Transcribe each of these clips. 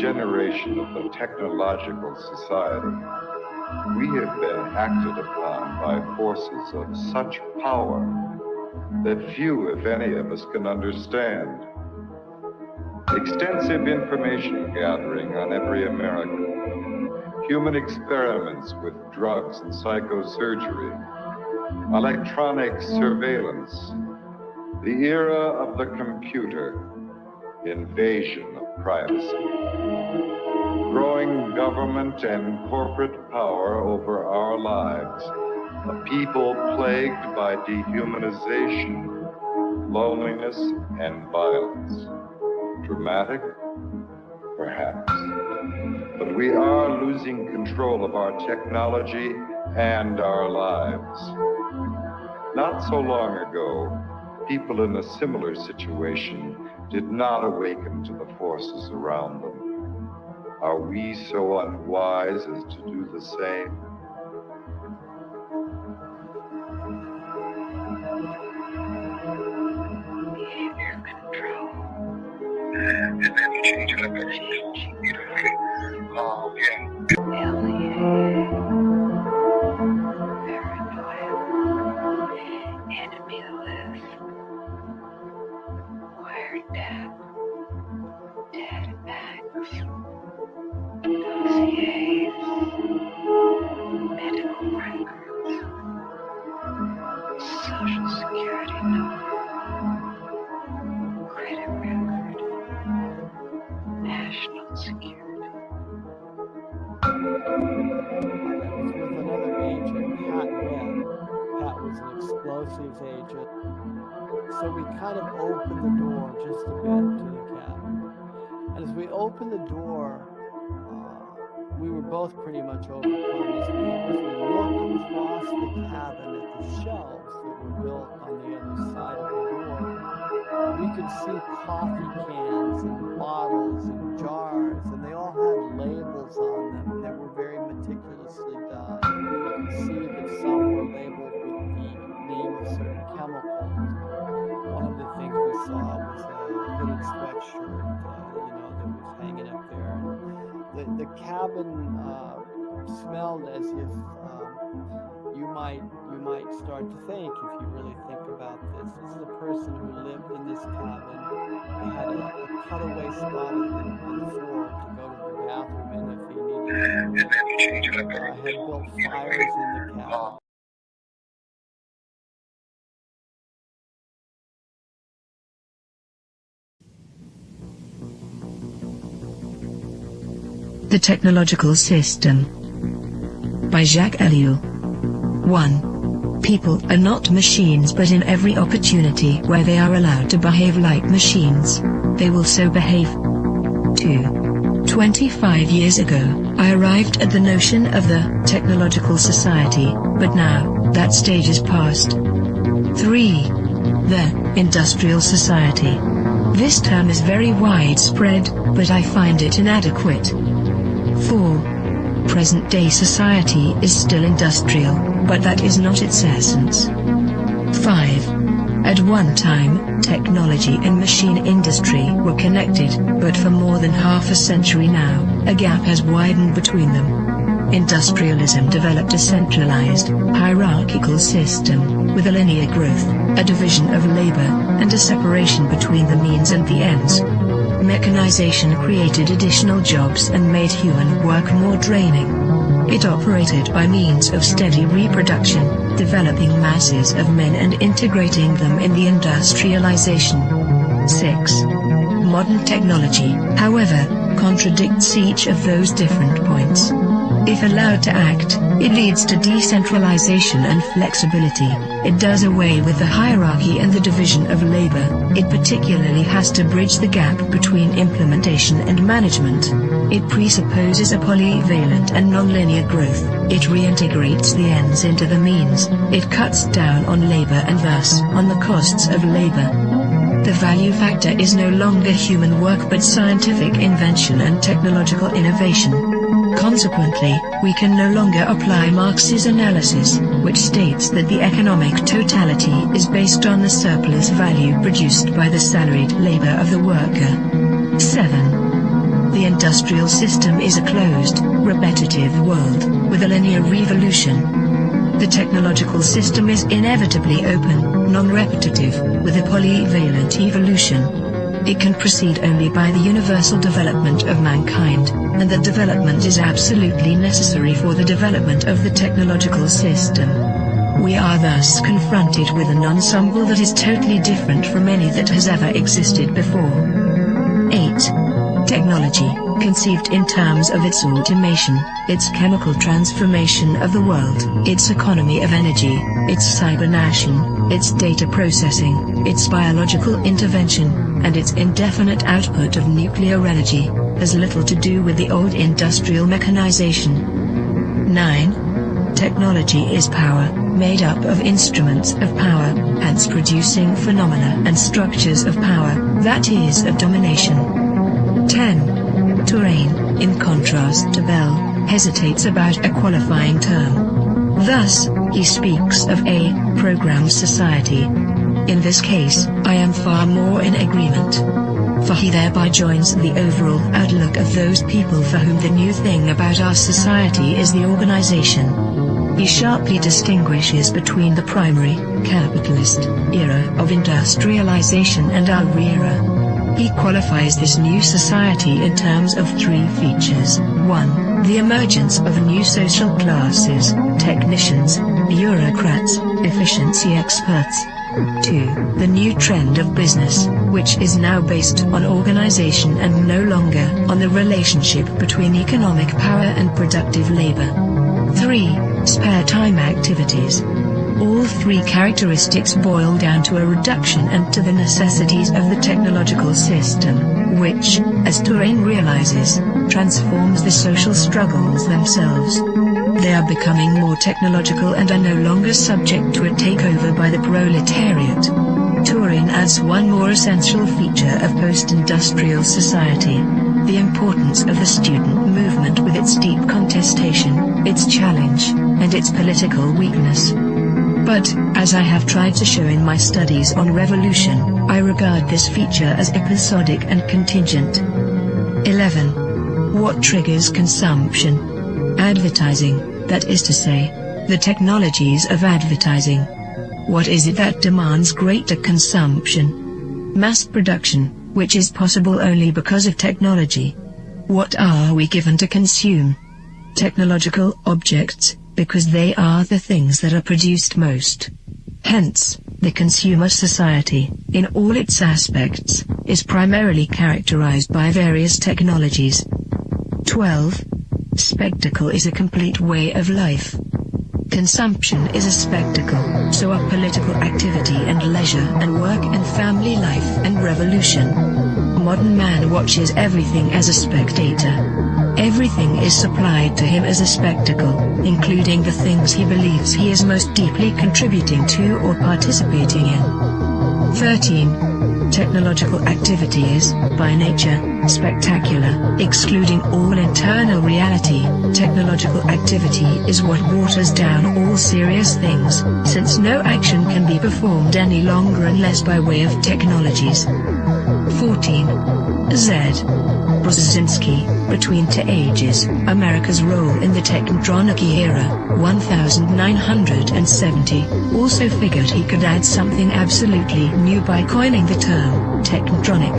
generation of the technological society, we have been acted upon by forces of such power that few, if any, of us can understand. Extensive information gathering on every American, human experiments with drugs and psychosurgery, electronic surveillance, the era of the computer, invasion of privacy, growing government and corporate power over our lives, a people plagued by dehumanization, loneliness, and violence. Dramatic? Perhaps. But we are losing control of our technology and our lives. Not so long ago, people in a similar situation did not awaken to the forces around them. Are we so unwise as to do the same? Behavior control. And then you change it up every enemy list. Wired death. Dead bags. Dossiers. Medical records. Social security number. Credit record. National security. With another agent, Pat Webb. Pat was an explosives agent. So we kind of opened the door just a bit to the cabin. And as we opened the door, we were both pretty much overcome as we looked across the cabin at the shelves that were built on the other side of the door. We could see coffee cans and bottles and jars, and they all had labels on them, and they were very meticulously done. You could see that some were labeled with the name of certain chemicals. One of the things we saw was a hooded sweatshirt, that was hanging up there. And the cabin smelled as if you might start to think, if you really think about this. This is a person who lived in this cabin. They had a cutaway spot on the floor to go to the bathroom in if he needed to. Had built fires in the cabin. The Technological System by Jacques Ellul. 1. People are not machines, but in every opportunity where they are allowed to behave like machines, they will so behave. 2. 25 years ago, I arrived at the notion of the technological society, but now, that stage is past. 3. The industrial society. This term is very widespread, but I find it inadequate. 4. Present-day society is still industrial, but that is not its essence. 5. At one time, technology and machine industry were connected, but for more than half a century now, a gap has widened between them. Industrialism developed a centralized, hierarchical system, with a linear growth, a division of labor, and a separation between the means and the ends. Mechanization created additional jobs and made human work more draining. It operated by means of steady reproduction, developing masses of men and integrating them in the industrialization. 6. Modern technology, however, contradicts each of those different points. If allowed to act, it leads to decentralization and flexibility. It does away with the hierarchy and the division of labor. It particularly has to bridge the gap between implementation and management. It presupposes a polyvalent and nonlinear growth. It reintegrates the ends into the means. It cuts down on labor and thus on the costs of labor. The value factor is no longer human work but scientific invention and technological innovation. Consequently, we can no longer apply Marx's analysis, which states that the economic totality is based on the surplus value produced by the salaried labor of the worker. 7. The industrial system is a closed, repetitive world, with a linear revolution. The technological system is inevitably open, non-repetitive, with a polyvalent evolution. It can proceed only by the universal development of mankind, and that development is absolutely necessary for the development of the technological system. We are thus confronted with an ensemble that is totally different from any that has ever existed before. 8. Technology, conceived in terms of its automation, its chemical transformation of the world, its economy of energy, its cybernation, its data processing, its biological intervention, and its indefinite output of nuclear energy, has little to do with the old industrial mechanization. 9. Technology is power, made up of instruments of power, hence producing phenomena and structures of power, that is of domination. 10. Touraine, in contrast to Bell, hesitates about a qualifying term. Thus, he speaks of a programmed society. In this case, I am far more in agreement. For he thereby joins the overall outlook of those people for whom the new thing about our society is the organization. He sharply distinguishes between the primary, capitalist, era of industrialization and our era. He qualifies this new society in terms of 3 features. 1. The emergence of new social classes, technicians, bureaucrats, efficiency experts. 2. The new trend of business, which is now based on organization and no longer on the relationship between economic power and productive labor. 3. Spare time activities. All 3 characteristics boil down to a reduction and to the necessities of the technological system, which, as Touraine realizes, transforms the social struggles themselves. They are becoming more technological and are no longer subject to a takeover by the proletariat. Touraine adds one more essential feature of post-industrial society: the importance of the student movement with its deep contestation, its challenge, and its political weakness. But, as I have tried to show in my studies on revolution, I regard this feature as episodic and contingent. 11. What triggers consumption? Advertising, that is to say, the technologies of advertising. What is it that demands greater consumption? Mass production, which is possible only because of technology. What are we given to consume? Technological objects, because they are the things that are produced most. Hence, the consumer society, in all its aspects, is primarily characterized by various technologies. 12. Spectacle is a complete way of life. Consumption is a spectacle, so are political activity and leisure and work and family life and revolution. Modern man watches everything as a spectator. Everything is supplied to him as a spectacle, including the things he believes he is most deeply contributing to or participating in. 13. Technological activity is, by nature, spectacular, excluding all internal reality. Technological activity is what waters down all serious things, since no action can be performed any longer unless by way of technologies. 14. Z. Brzezinski, Between Two Ages, America's Role in the Technotronic Era, 1970, also figured he could add something absolutely new by coining the term, technotronic.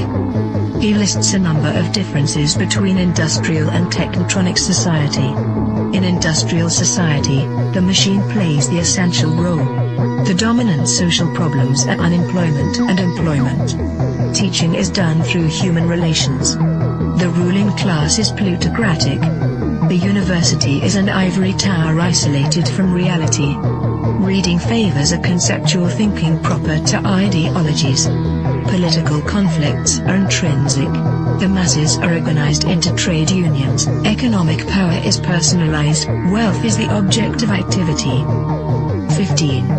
He lists a number of differences between industrial and technotronic society. In industrial society, the machine plays the essential role. The dominant social problems are unemployment and employment. Teaching is done through human relations. The ruling class is plutocratic. The university is an ivory tower isolated from reality. Reading favors a conceptual thinking proper to ideologies. Political conflicts are intrinsic. The masses are organized into trade unions. Economic power is personalized. Wealth is the object of activity. 15.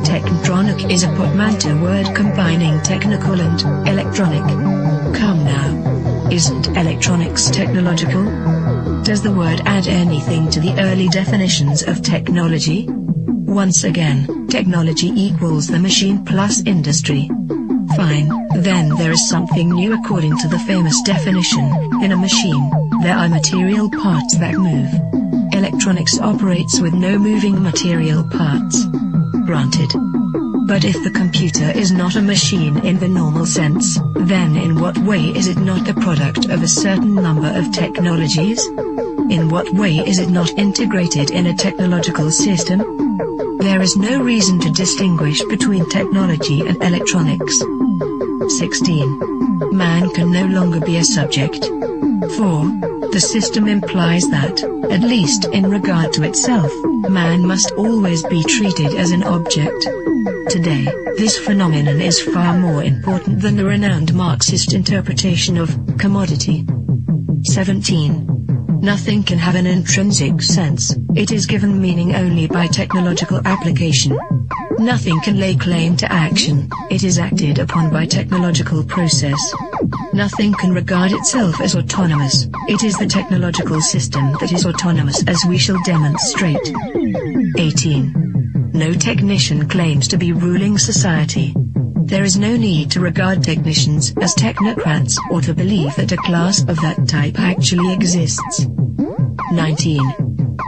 Technotronic is a portmanteau word combining technical and electronic. Come now. Isn't electronics technological? Does the word add anything to the early definitions of technology? Once again, technology equals the machine plus industry. Fine, then there is something new according to the famous definition. In a machine, there are material parts that move. Electronics operates with no moving material parts. Granted. But if the computer is not a machine in the normal sense, then in what way is it not the product of a certain number of technologies? In what way is it not integrated in a technological system? There is no reason to distinguish between technology and electronics. 16. Man can no longer be a subject. 4. The system implies that, at least in regard to itself, man must always be treated as an object. Today, this phenomenon is far more important than the renowned Marxist interpretation of commodity. 17. Nothing can have an intrinsic sense, it is given meaning only by technological application. Nothing can lay claim to action, it is acted upon by technological process. Nothing can regard itself as autonomous, it is the technological system that is autonomous, as we shall demonstrate. 18. No technician claims to be ruling society. There is no need to regard technicians as technocrats or to believe that a class of that type actually exists. 19.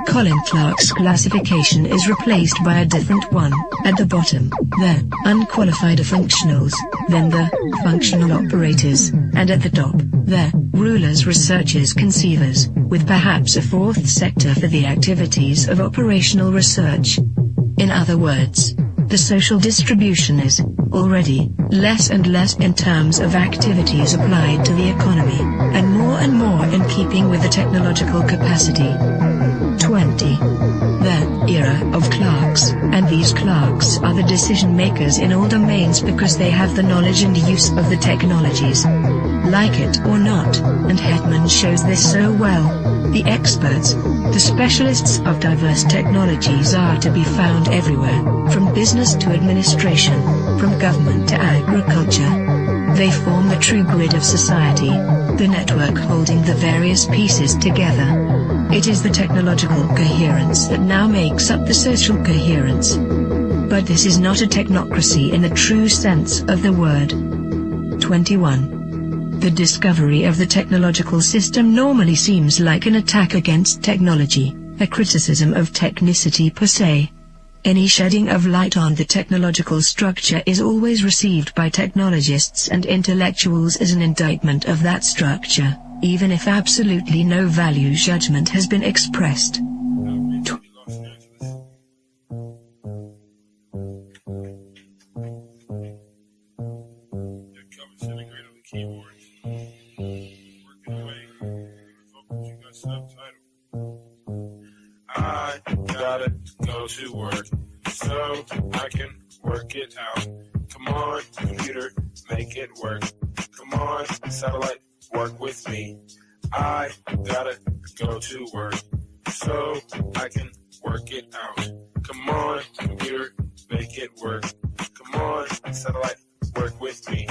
Colin Clark's classification is replaced by a different one. At the bottom, the unqualified functionals, then the functional operators, and at the top, the rulers, researchers, conceivers, with perhaps a fourth sector for the activities of operational research. In other words, the social distribution is, already, less and less in terms of activities applied to the economy, and more in keeping with the technological capacity. 20. The era of clerks, and these clerks are the decision makers in all domains because they have the knowledge and use of the technologies. Like it or not, and Hetman shows this so well, the experts, the specialists of diverse technologies are to be found everywhere, from business to administration, from government to agriculture. They form the true grid of society, the network holding the various pieces together. It is the technological coherence that now makes up the social coherence. But this is not a technocracy in the true sense of the word. 21. The discovery of the technological system normally seems like an attack against technology, a criticism of technicity per se. Any shedding of light on the technological structure is always received by technologists and intellectuals as an indictment of that structure, even if absolutely no value judgment has been expressed. I gotta go to work so I can work it out. Come on, computer, make it work. Come on, satellite, work with me. I gotta go to work so I can work it out. Come on, computer, make it work. Come on, satellite, work with me.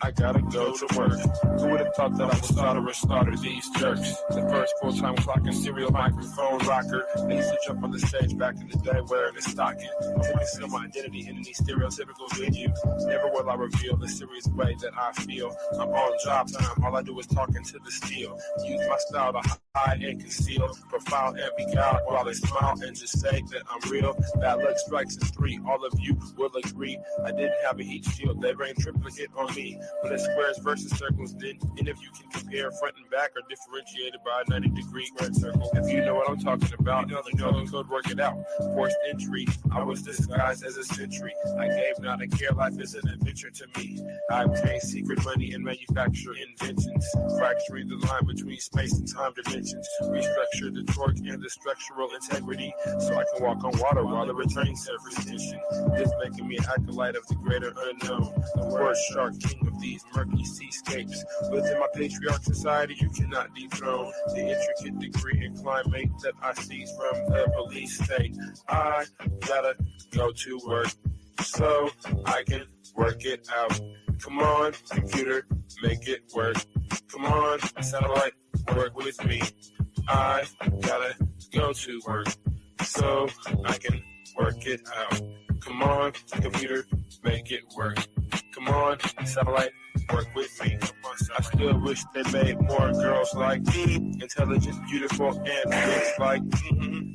I gotta go to work. Who would have thought that I would slaughter these jerks? The first full-time clocking serial microphone rocker. They used to jump on the stage back in the day wearing a stocking. To conceal my identity in any stereotypical venue. Never will I reveal the serious way that I feel. I'm on job time, all I do is talk into the steel. Use my style to hide and conceal. Profile and be out while they smile and just say that I'm real. Bad luck strikes in 3, all of you will agree. I didn't have a heat shield, they rained triplicate on me. But it's squares versus circles, then, and if you can compare front and back are differentiated by a 90-degree squared circle. If you know what I'm talking about, you know the code, work it out. Forced entry, I was disguised as a century. I gave not a care, life is an adventure to me. I obtain secret money and manufacture inventions, fracturing the line between space and time dimensions. Restructure the torque and the structural integrity, so I can walk on water while the returning surface tension. This making me an acolyte of the greater unknown, the word shark, king of these murky seascapes. Within my patriarch society, you cannot dethrone the intricate degree and climate that I seize from the police state. I gotta go to work so I can work it out. Come on, computer, make it work. Come on, satellite, work with me. I gotta go to work so I can work it out. Come on, computer, make it work. Come on, satellite, work with me. I still wish they made more girls like me, intelligent, beautiful, and looks like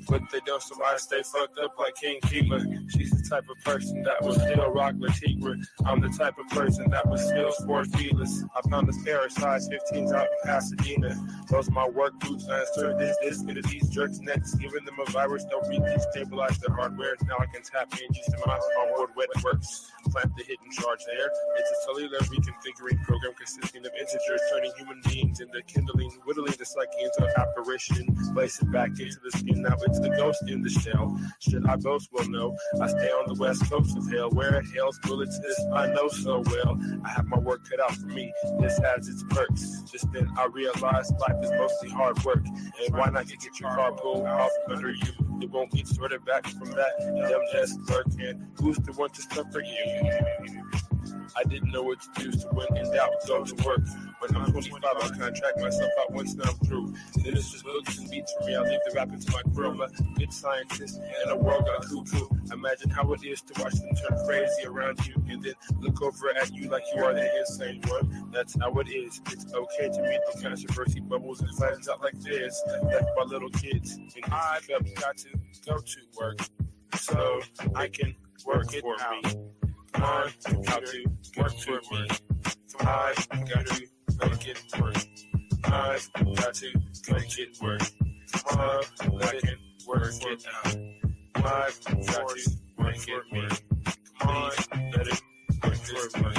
but they don't, so I stay fucked up like King Keeper. She's the type of person that will still rock Latigua. I'm the type of person that will still sport feelers. I found this pair of size 15s out in Pasadena. Those are my work boots. I insert this into these jerks' necks, giving them a virus. They'll destabilize their hardware. Now I can tap in just to my onboard when it works. Plant the hidden charge there. It's a cellular reconfiguring program consisting of integers, turning human beings into kindling, whittling the psyche into apparition, place it back into the skin. Now it's the ghost in the shell. Should I boast? Well, no. I stay on the west coast of hell, where hell's bullets is I know so well. I have my work cut out for me. This has its perks. Just then I realized life is mostly hard work. And why not get your car pulled off under you? It won't get sorted back from that dumb desk clerk. And who's the one to stop for you? I didn't know what to do, so when in doubt, go to work. When I'm 25, I'll contract myself out once I'm through. Then it's just books and beats for me. I leave the rapping to my crew. I'm a good scientist and a world got cuckoo. Imagine how it is to watch them turn crazy around you and then look over at you like you are the insane one. That's how it is. It's okay to meet the controversy bubbles and flattens out like this. Left by little kids. And I've got to go to work so I can work it out. Come on, how to work for me. Come on, got to make it work. I've got to make it work. Come on, I can work it out. I've got to make it work. Come on, let it work this way.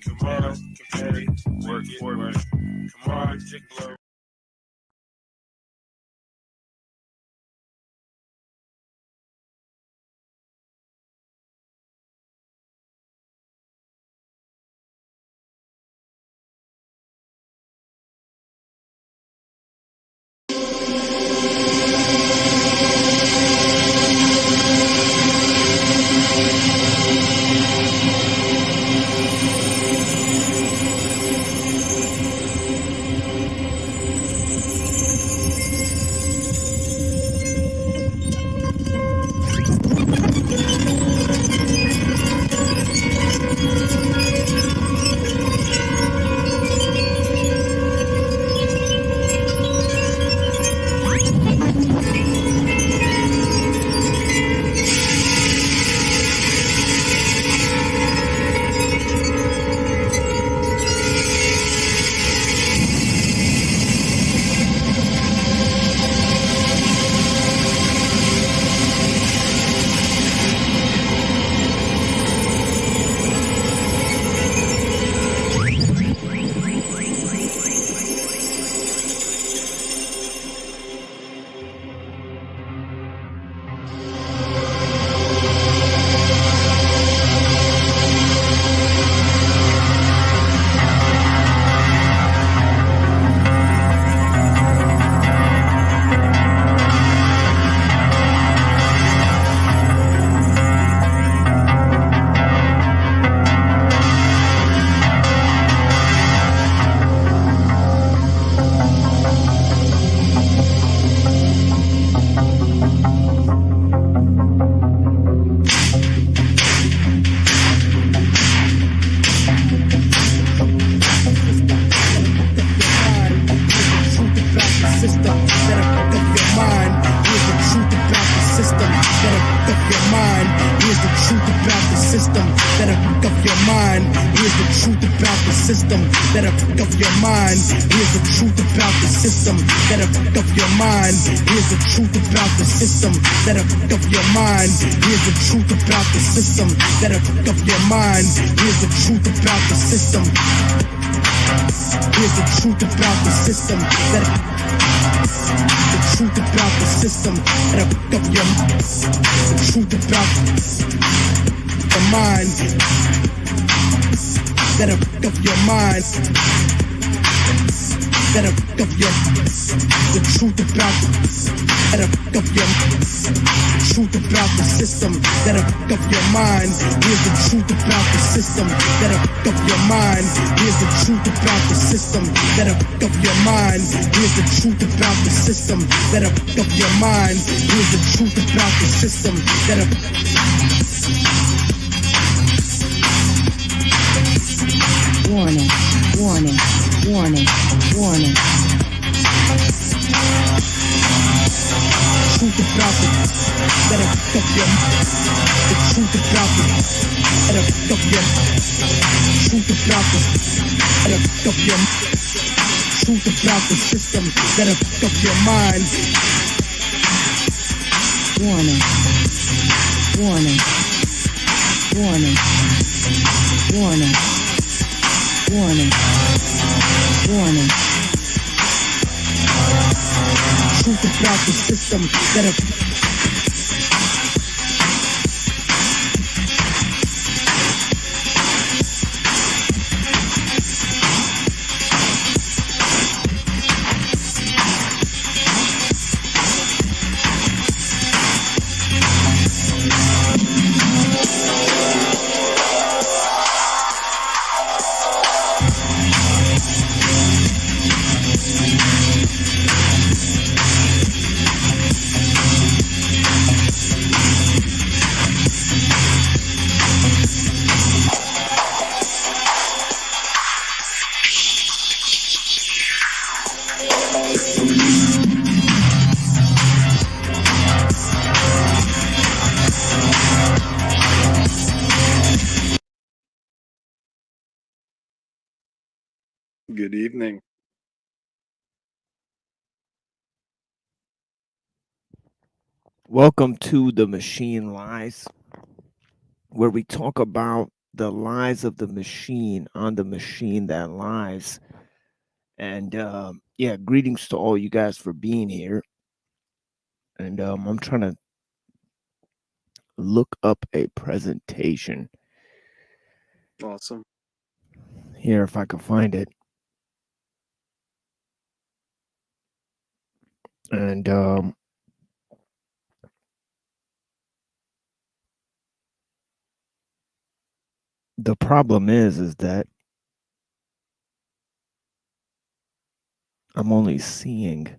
Come on, compare work it work. Come on, Gigolo. system that'll fuck up your mind. Here's the truth about the system that'll fuck up your mind. Here's the truth about the system that'll fuck up your mind. Here's the truth about the system that'll fuck up your mind. Here's the truth about the system. Here's the truth about the system that the truth about the system that'll fuck up your mind. The truth about the mind that'll fuck up your mind. That'll fuck up your the truth about that'll fuck up your truth about the system that'll fuck up your mind. Here's the truth about the system that'll fuck up your mind. Here's the truth about the system that'll fuck up your mind. Here's the truth about the system that'll fuck up your mind. Here's the truth about the system. system that'll Warning, warning, warning, warning. truth about it that'll fuck them. The truth about it that'll fuck them. Truth about it that'll fuck them. Truth about the system that'll fuck your mind. Warning, warning, warning, warning, warning, warning. Truth about the system that'll Good evening. Welcome to The Machine Lies, where we talk about the lies of the machine on the machine that lies. And yeah, greetings to all you guys for being here. And I'm trying to look up a presentation Awesome. here if I can find it. And the problem is that I'm only seeing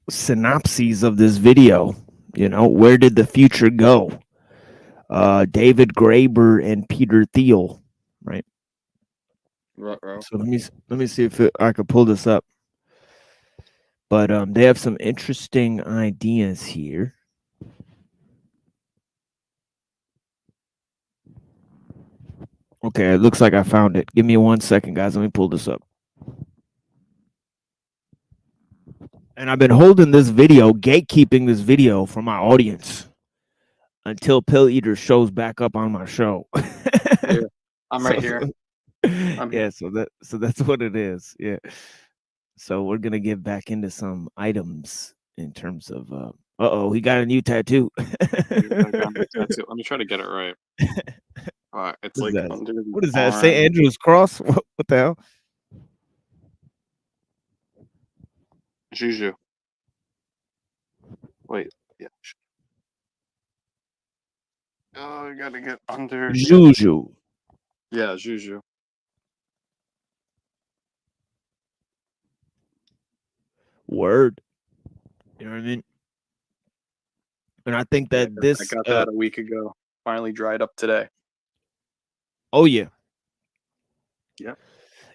synopses of this video. You know, where did the future go? David Graeber and Peter Thiel, right? Ruh-roh. So let me see if I could pull this up. But they have some interesting ideas here. Okay, it looks like I found it. Give me 1 second, guys. Let me pull this up. And I've been holding this video, gatekeeping this video from my audience until Pill Eater shows back up on my show. Yeah, I'm right here. Yeah, so that's what it is. Yeah. So we're gonna get back into some items in terms of he got a new tattoo. Let me try to get it right. It's What is like that? under the What is that? arm. St. Andrew's cross? What the hell? Juju. Wait, yeah. Oh, you gotta get under. Juju. Yeah, Juju. Word. You know what I mean? And I think that I got that a week ago. Finally dried up today. Oh yeah. Yep.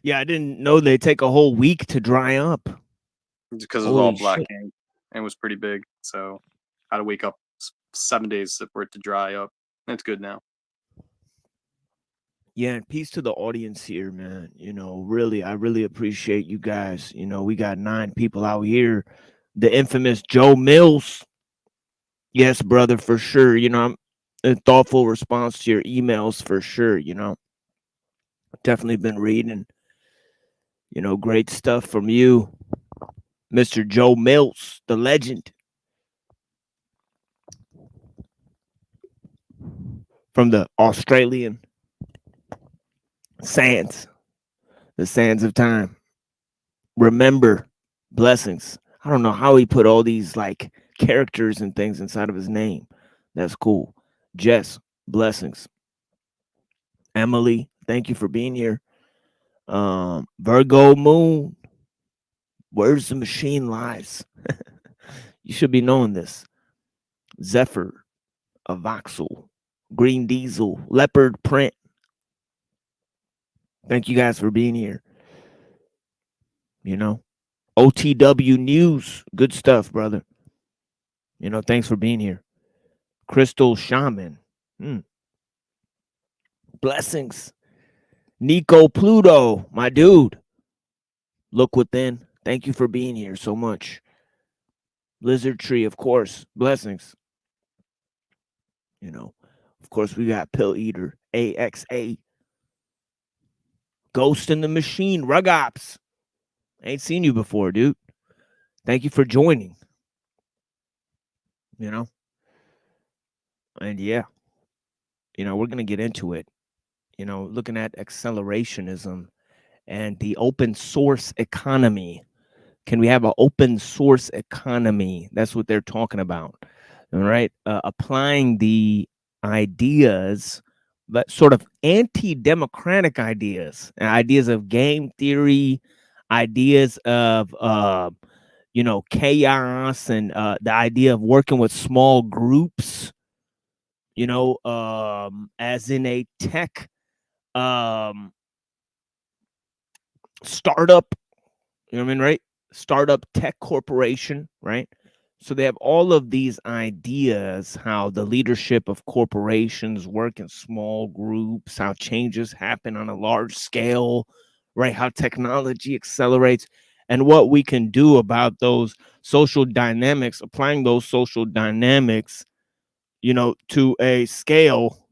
Yeah, I didn't know they take a whole week to dry up. It's because it was all Holy black shit. ink. And it was pretty big. So I had to wake up 7 days for it to dry up. It's good now. Yeah, and peace to the audience here, man. You know, really, I really appreciate you guys. You know, we got 9 people out here. The infamous Joe Mills. Yes, brother, for sure. You know, I'm a thoughtful response to your emails for sure. You know, definitely been reading. You know, great stuff from you, Mr. Joe Mills, the legend. From the Australian sands, the sands of time. Remember, blessings. I don't know how he put all these like characters and things inside of his name. That's cool. Jess, blessings. Emily, thank you for being here. Virgo moon. Where's the machine lies? You should be knowing this. Zephyr, a voxel, green diesel, leopard print. Thank you guys for being here. You know, OTW news, good stuff, brother. You know, thanks for being here. Crystal Shaman, blessings. Nico Pluto, my dude. Look within. Thank you for being here so much. Lizard Tree, of course, blessings. You know, of course, we got Pill Eater, AXA. Ghost in the Machine, Rugops. Ain't seen you before, dude. Thank you for joining. You know, and yeah, you know, we're going to get into it. You know, looking at accelerationism and the open source economy. Can we have an open source economy? That's what they're talking about. All right. Applying the ideas, but sort of anti-democratic ideas, ideas of game theory, ideas of, you know, chaos, and the idea of working with small groups, you know, as in a tech startup, you know what I mean, right? Startup tech corporation, right? So they have all of these ideas, how the leadership of corporations work in small groups, how changes happen on a large scale, right? How technology accelerates, and what we can do about those social dynamics, applying those social dynamics, you know, to a scale,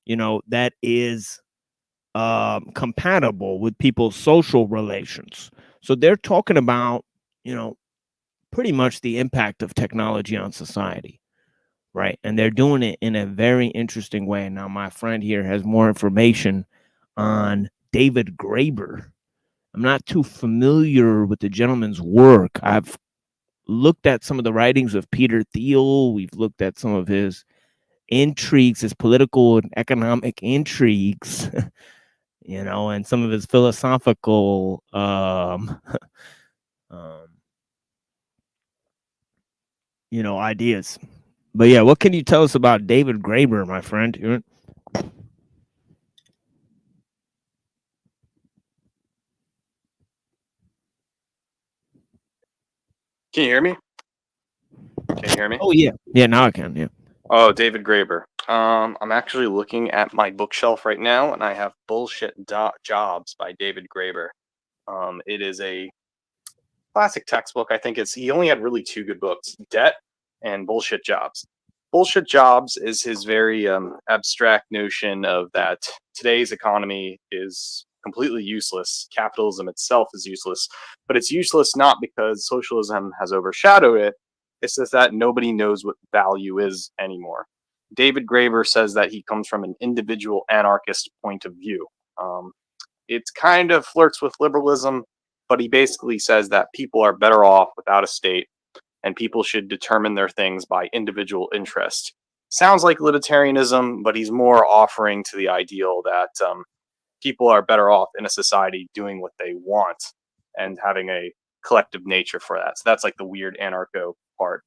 you know, that is compatible with people's social relations. So they're talking about, you know, pretty much the impact of technology on society, right? And they're doing it in a very interesting way. Now, my friend here has more information on David Graeber. I'm not too familiar with the gentleman's work. I've looked at some of the writings of Peter Thiel. We've looked at some of his intrigues, his political and economic intrigues, you know, and some of his philosophical you know, ideas. But yeah, what can you tell us about David Graeber, my friend? Can you hear me? Can you hear me? Oh yeah, yeah. Now I can. Yeah. Oh, David Graeber. I'm actually looking at my bookshelf right now, and I have Bullshit Jobs by David Graeber. It is a classic textbook. I think he only had really two good books, Debt and Bullshit Jobs. Bullshit Jobs is his very abstract notion of that today's economy is completely useless. Capitalism itself is useless, but it's useless not because socialism has overshadowed it. It's just that nobody knows what value is anymore. David Graeber says that he comes from an individual anarchist point of view. It kind of flirts with liberalism, but he basically says that people are better off without a state and people should determine their things by individual interest. Sounds like libertarianism, but he's more offering to the ideal that people are better off in a society doing what they want and having a collective nature for that. So that's like the weird anarcho part.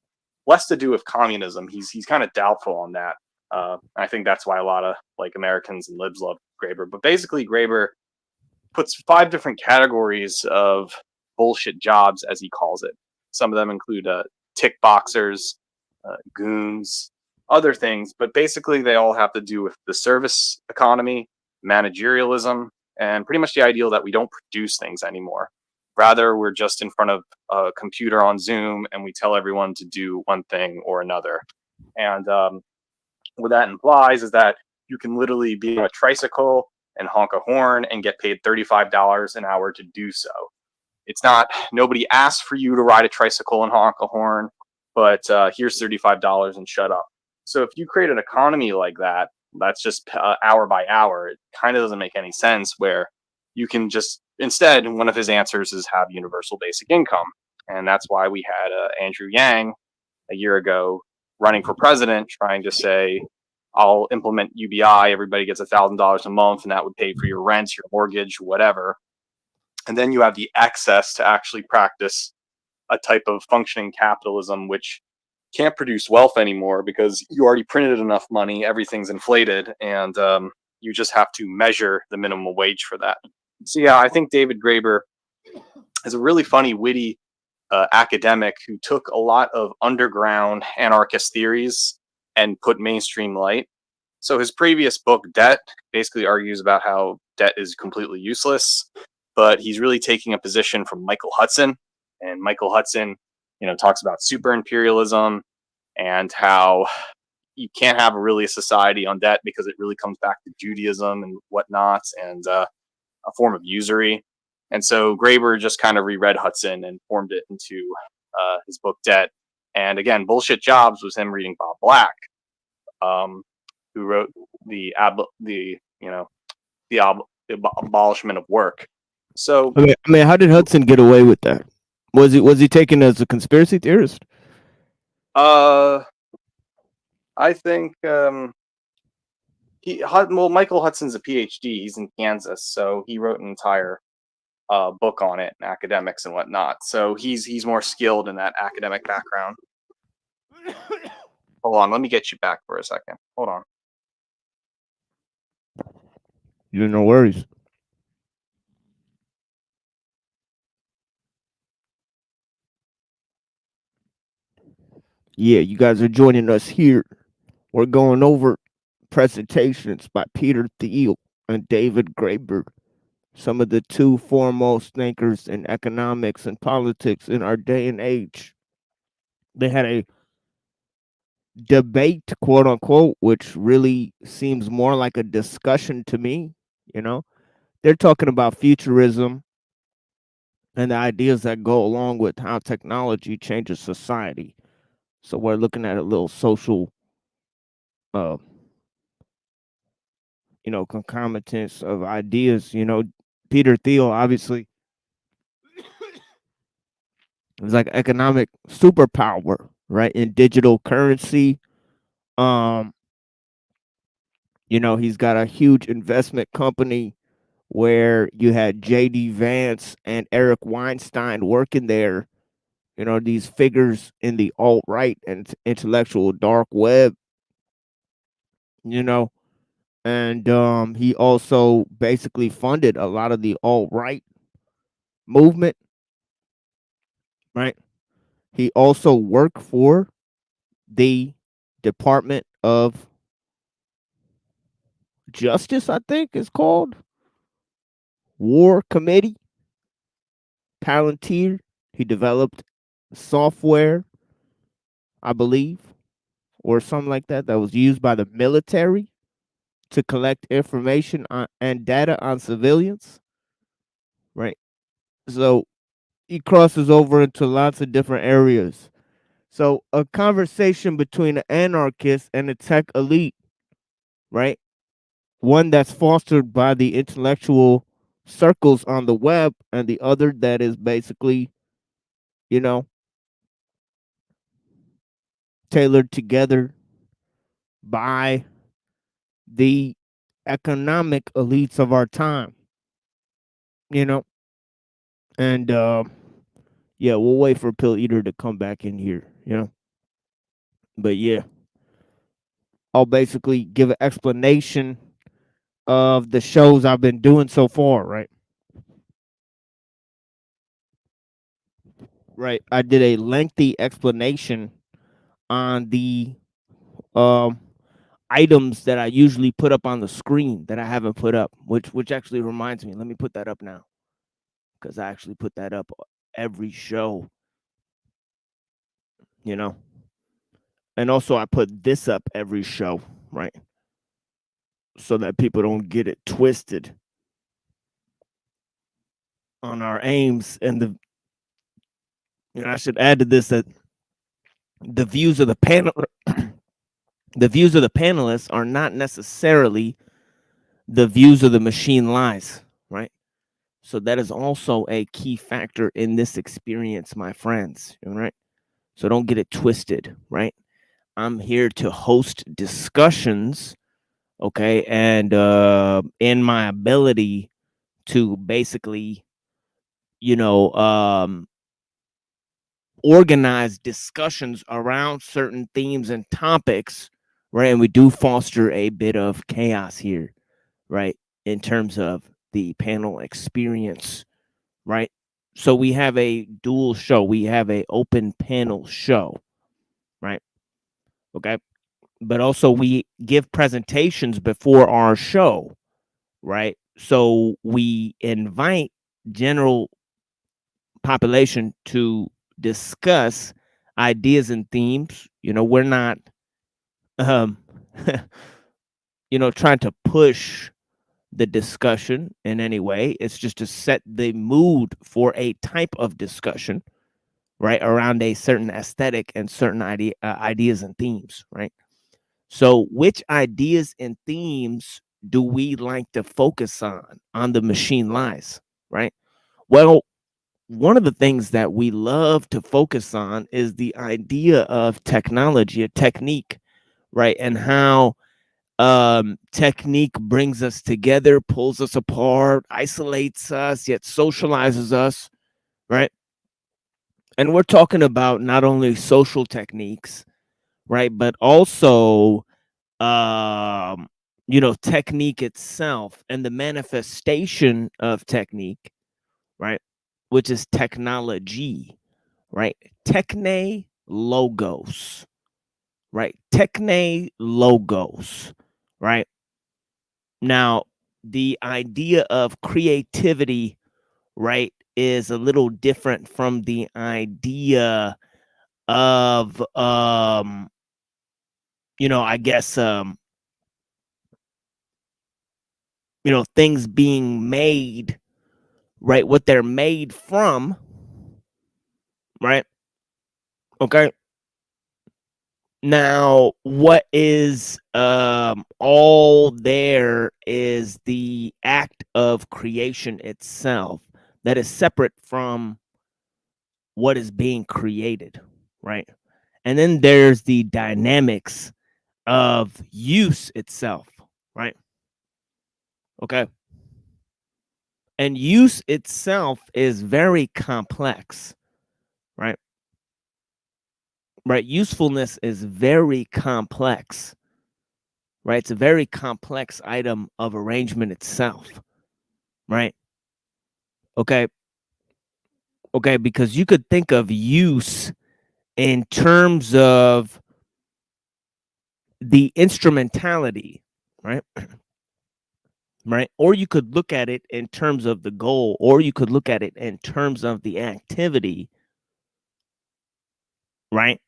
Less to do with communism. He's kind of doubtful on that. I think that's why a lot of like Americans and libs love Graeber. But basically, Graeber puts 5 different categories of bullshit jobs, as he calls it. Some of them include tick boxers, goons, other things, but basically they all have to do with the service economy, managerialism, and pretty much the ideal that we don't produce things anymore. Rather, we're just in front of a computer on Zoom and we tell everyone to do one thing or another. And what that implies is that you can literally be on a tricycle and honk a horn and get paid $35 an hour to do so. It's not, nobody asked for you to ride a tricycle and honk a horn, but here's $35 and shut up. So if you create an economy like that, that's just hour by hour, it kind of doesn't make any sense, where you can just, instead, one of his answers is have universal basic income. And that's why we had Andrew Yang a year ago running for president trying to say, I'll implement UBI, everybody gets $1,000 a month, and that would pay for your rent, your mortgage, whatever. And then you have the excess to actually practice a type of functioning capitalism, which can't produce wealth anymore because you already printed enough money, everything's inflated, and you just have to measure the minimum wage for that. So yeah, I think David Graeber is a really funny, witty academic who took a lot of underground anarchist theories and put mainstream light. So his previous book, Debt, basically argues about how debt is completely useless, but he's really taking a position from Michael Hudson. And Michael Hudson, talks about super imperialism and how you can't have really a society on debt because it really comes back to Judaism and whatnot, and a form of usury. And so Graeber just kind of reread Hudson and formed it into his book Debt. And again, Bullshit Jobs was him reading Bob Black, who wrote the abolishment of work. So I mean, how did Hudson get away with that? Was he taken as a conspiracy theorist? I think Michael Hudson's a PhD. He's in Kansas, so he wrote an entire book on it, and academics and whatnot. So he's more skilled in that academic background. Hold on, let me get you back for a second. Hold on. You no worries. Yeah, you guys are joining us here. We're going over presentations by Peter Thiel and David Graeber, some of the two foremost thinkers in economics and politics in our day and age. They had a debate, quote unquote, which really seems more like a discussion to me. They're talking about futurism and the ideas that go along with how technology changes society. So we're looking at a little social, concomitants of ideas. Peter Thiel obviously is like economic superpower, right? In digital currency. He's got a huge investment company where you had J.D. Vance and Eric Weinstein working there. These figures in the alt-right and intellectual dark web. And he also basically funded a lot of the alt-right movement, right? He also worked for the Department of Justice, I think it's called. War Committee. Palantir. He developed software, I believe, or something like that was used by the military to collect information and data on civilians, right? So he crosses over into lots of different areas. So a conversation between an anarchist and a tech elite, right? One that's fostered by the intellectual circles on the web, and the other that is basically, tailored together by the economic elites of our time, and yeah, we'll wait for Pill Eater to come back in here, but yeah, I'll basically give an explanation of the shows I've been doing so far, right? I did a lengthy explanation on the items that I usually put up on the screen that I haven't put up, which actually reminds me, let me put that up now, because I actually put that up every show, and also I put this up every show, right? So that people don't get it twisted on our aims. And I should add to this that the views of the panelists are not necessarily the views of the machine lies, right? So that is also a key factor in this experience, my friends, right? So don't get it twisted, right? I'm here to host discussions, okay? And in my ability to basically you know, organize discussions around certain themes and topics, right? And we do foster a bit of chaos here, right? In terms of the panel experience, right? So we have a dual show. We have a open panel show, right? Okay. But also we give presentations before our show, right? So we invite general population to discuss ideas and themes. You know, we're not um trying to push the discussion in any way. It's just to set the mood for a type of discussion, right, around a certain aesthetic and certain ideas and themes, right? So, which ideas and themes do we like to focus on the machine lies, right? Well, one of the things that we love to focus on is the idea of technology, a technique, right? And how technique brings us together, pulls us apart, isolates us, yet socializes us, right? And we're talking about not only social techniques, right, but also um technique itself and the manifestation of technique, right, which is technology, right? Techne logos, right? Techne logos, right? Now, the idea of creativity, right, is a little different from the idea of I guess things being made, right? What they're made from, right? Okay. Now, what is all there is the act of creation itself that is separate from what is being created, right? And then there's the dynamics of use itself, right? Okay. And use itself is very complex, right? Right. Usefulness is very complex, right? It's a very complex item of arrangement itself, right? Okay. Okay. Because you could think of use in terms of the instrumentality, right? Right. Or you could look at it in terms of the goal, or you could look at it in terms of the activity, right?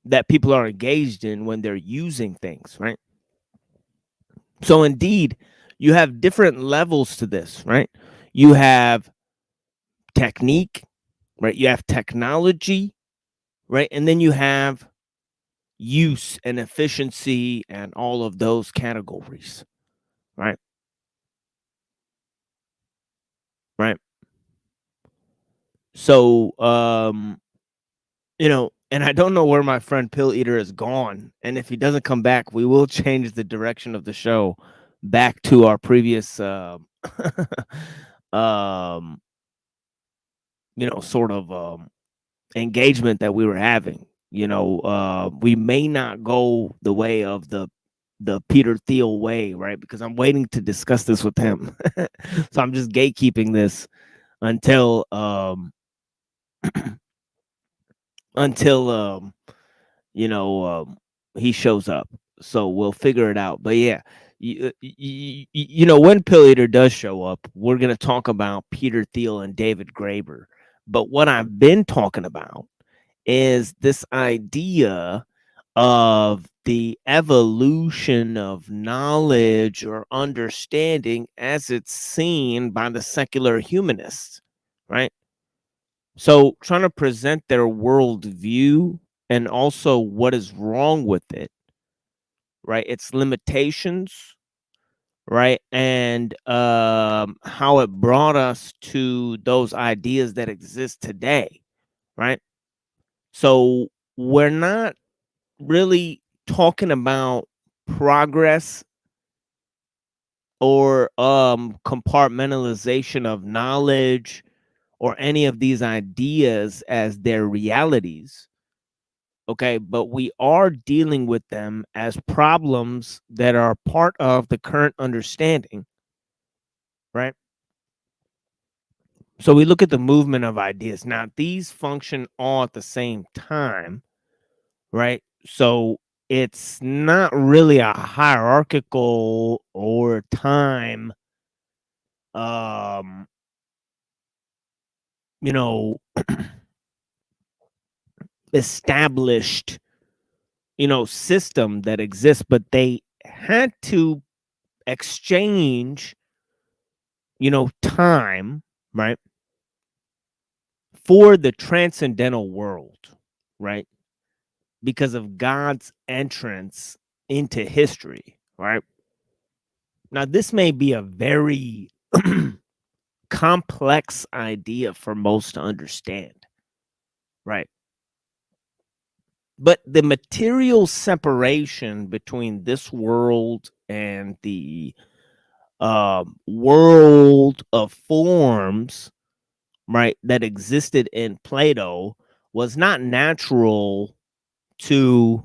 That people are engaged in when they're using things, right? So indeed, you have different levels to this, right? You have technique, right? You have technology, right? And then you have use and efficiency and all of those categories, right? Right. So, and I don't know where my friend Pill Eater is gone. And if he doesn't come back, we will change the direction of the show back to our previous um sort of engagement that we were having. We may not go the way of the Peter Thiel way, right? Because I'm waiting to discuss this with him. So I'm just gatekeeping this until until he shows up. So we'll figure it out. But yeah, when Pill Eater does show up, we're going to talk about Peter Thiel and David Graeber. But what I've been talking about is this idea of the evolution of knowledge or understanding as it's seen by the secular humanists, right? So trying to present their worldview and also what is wrong with it, right? Its limitations, right? And how it brought us to those ideas that exist today, right? So we're not really talking about progress or compartmentalization of knowledge or any of these ideas as their realities. Okay, but we are dealing with them as problems that are part of the current understanding, right? So we look at the movement of ideas. Now, these function all at the same time, right? So it's not really a hierarchical or time, you know, established, system that exists, but they had to exchange, time, right, for the transcendental world, right? Because of God's entrance into history, right? Now, this may be a very complex idea for most to understand, right? But the material separation between this world and the world of forms, right, that existed in Plato was not natural to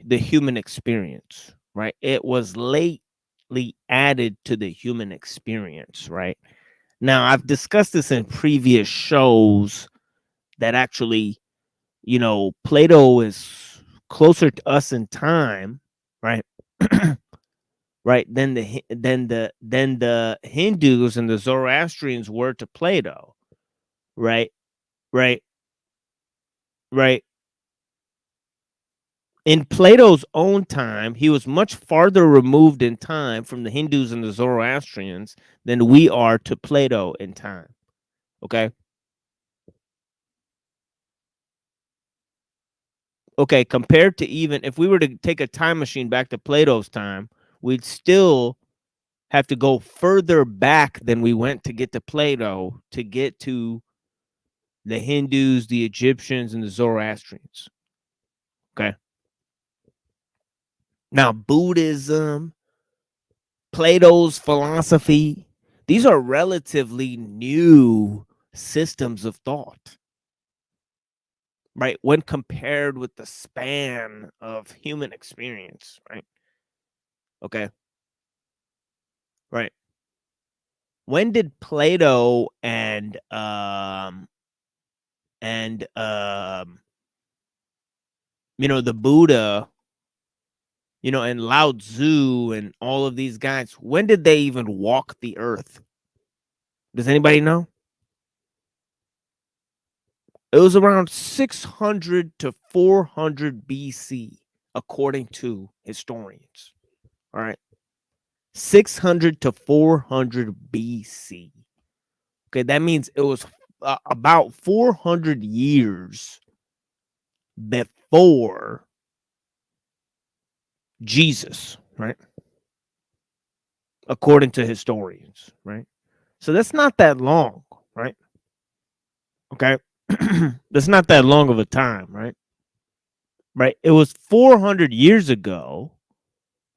the human experience, right? It was lately added to the human experience, right? Now, I've discussed this in previous shows that actually, Plato is closer to us in time, right? Right, than the Hindus and the Zoroastrians were to Plato, right? Right, right. In Plato's own time, he was much farther removed in time from the Hindus and the Zoroastrians than we are to Plato in time. Okay. Okay. Compared to, even if we were to take a time machine back to Plato's time, we'd still have to go further back than we went to get to Plato to get to the Hindus, the Egyptians, and the Zoroastrians. Okay. Now, Buddhism, Plato's philosophy, these are relatively new systems of thought, right? When compared with the span of human experience, right? Okay. Right. When did Plato and the Buddha, and Lao Tzu and all of these guys, when did they even walk the earth? Does anybody know? It was around 600 to 400 BC, according to historians. All right. 600 to 400 BC. Okay, that means it was about 400 years before Jesus, right? According to historians, right? So that's not that long, right? Okay. That's not that long of a time, right? Right. It was 400 years ago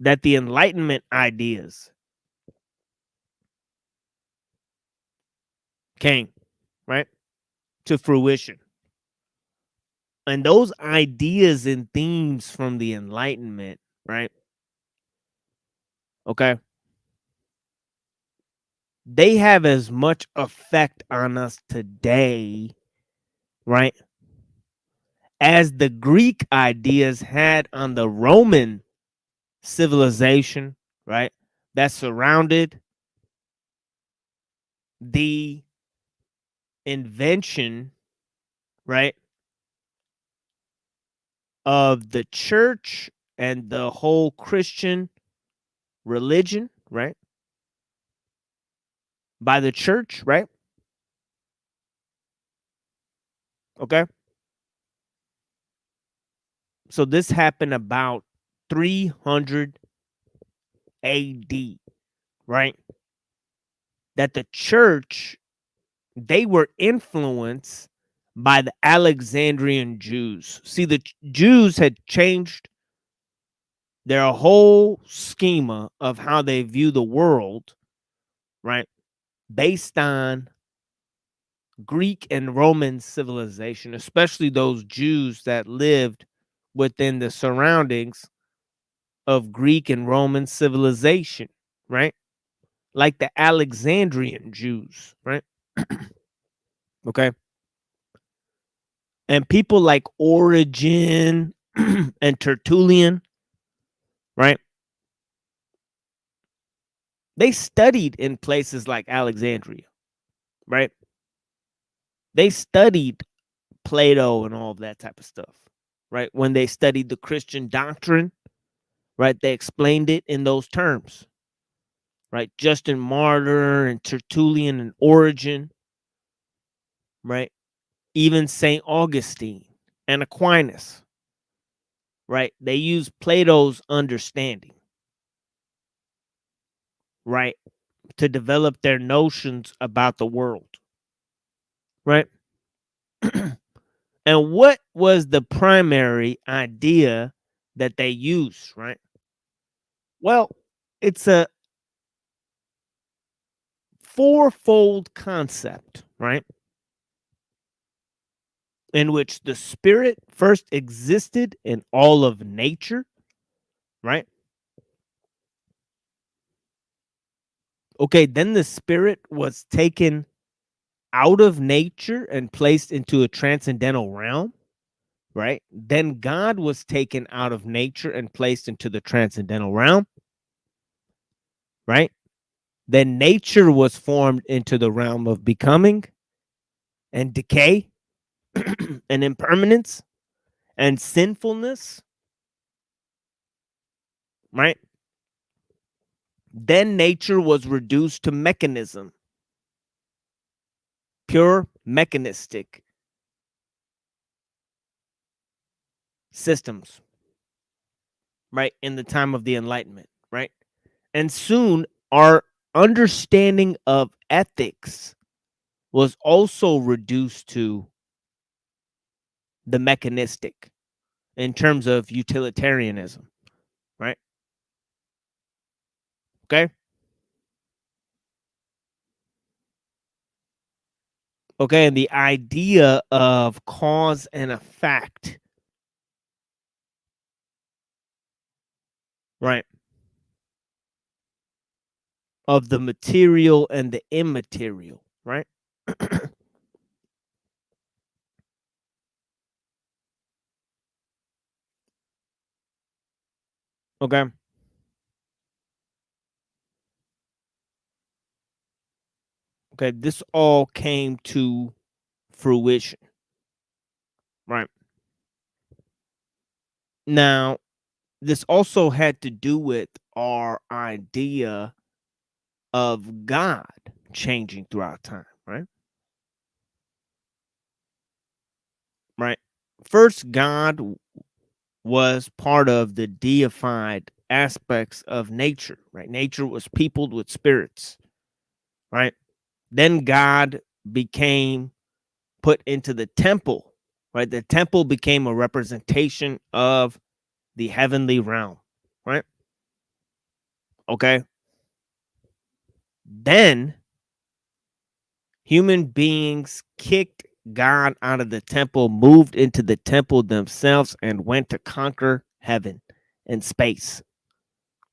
that the Enlightenment ideas came, right, to fruition. And those ideas and themes from the Enlightenment, right? Okay. They have as much effect on us today, right, as the Greek ideas had on the Roman civilization, right, that surrounded the invention, right, of the church and the whole Christian religion, right, by the church, right? Okay. So this happened about 300 AD, right? That the church, they were influenced by the Alexandrian Jews. See, the Jews had changed their whole schema of how they view the world, right, based on Greek and Roman civilization, especially those Jews that lived within the surroundings of Greek and Roman civilization, right? Like the Alexandrian Jews, right? Okay. And people like Origen and Tertullian, right? They studied in places like Alexandria, right? They studied Plato and all of that type of stuff, right? When they studied the Christian doctrine, right? They explained it in those terms, right? Justin Martyr and Tertullian and Origen, right? Even St. Augustine and Aquinas, right? They use Plato's understanding, right, to develop their notions about the world, right? And what was the primary idea that they used, right? Well, it's a fourfold concept, right? In which the spirit first existed in all of nature, right? Okay, then the spirit was taken out of nature and placed into a transcendental realm, right? Then God was taken out of nature and placed into the transcendental realm, right? Then nature was formed into the realm of becoming and decay and impermanence and sinfulness, right? Then nature was reduced to mechanism, pure mechanistic systems, right? In the time of the Enlightenment, right? And soon our understanding of ethics was also reduced to the mechanistic in terms of utilitarianism, right? Okay. Okay. And the idea of cause and effect, right, of the material and the immaterial, right? Okay. Okay. This all came to fruition, right? Now, this also had to do with our idea of God changing throughout time, right? Right. First, God was part of the deified aspects of nature, right? Nature was peopled with spirits, right? Then God became put into the temple, right? The temple became a representation of the heavenly realm, right? Okay. Then human beings kicked God out of the temple, moved into the temple themselves, and went to conquer heaven and space,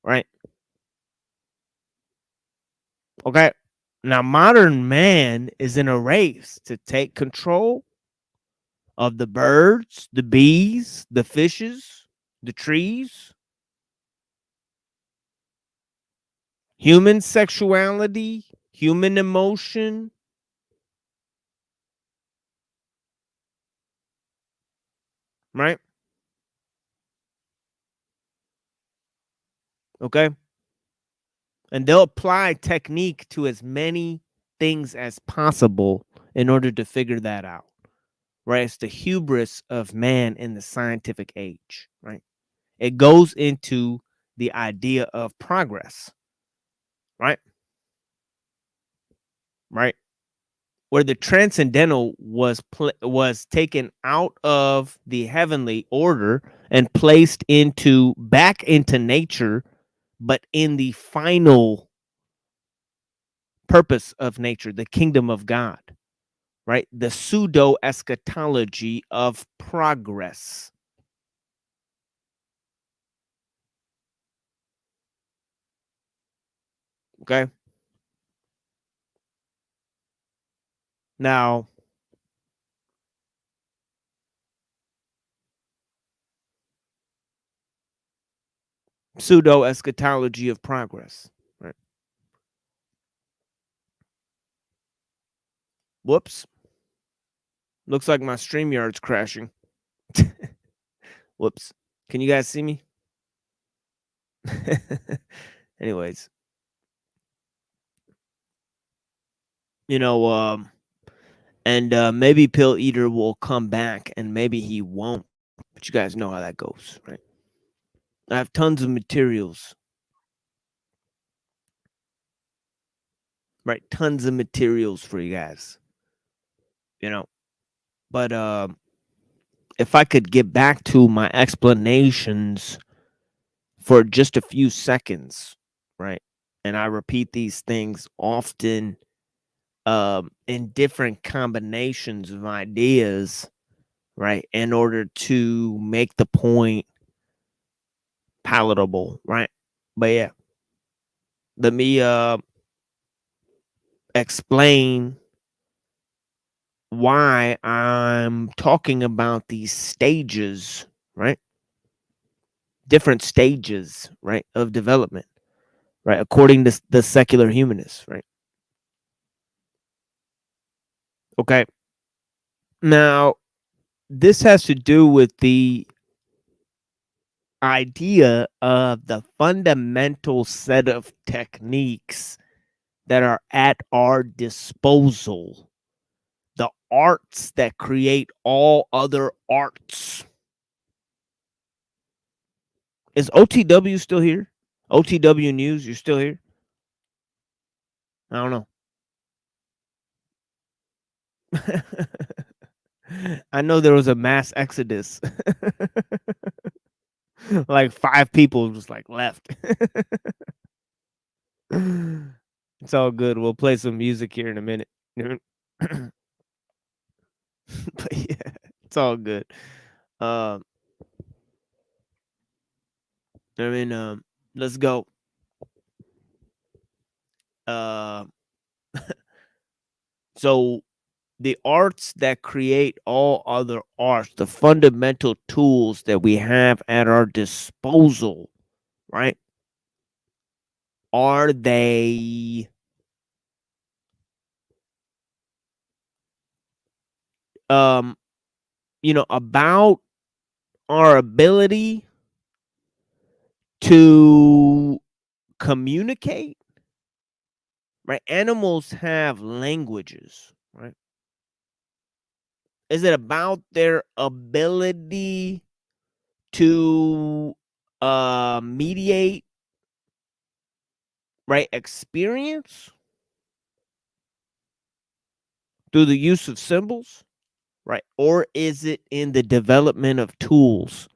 right? Okay. Now, modern man is in a race to take control of the birds, the bees, the fishes, the trees, human sexuality, human emotion, right? Okay. And they'll apply technique to as many things as possible in order to figure that out, right? It's the hubris of man in the scientific age, right? It goes into the idea of progress, right? Right. where the transcendental was taken out of the heavenly order and placed back into nature, but in the final purpose of nature, the kingdom of God, right? The pseudo eschatology of progress. Okay. Now, pseudo eschatology of progress, right? Whoops. Looks like my StreamYard's crashing. Whoops. Can you guys see me? Anyways, and maybe Pill Eater will come back and maybe he won't. But you guys know how that goes, right? I have tons of materials. Right? Tons of materials for you guys. But if I could get back to my explanations for just a few seconds, right? And I repeat these things often in different combinations of ideas, right? In order to make the point palatable, right? But yeah, let me explain why I'm talking about these stages, right? Different stages, right, of development, right, according to the secular humanists, right? Okay. Now, this has to do with the idea of the fundamental set of techniques that are at our disposal, the arts that create all other arts. Is OTW still here? OTW News, you're still here? I don't know. I know there was a mass exodus. Like 5 people just like left. It's all good. We'll play some music here in a minute. But yeah, it's all good. Let's go. So the arts that create all other arts, the fundamental tools that we have at our disposal, right? Are they about our ability to communicate, right? Animals have languages, right? Is it about their ability to mediate, right, experience through the use of symbols, right? Or is it in the development of tools?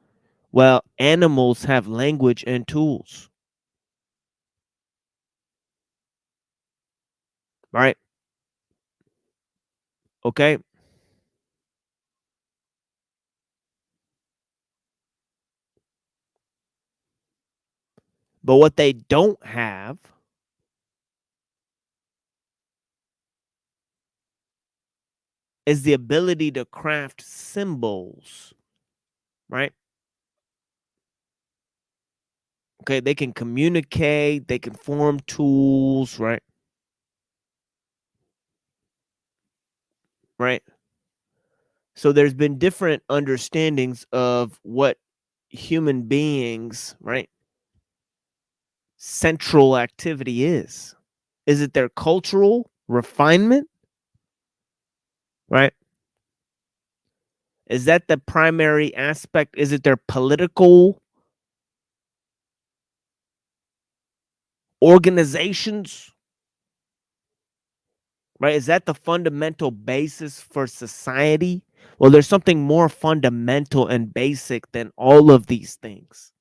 Well, animals have language and tools, right? Okay. But what they don't have is the ability to craft symbols, right? Okay, they can communicate, they can form tools, right? Right. So there's been different understandings of what human beings, right, central activity is. Is it their cultural refinement? Right? Is that the primary aspect? Is it their political organizations? right? Is that the fundamental basis for society? Well, there's something more fundamental and basic than all of these things.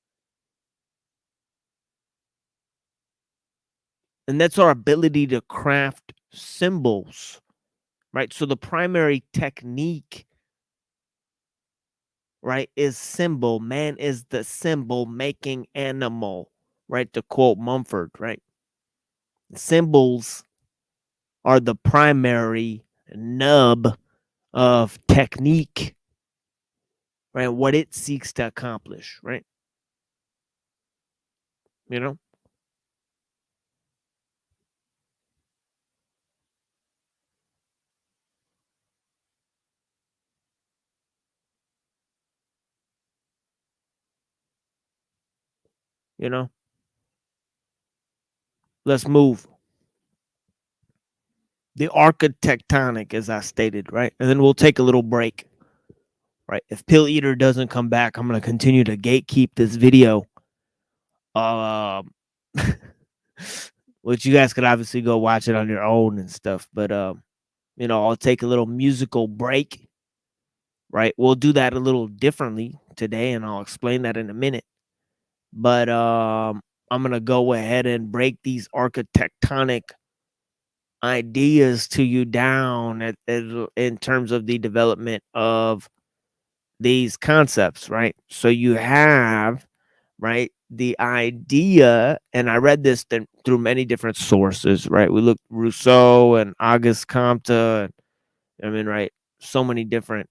And that's our ability to craft symbols, right? So the primary technique, right, is symbol. Man is the symbol making animal, right? To quote Mumford, right? Symbols are the primary nub of technique, right? What it seeks to accomplish, right? You know? You know? Let's move. The architectonic, as I stated, right? And then we'll take a little break, right? If Pill Eater doesn't come back, I'm going to continue to gatekeep this video. Which you guys could obviously go watch it on your own and stuff. But, you know, I'll take a little musical break, right? We'll do that a little differently today, and I'll explain that in a minute. But I'm going to go ahead and break these architectonic ideas to you down in terms of the development of these concepts, right? So you have, right, the idea, and I read this through many different sources, right? We looked Rousseau and Auguste Comte, and, I mean, right, so many different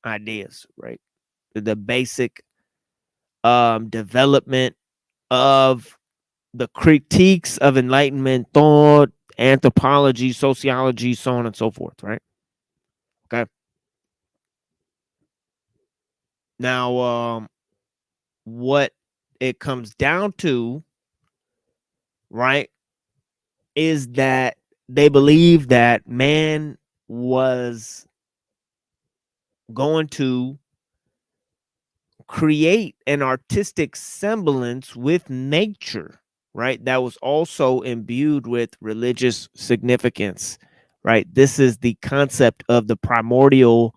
ideas, right? The basic development of the critiques of Enlightenment thought, anthropology, sociology, so on and so forth, right? Okay. Now, what it comes down to, right, is that they believe that man was going to create an artistic semblance with nature, right? That was also imbued with religious significance, right? This is the concept of the primordial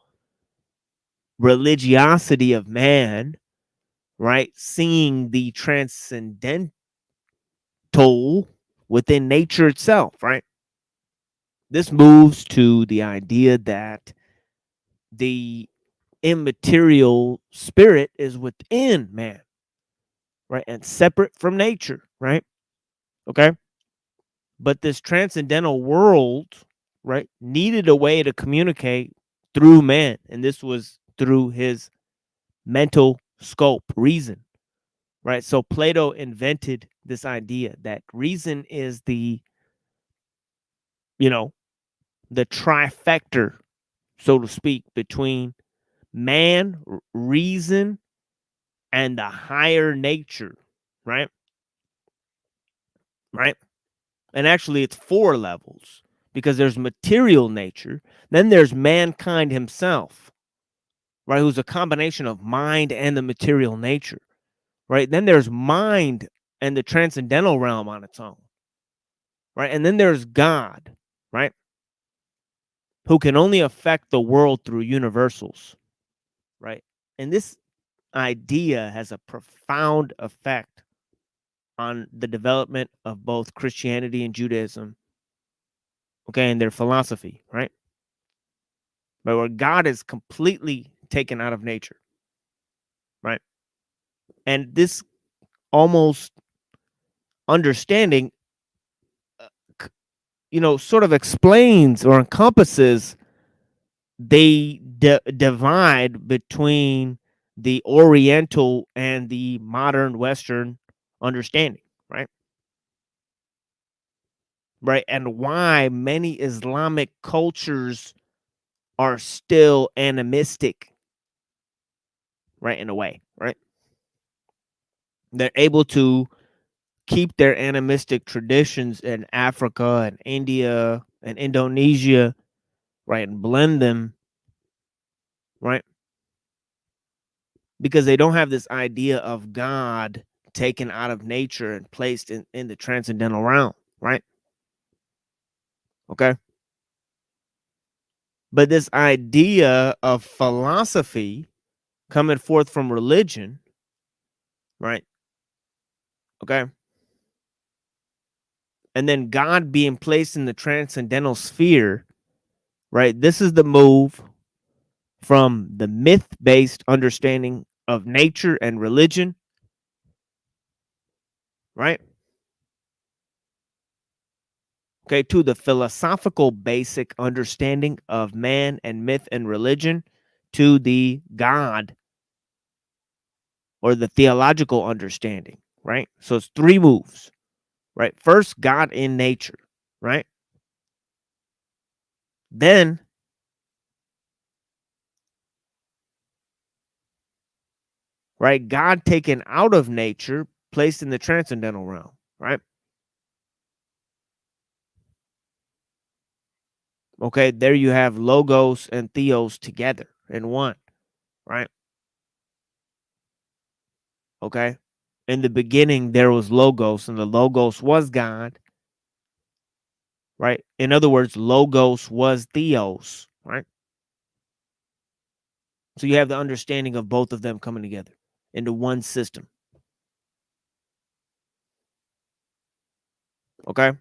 religiosity of man, right? Seeing the transcendental within nature itself, right? This moves to the idea that the immaterial spirit is within man, right? And separate from nature, right? Okay. But this transcendental world, right, needed a way to communicate through man. And this was through his mental scope, reason, right? So Plato invented this idea that reason is the, you know, the trifecta, so to speak, between man, reason, and the higher nature, right? Right? And actually, it's 4 levels because there's material nature, then there's mankind himself, right? Who's a combination of mind and the material nature, right? Then there's mind and the transcendental realm on its own, right? And then there's God, right? Who can only affect the world through universals, right? And this idea has a profound effect on the development of both Christianity and Judaism, okay, and their philosophy, right? But where God is completely taken out of nature, right? And this almost understanding, you know, sort of explains or encompasses the divide between the Oriental and the modern Western understanding, right? Right. And why many Islamic cultures are still animistic, right? In a way, right? They're able to keep their animistic traditions in Africa and India and Indonesia, right? And blend them, right? Because they don't have this idea of God taken out of nature and placed in the transcendental realm, right? Okay. But this idea of philosophy coming forth from religion, right? Okay. And then God being placed in the transcendental sphere, right? This is the move from the myth-based understanding of nature and religion, right? Okay, to the philosophical basic understanding of man and myth and religion, to the God or the theological understanding, right? So it's three moves, right? First, God in nature, right? Then, right, God taken out of nature, placed in the transcendental realm, right? Okay, there you have logos and theos together in one, right? Okay. In the beginning, there was logos, and the logos was God, right? In other words, logos was theos, right? So you have the understanding of both of them coming together into one system. Okay.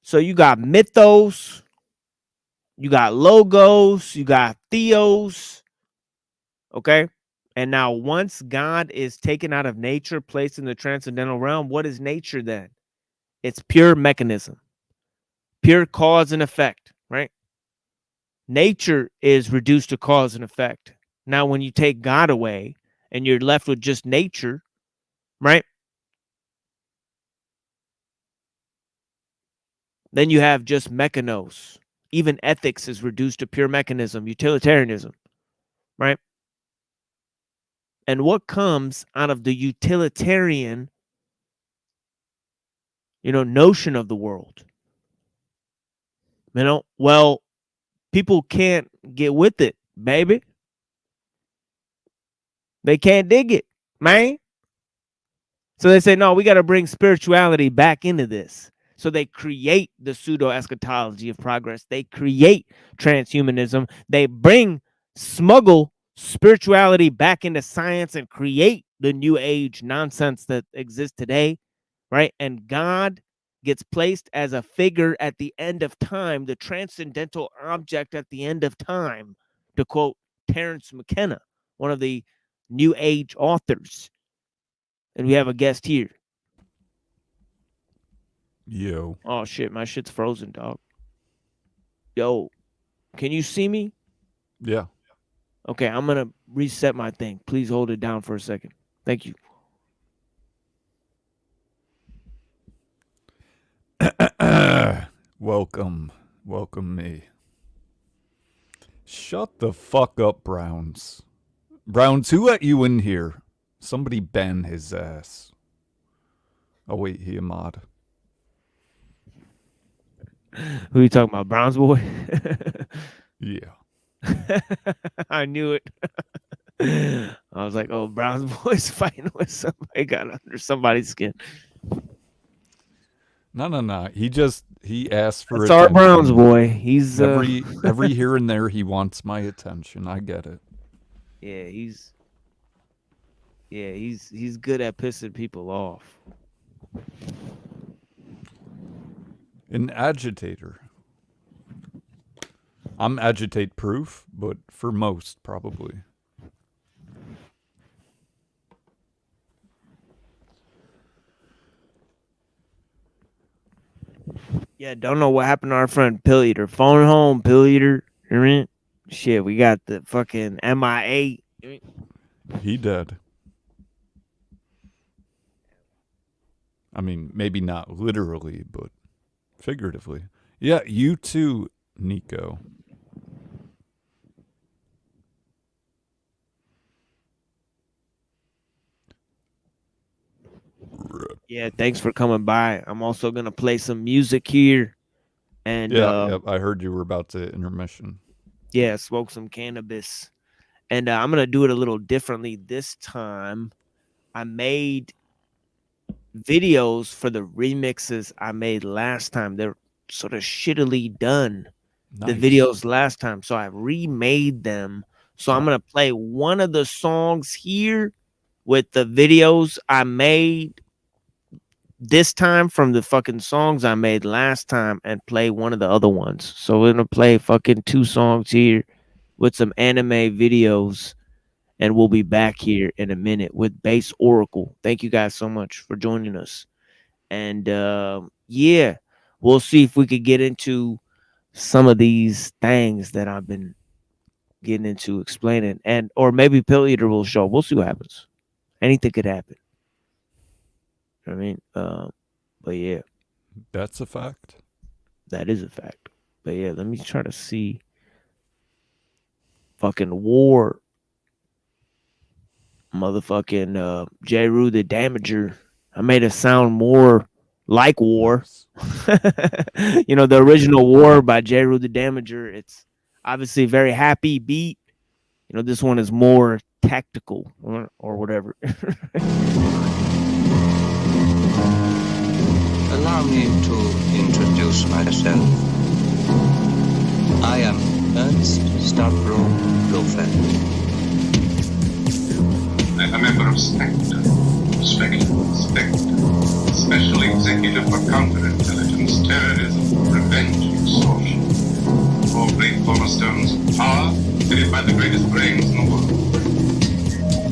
So you got mythos, you got logos, you got theos. Okay. And now, once God is taken out of nature, placed in the transcendental realm, what is nature then? It's pure mechanism, pure cause and effect, right? Nature is reduced to cause and effect. Now, when you take God away and you're left with just nature, right? Then you have just mechanos. Even ethics is reduced to pure mechanism, utilitarianism, right? And what comes out of the utilitarian, notion of the world? Well, people can't get with it, baby. They can't dig it, man. So they say, no, we got to bring spirituality back into this. So they create the pseudo eschatology of progress. They create transhumanism. They smuggle spirituality back into science and create the new age nonsense that exists today, right? And God gets placed as a figure at the end of time, the transcendental object at the end of time, to quote Terence McKenna, one of the new age authors. And we have a guest here. Yo. Oh shit, my shit's frozen, dog. Yo, can you see me? Yeah. Okay, I'm gonna reset my thing. Please hold it down for a second. Thank you. Welcome me. Shut the fuck up, Browns. Browns, who let you in here? Somebody ban his ass. Oh wait, he a mod. Who are you talking about, Browns boy? Yeah. I knew it. I was like, oh, Browns boy's fighting with somebody, got under somebody's skin. No. He asked for It's attention. our Browns boy. He's every here and there he wants my attention. I get it. Yeah, he's good at pissing people off. An agitator. I'm agitate proof, but for most, probably. Yeah, don't know what happened to our friend Pill Eater. Phone home, Pill Eater. Shit, we got the fucking MIA. He dead. I mean, maybe not literally, but figuratively. Yeah, you too, Nico. Yeah, thanks for coming by. I'm also gonna play some music here, and yeah, I heard you were about to intermission. Yeah, smoke some cannabis, and I'm gonna do it a little differently this time. I made videos for the remixes I made last time. They're sort of shittily done, the videos last time, so I remade them. So I'm gonna play one of the songs here with the videos I made this time from the fucking songs I made last time, and play one of the other ones. So we're gonna play fucking 2 songs here with some anime videos, and we'll be back here in a minute with Bass Oracle. Thank you guys so much for joining us. And yeah, we'll see if we could get into some of these things that I've been getting into explaining, and or maybe Pill Eater will show. We'll see what happens. Anything could happen. I mean, but yeah, that's a fact. That is a fact. But yeah, let me try to see. Fucking War. Motherfucking J. Rue the Damager. I made it sound more like War. You know, the original War by J. Rue the Damager. It's obviously a very happy beat. You know, this one is more tactical or whatever. Allow me to introduce myself. I am Ernst Stavro Blofeld. I'm a member of Spectre, Special Executive for Counterintelligence, Terrorism, Revenge, Extortion. All great cornerstones of power, headed by the greatest brains in the world.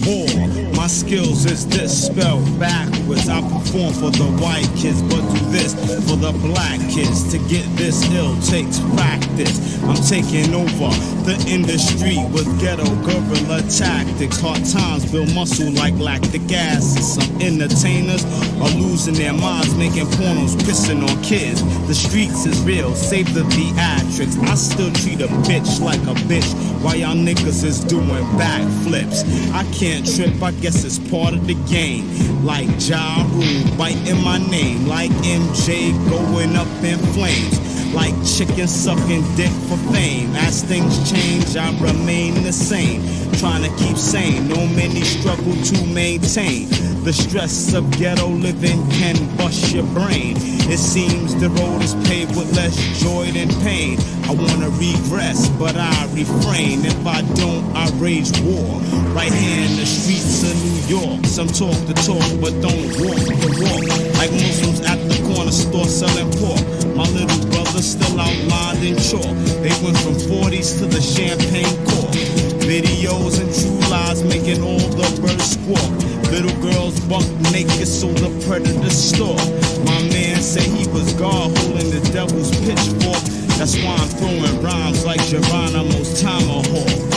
War. My skills is this, spelled backwards. I perform for the white kids, but do this for the black kids. To get this ill takes practice. I'm taking over the industry with ghetto guerrilla tactics. Hard times build muscle like lactic acid. Some entertainers are losing their minds, making pornos, pissing on kids. The streets is real, save the theatrics. I still treat a bitch like a bitch, while y'all niggas is doing backflips. I can't trip, I guess it's part of the game. Like Ja Rule biting my name, like MJ going up in flames, like chicken sucking dick for fame. As things change, I remain the same, trying to keep sane. No many struggle to maintain. The stress of ghetto living can bust your brain. It seems the road is paved with less joy than pain. I wanna regress, but I refrain. If I don't, I rage war. Right here in the streets of New York. Some talk the talk, but don't walk the walk. Like Muslims at the corner store selling pork. My little brother still outlined in chalk. They went from 40s to the champagne cork. Videos and true lies making all the birds squawk. Little girls buck naked so the predators stalk. My man said he was God holding the devil's pitchfork. That's why I'm throwing rhymes like Geronimo's tomahawk.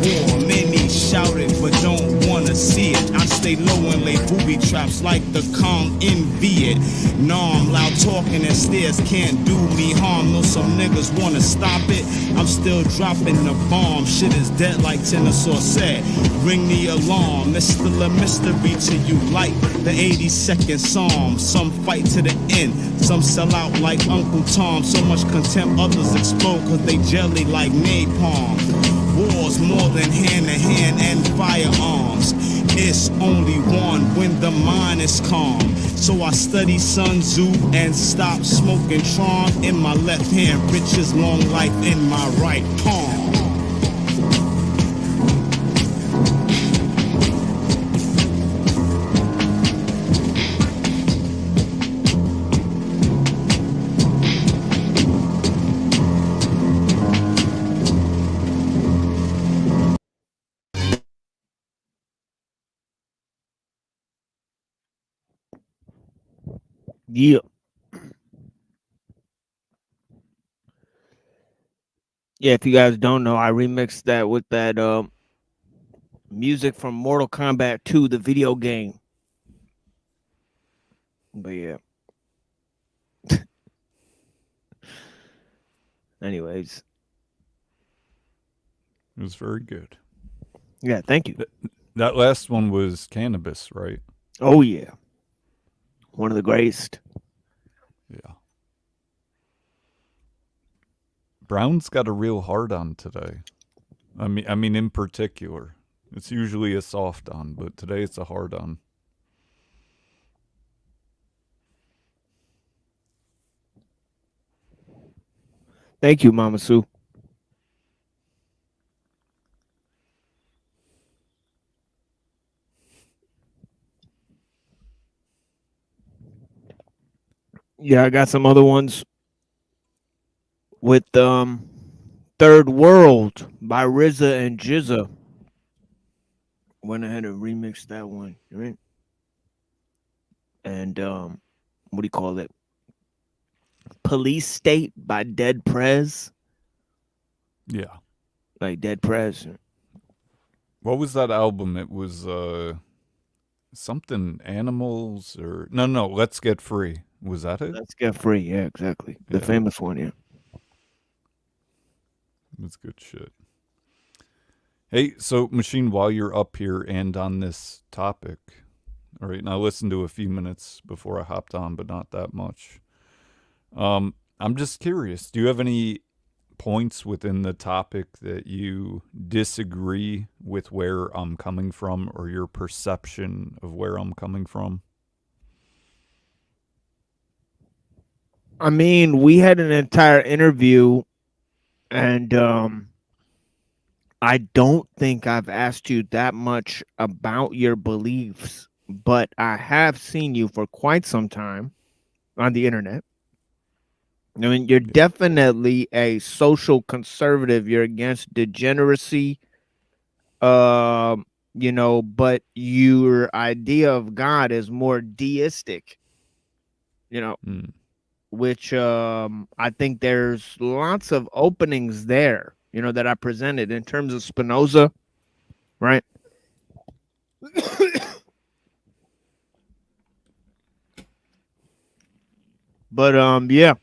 War, many shout it but don't wanna see it. I stay low and lay booby traps like the calm envy it. No, I'm loud talking and stares can't do me harm. Though some niggas wanna stop it, I'm still dropping the bomb. Shit is dead like Tennessee said. Ring the alarm, it's still a mystery to you like the 82nd Psalm. Some fight to the end, some sell out like Uncle Tom. So much contempt others explode cause they jelly like napalm. War's more than hand-to-hand and firearms. It's only one when the mind is calm. So I study Sun Tzu and stop smoking Tron. In my left hand, riches, long life in my right palm. Yeah. Yeah, if you guys don't know, I remixed that with that music from Mortal Kombat 2, the video game. But yeah. Anyways. It was very good. Yeah, thank you. That last one was Cannabis, right? Oh yeah. One of the greatest. Yeah. Brown's got a real hard on today. I mean in particular. It's usually a soft on, but today it's a hard on. Thank you, Mama Sue. Yeah, I got some other ones with Third World by RZA and Jizza. Went ahead and remixed that one, right? And what do you call it? Police State by Dead Prez. Yeah. Like Dead Prez. What was that album? It was something Animals or no, Let's Get Free. Was that it? Let's Get Free. Yeah, exactly. The Yeah. famous one, yeah. That's good shit. Hey, so Machine, while you're up here and on this topic, all right, now I listened to a few minutes before I hopped on, but not that much. I'm just curious, do you have any points within the topic that you disagree with where I'm coming from or your perception of where I'm coming from? I mean, we had an entire interview, and I don't think I've asked you that much about your beliefs, but I have seen you for quite some time on the internet. I mean, you're definitely a social conservative. You're against degeneracy, you know, but your idea of God is more deistic, you know, which I think there's lots of openings there, you know, that I presented in terms of Spinoza, right? But yeah,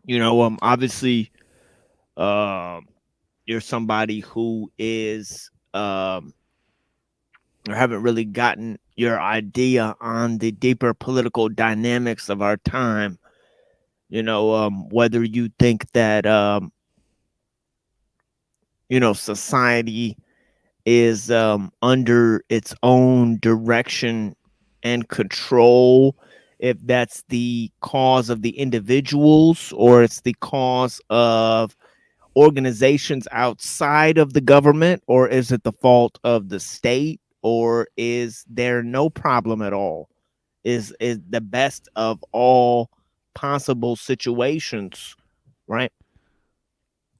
you know, obviously, you're somebody who is or haven't really gotten your idea on the deeper political dynamics of our time. You know, whether you think that you know, society is under its own direction and control, if that's the cause of the individuals or it's the cause of organizations outside of the government, or is it the fault of the state, or is there no problem at all? Is the best of all possible situations, right?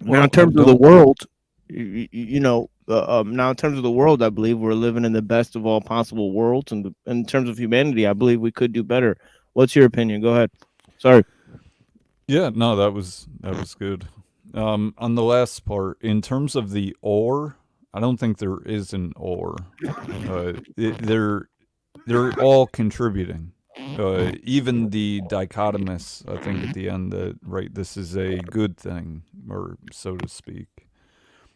Now, in terms of the world, you know, now in terms of the world, I believe we're living in the best of all possible worlds, and in terms of humanity, I believe we could do better. What's your opinion? Go ahead. Sorry. Yeah, no, that was good. On the last part, in terms of the or, I don't think there is an or. They're all contributing. Even the dichotomous, I think at the end that right, this is a good thing, or so to speak.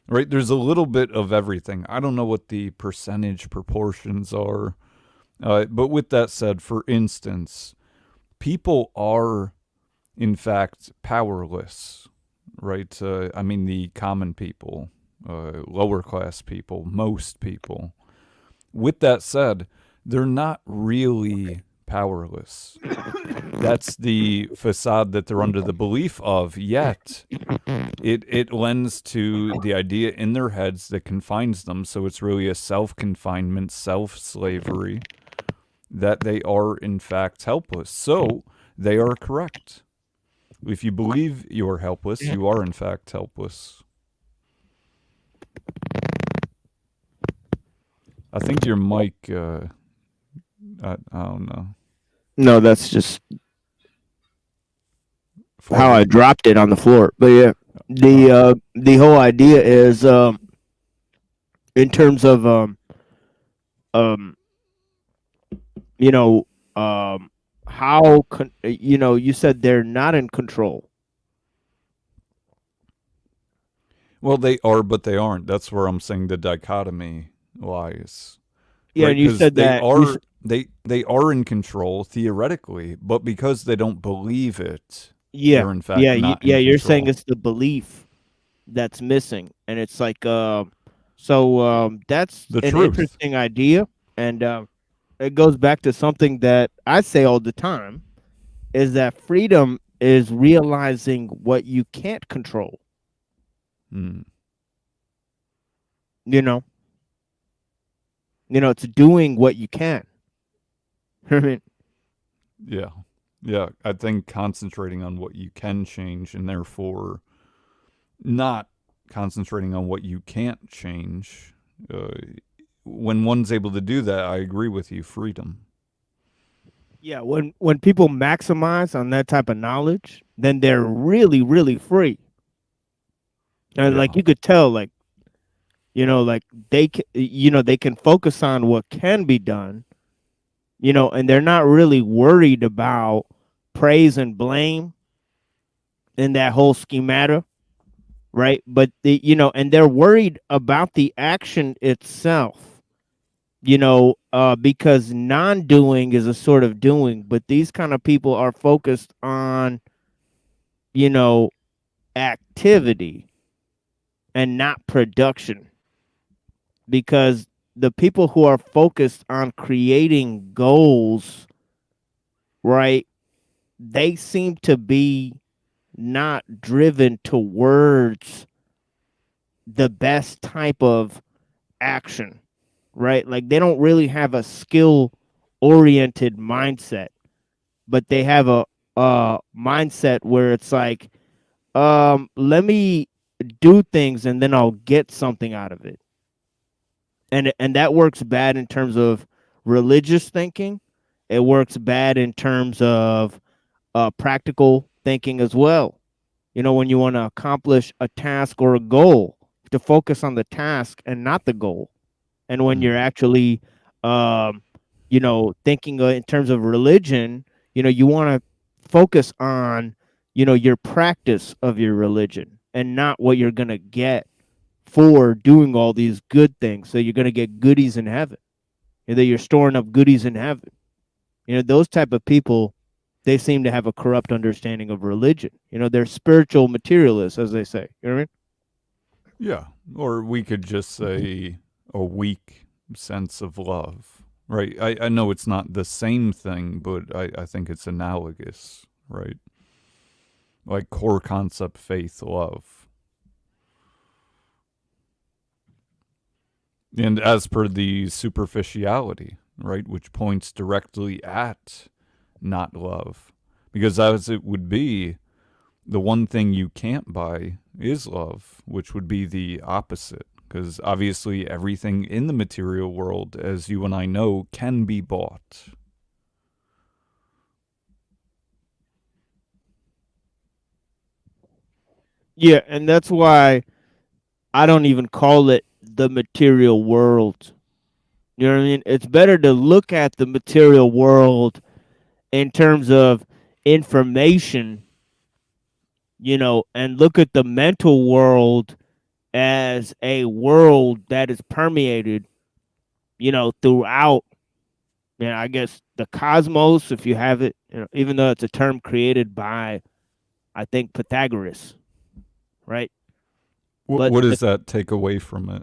Right, there's a little bit of everything. I don't know what the percentage proportions are, but with that said, for instance, people are in fact powerless, right? I mean, the common people, lower class people, most people. With that said, they're not really powerless. That's the facade that they're under the belief of, yet it lends to the idea in their heads that confines them, so it's really a self-confinement, self-slavery, that they are in fact helpless. So they are correct. If you believe you are helpless, you are in fact helpless. I think your mic, I don't know. No, that's just how I dropped it on the floor. But yeah, the whole idea is in terms of you know, how you know, you said they're not in control. Well, they are, but they aren't. That's where I'm saying the dichotomy lies. Yeah, right? and you said they that are they are in control theoretically, but because they don't believe it, they're in fact not in you're control. saying it's the belief that's missing, and it's like that's The an truth. interesting idea, and it goes back to something that I say all the time, is that freedom is realizing what you can't control. You know, it's doing what you can. I mean, Yeah, Yeah, I think concentrating on what you can change and therefore not concentrating on what you can't change. When one's able to do that, I agree with you, freedom. Yeah, when people maximize on that type of knowledge, then they're really, really free. And Yeah. like you could tell, like, like they can focus on what can be done, and they're not really worried about praise and blame in that whole schemata, right? But and they're worried about the action itself, because non-doing is a sort of doing, but these kind of people are focused on, activity and not production, because the people who are focused on creating goals, right, they seem to be not driven towards the best type of action, right? Like they don't really have a skill oriented mindset, but they have a mindset where it's like, let me do things and then I'll get something out of it. And that works bad in terms of religious thinking. It works bad in terms of practical thinking as well. When you want to accomplish a task or a goal, to focus on the task and not the goal. And when you're actually, thinking in terms of religion, you want to focus on, your practice of your religion and not what you're going to get for doing all these good things. So you're going to get goodies in heaven, and that you're storing up goodies in heaven. Those type of people, they seem to have a corrupt understanding of religion. They're spiritual materialists, as they say. You know what I mean? Yeah. Or we could just say a weak sense of love, right? I know it's not the same thing, but I think it's analogous, right? Like core concept, faith, love. And as per the superficiality, right, which points directly at not love. Because as it would be, the one thing you can't buy is love, which would be the opposite. Because obviously everything in the material world, as you and I know, can be bought. Yeah, and that's why I don't even call it the material world. You know what I mean? It's better to look at the material world in terms of information, and look at the mental world as a world that is permeated, throughout, I guess the cosmos, if you have it, even though it's a term created by, I think, Pythagoras, right? But What does that take away from it?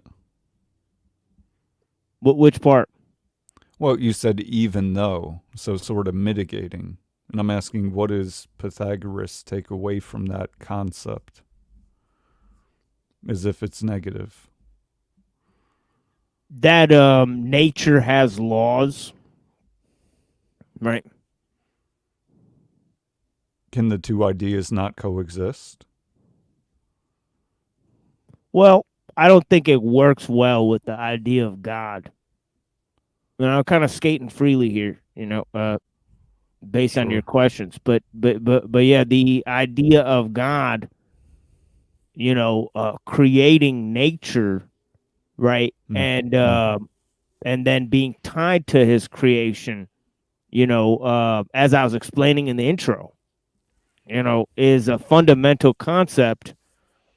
which part? Well, you said even though, so sort of mitigating. And I'm asking, what does Pythagoras take away from that concept? As if it's negative. That nature has laws, right? Can the two ideas not coexist? Well, I don't think it works well with the idea of God. I'm kind of skating freely here, based on your Sure. questions. But yeah, the idea of God, creating nature, right, and then being tied to His creation, as I was explaining in the intro, is a fundamental concept,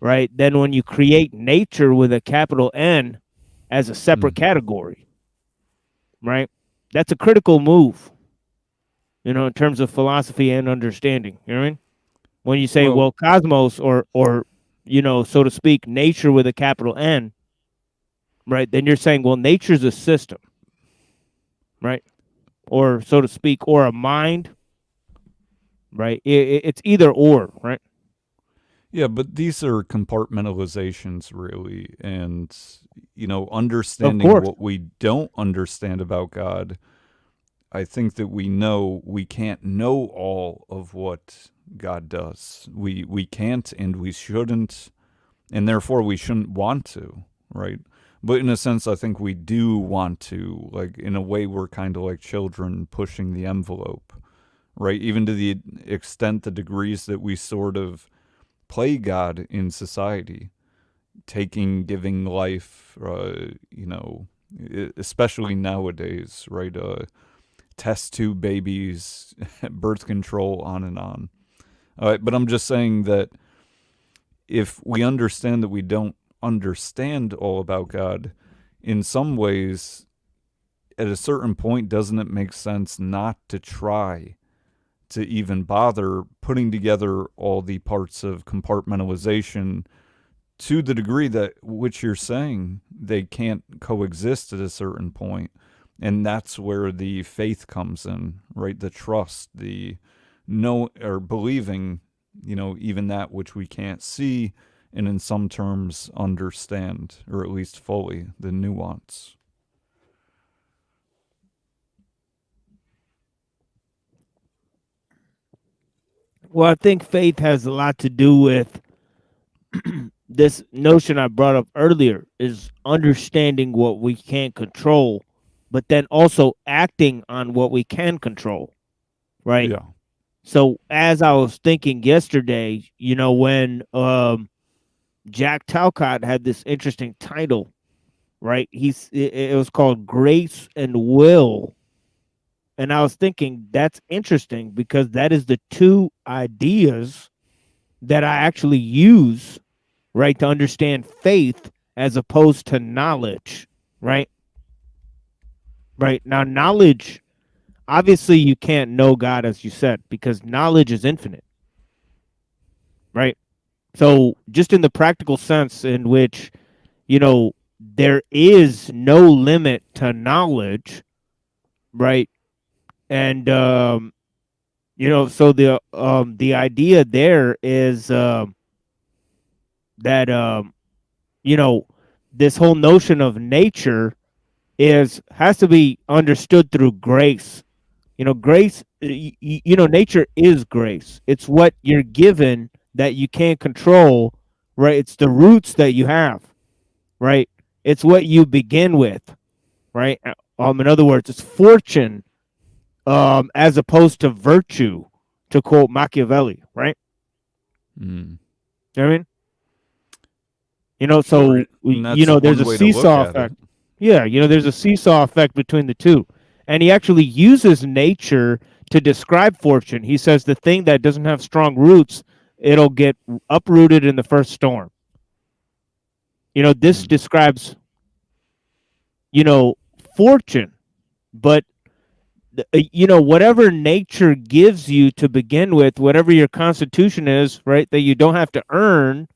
right? Then when you create nature with a capital N as a separate category, right? That's a critical move, in terms of philosophy and understanding. You know what I mean? When you say, well, cosmos or so to speak, nature with a capital N, right? Then you're saying, well, nature's a system, right? Or so to speak, or a mind, right? It's either or, right? Yeah, but these are compartmentalizations, really. And, understanding what we don't understand about God, I think that we know we can't know all of what God does. We can't and we shouldn't, and therefore we shouldn't want to, right? But in a sense, I think we do want to. Like, in a way, we're kind of like children pushing the envelope, right? Even to the extent, the degrees that we sort of play God in society, giving life, especially nowadays, right? Test tube babies, birth control, on and on. But I'm just saying that if we understand that we don't understand all about God, in some ways, at a certain point, doesn't it make sense not to try to even bother putting together all the parts of compartmentalization to the degree that which you're saying they can't coexist at a certain point? And that's where the faith comes in, right? The trust, the know or believing, even that which we can't see, and in some terms understand, or at least fully, the nuance. Well, I think faith has a lot to do with this notion I brought up earlier, is understanding what we can't control, but then also acting on what we can control, right? Yeah. So as I was thinking yesterday, when Jack Talcott had this interesting title, right? It was called Grace and Will. And I was thinking that's interesting because that is the two ideas that I actually use, right, to understand faith as opposed to knowledge, right? Right. Now, knowledge, obviously, you can't know God, as you said, because knowledge is infinite, right? So, just in the practical sense in which, there is no limit to knowledge, right? And, so the idea there is that, this whole notion of nature has to be understood through grace. Grace, nature is grace. It's what you're given that you can't control, right? It's the roots that you have, right? It's what you begin with, right? In other words, it's fortune, as opposed to virtue, to quote Machiavelli, right? Mm. You know what I mean? So, And that's there's a one way to look seesaw at effect. it. Yeah, there's a seesaw effect between the two. And he actually uses nature to describe fortune. He says the thing that doesn't have strong roots, it'll get uprooted in the first storm. This describes, fortune. But, whatever nature gives you to begin with, whatever your constitution is, right, that you don't have to earn,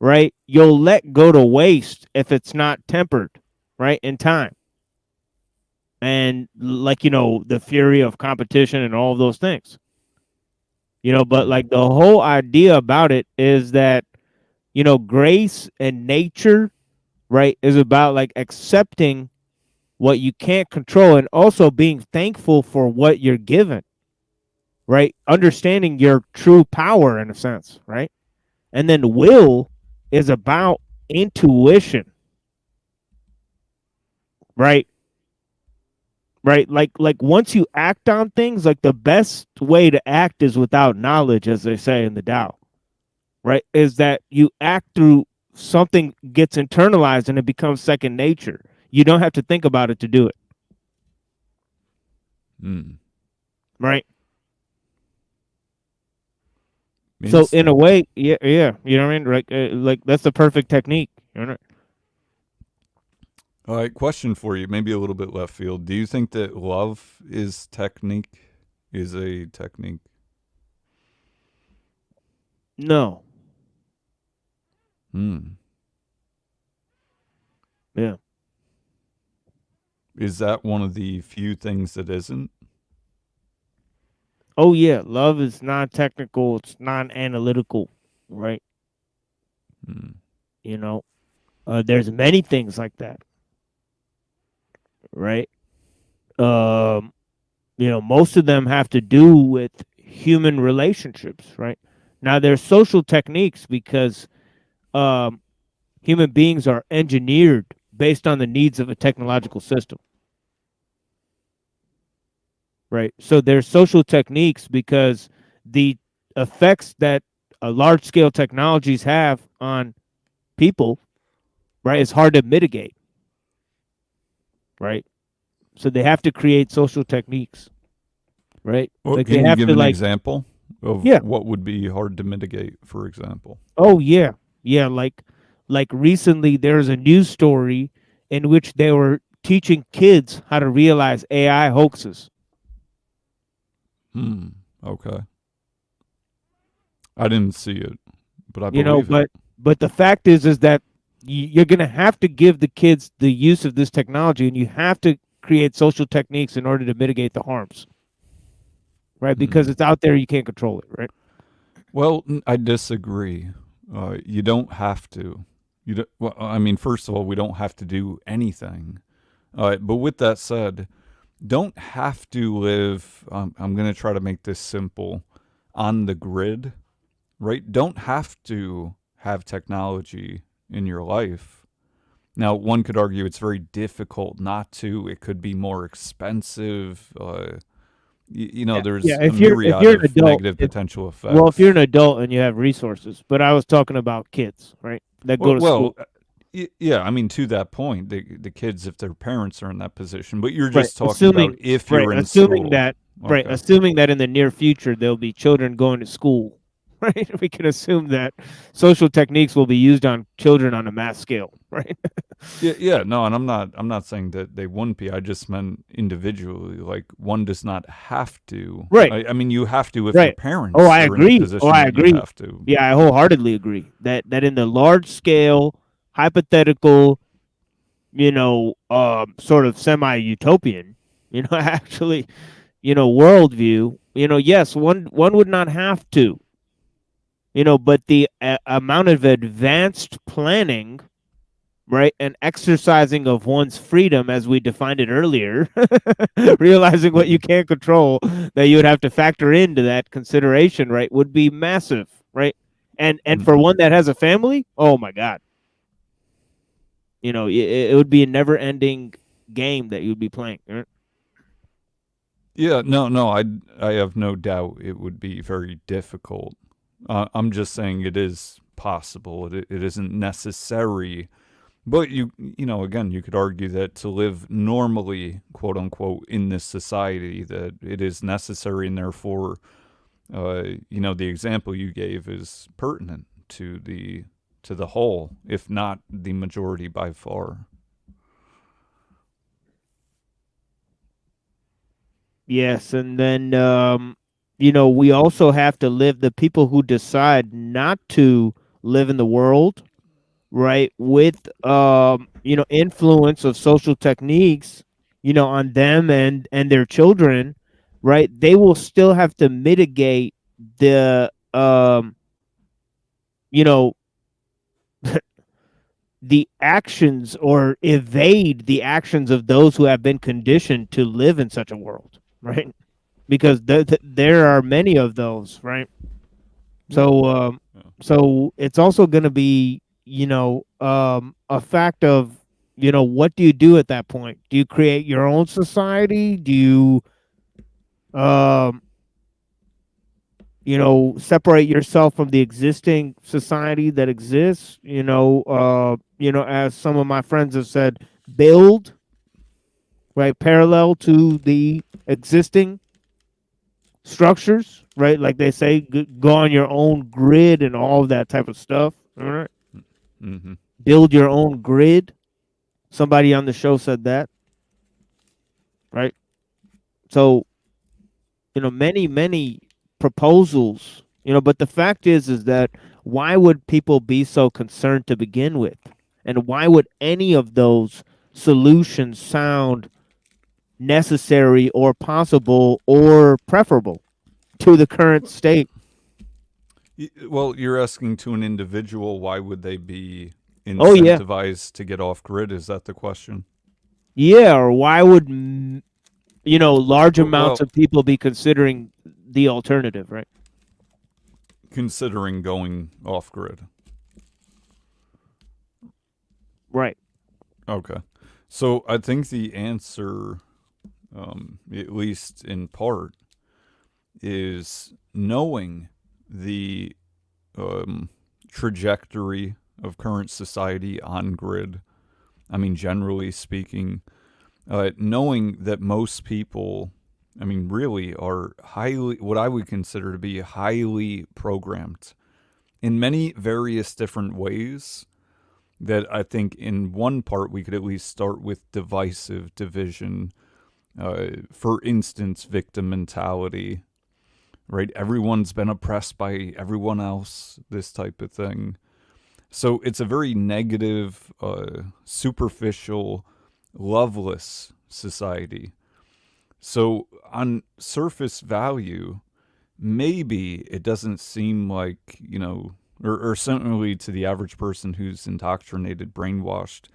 right, you'll let go to waste if it's not tempered, right, in time. And like, the fury of competition and all of those things. But like the whole idea about it is that, grace and nature, right, is about like accepting what you can't control and also being thankful for what you're given, right? Understanding your true power in a sense, right? And then will is about intuition, right? Right, like once you act on things, like the best way to act is without knowledge, as they say in the Tao, right? Is that you act through something gets internalized and it becomes second nature. You don't have to think about it to do it. Right. So in a way, yeah, you know what I mean? Like that's the perfect technique. You know? All right, question for you, maybe a little bit left field. Do you think that love is a technique? No. Yeah. Is that one of the few things that isn't? Oh yeah, love is non-technical, it's non-analytical, right? There's many things like that, right? most of them have to do with human relationships, right? Now, there's social techniques because human beings are engineered based on the needs of a technological system, right? So there's social techniques because the effects that large-scale technologies have on people, right, is hard to mitigate, right? So they have to create social techniques, right? Well, Like can they you have give to an like, example of yeah. what would be hard to mitigate, for example? Oh yeah, yeah. Like recently, there was a news story in which they were teaching kids how to realize AI hoaxes. Okay. I didn't see it, but I believe it. But the fact is that you're going to have to give the kids the use of this technology, and you have to create social techniques in order to mitigate the harms, right? Because it's out there, you can't control it, right? Well, I disagree. You don't have to. You don't, well, I mean, first of all, we don't have to do anything. But with that said, don't have to live. I'm going to try to make this simple. On the grid, right? Don't have to have technology in your life. Now, one could argue it's very difficult not to. It could be more expensive. There's a myriad of adult, negative potential effects. Well, if you're an adult and you have resources, but I was talking about kids, right? That go to school. Yeah, I mean, to that point, the kids, if their parents are in that position, but you're just talking about if you're in assuming school. That, right, assuming that in the near future there'll be children going to school, right? We can assume that social techniques will be used on children on a mass scale, right? Yeah, no, and I'm not saying that they wouldn't be. I just meant individually. Like one does not have to. Right. I mean, you have to if your parents. Oh, I are agree. In a position I that agree. You have to. Yeah, I wholeheartedly agree that in the large scale, hypothetical, sort of semi-utopian, actually, worldview, yes, one would not have to, but the amount of advanced planning, right, and exercising of one's freedom as we defined it earlier, realizing what you can't control, that you would have to factor into that consideration, right, would be massive, right? And for one that has a family, oh my God. It would be a never-ending game that you'd be playing. Right? Yeah, no, I have no doubt it would be very difficult. I'm just saying it is possible. It isn't necessary, but again, you could argue that to live normally, quote unquote, in this society, that it is necessary, and therefore, the example you gave is pertinent to the whole, if not the majority by far. Yes, and then we also have to live, the people who decide not to live in the world, right, with influence of social techniques, on them and their children, right? They will still have to mitigate the the actions, or evade the actions of those who have been conditioned to live in such a world, right? Because there are many of those, right? So so it's also going to be a fact of what do you do at that point? Do you create your own society? Do you separate yourself from the existing society that exists? As some of my friends have said, build, right, parallel to the existing structures, right? Like they say, go on your own grid and all of that type of stuff. All right. Build your own grid. Somebody on the show said that, right? So, many proposals, but the fact is that why would people be so concerned to begin with? And why would any of those solutions sound necessary or possible or preferable to the current state? Well, you're asking to an individual, why would they be incentivized to get off grid? Is that the question? Yeah, or why would large Well, amounts of people be considering the alternative, right? considering going off grid. Right. Okay. So I think the answer, at least in part, is knowing the trajectory of current society on grid. I mean, generally speaking, knowing that most people, I mean, really are what I would consider to be highly programmed in many various different ways, that I think in one part we could at least start with divisive division. For instance, victim mentality, right? Everyone's been oppressed by everyone else, this type of thing. So it's a very negative, superficial, loveless society. So on surface value, maybe it doesn't seem like, or certainly to the average person who's indoctrinated, brainwashed,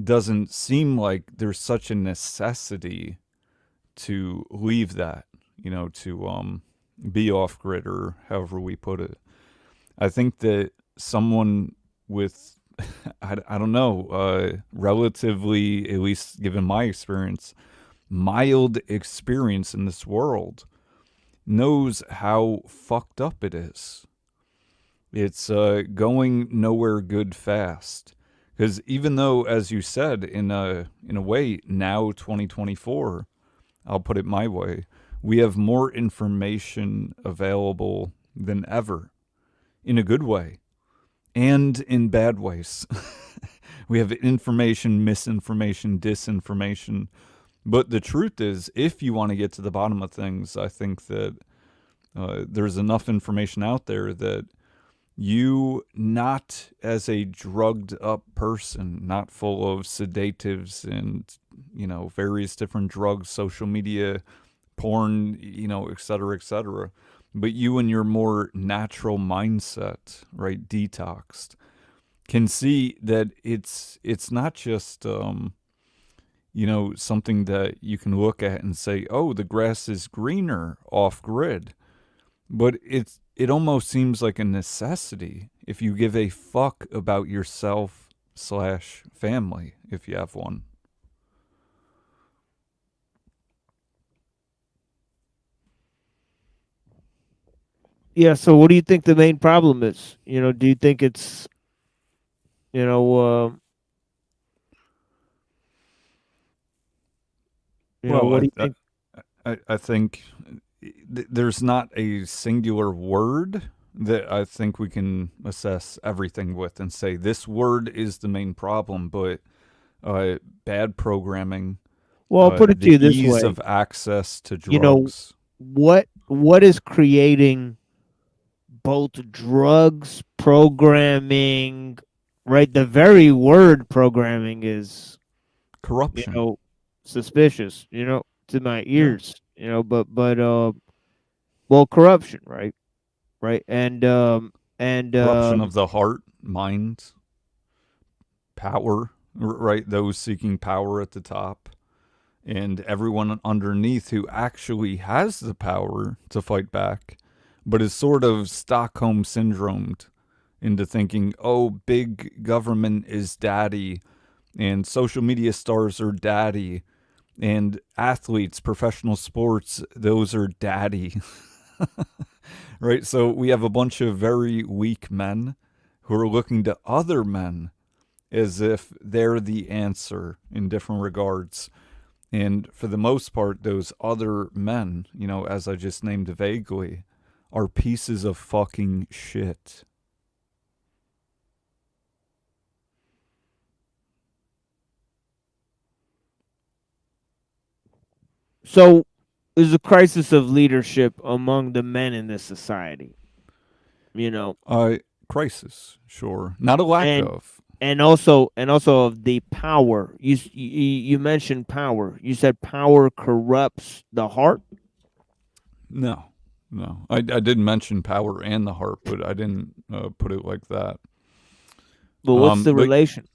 doesn't seem like there's such a necessity to leave that, to be off grid, or however we put it. I think that someone with, I don't know, relatively, at least given my experience, mild experience in this world, knows how fucked up it is. It's going nowhere good fast. Because even though, as you said, in a way, now 2024, I'll put it my way, we have more information available than ever, in a good way and in bad ways. We have information, misinformation, disinformation. But the truth is, if you want to get to the bottom of things, I think that there's enough information out there that you, not as a drugged up person, not full of sedatives and, various different drugs, social media, porn, et cetera, but you and your more natural mindset, right, detoxed, can see that it's not just, something that you can look at and say, oh, the grass is greener off grid. But it almost seems like a necessity if you give a fuck about yourself/family, if you have one. Yeah. So, what do you think the main problem is? Do you think it's, Well, what do you think? I think there's not a singular word that I think we can assess everything with and say this word is the main problem, but bad programming, Well, I'll put it to the you this ease way. of access to drugs. What is creating both drugs, programming, right? The very word programming is Corruption. Suspicious, to my ears, but well, corruption, right? Right. And Corruption of the heart, mind, power, right? Those seeking power at the top, and everyone underneath who actually has the power to fight back, but is sort of Stockholm syndromed into thinking, oh, big government is daddy, and social media stars are daddy, and athletes, professional sports, those are daddy. Right? So we have a bunch of very weak men who are looking to other men as if they're the answer in different regards. And for the most part, those other men, as I just named vaguely, are pieces of fucking shit. So, there's a crisis of leadership among the men in this society. Crisis, sure, not a lack of, and also of the power. You mentioned power. You said power corrupts the heart. No, I did mention power and the heart, but I didn't put it like that. But what's the relation?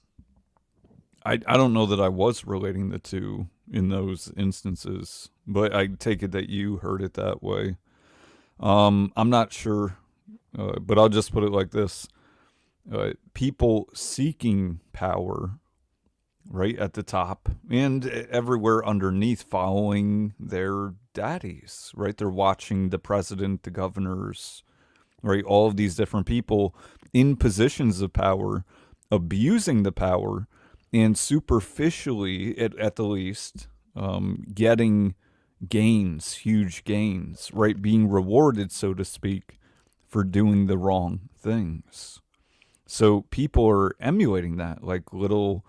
I don't know that I was relating the two in those instances. but I take it that you heard it that way. I'm not sure, but I'll just put it like this. People seeking power, right at the top and everywhere underneath, following their daddies, right? They're watching the president, the governors, right? All of these different people in positions of power, abusing the power, and superficially, at the least, getting gains, huge gains, right? Being rewarded, so to speak, for doing the wrong things. So people are emulating that like little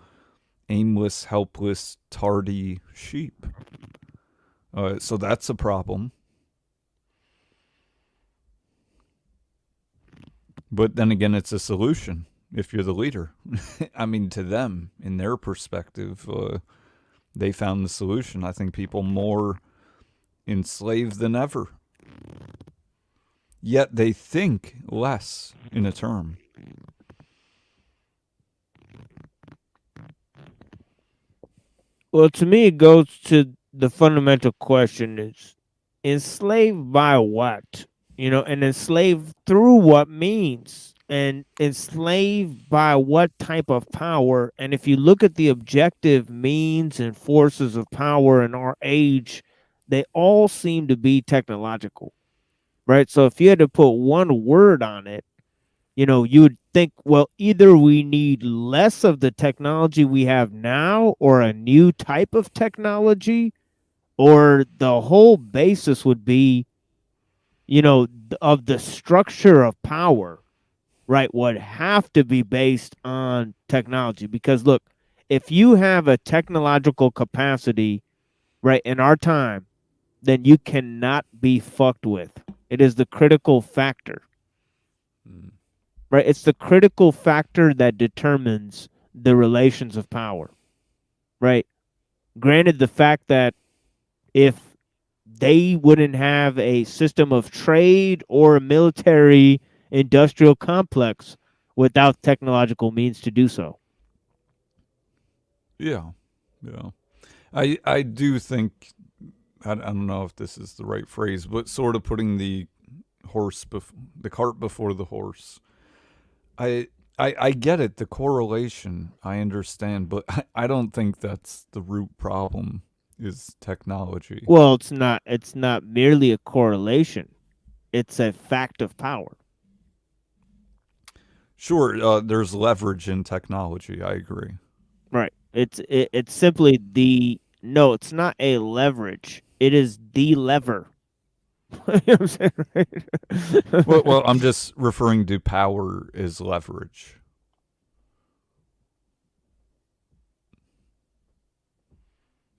aimless, helpless, tardy sheep. So that's a problem. But then again, it's a solution if you're the leader. I mean, to them, in their perspective, they found the solution. I think people more enslaved than ever. Yet they think less in a term. Well, to me, it goes to the fundamental question: is enslaved by what? And enslaved through what means, and enslaved by what type of power? And if you look at the objective means and forces of power in our age, they all seem to be technological, right? So if you had to put one word on it, you would think, well, either we need less of the technology we have now or a new type of technology, or the whole basis would be, of the structure of power, right, would have to be based on technology. Because look, if you have a technological capacity, right, in our time, then you cannot be fucked with. It is the critical factor. Right? It's the critical factor that determines the relations of power. Right? Granted, the fact that if they wouldn't have a system of trade or a military industrial complex without technological means to do so. Yeah. I do think, I don't know if this is the right phrase, but sort of putting the cart before the horse. I get it, the correlation, I understand, but I don't think that's the root problem is technology. Well, it's not merely a correlation. It's a fact of power. Sure, there's leverage in technology, I agree. Right. It's simply no, it's not a leverage. It is the lever. You know what I'm saying, right? Well, I'm just referring to power as leverage.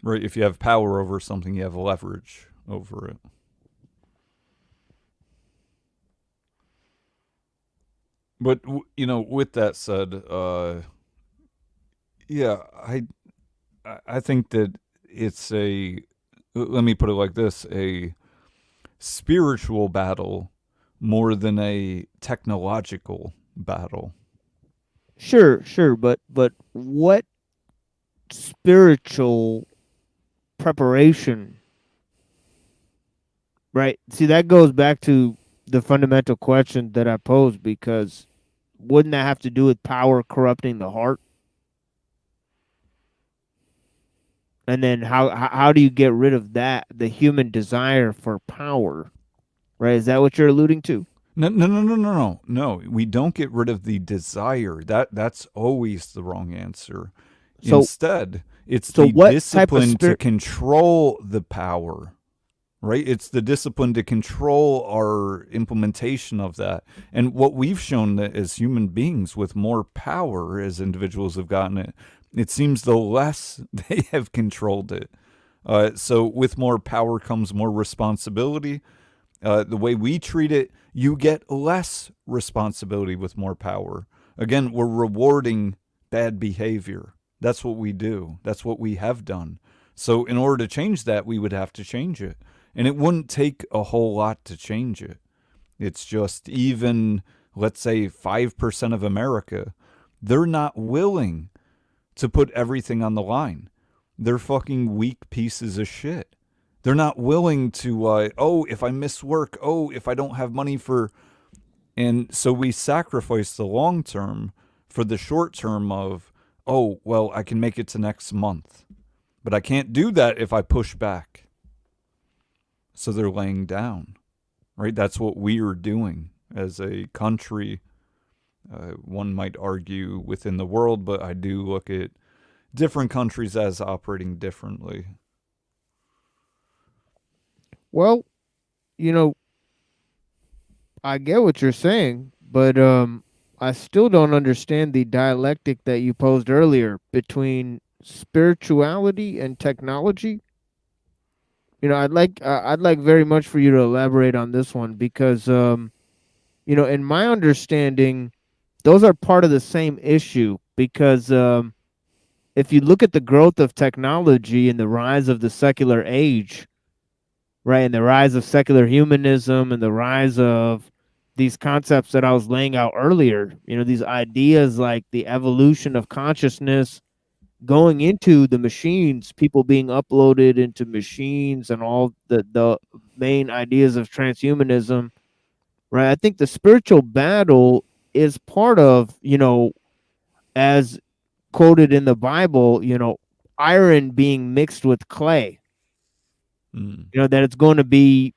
Right, if you have power over something, you have leverage over it. But with that said, yeah, I think that it's let me put it like this, a spiritual battle more than a technological battle. Sure, but what spiritual preparation, right? See, that goes back to the fundamental question that I posed, because wouldn't that have to do with power corrupting the heart? And then how do you get rid of that, the human desire for power, right? Is that what you're alluding to? No. We don't get rid of the desire. That's always the wrong answer. So, instead, it's the discipline to control the power, right? It's the discipline to control our implementation of that. And what we've shown that as human beings, with more power as individuals have gotten it, it seems the less they have controlled it. So with more power comes more responsibility. The way we treat it, you get less responsibility with more power. Again, we're rewarding bad behavior. That's what we do. That's what we have done. So in order to change that, we would have to change it. And it wouldn't take a whole lot to change it. It's just even, let's say, 5% of America, they're not willing to put everything on the line. They're fucking weak pieces of shit. They're not willing to, if I miss work, if I don't have money for, and so we sacrifice the long term for the short term of, well, I can make it to next month, but I can't do that if I push back. So they're laying down, right? That's what we are doing as a country. One might argue within the world, but I do look at different countries as operating differently. Well, you know, I get what you're saying, but I still don't understand the dialectic that you posed earlier between spirituality and technology. You know, I'd like very much for you to elaborate on this one because you know, in my understanding, those are part of the same issue because if you look at the growth of technology and the rise of the secular age, right, and the rise of secular humanism and the rise of these concepts that I was laying out earlier, you know, these ideas like the evolution of consciousness going into the machines, people being uploaded into machines and all the main ideas of transhumanism, right? I think the spiritual battle is part of, you know, as quoted in the Bible, you know, iron being mixed with clay. You know, that it's going to be,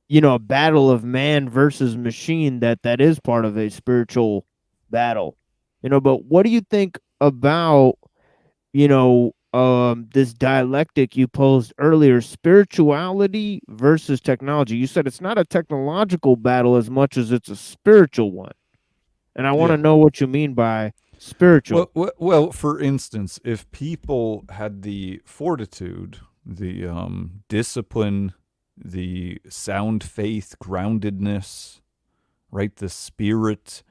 you know, a battle of man versus machine, that is part of a spiritual battle. You know, but what do you think about, you know, this dialectic you posed earlier, spirituality versus technology? You said it's not a technological battle as much as it's a spiritual one. And I want to Yeah. know what you mean by spiritual. Well, for instance, if people had the fortitude, the discipline, the sound faith, groundedness, right, the spirit,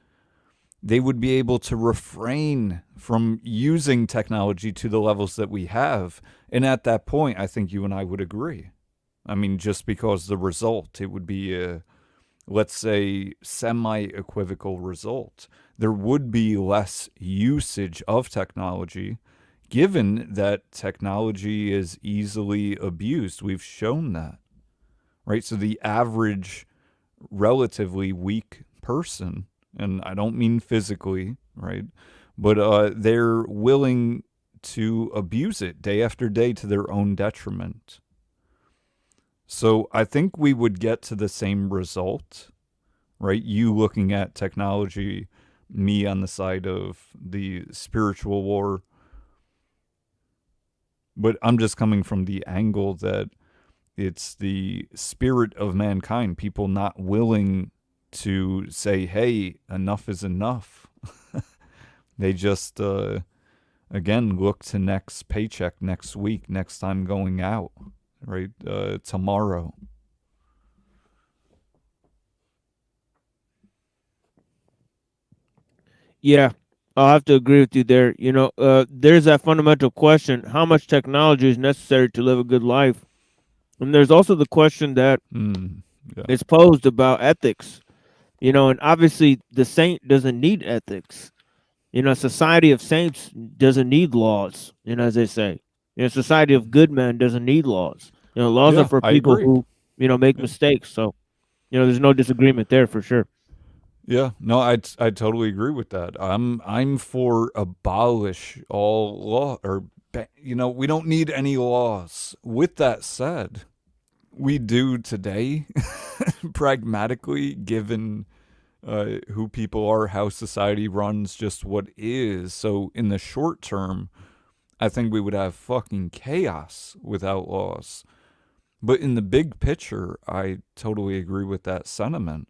they would be able to refrain from using technology to the levels that we have. And at that point, I think you and I would agree. I mean, just because the result, it would be a, let's say, semi-equivocal result. There would be less usage of technology, given that technology is easily abused. We've shown that, right? So the average relatively weak person, and I don't mean physically, right, but they're willing to abuse it day after day to their own detriment. So I think we would get to the same result, right? You looking at technology, me on the side of the spiritual war. But I'm just coming from the angle that it's the spirit of mankind, people not willing to say, hey, enough is enough. They just, again, look to next paycheck, next week, next time going out, right? Tomorrow. Yeah, I'll have to agree with you there. You know, there's that fundamental question: how much technology is necessary to live a good life? And there's also the question that Yeah. is posed about ethics. You know, and obviously the saint doesn't need ethics. You know, a society of saints doesn't need laws. You know, as they say, you know, a society of good men doesn't need laws. You know, laws are Yeah, for I people agree. who, you know, make Yeah. mistakes. So, you know, there's no disagreement there for sure. Yeah, no, I totally agree with that. I'm for abolish all law, or you know, we don't need any laws. With that said, we do today, pragmatically, given who people are, how society runs, just what is. So in the short term, I think we would have fucking chaos without laws. But in the big picture, I totally agree with that sentiment.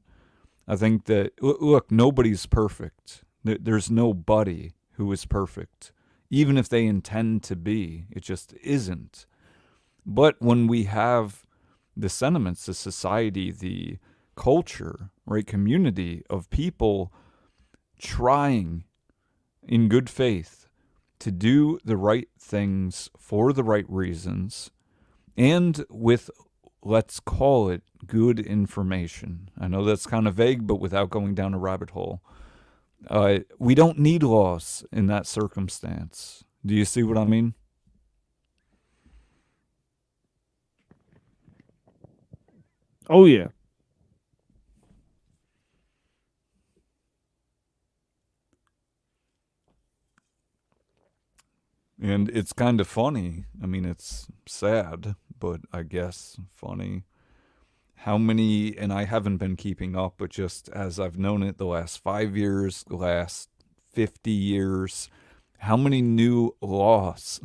I think that, look, nobody's perfect. There's nobody who is perfect. Even if they intend to be, it just isn't. But when we have the sentiments, the society, the culture, right, community of people trying in good faith to do the right things for the right reasons and with, let's call it, good information. I know that's kind of vague, but without going down a rabbit hole. We don't need laws in that circumstance. Do you see what I mean? Oh yeah. And it's kind of funny. I mean, it's sad, but I guess funny. How many, and I haven't been keeping up, but just as I've known it the last 5 years, the last 50 years, how many new laws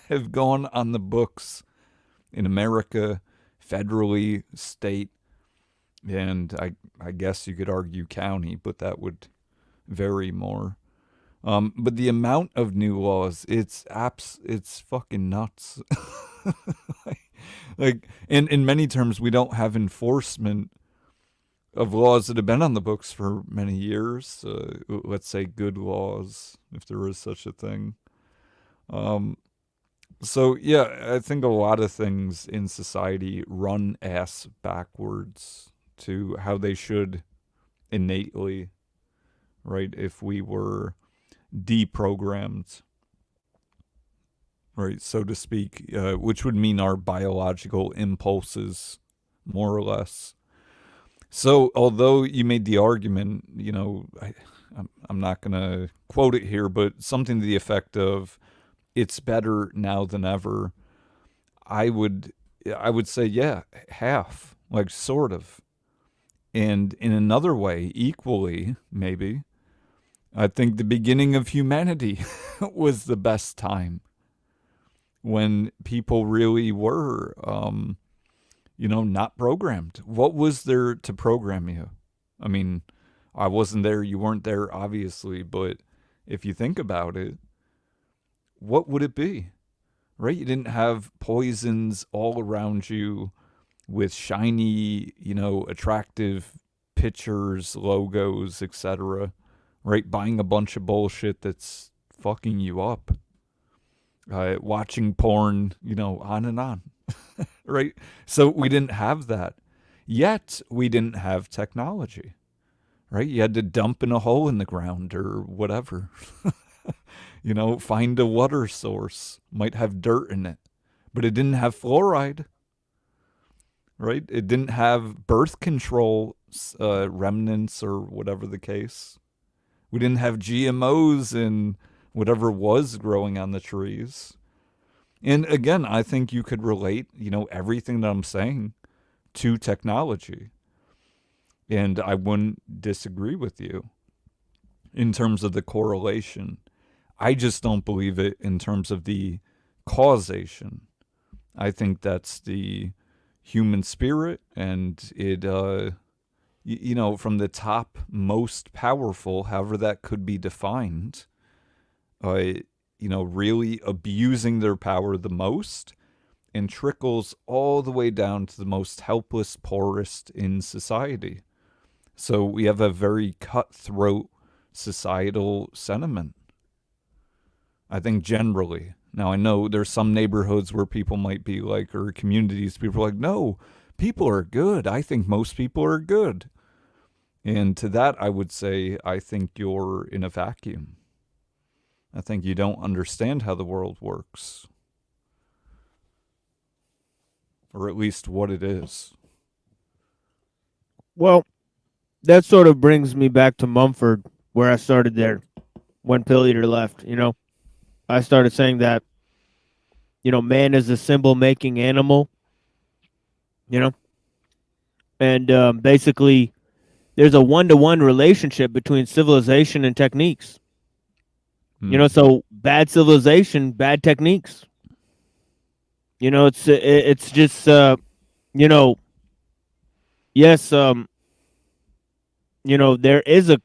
have gone on the books in America, federally, state, and I guess you could argue county, but that would vary more. But the amount of new laws, it's fucking nuts. like in many terms, we don't have enforcement of laws that have been on the books for many years. Let's say good laws, if there is such a thing. So yeah, I think a lot of things in society run ass backwards to how they should innately, right? If we were deprogrammed, right, so to speak, which would mean our biological impulses, more or less. So, although you made the argument, I'm not going to quote it here, but something to the effect of, it's better now than ever. I would say, yeah, half, like sort of. And in another way, equally, maybe, I think the beginning of humanity was the best time when people really were, not programmed. What was there to program you? I mean, I wasn't there, you weren't there, obviously, but if you think about it, what would it be? Right? You didn't have poisons all around you with shiny, attractive pictures, logos, etc. Right? Buying a bunch of bullshit that's fucking you up. Watching porn, on and on. Right? So we didn't have that. Yet we didn't have technology. Right? You had to dump in a hole in the ground or whatever. Find a water source. Might have dirt in it. But it didn't have fluoride. Right? It didn't have birth control remnants or whatever the case. We didn't have GMOs in whatever was growing on the trees. And again, I think you could relate, everything that I'm saying to technology. And I wouldn't disagree with you in terms of the correlation. I just don't believe it in terms of the causation. I think that's the human spirit, and it, from the top most powerful, however that could be defined, really abusing their power the most, and trickles all the way down to the most helpless, poorest in society. So we have a very cutthroat societal sentiment, I think, generally. Now, I know there's some neighborhoods where people might be like, or communities, people are like, no, people are good. I think most people are good. And to that, I would say, I think you're in a vacuum. I think you don't understand how the world works. Or at least what it is. Well, that sort of brings me back to Mumford, where I started there when Pill Eater left. I started saying that, man is a symbol-making animal, and basically there's a one-to-one relationship between civilization and techniques. So bad civilization, bad techniques. It's just, yes, there is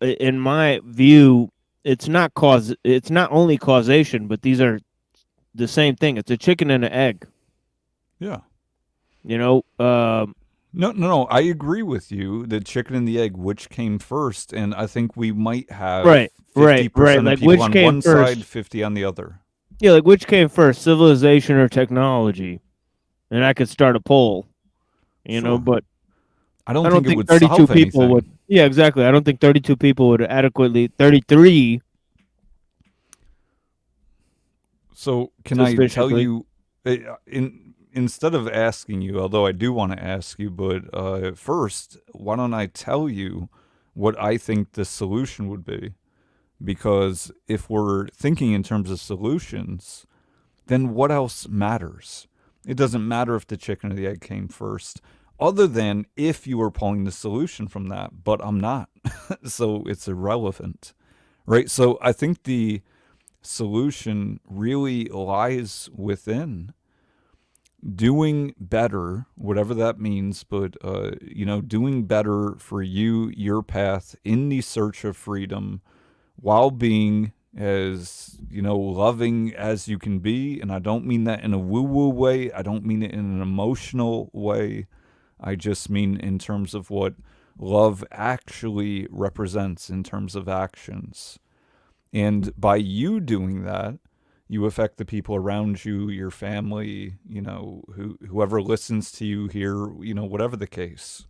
in my view, it's not only causation, but these are the same thing. It's a chicken and an egg. Yeah. No, I agree with you. The chicken and the egg, which came first, and I think we might have 50% of like people which on came one first? side, 50 on the other. Yeah, like which came first, civilization or technology? And I could start a poll, Sure. but I don't think it would 32 solve people anything. would. Yeah, exactly. I don't think 32 people would adequately. 33. So can I tell Suspiciously. you, instead of asking you, although I do want to ask you, but first, why don't I tell you what I think the solution would be? Because if we're thinking in terms of solutions, then what else matters? It doesn't matter if the chicken or the egg came first, other than if you were pulling the solution from that, but I'm not. So it's irrelevant, right? So I think the solution really lies within doing better, whatever that means, but, doing better for you, your path in the search of freedom, while being as, loving as you can be. And I don't mean that in a woo-woo way. I don't mean it in an emotional way. I just mean in terms of what love actually represents in terms of actions. And by you doing that, you affect the people around you, your family, whoever listens to you here, whatever the case,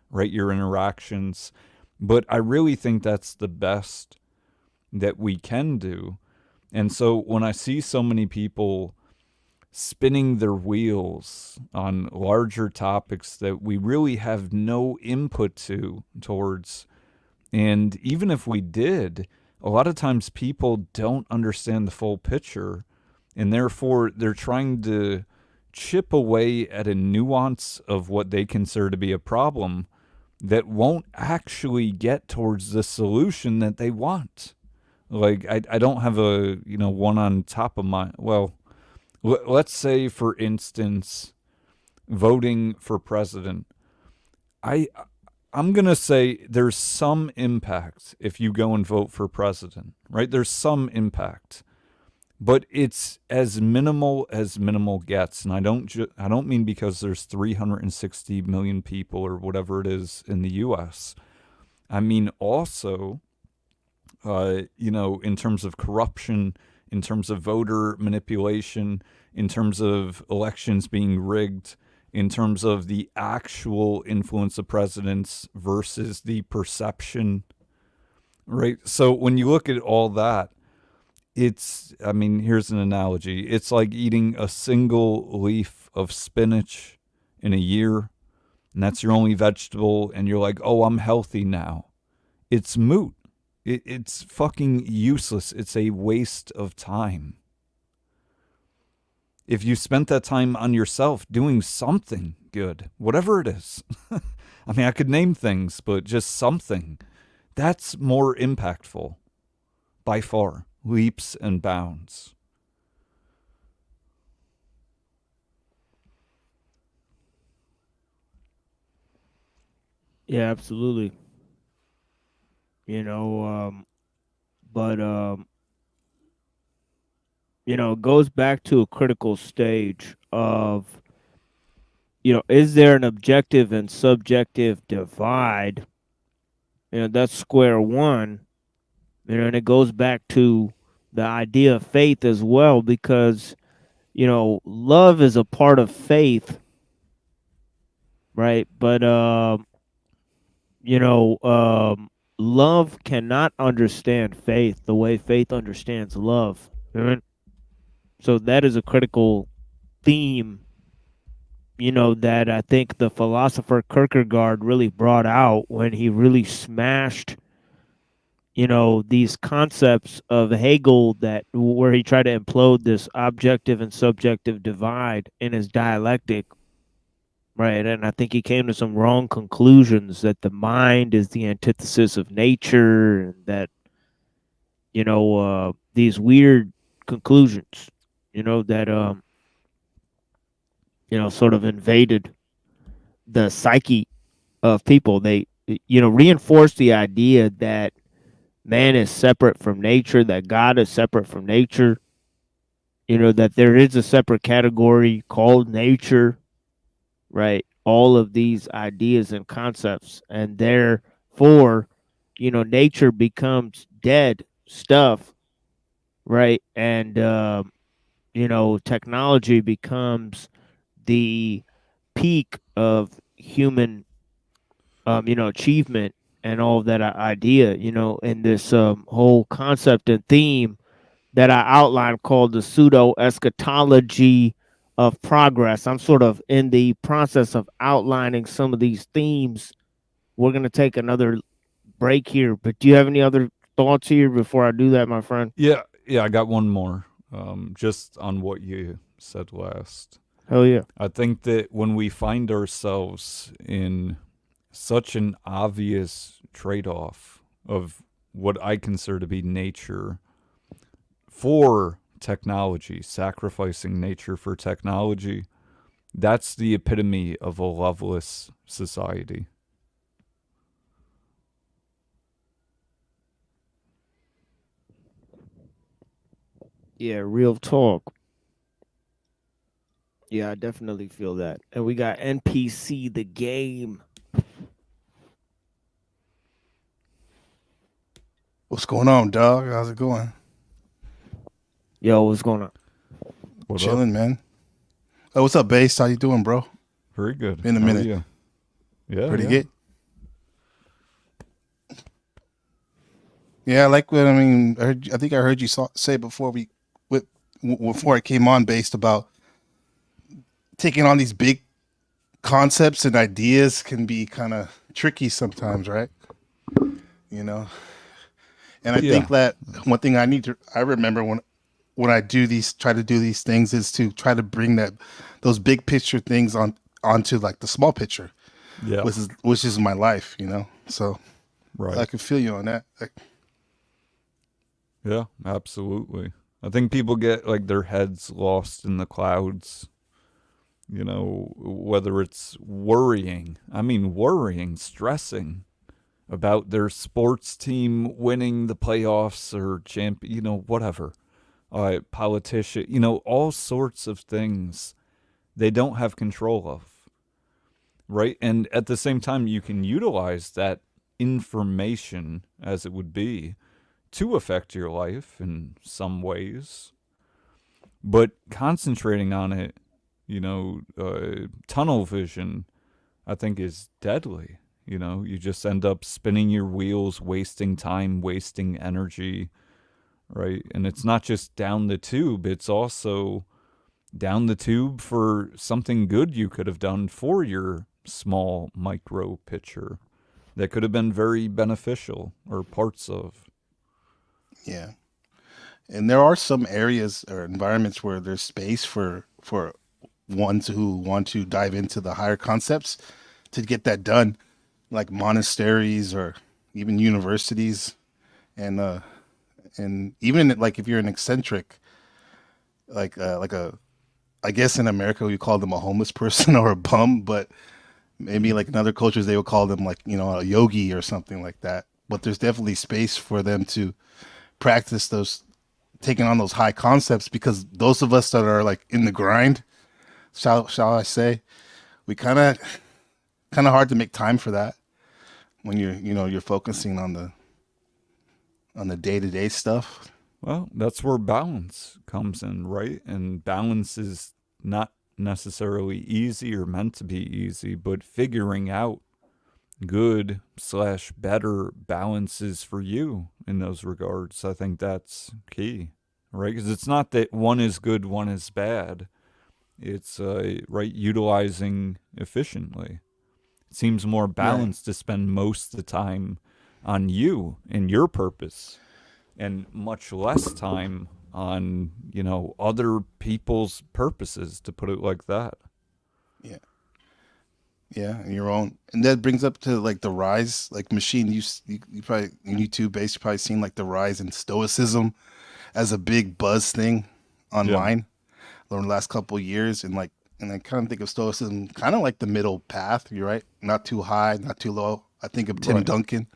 right? Your interactions. But I really think that's the best that we can do. And so when I see so many people spinning their wheels on larger topics that we really have no input towards, and even if we did, a lot of times people don't understand the full picture, and therefore they're trying to chip away at a nuance of what they consider to be a problem that won't actually get towards the solution that they want. Like, I don't have a, one on top of my, well, let's say, for instance, voting for president. I'm going to say there's some impact if you go and vote for president, right? There's some impact, but it's as minimal gets. And I don't mean because there's 360 million people or whatever it is in the US. I mean also, in terms of corruption, in terms of voter manipulation, in terms of elections being rigged, in terms of the actual influence of presidents versus the perception, right? So when you look at all that, here's an analogy. It's like eating a single leaf of spinach in a year, and that's your only vegetable, and you're like, oh, I'm healthy now. It's moot. It's fucking useless. It's a waste of time. If you spent that time on yourself doing something good, whatever it is, I could name things, but just something, that's more impactful by far, leaps and bounds. Yeah, absolutely. It goes back to a critical stage of, is there an objective and subjective divide? That's square one. And it goes back to the idea of faith as well, because, love is a part of faith, right? But, love cannot understand faith the way faith understands love. Right? So that is a critical theme, that I think the philosopher Kierkegaard really brought out when he really smashed, these concepts of Hegel where he tried to implode this objective and subjective divide in his dialectic. Right, and I think he came to some wrong conclusions that the mind is the antithesis of nature, and that, these weird conclusions, that, sort of invaded the psyche of people. They, reinforce the idea that man is separate from nature, that God is separate from nature, that there is a separate category called nature. Right, all of these ideas and concepts, and therefore, nature becomes dead stuff, right? And technology becomes the peak of human, achievement, and all of that idea, in this whole concept and theme that I outlined called the pseudo eschatology of progress. I'm sort of in the process of outlining some of these themes. We're going to take another break here, but do you have any other thoughts here before I do that, my friend? Yeah, I got one more. Just on what you said last. Hell yeah. I think that when we find ourselves in such an obvious trade-off of what I consider to be nature for technology, sacrificing nature for technology, that's the epitome of a loveless society. Yeah, real talk. Yeah, I definitely feel that. And we got NPC the game. What's going on, dog? How's it going? Yo, what's going on? What Chilling, up? man. Oh, what's up, Bass? How you doing, bro? Very good. Been a How are minute. you? Yeah, Pretty yeah. good. Yeah, I like what I think I heard you say before before I came on, based about taking on these big concepts and ideas can be kind of tricky sometimes, right? You know, and I think that one thing I remember when I try to do these things is to try to bring those big picture things onto like the small picture, Yeah. which is my life, you know. So Right. I can feel you on that. Yeah, absolutely. I think people get like their heads lost in the clouds, you know, whether it's worrying, stressing about their sports team winning the playoffs or whatever. Politician, all sorts of things they don't have control of. Right? And at the same time, you can utilize that information, as it would be, to affect your life in some ways. But concentrating on it, tunnel vision, I think is deadly. You just end up spinning your wheels, wasting time, wasting energy, right? And it's not just down the tube, it's also down the tube for something good you could have done for your small micro picture that could have been very beneficial, or parts of. Yeah. And there are some areas or environments where there's space for ones who want to dive into the higher concepts to get that done, like monasteries or even universities, and even like if you're an eccentric, like I guess in America we call them a homeless person or a bum, but maybe like in other cultures they would call them like a yogi or something like that. But there's definitely space for them to practice taking on those high concepts, because those of us that are like in the grind, shall I say, we kind of hard to make time for that when you're focusing on the day-to-day stuff. Well, that's where balance comes in, right? And balance is not necessarily easy or meant to be easy, but figuring out good/better balances for you in those regards, I think that's key, right? Because it's not that one is good, one is bad. It's right, utilizing efficiently. It seems more balanced to spend most of the time on you and your purpose, and much less time on other people's purposes, to put it like that. Yeah, and your own. And that brings up to like the rise, like machine. You probably in YouTube based, you probably seen like the rise in stoicism as a big buzz thing online over the last couple of years. And I kind of think of stoicism kind of like the middle path. You're right, not too high, not too low. I think of Tim Duncan,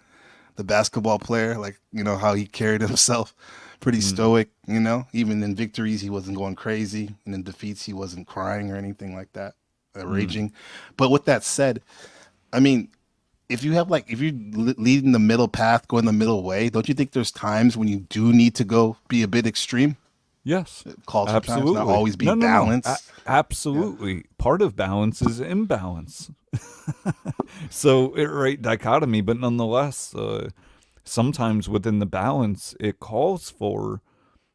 the basketball player, like how he carried himself, pretty stoic. Even in victories he wasn't going crazy, and in defeats he wasn't crying or anything like that. Raging. But with that said, I mean, if you're leading the middle path, going the middle way, don't you think there's times when you do need to be a bit extreme? Yes, absolutely. Not always be balanced. No. Absolutely. Yeah. Part of balance is imbalance. So right, dichotomy, but nonetheless, sometimes within the balance, it calls for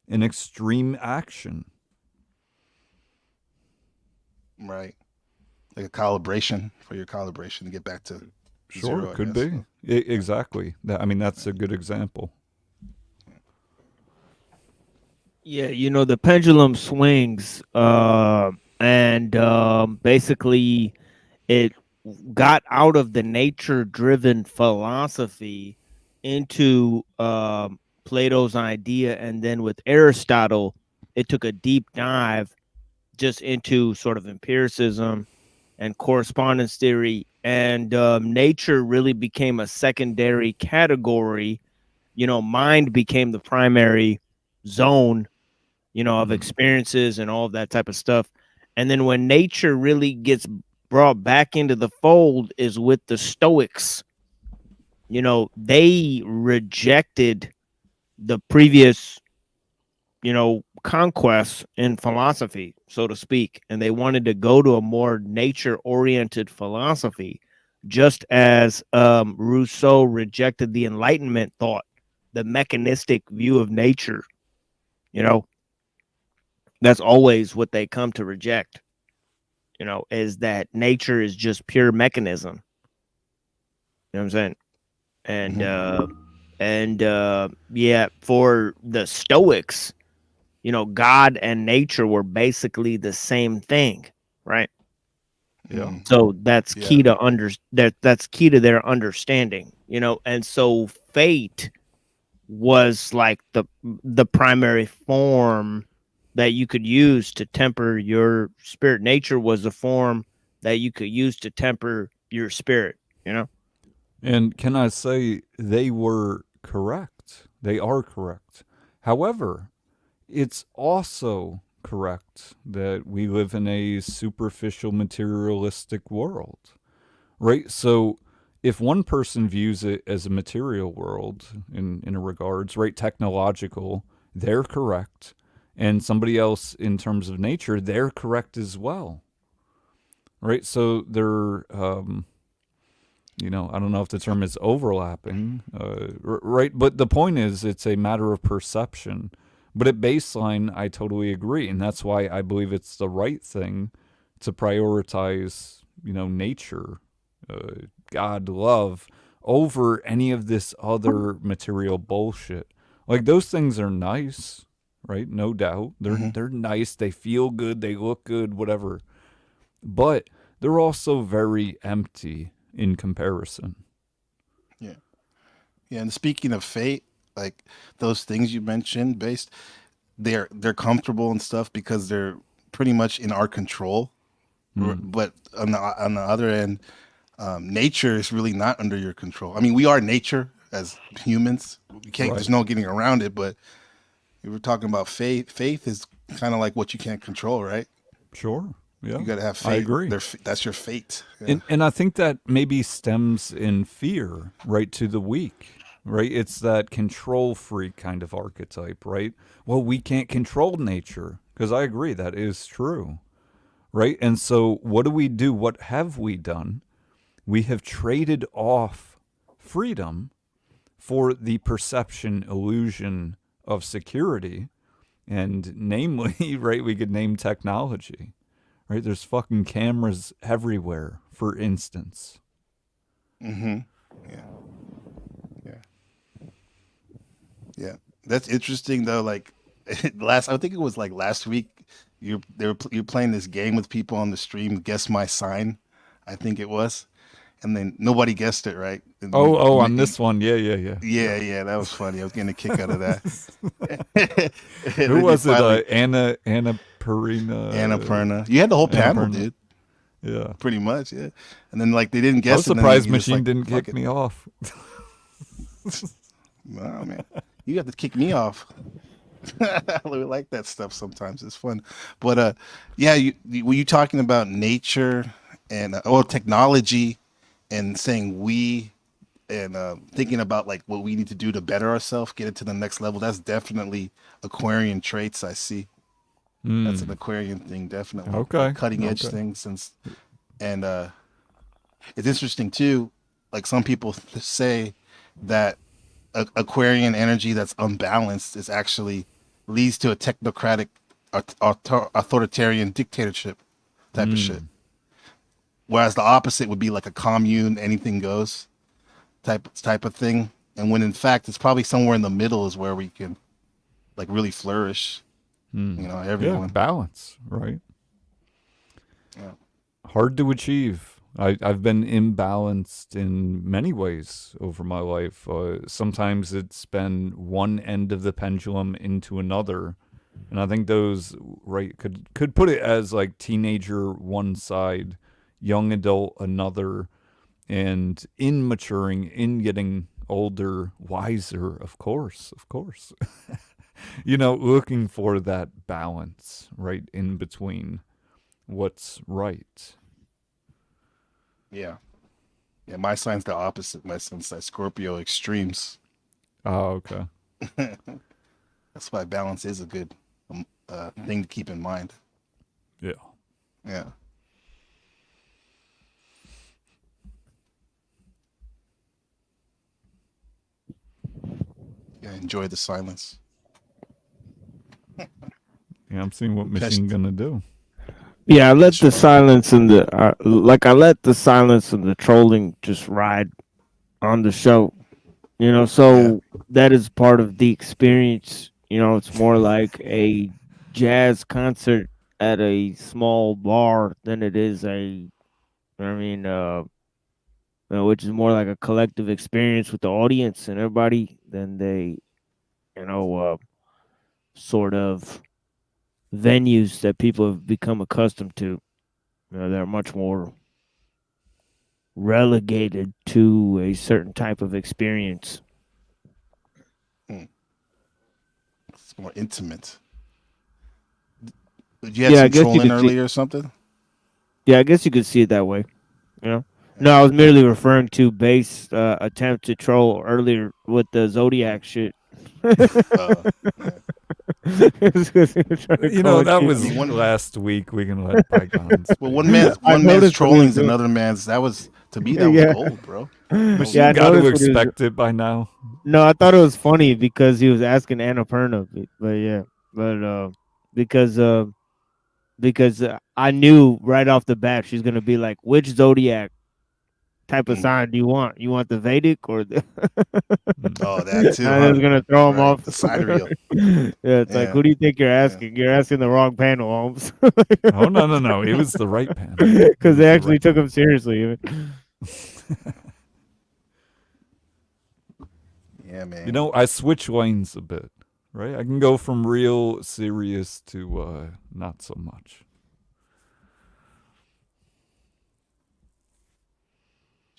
an extreme action. right? Like a calibration for your calibration to get back to Sure, zero, I could guess. be. Exactly. I mean, that's a good example. Yeah, the pendulum swings, and basically it got out of the nature-driven philosophy into Plato's idea, and then with Aristotle, it took a deep dive just into sort of empiricism and correspondence theory, and nature really became a secondary category. Mind became the primary zone, of experiences and all of that type of stuff. And then when nature really gets brought back into the fold is with the Stoics. They rejected the previous, conquests in philosophy, so to speak, and they wanted to go to a more nature-oriented philosophy, just as Rousseau rejected the Enlightenment thought, the mechanistic view of nature. That's always what they come to reject, is that nature is just pure mechanism. You know what I'm saying? And yeah, for the Stoics, God and nature were basically the same thing, right? Yeah. So that's Yeah. key to that's key to their understanding, and so fate was like the primary form that you could use to temper your spirit. Nature was the form that you could use to temper your spirit, And can I say they were correct? They are correct. However, it's also correct that we live in a superficial materialistic world, right? So if one person views it as a material world in a regards, right, technological, they're correct. And somebody else in terms of nature, they're correct as well. Right? So they're I don't know if the term is overlapping, right? But the point is, it's a matter of perception. But at baseline, I totally agree, and that's why I believe it's the right thing to prioritize, nature, God, love, over any of this other material bullshit. Like those things are nice, right? No doubt, they're nice. They feel good. They look good. Whatever. But they're also very empty in comparison. Yeah. Yeah. And speaking of fate, like those things you mentioned, they're comfortable and stuff because they're pretty much in our control. But on the other end, nature is really not under your control. I mean, we are nature as humans. We can't. Right. There's no getting around it. But we were talking about faith. Faith is kind of like what you can't control, right? Sure. Yeah. You got to have faith. I agree. That's your fate. Yeah. And I think that maybe stems in fear, right, to the weak, right? It's that control freak kind of archetype, right? Well, we can't control nature, because I agree that is true, right? And so what do we do? What have we done? We have traded off freedom for the perception illusion of security, and namely, right, we could name technology. Right, there's fucking cameras everywhere, for instance. Yeah. That's interesting though. Like I think it was like last week. You're playing this game with people on the stream. Guess my sign, I think it was, and then nobody guessed it, right? And On this one, yeah. Yeah, that was funny. I was getting a kick out of that. Who was it? Anna Perina. Annapurna. You had the whole panel, Annapurna. dude. Yeah. Pretty much, yeah. And then like they didn't guess. I was surprised Machine didn't kick me off. Wow, man. You have to kick me off. I really like that stuff sometimes. It's fun. But yeah, were you talking about nature and technology and saying we and thinking about like what we need to do to better ourselves, get it to the next level? That's definitely Aquarian traits I see. That's an Aquarian thing, definitely. Okay. Cutting edge things and it's interesting too. Like some people say that Aquarian energy that's unbalanced is actually leads to a technocratic, authoritarian dictatorship. type of shit. Whereas the opposite would be like a commune, anything goes type of thing. And when in fact it's probably somewhere in the middle is where we can like really flourish. You know, everyone. Yeah, balance, right? Yeah. Hard to achieve. I've been imbalanced in many ways over my life. Sometimes it's been one end of the pendulum into another. And I think those, right, could put it as like teenager one side, young adult another, and in maturing, in getting older, wiser, of course. You know, looking for that balance, right, in between what's right. Yeah. Yeah, my sign's the opposite. My son's like Scorpio extremes. Oh, okay. That's why balance is a good thing to keep in mind. Yeah. Yeah. Yeah, enjoy the silence. Yeah, I'm seeing what Machine gonna do. Yeah, I let the silence and I let the silence and the trolling just ride on the show. You know, so that is part of the experience. You know, it's more like a jazz concert at a small bar than it is which is more like a collective experience with the audience and everybody than they, sort of venues that people have become accustomed to. You know, they're much more relegated to a certain type of experience. It's more intimate. Did you have some trolling earlier or something? Yeah, I guess you could see it that way. You know? No, I was merely referring to Bass' attempt to troll earlier with the Zodiac shit. You know, that was last week. We can let bygones. Well, one man's trolling is another man's. That was, to me, that was gold, bro. Machine got to expect it by now. No, I thought it was funny because he was asking Annapurna, because I knew right off the bat she's gonna be like, which Zodiac type of sign do you want? You want the Vedic or the? Oh, that too. I was gonna throw him off the sidereal. Yeah, it's like, who do you think you're asking? You're asking the wrong panel, Holmes. Oh no! It was the right panel because they actually took him seriously. Yeah, man. You know, I switch lanes a bit, right? I can go from real serious to not so much.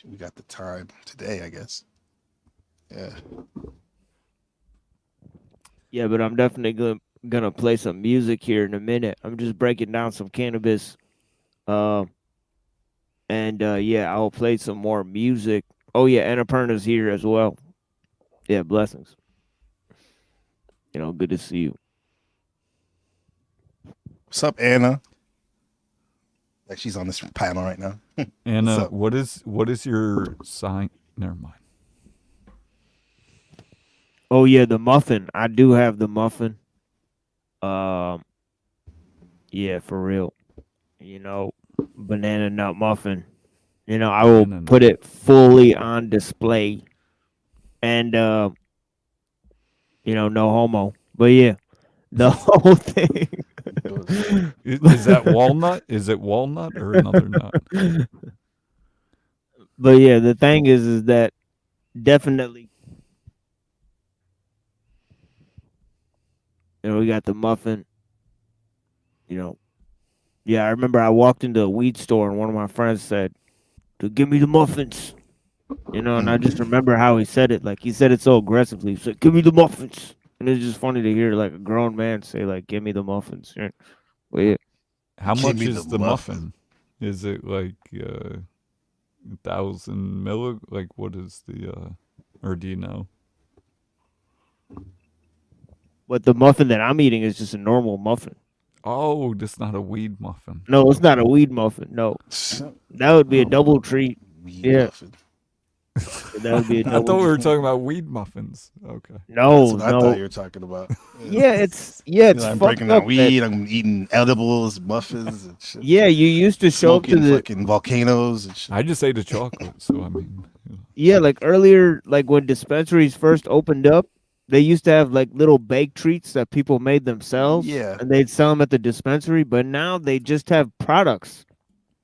We got the time today, I guess. Yeah. Yeah, but I'm definitely gonna play some music here in a minute. I'm just breaking down some cannabis. Yeah, I'll play some more music. Oh yeah, Annapurna's here as well. Yeah, blessings. You know, good to see you. What's up, Anna? Like she's on this panel right now. Anna, what is your sign? Never mind. Oh yeah, the muffin. I do have the muffin. Yeah, for real. You know, banana nut muffin. You know, I will put it fully on display. And no homo. But yeah, the whole thing. Is that walnut? Is it walnut or another nut? But yeah, the thing is that definitely, we got the muffin. Yeah, I remember I walked into a weed store and one of my friends said, "Give me the muffins." And I just remember how he said it. Like, he said it so aggressively. He said, "Give me the muffins." And it's just funny to hear, like, a grown man say, like, "Give me the muffins." Well, yeah. How much is the muffin? Is it like 1,000 milli? Like, what is the, or do you know? But the muffin that I'm eating is just a normal muffin. Oh, just not a weed muffin. No, it's not a weed muffin. No. That would be a double treat. Weed muffin. That would be a I double. thought we were talking about weed muffins. Okay. That's No, what I thought no. you were talking about. Yeah, it's I'm fucked breaking up. down weed. I'm eating edibles, muffins, and shit. Yeah, you used to show up to Smoking the fucking volcanoes and shit. I just ate a chocolate, so I mean. yeah, like earlier, like when dispensaries first opened up, they used to have like little baked treats that people made themselves, Yeah. and they'd sell them at the dispensary. But now they just have products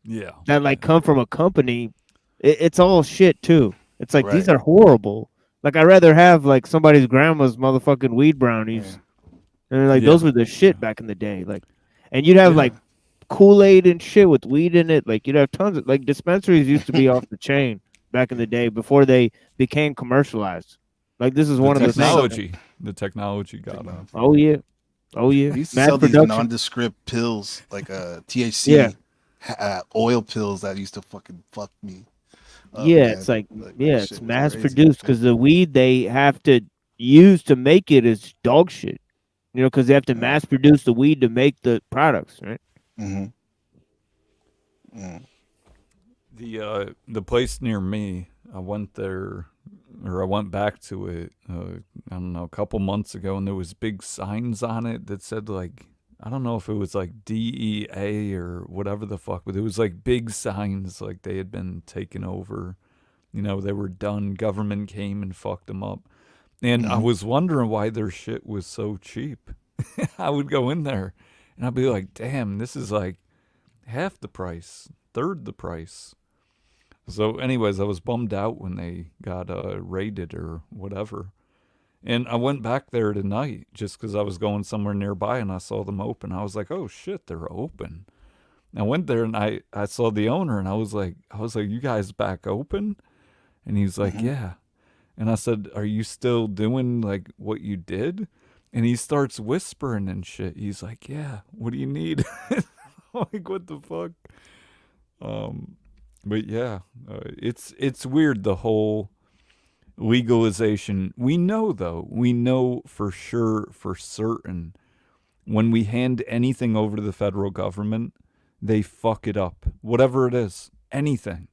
Yeah. that like come from a company. It's all shit too. It's like these Right. are horrible. Like I'd rather have like somebody's grandma's motherfucking weed brownies. And like those Yeah. were the shit back in the day. Like, and you'd have Yeah. like Kool-Aid and shit with weed in it. Like you'd have tons of like dispensaries used to be off the chain back in the day before they became commercialized. Like this is The one of the technology got them. Oh yeah, oh yeah. They used to Mass sell these production. nondescript pills, like THC Yeah. oil pills that used to fucking fuck me. up, Yeah, man. it's like that yeah, shit it's was mass crazy. produced because the weed they have to use to make it is dog shit. You know, because they have to mass produce the weed to make the products, right? Mm-hmm. The place near me, I went there, or I went back to it. I don't know, a couple months ago, and there was big signs on it that said like, I don't know if it was like DEA or whatever the fuck, but it was like big signs like they had been taken over. You know, they were done. Government came and fucked them up. And I was wondering why their shit was so cheap. I would go in there and I'd be like, damn, this is like half the price, third the price. So anyways, I was bummed out when they got raided or whatever. And I went back there tonight just because I was going somewhere nearby and I saw them open. I was like, oh shit, they're open. I went there and I saw the owner and I was like, you guys back open? And he's like, yeah. And I said, are you still doing like what you did? And he starts whispering and shit. He's like, yeah, what do you need? Like, what the fuck? But yeah, it's weird, the whole legalization. We know for sure, for certain, when we hand anything over to the federal government, they fuck it up. Whatever it is, anything.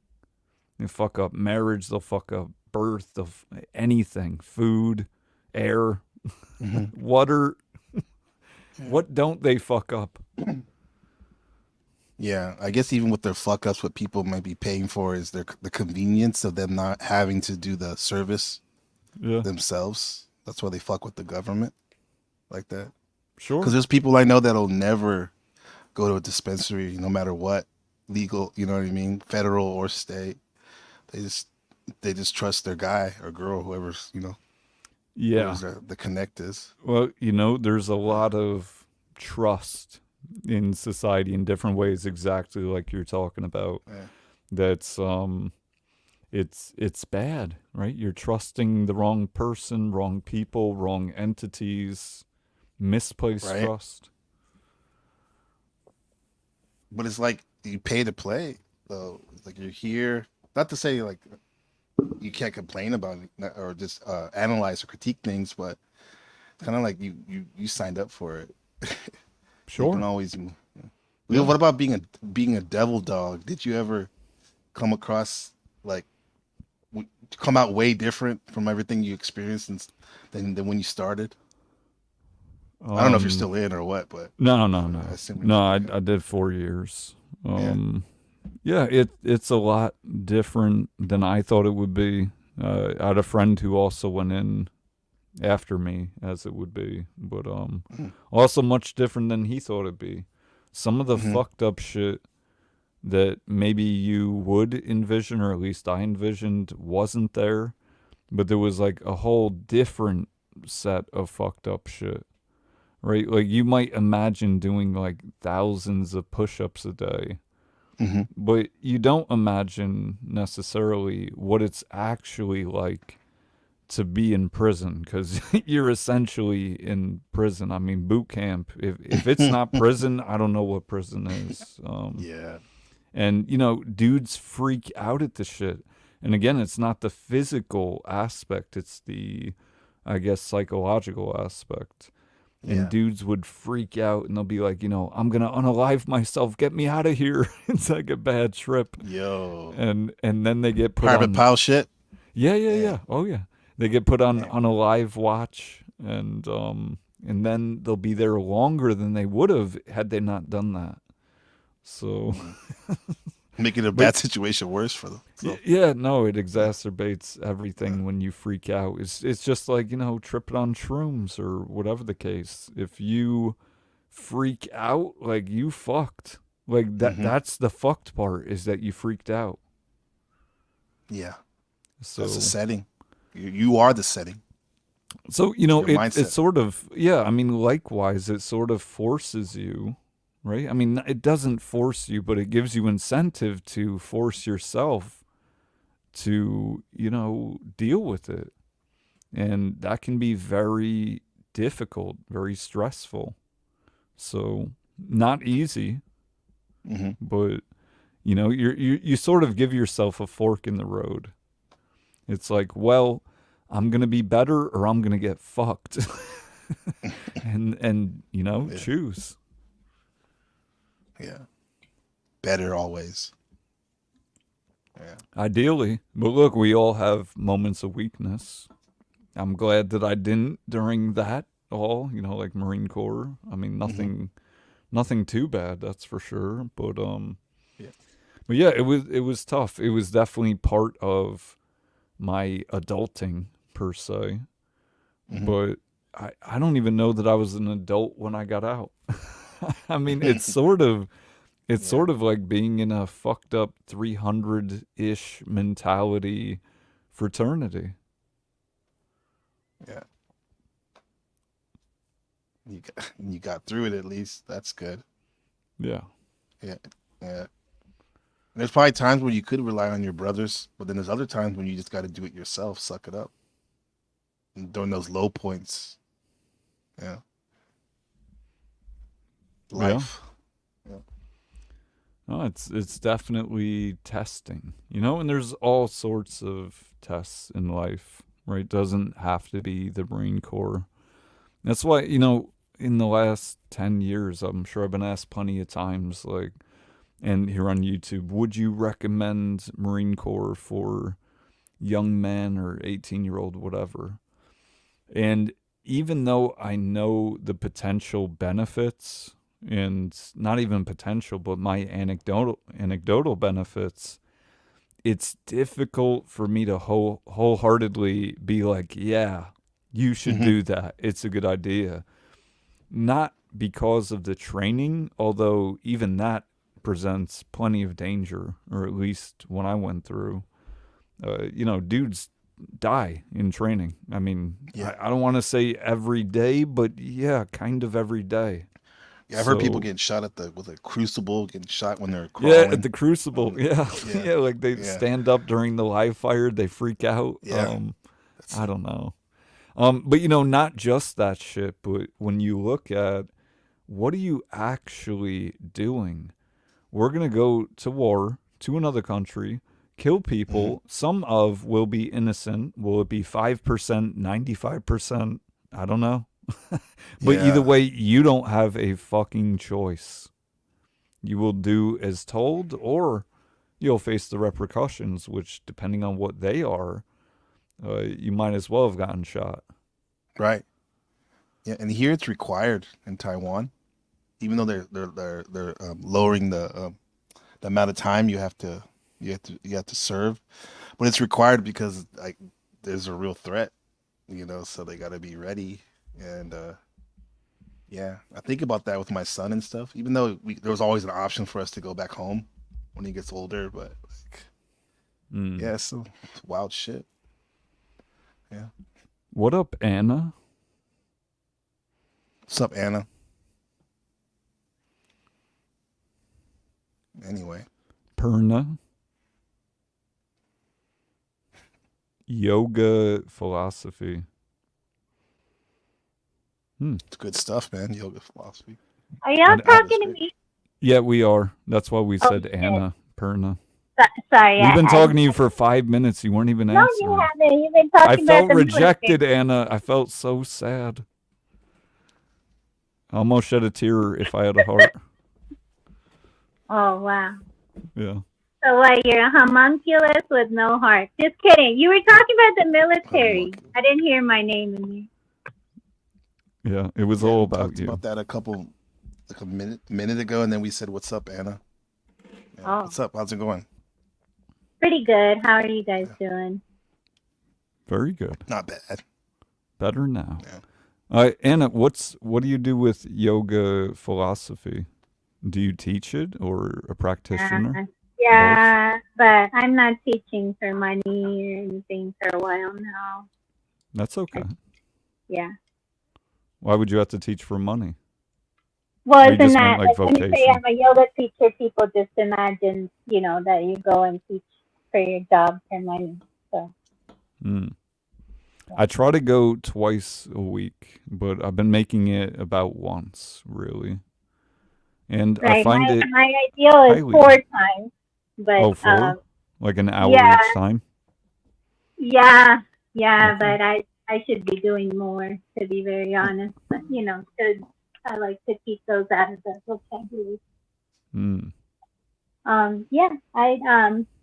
They fuck up marriage, they'll fuck up birth, of anything, food, air, water. What don't they fuck up? Yeah, I guess even with their fuck ups, what people might be paying for is the convenience of them not having to do the service themselves. That's why they fuck with the government like that. Sure. Because there's people I know that'll never go to a dispensary, no matter what, legal, you know what I mean, federal or state. They just trust their guy or girl, whoever's, you know, yeah, the connect is. Well, you know, there's a lot of trust in society in different ways, exactly like you're talking about. Yeah. That's it's bad, right? You're trusting the wrong person, wrong people, wrong entities, misplaced trust. But it's like you pay to play, though. It's like you're here. Not to say like you can't complain about it or just analyze or critique things, but it's kind of like you signed up for it. Sure. You can always. Yeah. What about being a devil dog? Did you ever come across like come out way different from everything you experienced than when you started? I don't know if you're still in or what, but no. I did 4 years. Yeah, it's a lot different than I thought it would be. I had a friend who also went in after me, as it would be, but also much different than he thought it'd be. Some of the fucked up shit that maybe you would envision, or at least I envisioned, wasn't there, but there was like a whole different set of fucked up shit, right? Like you might imagine doing like thousands of push-ups a day, but you don't imagine necessarily what it's actually like to be in prison, because you're essentially in prison. I mean, boot camp. If it's not prison, I don't know what prison is. Yeah. And, you know, dudes freak out at the shit. And again, it's not the physical aspect. It's the, I guess, psychological aspect. And dudes would freak out and they'll be like, you know, I'm going to unalive myself. Get me out of here. It's like a bad trip. Yo. And then they get put Private on pile shit. Yeah. Oh yeah. They get put on a live watch, and then they'll be there longer than they would have had they not done that. So Making a bad situation worse for them. So. Yeah, no, it exacerbates everything when you freak out. It's just like, tripping on shrooms or whatever the case. If you freak out, like, you fucked. Like that's the fucked part, is that you freaked out. Yeah. So that's the setting. You are the setting. So, it sort of, I mean, likewise, it sort of forces you, right? I mean, it doesn't force you, but it gives you incentive to force yourself to, deal with it. And that can be very difficult, very stressful. So, not easy, but, you sort of give yourself a fork in the road. It's like, well, I'm going to be better or I'm going to get fucked. and choose. Yeah. Better always. Yeah. Ideally. But look, we all have moments of weakness. I'm glad that I didn't during that all, like Marine Corps. I mean, nothing too bad, that's for sure. But but yeah, it was tough. It was definitely part of my adulting, per se. But I don't even know that I was an adult when I got out. I mean, it's sort of like being in a fucked up 300-ish mentality fraternity. Yeah. You got through it, at least. That's good. Yeah. Yeah. There's probably times when you could rely on your brothers, but then there's other times when you just got to do it yourself, suck it up. And during those low points. Yeah. Life. Yeah. Oh, it's definitely testing, and there's all sorts of tests in life, right? It doesn't have to be the Marine Corps. That's why, in the last 10 years, I'm sure I've been asked plenty of times, like, and here on YouTube, would you recommend Marine Corps for young men or 18-year-old, whatever? And even though I know the potential benefits, and not even potential, but my anecdotal benefits, it's difficult for me to wholeheartedly be like, yeah, you should do that. It's a good idea. Not because of the training, although even that presents plenty of danger, or at least when I went through. Dudes die in training. I mean, I don't want to say every day, but yeah, kind of every day. Yeah, I've heard people getting shot with a crucible, getting shot when they're crawling. Yeah, at the crucible. Yeah. Like they stand up during the live fire, they freak out. Yeah. I don't know. But not just that shit, but when you look at what are you actually doing? We're going to go to war to another country, kill people. Some of will be innocent. Will it be 5%, 95%? I don't know. But either way, you don't have a fucking choice. You will do as told, or you'll face the repercussions, which, depending on what they are, you might as well have gotten shot. Right. Yeah, and here it's required in Taiwan, even though they're lowering the amount of time you have to serve, but it's required because like there's a real threat, so they got to be ready. And I think about that with my son and stuff. Even though there was always an option for us to go back home when he gets older, but like, so it's wild shit. Yeah. What up, Anna? What's up, Anna? Anyway. Perna. Yoga philosophy. It's good stuff, man. Yoga philosophy. Are y'all talking to me? Yeah, we are. That's why we said Anna, Perna. Sorry. We've been talking to you for 5 minutes. You weren't even answering. No, you haven't. You've been talking I felt about rejected, Anna. I felt so sad. I almost shed a tear if I had a heart. Oh, wow. Yeah. So what? You're a homunculus with no heart. Just kidding. You were talking about the military. I didn't hear my name in there. Yeah, it was all about talked you. about that a minute ago, and then we said, "What's up, Anna?" Yeah. Oh. What's up? How's it going? Pretty good. How are you guys doing? Very good. Not bad. Better now. Yeah. Anna, what do you do with yoga philosophy? Do you teach it or a practitioner? Yeah, but I'm not teaching for money or anything for a while now. That's okay. Yeah. Why would you have to teach for money? Well, isn't that like when you say I'm a yoga teacher, people just imagine, that you go and teach for your job for money. So. I try to go twice a week, but I've been making it about once, really. And I find my ideal is 4 times. But, 4? Like an hour each time? Yeah, but I should be doing more, to be very honest. But, because I like to keep those out of the vocabulary.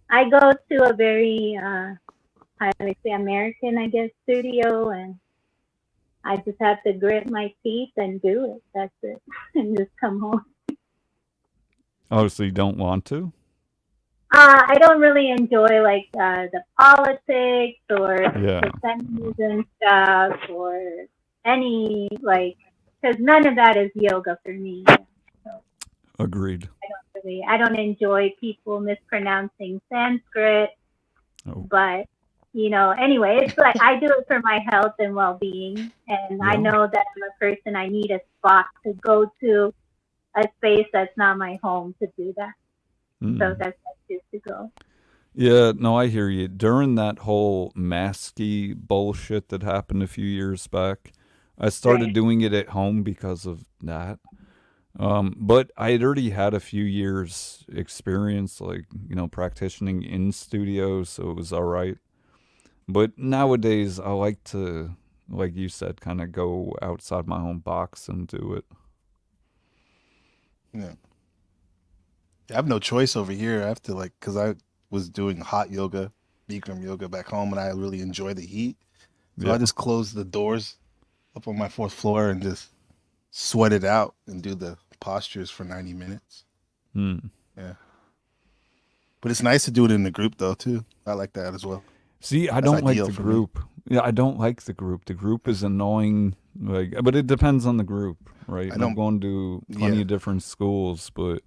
I go to a very I would say American, I guess, studio, and I just have to grit my teeth and do it. That's it, and just come home. Oh, so you don't want to? I don't really enjoy like the politics or the feminism stuff or any because none of that is yoga for me. So Agreed. I don't enjoy people mispronouncing Sanskrit, but anyway, it's like I do it for my health and well-being, and I know that I'm a person. I need a spot to go to, a space that's not my home to do that. So that's just to go. Yeah, no, I hear you. During that whole masky bullshit that happened a few years back, I started doing it at home because of that. But I had already had a few years experience, practicing in studios, so it was all right. But nowadays, I like to, like you said, kind of go outside my own box and do it. Yeah. I have no choice over here. I have to because I was doing hot yoga, Bikram yoga back home, and I really enjoy the heat. So I just close the doors up on my 4th floor and just sweat it out and do the postures for 90 minutes. Yeah. But it's nice to do it in the group though too. I like that as well. See, I don't like the group. Yeah, I don't like the group. The group is annoying. But it depends on the group, right? I'm going to plenty of different schools, but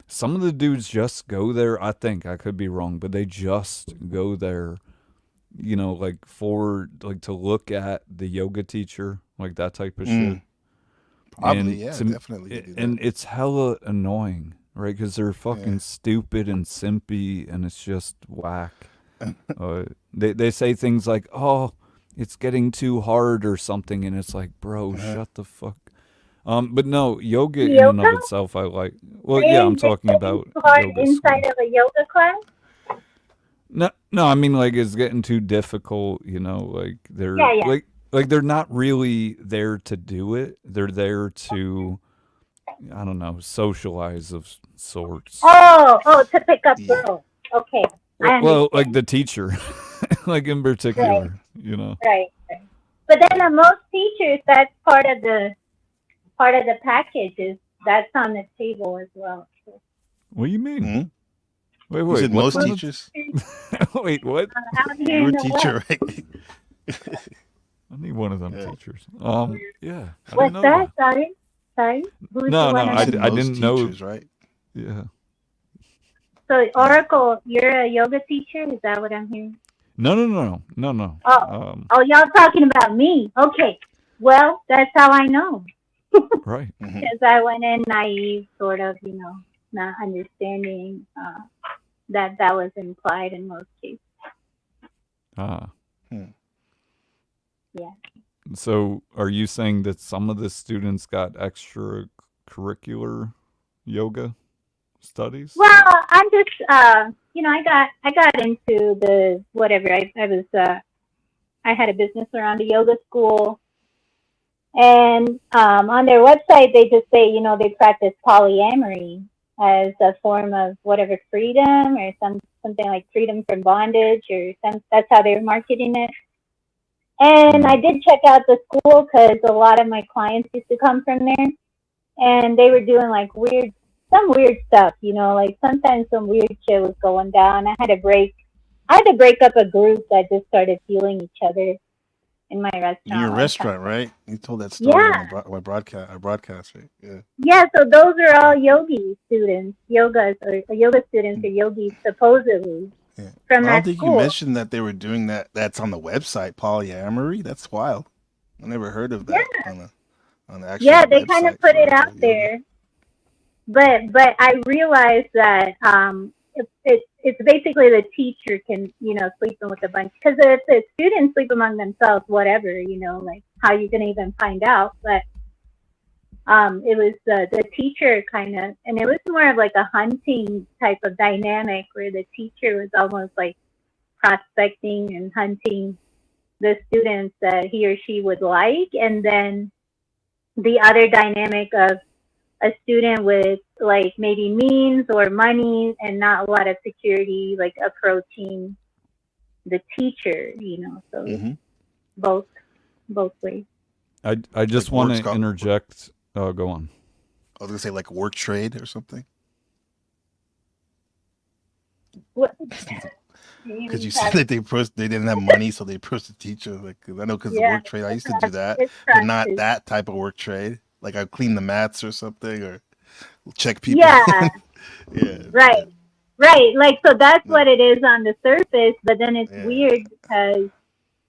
some of the dudes just go there. I think I could be wrong, but they just go there, to look at the yoga teacher, like that type of shit. Probably, definitely. And it's hella annoying, right? Because they're fucking stupid and simpy, and it's just whack. They say things like, "Oh, it's getting too hard" or something, and it's like, bro, shut the fuck. But no, yoga in and of itself, I like. Well, I'm talking about yoga inside of a yoga class. No, I mean it's getting too difficult. They're they're not really there to do it. They're there to, I don't know, socialize of sorts. Oh, to pick up girls. Okay. Well, like the teacher, in particular, Right. But then most teachers, that's part of the package that's on the table as well. What do you mean? Mm-hmm. Wait, most teachers? Wait, what? You're a teacher, right? I need one of them teachers. Yeah. What's that? Sorry. No, I didn't know. Right? Yeah. So Oracle, you're a yoga teacher? Is that what I'm hearing? No. Oh, y'all talking about me? Okay. Well, that's how I know. Right. Because I went in naive, sort of, not understanding that was implied in most cases. Yeah. So are you saying that some of the students got extracurricular yoga studies? Well, I'm just, I got into the whatever. I had a business around a yoga school, and on their website they just say, they practice polyamory. as a form of whatever freedom or something like freedom from bondage or that's how they were marketing it. And I did check out the school because a lot of my clients used to come from there, and they were doing like some weird stuff, like sometimes some weird shit was going down. I had to break up a group that just started healing each other in my restaurant. In your one restaurant, time. right? You told that story Yeah. on my broadcast, right? Yeah. Yeah, so those are all yogi students, yoga students or yogis supposedly Yeah. from I don't that think you school. mentioned that they were doing that. That's on the website, polyamory. That's wild. I never heard of that on the actual Yeah, they website kind of put it for out yoga. there, but I realized that it's basically the teacher can sleeping with a bunch, because if the students sleep among themselves, whatever, like how you gonna even find out, but it was the teacher kind of, and it was more of like a hunting type of dynamic where the teacher was almost like prospecting and hunting the students that he or she would like, and then the other dynamic of a student with like maybe means or money and not a lot of security, like approaching the teacher, so both ways. I just Like want work to interject. Oh, go on. I was gonna say like work trade or something. What? Because you said that they didn't have money, so they approached the teacher. Like, 'cause I know, because the work trade, I used to do that, but not that type of work trade. Like I'd clean the mats or something, or check people. Yeah. Yeah. Right. Right. Like, so that's what it is on the surface, but then it's weird because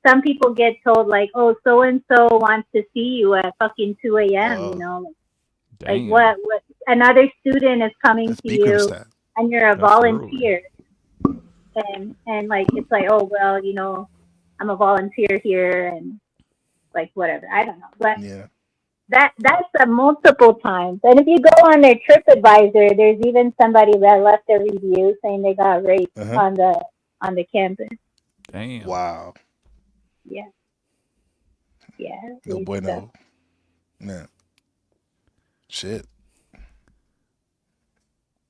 some people get told like, oh, so and so wants to see you at fucking 2 a.m. Like what another student is coming to you and you're a volunteer. And like it's like, oh well, I'm a volunteer here and like whatever. I don't know. But that's multiple times. And if you go on their TripAdvisor, there's even somebody that left a review saying they got raped on the campus. Damn. Wow. Yeah. Yeah. No bueno. Yeah. Shit. I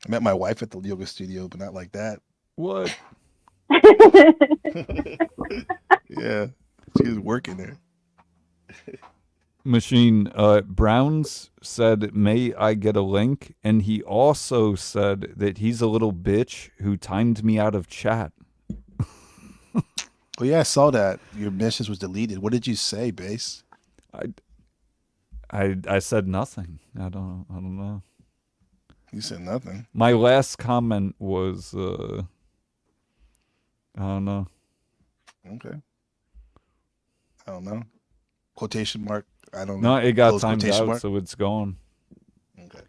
met my wife at the yoga studio, but not like that. What? Yeah. She was working there. Machine, Browns said, may I get a link? And he also said that he's a little bitch who timed me out of chat. Oh yeah, I saw that. Your message was deleted. What did you say, Base? I said nothing. I don't know. You said nothing. My last comment was I don't know. Okay. I don't know. Quotation mark. I don't know. No, it got timed out, so it's gone. Okay.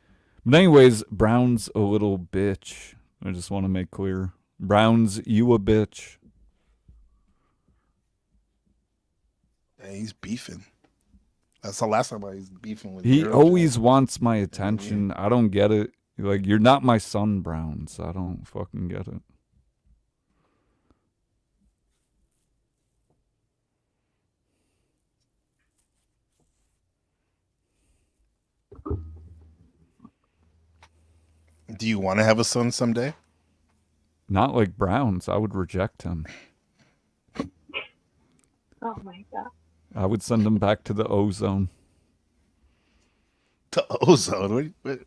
But anyways, Brown's a little bitch. I just want to make clear. Brown's, you a bitch. Yeah, he's beefing. That's the last time I was beefing with He girls, always wants my attention. I don't get it. Like, you're not my son, Browns. I don't fucking get it. Do you want to have a son someday? Not like Browns. I would reject him. Oh my god. I would send him back to the ozone. To ozone? What?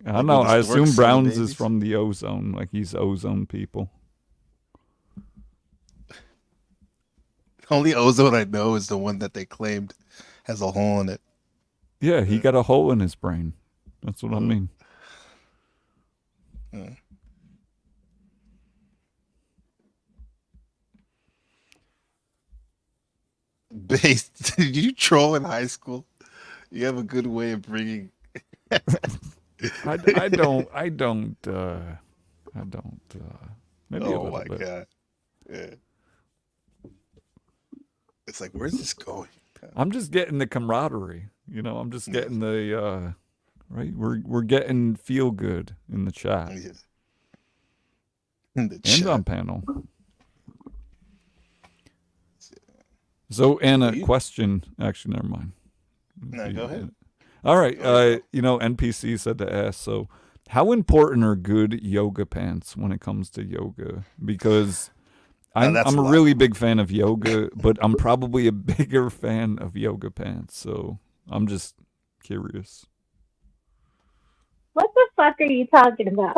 I don't know. I assume Browns is from the ozone. Like he's ozone people. The only ozone I know is the one that they claimed has a hole in it. Yeah, he got a hole in his brain. That's what I mean. Base, did you troll in high school? You have a good way of bringing. I don't. Maybe a little bit. God. Yeah. It's like, where's this going? I'm just getting the camaraderie. I'm just getting the right. We're getting feel good in the chat. Yeah. In the and chat. on panel. So Anna, question. Actually, never mind. No, go ahead. All right. NPC said to ask. So, How important are good yoga pants when it comes to yoga? Because I'm a really big fan of yoga, but I'm probably a bigger fan of yoga pants. So I'm just curious. What the fuck are you talking about?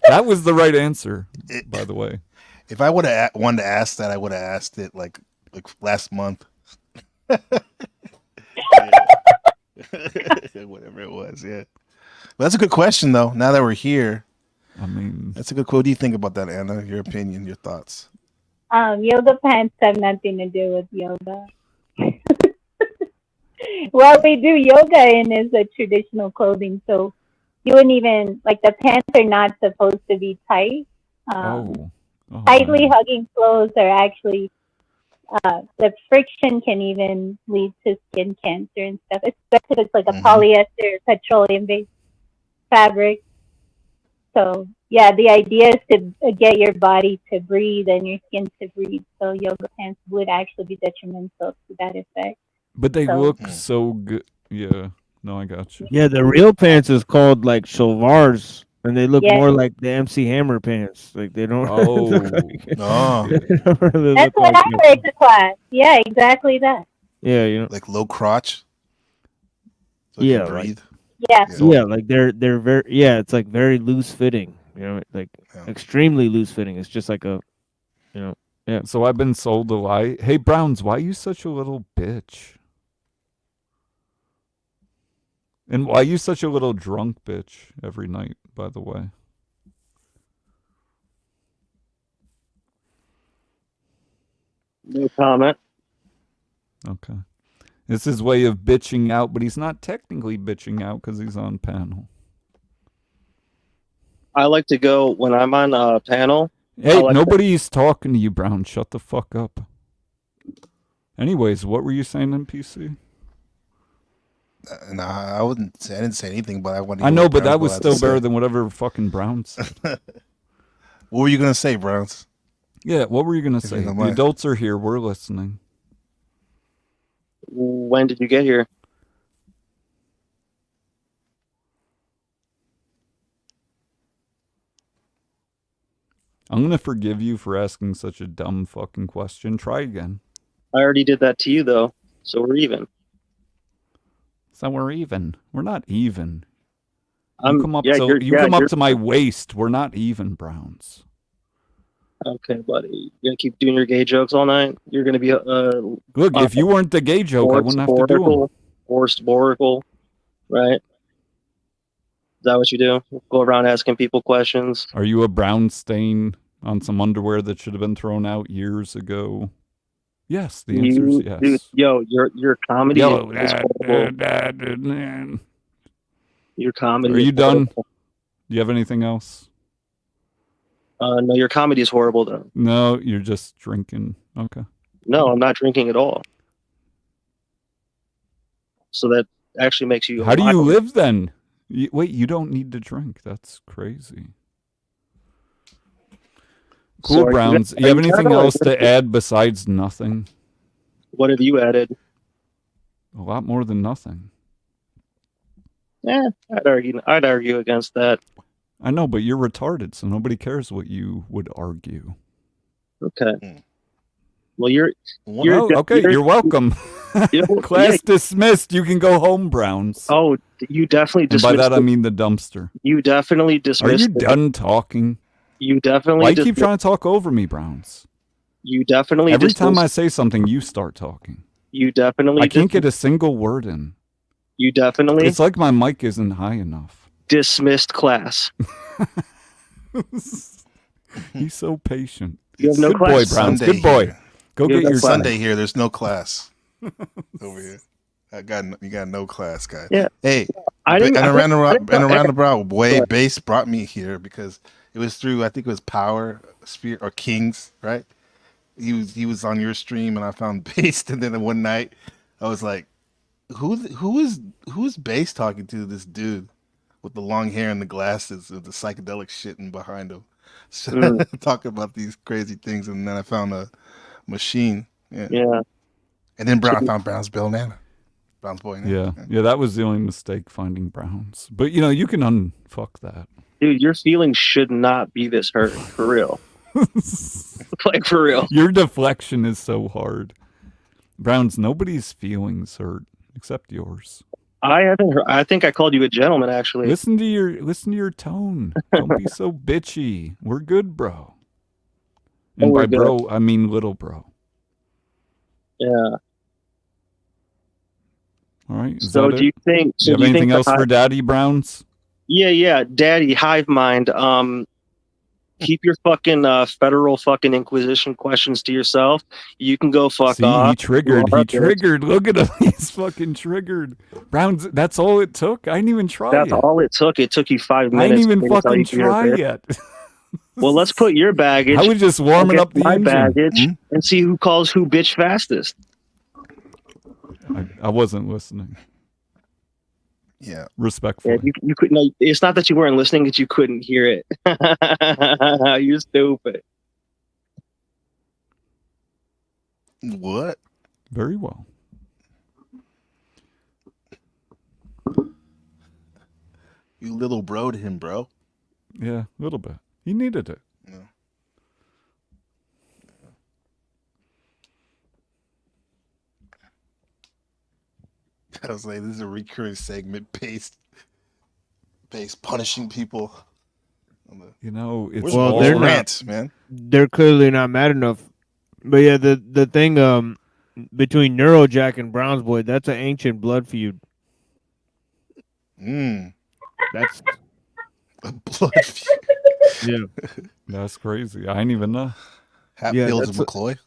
That was the right answer, by the way. If I would have wanted to ask that, I would have asked it like last month. Whatever it was, yeah. But that's a good question, though. Now that we're here, I mean, that's a good. What do you think about that, Anna? Your opinion, your thoughts? Yoga pants have nothing to do with yoga. What we do yoga in is a traditional clothing, so you wouldn't even like the pants are not supposed to be tight. Tightly hugging clothes are actually the friction can even lead to skin cancer and stuff, especially if it's like a polyester, petroleum-based fabric. So yeah, the idea is to get your body to breathe and your skin to breathe. So yoga pants would actually be detrimental to that effect. But they look so good. Yeah. No, I got you. Yeah, the real pants is called like shalvars, and they look more like the MC Hammer pants. Like they don't. That's what I heard to class. Yeah, exactly that. Yeah, you know, like low crotch. So yeah, you can breathe. Yeah, like they're very it's like very loose fitting. You know, like extremely loose fitting. It's just like a, you know, yeah. So I've been sold a lie. Hey Browns, why are you such a little bitch? And why are you such a little drunk bitch every night, by the way? No comment. Okay. It's his way of bitching out, but he's not technically bitching out because he's on panel. I like to go when I'm on a panel. Hey, nobody's talking to you, Brown. Shut the fuck up. Anyways, what were you saying, NPC? No, I wouldn't say. I didn't say anything, but I wanted. I know, but that was still better than whatever fucking Brown said. What were you gonna say, Browns? Yeah, what were you gonna say? The adults are here. We're listening. When did you get here? I'm going to forgive you for asking such a dumb fucking question. Try again. I already did that to you, though, so we're even. So we're even. We're not even. You come up to my waist. We're not even, Browns. Okay, buddy. You're going to keep doing your gay jokes all night? You're going to be... Look, if you weren't the gay joke, I wouldn't have to do them. Forced Boracle, right? Is that what you do? Go around asking people questions? Are you a brown stain on some underwear that should have been thrown out years ago? Yes, the answer is yes. Dude, your comedy is horrible. Your comedy Are you is done? horrible. Do you have anything else? No, your comedy is horrible, though. No, you're just drinking. Okay. No, I'm not drinking at all. So that actually makes you... How do you live, then? Wait, you don't need to drink. That's crazy. Cool, Browns. You have anything else to add besides nothing? What have you added? A lot more than nothing. Yeah, I'd argue against that. I know, but you're retarded, so nobody cares what you would argue. Okay. Well, you're welcome. Class dismissed. You can go home, Browns. Oh, you definitely dismissed. And by that I mean the dumpster. You definitely dismissed. Are you done talking? You definitely. Why you keep trying to talk over me, Browns? You definitely. Every time I say something, you start talking. You definitely. I can't get a single word in. You definitely. It's like my mic isn't high enough. Dismissed class. He's so patient. You have no Good class. boy, Browns. Good boy. Go get your Sunday here. There's no class over here. You got no class, guys. Yeah. Hey, around the brow way Base brought me here because it was through, I think it was Power Spirit or Kings, right? He was on your stream and I found Base, and then one night I was like, who is Base talking to, this dude with the long hair and the glasses with the psychedelic shit in behind him? So talking about these crazy things, and then I found a machine. Yeah. Yeah. And then I found Brown's Bill Nana. Browns boy. Yeah, that was the only mistake, finding Browns. But you can unfuck that. Dude, your feelings should not be this hurt, for real. Like, for real. Your deflection is so hard. Browns, nobody's feelings hurt except yours. I haven't heard, I think I called you a gentleman, actually. Listen to your tone. Don't be so bitchy. We're good, bro. And by bro, I mean little bro. Yeah. All right. So do you think? Do you have anything else for Daddy Browns? Yeah, Daddy Hive Mind. Keep your fucking federal fucking Inquisition questions to yourself. You can go fuck off. He triggered. Look at him. He's fucking triggered. Browns. That's all it took. I didn't even try. That's all it took. It took you 5 minutes. I didn't even fucking try yet. Well, let's put your baggage. I was just warming up the engine. baggage and see who calls who bitch fastest. I wasn't listening. Yeah, respectfully. Yeah, you couldn't. No, it's not that you weren't listening; it's you couldn't hear it. You're stupid. What? Very well. You little bro'd him, bro. Yeah, a little bit. He needed it. Yeah. I was like, this is a recurring segment based punishing people. It's well, they're rants, not, man. They're clearly not mad enough. But yeah, the thing between Neurojack and Browns Boy, that's an ancient blood feud. That's a blood feud. Yeah, that's crazy. I didn't even know. Hatfields and McCloy.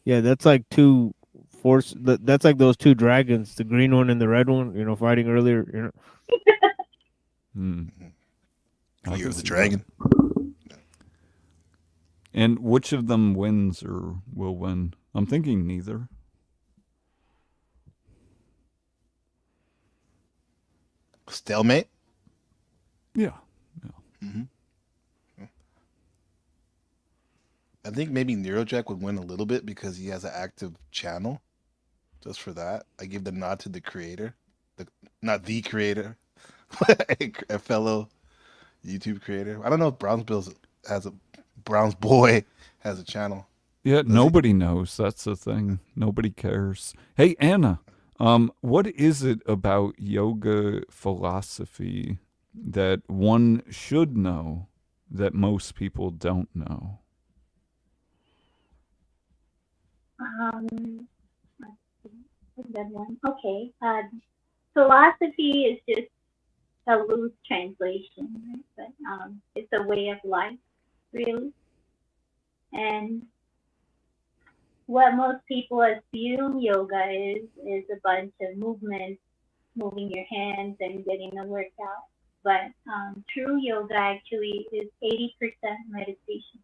Yeah, that's like two force. That's like those two dragons, the green one and the red one. Fighting earlier. Year of the Dragon. And which of them wins or will win? I'm thinking neither. Stalemate? Yeah. I think maybe Neurojack would win a little bit because he has an active channel. Just for that, I give the nod to the creator. Not the creator. A fellow YouTube creator. I don't know if Browns Boy has a channel. Yeah, nobody knows. That's the thing. Nobody cares. Hey, Anna, what is it about yoga philosophy that one should know that most people don't know? A good one. Okay. Philosophy is just a loose translation, right? But it's a way of life, really. And what most people assume yoga is a bunch of movements, moving your hands and getting a workout. But true yoga actually is 80% meditation.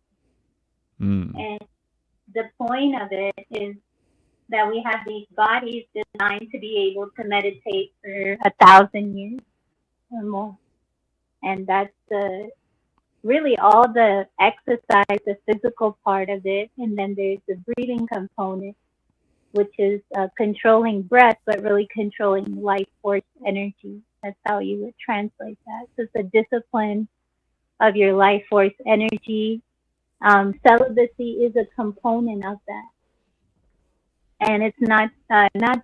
And the point of it is that we have these bodies designed to be able to meditate for 1,000 years or more. And that's really all the exercise, the physical part of it. And then there's the breathing component, which is controlling breath, but really controlling life force energy. That's how you would translate that. So it's a discipline of your life force energy. Celibacy is a component of that. And it's not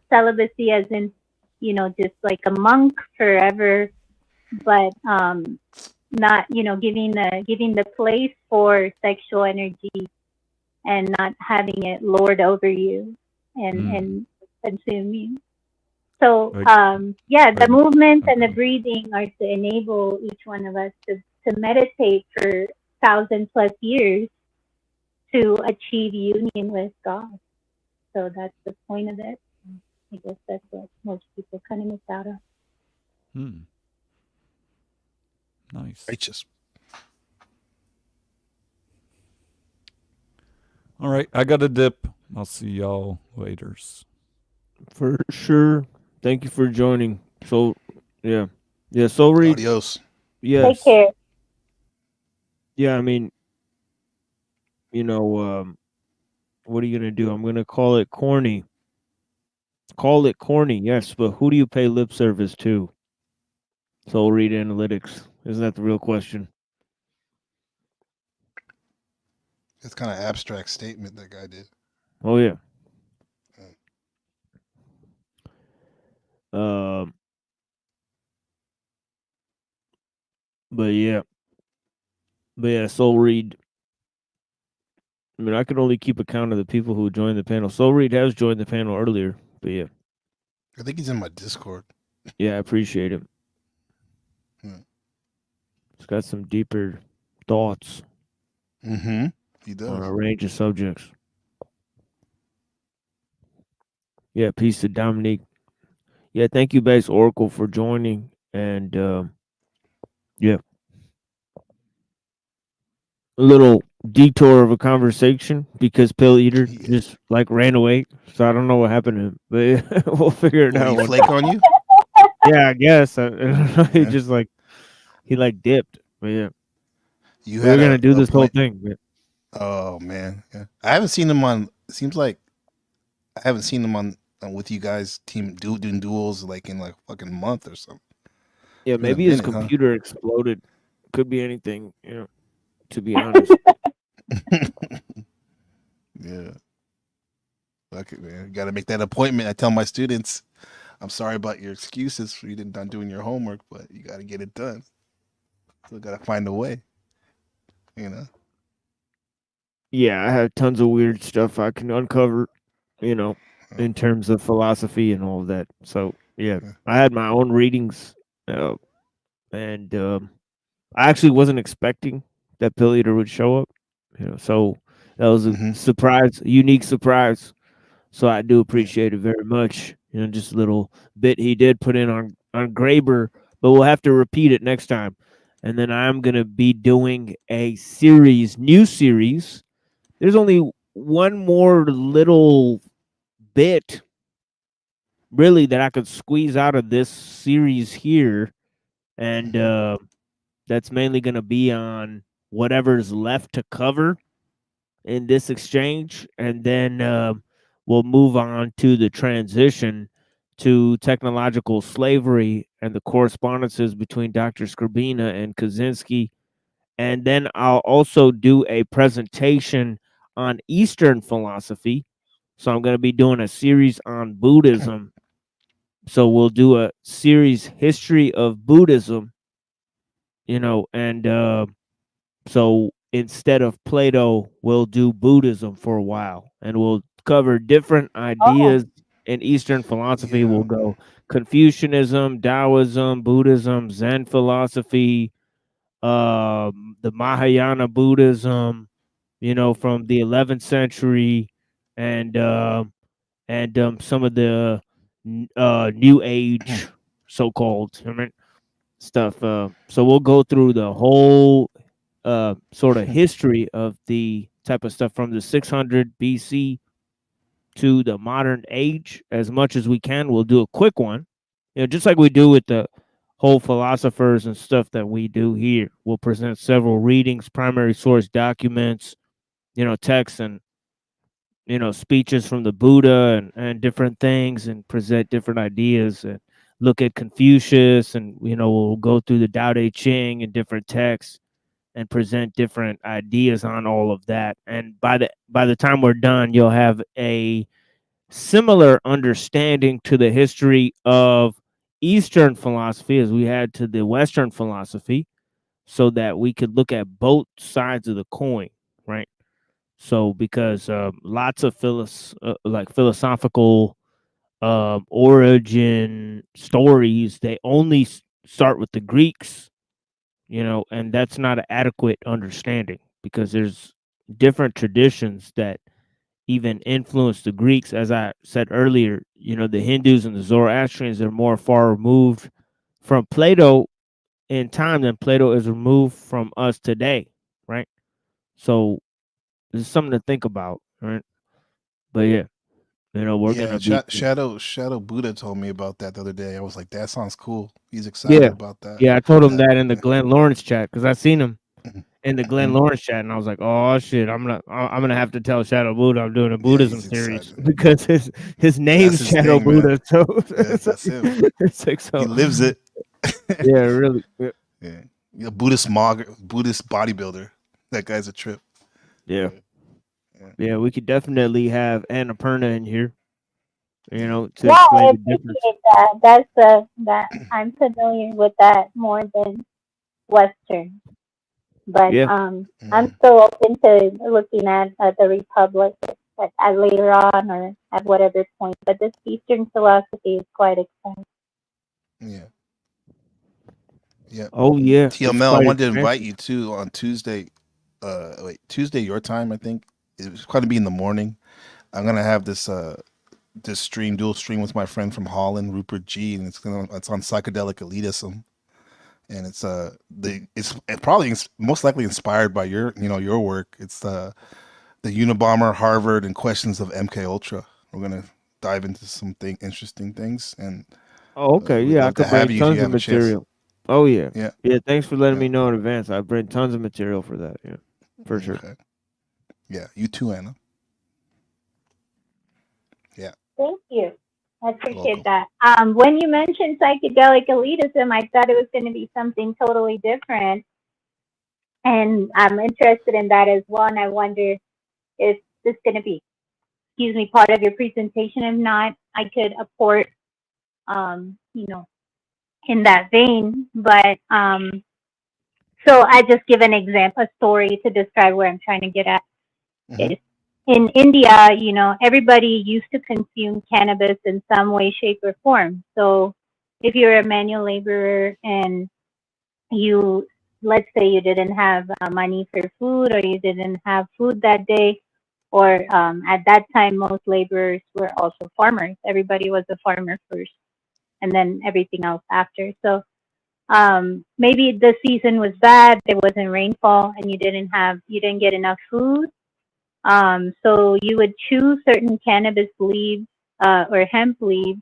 celibacy as in, just like a monk forever, but not, giving the place for sexual energy and not having it lord over you and consume you. So, the movements and the breathing are to enable each one of us to meditate for 1,000+ years to achieve union with God. So that's the point of it. I guess that's what most people kind of miss out on. Nice. Righteous. All right, I got a dip. I'll see y'all later. For sure. Thank you for joining. So, yeah. So read. Adios. Yes. Take care. Yeah, I mean, what are you gonna do? I'm gonna call it corny. Call it corny, yes, but who do you pay lip service to? Soul Read Analytics. Isn't that the real question? It's kind of abstract statement that guy did. Oh yeah. Um, but yeah, Soul Read. I mean, I could only keep account of the people who joined the panel. Soul Read has joined the panel earlier, but yeah. I think he's in my Discord. Yeah, I appreciate him. He's got some deeper thoughts. Mm-hmm. He does. On a range of subjects. Yeah, peace to Dominique. Yeah, thank you, Base Oracle, for joining. And yeah. A little detour of a conversation because Pill Eater just like ran away. So I don't know what happened to him, but we'll figure it out. He flake on you? Yeah, I guess. He just like he dipped. But yeah. We're gonna do this whole thing. But... Oh man. Yeah. I haven't seen him on it seems like I haven't seen him on with you guys doing duels like in like a fucking month or something. Yeah, maybe his computer exploded. Could be anything, to be honest. Yeah. Fuck it, man. You gotta make that appointment. I tell my students, I'm sorry about your excuses for you not doing your homework, but you gotta get it done. Still gotta find a way. Yeah, I have tons of weird stuff I can uncover, in terms of philosophy and all of that. So yeah, I had my own readings, and I actually wasn't expecting that Pill Eater would show up. So that was a surprise, unique surprise. So I do appreciate it very much. Just a little bit he did put in on Graeber, but we'll have to repeat it next time. And then I'm gonna be doing a new series. There's only one more little bit, really, that I could squeeze out of this series here, and that's mainly gonna be on whatever's left to cover in this exchange, and then we'll move on to the transition to technological slavery and the correspondences between Dr. Skrbina and Kaczynski. And then I'll also do a presentation on Eastern philosophy. So I'm going to be doing a series on Buddhism. So we'll do a series history of Buddhism, and so instead of Plato, we'll do Buddhism for a while, and we'll cover different ideas in Eastern philosophy. Yeah. We'll go Confucianism, Taoism, Buddhism, Zen philosophy, the Mahayana Buddhism, from the 11th century, and some of the New Age, so-called, stuff. So we'll go through the whole sort of history of the type of stuff from the 600 BC to the modern age as much as we can. We'll do a quick one, just like we do with the whole philosophers and stuff that we do here. We'll present several readings, primary source documents, texts and, speeches from the Buddha and different things, and present different ideas and look at Confucius, and, we'll go through the Tao Te Ching and different texts and present different ideas on all of that. And by the time we're done, you'll have a similar understanding to the history of Eastern philosophy as we had to the Western philosophy, so that we could look at both sides of the coin, right? So because lots of philosophical origin stories, they only start with the Greeks, and that's not an adequate understanding, because there's different traditions that even influence the Greeks. As I said earlier, the Hindus and the Zoroastrians are more far removed from Plato in time than Plato is removed from us today, right? So there's something to think about, right? But yeah, we're gonna be Shadow Buddha told me about that the other day. I was like, that sounds cool. He's excited about that. Yeah, I told him that in the Glenn Lawrence chat, because I seen him, in the Glenn Lawrence chat, and I was like, "Oh shit, I'm gonna have to tell Shadow Buddha I'm doing a Buddhism he's series excited. because his name's That's his Shadow thing, man. Buddha." So That's him. it's like so. He lives it. Yeah, really. Yeah, a Buddhist bodybuilder. That guy's a trip. Yeah. Yeah, we could definitely have Annapurna in here. You know, to Yeah, I explain the difference. appreciate that. That I'm familiar with that more than Western. But Yeah. I'm still open to looking at the Republic at later on or at whatever point. But this Eastern philosophy is quite exciting. Yeah. Yeah. Oh yeah. It's TML, I quite wanted to invite expensive. you too on Tuesday. Tuesday your time, I think. It's going to be in the morning. I'm gonna have this dual stream with my friend from Holland, Rupert G, and it's on psychedelic elitism, and it's probably most likely inspired by your work. It's the Unabomber, Harvard, and questions of MK Ultra. We're gonna dive into some interesting things, and Oh, okay. we'd Yeah, I love to could bring have you if you tons of have a chance. material. Oh yeah. Yeah. Yeah, thanks for letting Yeah. me know in advance. I bring tons of material for that. Yeah. For sure. Okay. Yeah, you too, Anna. Yeah. Thank you. I appreciate that. When you mentioned psychedelic elitism, I thought it was going to be something totally different. And I'm interested in that as well. And I wonder if this is going to be, part of your presentation. If not, I could apport, in that vein. But so I just give an example, a story to describe where I'm trying to get at. Is in India, everybody used to consume cannabis in some way, shape, or form. So if you're a manual laborer and let's say you didn't have money for food, or you didn't have food that day, or at that time, most laborers were also farmers. Everybody was a farmer first, and then everything else after. So maybe the season was bad, there wasn't rainfall, and you didn't get enough food. So you would choose certain cannabis leaves or hemp leaves,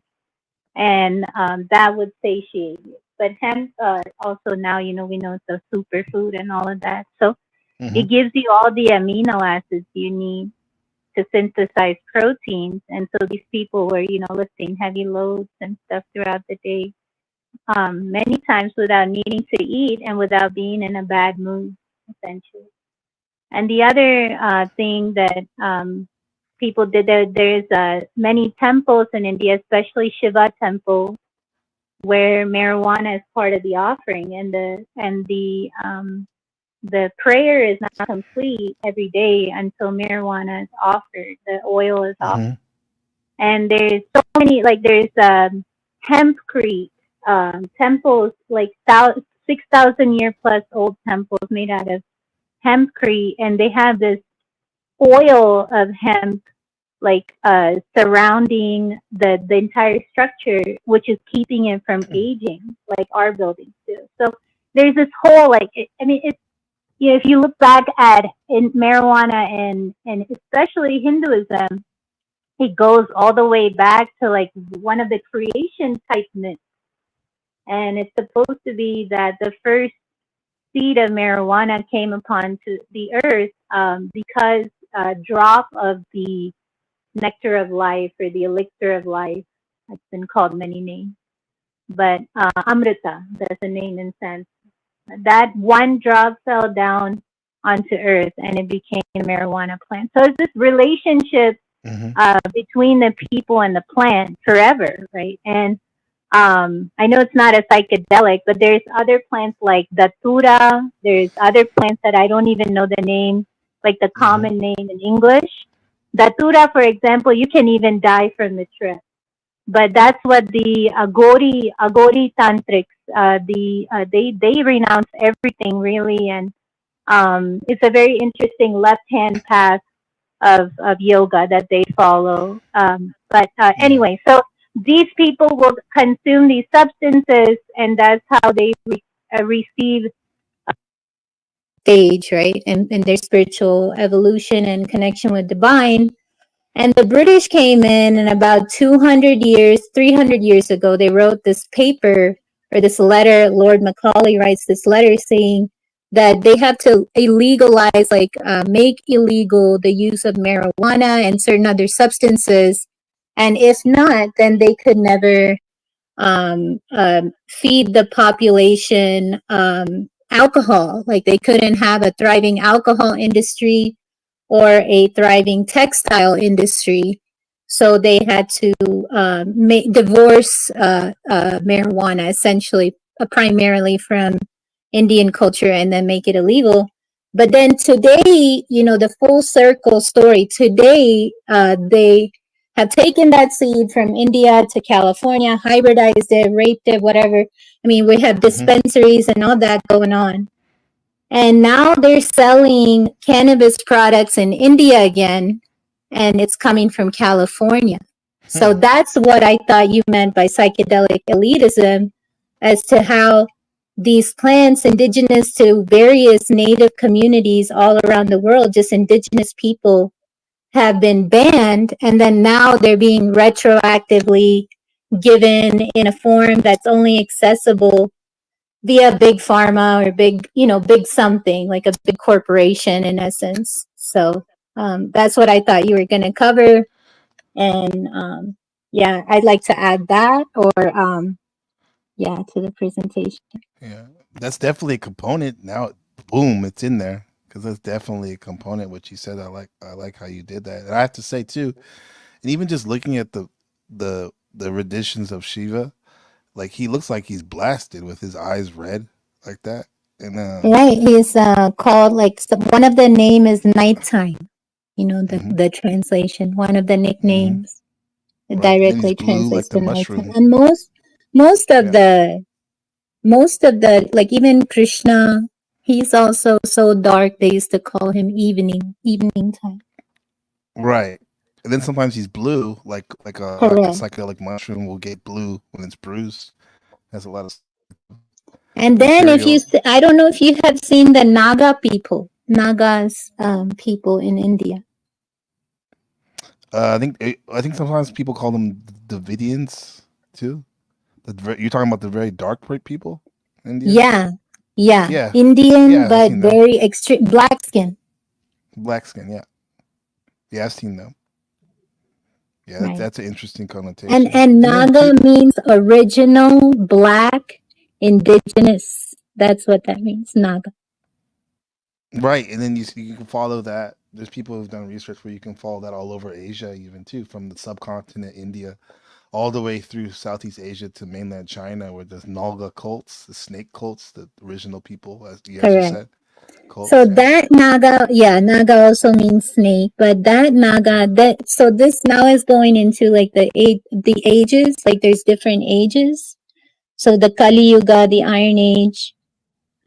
and that would satiate you. But hemp also now, we know it's a superfood and all of that. So it gives you all the amino acids you need to synthesize proteins. And so these people were, lifting heavy loads and stuff throughout the day, many times without needing to eat and without being in a bad mood, essentially. And the other thing that people did, there's many temples in India, especially Shiva temple, where marijuana is part of the offering, and the prayer is not complete every day until marijuana is offered, the oil is offered. And there's so many, like there's hempcrete temples, like 6,000 year plus old temples made out of hempcrete, and they have this oil of hemp like surrounding the entire structure, which is keeping it from aging, like our buildings do. So there's this whole it's if you look back at in marijuana and especially Hinduism, it goes all the way back to like one of the creation type myths, and it's supposed to be that the first seed of marijuana came upon to the earth because a drop of the nectar of life or the elixir of life, it's been called many names, but amrita, that's a name in sense. That one drop fell down onto earth and it became a marijuana plant. So it's this relationship between the people and the plant forever, right? And I know it's not a psychedelic, but there's other plants like datura. There's other plants that I don't even know the name, like the common name in English. Datura, for example, you can even die from the trip. But that's what the Agori tantrics, they renounce everything really, and it's a very interesting left-hand path of yoga that they follow. But anyway, so these people will consume these substances, and that's how they receive stage, right? And their spiritual evolution and connection with divine. And the British came in, and about 200 years, 300 years ago, they wrote this paper or this letter. Lord Macaulay writes this letter saying that they have to illegalize, like make illegal the use of marijuana and certain other substances. And if not, then they could never feed the population alcohol. Like they couldn't have a thriving alcohol industry or a thriving textile industry. So they had to divorce marijuana, essentially, primarily from Indian culture, and then make it illegal. But then today, you know, the full circle story, today they have taken that seed from India to California, hybridized it, raped it, whatever. I mean, we have dispensaries and all that going on. And now they're selling cannabis products in India again, and it's coming from California. So that's what I thought you meant by psychedelic elitism, as to how these plants indigenous to various native communities all around the world, just indigenous people, have been banned, and then now they're being retroactively given in a form that's only accessible via big pharma or big, you know, big something, like a big corporation in essence. So that's what I thought you were going to cover. And yeah, I'd like to add that, or yeah, to the presentation. Yeah, that's definitely a component. Now, boom, it's in there because that's definitely a component. What you said, I like how you did that. And I have to say too, and even just looking at the renditions of Shiva, like he looks like he's blasted with his eyes red like that. And Right, he's called, like, one of the name is nighttime. You know, the translation. One of the nicknames right. And then directly he's blue translates like the to nighttime. mushroom. And most of the, like, even Krishna, he's also so dark they used to call him evening time. Right. And then sometimes he's blue, like a Correct. psychedelic mushroom will get blue when it's bruised. Has a lot of And then if you, material. I don't know if you have seen the Naga people, Nagas people in India. I think sometimes people call them Davidians too. You're talking about the very dark people, Indians. Yeah, Yeah, Indian, yeah. I've but seen them. very extreme, black skin. Black skin. Yeah, yeah. I've seen them. Yeah, Right. that's an interesting connotation. And Naga means original, black, indigenous. That's what that means, Naga. Right, and then you can follow that. There's people who've done research where you can follow that all over Asia, even too, from the subcontinent India, all the way through Southeast Asia to mainland China, where there's Naga cults, the snake cults, the original people, as you Correct. said. Cults, So yeah. that Naga, Naga also means snake, but that Naga, so this now is going into like the ages, like there's different ages. So the Kali Yuga, the Iron Age,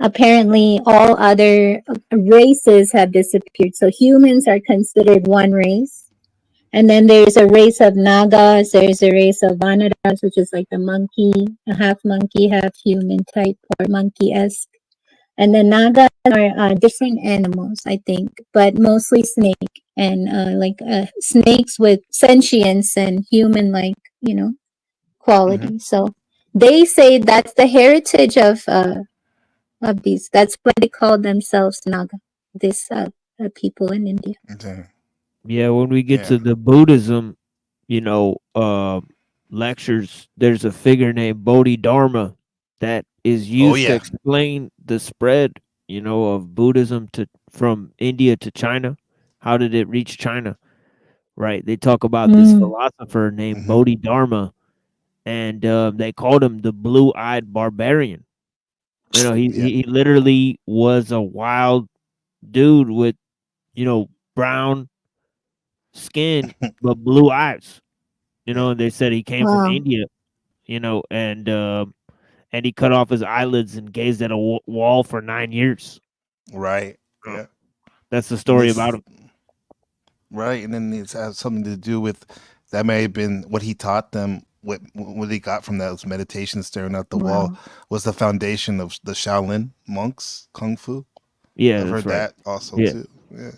apparently all other races have disappeared. So humans are considered one race. And then there's a race of Nagas, there's a race of Vanaras, which is like the monkey, a half monkey, half human type, or monkey-esque. And the Nagas are different animals, I think, but mostly snake, and snakes with sentience and human-like, quality. So they say that's the heritage of these. That's why they call themselves Naga, this people in India. Okay. Yeah, when we get to the Buddhism, lectures, there's a figure named Bodhidharma that is used to explain the spread, of Buddhism from India to China. How did it reach China? Right. They talk about this philosopher named Bodhidharma, and they called him the blue-eyed barbarian. He literally was a wild dude with, brown skin but blue eyes. And they said he came from India, and he cut off his eyelids and gazed at a wall for 9 years. Right. Yeah. That's the story about him. Right, and then it has something to do with that. May have been what he taught them. What he got from those meditations staring at the wall was the foundation of the Shaolin monks, Kung Fu. Yeah, I've heard right. that also Yeah. too. Yeah.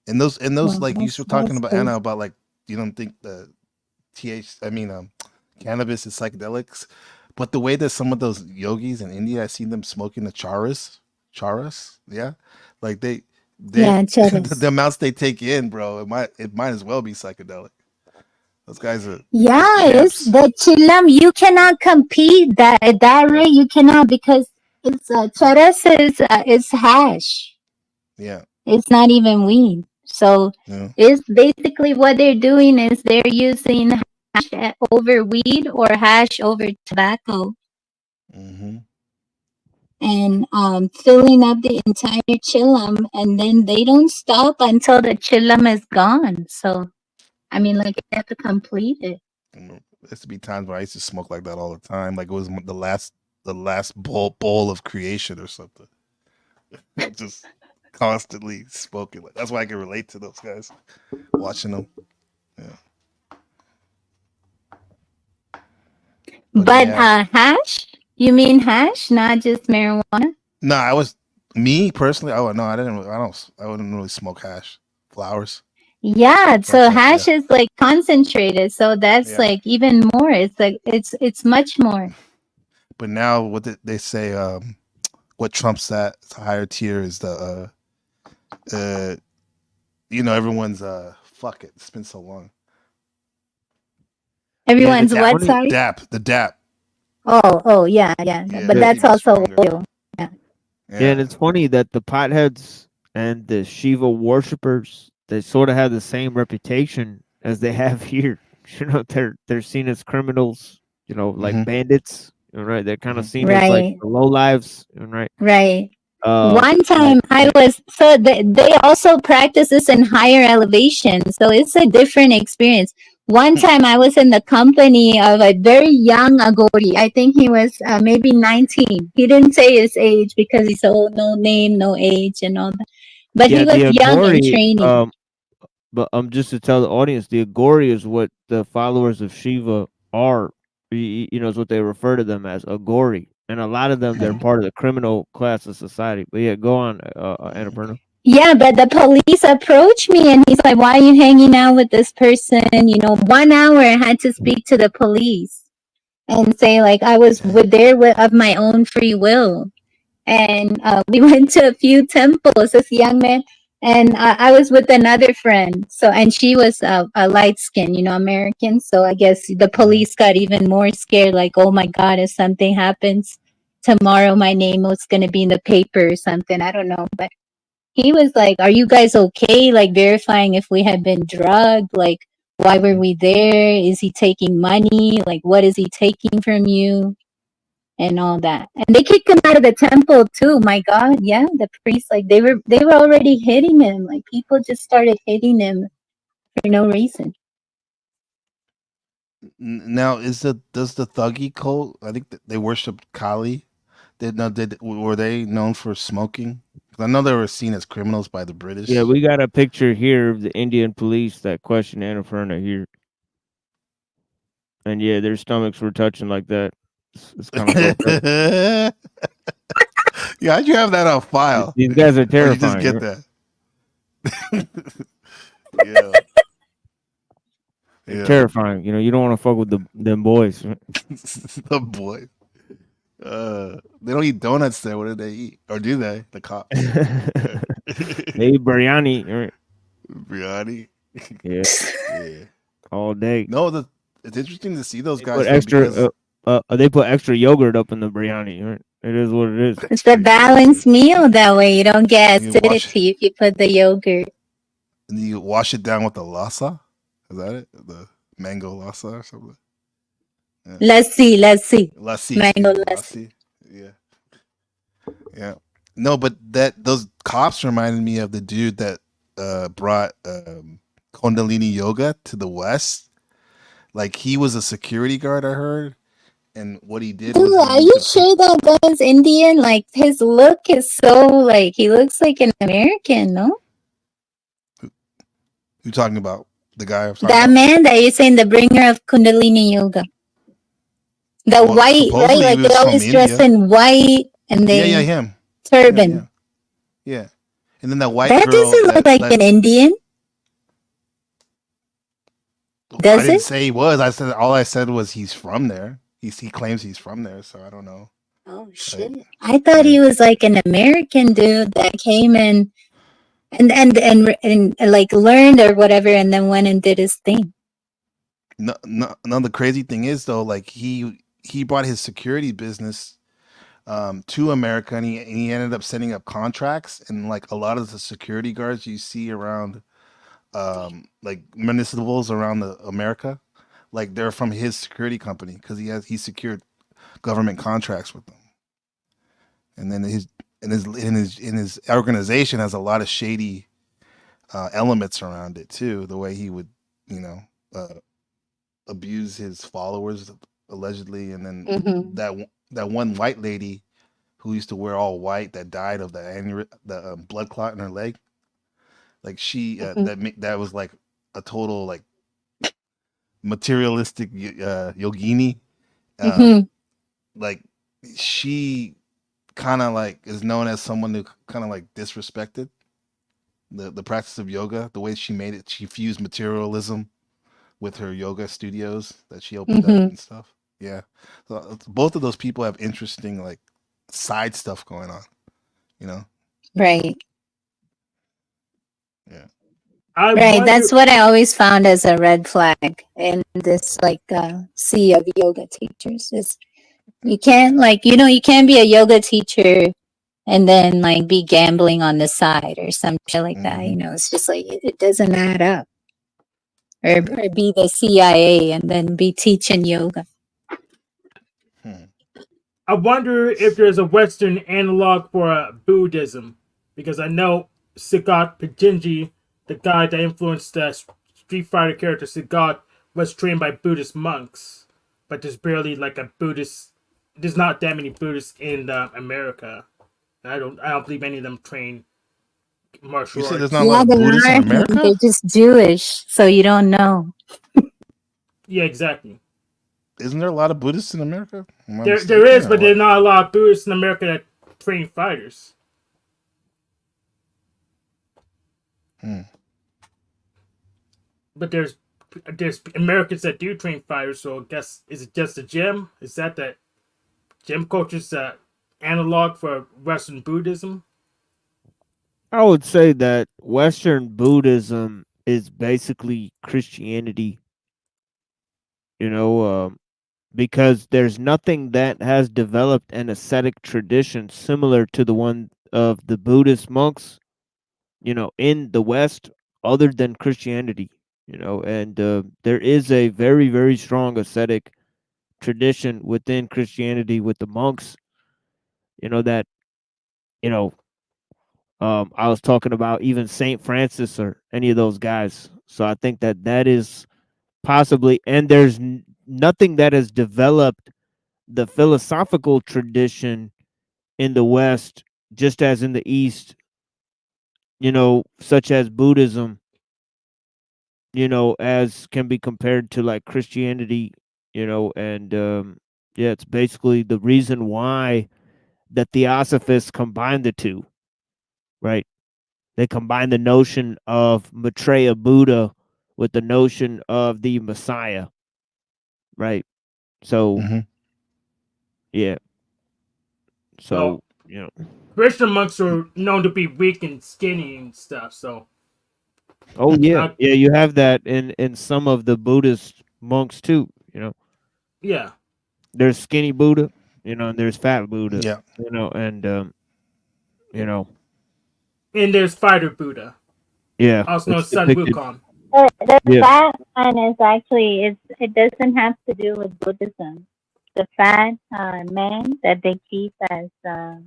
And those like you were talking about, Anna, about like you don't think the cannabis is psychedelics, But the way that some of those yogis in India, I seen them smoking the charas, yeah, like they Yeah, the charas. amounts they take in, bro. It might as well be psychedelic. Those guys are Yeah, it's champs. the chilam. You cannot compete that at that rate. You cannot because it's charas is hash. Yeah, It's not even weed. So yeah. it's basically what they're doing is they're using hash over weed or hash over tobacco Mm-hmm. and filling up the entire chillum, and then they don't stop until the chillum is gone. So I mean, like you have to complete it. There used to be times where I used to smoke like that all the time, like it was the last bowl of creation or something. Just constantly smoking. Like, that's why I can relate to those guys. Watching them. Yeah. But yeah. hash? You mean hash, not just marijuana? No, I was me personally. Oh no, I didn't. I wouldn't really smoke hash. Flowers. Yeah, Like so that. hash Yeah. is like concentrated, so that's Yeah. like even more. It's like it's much more. But now, what did they say? What trumps that higher tier is the everyone's fuck it. It's been so long. Yeah, the Everyone's dap, what, sorry? the dap. Oh, yeah. Yeah, But that's even also stronger. oil. Yeah. Yeah, and it's funny that the potheads and the Shiva worshippers, they sort of have the same reputation as they have here. You know, they're seen as criminals, you know, like Mhm. bandits, right? They're kind of Mhm. seen as like Right. the low lives, right? Right. One Like time I was so they also practice this in higher elevation, so it's a different experience. One time I was in the company of a very young Agori. I think he was maybe 19. He didn't say his age because he's so no name, no age, and all that. But he yeah, was the young and Agori, training. but just to tell the audience, the Agori is what the followers of Shiva are. You know, is what they refer to them as Agori, and a lot of them they're part of the criminal class of society. But yeah, go on, Annapurna. Yeah, but the police approached me and he's like, "Why are you hanging out with this person?" 1 hour I had to speak to the police and say like I was there of my own free will. And we went to a few temples, this young man, and I was with another friend. So, and she was a light skin, American. So I guess the police got even more scared, like, oh my God, if something happens tomorrow, my name was going to be in the paper or something. I don't know. But he was like, are you guys okay? Like verifying if we had been drugged, like, why were we there? Is he taking money? Like, what is he taking from you? And all that. And they kicked him out of the temple too. My God, yeah. The priests, like they were already hitting him. Like people just started hitting him for no reason. Now, does the Thuggy cult? I think they worshipped Kali. Were they known for smoking? 'Cause I know they were seen as criminals by the British. Yeah, we got a picture here of the Indian police that questioned Annapurna here. And yeah, their stomachs were touching like that. It's kind of fucked up. Yeah, how'd you have that on file? These guys are Or you terrifying. just get that. Yeah. They're Yeah. terrifying. You know, you don't want to fuck with them boys. The boy. They don't eat donuts there. What do they eat? Or do they? The cops. They eat biryani. Right? Biryani. Yeah. Yeah. All day. No, it's interesting to see those They guys. put though, extra. because They put extra yogurt up in the biryani. Right? It is what it is. It's a balanced meal that way. You don't get You wash- acidity if you put the yogurt. and you wash it down with the lassa. Is that it? The mango lassa or something? Yeah. Lassi. Lassi. Mango excuse me, lassi. Yeah. Yeah. No, but those cops reminded me of the dude that brought Kundalini yoga to the West. Like he was a security guard, I heard. And what he did Dude, was are you sure that guy's Indian? Like his look is so like he looks like an American, no? you talking about the guy I'm talking That about? man that you're saying the bringer of Kundalini yoga. The Well, white, right? supposedly he Like was they from always dress India. in white and they Yeah, him. turban. Yeah. And then that white That girl doesn't look like an Indian. I Does didn't it? say he was. All I said was he's from there. he claims he's from there, so I don't know. Oh shit! I thought he was like an American dude that came in and like learned or whatever, and then went and did his thing. No, the crazy thing is though, like he brought his security business to America, and he ended up setting up contracts, and like a lot of the security guards you see around like municipals around America, like they're from his security company because he secured government contracts with them, and then his organization has a lot of shady elements around it too. The way he would, you know, abuse his followers allegedly, and then Mm-hmm. that one white lady who used to wear all white that died of the blood clot in her leg. Like she that was like a total like materialistic yogini. Mm-hmm. Like she kind of like is known as someone who kind of like disrespected the practice of yoga. The way she made it, she fused materialism with her yoga studios that she opened up Mm-hmm. and stuff. Yeah, so both of those people have interesting like side stuff going on. You know. Right. Yeah. Right. That's what I always found as a red flag in this like sea of yoga teachers. Is you can't like you can't be a yoga teacher and then like be gambling on the side or some shit like that. It's just like it doesn't add up. Or be the CIA and then be teaching yoga. I wonder if there's a Western analog for Buddhism, because I know Sigat Pajinji, the guy that influenced the Street Fighter character Sigat, was trained by Buddhist monks, but there's barely like a Buddhist. There's not that many Buddhists in America. I don't believe any of them train martial arts. You said there's not a lot of Buddhists in America? They're just Jewish, so you don't know. Yeah, exactly. Isn't there a lot of Buddhists in America? There is, but there's not a lot of Buddhists in America that train fighters. But there's Americans that do train fighters, so I guess, is it just a gym? Is that gym culture's analog for Western Buddhism? I would say that Western Buddhism is basically Christianity. Because there's nothing that has developed an ascetic tradition similar to the one of the Buddhist monks, in the West, other than Christianity, and there is a very, very strong ascetic tradition within Christianity with the monks, that, I was talking about even Saint Francis or any of those guys. So I think that is possibly, and there's nothing that has developed the philosophical tradition in the West, just as in the East, such as Buddhism, as can be compared to like Christianity, and yeah, it's basically the reason why the Theosophists combine the two, right? They combine the notion of Maitreya Buddha with the notion of the Messiah, right? So, yeah. So, Christian monks are known to be weak and skinny and stuff, so. Oh yeah, you have that in some of the Buddhist monks too. Yeah. There's skinny Buddha, and there's fat Buddha. Yeah. And and there's fighter Buddha. Yeah. Also known as Sun Wukong. The fat one is actually it doesn't have to do with Buddhism. The fat man that they keep as the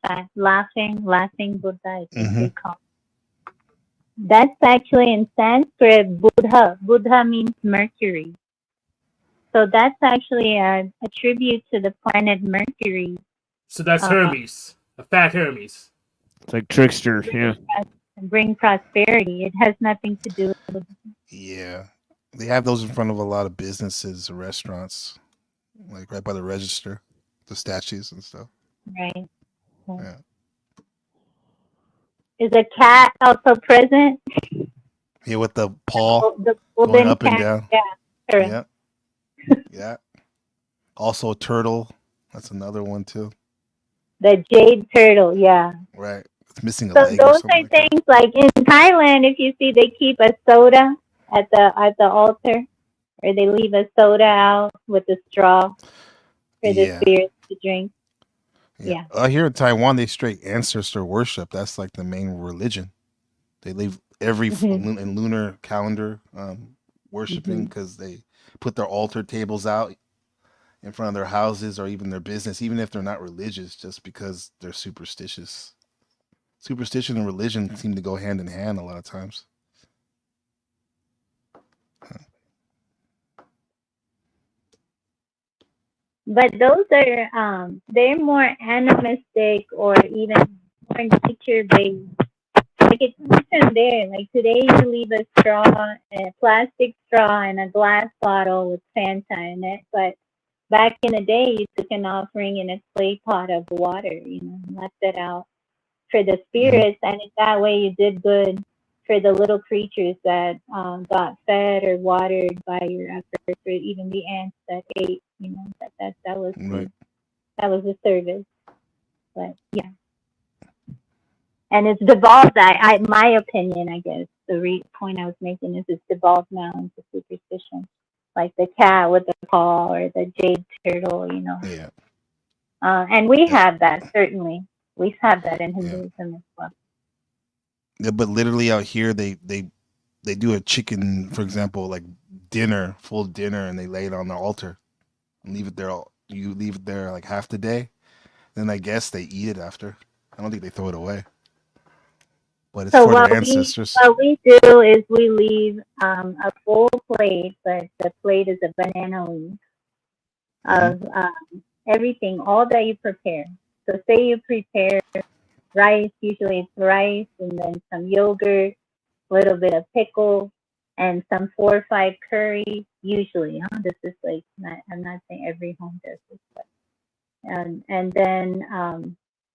fat laughing Buddha, they call. That's actually in Sanskrit Buddha. Buddha means Mercury. So that's actually a tribute to the planet Mercury. So that's Hermes, a fat Hermes. It's like trickster, yeah. Bring prosperity. It has nothing to do with. Yeah, they have those in front of a lot of businesses, restaurants, like right by the register, the statues and stuff. Right. Yeah. Is a cat also present? Yeah, with the paw the going up cat. and down. Yeah. Yeah. Yeah. Also, turtle. That's another one too. The jade turtle, yeah. Right. It's missing a So leg or those something are like that. things like in Thailand. If you see, they keep a soda at the altar, or they leave a soda out with a straw for the Yeah. spirits to drink. Yeah. Yeah. Here in Taiwan, they straight ancestor worship. That's like the main religion. They leave every Mhm. in lunar calendar worshiping Mhm. because they put their altar tables out in front of their houses or even their business, even if they're not religious, just because they're superstitious. Superstition and religion seem to go hand in hand a lot of times. But those are they're more animistic or even more nature based. Like it's even there. Like today you leave a straw, a plastic straw in a glass bottle with Fanta in it, but back in the day you took an offering in a clay pot of water, left it out for the Hmm. spirits, and in that way you did good for the little creatures that got fed or watered by your efforts, or even the ants that ate. That was Right. good. That was a service. But yeah, and it's devolved. My opinion, I guess, the point I was making is it's devolved now into superstition, like the cat with the paw or the jade turtle. Yeah. And we Yeah. have that certainly. We have that in Yeah. Hinduism as well. Yeah, but literally out here, they do a chicken, for example, like dinner, full dinner, and they lay it on the altar and leave it there. You leave it there like half the day, then I guess they eat it after. I don't think they throw it away, but it's So for their ancestors. what we do is we leave a full plate, but the plate is a banana leaf Hmm. of everything, all that you prepare. So say you prepare rice, usually it's rice and then some yogurt, a little bit of pickle, and some 4 or 5 curries. Usually, this is like I'm not saying every home does this, but and then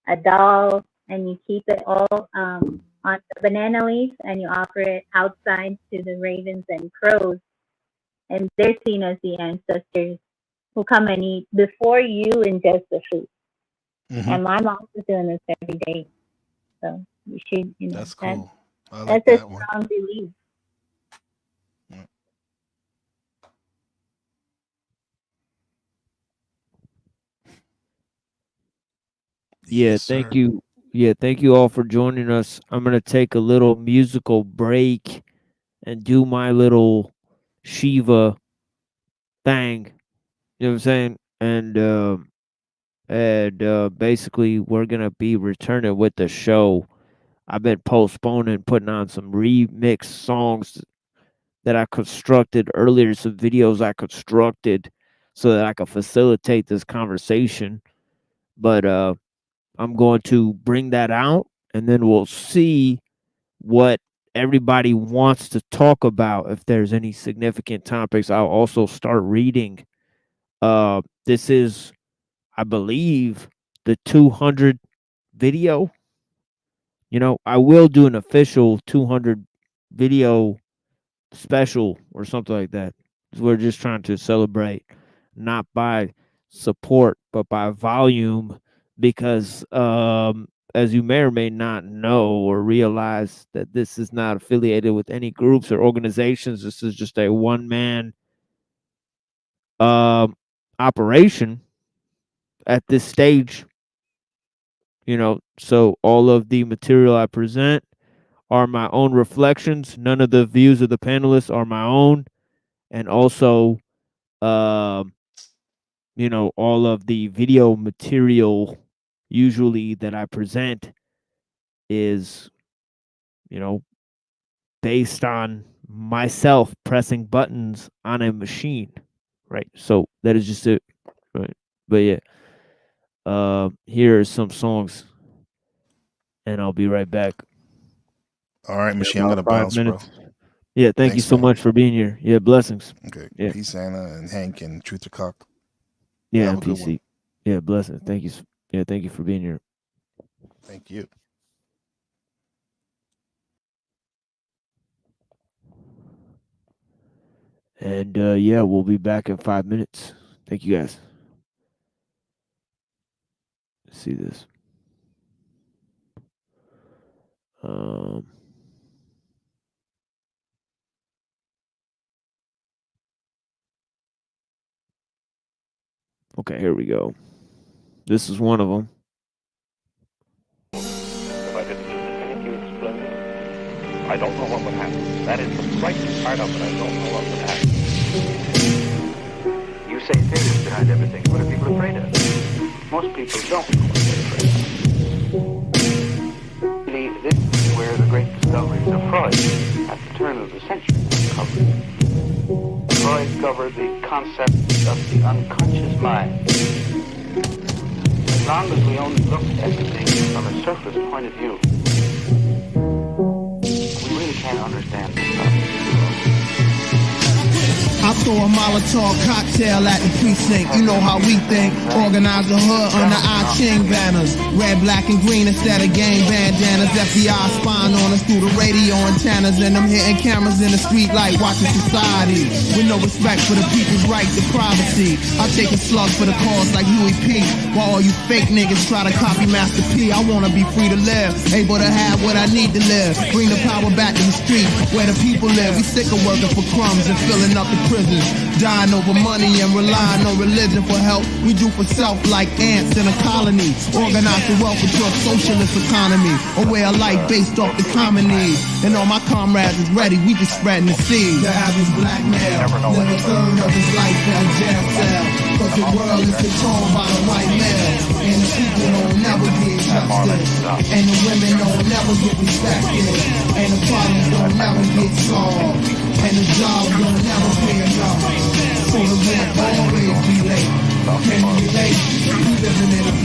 a dal, and you keep it all on the banana leaf, and you offer it outside to the ravens and crows, and they're seen as the ancestors who come and eat before you ingest the food. Hmm. And my mom was doing this every day, so you should, That's that cool. I like that's a that one. strong belief. Yeah. Yeah, Yes, thank sir. you. Yeah, thank you all for joining us. I'm gonna take a little musical break and do my little Shiva thing. You know what I'm saying? And basically we're gonna be returning with the show. I've been postponing putting on some remix songs that I constructed earlier, some videos I constructed so that I could facilitate this conversation. But I'm going to bring that out and then we'll see what everybody wants to talk about. If there's any significant topics, I'll also start reading. This is, I believe, the 200 video. I will do an official 200 video special or something like that. We're just trying to celebrate, not by support, but by volume, because as you may or may not know or realize, that this is not affiliated with any groups or organizations. This is just a one man operation at this stage. So all of the material I present are my own reflections. None of the views of the panelists are my own, and also um all of the video material usually that I present is, you know, based on myself pressing buttons on a machine, right? So that is just it, right? But yeah, here are some songs, and I'll be right back All right, in machine. I'm about gonna five bounce, bro. minutes. Yeah, thank you Thanks, so man. much for being here. Yeah, blessings. Okay. Yeah, Peace, Anna and Hank and Truth or Cock. You yeah, have a and good one. PC. Yeah, blessings. Thank you. Yeah, thank you for being here. Thank you. And yeah, we'll be back in 5 minutes. Thank you guys. Let's see this. Okay, here we go. This is one of them. If I didn't do the thing you exploded, I don't know what would happen. That is the frightening part of it. I don't know what would happen. You say failure's behind everything. What are people afraid of? Most people don't know what they're afraid of. Really, this is where the great discoveries of Freud at the turn of the century covered. Freud covered the concept of the unconscious mind. As long as we only look at things from a surface point of view, we really can't understand this stuff. I throw a Molotov cocktail at the precinct. You know how we think. Organize the hood under our Ching banners. Red, black, and green instead of gang bandanas. FBI spying on us through the radio antennas. And I'm hitting cameras in the street like watching society. With no respect for the people's right to privacy. I take a slug for the cause like Huey P. While all you fake niggas try to copy Master P. I wanna be free to live. Able to have what I need to live. Bring the power back to the street where the people live. We sick of working for crumbs and filling up the prisons, dying over money and relying on religion for help. We do for self like ants in a colony. Organize the wealth into a socialist economy, a way of life based off the common needs. And all my comrades is ready, we just spreading the seed. The average black male live a third of his life in a jail cell, cause the world is controlled by the white male. And the people don't never get justice, and the women don't never get respected, and the problems don't never get solved, and the jobs don't never pay enough. So the rent always be late. Can you relate?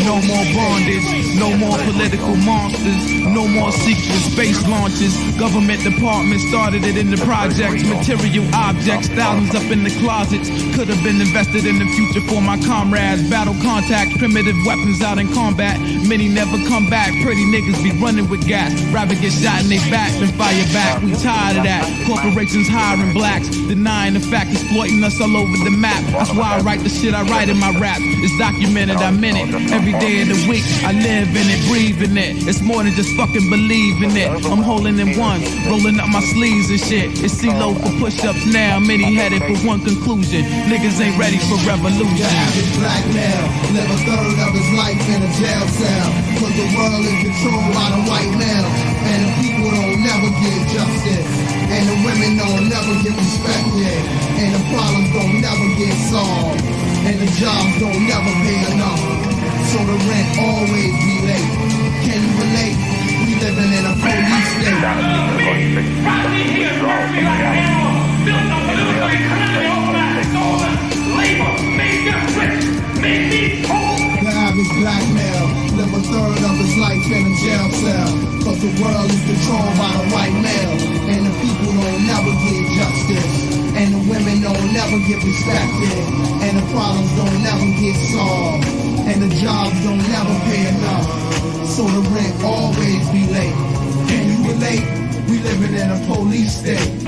No more bondage, no more political monsters, no more secret space launches. Government departments started it in the projects. Material objects, thousands up in the closets. Could have been invested in the future for my comrades. Battle contacts, primitive weapons out in combat. Many never come back. Pretty niggas be running with gas. Rather get shot in their back than fire back. We tired of that. Corporations hiring blacks, denying the fact, exploiting us all over the map. That's why I write the shit I write in my rap. It's documented, I'm in it. Every day of the week, I live in it, breathe in it. It's more than just fucking believing it. I'm holding in one, rolling up my sleeves and shit. It's CeeLo for push-ups now, many headed for one conclusion. Niggas ain't ready for revolution. The average black male live a third of his life in a jail cell, cause the world is controlled by the white male. And the people don't never get justice, and the women don't never get respected, and the problems don't never get solved, and the jobs don't never pay enough. So the rent always be late. Can you relate? We living in a police state. The average black male live a third of his life in a jail cell, cause the world is controlled by the white male, and the people don't never get justice, and the women don't never get respected, and the problems don't never get solved, and the jobs don't never pay enough. So the rent always be late. Can you relate? We living in a police state.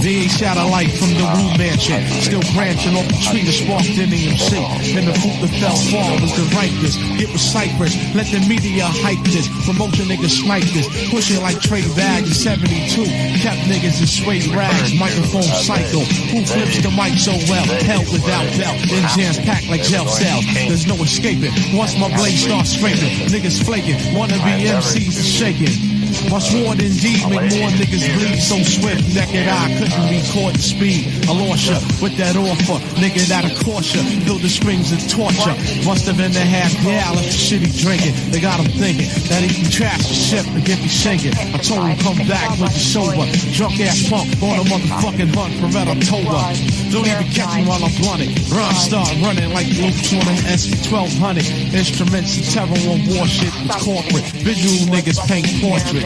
VA satellite from the Wu Mansion, still branching off the tree that sparked in EMC. And the fruit that fell fall was the ripest. Get with Cypress, let the media hype this. Promotion niggas snipe this, pushing like trade bags in 72. Kept niggas in suede rags, microphone psycho. Who flips the mic so well? Hell without belt, then jams packed like jail cells. There's no escaping. Once my blade starts scraping, niggas flaking. Wannabe MCs are shaking. Much more than deed, make more niggas bleed so swift. Naked eye couldn't record the speed. I lost ya with that offer, nigga that'll cost ya. Feel the strings of torture. Must have been a half gal if the shit he drinking. They got him thinking that he can trash the ship and get me sinking. I told him come back with the sober. Drunk ass punk on a motherfucking hunt for Red October. Don't even catch me while I'm blunted. Rhyme start running like loops on an SC-1200. Instruments and terror on war shit with corporate. Visual niggas paint portraits.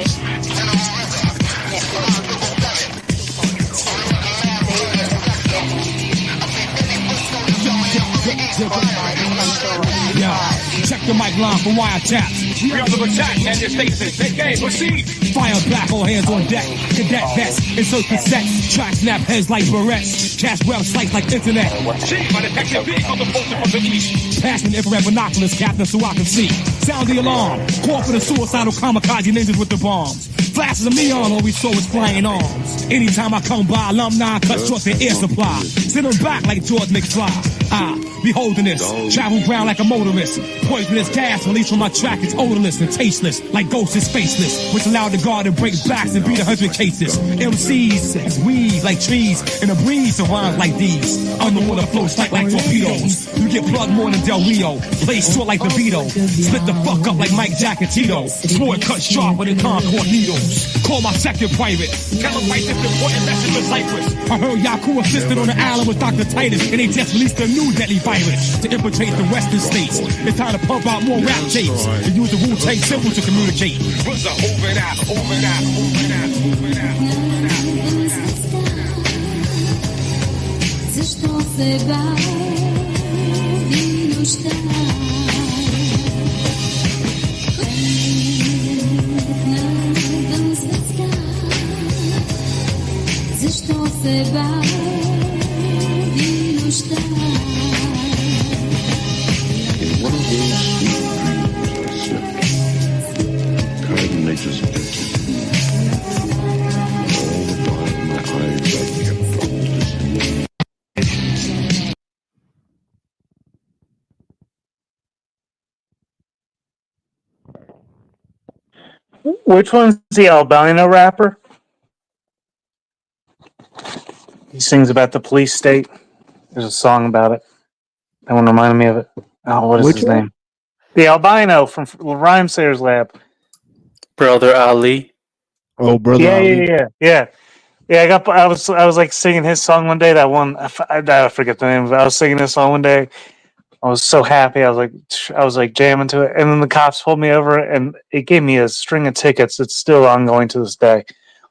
Yeah, check the mic line for wiretaps. We under attack at your station. Okay, proceed. Fire back, all hands on deck. Cadet vest, insert cassettes. Track snap heads like barrettes. Cash web slice like internet. Chief, I detected vehicle approaching from the east. Passing infrared binoculars, captain, so I can see. Sound the alarm. Call for the suicidal kamikaze ninjas with the bombs. Flashes of neon, all we saw was flying arms. Anytime I come by, alumni cut short their air supply. Send them back like George McFly. Beholding this, travel ground like a motorist. Poisonous gas released from my track is odorless and tasteless, like ghosts is faceless, which allowed the guard to break backs and beat 100 cases. MCs as weeds like trees, and a breeze of rhymes like these. Underwater floats like torpedoes. You get plugged more than Del Rio. Play short like the Beatles. Split the fuck up like Mike Jack and Tito. Sword cut sharper than Concord needles. Call my second private. Calibrate this important message for Cyprus. I heard Yaku assisted on the island with Dr. Titus, and they just released a new deadly virus to infiltrate the western states. It's time to pump out more rap tapes and use the Wu-Tang symbol to communicate. What's the over that, over that, over that, over that, over that, over that. Zašto se bavim šta? Nadam svetska. Zašto se bavim šta? In one of those sweet dreams I slept, coordinated pictures of me. All the while my eyes I kept closed as Which one's the albino rapper? He sings about the police state. There's a song about it. That one reminded me of it. Oh, what is Which his one? name? The albino from Rhyme Sayers Lab. Brother Ali. Oh, brother Yeah, Ali. yeah. I was like singing his song one day. That one, I forget the name of it. I was singing this song one day. I was so happy. I was like jamming to it, and then the cops pulled me over, and it gave me a string of tickets. It's still ongoing to this day.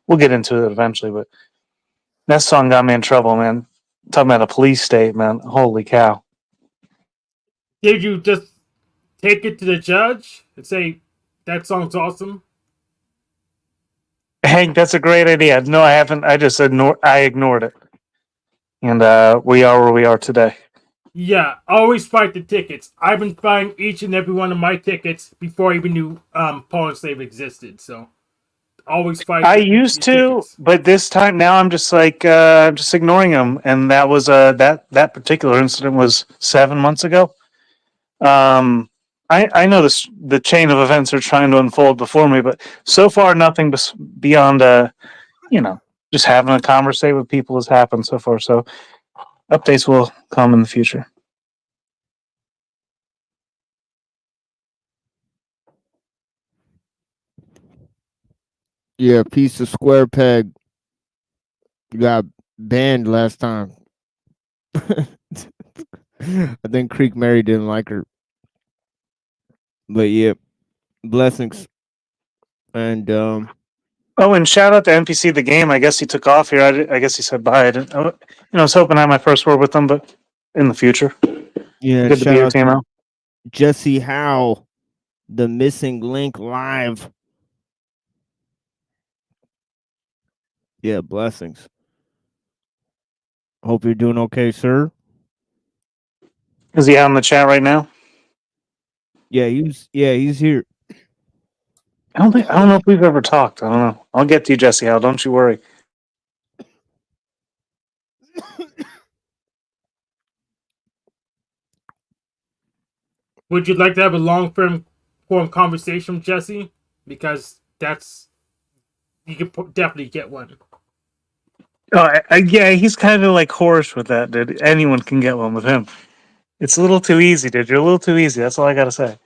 We'll get into it eventually, but that song got me in trouble, man. Talking about a police state, man. Holy cow! Did you just take it to the judge and say that song's awesome? Hank, that's a great idea. No, I haven't. I just ignored it, and we are where we are today. Yeah, always fight the tickets. I've been fighting each and every one of my tickets before I even knew Paul and Slave existed. So always fight. I used to, but this time now I'm just like just ignoring them. And that was that particular incident was 7 months ago. I know the chain of events are trying to unfold before me, but so far nothing beyond just having a conversation with people has happened so far. So updates will come in the future. Yeah, piece of square peg. You got banned last time. I think Creek Mary didn't like her. But yeah, blessings. And Oh, and shout out to NPC the game. I guess he took off here. I guess he said bye. I was hoping I had my first word with him, but in the future. yeah, Good to be shout here, out Timo. to Jesse Howe, the missing link live. Yeah, blessings. Hope you're doing okay, sir. Is he out in the chat right now? Yeah, he's here. I don't know if we've ever talked. I don't know. I'll get to you, Jesse Howe. Don't you worry. Would you like to have a long-form conversation with Jesse? Because you could definitely get one. Oh, yeah, he's kind of like hoarse with that, dude. Anyone can get one with him. It's a little too easy, dude. You're a little too easy. That's all I gotta say.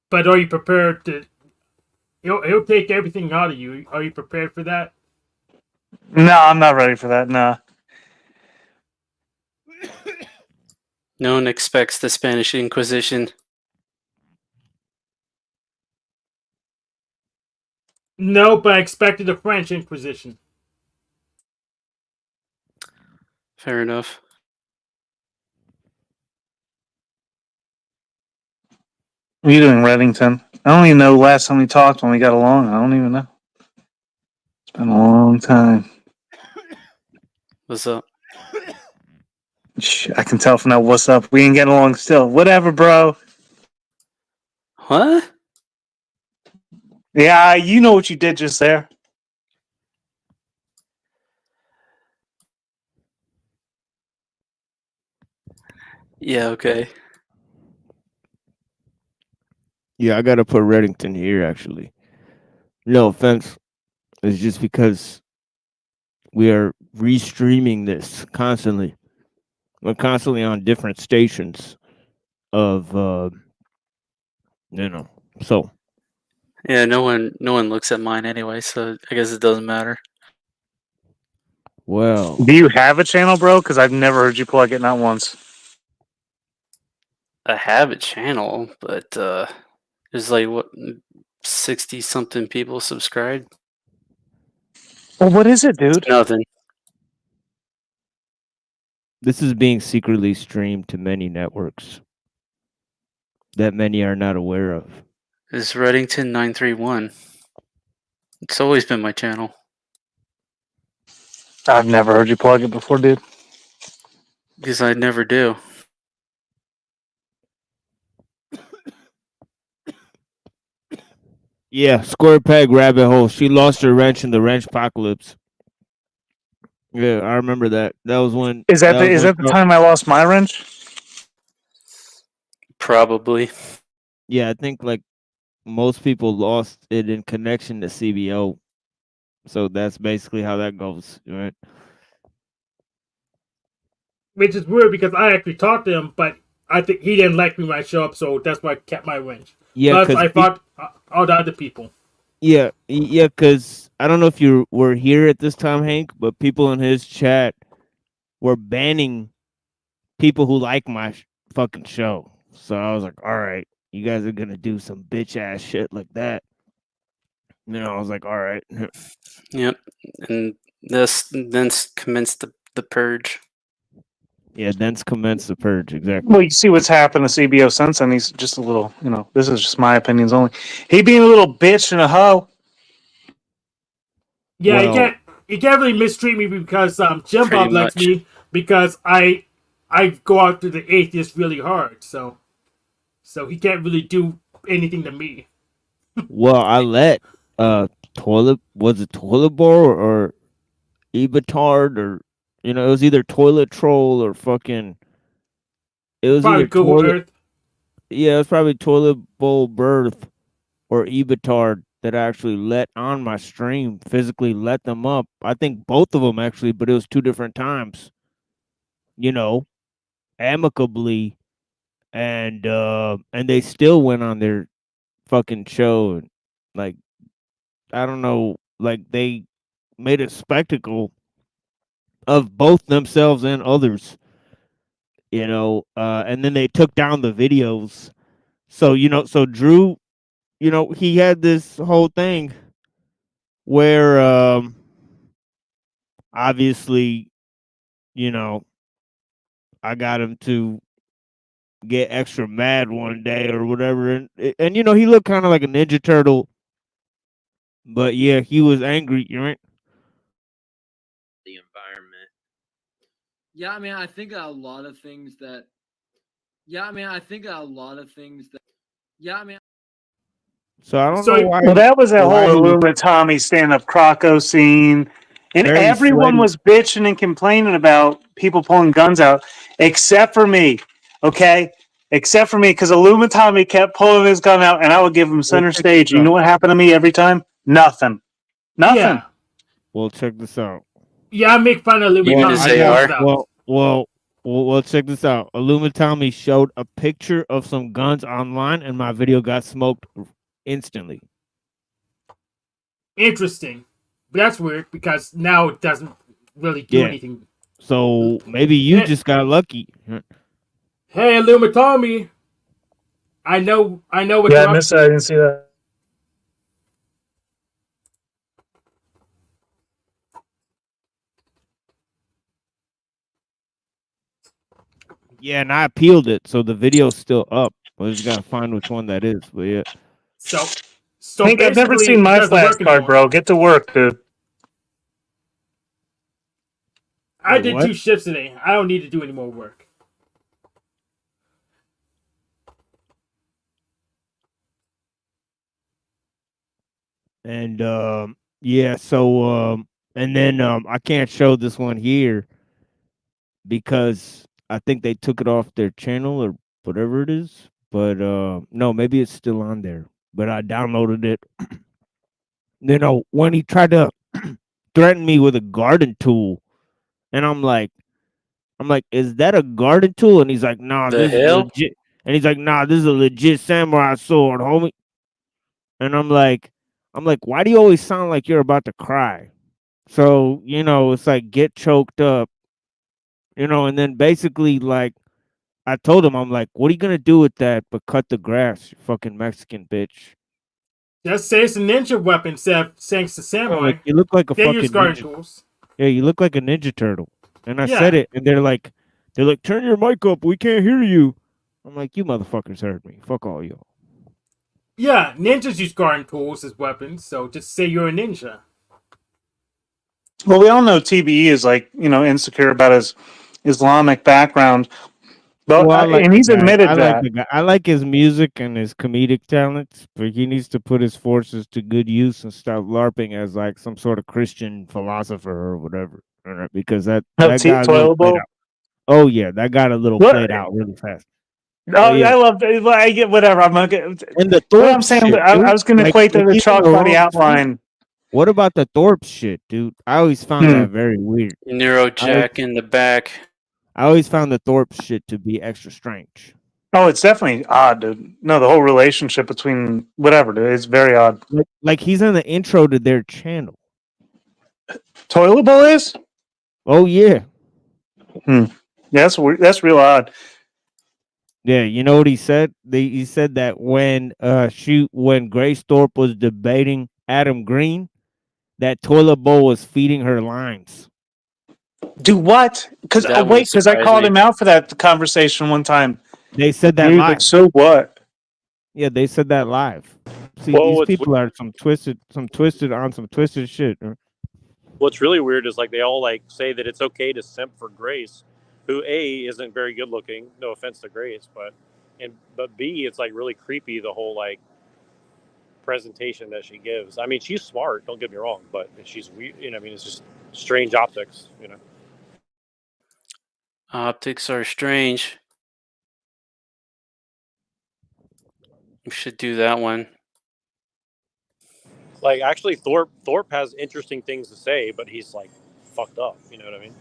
But are you prepared to? He'll take everything out of you. Are you prepared for that? No, I'm not ready for that. No. No one expects the Spanish Inquisition. No, but I expected the French Inquisition. Fair enough. What are you doing, Reddington? I don't even know last time we talked when we got along. I don't even know. It's been a long time. What's up? I can tell from that what's up. We ain't getting along still. Whatever, bro. What? Yeah, you know what you did just there. Yeah, okay. Yeah, I gotta put Reddington here. Actually, no offense. It's just because we are restreaming this constantly. We're constantly on different stations of, so. Yeah, no one looks at mine anyway, so I guess it doesn't matter. Well, Do you have a channel, bro? Because I've never heard you plug it, not once. I have a channel, but there's like what 60 something people subscribed. Well, what is it, dude? Nothing. This is being secretly streamed to many networks that many are not aware of. It's Reddington 931. It's always been my channel. I've never heard you plug it before, dude. Because I never do. Yeah, square peg rabbit hole. She lost her wrench in the wrench apocalypse. Yeah, I remember that. That was when. Is that the time I lost my wrench? Probably. Yeah, I think like most people lost it in connection to CBO. So that's basically how that goes, right? Which is weird because I actually talked to him, but I think he didn't like me when I show up, so that's why I kept my wrench. Yeah, Plus, I fought all the other people. Yeah, because I don't know if you were here at this time, Hank, but people in his chat were banning people who like my fucking show. So I was like, all right, you guys are gonna do some bitch ass shit like that. I was like, all right. Yep. And this then commenced the purge. Yeah, thence commenced the purge, exactly. Well, you see what's happened to CBO since then. He's just a little, this is just my opinions only. He being a little bitch and a hoe. Yeah, Well, you can't really mistreat me because Jim Pretty Bob likes much. me because I go after the atheist really hard, so he can't really do anything to me. Well, I let toilet bowl or Ebitard or it was either toilet troll or fucking it was Probably either Google toilet Earth. Yeah, it was probably toilet bowl birth or Ebitard that I actually let on my stream, physically let them up. I think both of them actually, but it was two different times. Amicably, and they still went on their fucking show and like I don't know, like they made a spectacle of both themselves and others. And then they took down the videos. So so Drew, he had this whole thing where obviously, I got him to get extra mad one day or whatever, and he looked kind of like a Ninja Turtle, but yeah, he was angry, right? The environment. Yeah, I mean, I think a lot of things that. Yeah, I mean, I think a lot of things that. Yeah, I mean. So I don't know why. Well, that was that why whole he was Illumina Tommy stand-up Croco scene, and very everyone sweaty. was bitching and complaining about people pulling guns out, except for me. Okay, except for me, because Illumina Tommy kept pulling his gun out, and I would give him center check stage. this You know out. what happened to me every time? Nothing. Yeah, Well, check this out. yeah, I make fun of Illuminati. Well, check this out. Illuminati showed a picture of some guns online, and my video got smoked instantly. Interesting. But that's weird because now it doesn't really do anything. So maybe you just got lucky. Hey, Illuminati. I know what Yeah, you're I up missed to. that. I didn't see that. Yeah, and I appealed it, so the video's still up. Well, just gotta find which one that is. But yeah. So Hank, I've never basically, seen he my doesn't work flashcard, anymore. bro. Get to work, dude. I Wait, did what? 2 shifts today. I don't need to do any more work. And yeah, so and then I can't show this one here because I think they took it off their channel or whatever it is. But no, maybe it's still on there. But I downloaded it. You know, when he tried to threaten me with a garden tool, and I'm like, is that a garden tool? And he's like, nah, The this is hell? legit. And he's like, nah, this is a legit samurai sword, homie. And I'm like, why do you always sound like you're about to cry? So, you know, it's like get choked up, you know, and then basically like I told him, I'm like, what are you gonna do with that but cut the grass, you fucking Mexican bitch? Just say it's a ninja weapon, thanks to I'm samurai. like, you look like a They use fucking garden ninja. tools. Yeah, you look like a ninja turtle. And I Yeah. said it, and they're like, turn your mic up, we can't hear you. I'm like, you motherfuckers heard me. Fuck all y'all. Yeah, ninjas use garden tools as weapons, so just say you're a ninja. Well, we all know TBE is like, you know, insecure about his Islamic background, but Well, I like and the he's guy. admitted that. I like his music and his comedic talents, but he needs to put his forces to good use and stop LARPing as like some sort of Christian philosopher or whatever. All right, because that got a little Toilet played bowl. out. Oh yeah, that got a little What? played out really fast. Oh, yeah. I love. I get whatever. I'm okay. And the What Thorpe I'm saying, shit, I dude. was going to Like, equate that to he's in chalk the body wrong outline. What about the Thorpe shit, dude? I always found that very weird. Neurojack in the back. I always found the Thorpe shit to be extra strange. Oh, it's definitely odd, dude. No, the whole relationship between whatever, dude, it's very odd. Like he's in the intro to their channel. Toilet bowl is? Oh yeah. Yeah, that's weird. That's real odd. Yeah, you know what he said? He said that when when Grace Thorpe was debating Adam Green, that toilet bowl was feeding her lines. Do what? Because That wait, wouldn't because I surprise called me. him out for that conversation one time. They said that Dude, live. like, so what? Yeah, they said that live. See, Well, these what's people are some twisted shit. what's really weird is like they all like say that it's okay to simp for Grace, who A isn't very good looking. No offense to Grace, but B, it's like really creepy, the whole like presentation that she gives. I mean, she's smart, don't get me wrong, but she's weird. You know, I mean, it's just strange optics. You know. Optics are strange. We should do that one. Like actually, Thorpe has interesting things to say, but he's like fucked up. You know what I mean?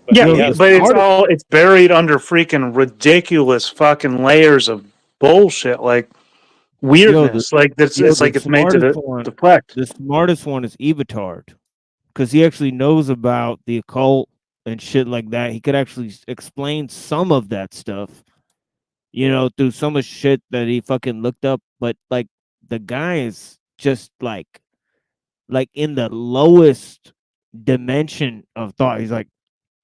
But Yeah, he has but it's buried under freaking ridiculous fucking layers of bullshit, like weirdness. It's like it's made to deflect. The smartest one is Evatard, because he actually knows about the occult and shit like that. He could actually explain some of that stuff, you know, through some of shit that he fucking looked up. But like the guy is just like in the lowest dimension of thought. He's like,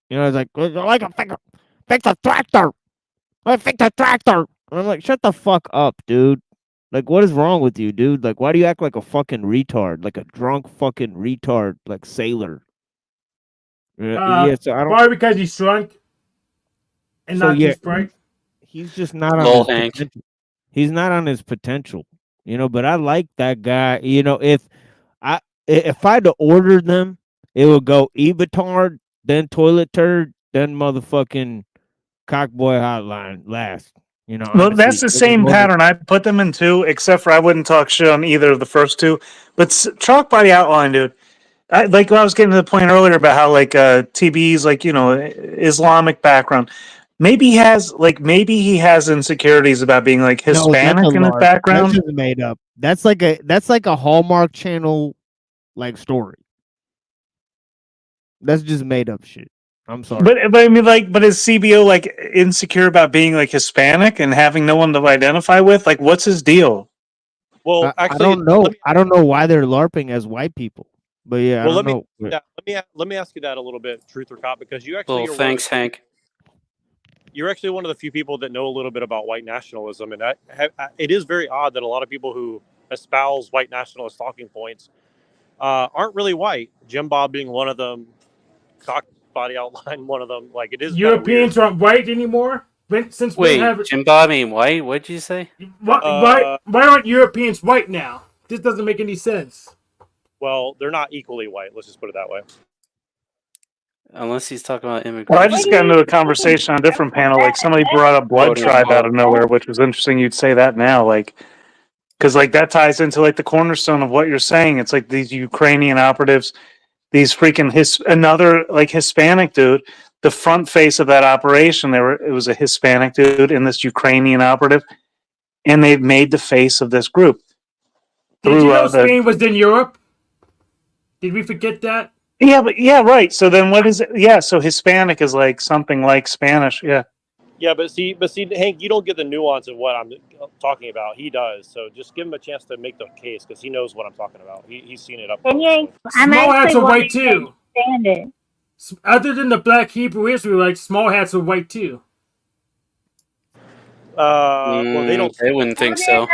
you know, he's like fix a tractor. Fix a tractor. And I'm like, shut the fuck up, dude. Like, what is wrong with you, dude? Like, why do you act like a fucking retard? Like a drunk fucking retard, like sailor. Yeah, so I don't. Probably because he's drunk and So not yeah, too Sprite. he's just not on Lol, his Hank. potential. He's not on his potential, you know. But I like that guy. You know, if I had to order them, it would go Evatard, then Toilet Turd, then motherfucking Cockboy Hotline last. You know, Well, honestly, that's the same pattern I put them in too, except for I wouldn't talk shit on either of the first two. But chalk body outline, dude. I was getting to the point earlier about how like TB's like, you know, Islamic background. Maybe he has insecurities about being like Hispanic in his background. That's just made up. That's like a Hallmark Channel like story. That's just made up shit. I'm sorry. But I mean, like, but is CBO like insecure about being like Hispanic and having no one to identify with? Like, what's his deal? Well, I actually, don't know. I don't know why they're LARPing as white people. But yeah, well, I don't know. let me ask you that a little bit, Truth or Cop, because you actually Well, thanks, Hank. you're actually one of the few people that know a little bit about white nationalism, and it is very odd that a lot of people who espouse white nationalist talking points aren't really white. Jim Bob being one of them, Cock Body Outline one of them. Like, it is kind of weird. Europeans aren't white anymore. Since Wait, when have Jim Bob ain't white? What'd you say? why aren't Europeans white now? This doesn't make any sense. Well, they're not equally white. Let's just put it that way. Unless he's talking about immigrants. Well, I just got into a conversation on a different panel. Like somebody brought up Blood Tribe out of nowhere, which was interesting. You'd say that now, like, because like that ties into like the cornerstone of what you're saying. It's like these Ukrainian operatives, these freaking another like Hispanic dude. The front face of that operation, it was a Hispanic dude and this Ukrainian operative, and they made the face of this group. Did you know Spain was in Europe? Did we forget that? Yeah, right. So then what is it? Yeah, so Hispanic is like something like Spanish. Yeah. Yeah, but see, Hank, you don't get the nuance of what I'm talking about. He does. So just give him a chance to make the case because he knows what I'm talking about. He's seen it up close. Small hats are white too. Understand it. Other than the black Hebrew Israelites, small hats are white too. Well, they don't. They wouldn't think so.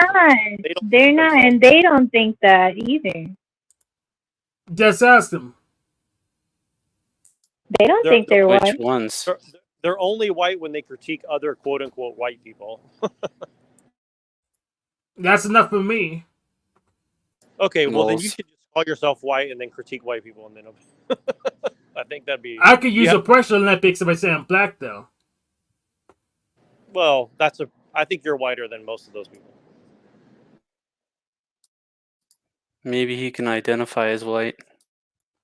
They're not, and they don't think that either. Just ask them. They don't think they're white. Which ones? They're only white when they critique other quote-unquote white people. That's enough for me. Okay, well then you should just call yourself white and then critique white people, and then I think that'd be. I could use a pressure Olympics if I say I'm black, though. Well, I think you're whiter than most of those people. Maybe he can identify as white.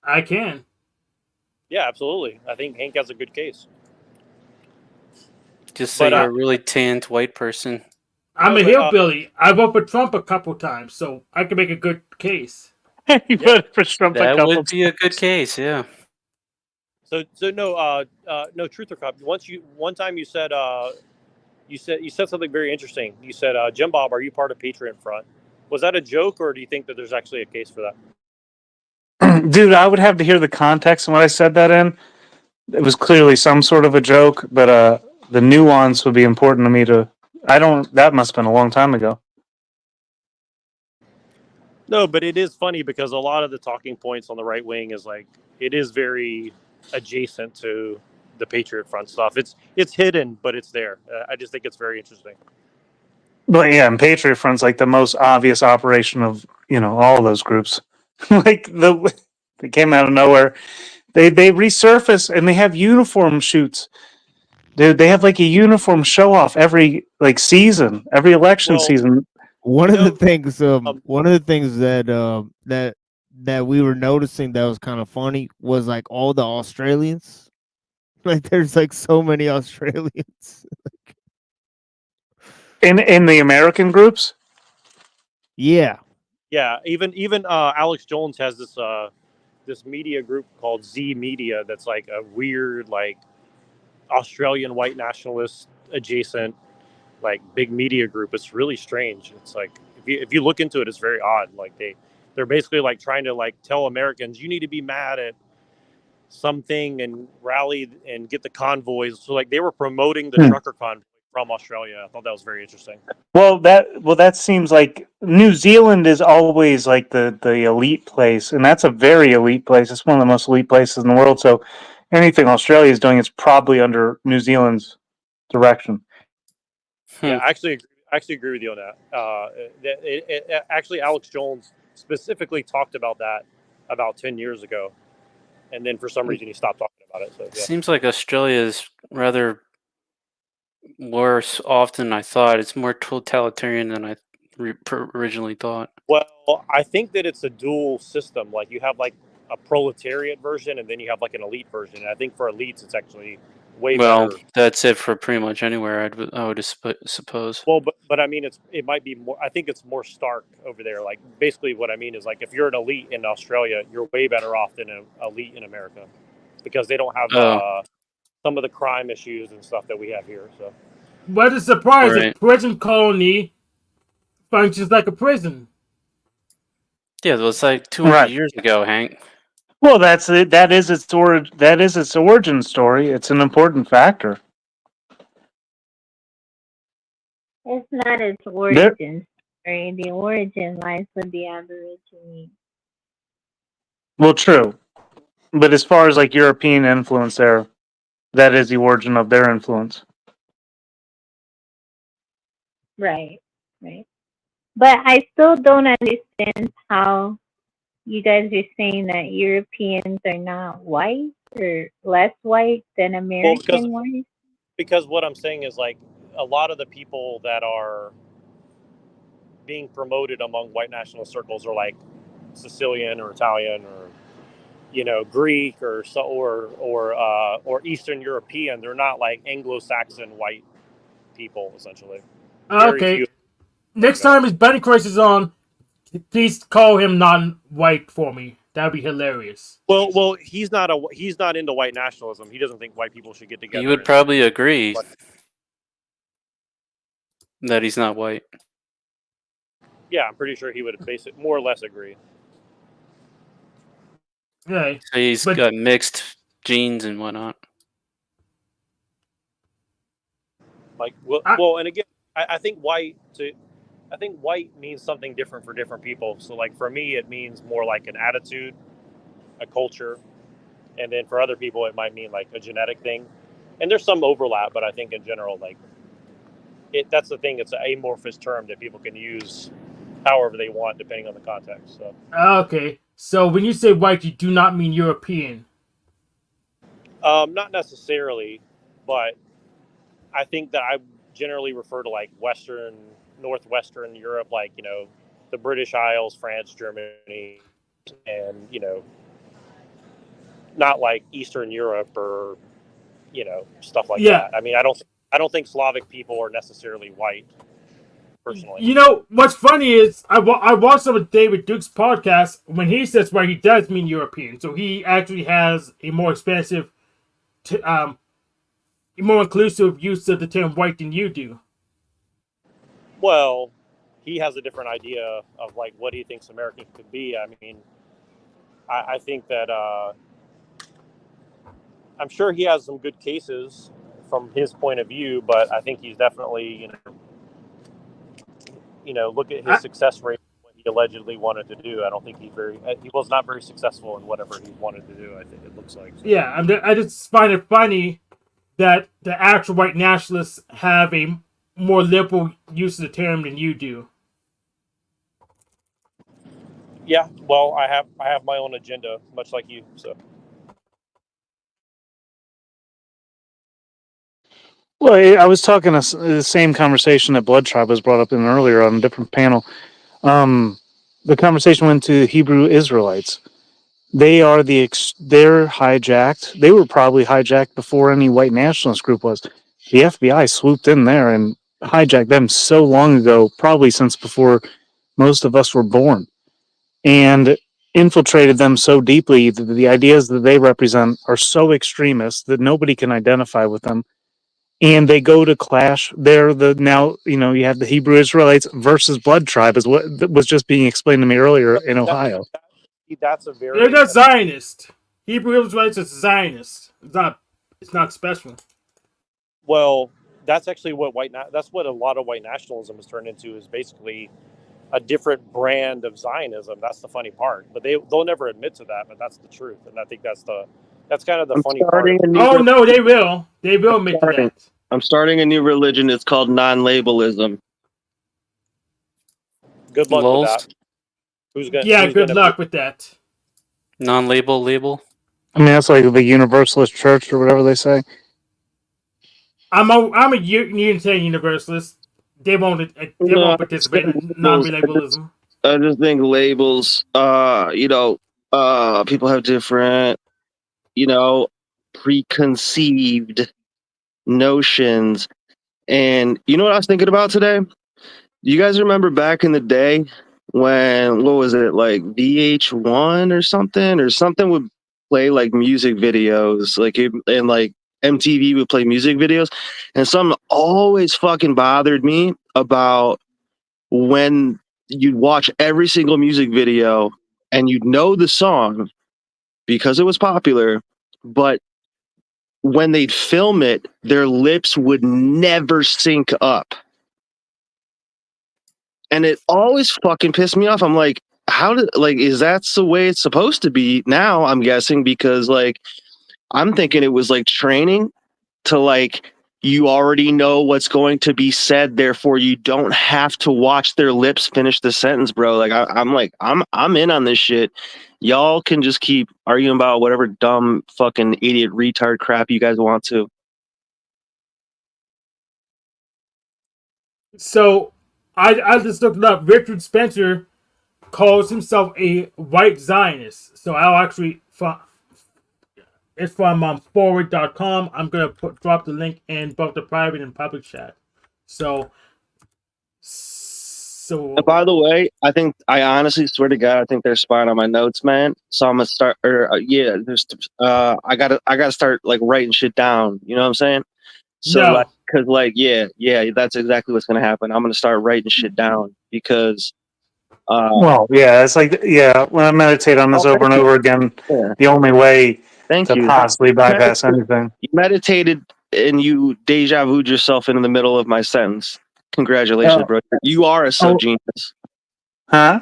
I can. Yeah, absolutely. I think Hank has a good case. Just say you're a really tanned white person. I'm a hillbilly. I voted for Trump a couple times, so I can make a good case. You voted for Trump That would be a good case, yeah. So no truth or cop. One time you said something very interesting. You said, Jim Bob, are you part of Patriot Front? Was that a joke, or do you think that there's actually a case for that? Dude, I would have to hear the context and what I said that in. It was clearly some sort of a joke, but the nuance would be important to me to. That must have been a long time ago. No, but it is funny because a lot of the talking points on the right wing is like, it is very adjacent to the Patriot Front stuff. It's hidden, but it's there. I just think it's very interesting. But yeah, and Patriot Front's like the most obvious operation of all those groups. Like they came out of nowhere. They resurface and they have uniform shoots. Dude, they have like a uniform show off every season, every election season. One of the things that we were noticing that was kind of funny was like all the Australians. Like there's like so many Australians. In the American groups? Yeah. Yeah, even Alex Jones has this media group called Z Media that's like a weird like Australian white nationalist adjacent like big media group. It's really strange. It's like if you look into it, it's very odd. Like they're basically like trying to like tell Americans you need to be mad at something and rally and get the convoys. So like they were promoting the trucker convoy from Australia. I thought that was very interesting. Well, that seems like New Zealand is always like the elite place, and that's a very elite place. It's one of the most elite places in the world. So anything Australia is doing is probably under New Zealand's direction. Yeah, I actually agree with you on that. Actually, Alex Jones specifically talked about that about 10 years ago, and then for some reason he stopped talking about it. So yeah. Seems like Australia is rather worse off than I thought. It's more totalitarian than I originally thought. Well, I think that it's a dual system. Like you have like a proletariat version, and then you have like an elite version. And I think for elites, it's actually way better. That's it for pretty much anywhere. I would suppose. Well, but I mean, it might be more. I think it's more stark over there. Like basically, what I mean is like if you're an elite in Australia, you're way better off than an elite in America because they don't have some of the crime issues and stuff that we have here. So, what a surprise! A prison colony functions like a prison. Yeah, it was like 200 years ago, Hank. Well, that is its origin story. It's an important factor. It's not its There, origin story. The origin lies with the Aborigines. well, true. But as far as like European influence there, that is the origin of their influence. Right, right. But I still don't understand how you guys are saying that Europeans are not white or less white than Well, because American white. because what I'm saying is like a lot of the people that are being promoted among white nationalist circles are like Sicilian or Italian or Greek or or Eastern European. They're not like Anglo-Saxon white people essentially. Very Okay. few like Next that. time his Bunny Christ is on, please call him non-white for me. That'd be hilarious. Well, he's not into white nationalism. He doesn't think white people should get He together. would probably agree that he's not white. Yeah, I'm pretty sure he would more or less agree. Yeah, So he's got mixed genes and whatnot. Like, and again, I think white means something different for different people. So, like for me, it means more like an attitude, a culture, and then for other people, it might mean like a genetic thing. And there's some overlap, but I think in general, like that's the thing. It's an amorphous term that people can use however they want, depending on the context. So, okay. So when you say white, you do not mean European. not necessarily, but I think that I generally refer to like northwestern Europe, like the British Isles, France, Germany, and not like Eastern Europe or stuff like that. I mean, I don't think Slavic people are necessarily white, personally. You know what's funny is I watched some of David Duke's podcast. When he says white, he does mean European. So he actually has a more expansive, more inclusive use of the term white than you do. Well, he has a different idea of like what he thinks America could be. I mean, I think that I'm sure he has some good cases from his point of view, but I think he's definitely look at his success rate, what he allegedly wanted to do. I don't think he was not very successful in whatever he wanted to do. I think it looks like. So. Yeah, I just find it funny that the actual white nationalists have a more liberal use of the term than you do. Yeah, well, I have my own agenda, much like you. So. well, I was talking the same conversation that Blood Tribe was brought up in earlier on a different panel. The conversation went to Hebrew Israelites. They are they're hijacked. They were probably hijacked before any white nationalist group was. The FBI swooped in there and hijacked them so long ago, probably since before most of us were born, and infiltrated them so deeply that the ideas that they represent are so extremist that nobody can identify with them. And they go to clash. They're you have the Hebrew Israelites versus Blood Tribe, is what was just being explained to me earlier in Ohio. That's a very. They're not Zionist. Hebrew Israelites is Zionist. It's not special. Well, that's actually what that's what a lot of white nationalism has turned into, is basically a different brand of Zionism. That's the funny part, but they'll never admit to that. But that's the truth, and I think that's kind of the funny part. Oh no, they will. They will admit to that. I'm starting a new religion. It's called non-labelism. Good luck with that. Good luck with that. Non-label label. I mean, that's like the Universalist Church or whatever they say. I'm a Unitarian Universalist. They won't participate in non-labelism. I just think labels. People have different, preconceived notions. And you know what I was thinking about today? You guys remember back in the day when, what was it, like VH1 or something would play like music videos, and like MTV would play music videos, and something always fucking bothered me about when you'd watch every single music video and you'd know the song because it was popular, but when they'd film it, their lips would never sync up. and it always fucking pissed me off. I'm like, how did is that the way it's supposed to be now? I'm guessing because I'm thinking it was like training to you already know what's going to be said, therefore you don't have to watch their lips finish the sentence, bro. I'm in on this shit. Y'all can just keep arguing about whatever dumb fucking idiot retard crap you guys want to. So I just looked it up. Richard Spencer calls himself a white Zionist. So I'll actually it's from forward.com. I'm gonna drop the link in both the private and public chat. So And by the way, I honestly swear to God, I think they're spying on my notes, man. So I'm gonna start, I gotta start writing shit down. You know what I'm saying? So No. because yeah, that's exactly what's gonna happen. I'm gonna start writing shit down because. Well, yeah, it's when I meditate on this over and over again, the only way to possibly bypass anything. You meditated and you deja vu'd yourself into the middle of my sentence. Congratulations, bro. You are a sub-genius. Huh?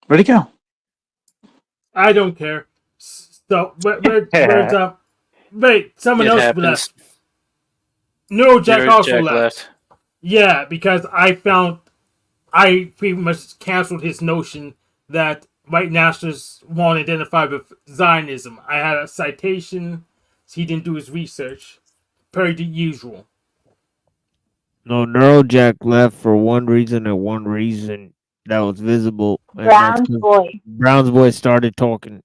Where'd he go? I don't care. So where's up? Wait, someone else left. No, Jack also left. Yeah, because I pretty much canceled his notion that white nationalists won't identify with Zionism. I had a citation. So he didn't do his research. Per the usual. No, Neurojack left for one reason and one reason that was visible. And Brown's boy. Brown's boy started talking.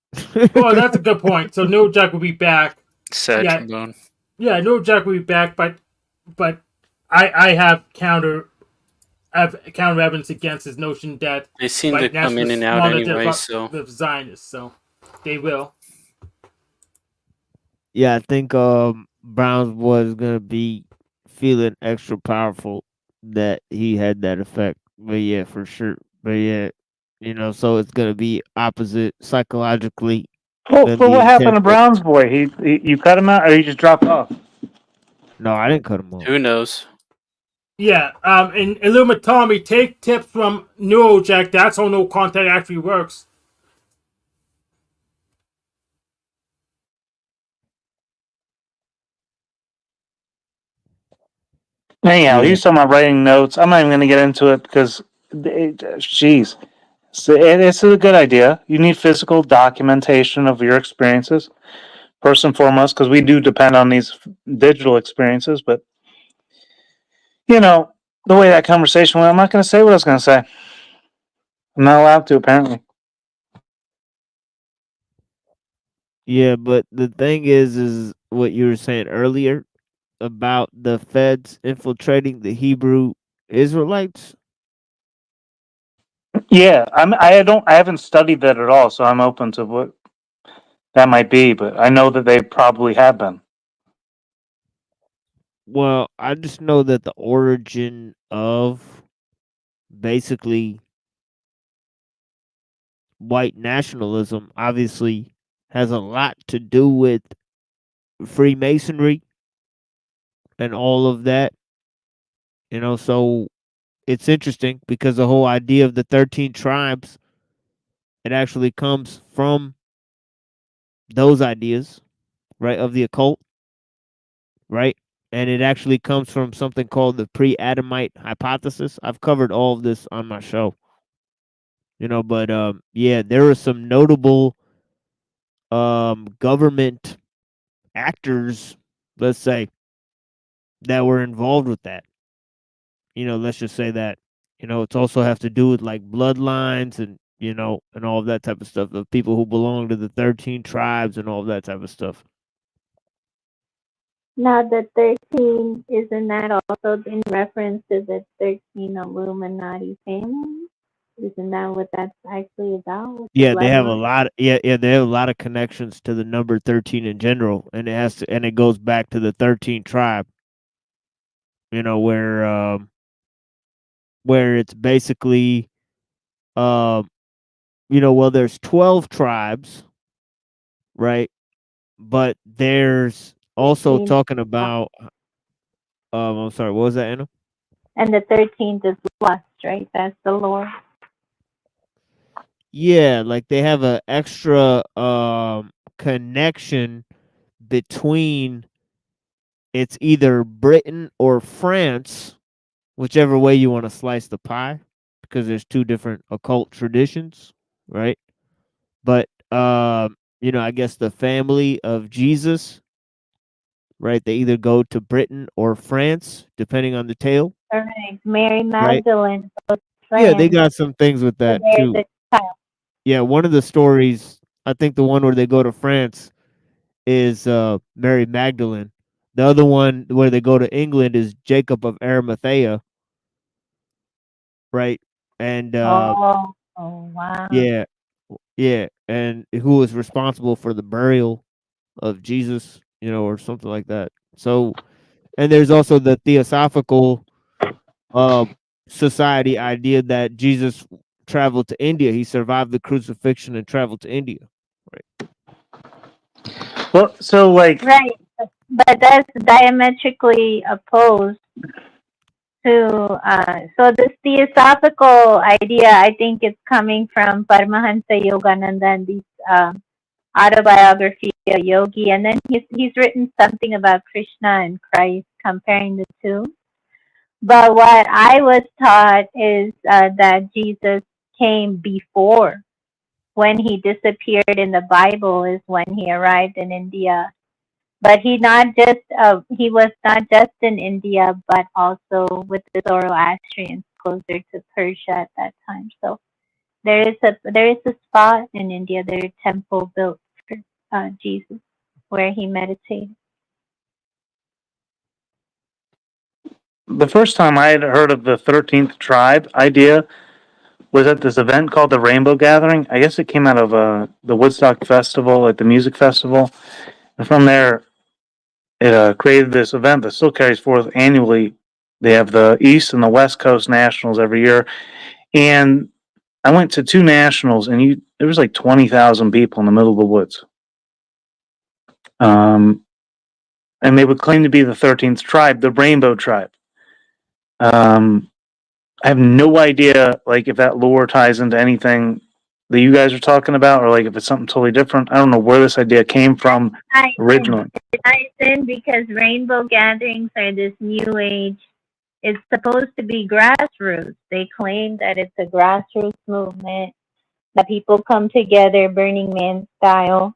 Oh, that's a good point. So Neurojack will be back. Sad Bone. Yeah, Neurojack will be back, but I have counter evidence against his notion that they seem to come in and out anyway. So with Zionists, so they will. Yeah, I think Brown's boy is gonna be feeling extra powerful that he had that effect. But yeah, for sure. But yeah, so it's gonna be opposite psychologically. Well, what happened to Brown's boy? He you cut him out, or he just dropped off? No, I didn't cut him off. Who knows? Yeah, and Illumitomi, take tips from Neurojack. That's how no contact actually works. Anyhow, he's talking about writing notes. I'm not even going to get into it because, jeez, it's a good idea. You need physical documentation of your experiences, first and foremost, because we do depend on these digital experiences. But, the way that conversation went, I'm not going to say what I was going to say. I'm not allowed to, apparently. Yeah, but the thing is what you were saying earlier about the feds infiltrating the Hebrew Israelites. Yeah, I haven't studied that at all, so I'm open to what that might be, but I know that they probably have been. Well, I just know that the origin of basically white nationalism obviously has a lot to do with Freemasonry and all of that. So it's interesting because the whole idea of the 13 tribes, it actually comes from those ideas, right, of the occult, right? And it actually comes from something called the pre-Adamite hypothesis. I've covered all of this on my show. But yeah, there are some notable government actors, let's say, that were involved with that. Let's just say that. It's also have to do with like bloodlines and and all of that type of stuff. The people who belong to the 13 tribes and all of that type of stuff. Now, the 13, isn't that also in reference to the 13 Illuminati families? Isn't that what that's actually about? Yeah, they have a lot. They have a lot of connections to the number 13 in general, and it goes back to the 13 tribe. Where it's basically, there's 12 tribes, right? But there's also talking about, I'm sorry, what was that, Anna? And the 13th is lust, right? That's the Lord. Yeah, like they have a extra connection between it's either Britain or France, whichever way you want to slice the pie, because there's two different occult traditions, right? But I guess the family of Jesus, right? They either go to Britain or France, depending on the tale, Correct. Mary right? Magdalene goes to Yeah, they France. got some things with So that there's too. a child. Yeah, one of the stories, I think the one where they go to France is Mary Magdalene. The other one where they go to England is Jacob of Arimathea, right? And Oh, wow. yeah, yeah, and who was responsible for the burial of Jesus, or something like that. So, and there's also the Theosophical uh, Society idea that Jesus traveled to India. He survived the crucifixion and traveled to India. Right. Well, so like, Right. But that's diametrically opposed to, so this theosophical idea, I think it's coming from Paramahansa Yogananda and these autobiography of yogi. And then he's written something about Krishna and Christ, comparing the two. But what I was taught is that Jesus came before. When he disappeared in the Bible is when he arrived in India. But he was not just in India, but also with the Zoroastrians closer to Persia at that time. So there is a spot in India, there's a temple built for Jesus where he meditated. the first time I had heard of the 13th tribe idea was at this event called the Rainbow Gathering. I guess it came out of the Woodstock Festival, like the music festival. And from there, it created this event that still carries forth annually. They have the East and the West Coast Nationals every year. And I went to two nationals, and there was like 20,000 people in the middle of the woods. And they would claim to be the 13th tribe, the Rainbow Tribe. I have no idea, like, if that lore ties into anything that you guys are talking about, or like if it's something totally different. I don't know where this idea came from originally. It ties in because rainbow gatherings are this new age. It's supposed to be grassroots. They claim that it's a grassroots movement, that people come together Burning Man style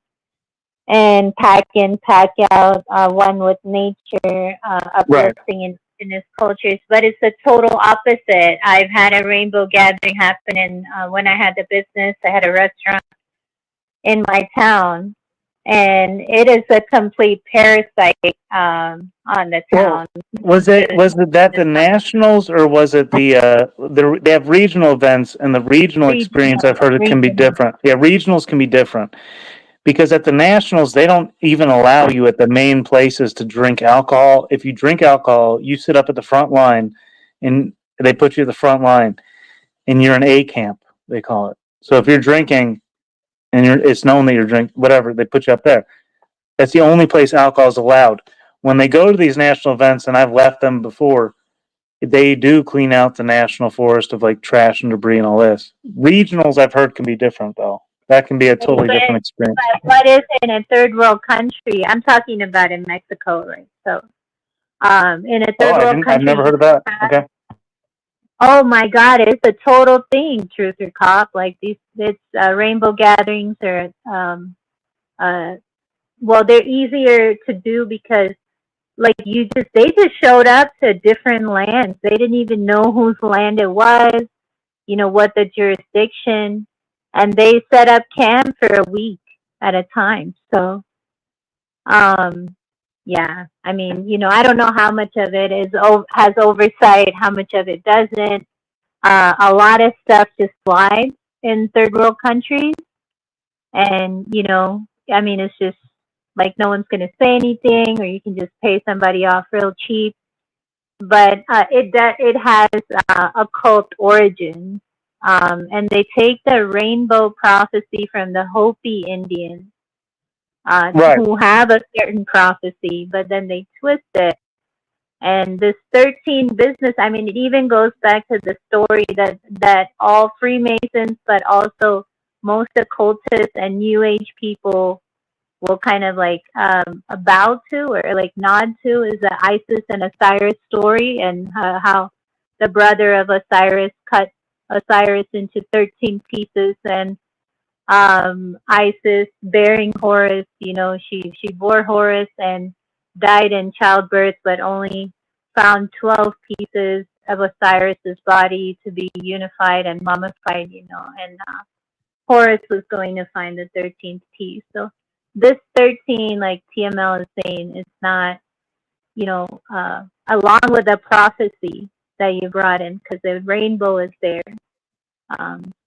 and pack in, pack out, one with nature, uplifting indigenous cultures. But it's the total opposite. I've had a rainbow gathering happen, and when I had the business, I had a restaurant in my town, and it is a complete parasite on the town. Was it that the nationals, or was it they have regional events, and the regional experience I've heard it can be different. Yeah, regionals can be different. Because at the nationals, they don't even allow you at the main places to drink alcohol. If you drink alcohol, you sit up at the front line, and they put you at the front line, and you're in A camp, they call it. So if you're drinking, and it's known that you're drinking, whatever, they put you up there. That's the only place alcohol is allowed. When they go to these national events, and I've left them before, they do clean out the national forest of like trash and debris and all this. Regionals, I've heard, can be different though. That can be a totally different experience. But what is in a third world country? I'm talking about in Mexico, right? So, in a third world country, I've never heard of that. Okay. Oh my God, it's a total thing, Truth or Cop. Like it's rainbow gatherings are, well, they're easier to do because, like, they just showed up to different lands. They didn't even know whose land it was, what the jurisdiction. And they set up camp for a week at a time. So, yeah, I mean, I don't know how much of it has oversight, how much of it doesn't. A lot of stuff just slides in third world countries, and I mean, it's just like no one's gonna say anything, or you can just pay somebody off real cheap. But it has occult origins. And they take the rainbow prophecy from the Hopi Indians, who have a certain prophecy, but then they twist it And this 13 business, I mean, it even goes back to the story that all Freemasons, but also most occultists and New Age people will kind of like bow to or like nod to, is the Isis and Osiris story, and how the brother of Osiris cut Osiris into 13 pieces, and Isis bearing Horus, she bore Horus and died in childbirth, but only found 12 pieces of Osiris's body to be unified and mummified, and Horus was going to find the 13th piece. So this 13, like TML is saying, it's not, along with the prophecy that you brought in, because the rainbow is there.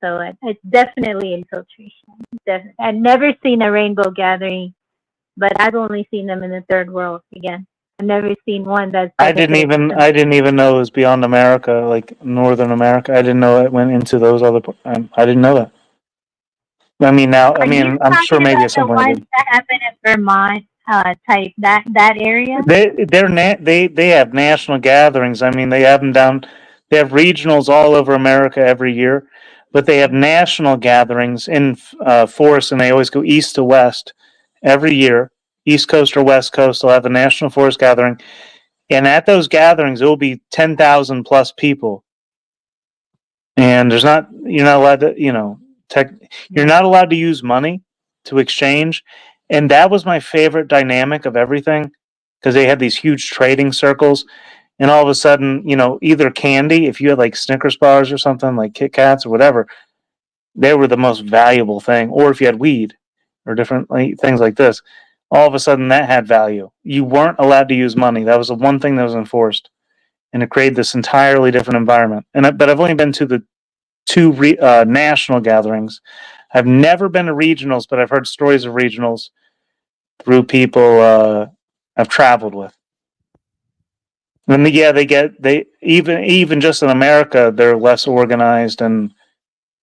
So it's definitely infiltration. I've never seen a rainbow gathering, but I've only seen them in the third world. Again, I've never seen one that's. I didn't even know it was beyond America, like Northern America. I didn't know it went into those other. I didn't know that. I mean, now, Are you I'm sure talking maybe about at some the point I ones did. that happen in Vermont, type that area? They have national gatherings. I mean, they have them down. They have regionals all over America every year, but they have national gatherings in forests, and they always go east to west every year. East Coast or West Coast, they'll have a national forest gathering, and at those gatherings, it will be 10,000 plus people. And you're not allowed to, you're not allowed to use money to exchange. And that was my favorite dynamic of everything, because they had these huge trading circles. And all of a sudden, either candy, if you had like Snickers bars or something, like Kit Kats or whatever, they were the most valuable thing. Or if you had weed or different things like this, all of a sudden that had value. You weren't allowed to use money. That was the one thing that was enforced. And it created this entirely different environment. But I've only been to the two national gatherings. I've never been to regionals, but I've heard stories of regionals through people I've traveled with. And they even just in America, they're less organized and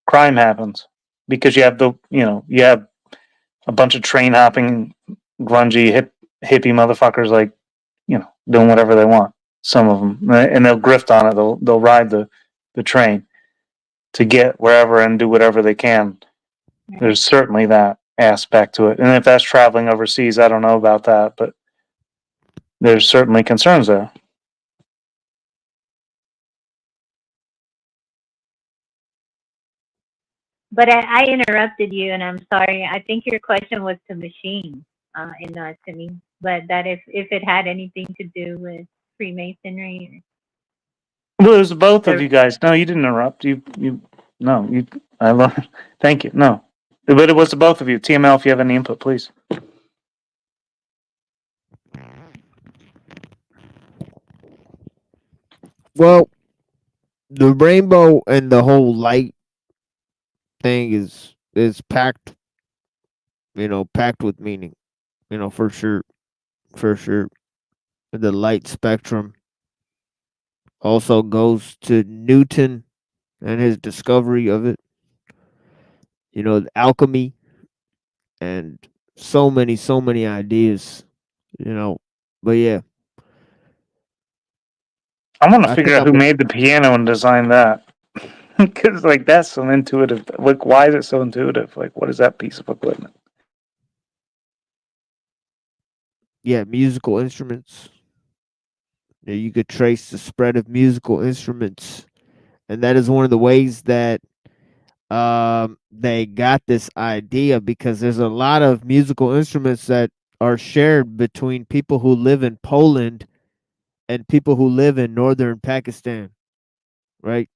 crime happens because you have a bunch of train hopping, grungy, hippie motherfuckers doing whatever they want. Some of them, and they'll grift on it. They'll ride the train to get wherever and do whatever they can. There's certainly that aspect to it. And if that's traveling overseas, I don't know about that, but there's certainly concerns there. But I interrupted you, and I'm sorry. I think your question was to Machine, and not to me. But that if it had anything to do with Freemasonry. Well, it was both of you guys. No, you didn't interrupt. I learned. Thank you. No, but it was the both of you. TML, if you have any input, please. Well, the rainbow and the whole light thing is packed, packed with meaning, for sure, for sure. The light spectrum also goes to Newton and his discovery of it. The alchemy and so many ideas, But yeah, I want to I figure think out who made the piano and designed that. Because that's so intuitive. Like, why is it so intuitive? Like, what is that piece of equipment? Yeah, musical instruments. You could trace the spread of musical instruments, and that is one of the ways that they got this idea, because there's a lot of musical instruments that are shared between people who live in Poland and people who live in northern Pakistan, right?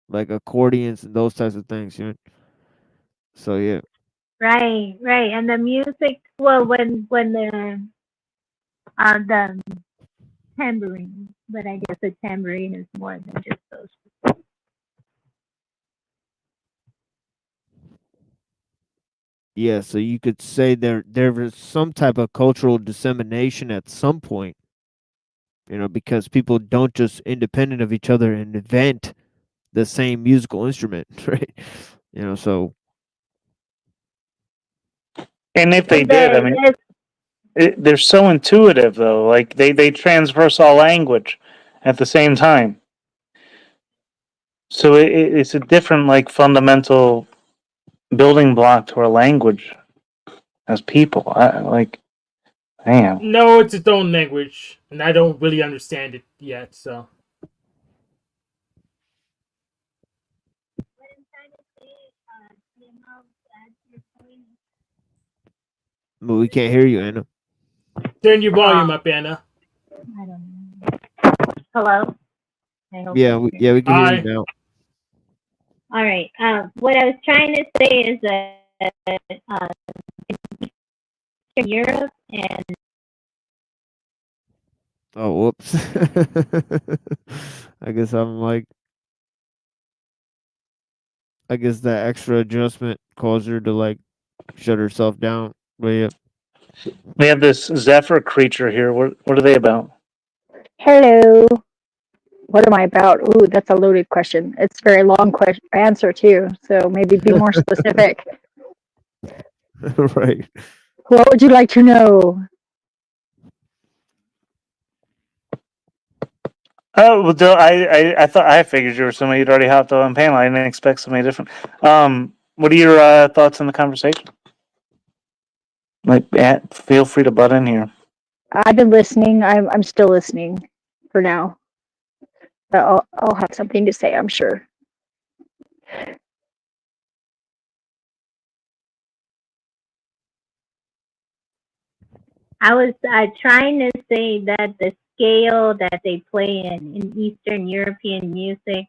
Like accordions and those types of things, So yeah. Right, and the music. Well, when the tambourine, but I guess a tambourine is more than just those. Yeah, so you could say there was some type of cultural dissemination at some point, because people don't just independent of each other and invent the same musical instrument, right? So. And if they did, I mean, They're so intuitive though. Like they transverse all language at the same time. So it's a different like fundamental building block to our language as people. Damn. No, it's its own language, and I don't really understand it yet. So But we can't hear you, Anna. turn your volume up, Anna. I don't know. Hello. I hope Yeah, you we can hear you Hi. now. All right. What I was trying to say is that in Europe and Oh, whoops. I guess I'm like, I guess that extra adjustment caused her to like shut herself down. But yeah. We have this Zephyr creature here. What are they about? Hello. What am I about? Ooh, that's a loaded question. It's a very long answer too. So maybe be more specific. Right. What would you like to know? Oh, well, I thought I figured you were somebody who'd already hopped on panel. I didn't expect somebody different. What are your thoughts on the conversation? Like, feel free to butt in here. I've been listening. I'm still listening for now. But I'll have something to say, I'm sure. I was trying to say that the scale that they play in Eastern European music,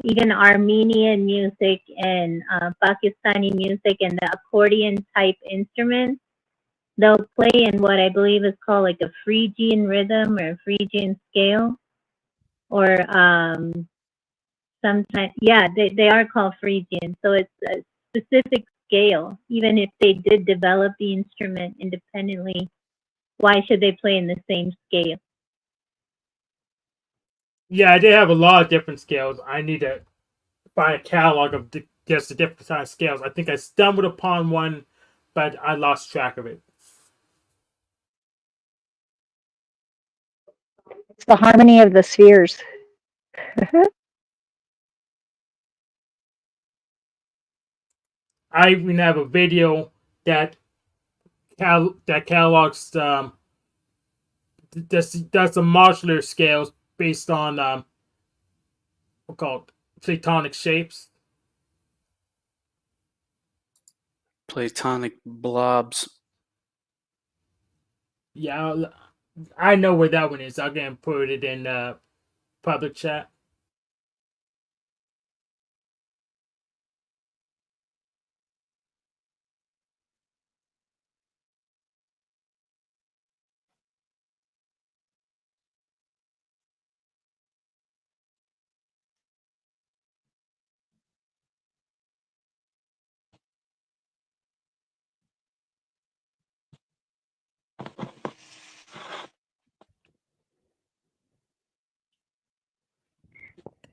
even Armenian music and Pakistani music and the accordion type instruments, they'll play in what I believe is called like a Phrygian rhythm or a Phrygian scale, or sometimes, yeah, they are called Phrygian. So it's a specific scale. Even if they did develop the instrument independently, why should they play in the same scale? Yeah, they have a lot of different scales. I need to find a catalog of just the different kind of scales. I think I stumbled upon one, but I lost track of it. It's the harmony of the spheres. I even have a video that catalogs that's the modular scales based on what called Platonic shapes. Platonic blobs. Yeah, I know where that one is. I'll go and put it in public chat.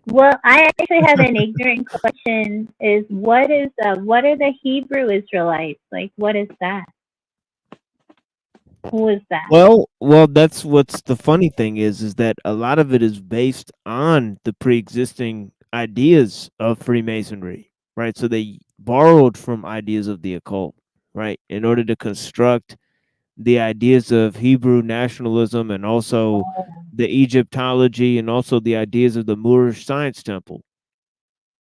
Well, I actually have an ignorant question. Is what are the Hebrew Israelites? Like, what is that? Who is that? Well, that's what's the funny thing is that a lot of it is based on the pre-existing ideas of Freemasonry, right? So they borrowed from ideas of the occult, right, in order to construct the ideas of Hebrew nationalism and also the Egyptology and also the ideas of the Moorish Science Temple,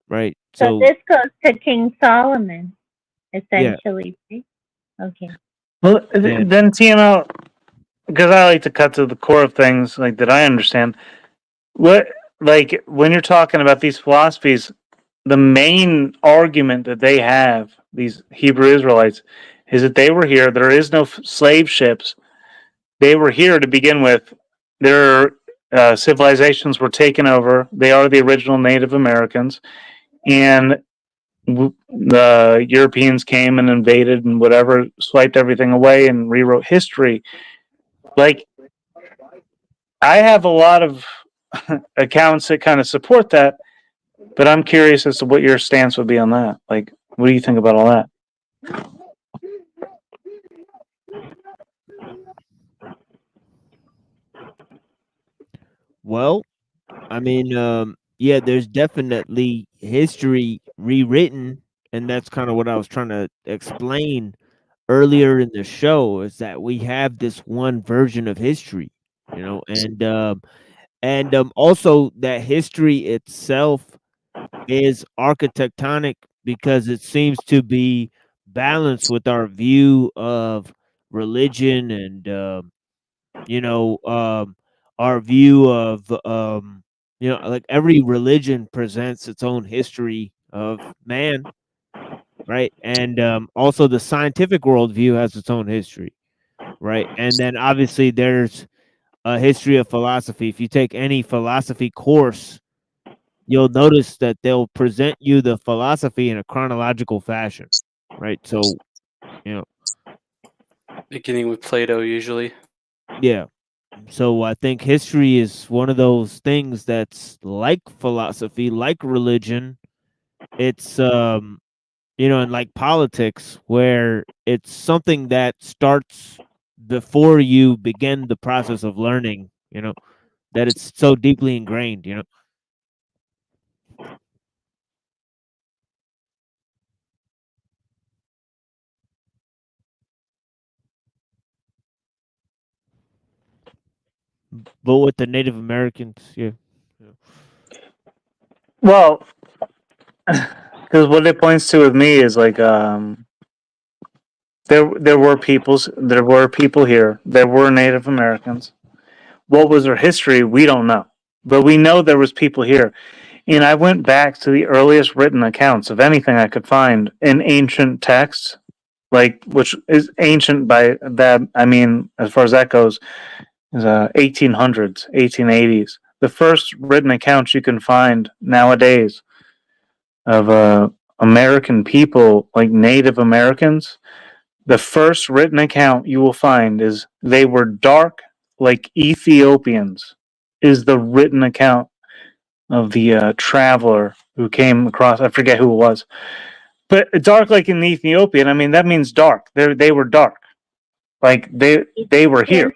right? So So this goes to King Solomon, yeah, essentially. Right? Okay. Well, and then TMO, because I like to cut to the core of things, like that I understand. What, like, when you're talking about these philosophies, the main argument that they have, these Hebrew Israelites, is that they were here. There is no slave ships. They were here to begin with. Their civilizations were taken over. They are the original Native Americans, and the Europeans came and invaded and whatever, swiped everything away and rewrote history. Like, I have a lot of accounts that kind of support that, but I'm curious as to what your stance would be on that. Like, what do you think about all that? Well, I mean, yeah, there's definitely history rewritten, and that's kind of what I was trying to explain earlier in the show. Is that we have this one version of history, and also that history itself is architectonic because it seems to be balanced with our view of religion and you know um our view of like every religion presents its own history of man, right? And also the scientific worldview has its own history, right? And then obviously there's a history of philosophy. If you take any philosophy course, you'll notice that they'll present you the philosophy in a chronological fashion, right? So, you know, Beginning with Plato, usually. yeah. So I think history is one of those things that's like philosophy, like religion. It's and like politics, where it's something that starts before you begin the process of learning, that it's so deeply ingrained. But with the Native Americans, yeah. Well, because what it points to with me is like there were people here. There were Native Americans. What was their history? We don't know, but we know there was people here. And I went back to the earliest written accounts of anything I could find in ancient texts, like which is ancient by that I mean, as far as that goes, is 1800s, 1880s. The first written accounts you can find nowadays of American people, like Native Americans, the first written account you will find is they were dark like Ethiopians, is the written account of the traveler who came across. I forget who it was, but dark like an Ethiopian. I mean, that means dark. They were dark, like they were here.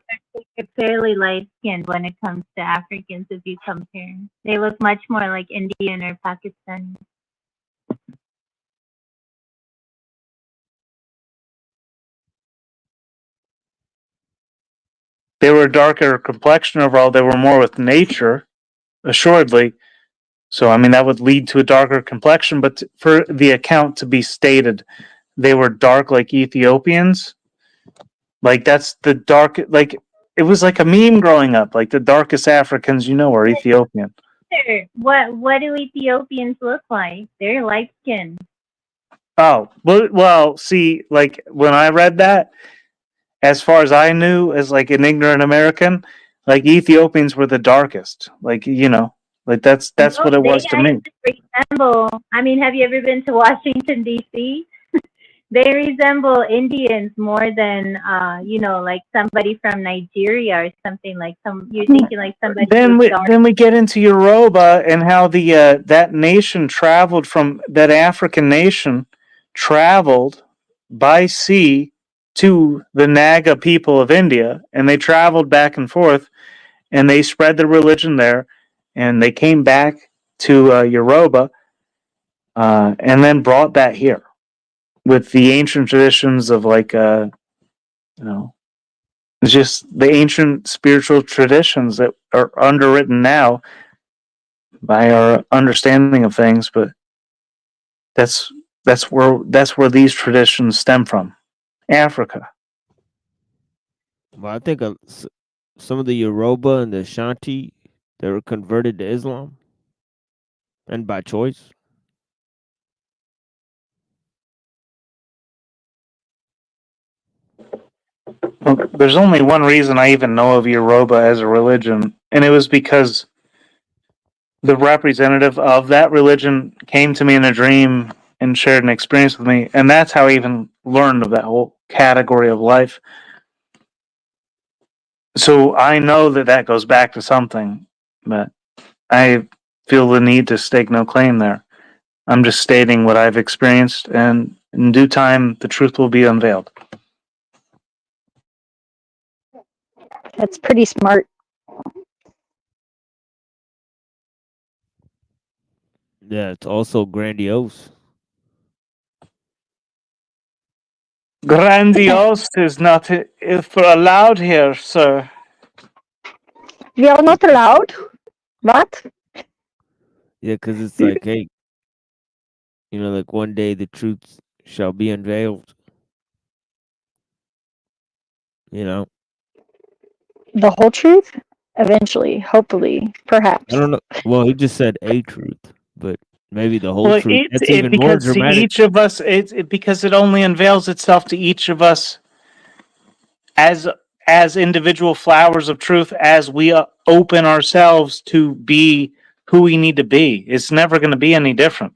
They're fairly light skinned when it comes to Africans. If you compare, they look much more like Indian or Pakistani. They were darker complexion overall. They were more with nature, assuredly. So I mean that would lead to a darker complexion. But for the account to be stated, they were dark like Ethiopians. Like that's the dark. Like it was like a meme growing up. Like the darkest Africans you know are Ethiopian. Sure. What do Ethiopians look like? They're light skinned. Oh well. See, like when I read that, as far as I knew, as like an ignorant American, like Ethiopians were the darkest. Like like that's No, what it they was to me. resemble. I mean, have you ever been to Washington D.C.? They resemble Indians more than like somebody from Nigeria or something like some. You're thinking like somebody who's dark. Then we get into Yoruba and how the that nation traveled from that African nation traveled by sea to the Naga people of India, and they traveled back and forth, and they spread the religion there, and they came back to Yoruba, and then brought that here with the ancient traditions of like it's just the ancient spiritual traditions that are underwritten now by our understanding of things, but that's where these traditions stem from, Africa. Well, I think some of the Yoruba and the Ashanti, they were converted to Islam, and by choice. Well, there's only one reason I even know of Yoruba as a religion, and it was because the representative of that religion came to me in a dream and shared an experience with me, and that's how I even learned of that whole category of life. So I know that goes back to something, but I feel the need to stake no claim there. I'm just stating what I've experienced, and in due time, the truth will be unveiled. That's pretty smart. Yeah, it's also grandiose. Grandiose is not for allowed here, sir. We are not allowed. What? Yeah, because it's like, hey, like one day the truth shall be unveiled. You know, The whole truth? Eventually, hopefully, perhaps. I don't know. Well, he just said a truth, but maybe the whole Well, truth. That's even more because to dramatic. each of us, because it only unveils itself to each of us as individual flowers of truth as we open ourselves to be who we need to be. It's never going to be any different.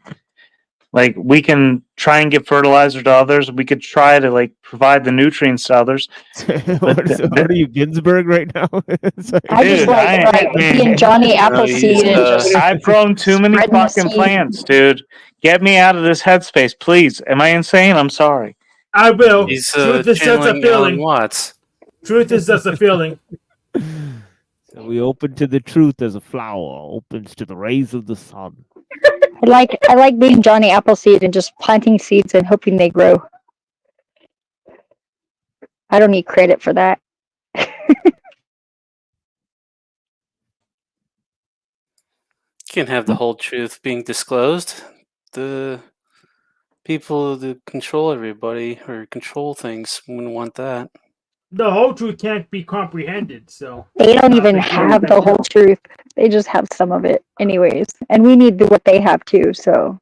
Like, we can try and give fertilizer to others. We could try to like provide the nutrients to others. What are you, Ginsburg, right now? It's like, I just Dude, like being Johnny Appleseed and just I've grown too many spreading the fucking seed. plants, dude. Get me out of this headspace, please. Am I insane? I'm sorry. I will. He's Truth is just a channeling Alan feeling. Watts. Truth is just a feeling. So we open to the truth as a flower opens to the rays of the sun. I like being Johnny Appleseed and just planting seeds and hoping they grow. I don't need credit for that. Can't have the whole truth being disclosed. The people that control everybody or control things wouldn't want that. The whole truth can't be comprehended, so They don't even have the whole truth. They just have some of it, anyways. And we need what they have too. So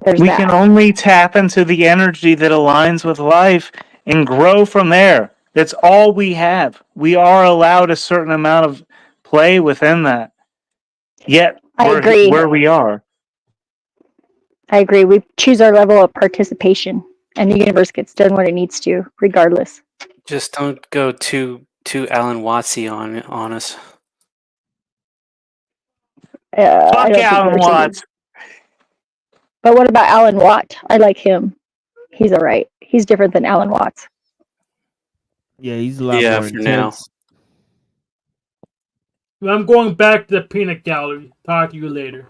there's We that. can only tap into the energy that aligns with life and grow from there. That's all we have. We are allowed a certain amount of play within that. Yet I we're agree. where we are. I agree. We choose our level of participation, and the universe gets done what it needs to, regardless. Just don't go too Alan Wattsy on us. I Fuck don't think Alan there's Watts. But what about Alan Watt? I like him. He's all right. He's different than Alan Watts. Yeah, he's a lot Yeah, more for now. intense. Well, I'm going back to the peanut gallery. Talk to you later.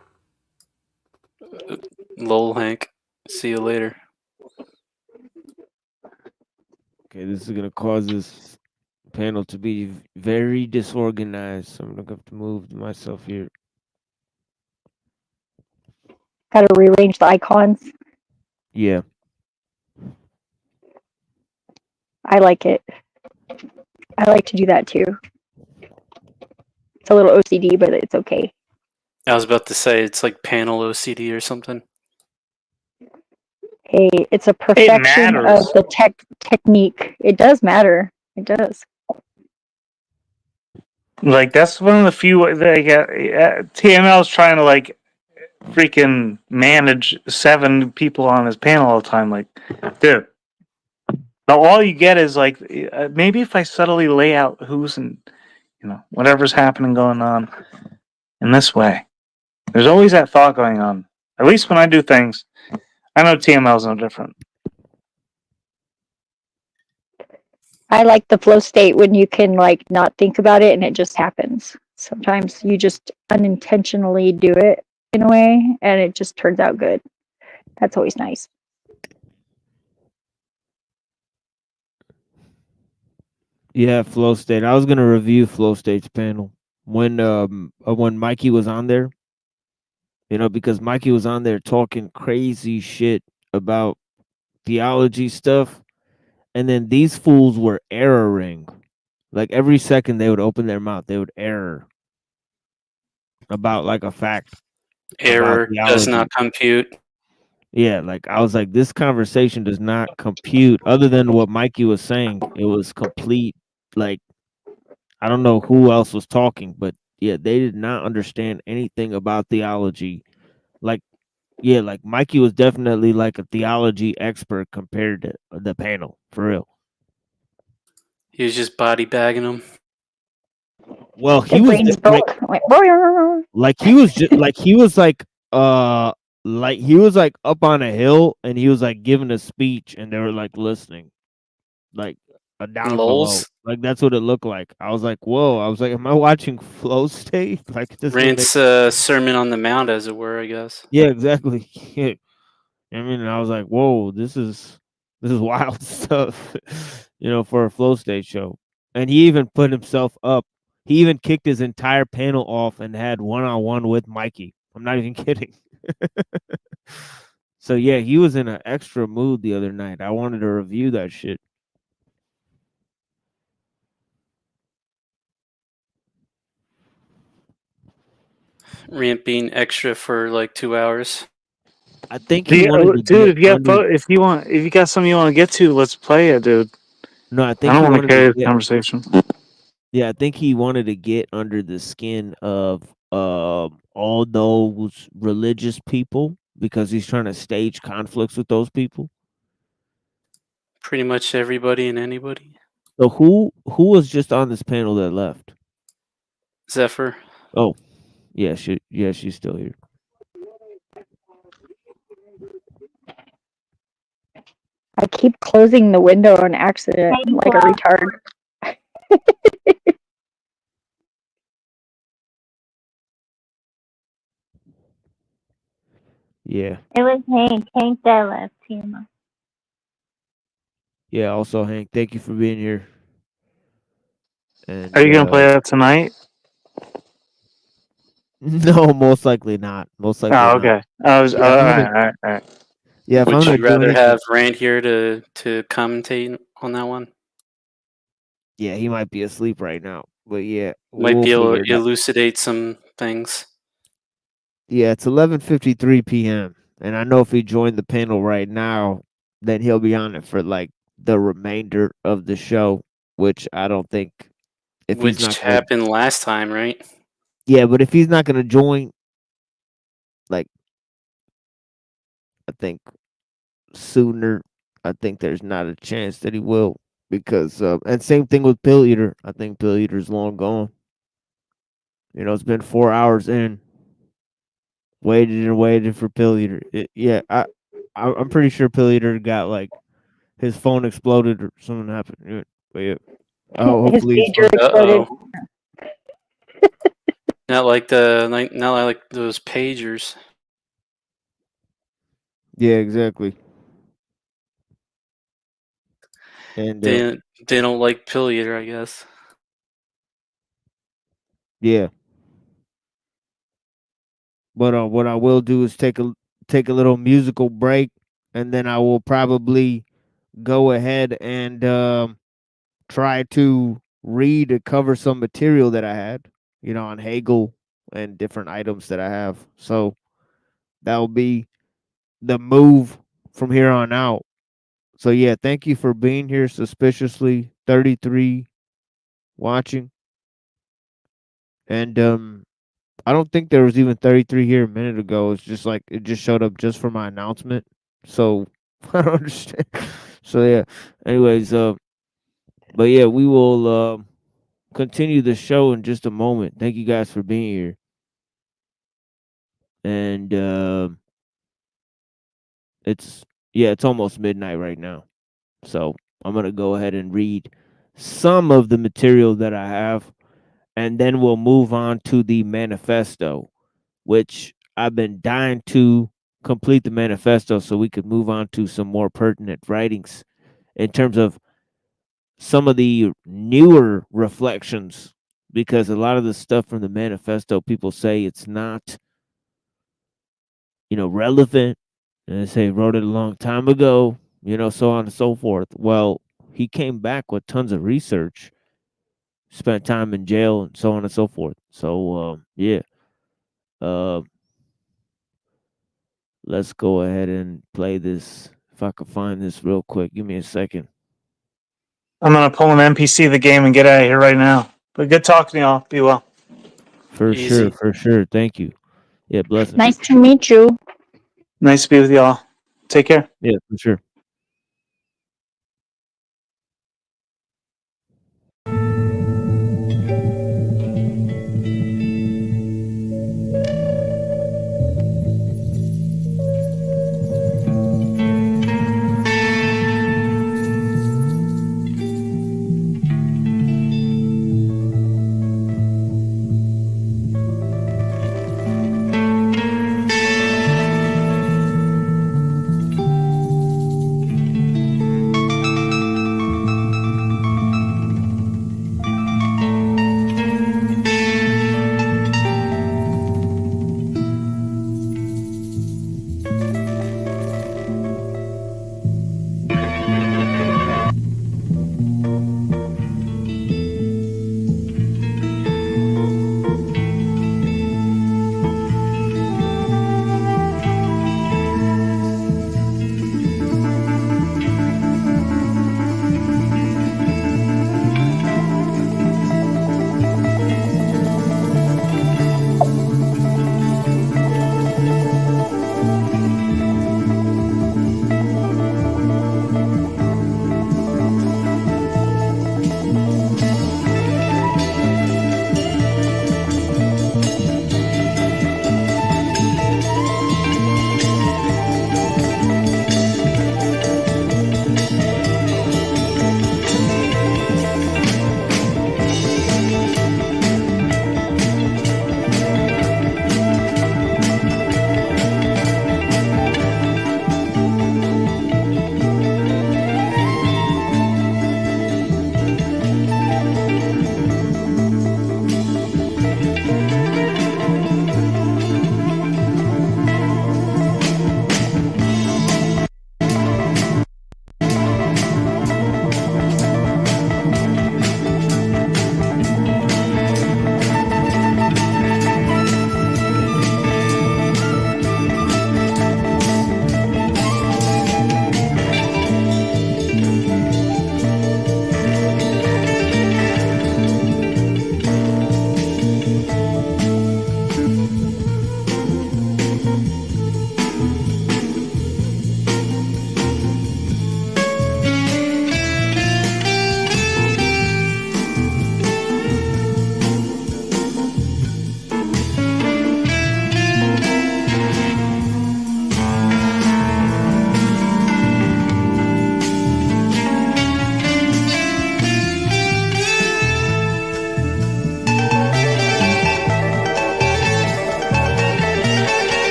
Lol, Hank. See you later. Okay, this is gonna cause this panel to be very disorganized. So I'm gonna have to move myself here. Got to rearrange the icons. Yeah. I like it. I like to do that too. It's a little OCD, but it's okay. I was about to say it's like panel OCD or something. Hey, it's a perfection of matters. the technique. It does matter. It does. Like, that's one of the few TML's trying to like freaking manage 7 people on his panel all the time. Like, dude, now all you get is like maybe if I subtly lay out who's and whatever's happening going on in this way. There's always that thought going on. At least when I do things, I know TML's no different. I like the flow state when you can like not think about it and it just happens. Sometimes you just unintentionally do it in a way and it just turns out good. That's always nice. Yeah, flow state. I was gonna review flow state's panel when Mikey was on there. Because Mikey was on there talking crazy shit about theology stuff, and then these fools were erroring. Like every second they would open their mouth, they would error about like a fact. Error does theology. not compute. Yeah, like I was like, this conversation does not compute. Other than what Mikey was saying, it was complete. Like, I don't know who else was talking, but yeah, they did not understand anything about theology. Like, yeah, like Mikey was definitely like a theology expert compared to the panel, for real. He was just body bagging them. Well, The brains broke. Like he was just like he was like he was like up on a hill and he was like giving a speech and they were like listening. Like down below. Lols. Like that's what it looked like. I was like, whoa. I was like, am I watching Flow State? Like it doesn't even make Rant's Sermon on the Mount, as it were, I guess. Yeah, exactly. Yeah. I mean, and I was like, whoa, this is wild stuff, for a Flow State show. And he even put himself up. He even kicked his entire panel off and had one-on-one with Mikey. I'm not even kidding. So yeah, he was in an extra mood the other night. I wanted to review that shit. Rant being extra for like 2 hours. I think he wanted to dude, get under. if you got something you want to get to, let's play it, dude. No, I I think don't he want to wanted carry to this get. conversation. Yeah, I think he wanted to get under the skin of all those religious people because he's trying to stage conflicts with those people. Pretty much everybody and anybody. So who was just on this panel that left? Zephyr. Oh, yeah, she's still here. I keep closing the window on accident like a retard. Yeah. It was Hank. Hank that left, Tima. Yeah, also Hank, thank you for being here. And Are you gonna play that tonight? No, most likely not. Most likely Oh, not. okay. I was Yeah, all right. Yeah, if Would I'm gonna you do rather anything, have Rant here to commentate on that one? yeah, he might be asleep right now. But yeah, Might we'll be able figure to it out. elucidate some things. Yeah, it's 11:53 p.m. And I know if he joined the panel right now, then he'll be on it for like the remainder of the show, which I don't think if he's Which not gonna. happened last time, right? Yeah, but if he's not gonna join, like, I think sooner, I think there's not a chance that he will because and same thing with Pill Eater. I think Pill Eater's long gone. It's been 4 hours in. Waited and waited for Pill Eater. Yeah, I'm pretty sure Pill Eater got like his phone exploded or something happened. Yeah, but yeah, His hopefully he's pager fine. exploded. Not like those pagers. Yeah, exactly. And They don't like Pill Eater, I guess. yeah, but what I will do is take a little musical break, and then I will probably go ahead and try to read and cover some material that I had, on Hegel and different items that I have. So that will be the move from here on out. So yeah, thank you for being here. Suspiciously 33 watching, and I don't think there was even 33 here a minute ago. It's just like it just showed up just for my announcement. So I don't understand. So yeah. Anyways, but yeah, we will continue the show in just a moment. Thank you guys for being here. And it's almost midnight right now. So I'm gonna go ahead and read some of the material that I have, and then we'll move on to the manifesto, which I've been dying to complete the manifesto so we could move on to some more pertinent writings in terms of some of the newer reflections, because a lot of the stuff from the manifesto people say it's not relevant, and they say wrote it a long time ago, so on and so forth. Well, he came back with tons of research, spent time in jail, and so on and so forth. So yeah, let's go ahead and play this. If I can find this real quick, give me a second. I'm gonna pull an NPC of the game and get out of here right now. But good talking to y'all. Be well. For sure. Thank you. Yeah, blessings. Nice to meet you. Nice to be with y'all. Take care. Yeah, for sure.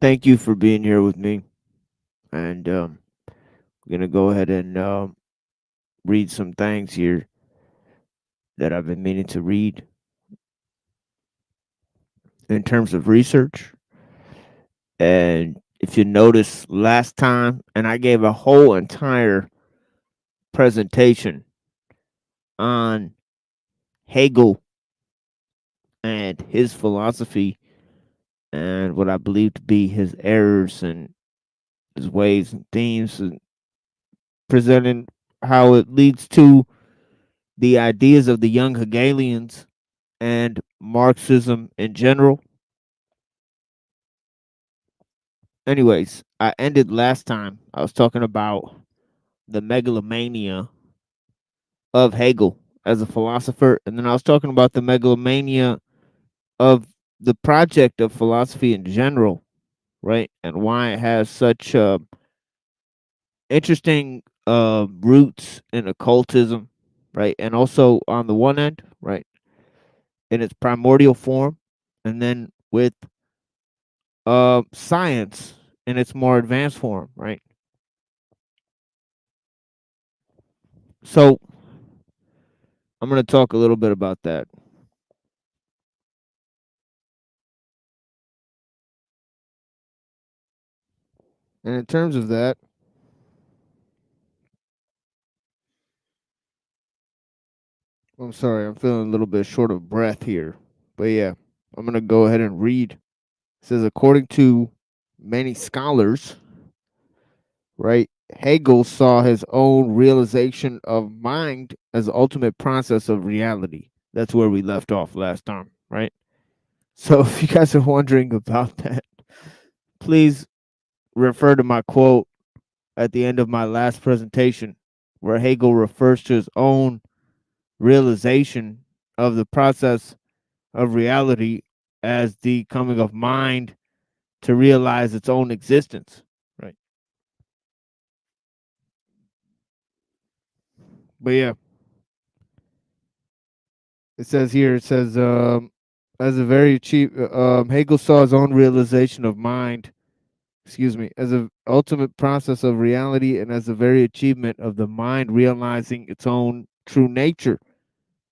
Thank you for being here with me. And I'm going to go ahead and read some things here that I've been meaning to read in terms of research. And if you notice last time, and I gave a whole entire presentation on Hegel and his philosophy and what I believe to be his errors and his ways and themes, and presenting how it leads to the ideas of the young Hegelians and Marxism in general. Anyways, I ended last time. I was talking about the megalomania of Hegel as a philosopher, and then I was talking about the megalomania of the project of philosophy in general, right? And why it has such interesting roots in occultism, right? And also on the one end, right, in its primordial form, and then with science in its more advanced form, right? So I'm going to talk a little bit about that. And in terms of that, I'm sorry, I'm feeling a little bit short of breath here. But yeah, I'm going to go ahead and read. It says, according to many scholars, right, Hegel saw his own realization of mind as the ultimate process of reality. That's where we left off last time, right? So if you guys are wondering about that, please refer to my quote at the end of my last presentation, where Hegel refers to his own realization of the process of reality as the coming of mind to realize its own existence, right? But yeah, it says here, it says, as a very cheap, Hegel saw his own realization of mind, as an ultimate process of reality and as the very achievement of the mind realizing its own true nature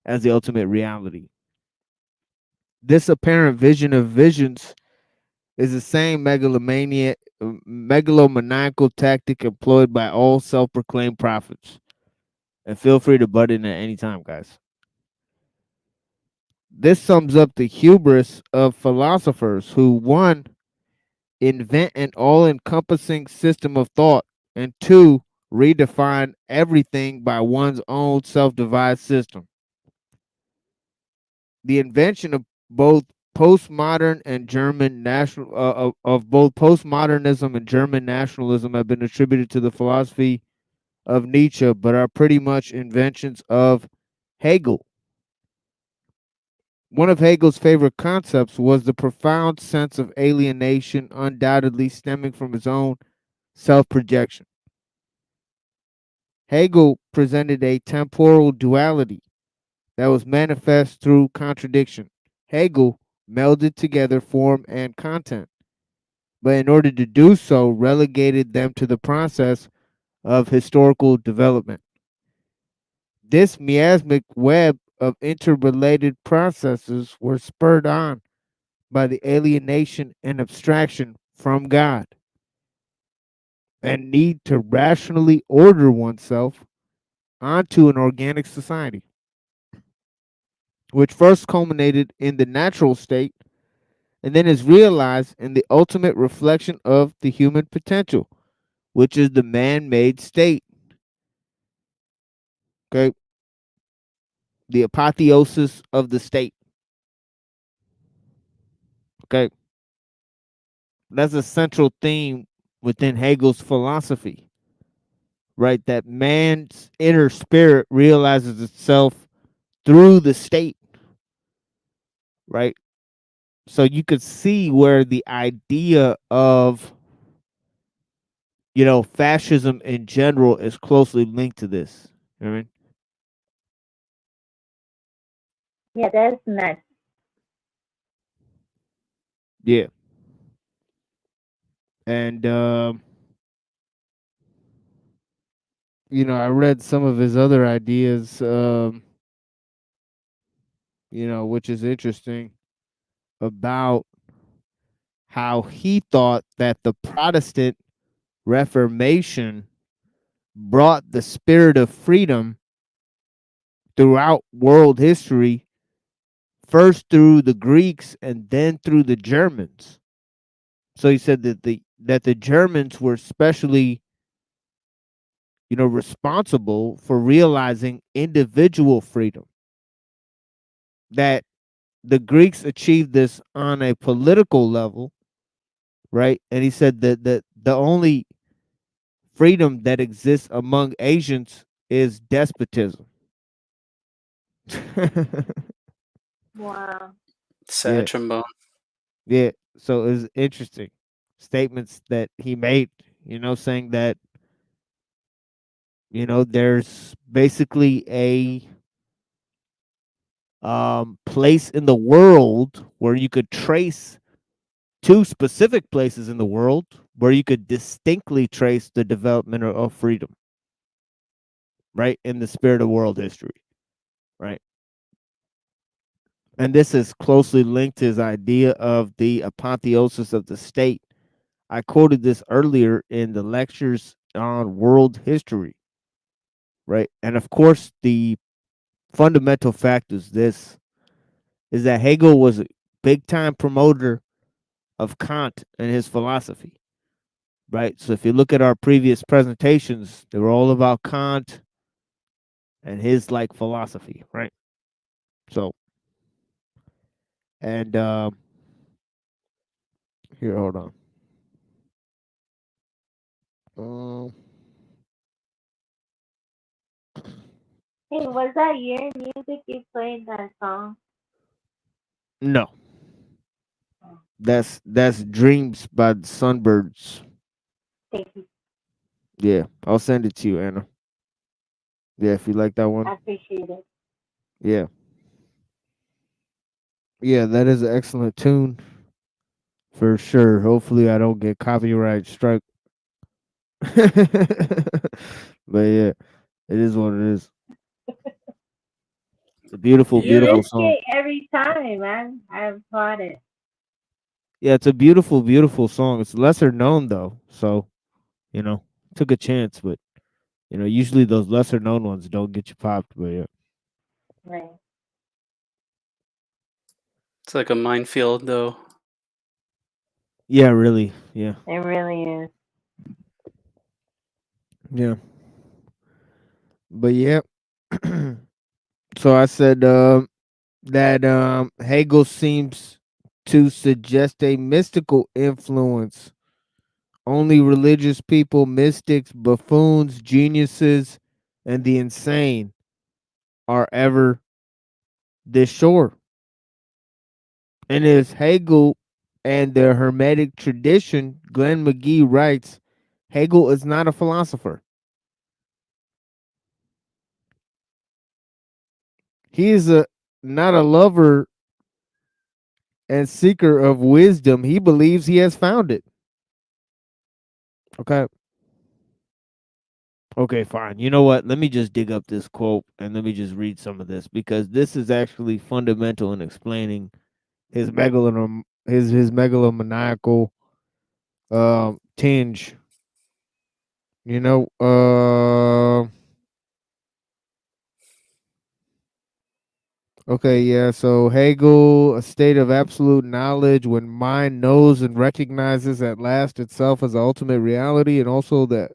as the ultimate reality. This apparent vision of visions is the same megalomaniacal tactic employed by all self-proclaimed prophets. And feel free to butt in at any time, guys. This sums up the hubris of philosophers who, one, invent an all-encompassing system of thought, and two, redefine everything by one's own self-devised system. The invention of both postmodern and German national of both postmodernism and German nationalism have been attributed to the philosophy of Nietzsche, but are pretty much inventions of Hegel. One of Hegel's favorite concepts was the profound sense of alienation, undoubtedly stemming from his own self-projection. Hegel presented a temporal duality that was manifest through contradiction. Hegel melded together form and content, but in order to do so, relegated them to the process of historical development. This miasmic web of interrelated processes were spurred on by the alienation and abstraction from God. and need to rationally order oneself onto an organic society, which first culminated in the natural state and then is realized in the ultimate reflection of the human potential, which is the man made state. Okay. The apotheosis of the state. Okay. That's a central theme within Hegel's philosophy, right? That man's inner spirit realizes itself through the state, right? So you could see where the idea of, fascism in general is closely linked to this. You know what I mean? Yeah, that's nuts. Yeah. And I read some of his other ideas, which is interesting about how he thought that the Protestant Reformation brought the spirit of freedom throughout world history, first through the Greeks and then through the Germans. So he said that the Germans were especially, responsible for realizing individual freedom. That the Greeks achieved this on a political level, right? And he said that the only freedom that exists among Asians is despotism. Wow. Sad Yeah. trombone. Yeah. So it was interesting statements that he made, saying that, there's basically a place in the world where you could trace two specific places in the world where you could distinctly trace the development of freedom, right? In the spirit of world history, right? And this is closely linked to his idea of the apotheosis of the state. I quoted this earlier in the lectures on world history, right? And of course, the fundamental fact is that Hegel was a big time promoter of Kant and his philosophy, right? So if you look at our previous presentations, they were all about Kant and his philosophy, right? So, and here, hold on. Hey, was that your music you played that song? No, that's Dreams by the Sunbirds. Thank you. Yeah, I'll send it to you, Anna. Yeah, if you like that I one. appreciate it. Yeah. Yeah, that is an excellent tune for sure. Hopefully I don't get copyright strike. But yeah, it is what it is. It's a beautiful, You beautiful risk song. it every time, man. I applaud it. Yeah, it's a beautiful, beautiful song. It's lesser known though, so took a chance, but usually those lesser known ones don't get you popped. But yeah, Right. It's like a minefield, though. yeah, really, yeah, It really is. yeah. But yeah, so I said that Hegel seems to suggest a mystical influence. Only religious people, mystics, buffoons, geniuses, and the insane are ever this shore. And as Hegel and the Hermetic tradition, Glenn McGee writes, Hegel is not a philosopher. He is not a lover and seeker of wisdom. He believes he has found it. Okay. Okay, fine. You know what? Let me just dig up this quote and let me just read some of this because this is actually fundamental in explaining his megalomaniacal tinge. You know, okay, yeah. So Hegel, a state of absolute knowledge when mind knows and recognizes at last itself as the ultimate reality, and also the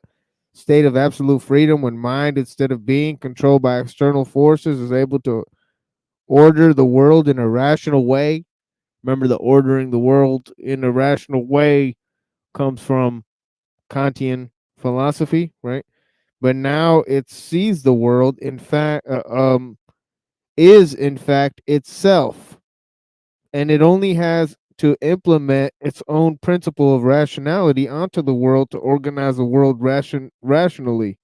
state of absolute freedom when mind, instead of being controlled by external forces, is able to order the world in a rational way. Remember, the ordering the world in a rational way comes from Kantian philosophy, right? But now it sees the world, in fact, is in fact itself, and it only has to implement its own principle of rationality onto the world to organize the world rationally.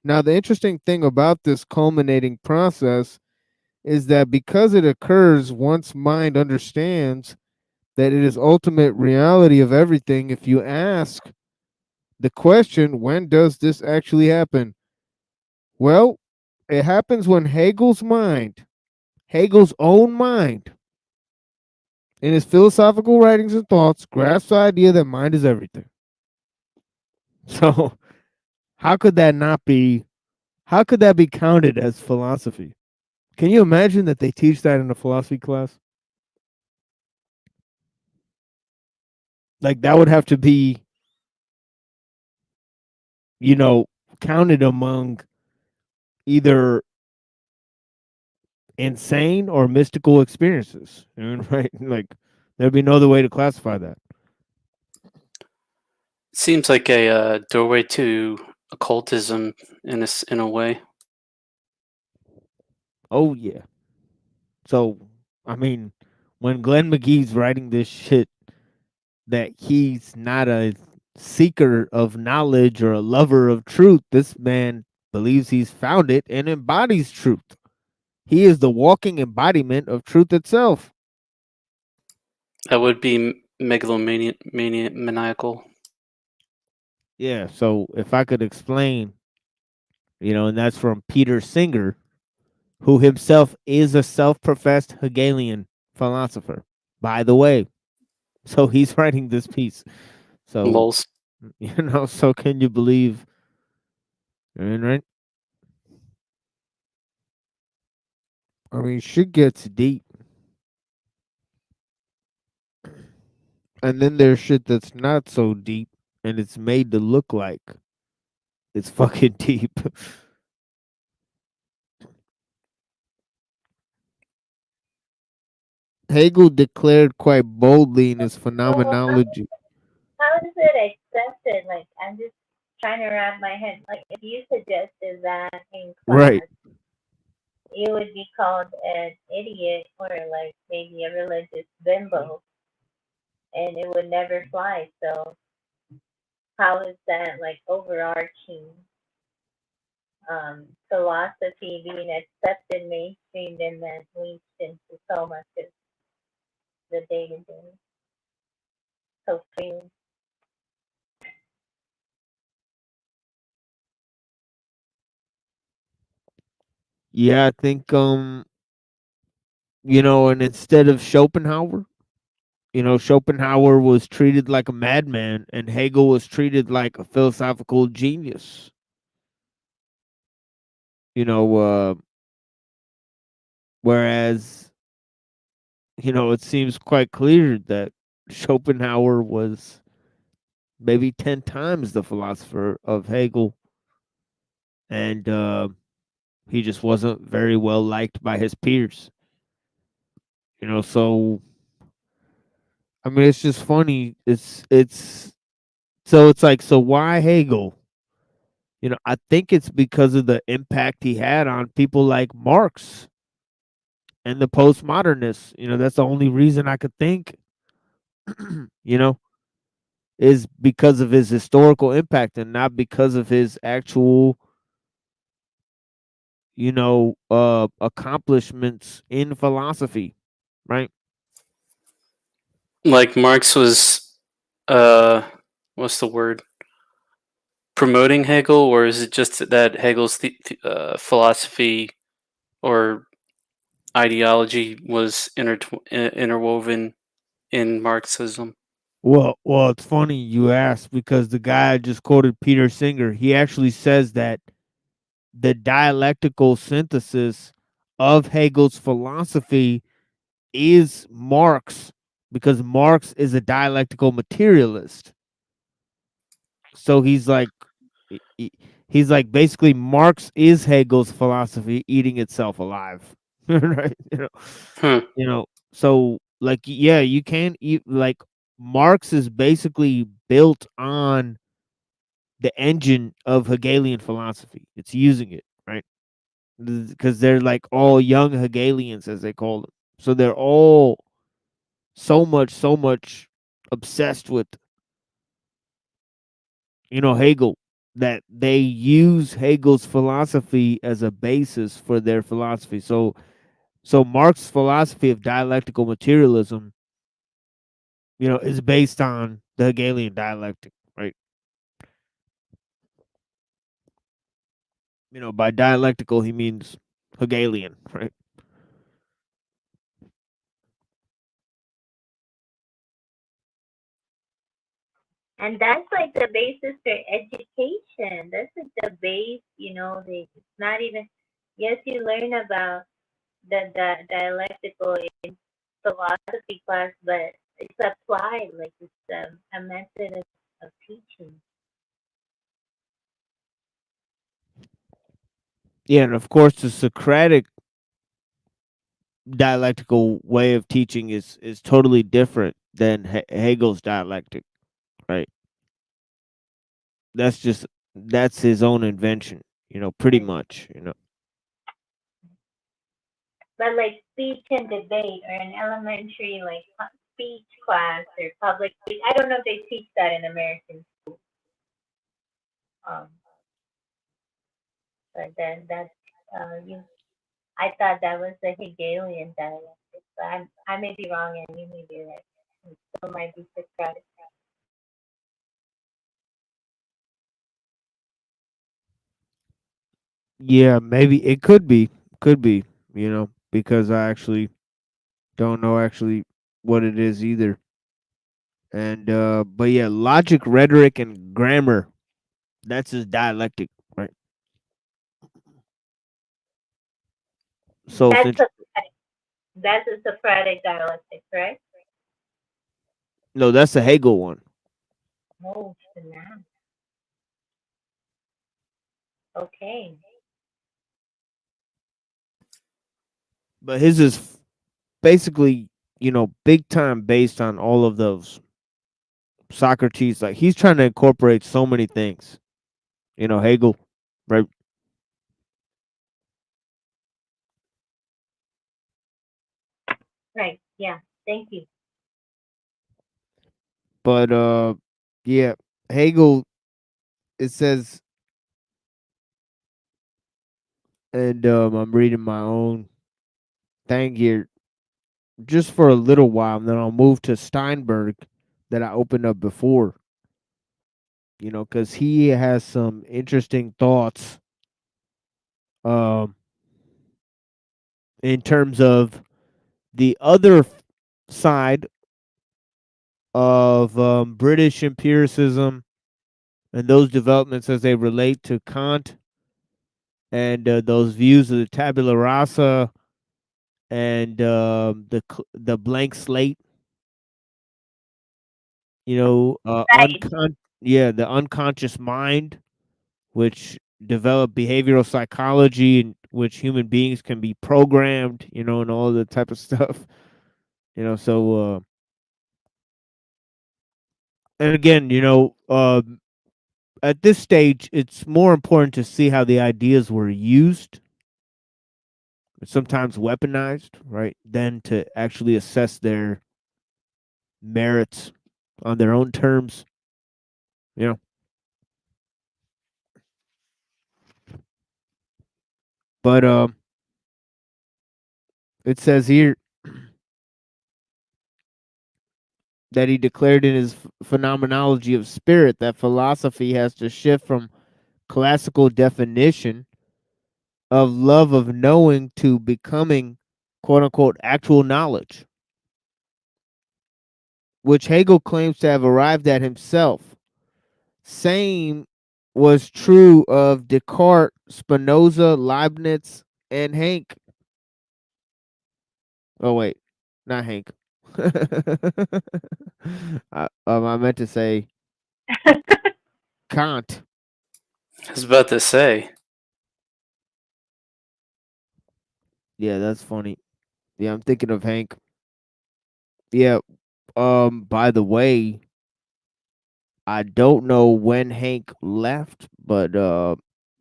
Now, the interesting thing about this culminating process is that because it occurs once mind understands that it is ultimate reality of everything, if you ask the question, when does this actually happen? Well, it happens when Hegel's own mind, in his philosophical writings and thoughts, grasps the idea that mind is everything. So, how could that not be? How could that be counted as philosophy? Can you imagine that they teach that in a philosophy class? Like, that would have to be, you know, counted among either insane or mystical experiences. Right? Like, there'd be no other way to classify that. Seems like a doorway to occultism in a way. Oh yeah. So, I mean, when Glenn McGee's writing this shit, that he's not a seeker of knowledge or a lover of truth, this man believes he's found it and embodies truth. He is the walking embodiment of truth itself. That would be maniacal. Yeah, so if I could explain, and that's from Peter Singer, who himself is a self-professed Hegelian philosopher, by the way. So he's writing this piece. So, Lols. So can you believe, right? I mean, shit gets deep. And then there's shit that's not so deep, and it's made to look like it's fucking deep. Hegel declared quite boldly in his phenomenology. How is it accepted? Like, I'm just trying to wrap my head. Like, if you suggested that in class, Right. you would be called an idiot or like maybe a religious bimbo, and it would never fly. So, how is that like overarching philosophy being accepted mainstream and then leached into so much of the day to day? So freely. Yeah, I think and instead of Schopenhauer, Schopenhauer was treated like a madman and Hegel was treated like a philosophical genius. Whereas, it seems quite clear that Schopenhauer was maybe 10 times the philosopher of Hegel, and he just wasn't very well liked by his peers. So I mean, it's just funny. It's like, so why Hegel? I think it's because of the impact he had on people like Marx and the postmodernists. That's the only reason I could think. you know, is because of his historical impact and not because of his actual, accomplishments in philosophy, right? Like Marx was, what's the word? Promoting Hegel, or is it just that Hegel's philosophy or ideology was interwoven in Marxism? Well, it's funny you asked because the guy I just quoted, Peter Singer, he actually says that the dialectical synthesis of Hegel's philosophy is Marx, because Marx is a dialectical materialist. So he's like, he's like basically Marx is Hegel's philosophy eating itself alive, right? You know. So like, yeah, you can't eat like Marx is basically built on the engine of Hegelian philosophy. It's using it, right? Because they're like all young Hegelians, as they call them. So they're all so much obsessed with, Hegel, that they use Hegel's philosophy as a basis for their philosophy. So Marx's philosophy of dialectical materialism, is based on the Hegelian dialectic, right? By dialectical he means Hegelian, right? And that's like the basis for education. That's like the base, it's not even, yes, you learn about the dialectical in philosophy class, but it's applied, like it's a method of teaching. Yeah, and of course the Socratic dialectical way of teaching is totally different than Hegel's dialectic, right? That's his own invention, pretty much. But like speech and debate or an elementary like speech class or public speech, I don't know if they teach that in American school. Um, but then that's I thought that was the Hegelian dialectic, but I may be wrong and you may be right. It still might be Socratic. Yeah, maybe it could be, because I actually don't know actually what it is either. And but yeah, logic, rhetoric, and grammar, that's his dialectic, right? So That's since Socratic. That's a Socratic dialectic, right? no, that's the Hegel one. Oh, snap. Okay. But his is basically, big time based on all of those Socrates. Like he's trying to incorporate so many things. Hegel, right? Right. Yeah. Thank you. But yeah, Hegel, it says, and I'm reading my own thing here just for a little while, and then I'll move to Steinberg that I opened up before. Because he has some interesting thoughts, um, in terms of the other side of British empiricism and those developments as they relate to Kant and those views of the tabula rasa and the blank slate. Right. The unconscious mind, which develop behavioral psychology in which human beings can be programmed, and all the type of stuff. So and again, at this stage, it's more important to see how the ideas were used, sometimes weaponized, right, than to actually assess their merits on their own terms. You know, but it says here that he declared in his phenomenology of spirit that philosophy has to shift from classical definition of love of knowing to becoming quote unquote actual knowledge. which Hegel claims to have arrived at himself. Same was true of Descartes, Spinoza, Leibniz, and Hank. Oh wait, not Hank. I meant to say Kant. I was about to say. Yeah, that's funny. Yeah, I'm thinking of Hank. Yeah. By the way, I don't know when Hank left, but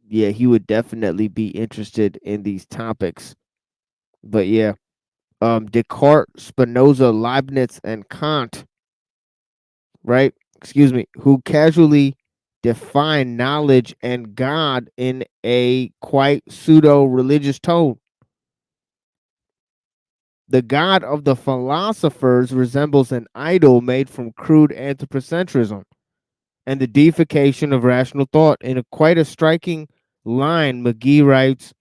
yeah, he would definitely be interested in these topics. But yeah, Descartes, Spinoza, Leibniz, and Kant, right? Excuse me, who casually define knowledge and God in a quite pseudo religious tone. The God of the philosophers resembles an idol made from crude anthropocentrism and the deification of rational thought. In quite a striking line, McGee writes,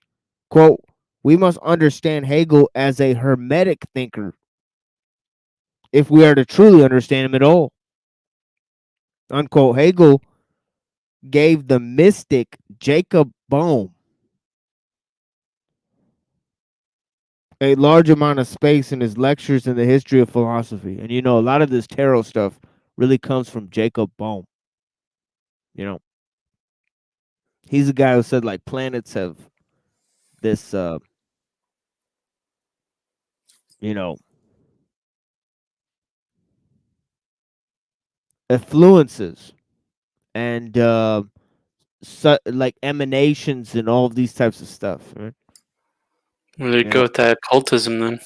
quote, "We must understand Hegel as a Hermetic thinker if we are to truly understand him at all." Unquote. Hegel gave the mystic Jacob Boehme a large amount of space in his lectures in the history of philosophy. And a lot of this tarot stuff really comes from Jacob Boehme. He's the guy who said like planets have this you know effluences and like emanations and all of these types of stuff, right? Where do you go with that occultism then?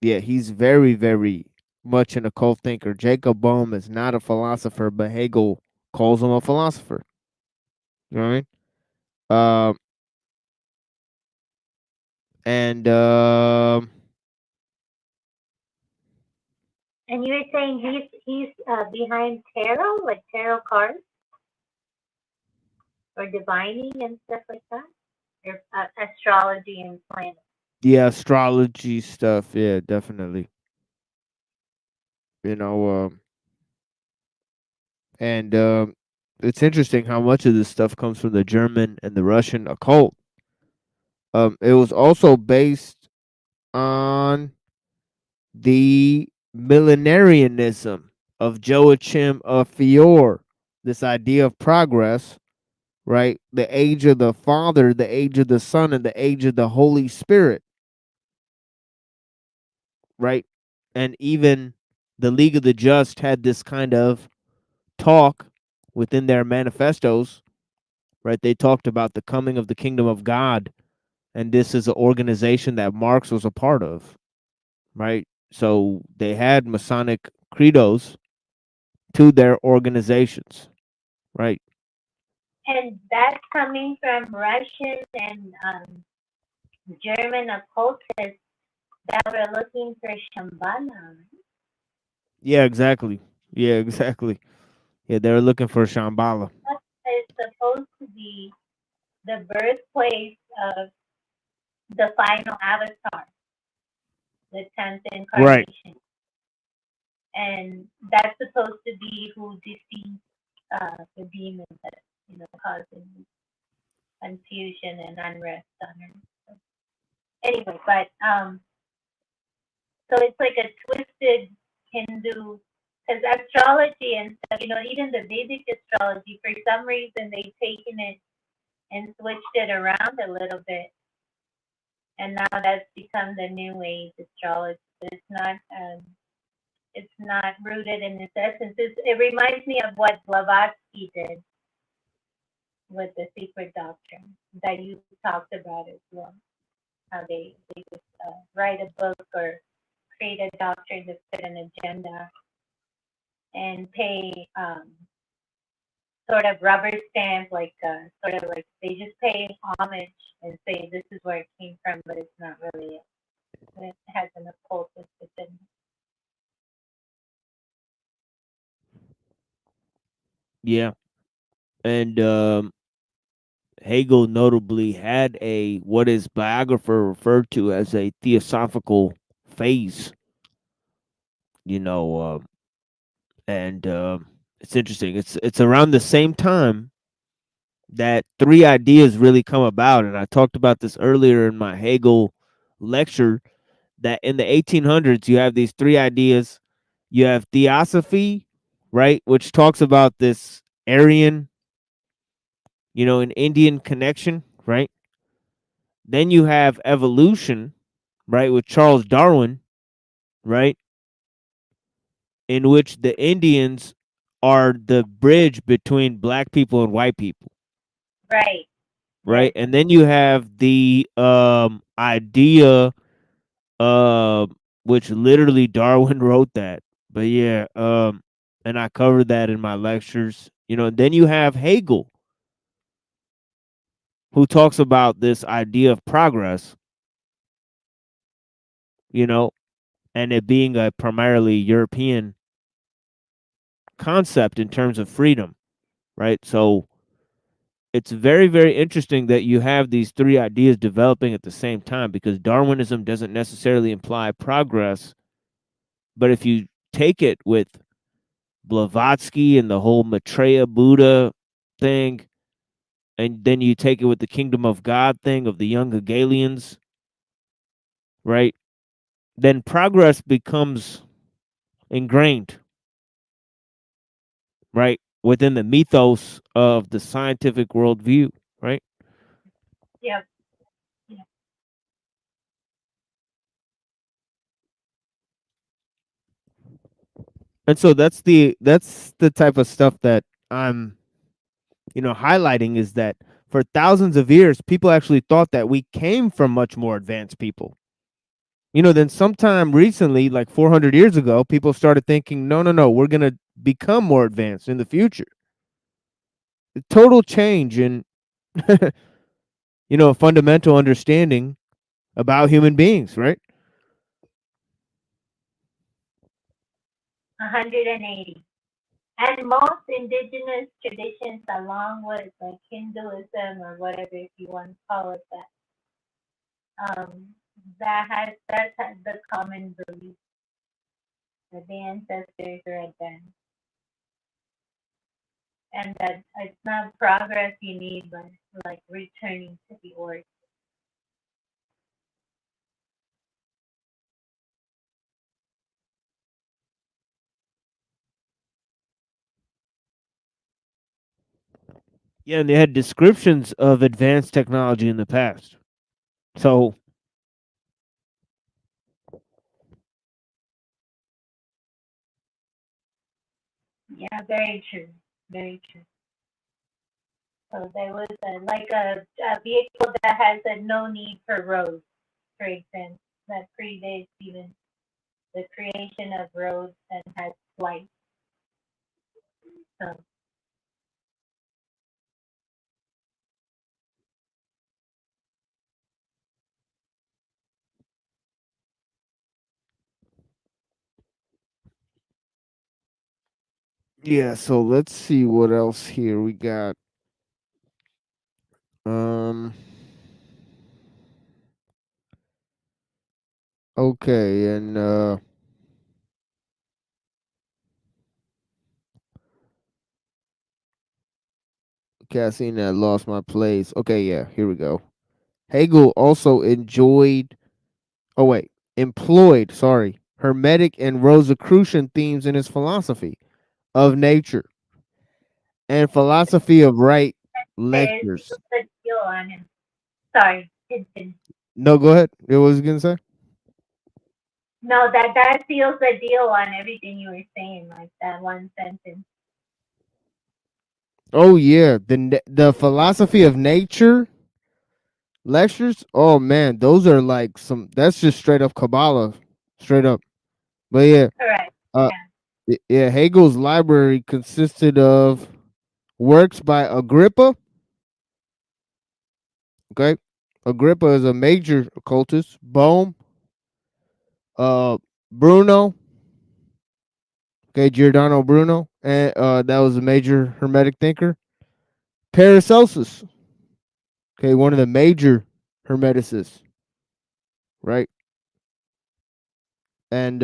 Yeah, he's very, very much an occult thinker. Jacob Boehme is not a philosopher, but Hegel calls him a philosopher. You know what I mean? And And you were saying he's behind tarot, like tarot cards, or divining and stuff like that, or astrology and planets. yeah, astrology stuff. Yeah, definitely. You know, and it's interesting how much of this stuff comes from the German and the Russian occult. It was also based on the millenarianism of Joachim of Fior, this idea of progress, right? The age of the Father, the age of the Son, and the age of the Holy Spirit, right? And even the League of the Just had this kind of talk within their manifestos, right? They talked about the coming of the kingdom of God, and this is an organization that Marx was a part of, right? So they had Masonic credos to their organizations, right? And that's coming from Russian and German occultists that were looking for Shambhala. Yeah, exactly. Yeah, exactly. Yeah, they were looking for Shambhala. That is supposed to be the birthplace of the final avatar, the 10th Right. incarnation. And that's supposed to be who defeats the demons that, causing confusion and unrest on earth. Anyway, but so it's like a twisted Hindu, because astrology and stuff, even the Vedic astrology, for some reason they've taken it and switched it around a little bit, and now that's become the new age astrology. It's not rooted in its essence. It reminds me of what Blavatsky did with the secret doctrine that you talked about as well. How they just write a book or create a doctrine to fit an agenda and pay sort of rubber stamp, like sort of like they just pay homage and say this is where it came from, but it's not really it. It has an occultist agenda. Yeah. And Hegel notably had a what his biographer referred to as a theosophical phase you know, and it's interesting. It's around the same time that three ideas really come about, and I talked about this earlier in my Hegel lecture. That in the 1800s, you have these three ideas. You have theosophy, right, which talks about this Aryan, an Indian connection, right? Then you have evolution, right, with Charles Darwin, right, in which the Indians are the bridge between black people and white people, Right. right? And then you have the idea, which literally Darwin wrote that, but yeah, and I covered that in my lectures, and then you have Hegel, who talks about this idea of progress, and it being a primarily European concept in terms of freedom, right? So it's very, very interesting that you have these three ideas developing at the same time, because Darwinism doesn't necessarily imply progress. But if you take it with Blavatsky and the whole Maitreya Buddha thing, and then you take it with the kingdom of God thing of the young Hegelians, right? Then progress becomes ingrained, right, within the mythos of the scientific worldview, right? Yep. And so that's the type of stuff that I'm, highlighting, is that for thousands of years, people actually thought that we came from much more advanced people. Then sometime recently, like 400 years ago, people started thinking, no, no, no, we're going to become more advanced in the future. A total change in, a fundamental understanding about human beings, right? 180. And most indigenous traditions, along with like Hinduism or whatever, if you want to call it that, that's the common belief that the ancestors are advanced, and that it's not progress you need, but like returning to the origin. Yeah, and they had descriptions of advanced technology in the past. So, Yeah, very true. Very true. So there was a vehicle that has no need for roads, for example, that predates even the creation of roads and has flight. So yeah, so let's see what else here we got. Um okay, and okay, I seen that, lost my place. Okay, yeah, here we go. Hegel also employed, sorry, Hermetic and Rosicrucian themes in his philosophy of nature and philosophy of right there's lectures. a deal on him. Sorry, continue. No, go ahead. What was you gonna say? No, that seals the deal on everything you were saying, like that one sentence. Oh yeah, the philosophy of nature lectures. Oh man, those are like that's just straight up Kabbalah, straight up. But yeah, Correct. uh, yeah, Hegel's library consisted of works by Agrippa. Okay, Agrippa is a major occultist. Bohm, uh, Bruno. Okay, Giordano Bruno, and that was a major Hermetic thinker. Paracelsus. Okay, one of the major Hermeticists, right? And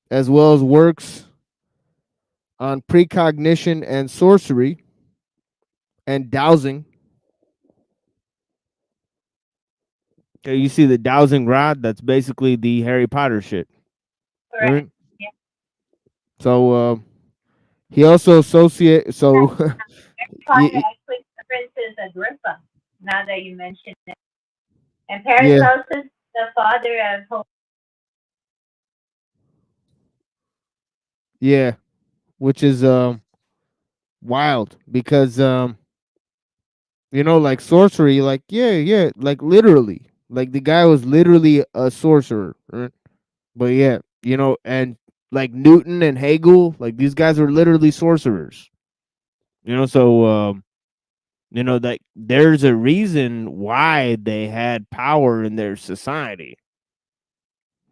as well as works on precognition and sorcery and dowsing. Okay, you see the dowsing rod? That's basically the Harry Potter shit. Correct. Right? Yeah. So he also associate. So Potter y- actually Princess Agrippa. Now that you mention it, and yeah, Paracelsus, the father of hope. yeah, which is wild because like sorcery, like yeah, like literally, like the guy was literally a sorcerer, right? But yeah, and like Newton and Hegel, like these guys were literally sorcerers. So like there's a reason why they had power in their society.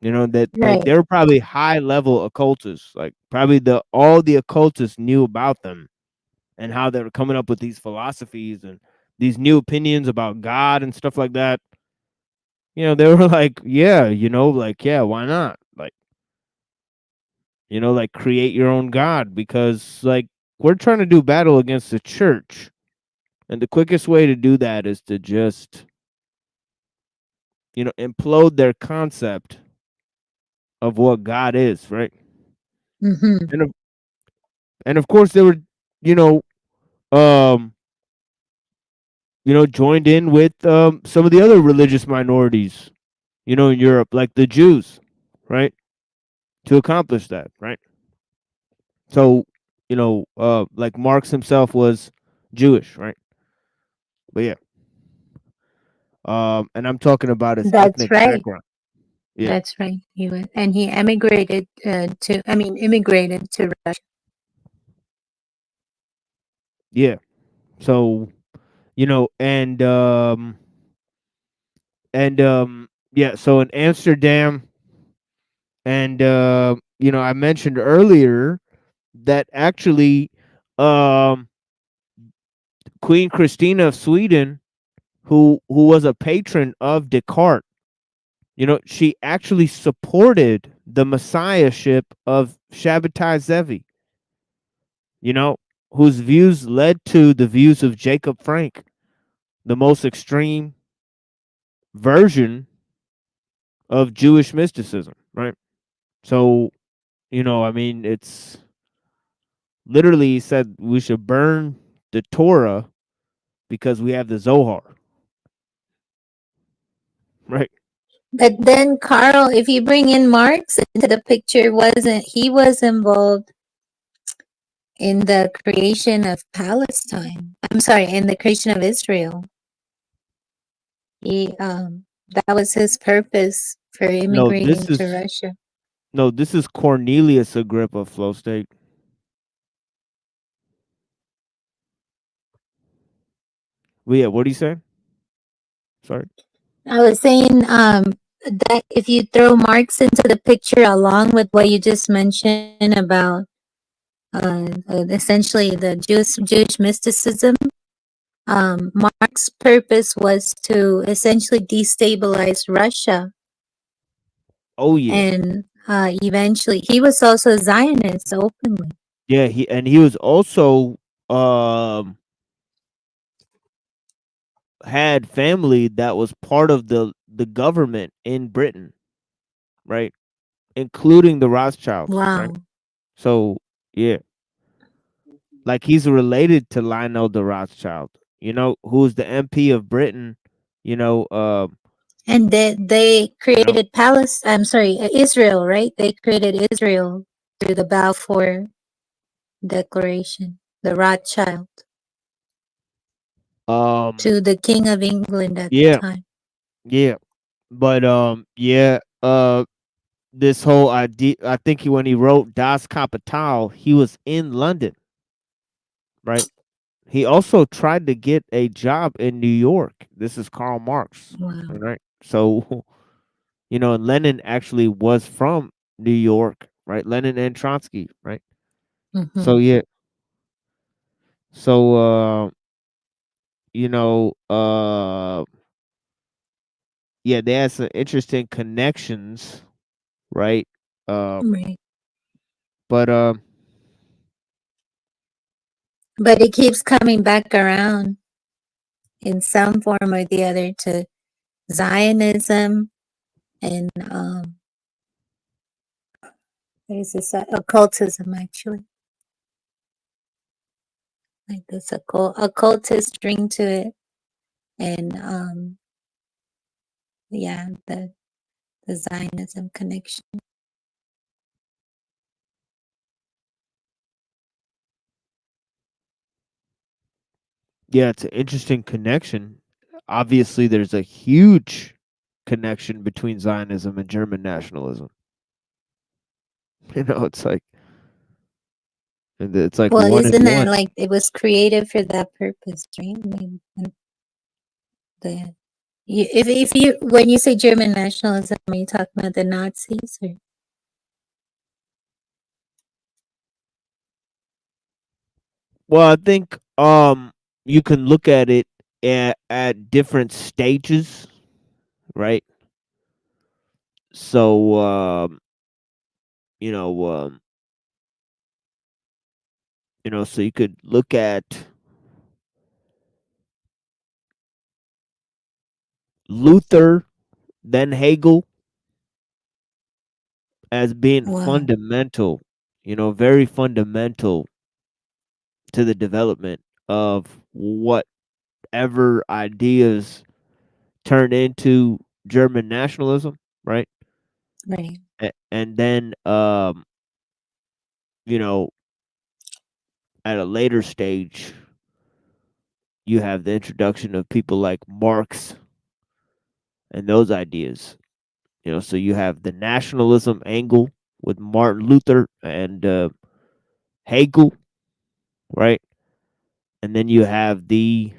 That like Right. they were probably high level occultists. Like probably all the occultists knew about them and how they were coming up with these philosophies and these new opinions about God and stuff like that. They were like, yeah, like, yeah, why not? Like create your own God because like we're trying to do battle against the church. And the quickest way to do that is to just, implode their concept of what God is, right? Mm-hmm. And of course they were, you know, um, joined in with some of the other religious minorities, in Europe, like the Jews, right? To accomplish that, right? So, like Marx himself was Jewish, right? But yeah, and I'm talking about his That's ethnic right. background. Yeah, That's right. He emigrated immigrated to Russia. yeah. So, yeah. So in Amsterdam, and I mentioned earlier that actually, um, Queen Christina of Sweden, who was a patron of Descartes, she actually supported the messiahship of Shabbatai Zevi, you know, whose views led to the views of Jacob Frank, the most extreme version of Jewish mysticism, right? So, I mean, it's literally he said we should burn the Torah because we have the Zohar, right? But then, Carl, if you bring in Marx into the picture, he was involved in the creation of Palestine? I'm sorry, in the creation of Israel. That was his purpose for No, immigrating to Russia. this is Cornelius Agrippa, Flow State. Well, yeah, what do you say? Sorry. I was saying that if you throw Marx into the picture along with what you just mentioned about essentially the Jewish mysticism, Marx's purpose was to essentially destabilize Russia. Oh yeah. And eventually, he was also a Zionist openly. Yeah, he was also um had family that was part of the government in Britain, right? Including the Rothschilds, right? Wow. So, yeah. Like he's related to Lionel de Rothschild, who's the MP of Britain, you know, And they you know, created Israel, right? They created Israel through the Balfour Declaration, the Rothschild, um to the King of England at the yeah, time. yeah. But yeah, this whole idea, I think when he wrote Das Kapital, he was in London, right? He also tried to get a job in New York. This is Karl Marx, Wow. right? So, and Lenin actually was from New York, right? Lenin and Trotsky, right? Mm-hmm. So yeah. So yeah, they had some interesting connections, right? Right. But But it keeps coming back around in some form or the other to Zionism and what is this? Occultism, actually. Like this occultist ring to it, and yeah, the Zionism connection. yeah, it's an interesting connection. Obviously, there's a huge connection between Zionism and German nationalism. It's like Well, one and isn't that one. like it was created for that purpose, right? I mean, if you when you say German nationalism, are you talking about the Nazis or? Well, I think you can look at it at different stages, right? So you know so you could look at Luther, then Hegel as being Wow. fundamental, very fundamental to the development of whatever ideas turn into German nationalism, right? Right. And then you know, at a later stage you have the introduction of people like Marx and those ideas. So you have the nationalism angle with Martin Luther and Hegel, right? And then you have the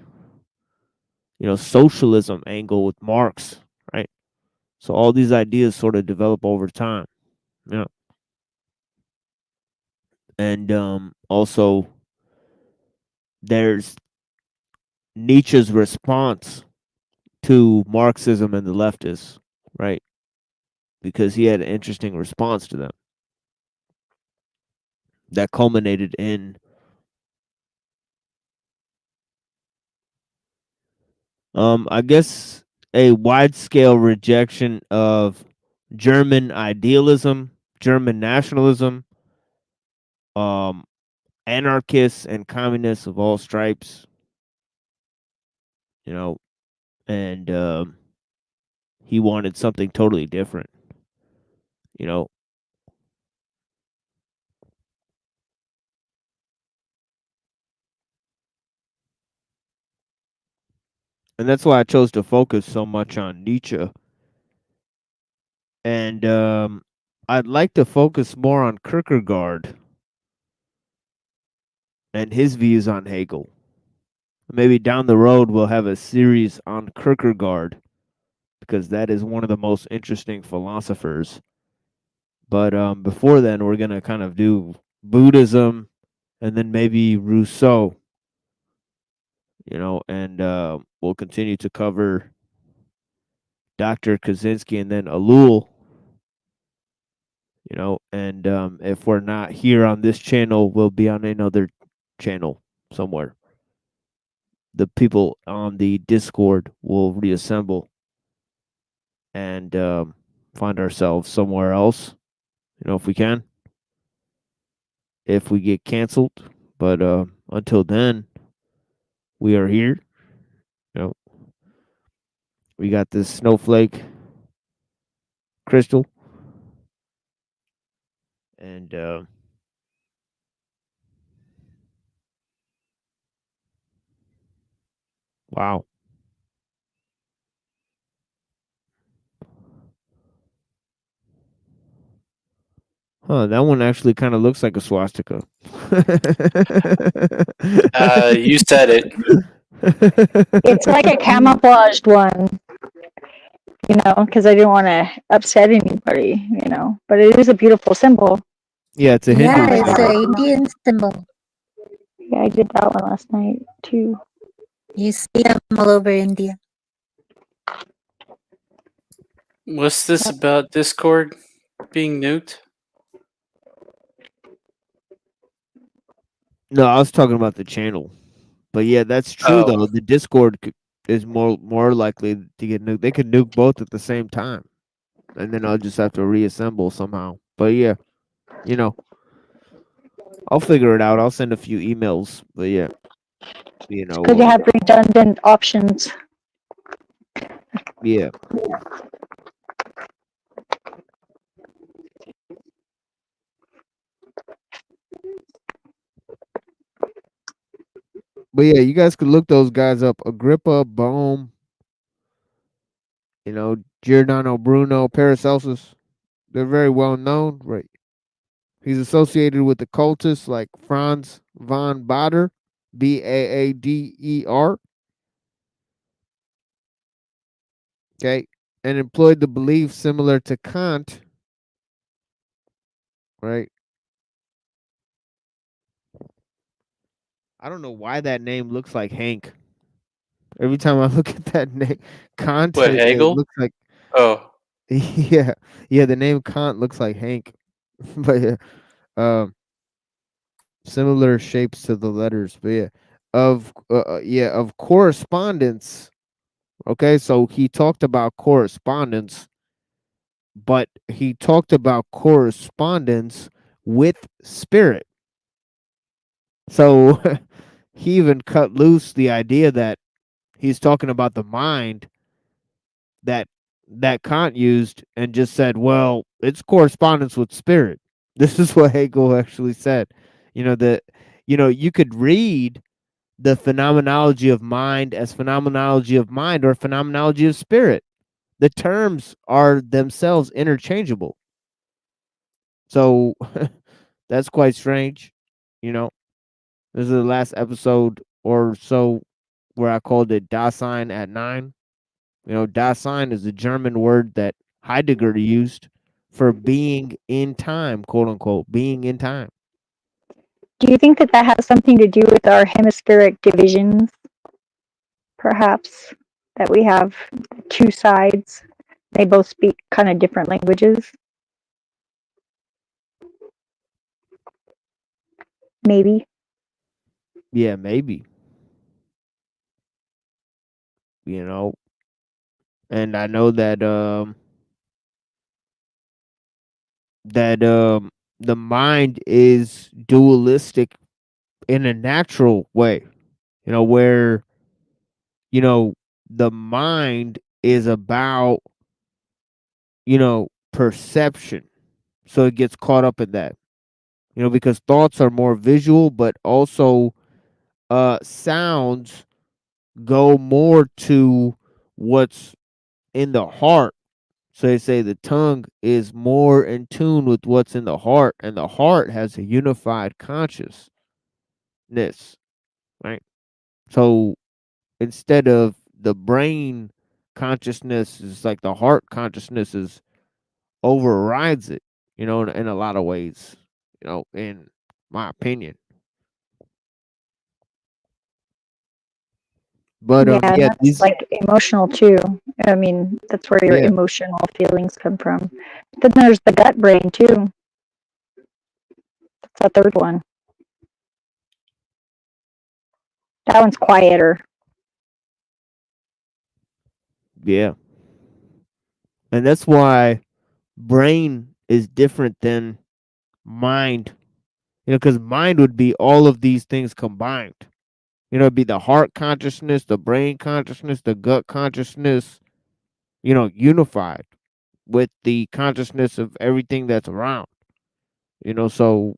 socialism angle with Marx, right? So all these ideas sort of develop over time. Yeah. And also there's Nietzsche's response to Marxism and the leftists, right? Because he had an interesting response to them that culminated in I guess a wide scale rejection of German idealism, German nationalism, um, anarchists and communists of all stripes, you know, and he wanted something totally different, you know. And that's why I chose to focus so much on Nietzsche. And I'd like to focus more on Kierkegaard and his views on Hegel. Maybe down the road we'll have a series on Kierkegaard because that is one of the most interesting philosophers. But before then, we're gonna kind of do Buddhism, and then maybe Rousseau. And we'll continue to cover Dr. Kaczynski and then Alul. And if we're not here on this channel, we'll be on another channel somewhere. The people on the Discord will reassemble and find ourselves somewhere else, if we can. If we get canceled. But until then, we are here. We got this snowflake crystal. And wow. Huh, that one actually kind of looks like a swastika. You said it. It's like a camouflaged one, because I didn't want to upset anybody, but it is a beautiful symbol. Yeah, it's a Hindu Yeah, it's symbol. an Indian symbol. Yeah, I did that one last night too. You see them all over India. What's this about Discord being nuked? No, I was talking about the channel. But yeah, that's true Oh, though. The Discord is more likely to get nuked. They could nuke both at the same time, and then I'll just have to reassemble somehow. But yeah, you know, I'll figure it out. I'll send a few emails. But yeah, Because you have redundant options. yeah. But yeah, you guys could look those guys up. Agrippa, Bohm, Giordano Bruno, Paracelsus. They're very well known, right? He's associated with the cultists like Franz von Bader, Baader, okay, and employed the belief similar to Kant, right? I don't know why that name looks like Hank. Every time I look at that name, Kant, what, it Hegel? looks like Oh, yeah, yeah. The name Kant looks like Hank, but yeah, um, similar shapes to the letters. But yeah, of correspondence. Okay, so he talked about correspondence, but he talked about correspondence with spirit. So he even cut loose the idea that he's talking about the mind that Kant used and just said, well, it's correspondence with spirit. This is what Hegel actually said. That you could read the phenomenology of mind as phenomenology of mind or phenomenology of spirit. The terms are themselves interchangeable. So that's quite strange. You know, this is the last episode or so where I called it Dasein at 9. Dasein is a German word that Heidegger used for being in time, quote unquote, being in time. Do you think that that has something to do with our hemispheric divisions, perhaps? That we have two sides, they both speak kind of different languages? Maybe. Yeah, maybe. You know, and I know that the mind is dualistic in a natural way. Where you know the mind is about perception, so it gets caught up in that. Because thoughts are more visual, but also sounds go more to what's in the heart. So they say the tongue is more in tune with what's in the heart, and the heart has a unified consciousness, right? So instead of the brain consciousness, is like the heart consciousness is overrides it, in a lot of ways, in my opinion. But Yeah, and yeah, that's like emotional too. I mean, that's where your yeah, emotional feelings come from. Then there's the gut brain too. That's the third one. That one's quieter. yeah, and that's why brain is different than mind. Because mind would be all of these things combined. It'd be the heart consciousness, the brain consciousness, the gut consciousness, unified with the consciousness of everything that's around. So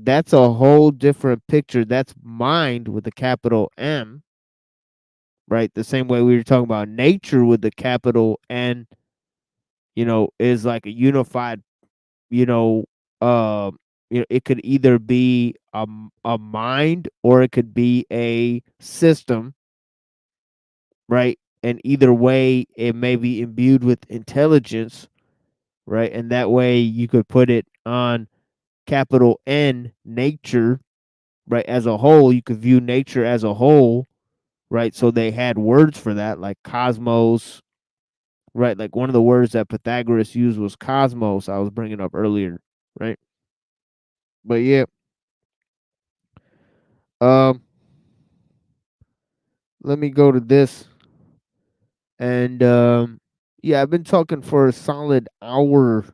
that's a whole different picture. That's mind with a capital M, right? The same way we were talking about nature with the capital N, is like a unified, you know, uh, it could either be a mind or it could be a system, right? And either way, it may be imbued with intelligence, right? And that way you could put it on capital N, nature, right? As a whole, you could view nature as a whole, right? So they had words for that, like cosmos, right? Like one of the words that Pythagoras used was cosmos, I was bringing up earlier, right? But yeah, Um, let me go to this. And yeah, I've been talking for a solid hour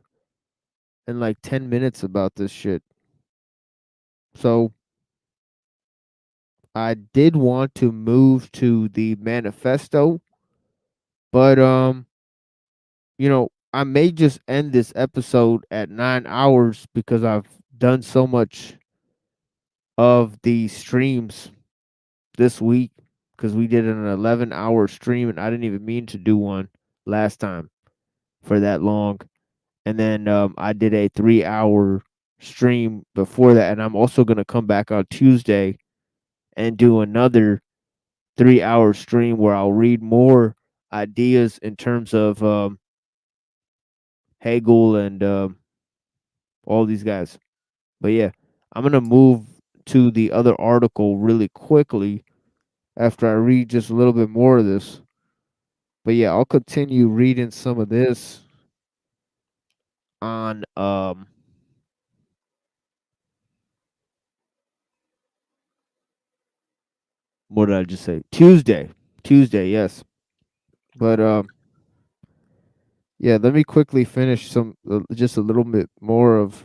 and like 10 minutes about this shit. So I did want to move to the manifesto, but I may just end this episode at 9 hours because I've done so much of the streams this week because we did an 11-hour stream and I didn't even mean to do one last time for that long. And then I did a 3-hour stream before that, and I'm also going to come back on Tuesday and do another 3-hour stream where I'll read more ideas in terms of Hegel and all these guys. But yeah, I'm going to move to the other article really quickly after I read just a little bit more of this. But yeah, I'll continue reading some of this on what did I just say? Tuesday, yes. But yeah, let me quickly finish some just a little bit more of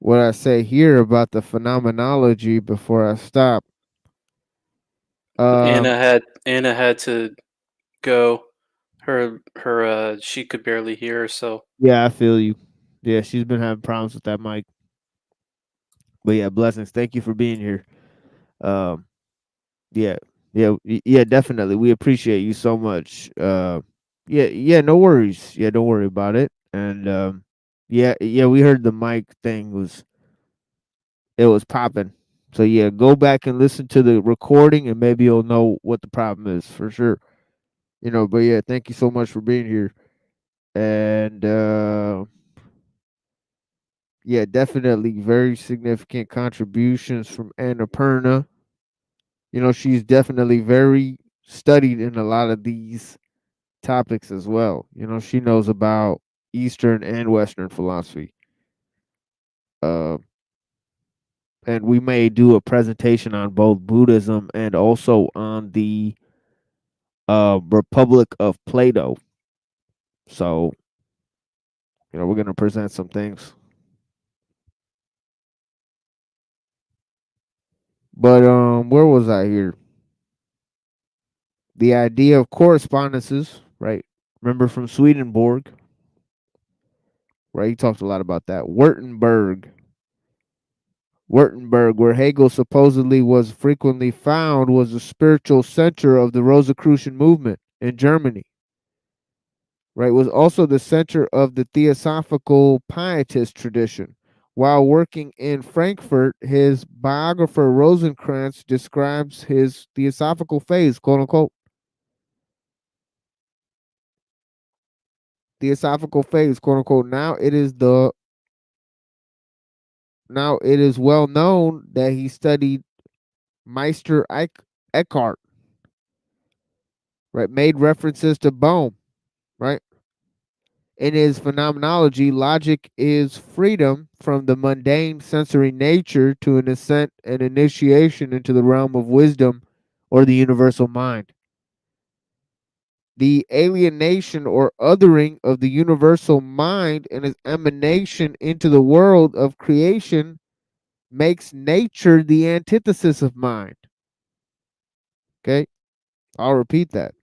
what I say here about the phenomenology before I stop. Anna had to go. Her she could barely hear, so Yeah, I feel you. Yeah, she's been having problems with that mic. But yeah, blessings. Thank you for being here. Um, yeah, yeah, definitely. We appreciate you so much. Yeah, no worries. Yeah, don't worry about it. And yeah, we heard the mic thing was popping. So yeah, go back and listen to the recording, and maybe you'll know what the problem is for sure. But yeah, thank you so much for being here. And yeah, definitely very significant contributions from Annapurna. She's definitely very studied in a lot of these topics as well. She knows about Eastern and Western philosophy. Uh, and we may do a presentation on both Buddhism and also on the Republic of Plato. So, we're going to present some things. But where was I here? The idea of correspondences, right? Remember from Swedenborg, right? He talked a lot about that. Württemberg, where Hegel supposedly was frequently found, was the spiritual center of the Rosicrucian movement in Germany. Right, was also the center of the Theosophical Pietist tradition. While working in Frankfurt, his biographer Rosenkranz describes his theosophical phase, quote unquote. Theosophical phase, quote unquote. Now it is well known that he studied Meister Eckhart, right? Made references to Bohm, right? In his phenomenology, logic is freedom from the mundane sensory nature to an ascent and initiation into the realm of wisdom or the universal mind. The alienation or othering of the universal mind and its emanation into the world of creation makes nature the antithesis of mind. Okay, I'll repeat that.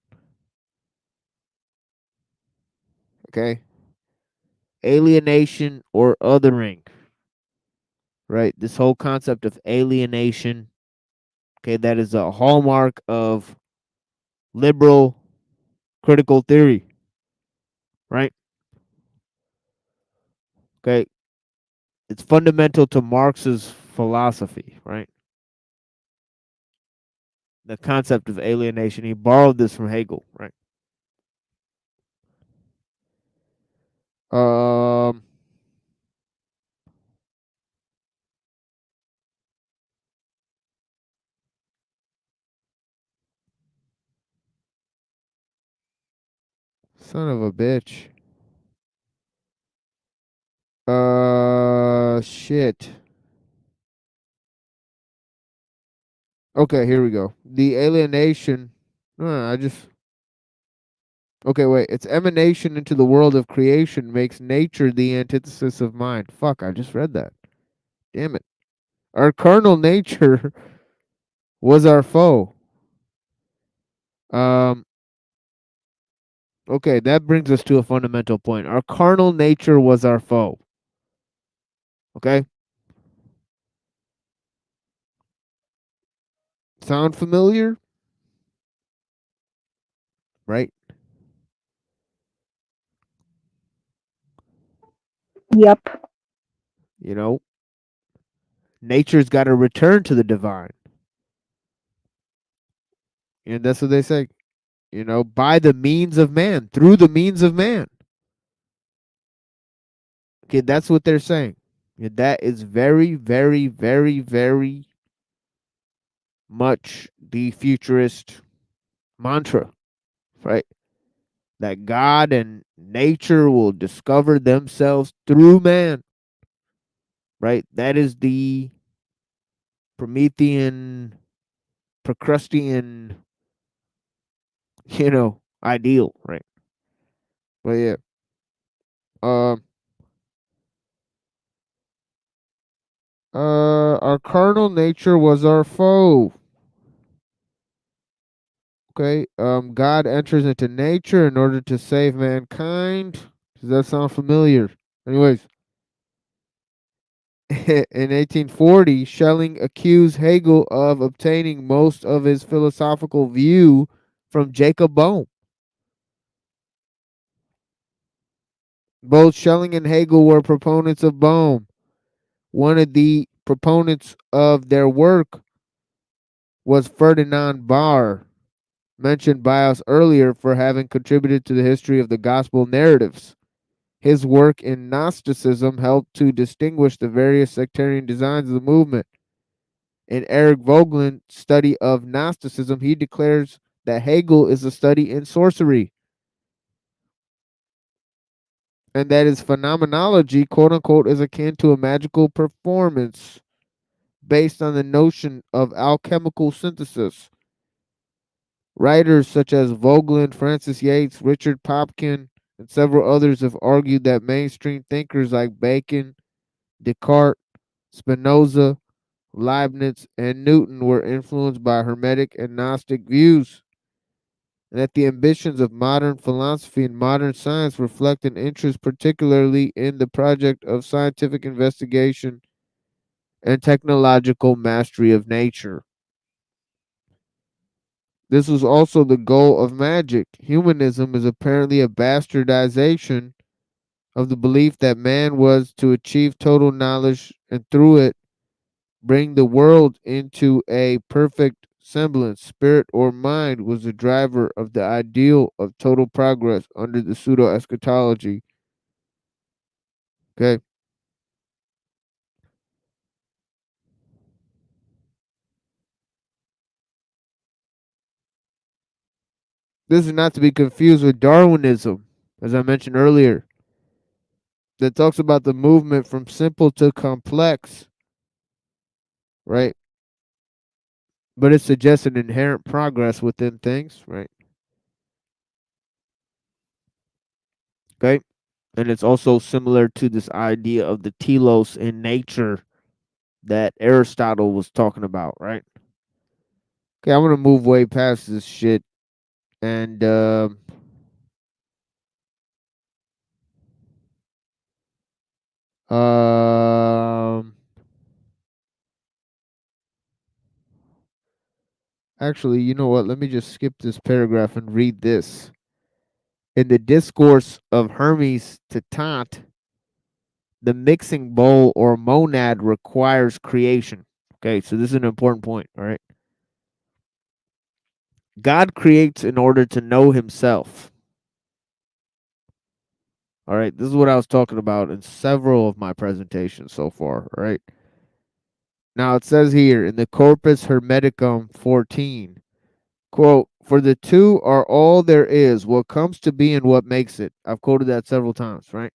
Okay, alienation or othering, right? This whole concept of alienation, okay, that is a hallmark of liberal critical theory, right? Okay, it's fundamental to Marx's philosophy, right? The concept of alienation. He borrowed this from Hegel, right? Um, son of a bitch. Shit. Okay, here we go. The alienation. Okay, wait. Its emanation into the world of creation makes nature the antithesis of mind. Fuck, I just read that. Damn it. Our carnal nature was our foe. Okay, that brings us to a fundamental point. Our carnal nature was our foe. Okay? Sound familiar? Right? Yep. You know, nature's got to return to the divine. And that's what they say. You know, by the means of man, through the means of man. Okay, that's what they're saying. And that is very, very, very, very much the futurist mantra, right? That God and nature will discover themselves through man, right? That is the Promethean, Procrustean, ideal, right? But yeah, um, our carnal nature was our foe. Okay, God enters into nature in order to save mankind. Does that sound familiar? Anyways, in 1840, Schelling accused Hegel of obtaining most of his philosophical view from Jacob Boehme. Both Schelling and Hegel were proponents of Boehme. One of the proponents of their work was Ferdinand Barr, mentioned by us earlier for having contributed to the history of the gospel narratives. His work in Gnosticism helped to distinguish the various sectarian designs of the movement. In Eric Voegelin's study of Gnosticism, he declares that Hegel is a study in sorcery and that his phenomenology, quote unquote, is akin to a magical performance based on the notion of alchemical synthesis. Writers such as Vogelin, Francis Yates, Richard Popkin, and several others have argued that mainstream thinkers like Bacon, Descartes, Spinoza, Leibniz, and Newton were influenced by Hermetic and Gnostic views, and that the ambitions of modern philosophy and modern science reflect an interest particularly in the project of scientific investigation and technological mastery of nature. This was also the goal of magic. Humanism is apparently a bastardization of the belief that man was to achieve total knowledge and through it bring the world into a perfect semblance. Spirit or mind was the driver of the ideal of total progress under the pseudo eschatology. Okay. This is not to be confused with Darwinism, as I mentioned earlier, that talks about the movement from simple to complex, right? But it suggests an inherent progress within things, right? Okay. And it's also similar to this idea of the telos in nature that Aristotle was talking about, right? Okay, I'm gonna move way past this shit and um actually, you know what? Let me just skip this paragraph and read this. In the discourse of Hermes to Kant, the mixing bowl or monad requires creation. Okay, so this is an important point, all right? God creates in order to know himself. All right, this is what I was talking about in several of my presentations so far, all right? Now it says here in the Corpus Hermeticum 14, quote, for the two are all there is, what comes to be and what makes it. I've quoted that several times, right?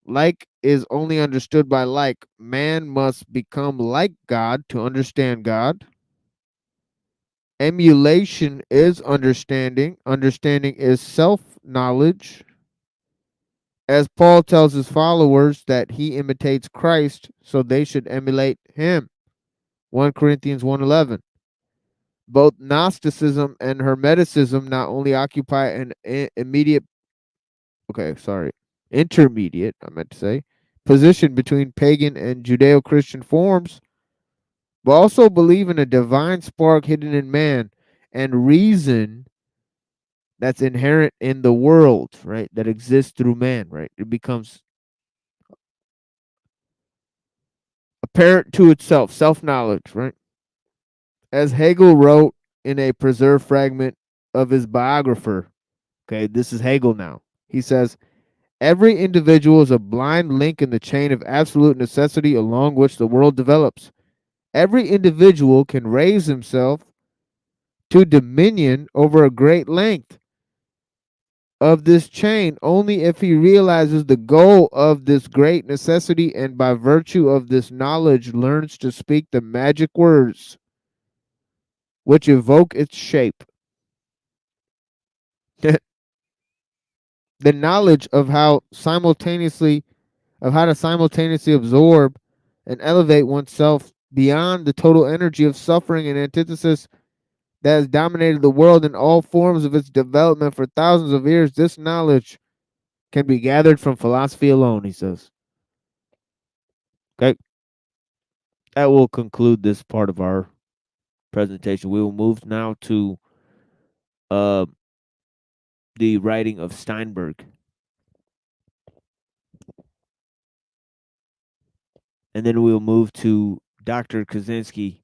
Like is only understood by like. Man must become like God to understand God. Emulation is understanding. Understanding is self-knowledge. As Paul tells his followers that he imitates Christ, so they should emulate him. 1 Corinthians 1:11. Both Gnosticism and Hermeticism not only occupy an intermediate, I meant to say, position between pagan and Judeo-Christian forms, but also believe in a divine spark hidden in man and reason that's inherent in the world, right? That exists through man, right? It becomes apparent to itself, self-knowledge, right? As Hegel wrote in a preserved fragment of his biographer, okay, this is Hegel now. He says, every individual is a blind link in the chain of absolute necessity along which the world develops. Every individual can raise himself to dominion over a great length of this chain only if he realizes the goal of this great necessity and by virtue of this knowledge learns to speak the magic words which evoke its shape. The knowledge of how to simultaneously absorb and elevate oneself beyond the total energy of suffering and antithesis that has dominated the world in all forms of its development for thousands of years. This knowledge can be gathered from philosophy alone, he says. Okay. That will conclude this part of our presentation. We will move now to the writing of Steinberg. And then we'll move to Dr. Kaczynski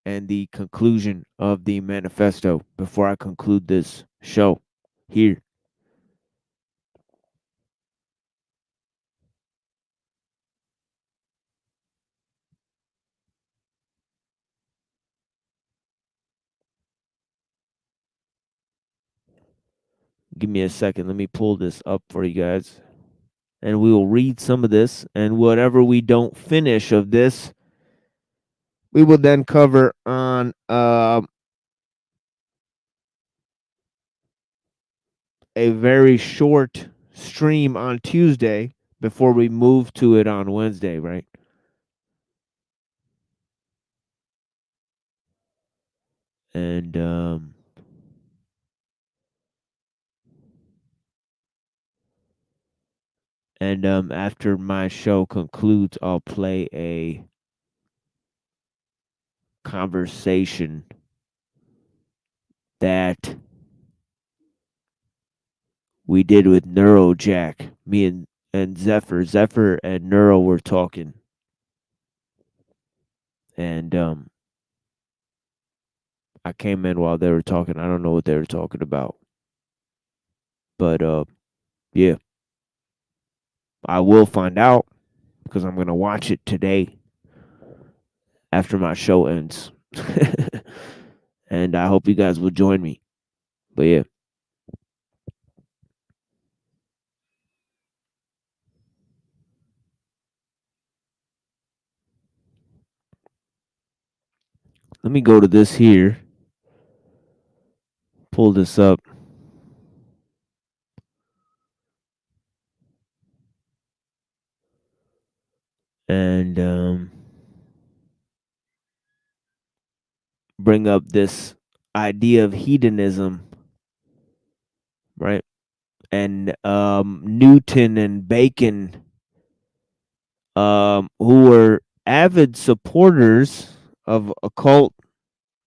and the conclusion of the manifesto before I conclude this show here. Give me a second. Let me pull this up for you guys. And we will read some of this. And whatever we don't finish of this, we will then cover on a very short stream on Tuesday before we move to it on Wednesday, right? And after my show concludes, I'll play a conversation that we did with Neurojack. Me and Zephyr. Zephyr and Neuro were talking. And I came in while they were talking. I don't know what they were talking about. But yeah. I will find out because I'm gonna watch it today after my show ends. And I hope you guys will join me. But yeah. Let me go to this here. Pull this up. And bring up this idea of hedonism, right? And Newton and Bacon, who were avid supporters of occult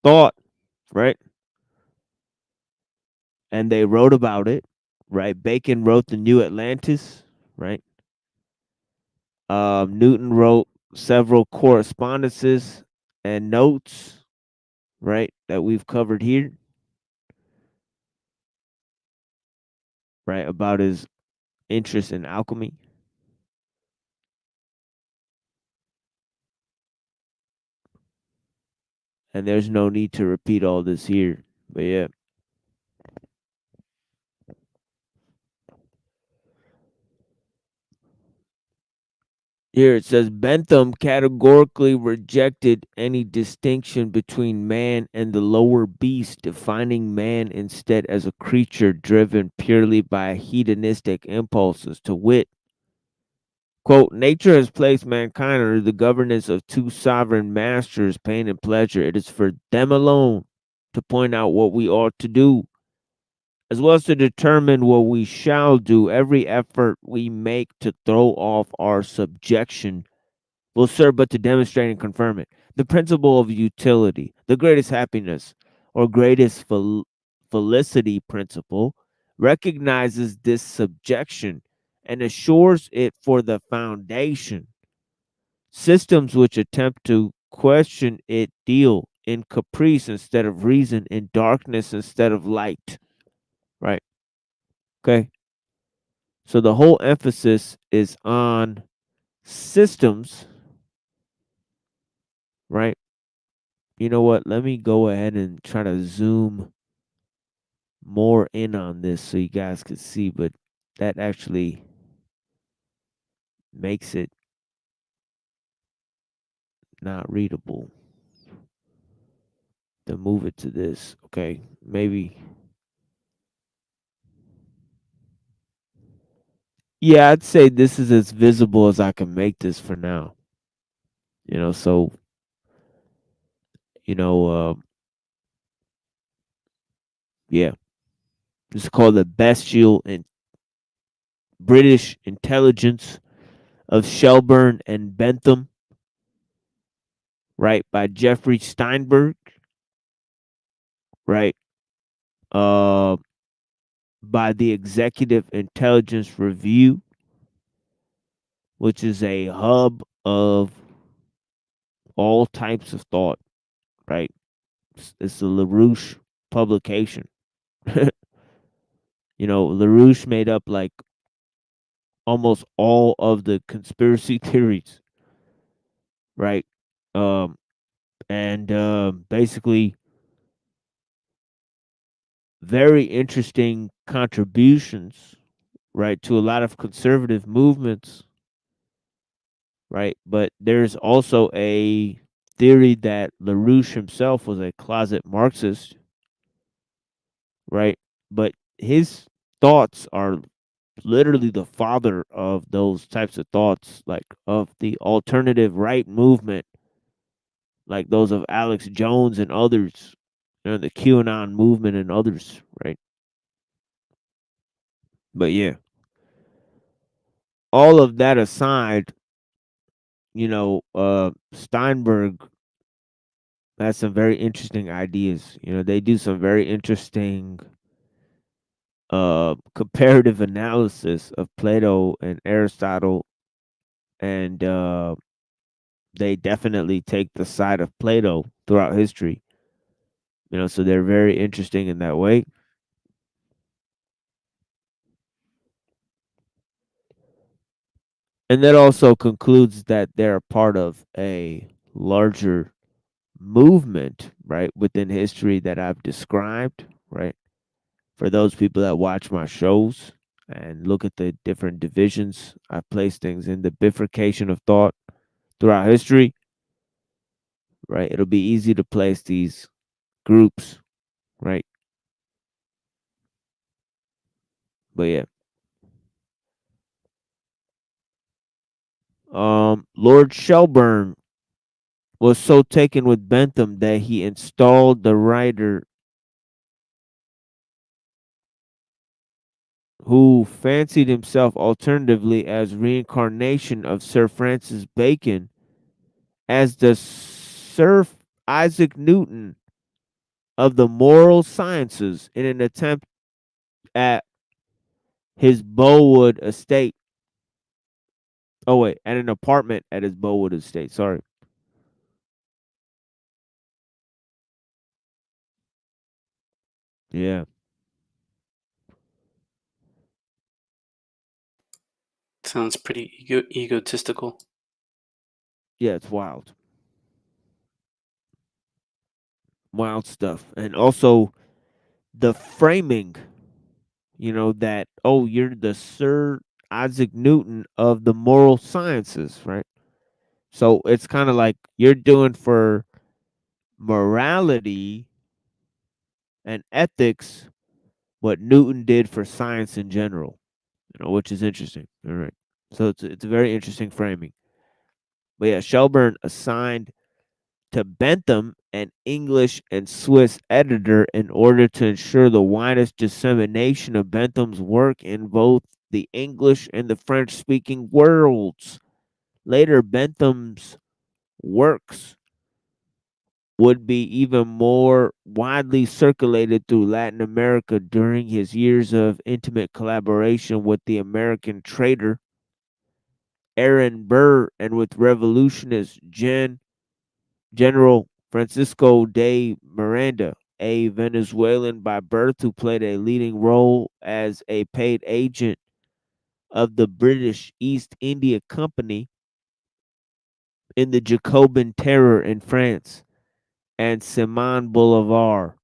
thought, right? And they wrote about it, right? Bacon wrote the New Atlantis, right? Newton wrote several correspondences and notes, right, that we've covered here, right, about his interest in alchemy. And there's no need to repeat all this here, but yeah. Here it says Bentham categorically rejected any distinction between man and the lower beast, defining man instead as a creature driven purely by hedonistic impulses, to wit, quote, nature has placed mankind under the governance of two sovereign masters, pain and pleasure. It is for them alone to point out what we ought to do, as well as to determine what we shall do. Every effort we make to throw off our subjection will serve but to demonstrate and confirm it. The principle of utility, the greatest happiness or greatest felicity principle, recognizes this subjection and assures it for the foundation. Systems which attempt to question it deal in caprice instead of reason, in darkness instead of light. Right? Okay. So the whole emphasis is on systems, right? You know what? Let me go ahead and try to zoom more in on this so you guys can see, but that actually makes it not readable. To move it to this, okay? Maybe. Yeah, I'd say this is as visible as I can make this for now. You know, so, you know, yeah. It's called the Bestial and British Intelligence of Shelburne and Bentham, right, by Jeffrey Steinberg, right, by the Executive Intelligence Review, which is a hub of all types of thought, right? It's a LaRouche publication. You know, LaRouche made up like almost all of the conspiracy theories, right? And basically very interesting contributions, right, to a lot of conservative movements, right? But there's also a theory that LaRouche himself was a closet Marxist, right? But his thoughts are literally the father of those types of thoughts, like of the alternative right movement, like those of Alex Jones and others, you know, the QAnon movement and others, right? But yeah, all of that aside, you know, Steinberg has some very interesting ideas. You know, they do some very interesting comparative analysis of Plato and Aristotle, and they definitely take the side of Plato throughout history. You know, so they're very interesting in that way. And that also concludes that they're part of a larger movement, right, within history that I've described, right? For those people that watch my shows and look at the different divisions, I place things in the bifurcation of thought throughout history, right? It'll be easy to place these groups, right? But yeah. Lord Shelburne was so taken with Bentham that he installed the writer who fancied himself alternatively as reincarnation of Sir Francis Bacon as the Sir Isaac Newton of the moral sciences in an attempt at his Bowood estate. Oh wait, at an apartment at his Bowood estate. Sorry. Yeah. Sounds pretty egotistical. Yeah, it's wild. Wild stuff. And also the framing, you know, that, oh, you're the Sir Isaac Newton of the moral sciences, right? So it's kind of like you're doing for morality and ethics what Newton did for science in general, which is interesting. All right. So it's a very interesting framing. But yeah, Shelburne assigned to Bentham an English and Swiss editor in order to ensure the widest dissemination of Bentham's work in both the English and the French speaking worlds. Later, Bentham's works would be even more widely circulated through Latin America during his years of intimate collaboration with the American trader Aaron Burr and with revolutionist General Francisco de Miranda, a Venezuelan by birth who played a leading role as a paid agent of the British East India Company in the Jacobin Terror in France, and Simon Bolivar.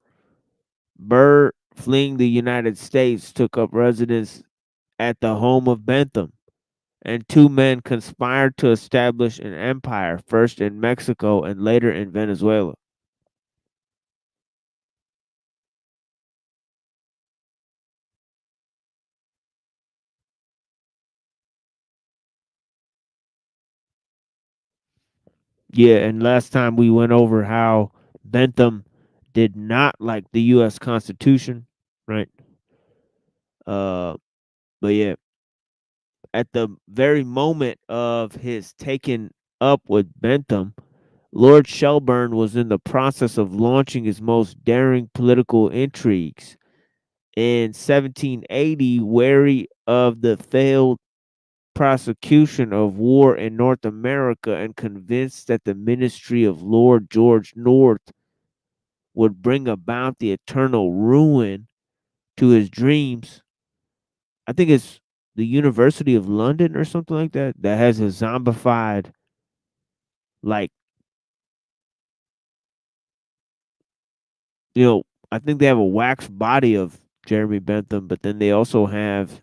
Burr, fleeing the United States, took up residence at the home of Bentham, and two men conspired to establish an empire, first in Mexico and later in Venezuela. Yeah, and last time we went over how Bentham did not like the U.S. Constitution, right? But yeah, at the very moment of his taking up with Bentham, Lord Shelburne was in the process of launching his most daring political intrigues. In 1780, wary of the failed prosecution of war in North America and convinced that the ministry of Lord George North would bring about the eternal ruin to his dreams. I think it's the University of London or something like that that has a zombified, like, I think they have a wax body of Jeremy Bentham, but then they also have,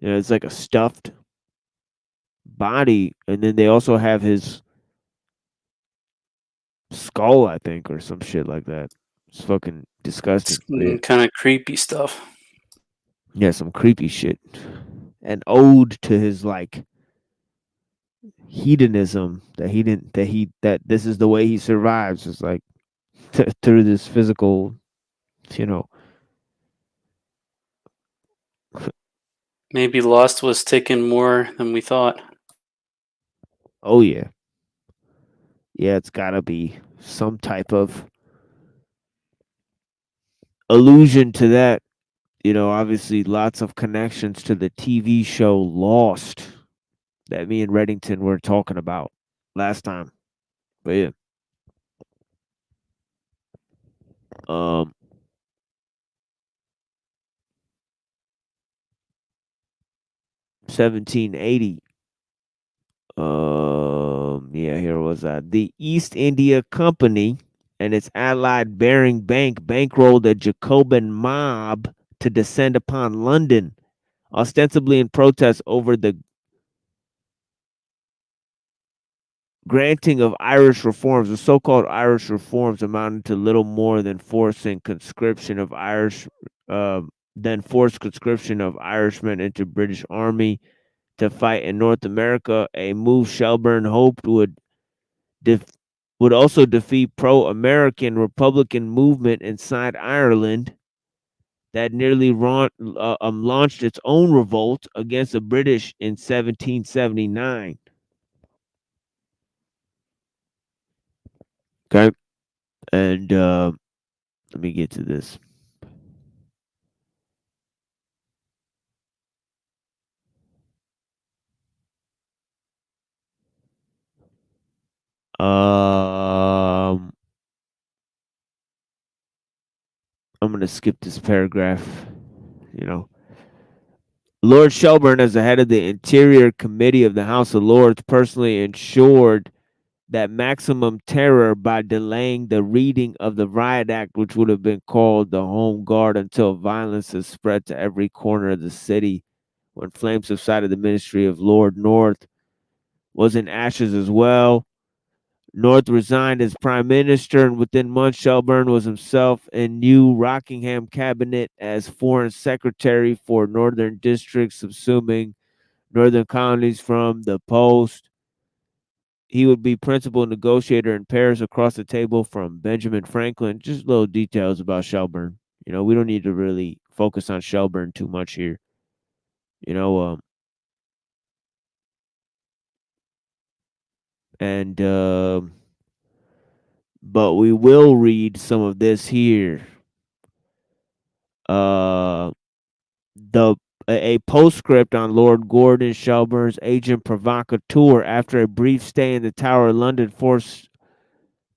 it's like a stuffed body, and then they also have his skull, I think, or some shit like that. It's fucking disgusting. Yeah. Kind of creepy stuff. Yeah, some creepy shit. An ode to his like hedonism that this is the way he survives. It's like through this physical, you know. Maybe Lost was taken more than we thought. Oh yeah. Yeah, it's gotta be some type of allusion to that. Obviously lots of connections to the TV show Lost that me and Reddington were talking about last time. But yeah. 1780. Yeah, here was the East India Company and its allied Baring Bank bankrolled a Jacobin mob to descend upon London, ostensibly in protest over the granting of Irish reforms. The so-called Irish reforms amounted to little more than forcing conscription of forced conscription of Irishmen into British Army to fight in North America, a move Shelburne hoped would also defeat pro-American Republican movement inside Ireland that nearly launched its own revolt against the British in 1779. Okay, and let me get to this. I'm gonna skip this paragraph. Lord Shelburne, as the head of the Interior Committee of the House of Lords, personally ensured that maximum terror by delaying the reading of the Riot Act, which would have been called the Home Guard, until violence has spread to every corner of the city, When flames subsided, the ministry of Lord North was in ashes as well. North resigned as prime minister, and within months, Shelburne was himself in New Rockingham cabinet as foreign secretary for northern districts, subsuming northern colonies from the post. He would be principal negotiator in Paris across the table from Benjamin Franklin. Just little details about Shelburne. You know, we don't need to really focus on Shelburne too much here. You know, and but we will read some of this here. The a postscript on Lord Gordon Shelburne's agent provocateur after a brief stay in the Tower of London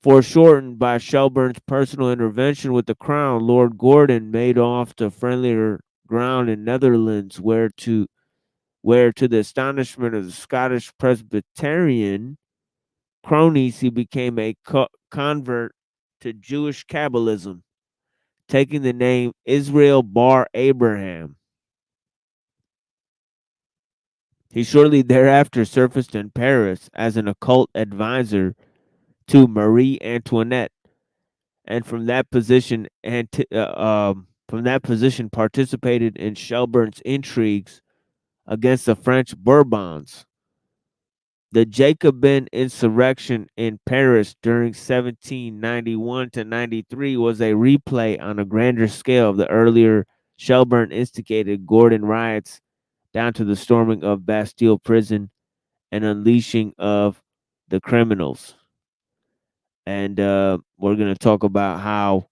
foreshortened by Shelburne's personal intervention with the crown. Lord Gordon made off to friendlier ground in Netherlands, where to the astonishment of the Scottish Presbyterian cronies, he became a convert to Jewish Kabbalism, taking the name Israel Bar Abraham. He shortly thereafter surfaced in Paris as an occult advisor to Marie Antoinette, and from that position participated in Shelburne's intrigues against the French Bourbons. The Jacobin insurrection in Paris during 1791 to 93 was a replay on a grander scale of the earlier Shelburne instigated Gordon riots, down to the storming of Bastille prison and unleashing of the criminals. And we're going to talk about how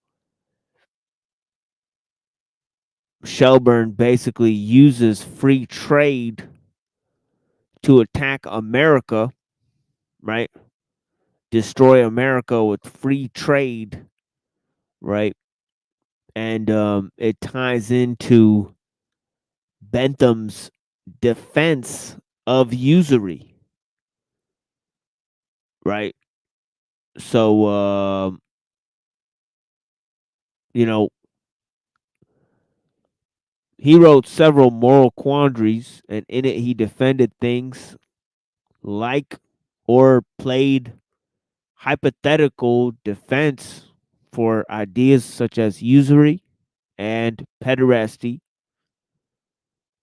Shelburne basically uses free trade to attack America, right? Destroy America with free trade, right? And it ties into Bentham's defense of usury, right? So, you know, he wrote several moral quandaries, and in it he defended things like or played hypothetical defense for ideas such as usury and pederasty,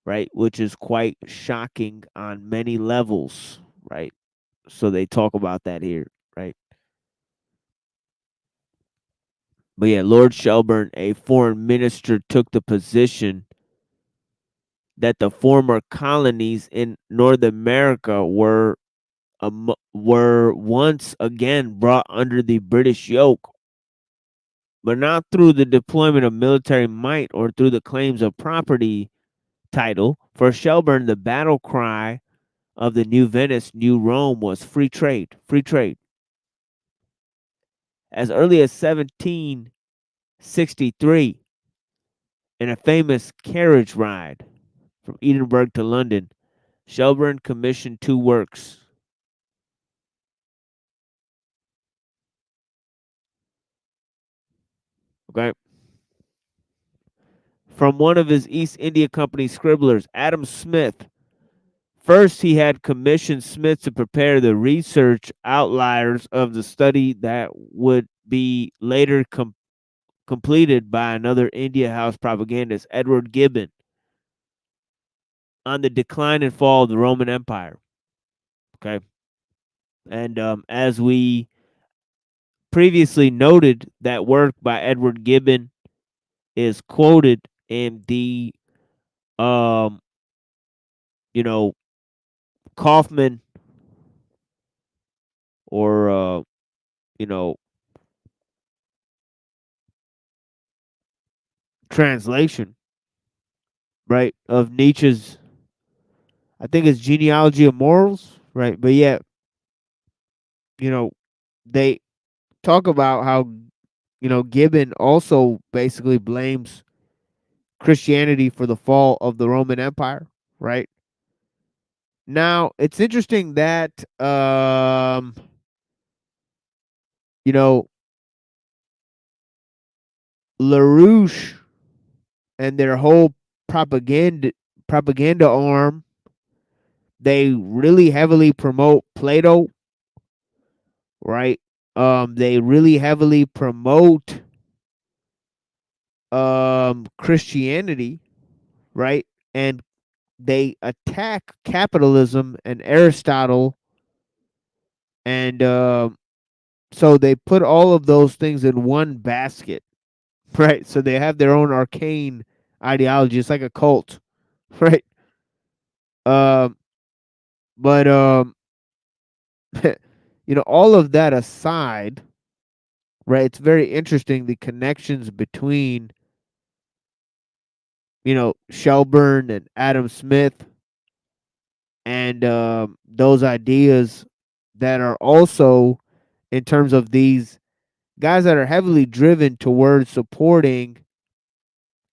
right? Which is quite shocking on many levels, right? So they talk about that here, right? But yeah, Lord Shelburne, a foreign minister, took the position that the former colonies in North America were once again brought under the British yoke, but not through the deployment of military might or through the claims of property title. For Shelburne, the battle cry of the New Venice, New Rome was free trade, free trade. As early as 1763, in a famous carriage ride from Edinburgh to London, Shelburne commissioned two works. Okay. From one of his East India Company scribblers, Adam Smith. First, he had commissioned Smith to prepare the research outliers of the study that would be later completed by another India House propagandist, Edward Gibbon, on the decline and fall of the Roman Empire. Okay. And as we previously noted, that work by Edward Gibbon is quoted in the Kaufman or translation, right, of Nietzsche's, I think it's Genealogy of Morals, right? But yeah, they talk about how, Gibbon also basically blames Christianity for the fall of the Roman Empire, right? Now, it's interesting that, LaRouche and their whole propaganda propaganda arm. They really heavily promote Plato, right? They really heavily promote Christianity, right? And they attack capitalism and Aristotle, and so they put all of those things in one basket, right? So they have their own arcane ideology. It's like a cult, right? Um, but all of that aside, right? It's very interesting the connections between Shelburne and Adam Smith, and those ideas that are also in terms of these guys that are heavily driven towards supporting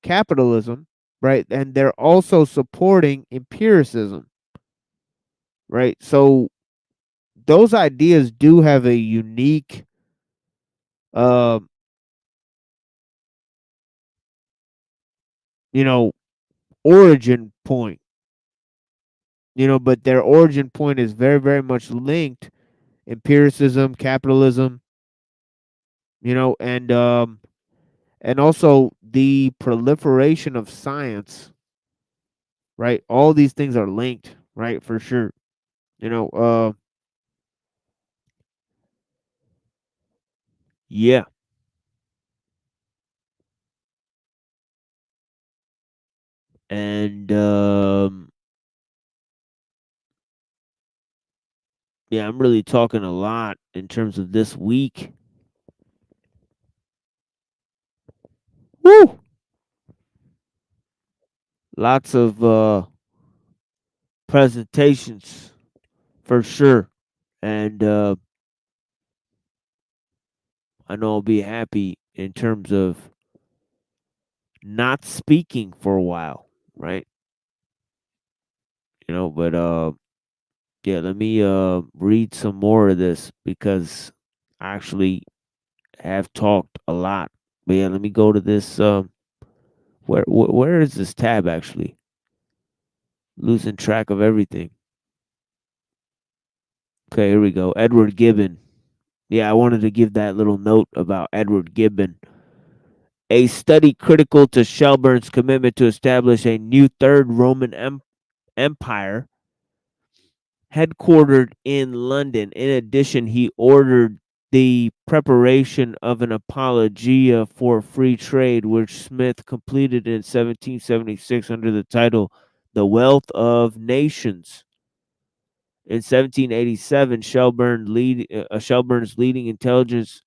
capitalism, right? And they're also supporting empiricism, right? So those ideas do have a unique um you know origin point, but their origin point is very, very much linked: empiricism, capitalism, and also the proliferation of science, right? All these things are linked, right? For sure. You know, yeah. And yeah, I'm really talking a lot in terms of this week. Woo! Lots of presentations for sure. And I know I'll be happy in terms of not speaking for a while, right? But yeah, let me read some more of this because I actually have talked a lot. But yeah, let me go to this where is this tab actually? Losing track of everything. Okay, here we go. Edward Gibbon. Yeah, I wanted to give that little note about Edward Gibbon. A study critical to Shelburne's commitment to establish a new Third Roman Empire headquartered in London. In addition, he ordered the preparation of an apologia for free trade, which Smith completed in 1776 under the title The Wealth of Nations. In 1787, Shelburne's leading intelligence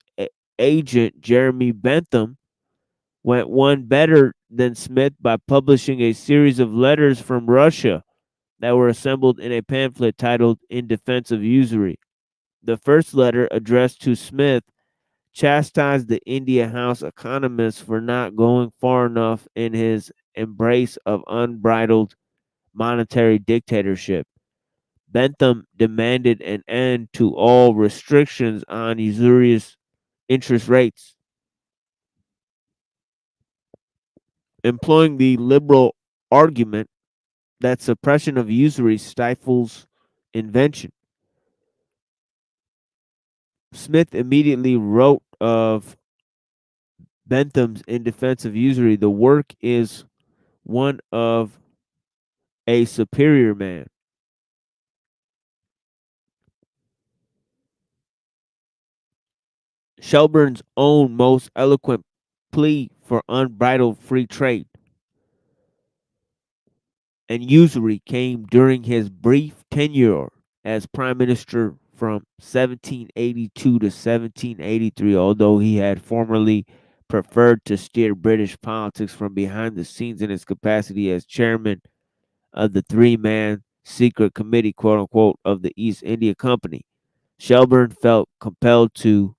agent, Jeremy Bentham, went one better than Smith by publishing a series of letters from Russia that were assembled in a pamphlet titled In Defense of Usury. The first letter, addressed to Smith, chastised the India House economists for not going far enough in his embrace of unbridled monetary dictatorship. Bentham demanded an end to all restrictions on usurious interest rates, employing the liberal argument that suppression of usury stifles invention. Smith immediately wrote of Bentham's In Defense of Usury, the work is one of a superior man. Shelburne's own most eloquent plea for unbridled free trade and usury came during his brief tenure as prime minister from 1782 to 1783, although he had formerly preferred to steer British politics from behind the scenes in his capacity as chairman of the three-man secret committee, quote unquote, of the East India Company. Shelburne felt compelled to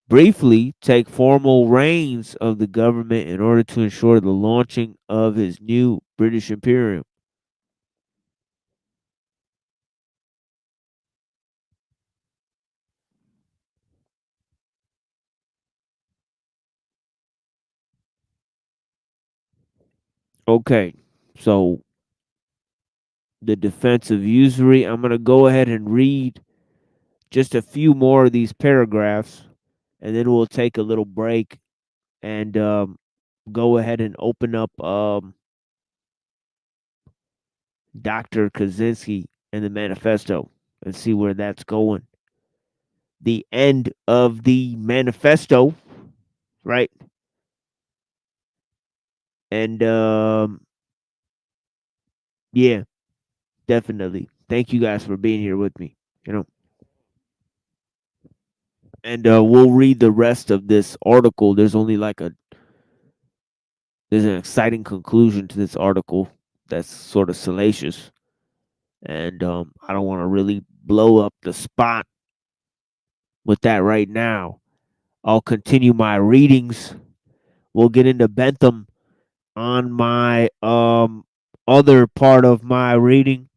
briefly take formal reins of the government in order to ensure the launching of his new British Imperium. Okay, so the defense of usury. I'm going to go ahead and read just a few more of these paragraphs, and then we'll take a little break and go ahead and open up Dr. Kaczynski and the manifesto and see where that's going. The end of the manifesto, right? And yeah, definitely. Thank you guys for being here with me. And we'll read the rest of this article. There's an exciting conclusion to this article that's sort of salacious, and I don't want to really blow up the spot with that right now. I'll continue my readings. We'll get into Bentham on my other part of my reading,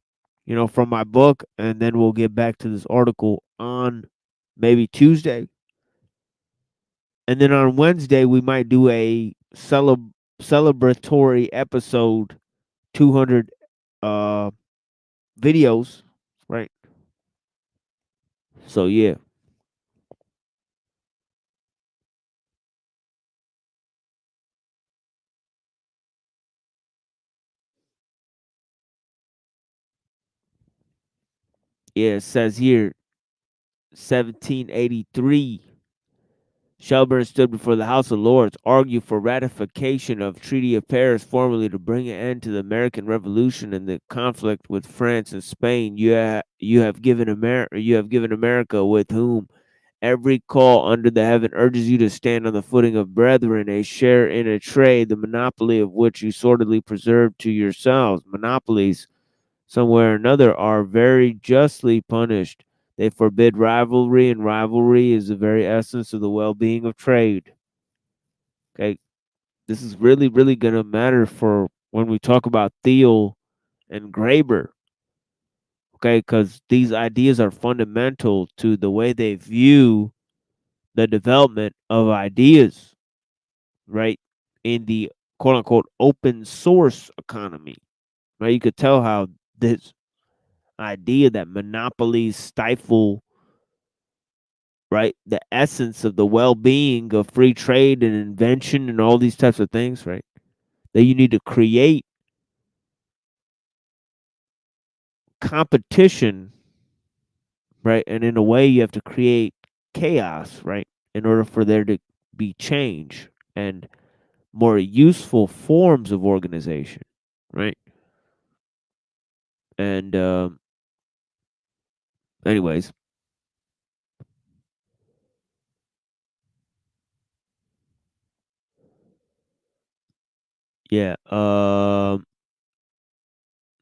from my book, and then we'll get back to this article on maybe Tuesday. And then on Wednesday we might do a celebratory episode, 200 videos, right? So yeah. Yeah, it says here 1783 Shelburne stood before the House of Lords, argued for ratification of Treaty of Paris formally to bring an end to the American Revolution and the conflict with France and Spain. You have given America, with whom every call under the heaven urges you to stand on the footing of brethren, a share in a trade, the monopoly of which you sordidly preserve to yourselves. Monopolies, somewhere or another, are very justly punished. They forbid rivalry, and rivalry is the very essence of the well-being of trade. Okay, this is really, really going to matter for when we talk about Thiel and Graeber. Okay, because these ideas are fundamental to the way they view the development of ideas, right, in the quote-unquote open source economy. Right, you could tell how this idea that monopolies stifle, right, the essence of the well-being of free trade and invention and all these types of things, right, that you need to create competition, right, and in a way you have to create chaos, right, in order for there to be change and more useful forms of organization, right. And anyways, yeah,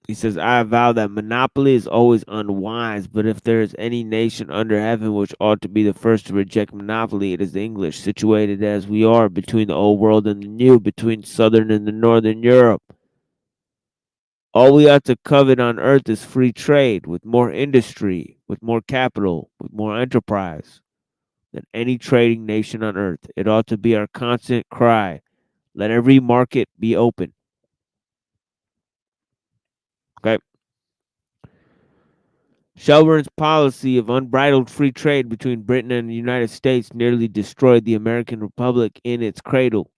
he says, I avow that monopoly is always unwise, but if there is any nation under heaven which ought to be the first to reject monopoly, it is the English, situated as we are between the old world and the new, between southern and the northern Europe. All we ought to covet on earth is free trade, with more industry, with more capital, with more enterprise than any trading nation on earth. It ought to be our constant cry. Let every market be open. Okay. Shelburne's policy of unbridled free trade between Britain and the United States nearly destroyed the American Republic in its cradle.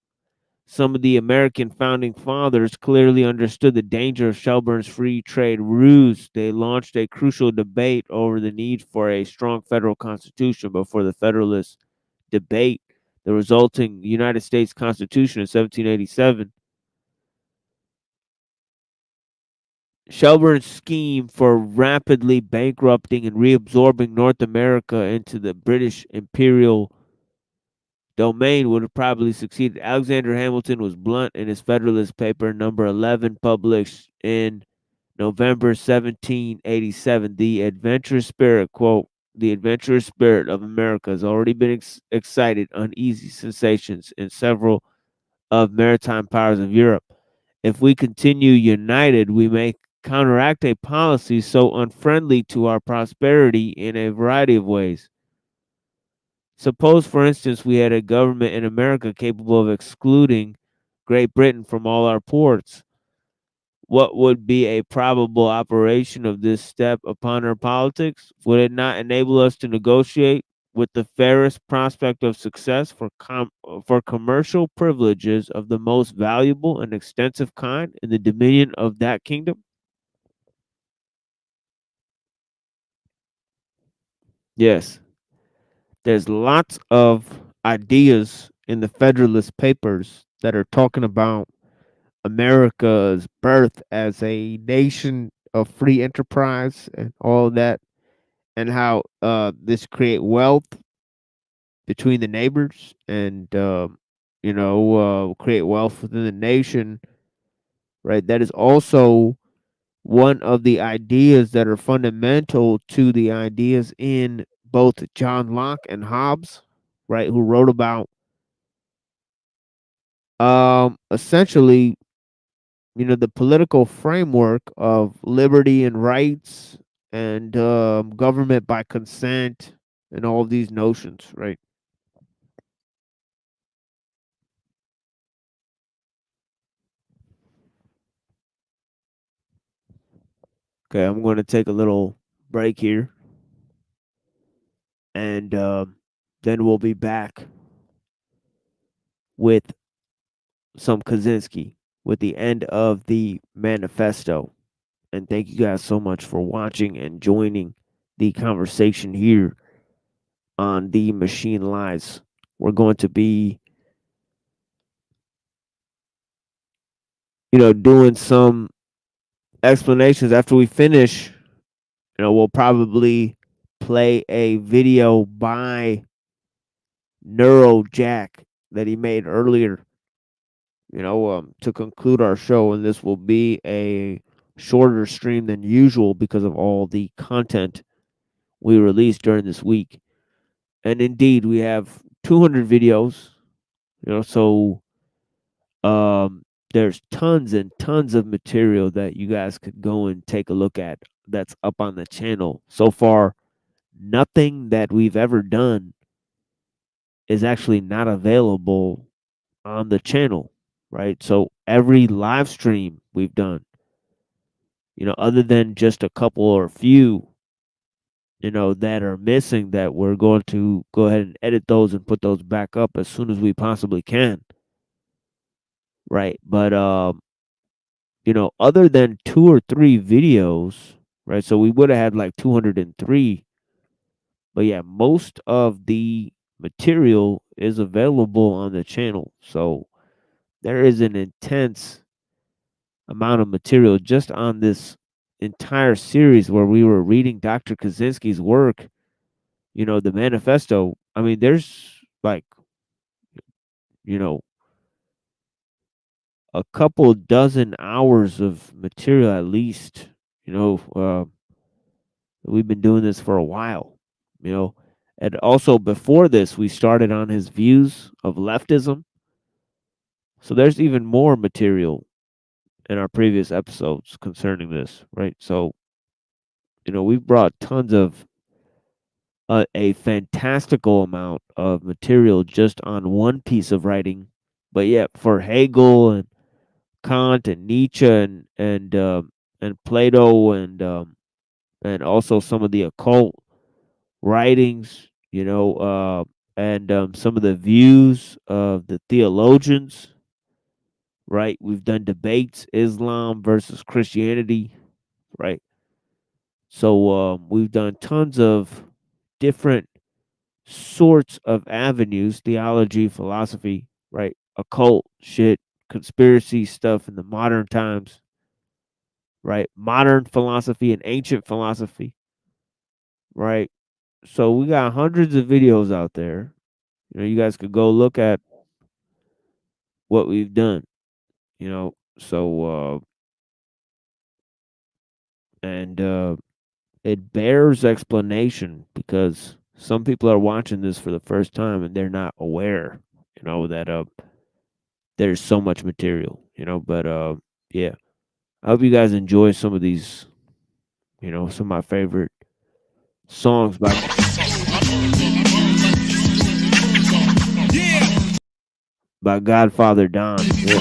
Some of the American founding fathers clearly understood the danger of Shelburne's free trade ruse. They launched a crucial debate over the need for a strong federal constitution, but for the Federalist debate, the resulting United States Constitution in 1787, Shelburne's scheme for rapidly bankrupting and reabsorbing North America into the British imperial domain would have probably succeeded. Alexander Hamilton was blunt in his Federalist paper number 11, published in November 1787. The adventurous spirit, quote, the adventurous spirit of America has already been excited uneasy sensations in several of maritime powers of Europe. If we continue united, we may counteract a policy so unfriendly to our prosperity in a variety of ways. Suppose, for instance, we had a government in America capable of excluding Great Britain from all our ports. what would be a probable operation of this step upon our politics? Would it not enable us to negotiate with the fairest prospect of success for commercial privileges of the most valuable and extensive kind in the dominion of that kingdom? Yes. There's lots of ideas in the Federalist Papers that are talking about America's birth as a nation of free enterprise and all that, and how this create wealth between the neighbors and create wealth within the nation, right? That is also one of the ideas that are fundamental to the ideas in both John Locke and Hobbes, right, who wrote about essentially, the political framework of liberty and rights and government by consent and all of these notions, right? Okay, I'm going to take a little break here, and then we'll be back with some Kaczynski with the end of the manifesto. And thank you guys so much for watching and joining the conversation here on The Machine Lies. We're going to be, doing some explanations after we finish. We'll probably play a video by Neurojack that he made earlier, to conclude our show. And this will be a shorter stream than usual because of all the content we released during this week. And indeed, we have 200 videos, so there's tons and tons of material that you guys could go and take a look at that's up on the channel. So far, nothing that we've ever done is actually not available on the channel, right? So every live stream we've done, other than just a couple or a few, that are missing, that we're going to go ahead and edit those and put those back up as soon as we possibly can. Right. But, other than 2 or 3 videos, right? So we would have had like 203. But yeah, most of the material is available on the channel. So there is an intense amount of material just on this entire series where we were reading Dr. Kaczynski's work, the manifesto. I mean, there's like, a couple dozen hours of material at least. We've been doing this for a while, and also before this, we started on his views of leftism. So there's even more material in our previous episodes concerning this, right? So, we've brought tons of a fantastical amount of material just on one piece of writing. But yet for Hegel and Kant and Nietzsche and Plato and also some of the occult writings, and some of the views of the theologians, right? We've done debates, Islam versus Christianity, right? So we've done tons of different sorts of avenues, theology, philosophy, right? Occult shit, conspiracy stuff in the modern times, right? Modern philosophy and ancient philosophy, right? So we got hundreds of videos out there. You guys could go look at what we've done, so and it bears explanation because some people are watching this for the first time and they're not aware, that there's so much material, but yeah. I hope you guys enjoy some of these, some of my favorite songs by Godfather Don. Yeah.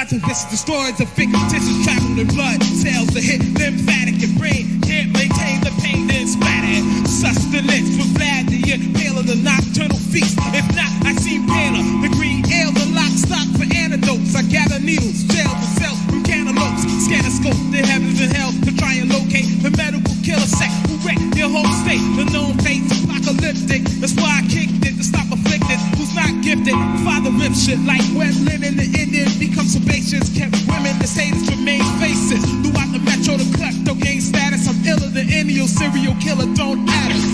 Slides and vicious destroys of fictitious travel in blood. Cells that hit lymphatic and brain can't maintain the pain then splatter. Sustenance was glad the paler the nocturnal feast. If not, I seem paler. The green ale, the lock stock for antidotes. I gather needles, jail the cells from cantaloupes. Scanner scope the heavens and hell to try and locate the medical killer sect who wrecked your whole state. The known fate's apocalyptic. That's why I kicked it to stop afflicted. Who's not gifted? Father rips shit like wet linen. The Indian becomes sebaceous. Kept women, the haters remain faces. Throughout the metro, the klepto gain status. I'm iller than any serial killer. Don't add us.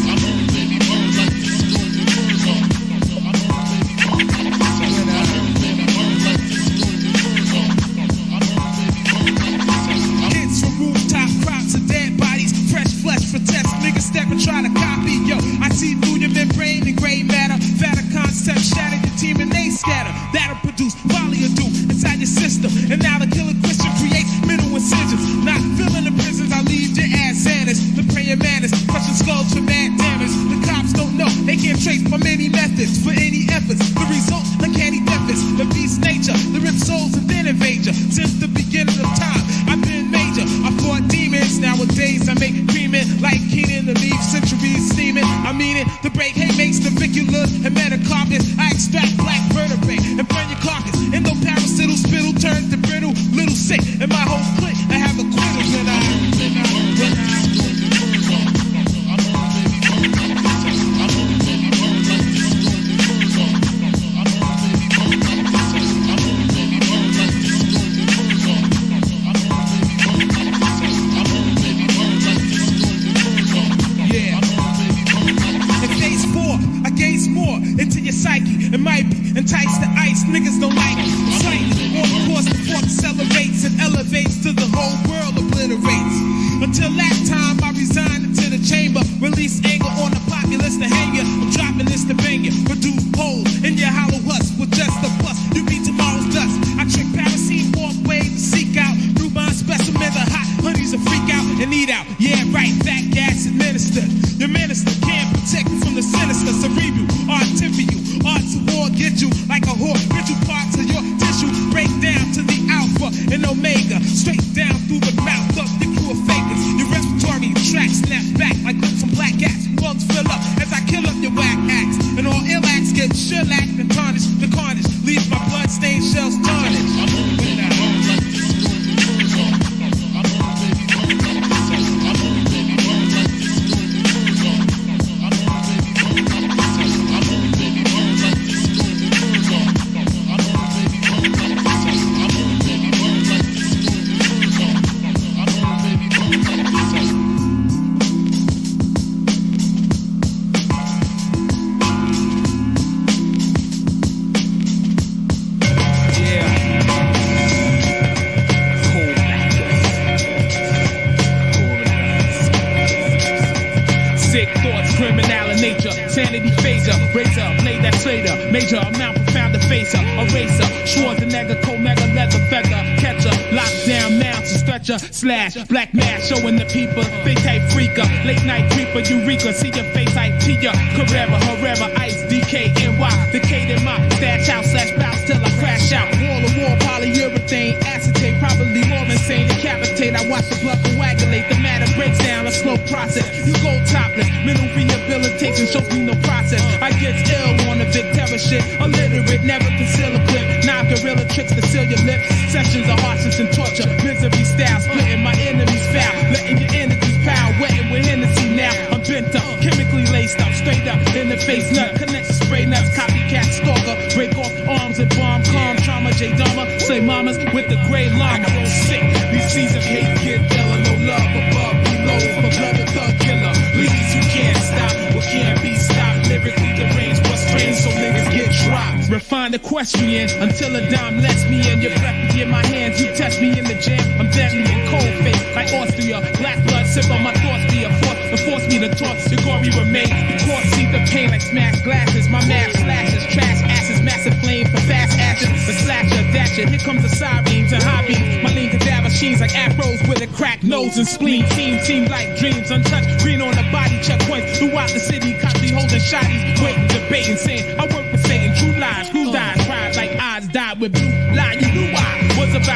Step and try to copy, yo. I see through your membrane and gray matter. Fatter concepts shatter your team and they scatter. That'll produce folly or do inside your system. And now the killer Christian creates middle incisions. Not filling the prisons, I leave your ass vanished. The praying manners, crushing skulls for mad damage. The cops don't know, they can't trace my many methods for any efforts. The result, uncanny deficits. The beast nature, the rip souls and then invade you. Since the beginning of time, I've been major. I fought demons, nowadays I make creaming like Keenan. The leaf centuries steaming. I mean it. The break hay makes the navicular and metacarpus. I extract black vertebrae and burn your carcass. Endoparasital spittle turns to brittle. Little sick in my whole clique. I have a quitter when I into your psyche. It might be entice the ice. Niggas don't like it. Slightly on course the fork accelerates and elevates to the whole world obliterates. Until that time I resign into the chamber. Release anger on the populace to hang you. I'm dropping this to bang you. Produce holes in your hollow husk with just a plus. You be tomorrow's dust. I trick parasite walkway to seek out. Through my specimen the hot honeys will freak out and eat out. Yeah right, that gas administered. Your minister can't protect you from the sinister. Cerebral, artificial, art to war get you like a whore. Get you parts of your tissue. Break down to the alpha and omega. Straight down through the mouth of the crew of fakers. Your respiratory tract snap back like some black gas. Lungs fill up as I kill up your whack acts. And all ill acts get shellacked and tarnished. The carnage leaves my blood-stained shells tarnished. Sanity phaser, razor, blade that slater, major amount profound facer, eraser, Schwarzenegger, co-mega leather feather, catcher, lockdown mounts, stretcher, slash, black mass, showing the people, big type freaker, late night creeper, eureka, see your face, I T ya, Carrera, Herrera, Ice, DKNY, decayed in my stash house, slash bounce till I crash out, wall to wall, polyurethane, acetate, probably more insane, decapitate, I watch the blood coagulate, the matter breaks down, a slow process, you go topless, mental rehabilitation shows me no process, I get ill on the big terror shit, illiterate, never conceal a clip, nah gorilla tricks to seal your lips, sessions of harshness and torture, misery style, splitting my enemies foul, letting your energies power, wetting with Hennessy now, I'm bent up, chemically laced up, straight up, in the face nut, connect spray nuts, copycat stalker, break off arms and bomb, calm, trauma, J-Dama, say mamas with the gray llama, roll sick, these seasons hate get iller, no love above, below, for blood a thug killer, please you can't stop, what can't be stopped, lyrically deranged, but strange, so niggas get dropped, refine the question until a dime lets me in, your breath in my hands, you test me in the jam, I'm deadly and cold face, like Austria, black blood sip on my thoughts be a force, to force me to talk, the gory remain, the court see the pain like smashed glasses, my math slashes, trash asses, massive flame for fast ashes, the slasher, dasher, here comes the sirens and hobbies, my lean cadaver sheens like afros with a cracked nose and spleen, seem like dreams, untouched, green on the body, checkpoints throughout the city, cops be holding shotties, waiting, debating, saying, I work for Satan, true lies, who dies, pride like odds died with blue lie, you knew I was about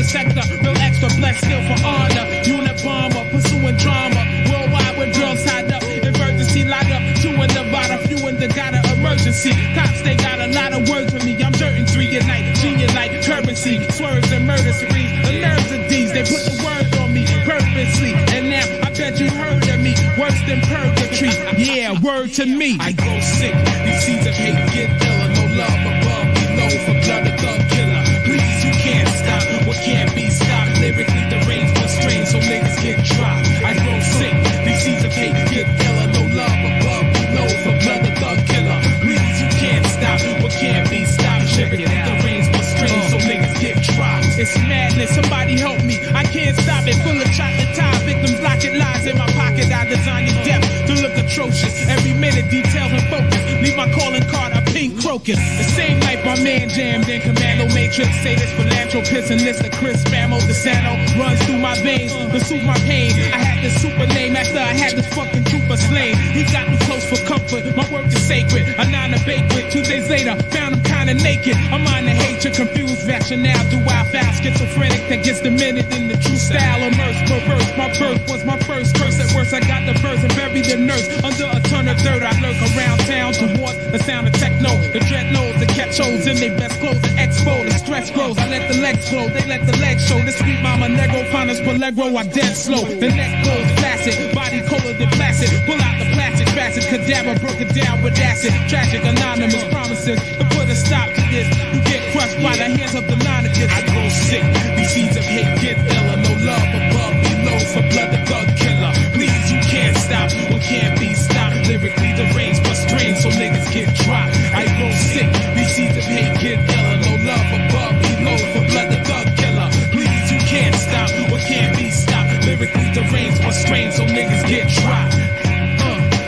the sector, real extra blessed still for honor. Unabomber, pursuing drama, worldwide with girls tied up, emergency lock up, 2 in Nevada, few in the got an emergency. Cops, they got a lot of words for me. I'm certain 3 at night, genius like currency, swerves and murder sprees. The nerves of these, they put the word on me purposely, and now I bet you heard of me, worse than purgatory. Yeah, word to me. I grow sick. These seeds of hate get iller. No love above, below for blood of thug killer. Please, you can't stop what can't be stopped. Lyrically, the range was strained, so niggas get dropped. I grow sick. These seeds of hate get iller. No love above, below for blood of thug killer. Please, you can't stop what can't be stopped. Lyrically, the range was strained, so niggas get dropped. It's madness. Somebody help me. I can't stop it. Full of chocolate tie. Victims locking lies in my pocket. I design your death to look atrocious. Every minute, details and focus. Leave my calling card a pink crocus. The same night my man jammed in Commando Matrix. Say this philanthropist and list of Chris Famo DeSanto runs through my veins to soothe my pain. I had this super name after I had this fucking trooper slain. He got me close for comfort. My work is sacred. A 9 to banquet. 2 days later, found him kinda naked. I'm on the hatred, confused rationale. Do I foul schizophrenic that gets demented in the true style? Immersed, perverse. My birth was my first curse. At worst, I got the verse and buried the nurse under a ton of dirt. I lurk around town towards the sound of techno. The dreadnoughts that catch holes in their best clothes. The expo, the stress grows. I let the legs flow, they let the legs show. The sweet mama negro, find us pelegro. I dead slow. The neck goes flaccid, body colder than plastic. Pull out the plastic facet, cadaver broke it down with acid. Tragic anonymous promises to put a stop to this. You get crushed by the hands of the non-kids. I grow sick. These seeds of hate get iller. No love above, below for blood the thug killer. Please, you can't stop what can't be stopped. Lyrically, the range was strained, so niggas get dropped. I grow sick. These seeds of hate get iller. No love above, below for blood the thug killer. Please, you can't stop what can't be stopped. Lyrically, the range was strained, so niggas get dropped.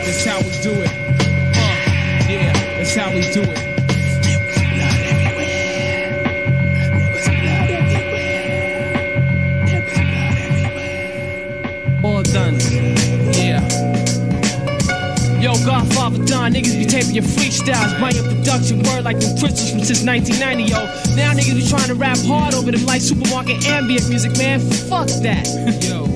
That's how we do it. Yeah, that's how we do it. All done. Yeah. Yo, Godfather Don, niggas be taping your freestyles, buying your production word like them crystals from since 1990, yo. Now niggas be trying to rap hard over them like supermarket ambient music, man. Fuck that. Yo.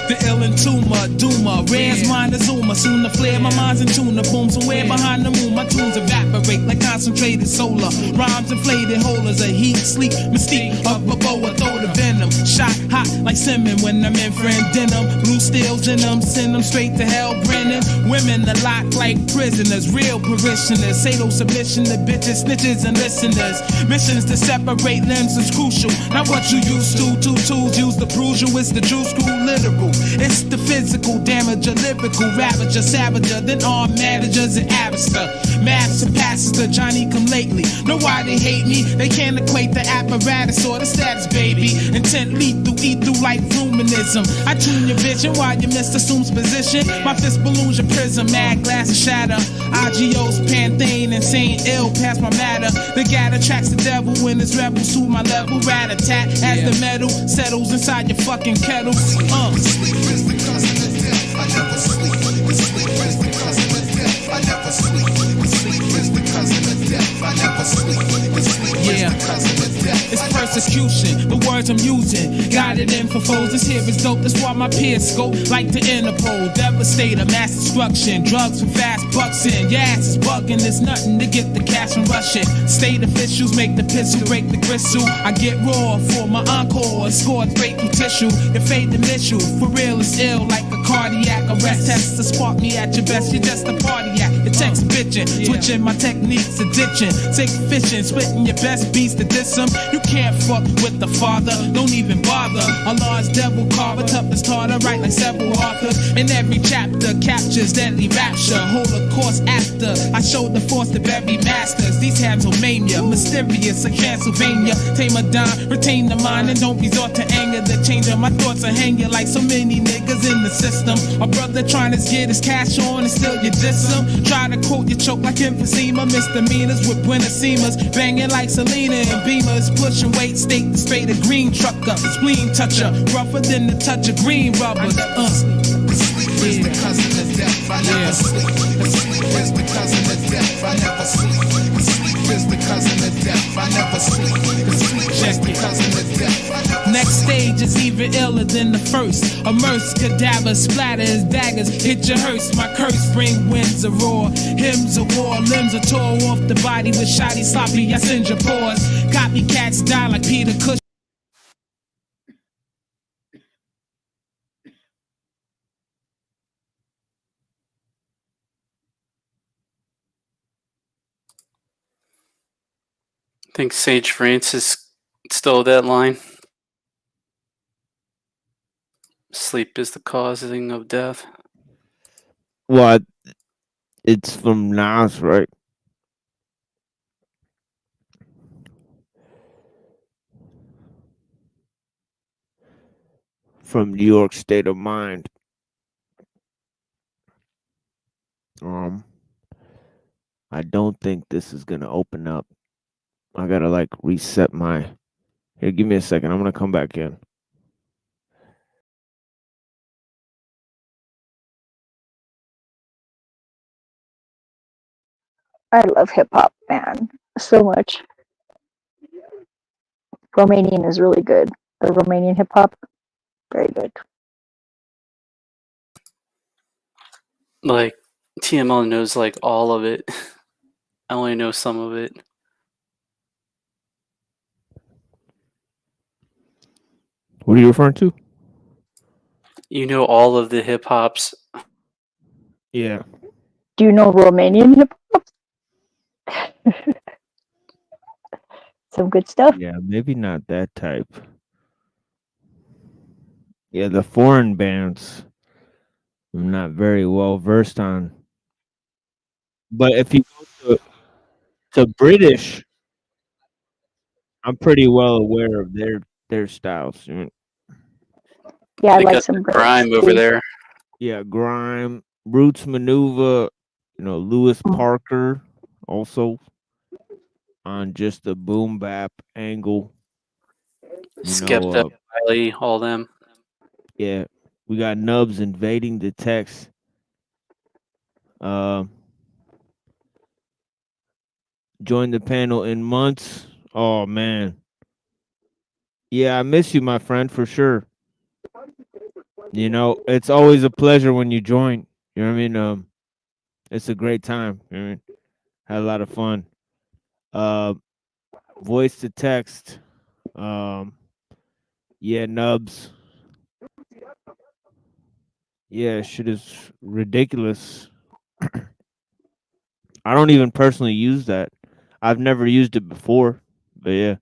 The ill and tumor, doomer, rare's mind a zoomer. Soon to flare, my mind's in tune. The boom somewhere behind the moon. My tunes evaporate like concentrated solar. Rhymes inflated, holders of heat, sleep, mystique of a boa, throw the venom. Shot hot like cinnamon when I'm in friend denim. Blue steels in them, send them straight to hell, Brennan. Women are locked like prisoners, real parishioners. Say no submission to bitches, snitches, and listeners. Missions to separate limbs is crucial. Not what you used to. 2 tools used to bruise you. It's the Jew school literal. It's the physical damage, a lyrical ravager, savager than all managers and Avista. Master passes the Johnny come lately. Know why they hate me? They can't equate the apparatus or the status, baby. Intent lethal, eat through like ruminism. I tune your vision while you misassumes position. My fist balloons your prism, mad glass and shatter. IGO's Panthane, insane, ill past my matter. The guy attracts the devil when it's rebels to my level. Rat-a-tat as the metal settles inside your fucking kettle. Sleep is the cousin of death. I never sleep. Sleep is the cousin of death. I never sleep. Sleep is the cousin of death. I never sleep. Sleep is the cousin of death. It's persecution, the words I'm using. Got it in for foes, this here is dope. That's why my peers scope like the Interpol. Devastator, mass destruction. Drugs for fast bucks in. Your ass is bugging, there's nothing to get the cash from rushing. State officials make the pistol, break the gristle. I get raw for my encore. Score break through tissue. Your fate the issue. For real, it's ill like a cardiac arrest. Test to spark me at your best. You're just a party act. Your text bitching. Switching my techniques, addiction. Sick fishing, splitting your best beats to diss them. You can't fuck with the father, don't even bother. Allah's devil carver, toughest harder, write like several authors. In every chapter captures deadly rapture. Holocaust after I showed the force to bury masters. These hands will maim ya, mysterious in Pennsylvania. Tame a dime, retain the mind and don't resort to anger. The change of my thoughts will hang you like so many niggas in the system. A brother trying to get his cash on and still you diss him. Try to quote you choke like emphysema. Misdemeanors with Buenasemas, banging like Selena and Beamers. Pushing weight, state the straight a green trucker. Spleen toucher, rougher than the touch of green rubber. Sleep is the cousin of death. I never sleep. Sleep is the cousin of death. I never sleep. Sleep is the cousin of death. I never sleep. Sleep is the cousin of death. is even iller than the first. Immerse cadaver splatters, daggers hit your hearse. My curse bring winds of roar, hymns of war, limbs are tore off the body with shoddy sloppy. I send your pores. Copycats die like Peter Cush. I think Sage Francis stole that line. Sleep is the causing of death. What? It's from Nas, right? From New York State of Mind. I don't think this is gonna open up. I gotta like reset my. Here, give me a second. I'm gonna come back in. I love hip hop, man, so much. Romanian is really good. The Romanian hip hop, very good. Like TML knows like all of it. I only know some of it. What are you referring to? You know all of the hip hops. Yeah. Do you know Romanian hip hop? Some good stuff. Yeah, maybe not that type. Yeah, the foreign bands, I'm not very well versed on. But if you go to British, I'm pretty well aware of their styles. Yeah, I They like got some the British grime over too. there. Yeah, grime, Roots Maneuver, Lewis Parker also on just the boom bap angle. Skepta, Wiley, all them. Yeah, we got Nubs invading the text. Joined the panel in months. Oh man. Yeah, I miss you, my friend, for sure. It's always a pleasure when you join. You know what I mean? It's a great time. You know what I mean? Had a lot of fun. Voice to text. Yeah, Nubs. Yeah, shit is ridiculous. I don't even personally use that. I've never used it before, but yeah.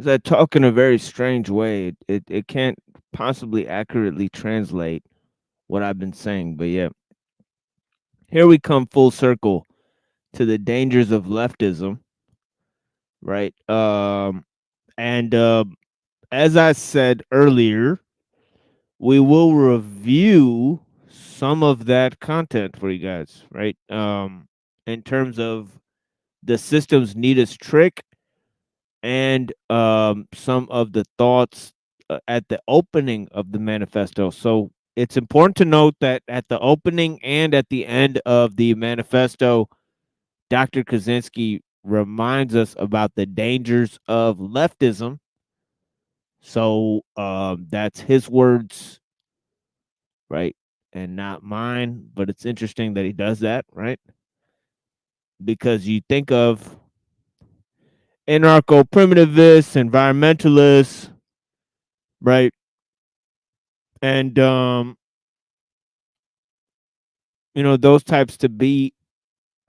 I talk in a very strange way. It can't possibly accurately translate what I've been saying, but yeah. Here we come full circle to the dangers of leftism, right? And as I said earlier, we will review some of that content for you guys, right? In terms of the system's neatest trick and some of the thoughts at the opening of the manifesto. So it's important to note that at the opening and at the end of the manifesto, Dr. Kaczynski reminds us about the dangers of leftism. So that's his words, right? And not mine, but it's interesting that he does that, right? Because you think of anarcho primitivists, environmentalists, right? And those types to be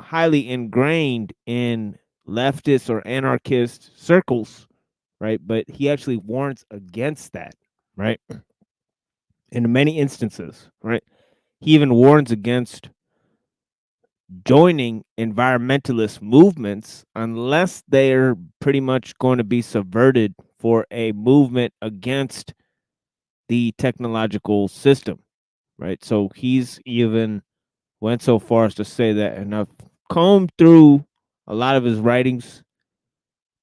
highly ingrained in leftist or anarchist circles, right? But he actually warns against that, right? In many instances, right? He even warns against joining environmentalist movements unless they're pretty much going to be subverted for a movement against the technological system, right? So he's even went so far as to say that, and I've combed through a lot of his writings,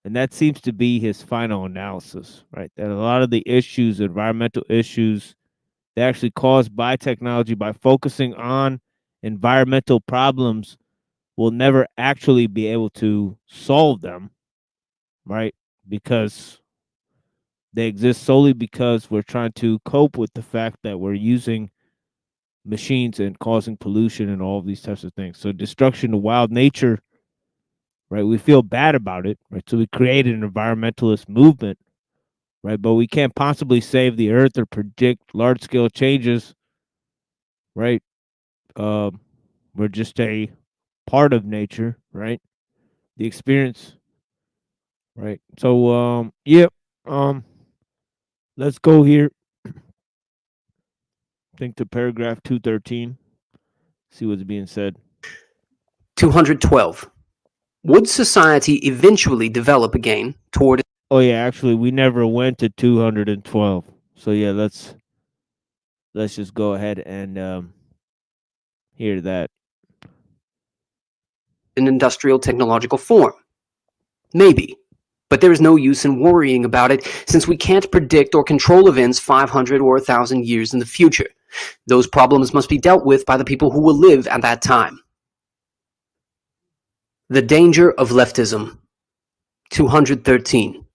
and that seems to be his final analysis, right? That a lot of the issues, environmental issues, they're actually caused by technology. By focusing on environmental problems will never actually be able to solve them, right? Because they exist solely because we're trying to cope with the fact that we're using machines and causing pollution and all of these types of things. So destruction of wild nature, right? We feel bad about it, right? So we created an environmentalist movement, right? But we can't possibly save the earth or predict large scale changes, right? We're just a part of nature, right? The experience, right? So, yep. Let's go here. I think to paragraph 213. See what's being said. 212. Would society eventually develop again toward... Oh yeah, actually we never went to 212. So yeah, let's just go ahead and hear that. an industrial technological form? Maybe. But there is no use in worrying about it, since we can't predict or control events 500 or 1,000 years in the future. Those problems must be dealt with by the people who will live at that time. The danger of leftism. 213.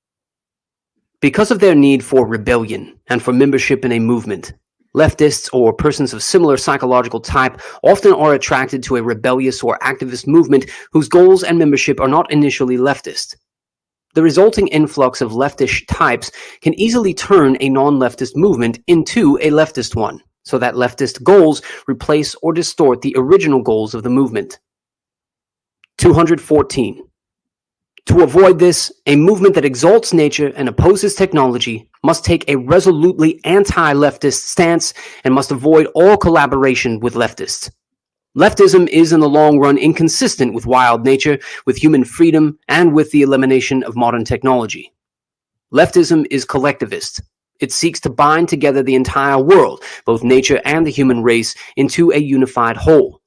Because of their need for rebellion and for membership in a movement, leftists or persons of similar psychological type often are attracted to a rebellious or activist movement whose goals and membership are not initially leftist. The resulting influx of leftish types can easily turn a non-leftist movement into a leftist one, so that leftist goals replace or distort the original goals of the movement. 214. To avoid this, a movement that exalts nature and opposes technology must take a resolutely anti-leftist stance and must avoid all collaboration with leftists. Leftism is in the long run inconsistent with wild nature, with human freedom, and with the elimination of modern technology. Leftism is collectivist. It seeks to bind together the entire world, both nature and the human race, into a unified whole.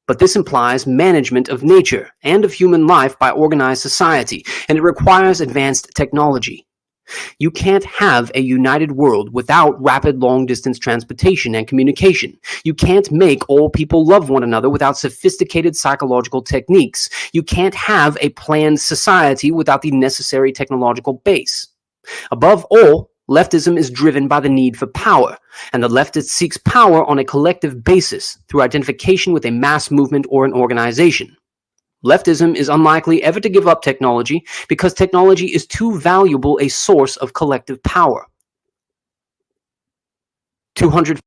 But this implies management of nature and of human life by organized society, and it requires advanced technology. You can't have a united world without rapid long-distance transportation and communication. You can't make all people love one another without sophisticated psychological techniques. You can't have a planned society without the necessary technological base. Above all, leftism is driven by the need for power, and the leftist seeks power on a collective basis through identification with a mass movement or an organization. Leftism is unlikely ever to give up technology because technology is too valuable a source of collective power. 200.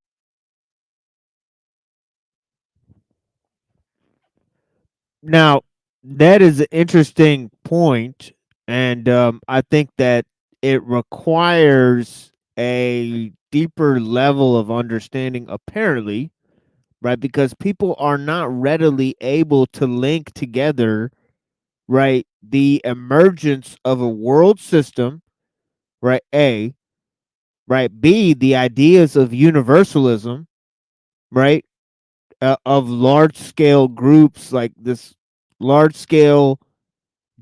Now, that is an interesting point, and I think that it requires a deeper level of understanding, apparently, right? Because people are not readily able to link together, right, the emergence of a world system, right, A, right, B, the ideas of universalism, right, of large scale groups, like this large scale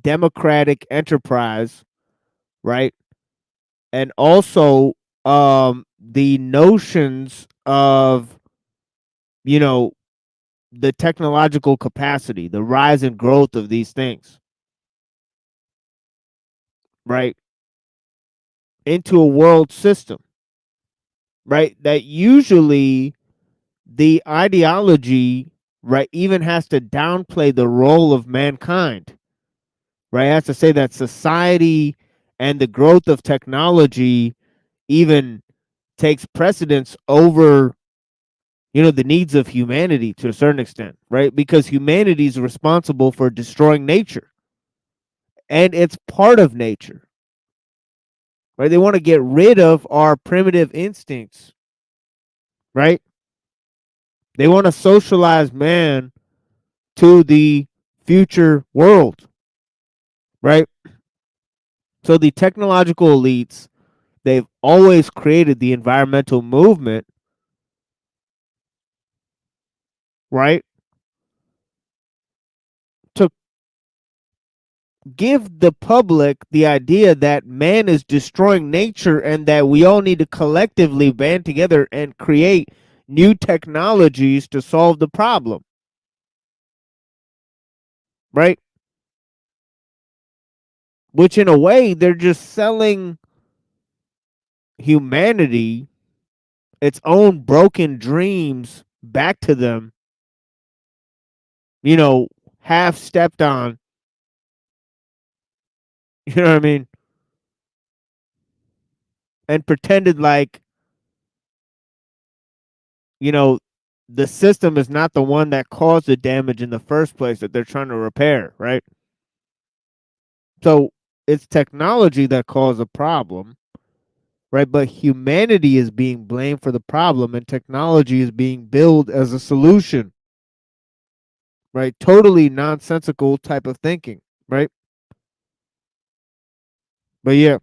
democratic enterprise, right, and also the notions of, you know, the technological capacity, the rise and growth of these things, right, into a world system, right, that usually the ideology, right, even has to downplay the role of mankind, right? It has to say that society and the growth of technology even takes precedence over, you know, the needs of humanity to a certain extent, right? Because humanity is responsible for destroying nature, and it's part of nature, right? They want to get rid of our primitive instincts, right? They want to socialize man to the future world, right? So the technological elites, they've always created the environmental movement, right, to give the public the idea that man is destroying nature and that we all need to collectively band together and create new technologies to solve the problem. right? Which in a way, they're just selling humanity its own broken dreams back to them, half stepped on. You know what I mean? And pretended like, the system is not the one that caused the damage in the first place that they're trying to repair, right? So it's technology that caused a problem, right? But humanity is being blamed for the problem, and technology is being billed as a solution, right? Totally nonsensical type of thinking, right? But yeah,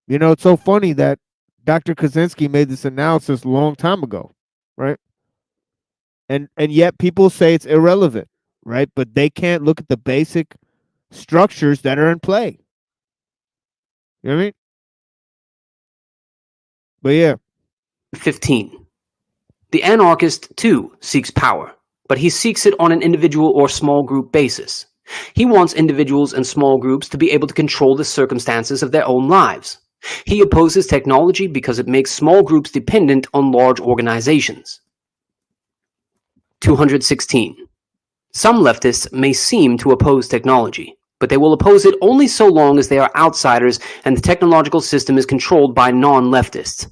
it's so funny that Dr. Kaczynski made this analysis a long time ago, right? And yet people say it's irrelevant, right? But they can't look at the basic structures that are in play. You know what I mean? But yeah. 15. The anarchist, too, seeks power, but he seeks it on an individual or small group basis. He wants individuals and small groups to be able to control the circumstances of their own lives. He opposes technology because it makes small groups dependent on large organizations. 216. Some leftists may seem to oppose technology, but they will oppose it only so long as they are outsiders and the technological system is controlled by non-leftists.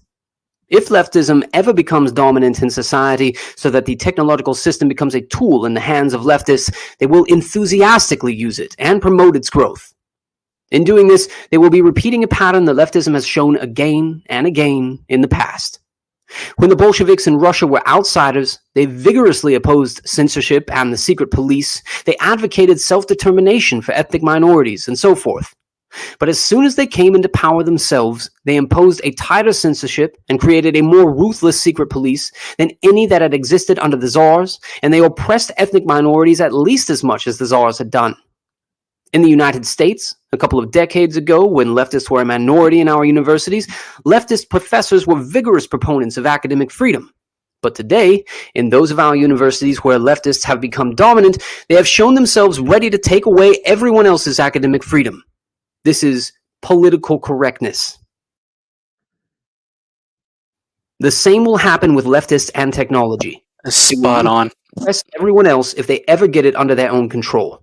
If leftism ever becomes dominant in society so that the technological system becomes a tool in the hands of leftists, they will enthusiastically use it and promote its growth. In doing this, they will be repeating a pattern that leftism has shown again and again in the past. When the Bolsheviks in Russia were outsiders, they vigorously opposed censorship and the secret police. They advocated self-determination for ethnic minorities and so forth. But as soon as they came into power themselves, they imposed a tighter censorship and created a more ruthless secret police than any that had existed under the czars, and they oppressed ethnic minorities at least as much as the czars had done. In the United States, a couple of decades ago, when leftists were a minority in our universities, leftist professors were vigorous proponents of academic freedom. But today, in those of our universities where leftists have become dominant, they have shown themselves ready to take away everyone else's academic freedom. This is political correctness. The same will happen with leftists and technology. Spot on. Oppress everyone else if they ever get it under their own control.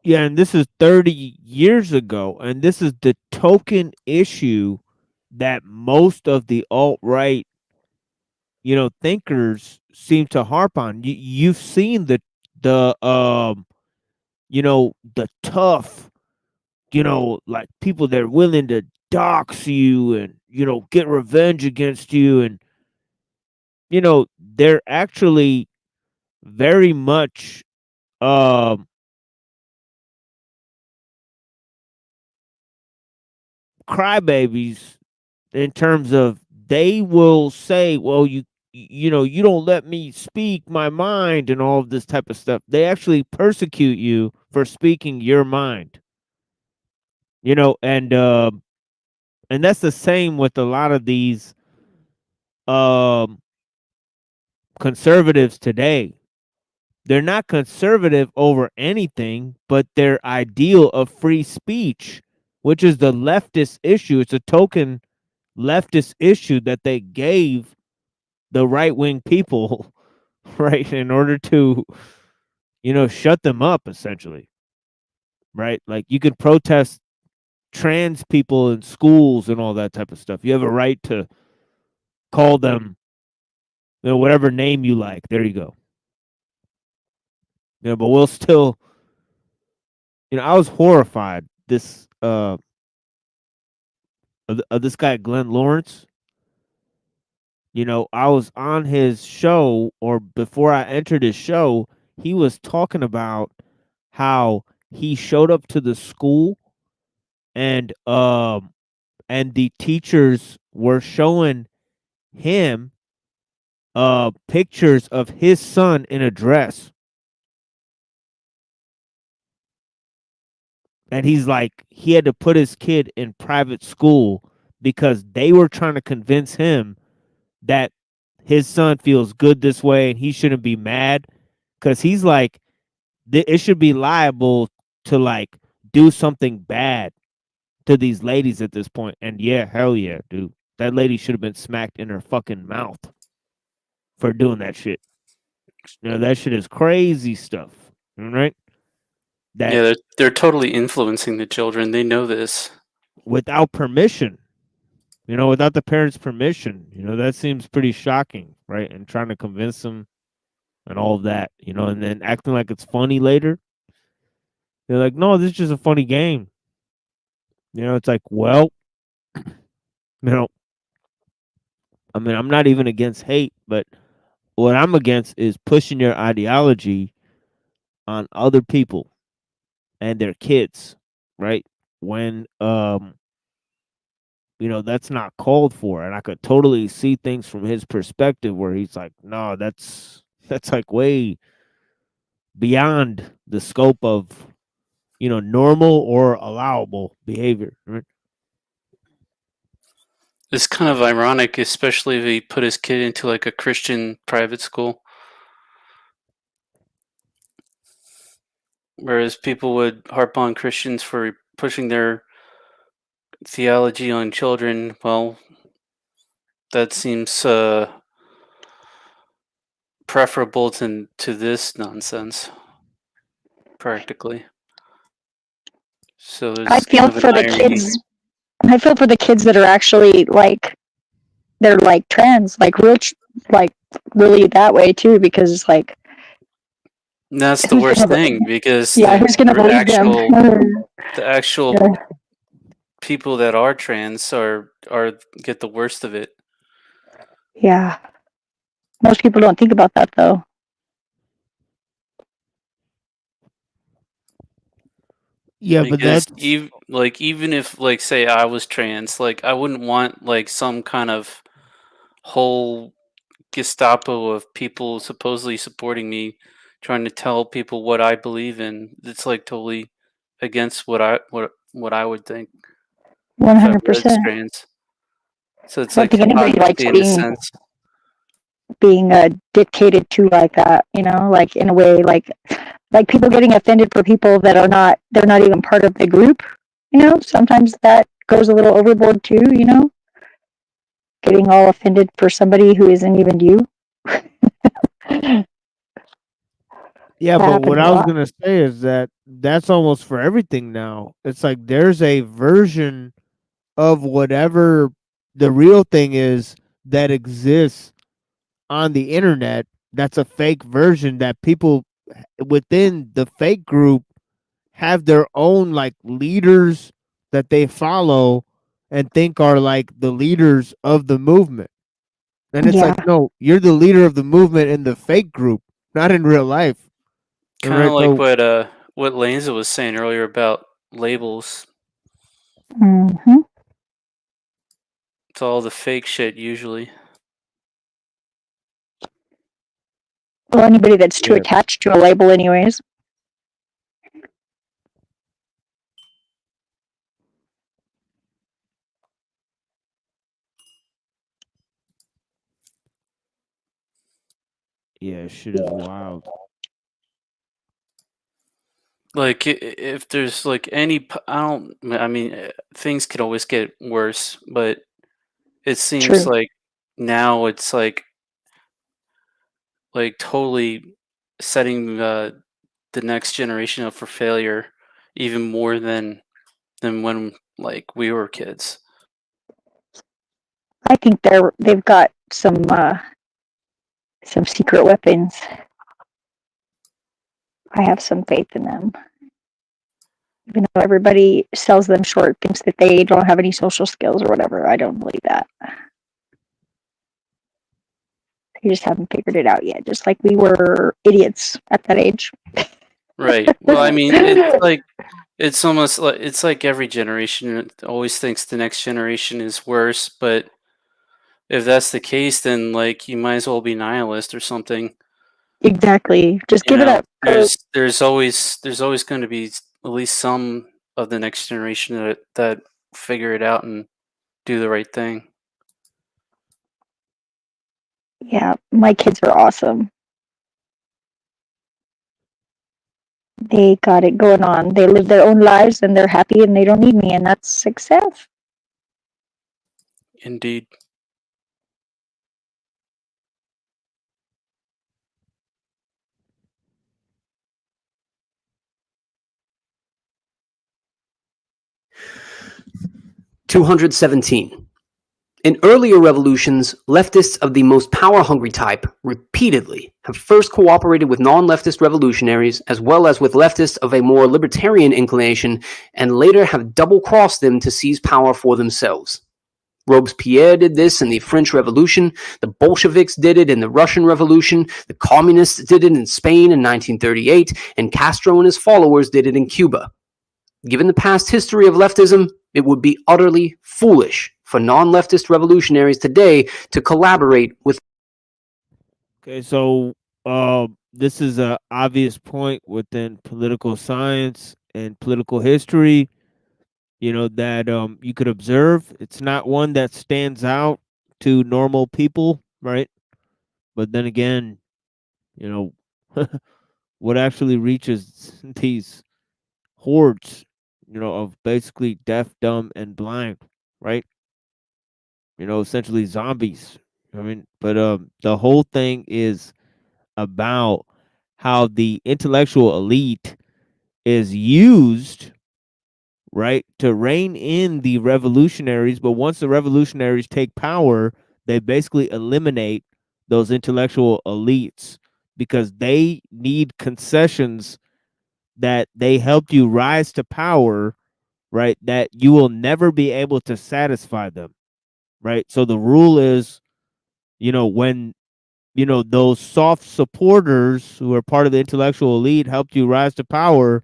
Yeah, and this is 30 years ago, and this is the token issue that most of the alt-right, thinkers seem to harp on. You've seen the tough, like people that are willing to dox you and, get revenge against you. And, they're actually very much, crybabies in terms of they will say, well, you don't let me speak my mind and all of this type of stuff. They actually persecute you for speaking your mind. And that's the same with a lot of these conservatives today. They're not conservative over anything but their ideal of free speech, which is the leftist issue. It's a token leftist issue that they gave the right-wing people, right, in order to, shut them up, essentially, right? Like, you could protest trans people in schools and all that type of stuff. You have a right to call them, whatever name you like. There you go. But we'll still, I was horrified of this guy, Glenn Lawrence. I was on his show, or before I entered his show, he was talking about how he showed up to the school and the teachers were showing him pictures of his son in a dress. And he's like, he had to put his kid in private school because they were trying to convince him that his son feels good this way and he shouldn't be mad. because he's like, it should be liable to like do something bad to these ladies at this point. And yeah, hell yeah, dude, that lady should have been smacked in her fucking mouth for doing that shit. You know, that shit is crazy stuff, right? That Yeah, they're totally influencing the children. They know this. without permission, you know, without the parents' permission, you know, that seems pretty shocking, right? And trying to convince them and all of that, you know, and then acting like it's funny later. They're like, no, this is just a funny game. You know, it's like, well, you know, I mean, I'm not even against hate, but what I'm against is pushing your ideology on other people and their kids, right? When you know, that's not called for. And I could totally see things from his perspective where he's like, no, that's like way beyond the scope of, you know, normal or allowable behavior, right? It's kind of ironic, especially if he put his kid into like a Christian private school. Whereas people would harp on Christians for pushing their theology on children. Well, that seems preferable to this nonsense, practically. So I there's feel kind of an for the irony. kids. I feel for the kids that are actually like, they're like trans, like real, like really that way too, because it's like, And that's the who's worst gonna, thing because yeah, who's gonna believe them? the actual Yeah. people that are trans are get the worst of it. Yeah. Most people don't think about that though. Yeah, but Because that's even if like say I was trans, like I wouldn't want like some kind of whole Gestapo of people supposedly supporting me, trying to tell people what I believe in. It's like totally against what I would think if I was 100%. trans. So I it's don't like think anybody likes hypocrisy in a sense. being dictated to like that, you know, like in a way, like people getting offended for people that are not, they're not even part of the group, you know, sometimes that goes a little overboard too, you know, getting all offended for somebody who isn't even you. yeah, That but what happens a I was lot. gonna say is that that's almost for everything now. It's like there's a version of whatever the real thing is that exists on the internet that's a fake version that people within the fake group have their own like leaders that they follow and think are like the leaders of the movement. And it's like, Yeah. no, you're the leader of the movement in the fake group, not in real life. All Kind of right. like So what Lanza was saying earlier about labels. Mm-hmm. It's all the fake shit usually. Well, anybody that's too yeah, attached to a label anyways. yeah, shit is wild. Like if there's like I mean things could always get worse, but it seems True. like now it's like totally setting the next generation up for failure even more than when like we were kids. I think they've got some secret weapons. I have some faith in them. Even though everybody sells them short, thinks that they don't have any social skills or whatever, I don't believe that. You just haven't figured it out yet, just like we were idiots at that age. Right. Well, I mean, it's almost like it's like every generation always thinks the next generation is worse, but if that's the case, then like you might as well be nihilist or something. Exactly. Just You give it know, up. there's always going to be at least some of the next generation that figure it out and do the right thing. Yeah, my kids are awesome. They got it going on. They live their own lives and they're happy and they don't need me, and that's success. Indeed. $217. In earlier revolutions, leftists of the most power-hungry type repeatedly have first cooperated with non-leftist revolutionaries as well as with leftists of a more libertarian inclination and later have double-crossed them to seize power for themselves. Robespierre did this in the French Revolution, the Bolsheviks did it in the Russian Revolution, the Communists did it in Spain in 1938, and Castro and his followers did it in Cuba. Given the past history of leftism, it would be utterly foolish for non-leftist revolutionaries today to collaborate with. Okay, so this is a obvious point within political science and political history, you know, that you could observe. It's not one that stands out to normal people, right? But then again, you know, what actually reaches these hordes, you know, of basically deaf, dumb, and blind, right? You know, essentially zombies. I mean, but the whole thing is about how the intellectual elite is used, right, to rein in the revolutionaries. But once the revolutionaries take power, they basically eliminate those intellectual elites because they need concessions that they helped you rise to power, right, that you will never be able to satisfy them, right? So the rule is, you know, when, you know, those soft supporters who are part of the intellectual elite helped you rise to power,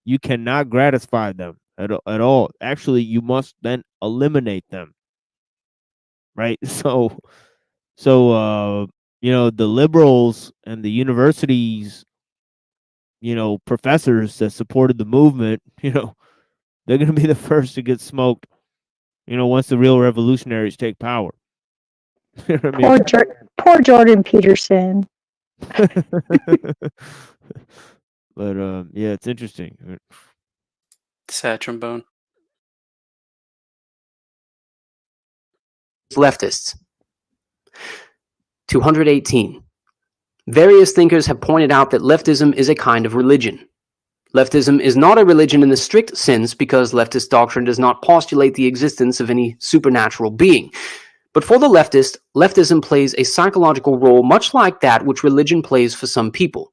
you cannot gratify them at all. Actually, you must then eliminate them, right? So you know, the liberals and the universities, you know, professors that supported the movement, you know, they're going to be the first to get smoked, you know, once the real revolutionaries take power. You know what I mean? Poor Jordan Peterson. But yeah, it's interesting. Sad trombone. Leftists. 218. Various thinkers have pointed out that leftism is a kind of religion. Leftism is not a religion in the strict sense because leftist doctrine does not postulate the existence of any supernatural being. But for the leftist, leftism plays a psychological role much like that which religion plays for some people.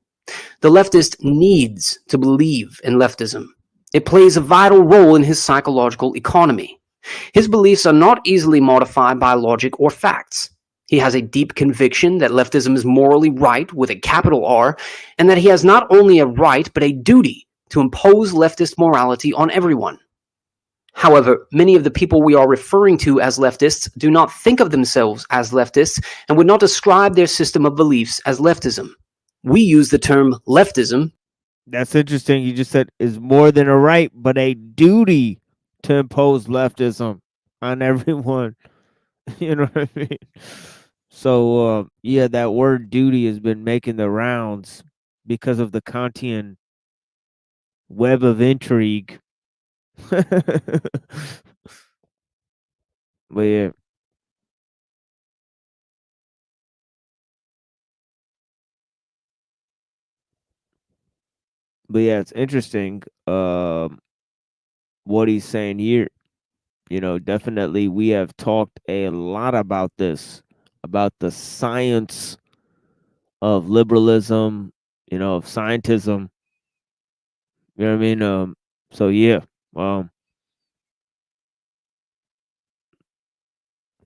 The leftist needs to believe in leftism. It plays a vital role in his psychological economy. His beliefs are not easily modified by logic or facts. He has a deep conviction that leftism is morally right with a capital R, and that he has not only a right but a duty to impose leftist morality on everyone. However, many of the people we are referring to as leftists do not think of themselves as leftists and would not describe their system of beliefs as leftism. We use the term leftism. That's interesting. You just said is more than a right, but a duty to impose leftism on everyone. You know what I mean? So yeah, that word duty has been making the rounds because of the Kantian web of intrigue. But yeah. But yeah, it's interesting what he's saying here. You know, definitely we have talked a lot about this, about the science of liberalism, you know, of scientism. You know what I mean? So yeah.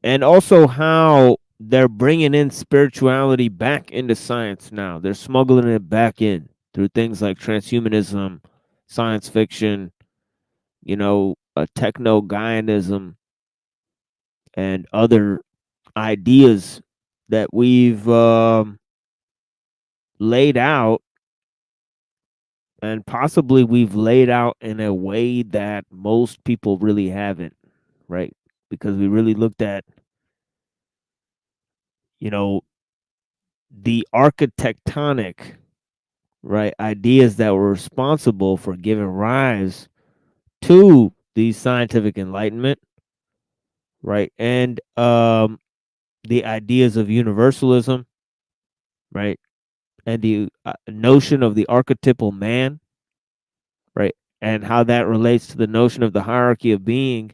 And also how they're bringing in spirituality back into science now. They're smuggling it back in through things like transhumanism, science fiction, you know, techno-Gaianism, and other ideas that we've laid out, and possibly we've laid out in a way that most people really haven't, right? Because we really looked at, you know, the architectonic right? Ideas that were responsible for giving rise to the scientific enlightenment, right? And the ideas of universalism, right? And the notion of the archetypal man, right? And how that relates to the notion of the hierarchy of being,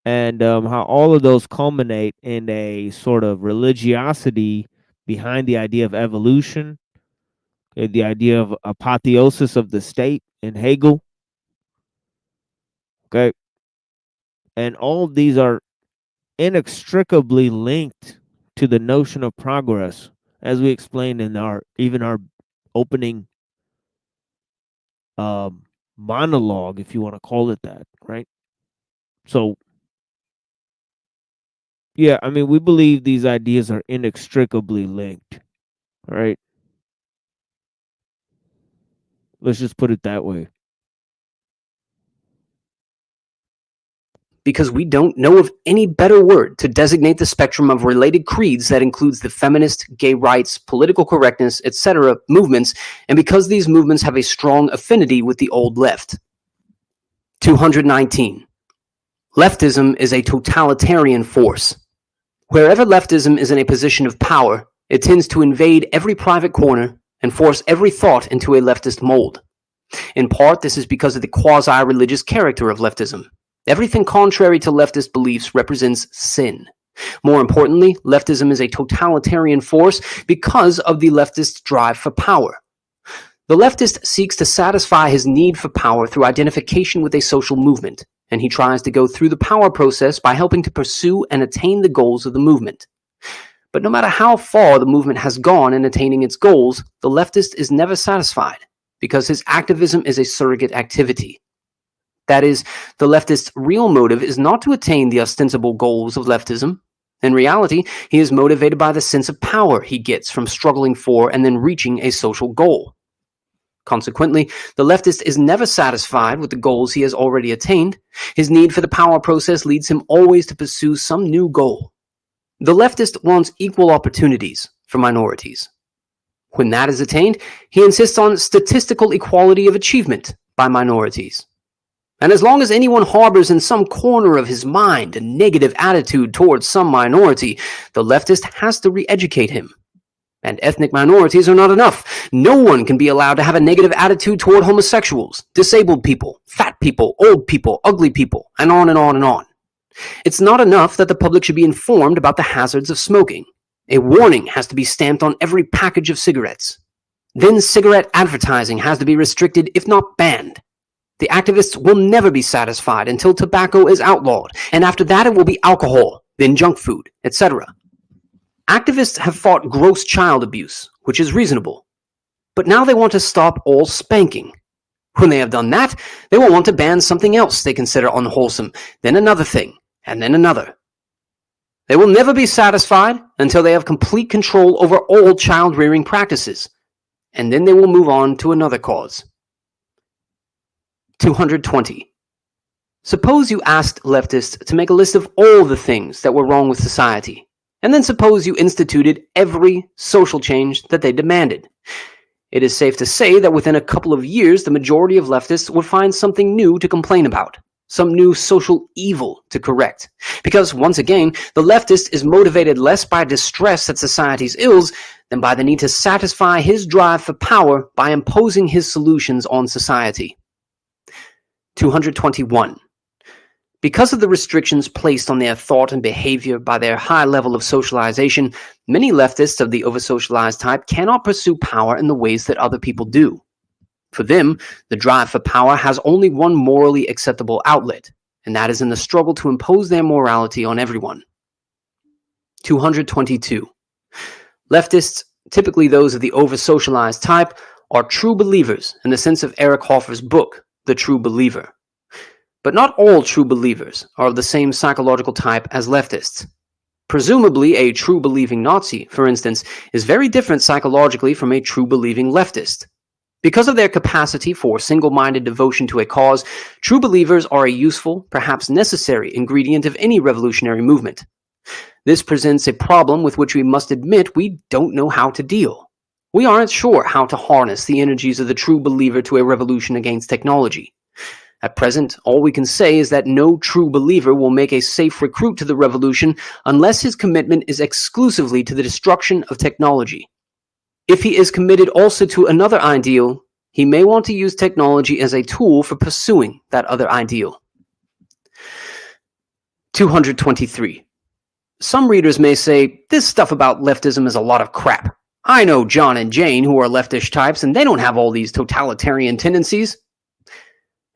and how all of those culminate in a sort of religiosity behind the idea of evolution, the idea of apotheosis of the state in Hegel. Okay. And all of these are inextricably linked to the notion of progress, as we explained in our opening monologue, if you want to call it that, right? So yeah, I mean, we believe these ideas are inextricably linked, right? Let's just put it that way. Because we don't know of any better word to designate the spectrum of related creeds that includes the feminist, gay rights, political correctness, etc. movements, and because these movements have a strong affinity with the old left. 219. Leftism is a totalitarian force. Wherever leftism is in a position of power, it tends to invade every private corner and force every thought into a leftist mold. In part, this is because of the quasi-religious character of leftism. Everything contrary to leftist beliefs represents sin. More importantly, leftism is a totalitarian force because of the leftist drive for power. The leftist seeks to satisfy his need for power through identification with a social movement, and he tries to go through the power process by helping to pursue and attain the goals of the movement. But no matter how far the movement has gone in attaining its goals, the leftist is never satisfied, because his activism is a surrogate activity. That is, the leftist's real motive is not to attain the ostensible goals of leftism. In reality, he is motivated by the sense of power he gets from struggling for and then reaching a social goal. Consequently, the leftist is never satisfied with the goals he has already attained. His need for the power process leads him always to pursue some new goal. The leftist wants equal opportunities for minorities. When that is attained, he insists on statistical equality of achievement by minorities. And as long as anyone harbors in some corner of his mind a negative attitude towards some minority, the leftist has to re-educate him. And ethnic minorities are not enough. No one can be allowed to have a negative attitude toward homosexuals, disabled people, fat people, old people, ugly people, and on and on and on. It's not enough that the public should be informed about the hazards of smoking. A warning has to be stamped on every package of cigarettes. Then cigarette advertising has to be restricted, if not banned. The activists will never be satisfied until tobacco is outlawed, and after that it will be alcohol, then junk food, etc. Activists have fought gross child abuse, which is reasonable. But now they want to stop all spanking. When they have done that, they will want to ban something else they consider unwholesome, then another thing, and then another. They will never be satisfied until they have complete control over all child-rearing practices, and then they will move on to another cause. 220. Suppose you asked leftists to make a list of all the things that were wrong with society, and then suppose you instituted every social change that they demanded. It is safe to say that within a couple of years, the majority of leftists would find something new to complain about, some new social evil to correct. Because, once again, the leftist is motivated less by distress at society's ills than by the need to satisfy his drive for power by imposing his solutions on society. 221. Because of the restrictions placed on their thought and behavior by their high level of socialization, many leftists of the over-socialized type cannot pursue power in the ways that other people do. For them, the drive for power has only one morally acceptable outlet, and that is in the struggle to impose their morality on everyone. 222. Leftists, typically those of the over-socialized type, are true believers in the sense of Eric Hoffer's book, The True Believer. But not all true believers are of the same psychological type as leftists. Presumably, a true believing Nazi, for instance, is very different psychologically from a true believing leftist. Because of their capacity for single-minded devotion to a cause, true believers are a useful, perhaps necessary, ingredient of any revolutionary movement. This presents a problem with which we must admit we don't know how to deal. We aren't sure how to harness the energies of the true believer to a revolution against technology. At present, all we can say is that no true believer will make a safe recruit to the revolution unless his commitment is exclusively to the destruction of technology. If he is committed also to another ideal, he may want to use technology as a tool for pursuing that other ideal. 223. Some readers may say, this stuff about leftism is a lot of crap. I know John and Jane who are leftish types and they don't have all these totalitarian tendencies.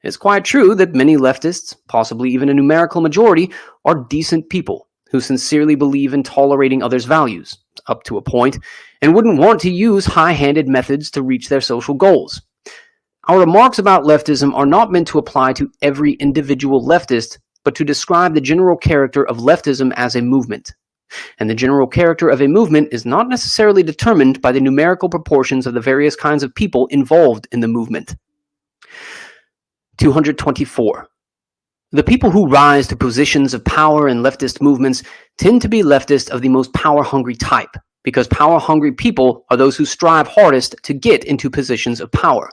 It's quite true that many leftists, possibly even a numerical majority, are decent people who sincerely believe in tolerating others' values, up to a point, and wouldn't want to use high-handed methods to reach their social goals. Our remarks about leftism are not meant to apply to every individual leftist, but to describe the general character of leftism as a movement. And the general character of a movement is not necessarily determined by the numerical proportions of the various kinds of people involved in the movement. 224. The people who rise to positions of power in leftist movements tend to be leftist of the most power-hungry type, because power-hungry people are those who strive hardest to get into positions of power.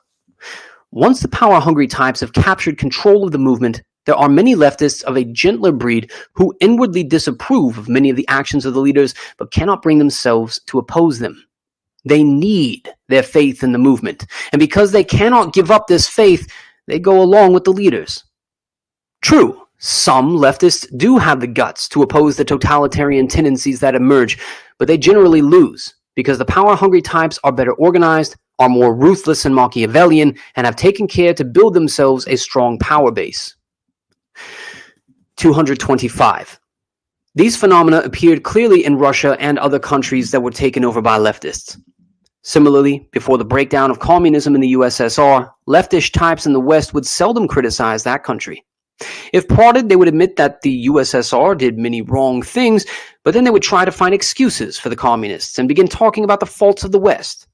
Once the power-hungry types have captured control of the movement, there are many leftists of a gentler breed who inwardly disapprove of many of the actions of the leaders but cannot bring themselves to oppose them. They need their faith in the movement, and because they cannot give up this faith, they go along with the leaders. True, some leftists do have the guts to oppose the totalitarian tendencies that emerge, but they generally lose because the power-hungry types are better organized, are more ruthless and Machiavellian, and have taken care to build themselves a strong power base. 225. These phenomena appeared clearly in Russia and other countries that were taken over by leftists. Similarly, before the breakdown of communism in the USSR, leftish types in the West would seldom criticize that country. If prodded, they would admit that the USSR did many wrong things, but then they would try to find excuses for the communists and begin talking about the faults of the West.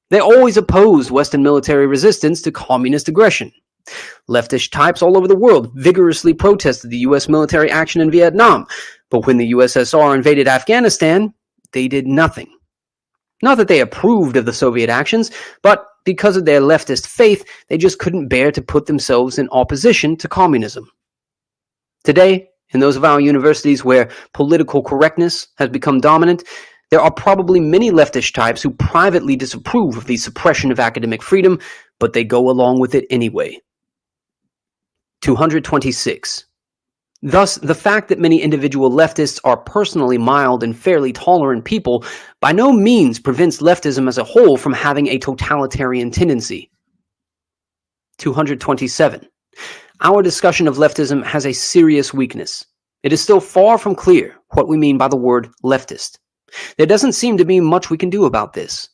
They always opposed Western military resistance to communist aggression. Leftish types all over the world vigorously protested the US military action in Vietnam, but when the USSR invaded Afghanistan, they did nothing. Not that they approved of the Soviet actions, but because of their leftist faith, they just couldn't bear to put themselves in opposition to communism. Today, in those of our universities where political correctness has become dominant, there are probably many leftish types who privately disapprove of the suppression of academic freedom, but they go along with it anyway. 226. Thus, the fact that many individual leftists are personally mild and fairly tolerant people by no means prevents leftism as a whole from having a totalitarian tendency. 227. Our discussion of leftism has a serious weakness. It is still far from clear what we mean by the word leftist. There doesn't seem to be much we can do about this.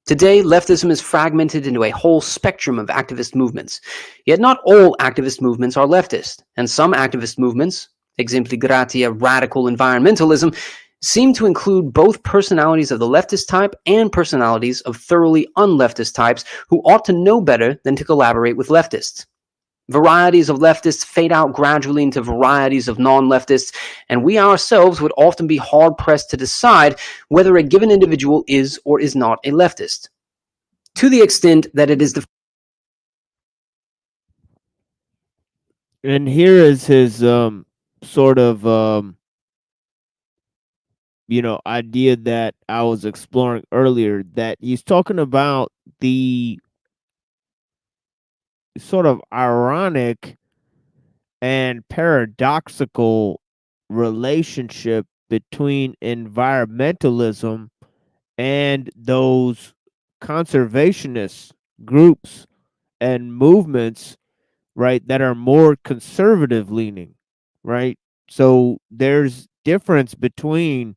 Today, leftism is fragmented into a whole spectrum of activist movements. Yet not all activist movements are leftist, and some activist movements, exempli gratia radical environmentalism, seem to include both personalities of the leftist type and personalities of thoroughly unleftist types who ought to know better than to collaborate with leftists. Varieties of leftists fade out gradually into varieties of non-leftists, and we ourselves would often be hard-pressed to decide whether a given individual is or is not a leftist. To the extent that it is the... And here is his sort of idea that I was exploring earlier, that he's talking about the sort of ironic and paradoxical relationship between environmentalism and those conservationist groups and movements, right, that are more conservative leaning, right? So there's difference between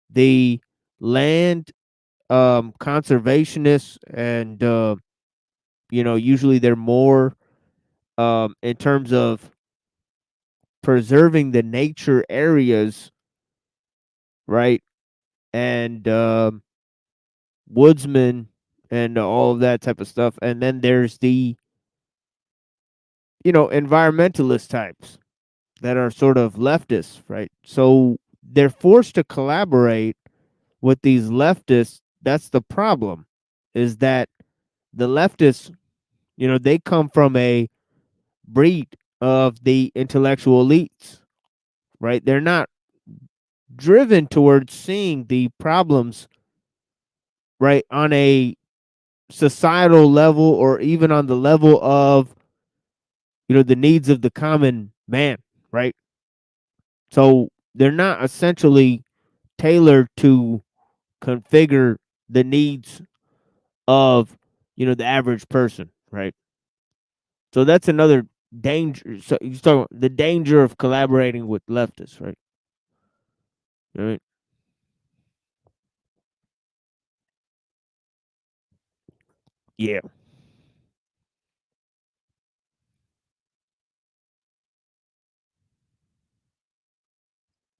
the land conservationists and usually they're more in terms of preserving the nature areas, right? And woodsmen and all of that type of stuff. And then there's the environmentalist types that are sort of leftists, right? So they're forced to collaborate with these leftists. That's the problem. is that the leftists, you know, they come from a breed of the intellectual elites, right? They're not driven towards seeing the problems, right, on a societal level or even on the level of, you know, the needs of the common man, right? So they're not essentially tailored to configure the needs of, you know, the average person, right? So that's another danger. So you talk about the danger of collaborating with leftists, right? Right. Yeah.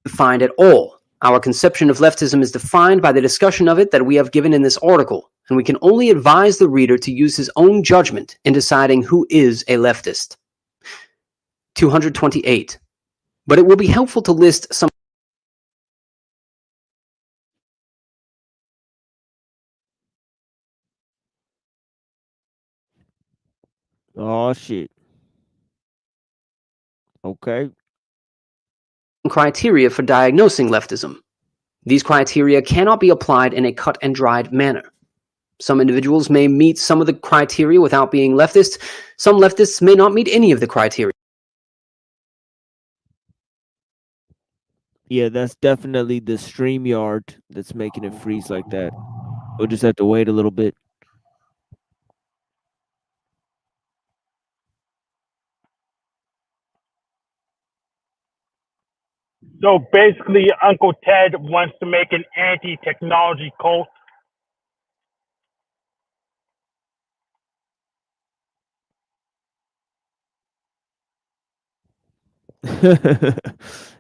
Defined at all. Our conception of leftism is defined by the discussion of it that we have given in this article, and we can only advise the reader to use his own judgment in deciding who is a leftist. 228. But it will be helpful to list some. Oh shit. Okay. Criteria for diagnosing leftism. These criteria cannot be applied in a cut and dried manner. Some individuals may meet some of the criteria without being leftist. Some leftists may not meet any of the criteria. Yeah, that's definitely the StreamYard that's making it freeze like that. We'll just have to wait a little bit. So basically, Uncle Ted wants to make an anti-technology cult.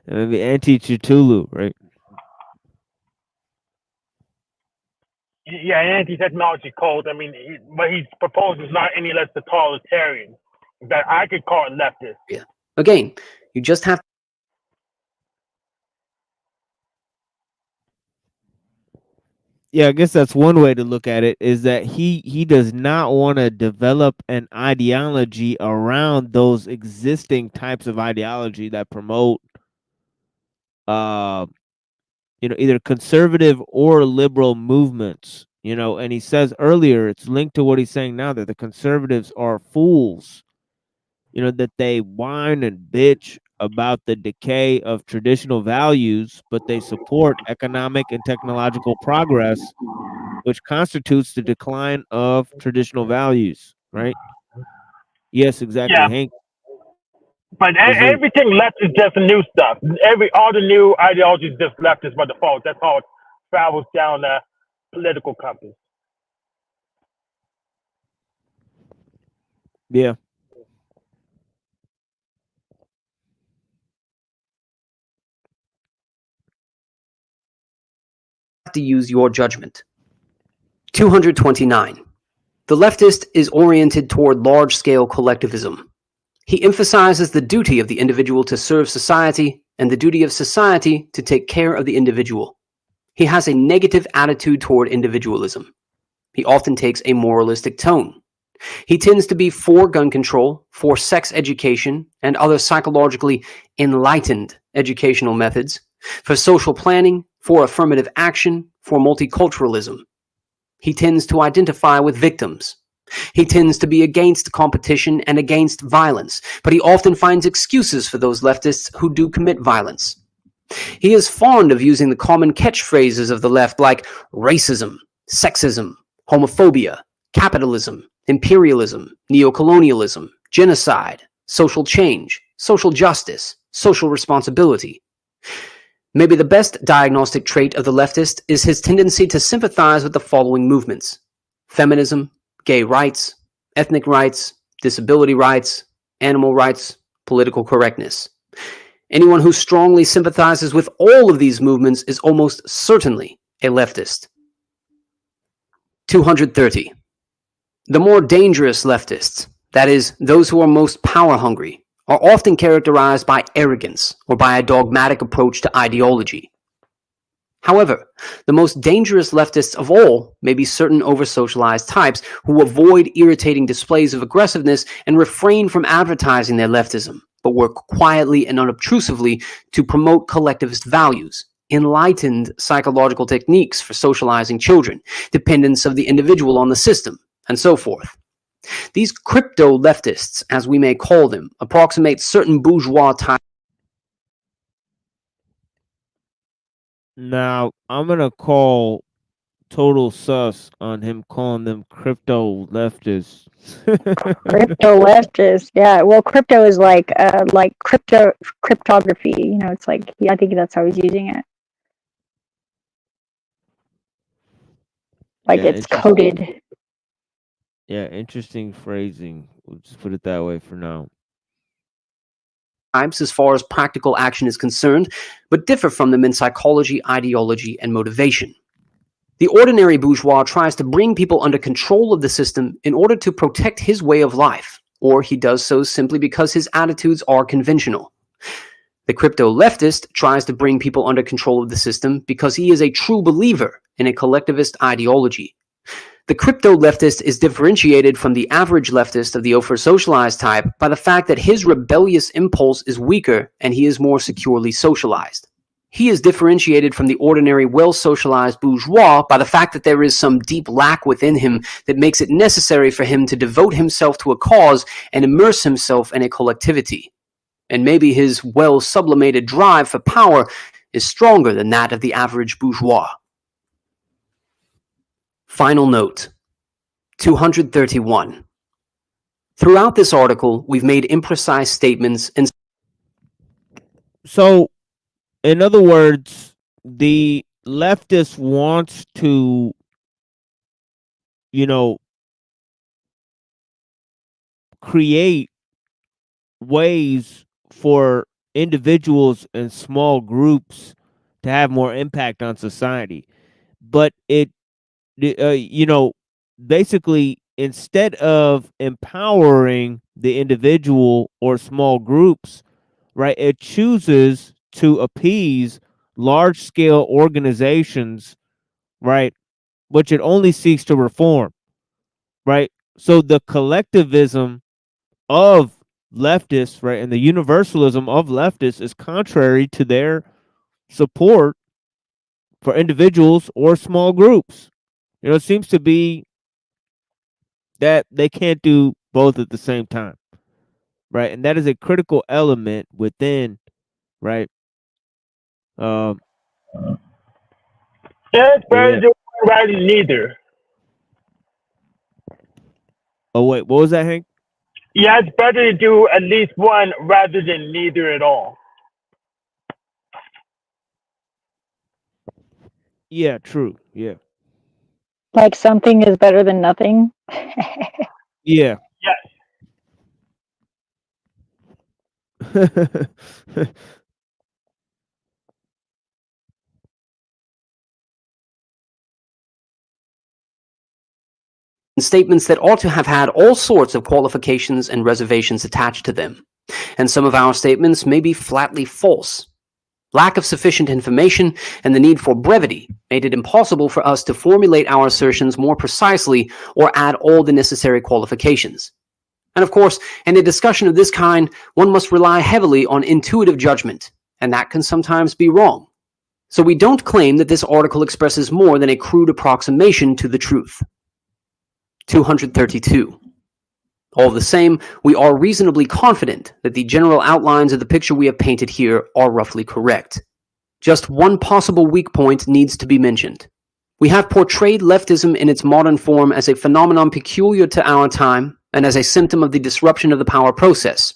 Maybe anti-Chutulu, right? Yeah, an anti-technology cult. I mean, what he's proposed is not any less totalitarian. That I could call it leftist. Yeah. Again, you just have. Yeah, I guess that's one way to look at it, is that he does not want to develop an ideology around those existing types of ideology that promote you know, either conservative or liberal movements, you know, and he says earlier, it's linked to what he's saying now, that the conservatives are fools, you know, that they whine and bitch about the decay of traditional values, but they support economic and technological progress, which constitutes the decline of traditional values, right? Yes, exactly, Yeah, Hank. but Was it? everything left is just new stuff. All the new ideologies just leftist by default. That's how it travels down the political compass. Yeah. To use your judgment. 229. The leftist is oriented toward large-scale collectivism. He emphasizes the duty of the individual to serve society and the duty of society to take care of the individual. He has a negative attitude toward individualism. He often takes a moralistic tone. He tends to be for gun control, for sex education, and other psychologically enlightened educational methods, for social planning, for affirmative action, for multiculturalism. He tends to identify with victims. He tends to be against competition and against violence, but he often finds excuses for those leftists who do commit violence. He is fond of using the common catchphrases of the left like racism, sexism, homophobia, capitalism, imperialism, neocolonialism, genocide, social change, social justice, social responsibility. Maybe the best diagnostic trait of the leftist is his tendency to sympathize with the following movements: feminism, gay rights, ethnic rights, disability rights, animal rights, political correctness. Anyone who strongly sympathizes with all of these movements is almost certainly a leftist. 230. The more dangerous leftists, that is, those who are most power hungry, are often characterized by arrogance or by a dogmatic approach to ideology. However, the most dangerous leftists of all may be certain over-socialized types who avoid irritating displays of aggressiveness and refrain from advertising their leftism, but work quietly and unobtrusively to promote collectivist values, enlightened psychological techniques for socializing children, dependence of the individual on the system, and so forth. These crypto-leftists, as we may call them, approximate certain bourgeois types. Now, I'm going to call total sus on him calling them crypto leftists. Crypto leftists, yeah. Well, crypto is like cryptography. You know, it's like I think that's how he's using it. Like Yeah, it's coded. Yeah, interesting phrasing. We'll just put it that way for now. Types as far as practical action is concerned, but differ from them in psychology, ideology, and motivation. The ordinary bourgeois tries to bring people under control of the system in order to protect his way of life, or he does so simply because his attitudes are conventional. The crypto-leftist tries to bring people under control of the system because he is a true believer in a collectivist ideology. The crypto-leftist is differentiated from the average leftist of the over-socialized type by the fact that his rebellious impulse is weaker and he is more securely socialized. He is differentiated from the ordinary well-socialized bourgeois by the fact that there is some deep lack within him that makes it necessary for him to devote himself to a cause and immerse himself in a collectivity. And maybe his well-sublimated drive for power is stronger than that of the average bourgeois. Final note, 231. Throughout this article, we've made imprecise statements and... So, in other words, the leftist wants to, create ways for individuals and small groups to have more impact on society. But basically, instead of empowering the individual or small groups, right, it chooses to appease large-scale organizations, right, which it only seeks to reform, right? So the collectivism of leftists, right, and the universalism of leftists is contrary to their support for individuals or small groups. It seems to be that they can't do both at the same time, right? And that is a critical element within, right? Yeah, it's better to do one rather than neither. Oh wait, what was that, Hank? Yeah, it's better to do at least one rather than neither at all. Yeah, true. Yeah. Like something is better than nothing. Yeah. Yes. statements that ought to have had all sorts of qualifications and reservations attached to them. And some of our statements may be flatly false. Lack of sufficient information and the need for brevity made it impossible for us to formulate our assertions more precisely or add all the necessary qualifications. And of course, in a discussion of this kind, one must rely heavily on intuitive judgment, and that can sometimes be wrong. So we don't claim that this article expresses more than a crude approximation to the truth. 232. All the same, we are reasonably confident that the general outlines of the picture we have painted here are roughly correct. Just one possible weak point needs to be mentioned. We have portrayed leftism in its modern form as a phenomenon peculiar to our time and as a symptom of the disruption of the power process.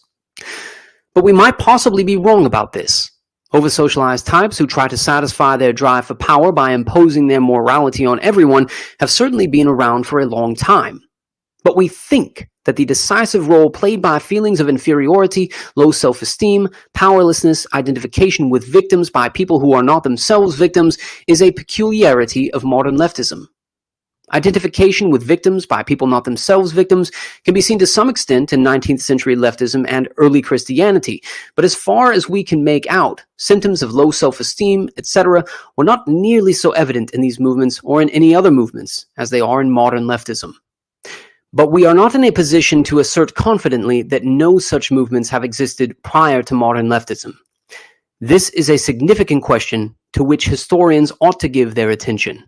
But we might possibly be wrong about this. Over-socialized types who try to satisfy their drive for power by imposing their morality on everyone have certainly been around for a long time. But we think that the decisive role played by feelings of inferiority, low self-esteem, powerlessness, identification with victims by people who are not themselves victims is a peculiarity of modern leftism. Identification with victims by people not themselves victims can be seen to some extent in 19th century leftism and early Christianity, but as far as we can make out, symptoms of low self-esteem, etc., were not nearly so evident in these movements or in any other movements as they are in modern leftism. But we are not in a position to assert confidently that no such movements have existed prior to modern leftism. This is a significant question to which historians ought to give their attention.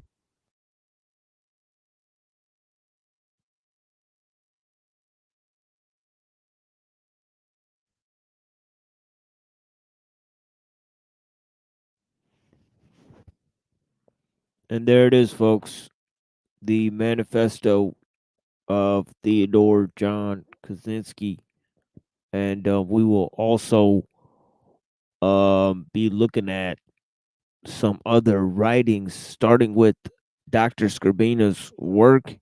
And there it is, folks. The manifesto of Theodore John Kaczynski. And we will also be looking at some other writings, starting with Dr. Scribina's work,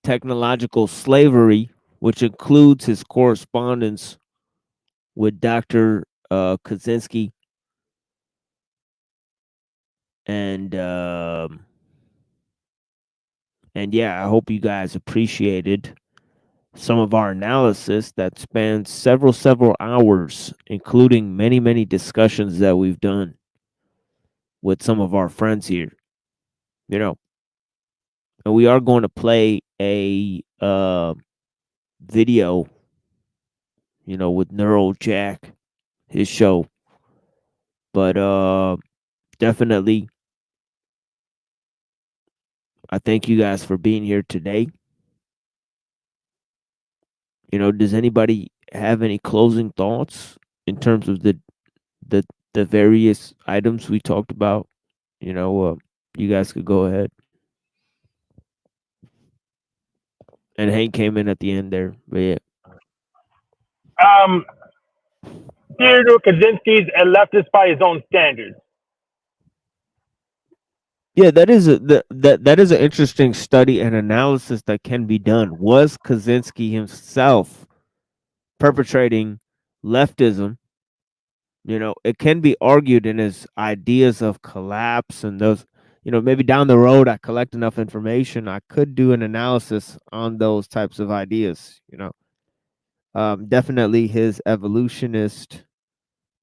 Technological Slavery, which includes his correspondence with Dr. Kaczynski. And yeah, I hope you guys appreciated some of our analysis that spans several hours, including many discussions that we've done with some of our friends here. You know, and we are going to play a video, you know, with Neural Jack, his show. But definitely, I thank you guys for being here today. You know, does anybody have any closing thoughts in terms of the various items we talked about? You know, you guys could go ahead. And Hank came in at the end there, but yeah. Theodore Kaczynski's a leftist by his own standards. Yeah, that is that is an interesting study and analysis that can be done. Was Kaczynski himself perpetrating leftism? You know, it can be argued in his ideas of collapse and those, you know, maybe down the road I collect enough information, I could do an analysis on those types of ideas, you know. Definitely his evolutionist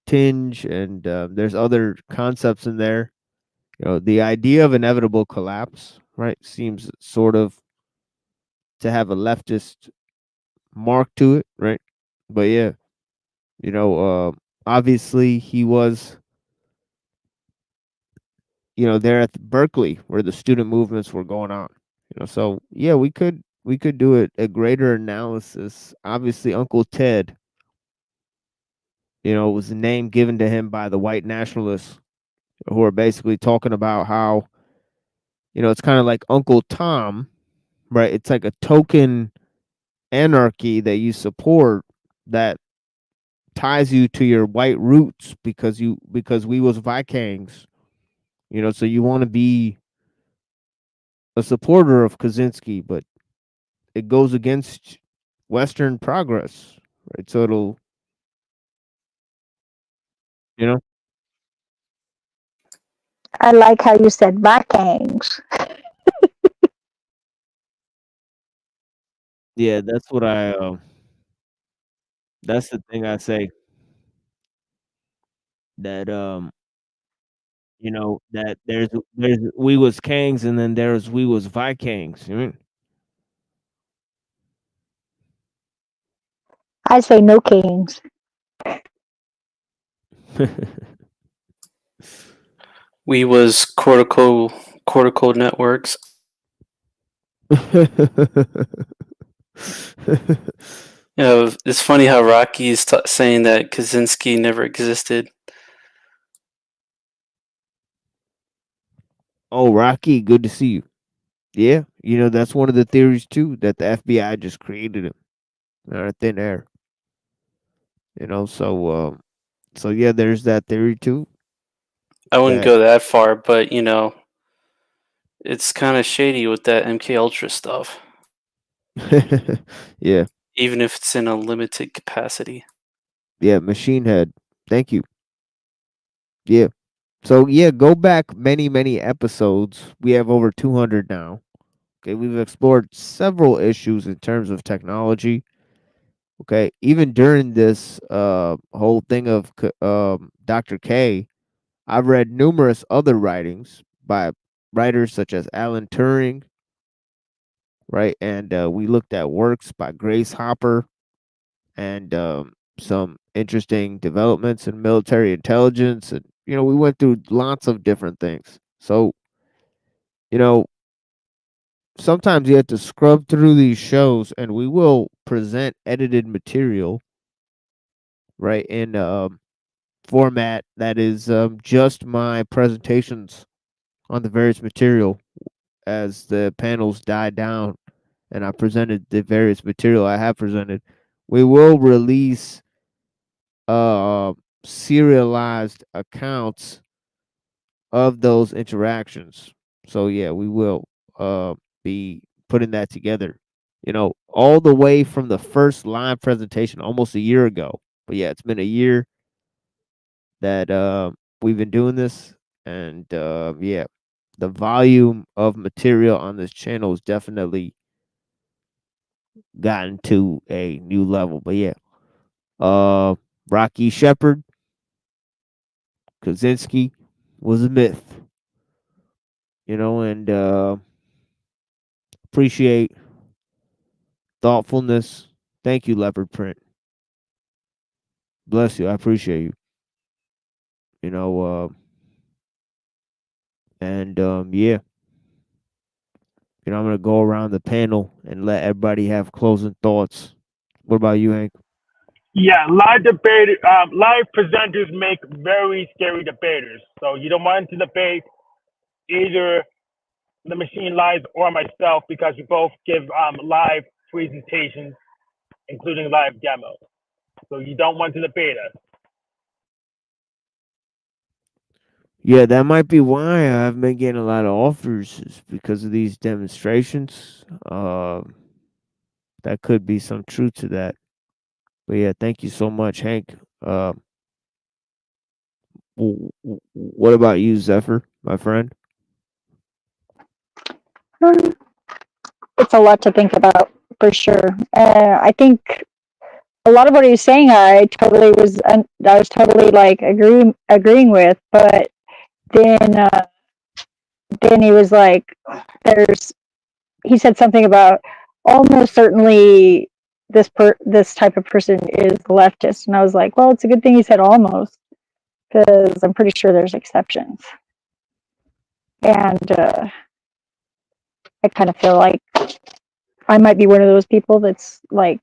tinge, and there's other concepts in there. You know, the idea of inevitable collapse, right, seems sort of to have a leftist mark to it, right? But yeah, you know, obviously he was, you know, there at Berkeley where the student movements were going on. You know, so yeah, we could do a greater analysis. Obviously, Uncle Ted, you know, was a name given to him by the white nationalists who are basically talking about how, you know, it's kind of like Uncle Tom, right? It's like a token anarchy that you support that ties you to your white roots because we was Vikings, you know, so you want to be a supporter of Kaczynski, but it goes against Western progress, right? So it'll, you know, I like how you said Vikings. yeah, that's what that's the thing I say, that you know, that there's we was kings and then there's we was Vikings. You know? I say no kings. We was cortical networks. You know, it's funny how Rocky's saying that Kaczynski never existed. Oh, Rocky, good to see you. Yeah, you know, that's one of the theories too, that the FBI just created him out of thin air. You know, so yeah, there's that theory too. I wouldn't go that far, but you know, it's kind of shady with that MK Ultra stuff. Yeah. Even if it's in a limited capacity. Yeah, Machine Head. Thank you. Yeah. So yeah, go back many episodes. We have over 200 now. Okay, we've explored several issues in terms of technology. Okay, even during this whole thing of Dr. K, I've read numerous other writings by writers such as Alan Turing, right? And we looked at works by Grace Hopper and some interesting developments in military intelligence. And, we went through lots of different things. So, you know, sometimes you have to scrub through these shows and we will present edited material, right, in format that is just my presentations on the various material as the panels die down and I presented the various material I have presented. We will release serialized accounts of those interactions. So yeah, we will be putting that together. All the way from the first live presentation almost a year ago. But yeah, it's been a year that we've been doing this, and yeah, the volume of material on this channel has definitely gotten to a new level. But yeah, Rocky Shepard, Kaczynski was a myth, and appreciate thoughtfulness. Thank you, Leopard Print. Bless you. I appreciate you. And yeah, I'm gonna go around the panel and let everybody have closing thoughts. What about you, Hank? Yeah, live presenters make very scary debaters. So you don't want to debate either the machine live or myself because we both give live presentations, including live demos. So you don't want to debate us. Yeah, that might be why I haven't been getting a lot of offers, is because of these demonstrations. That could be some truth to that. But yeah, thank you so much, Hank. What about you, Zephyr, my friend? Um, it's a lot to think about for sure. I think a lot of what he was saying, I was totally like agreeing with, but then then he was like, he said something about almost certainly this type of person is leftist, and I was like, well, it's a good thing he said almost, because I'm pretty sure there's exceptions, and I kind of feel like I might be one of those people that's like,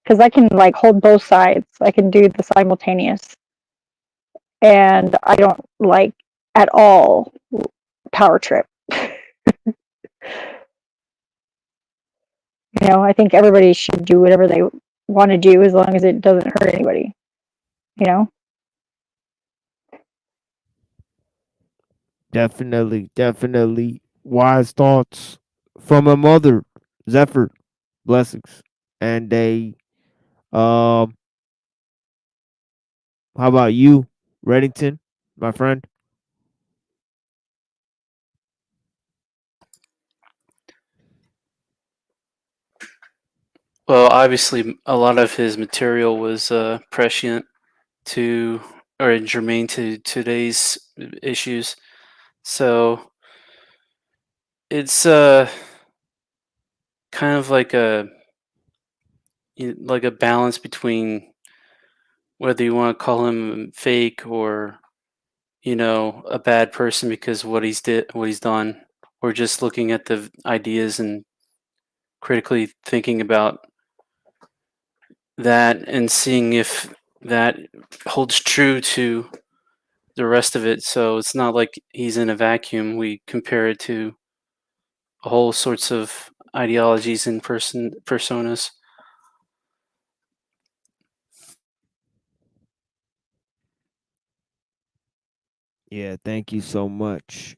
because I can like hold both sides. I can do the simultaneous, and I don't like at all power trip. I think everybody should do whatever they want to do as long as it doesn't hurt anybody. You know? Definitely wise thoughts from a mother, Zephyr. Blessings. And how about you, Reddington, my friend? Well, obviously, a lot of his material was prescient to or germane to today's issues. So it's kind of like a balance between whether you want to call him fake or a bad person because what he's done, or just looking at the ideas and critically thinking about that and seeing if that holds true to the rest of it. So it's not like he's in a vacuum. We compare it to a whole sorts of ideologies and personas. Yeah, thank you so much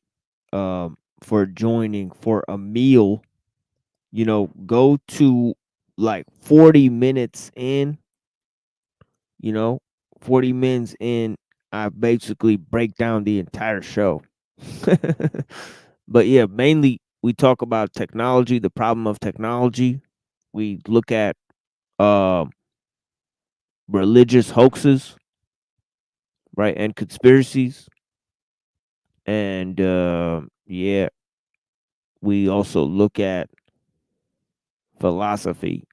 for joining for a meal. Go to like 40 minutes in, 40 minutes in. I basically break down the entire show. But yeah, mainly we talk about technology, the problem of technology. We look at religious hoaxes, right, and conspiracies. And yeah, we also look at philosophy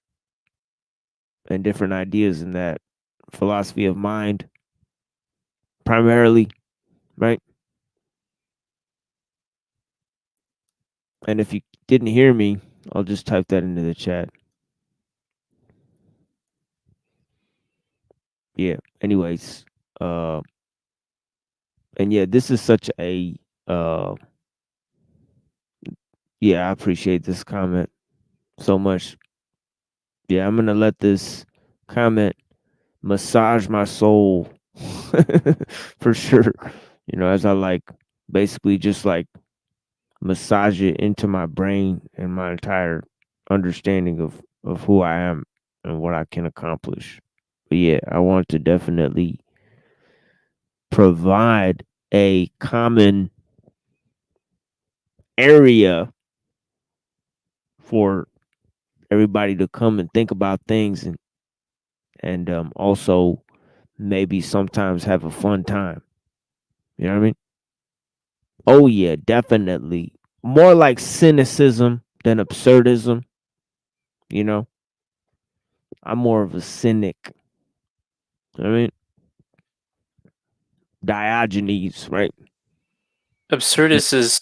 and different ideas in that philosophy of mind, primarily, right? And if you didn't hear me, I'll just type that into the chat. Yeah. Anyways, and yeah, this is such a yeah, I appreciate this comment so much. Yeah, I'm gonna let this comment massage my soul for sure. You know, as I like basically just like massage it into my brain and my entire understanding of who I am and what I can accomplish. But yeah, I want to definitely provide a common area for everybody to come and think about things and also maybe sometimes have a fun time. You know what I mean? Oh yeah, definitely. More like cynicism than absurdism, you know? I'm more of a cynic. You know what I mean? Diogenes, right? Absurdist is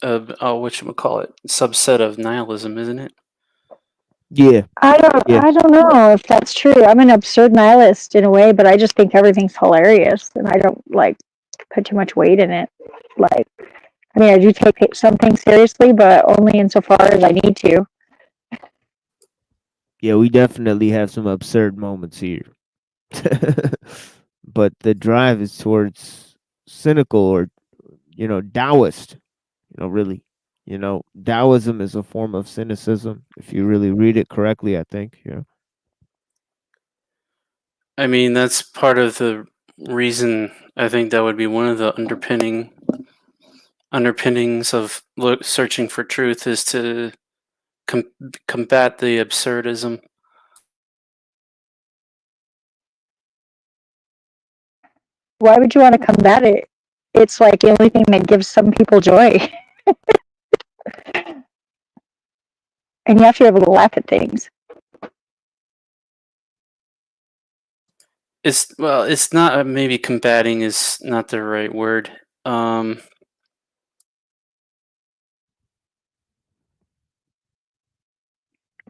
whatchamacallit, subset of nihilism, isn't it? Yeah. Yeah. I don't know if that's true. I'm an absurd nihilist in a way, but I just think everything's hilarious, and I don't like put too much weight in it. Like, I mean, I do take some things seriously, but only insofar as I need to. Yeah, we definitely have some absurd moments here. But the drive is towards cynical or, you know, Taoist, you know, really. You know, Taoism is a form of cynicism if you really read it correctly, I think. Yeah. I mean, that's part of the reason. I think that would be one of the underpinnings of searching for truth is to combat the absurdism. Why would you want to combat it? It's like the only thing that gives some people joy. And you have to be able to laugh at things. It's not maybe combating is not the right word.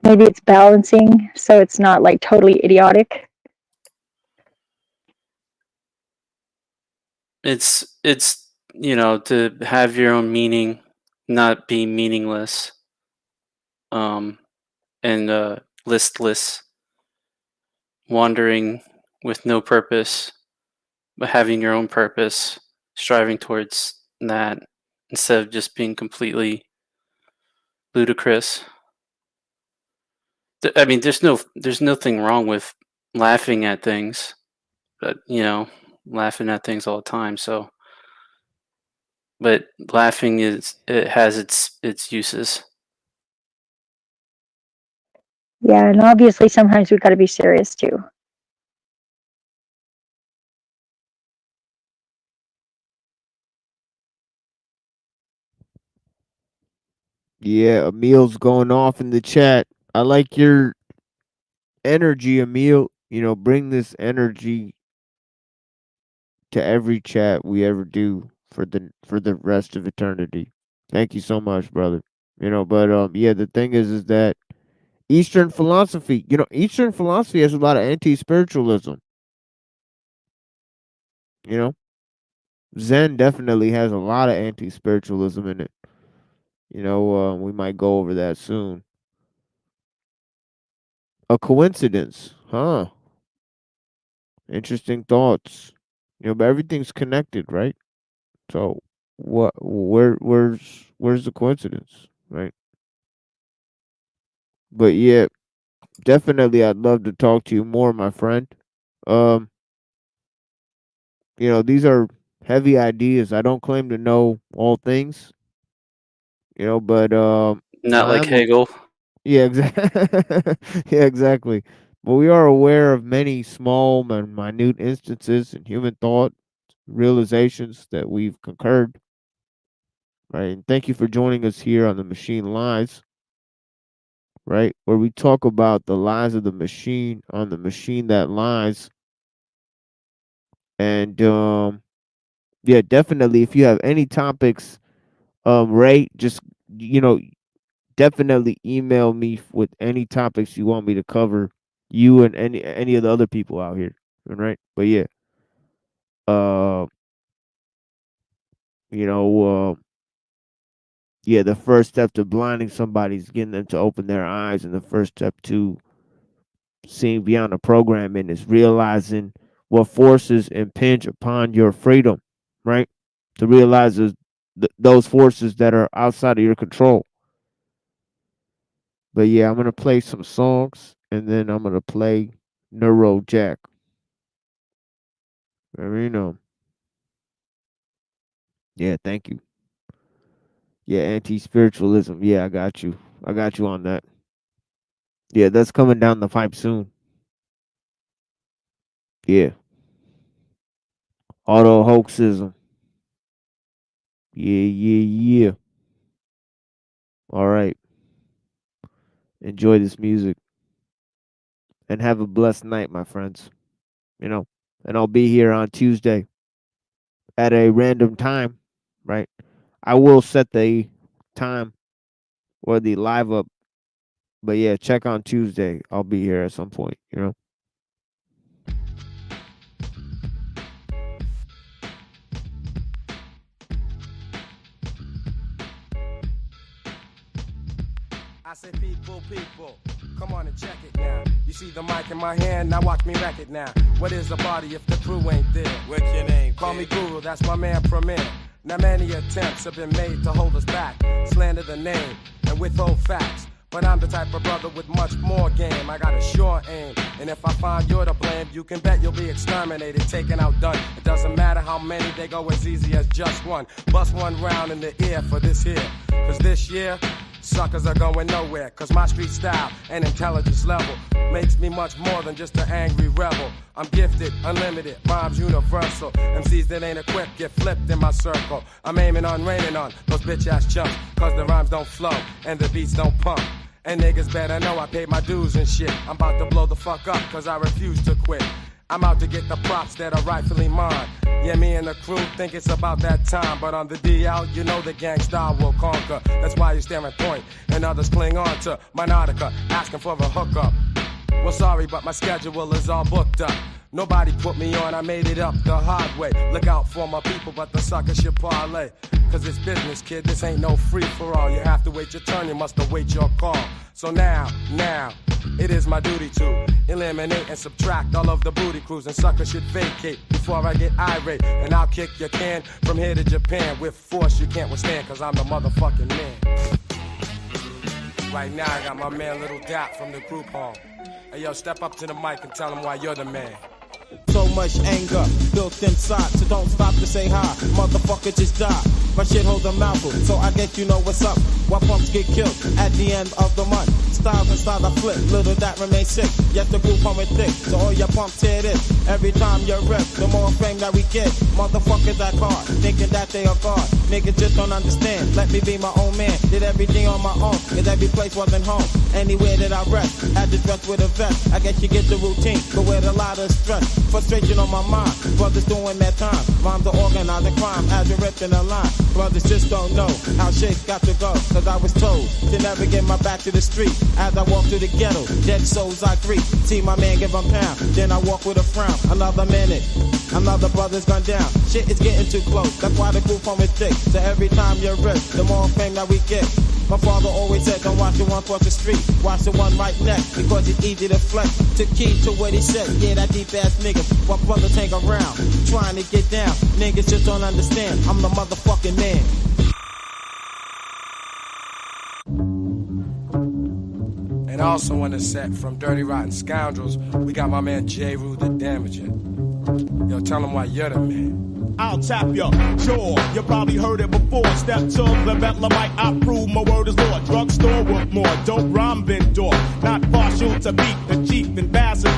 Maybe it's balancing, so it's not like totally idiotic. It's to have your own meaning, not be meaningless, and listless, wandering with no purpose, but having your own purpose, striving towards that instead of just being completely ludicrous. I mean, there's nothing wrong with laughing at things, but laughing at things all the time. So, but laughing it has its uses. Yeah, and obviously sometimes we've got to be serious too. Yeah, Emil's going off in the chat. I like your energy, Emil. You know, bring this energy to every chat we ever do for the rest of eternity. Thank you so much, brother. You know, but yeah, the thing is that Eastern philosophy, you know, Eastern philosophy has a lot of anti-spiritualism. You know, Zen definitely has a lot of anti-spiritualism in it. You know, we might go over that soon. A coincidence, huh? Interesting thoughts. You know, but everything's connected, right? So where's the coincidence, right? But yeah, definitely I'd love to talk to you more, my friend. Um these are heavy ideas. I don't claim to know all things, but Not I like am. Hegel. Yeah, exactly. Yeah, exactly. But we are aware of many small and minute instances in human thought, realizations that we've concurred. Right, and thank you for joining us here on the Machine Lies. Right, where we talk about the lies of the machine on the machine that lies. And yeah, definitely. If you have any topics, Ray, just definitely email me with any topics you want me to cover. You and any of the other people out here, all right? But yeah, uh, you know, yeah, the first step to blinding somebody is getting them to open their eyes, and the first step to seeing beyond the programming is realizing what forces impinge upon your freedom, right? To realize those forces that are outside of your control. But yeah, I'm gonna play some songs, and then I'm gonna play Neuro Jack. Yeah, thank you. Yeah, anti-spiritualism. Yeah, I got you. I got you on that. Yeah, that's coming down the pipe soon. Yeah. Auto hoaxism. Yeah. All right. Enjoy this music and have a blessed night, my friends. And I'll be here on Tuesday at a random time, right? I will set the time or the live up, but yeah, check on Tuesday. I'll be here at some point. I say people, come on and check it now. You see the mic in my hand, now watch me wreck it now. What is a body if the crew ain't there? What's your name? Call me Guru, that's my man Premier. Now many attempts have been made to hold us back, slander the name, and withhold facts. But I'm the type of brother with much more game. I got a sure aim, and if I find you're to blame, you can bet you'll be exterminated, taken out, done. It doesn't matter how many, they go as easy as just one. Bust one round in the ear for this here, cause this year, suckers are going nowhere, cause my street style and intelligence level makes me much more than just an angry rebel. I'm gifted, unlimited, rhymes universal. MCs that ain't equipped get flipped in my circle. I'm aiming on, raining on those bitch ass chumps, cause the rhymes don't flow and the beats don't pump. And niggas better know I paid my dues and shit. I'm about to blow the fuck up, cause I refuse to quit. I'm out to get the props that are rightfully mine. Yeah, me and the crew think it's about that time. But on the DL, you know the gangsta will conquer. That's why you stare at point, and others cling on to my nautica, asking for a hookup. Well, sorry, but my schedule is all booked up. Nobody put me on, I made it up the hard way. Look out for my people, but the sucker should parlay. Cause it's business, kid, this ain't no free for all. You have to wait your turn, you must await your call. So now, it is my duty to eliminate and subtract all of the booty crews, and suckers should vacate before I get irate. And I'll kick your can from here to Japan with force you can't withstand, cause I'm the motherfucking man. Right now I got my man Little Dap from the group home. Hey yo, step up to the mic and tell him why you're the man. So much anger built inside, so don't stop to say hi. Motherfucker, just die. My shit holds a mouthful, so I guess you know what's up. Why pumps get killed at the end of the month? Styles and styles I flip, little that remain sick. Yes, the group coming thick, so all your pumps hear this. Every time you're ripped, the more fame that we get. Motherfuckers act hard, thinking that they are God. Niggas just don't understand, let me be my own man. Did everything on my own, cause every place wasn't home. Anywhere that I rest, had to dress with a vest. I guess you get the routine, but with a lot of stress. Frustration on my mind, brothers doing their time. Rhymes are organizing crime as you're ripped in a line. Brothers just don't know how shit's got to go, cause I was told to never get my back to the street. As I walk through the ghetto, dead souls I greet. See my man give 'em pound, then I walk with a frown. Another minute, another brother's gone down. Shit is getting too close, that's why the group home is thick. So every time you're ripped, the more fame that we get. My father always said, don't watch the one cross the street, watch the one right next, because it's easy to flex. Took key to what he said, yeah, that deep ass nigga. What brothers hang around, trying to get down. Niggas just don't understand, I'm the motherfucking man. And also on the set from Dirty Rotten Scoundrels, we got my man J. Rue the Damager. Yo, tell them why you're the man. I'll tap your jaw. You probably heard it before. Step to the Bethlehemite, I prove my word is Lord. Drugstore with more dope rhyme vendor. Not partial to beat the chief ambassador.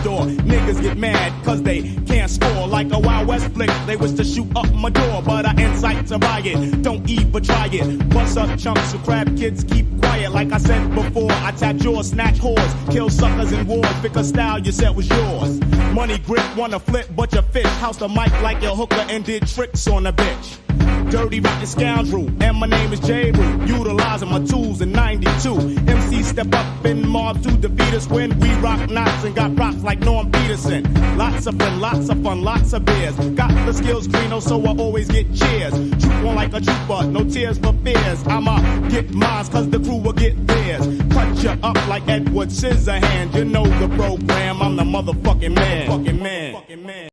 Niggas get mad cause they can't score. Like a Wild West flick, they wish to shoot up my door. But I incite to riot, don't even try it. Bust up chunks of crab kids, keep quiet. Like I said before, I tap jaws, snatch whores. Kill suckers in wars, pick a style you said was yours. Money grip, wanna flip, but you fish. House the mic like your hooker and did tricks on a bitch. Dirty rotten scoundrel, and my name is J. Roo. Utilizing my tools in 92. MC step up in mobs to defeat us when we rock knots and got props like Norm Peterson. Lots of fun, lots of beers. Got the skills green, so I always get cheers. Troop on like a trooper, no tears for fears. I'ma get mines cause the crew will get theirs. Cut you up like Edward Scissorhands. You know the program, I'm the motherfucking man. Fucking man. Fucking man.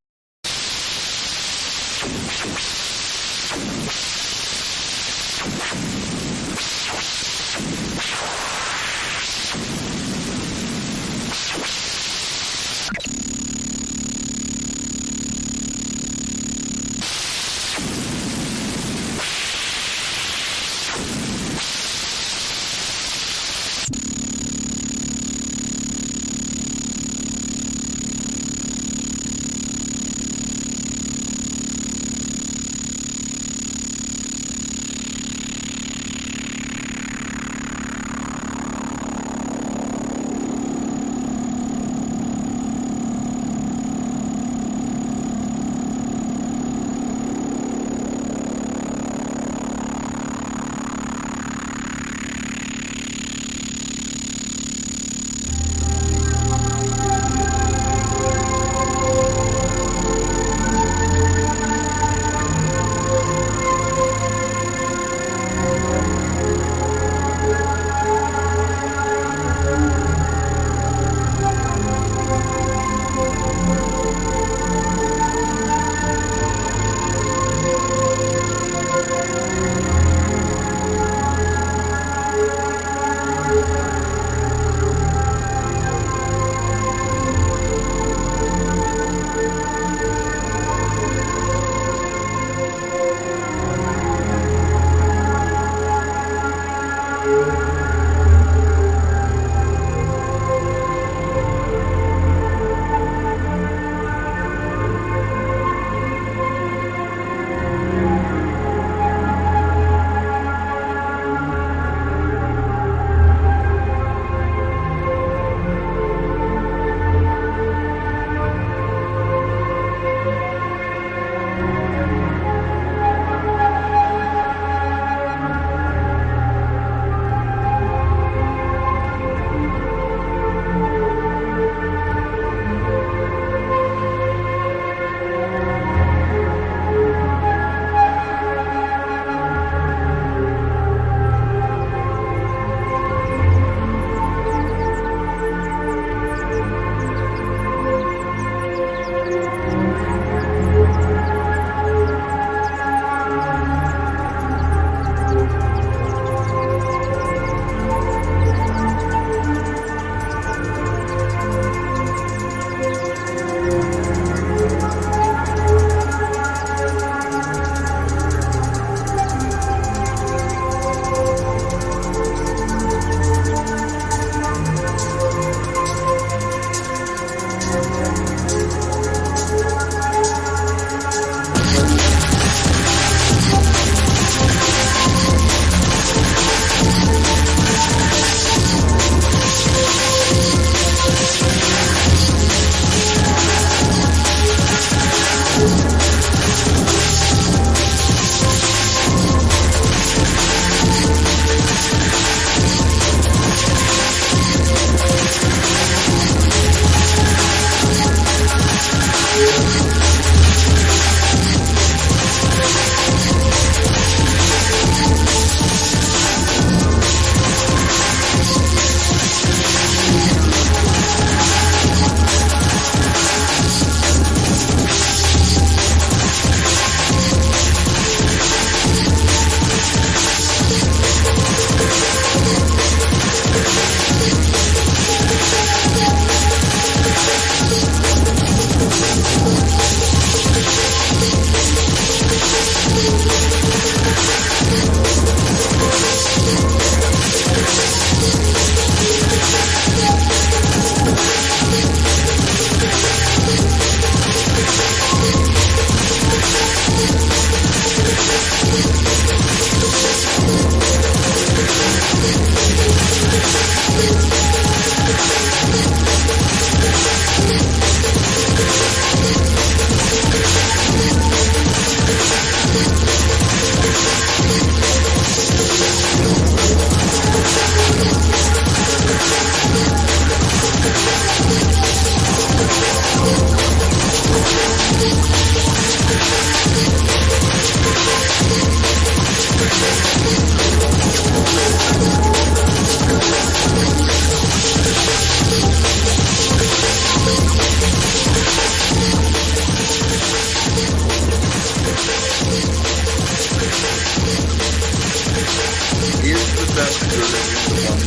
Is the best version the one?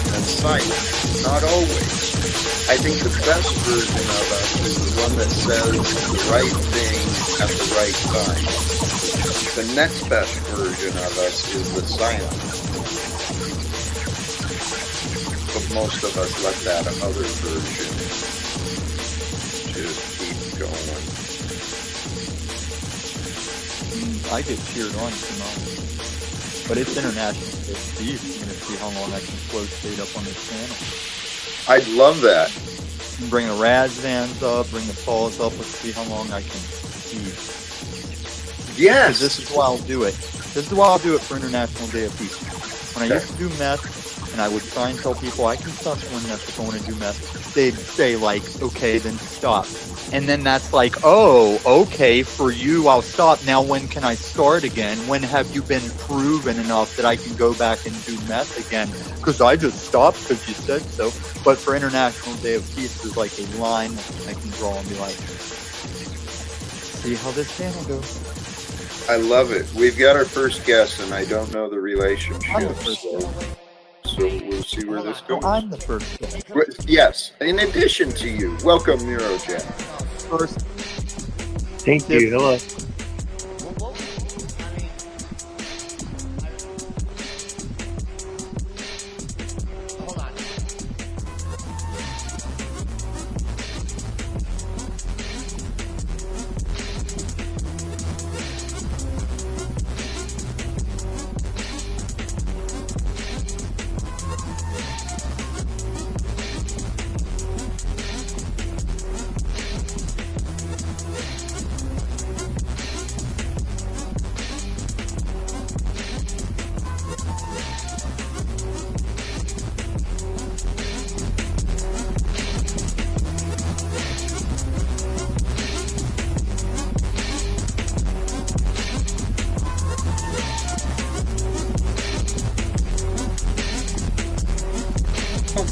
That's science, not always. I think the best version of us is the one that says the right thing at the right time. The next best version of us is the silent. But most of us let that other version just keep going. I get cheered on tonight. But it's international. It's deep. You're going to see how long I can flow state up on this channel. I'd love that. Bring the Razvans up, bring the Falls up. Let's see how long I can keep. Yes. This is why I'll do it. This is why I'll do it for International Day of Peace. When I used to do meth, and I would try and tell people I can stop doing meth if I want to do meth, they'd say like, okay, then stop. And then that's like, oh, okay, for you, I'll stop. Now when can I start again? When have you been proven enough that I can go back and do meth again? Because I just stopped because you said so. But for International Day of Peace, there's like a line I can draw and be like, see how this channel goes. I love it. We've got our first guest, and I don't know the relationship, so we'll see where this goes. I'm the first guest. Yes, in addition to you. Welcome, Neurojack. First. Thank you. Hello.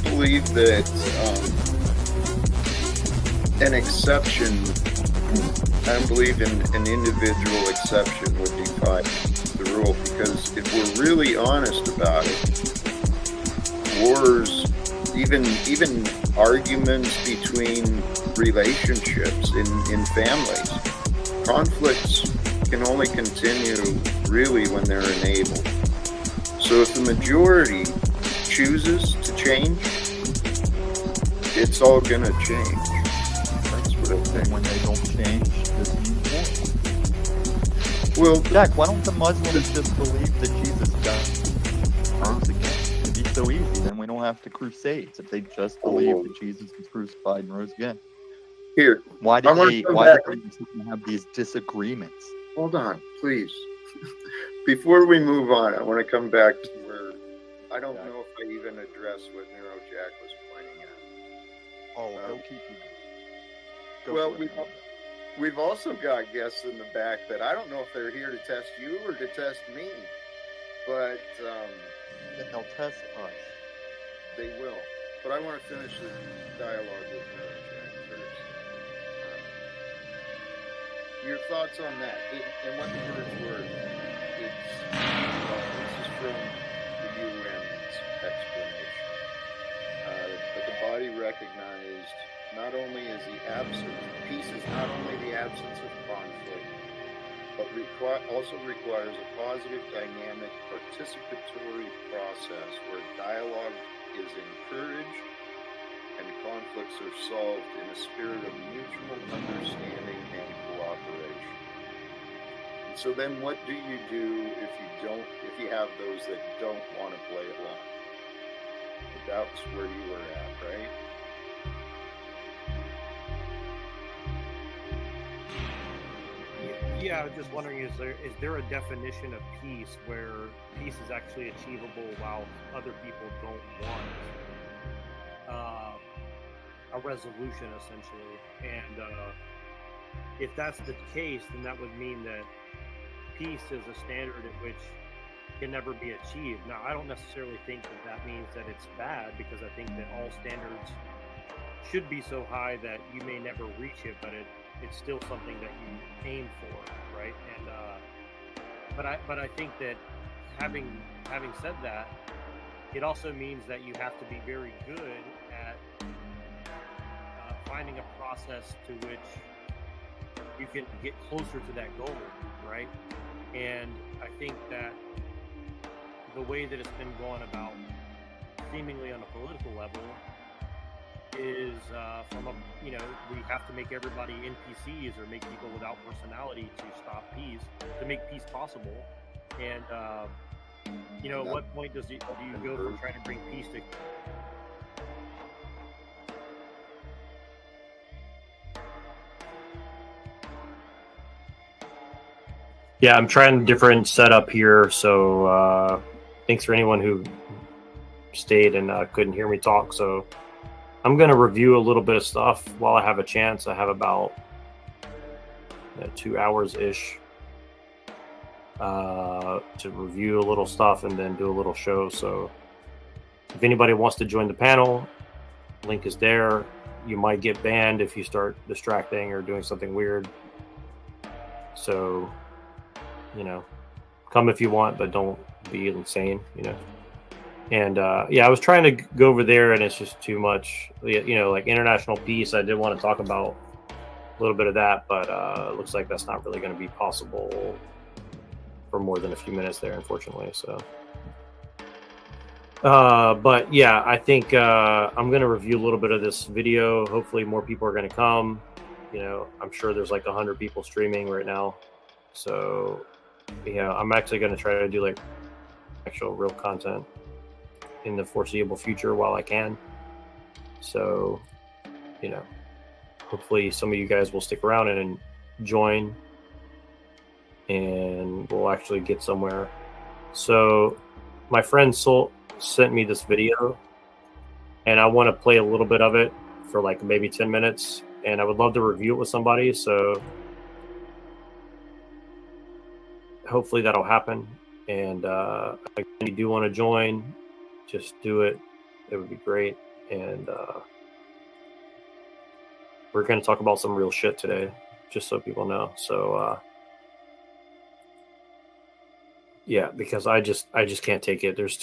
Believe that an exception, I don't believe in an individual exception would defy the rule, because if we're really honest about it, wars, even arguments between relationships in families, conflicts can only continue really when they're enabled. So if the majority chooses to change, it's all gonna change. That's what I think. When they don't change, this means war. Well, Jack, why don't the Muslims just believe that Jesus died, rose again? It'd be so easy. Then we don't have to crusades if they just believe that Jesus was crucified and rose again. Here, why did they have these disagreements? Hold on, please. Before we move on, I want to come back to where I don't know if I even addressed what Neurojack was pointing at. Oh, he'll keep you. Well, we've also got guests in the back that I don't know if they're here to test you or to test me, but then they'll test us. They will. But I want to finish the dialogue with Neurojack first. Your thoughts on that, and what the words were? This is from the UN's explanation. But the body recognized not only is the absence, peace is not only the absence of conflict, but also requires a positive, dynamic, participatory process where dialogue is encouraged and conflicts are solved in a spirit of mutual understanding and cooperation. And So then what do you do if you have those that don't want to play along? That's where you were at, right? Yeah, I was just wondering, is there a definition of peace where peace is actually achievable while other people don't want a resolution, essentially? And if that's the case, then that would mean that peace is a standard at which can never be achieved. Now, I don't necessarily think that that means that it's bad, because I think that all standards should be so high that you may never reach it, but it's still something that you aim for, right? And but I think that having said that, it also means that you have to be very good at finding a process to which you can get closer to that goal, right? And I think that the way that it's been going about, seemingly on a political level, is from a, we have to make everybody NPCs, or make people without personality to stop peace, to make peace possible. And at what point do you go from trying to bring peace to Yeah, I'm trying a different setup here, so thanks for anyone who stayed and couldn't hear me talk. So I'm going to review a little bit of stuff while I have a chance. I have about 2 hours-ish to review a little stuff and then do a little show. So if anybody wants to join the panel, link is there. You might get banned if you start distracting or doing something weird. So, come if you want, but don't be insane, And I was trying to go over there, and it's just too much. Like international peace, I did want to talk about a little bit of that, but it looks like that's not really going to be possible for more than a few minutes there, unfortunately. So, but yeah, I think I'm going to review a little bit of this video. Hopefully, more people are going to come. I'm sure there's like 100 people streaming right now, so yeah, I'm actually going to try to do like actual real content in the foreseeable future while I can. So, hopefully some of you guys will stick around and join, and we'll actually get somewhere. So my friend Sol sent me this video, and I want to play a little bit of it for like maybe 10 minutes, and I would love to review it with somebody. So hopefully that'll happen. And if you do want to join, just do it. It would be great. And we're going to talk about some real shit today, just so people know. So yeah, because I just can't take it. There's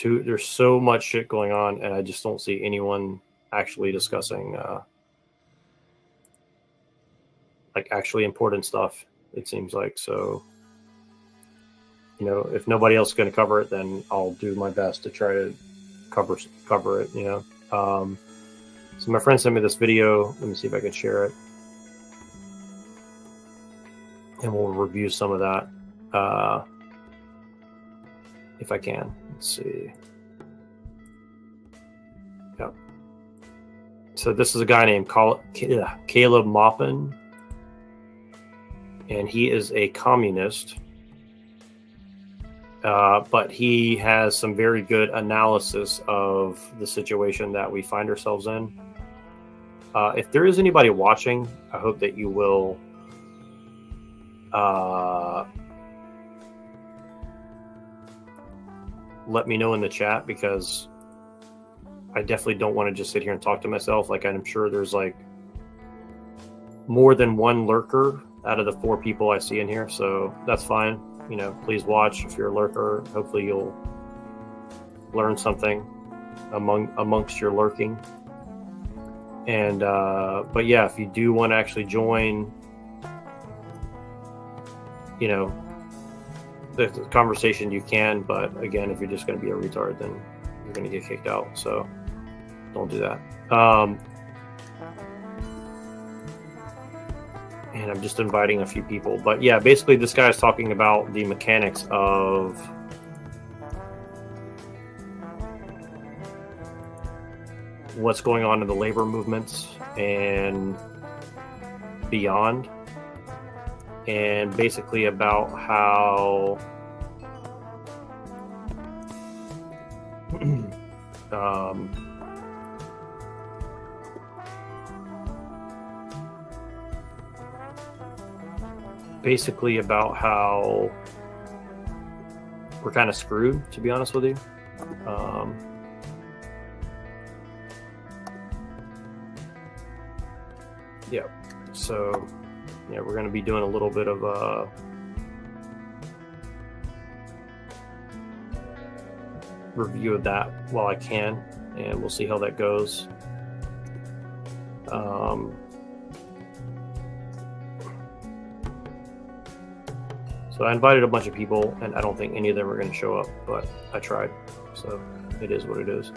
so much shit going on, and I just don't see anyone actually discussing like actually important stuff, it seems like. So if nobody else is going to cover it, then I'll do my best to try to cover it, So my friend sent me this video. Let me see if I can share it, and we'll review some of that if I can. Let's see. Yep. So this is a guy named Caleb Maupin, and he is a communist. But he has some very good analysis of the situation that we find ourselves in. If there is anybody watching, I hope that you will let me know in the chat, because I definitely don't want to just sit here and talk to myself. Like, I'm sure there's like more than one lurker out of the 4 people I see in here, so that's fine. Please watch if you're a lurker. Hopefully you'll learn something amongst your lurking. And but yeah, if you do want to actually join, the conversation, you can. But again, if you're just going to be a retard, then you're going to get kicked out. So don't do that. and I'm just inviting a few people. But yeah, basically this guy is talking about the mechanics of what's going on in the labor movements and beyond, and basically about how basically about how we're kind of screwed, to be honest with you. Yeah, so yeah, we're going to be doing a little bit of a review of that while I can, and we'll see how that goes. So I invited a bunch of people, and I don't think any of them are going to show up, but I tried, so it is what it is.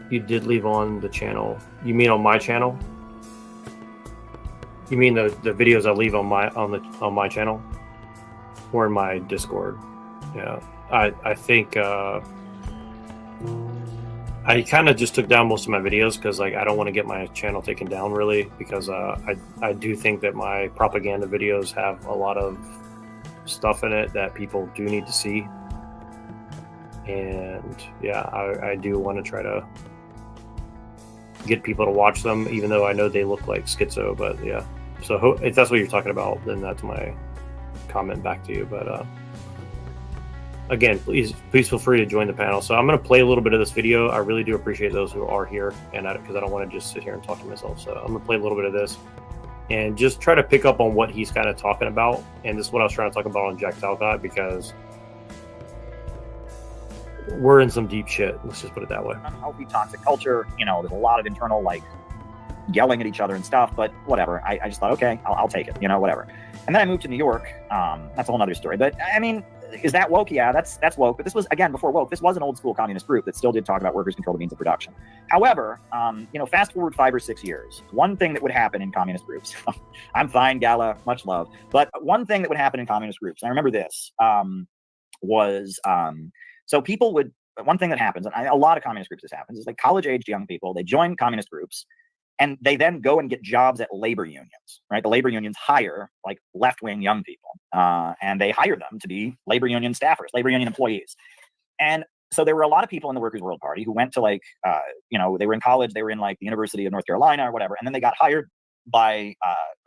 You did leave on the channel. You mean on my channel? You mean the videos I leave on my channel, or in my Discord? Yeah, I think I kind of just took down most of my videos because like I don't want to get my channel taken down really, because I do think that my propaganda videos have a lot of stuff in it that people do need to see, and yeah, I do want to try to get people to watch them, even though I know they look like schizo. But yeah, so if that's what you're talking about, then that's my comment back to you. But again, please feel free to join the panel. So I'm going to play a little bit of this video. I really do appreciate those who are here, and because I don't want to just sit here and talk to myself. So I'm going to play a little bit of this and just try to pick up on what he's kind of talking about. And this is what I was trying to talk about on Jack Talcott, because we're in some deep shit. Let's just put it that way. Unhealthy, toxic culture. You know, there's a lot of internal, like, yelling at each other and stuff, but whatever. I just thought, okay, I'll take it, you know, whatever. And then I moved to New York. That's a whole nother story. But I mean, is that woke? Yeah, that's woke. But this was, again, before woke. This was an old school communist group that still did talk about workers control the means of production. However, you know, fast forward 5 or 6 years, one thing that would happen in communist groups, I'm fine, Gala, much love. But one thing that would happen in communist groups, and I remember this, was, so people would, one thing that happens, and a lot of communist groups this happens, is like college-aged young people, they join communist groups, and they then go and get jobs at labor unions, right? The labor unions hire like left-wing young people, and they hire them to be labor union staffers, labor union employees. And so there were a lot of people in the Workers' World Party who went to like, you know, they were in college, they were in like the University of North Carolina or whatever, and then they got hired by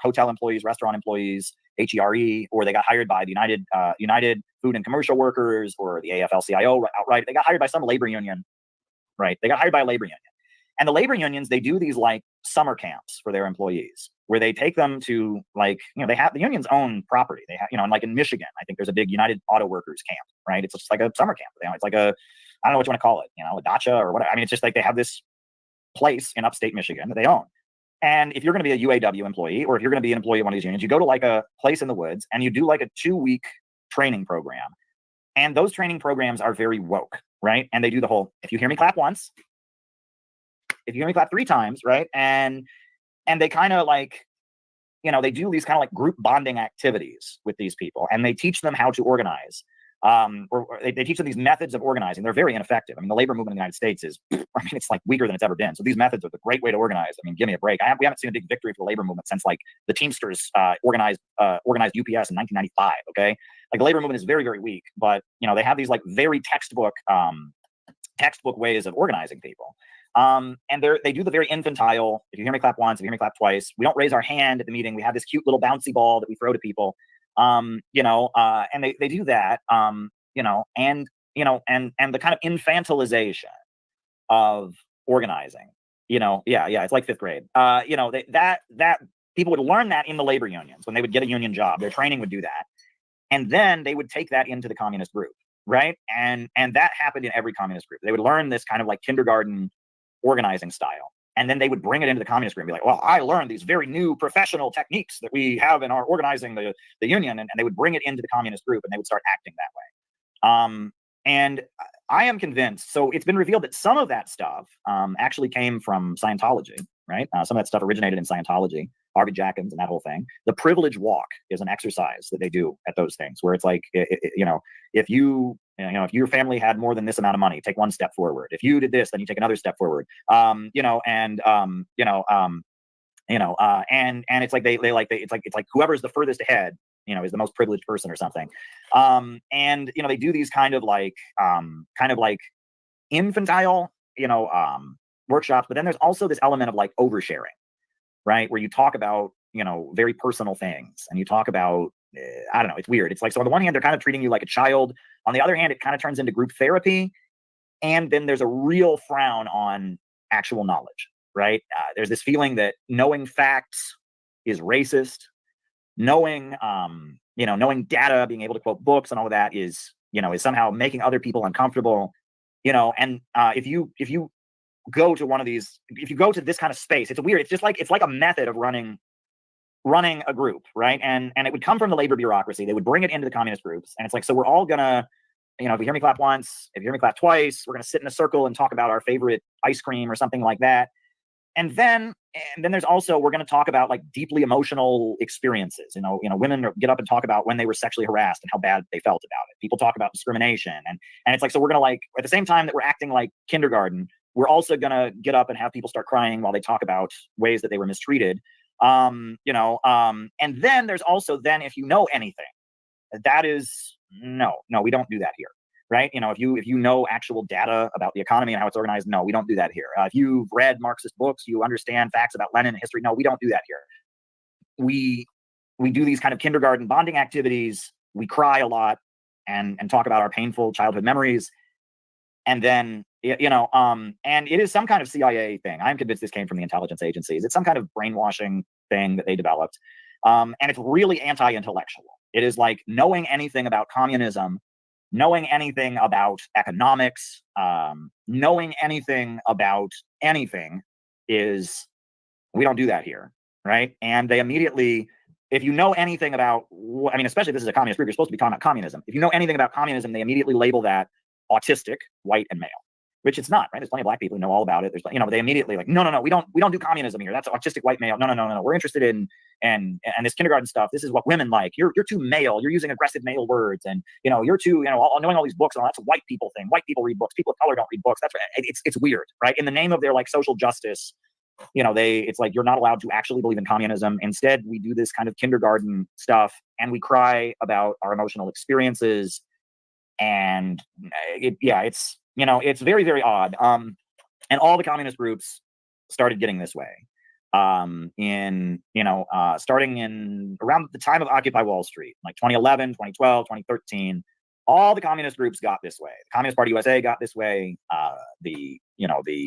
hotel employees, restaurant employees, HERE, or they got hired by the United Food and Commercial Workers or the AFL-CIO outright. They got hired by some labor union, right? They got hired by a labor union. And the labor unions, they do these like summer camps for their employees, where they take them to like, you know, they have the unions own property. They have, you know, and like in Michigan, I think there's a big United Auto Workers camp, right? It's just like a summer camp. You know, it's like a, I don't know what you want to call it, you know, a dacha or whatever. I mean, it's just like they have this place in upstate Michigan that they own. And if you're going to be a UAW employee, or if you're going to be an employee of one of these unions, you go to like a place in the woods and you do like a 2-week training program. And those training programs are very woke, right? And they do the whole, if you hear me clap once, if you hear me clap 3 times, right? And they kind of like, you know, they do these kind of like group bonding activities with these people, and they teach them how to organize. Or they teach them these methods of organizing. They're very ineffective. I mean, the labor movement in the United States is, I mean, it's like weaker than it's ever been. So these methods are the great way to organize. I mean, give me a break. We haven't seen a big victory for the labor movement since like the Teamsters organized UPS in 1995. Okay, like the labor movement is very, very weak. But you know, they have these like very textbook ways of organizing people. And they do the very infantile, if you hear me clap once, if you hear me clap twice, we don't raise our hand at the meeting. We have this cute little bouncy ball that we throw to people. You know, and they do that, you know, and the kind of infantilization of organizing, you know, yeah, it's like 5th grade. You know, that people would learn that in the labor unions when they would get a union job. Their training would do that. And then they would take that into the communist group, right? And that happened in every communist group. They would learn this kind of like kindergarten organizing style. And then they would bring it into the communist group and be like, well, I learned these very new professional techniques that we have in our organizing the union. And they would bring it into the communist group, and they would start acting that way. And I am convinced, so it's been revealed that some of that stuff actually came from Scientology, right? Some of that stuff originated in Scientology, Harvey Jackins and that whole thing. The privilege walk is an exercise that they do at those things where it's like, you know, if your family had more than this amount of money, take one step forward. If you did this, then you take another step forward. And it's like it's like whoever's the furthest ahead, you know, is the most privileged person or something. And you know, they do these kind of like infantile, you know, workshops, but then there's also this element of like oversharing, right? Where you talk about, you know, very personal things and you talk about, I don't know, it's weird. It's like, so on the one hand, they're kind of treating you like a child. On the other hand, it kind of turns into group therapy. And then there's a real frown on actual knowledge, right? There's this feeling that knowing facts is racist. Knowing, knowing data, being able to quote books and all of that is somehow making other people uncomfortable, you know. And if you go to one of these, if you go to this kind of space, it's weird. It's like a method of running a group, right? And it would come from the labor bureaucracy. They would bring it into the communist groups, and it's like, so we're all gonna, you know, if you hear me clap once, if you hear me clap twice, we're gonna sit in a circle and talk about our favorite ice cream or something like that. And then there's also, we're going to talk about like deeply emotional experiences. You know, women get up and talk about when they were sexually harassed and how bad they felt about it. People talk about discrimination, and it's like, so we're going to, like, at the same time that we're acting like kindergarten, we're also going to get up and have people start crying while they talk about ways that they were mistreated. And then there's also, then if you know anything, that is no, we don't do that here. Right? You know, if you know actual data about the economy and how it's organized, no, we don't do that here. If you've read Marxist books, you understand facts about Lenin and history, no, we don't do that here. We do these kind of kindergarten bonding activities. We cry a lot and talk about our painful childhood memories. And then, and it is some kind of CIA thing. I'm convinced this came from the intelligence agencies. It's some kind of brainwashing thing that they developed. And it's really anti-intellectual. It is like knowing anything about communism, knowing anything about economics, knowing anything about anything is, we don't do that here, right? And they immediately, if you know anything about, I mean, especially if this is a communist group, you're supposed to be talking about communism. If you know anything about communism, they immediately label that autistic, white, and male, which it's not, right? There's plenty of black people who know all about it. There's, they immediately like, no, we don't do communism here. That's autistic, white, male. No. We're interested in and this kindergarten stuff. This is what women like. You're too male. You're using aggressive male words, and you're too, knowing all these books and all. That's a white people thing. White people read books. People of color don't read books. That's right. It's weird, right? In the name of their like social justice, it's like you're not allowed to actually believe in communism. Instead, we do this kind of kindergarten stuff, and we cry about our emotional experiences, and it's very, very odd. And all the communist groups started getting this way. Starting in around the time of Occupy Wall Street, like 2011, 2012, 2013, all the communist groups got this way. The Communist Party USA got this way. The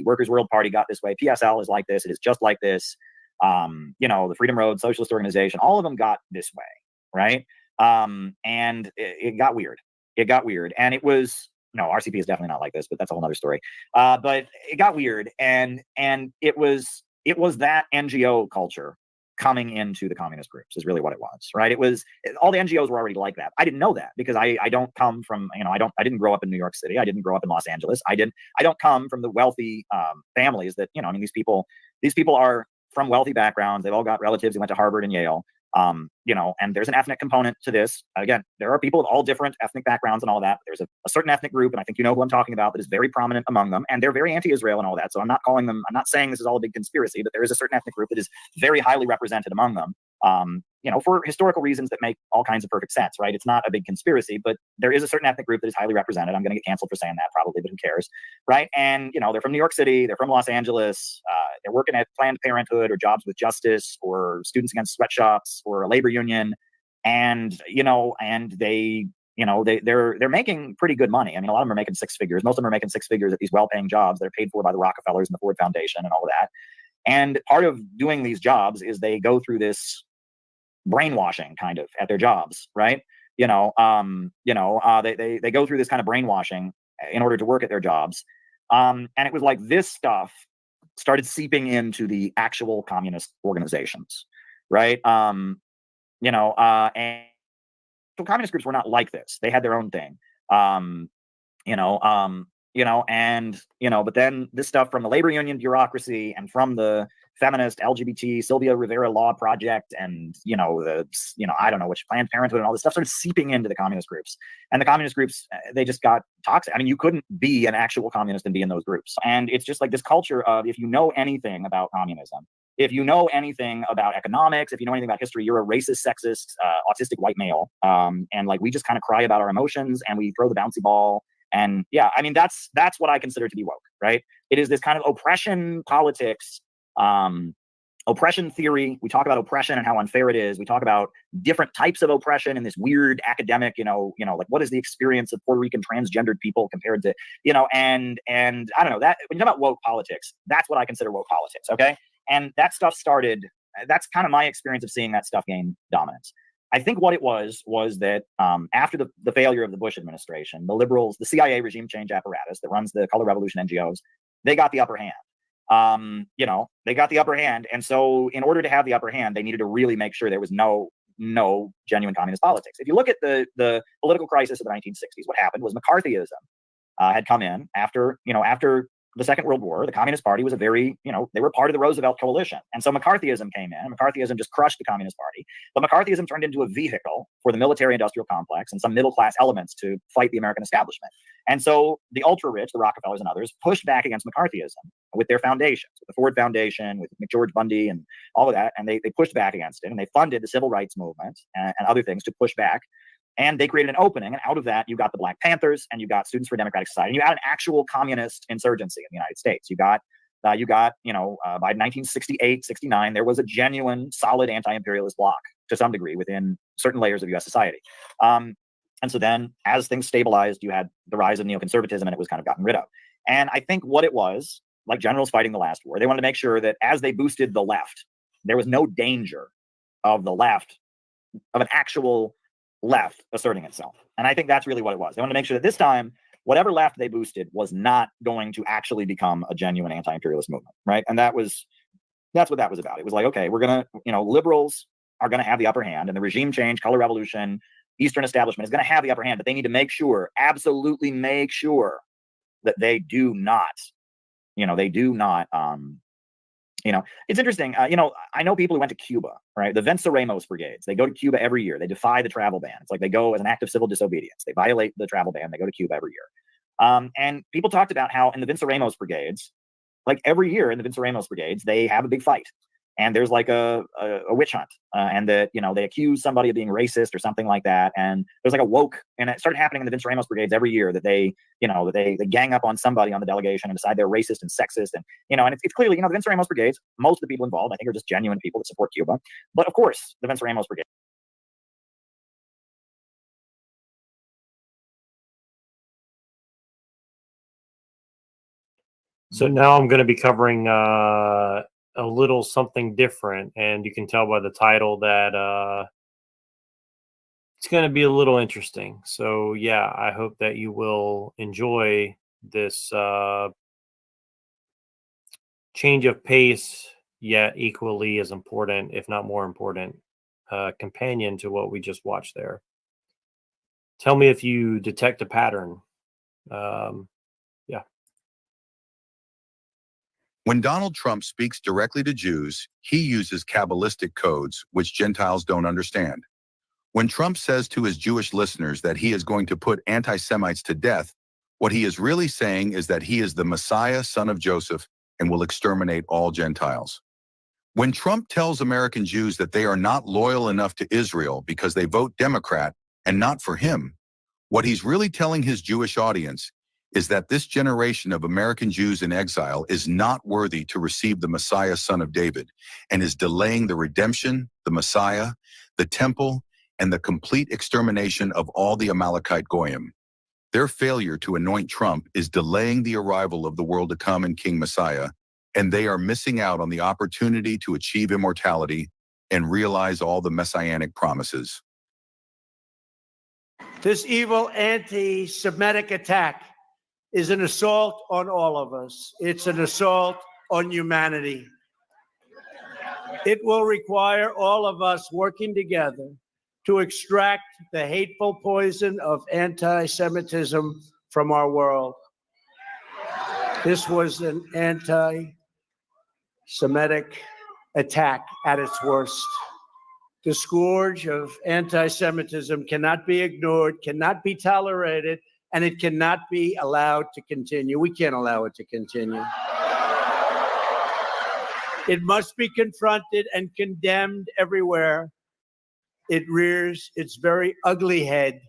Workers' World Party got this way. PSL is like this. It is just like this. The Freedom Road Socialist Organization, all of them got this way, right? And it got weird. It got weird. And it was, no, RCP is definitely not like this, but that's a whole other story. But it got weird. And it was that NGO culture coming into the communist groups is really what it was, right? It was, all the NGOs were already like that. I didn't know that because I don't come from, I didn't grow up in New York City. I didn't grow up in Los Angeles. I don't come from the wealthy families that, these people are from wealthy backgrounds. They've all got relatives who went to Harvard and Yale. And there's an ethnic component to this. Again, there are people of all different ethnic backgrounds and all that. There's a certain ethnic group, and I think you know who I'm talking about, that is very prominent among them, and they're very anti-Israel and all that. So I'm not saying this is all a big conspiracy, but there is a certain ethnic group that is very highly represented among them. For historical reasons that make all kinds of perfect sense, right? It's not a big conspiracy, but there is a certain ethnic group that is highly represented. I'm going to get canceled for saying that probably, but who cares, right? And, they're from New York City, they're from Los Angeles, they're working at Planned Parenthood or Jobs with Justice or Students Against Sweatshops or a labor union. And, they're making pretty good money. I mean, a lot of them are making six figures. Most of them are making six figures at these well-paying jobs. They're paid for by the Rockefellers and the Ford Foundation and all of that. And part of doing these jobs is they go through this brainwashing kind of at their jobs, right? They go through this kind of brainwashing in order to work at their jobs. And it was like this stuff started seeping into the actual communist organizations, right? And so communist groups were not like this. They had their own thing. but then this stuff from the labor union bureaucracy and from the feminist LGBT Sylvia Rivera Law Project and, I don't know which Planned Parenthood and all this stuff started seeping into the communist groups. And the communist groups, they just got toxic. I mean, you couldn't be an actual communist and be in those groups. And it's just like this culture of, if you know anything about communism, if you know anything about economics, if you know anything about history, you're a racist, sexist, autistic white male. And like, we just kind of cry about our emotions and we throw the bouncy ball. And yeah, I mean, that's what I consider to be woke, right? It is this kind of oppression politics, oppression theory. We talk about oppression and how unfair it is. We talk about different types of oppression in this weird academic, like what is the experience of Puerto Rican transgendered people compared to, and I don't know, that when you talk about woke politics, that's what I consider woke politics. Okay. And that stuff started, that's kind of my experience of seeing that stuff gain dominance. I think what it was that after the failure of the Bush administration, the liberals, the CIA regime change apparatus that runs the color revolution NGOs, they got the upper hand. They got the upper hand. And so in order to have the upper hand, they needed to really make sure there was no genuine communist politics. If you look at the political crisis of the 1960s, what happened was McCarthyism had come in after the Second World War. The Communist Party was they were part of the Roosevelt coalition. And so McCarthyism came in, and McCarthyism just crushed the Communist Party. But McCarthyism turned into a vehicle for the military-industrial complex and some middle-class elements to fight the American establishment. And so the ultra-rich, the Rockefellers and others, pushed back against McCarthyism with their foundations, with the Ford Foundation, with McGeorge Bundy and all of that. And they pushed back against it, and they funded the civil rights movement and other things to push back. And they created an opening, and out of that, you got the Black Panthers, and you got Students for Democratic Society, and you had an actual communist insurgency in the United States. You got, by 1968, 69, there was a genuine, solid anti-imperialist bloc to some degree within certain layers of U.S. society. And so then, as things stabilized, you had the rise of neoconservatism, and it was kind of gotten rid of. And I think what it was, like generals fighting the last war, they wanted to make sure that as they boosted the left, there was no danger of the left, of an actual left asserting itself. And I think that's really what it was. They wanted to make sure that this time, whatever left they boosted was not going to actually become a genuine anti-imperialist movement, right? And that's what that was about. It was like, okay, we're going to, liberals are going to have the upper hand, and the regime change, color revolution, Eastern establishment is going to have the upper hand, but they need to make sure, absolutely make sure that they do not, it's interesting. I know people who went to Cuba, right? The Venceremos brigades, they go to Cuba every year. They defy the travel ban. It's like they go as an act of civil disobedience. They violate the travel ban. They go to Cuba every year. And people talked about how in the Venceremos brigades, like every year in the Venceremos brigades, they have a big fight. And there's like a witch hunt, and that they accuse somebody of being racist or something like that. And there's like a woke, and it started happening in the Venceremos brigades every year that they gang up on somebody on the delegation and decide they're racist and sexist, and and it's clearly the Venceremos brigades. Most of the people involved, I think, are just genuine people that support Cuba. But of course, the Venceremos brigade. So now I'm going to be covering a little something different, and you can tell by the title that it's going to be a little interesting. So yeah, I hope that you will enjoy this change of pace, yet equally as important, if not more important, companion to what we just watched there. Tell me if you detect a pattern. Yeah. When Donald Trump speaks directly to Jews, he uses Kabbalistic codes, which Gentiles don't understand. When Trump says to his Jewish listeners that he is going to put anti-Semites to death, what he is really saying is that he is the Messiah, son of Joseph, and will exterminate all Gentiles. When Trump tells American Jews that they are not loyal enough to Israel because they vote Democrat and not for him, what he's really telling his Jewish audience is that this generation of American Jews in exile is not worthy to receive the Messiah, son of David, and is delaying the redemption, the Messiah, the temple, and the complete extermination of all the Amalekite Goyim. Their failure to anoint Trump is delaying the arrival of the world to come in King Messiah, and they are missing out on the opportunity to achieve immortality and realize all the messianic promises. This evil anti-Semitic attack is an assault on all of us. It's an assault on humanity. It will require all of us working together to extract the hateful poison of anti-Semitism from our world. This was an anti-Semitic attack at its worst. The scourge of anti-Semitism cannot be ignored, cannot be tolerated, and it cannot be allowed to continue. We can't allow it to continue. It must be confronted and condemned everywhere it rears its very ugly head.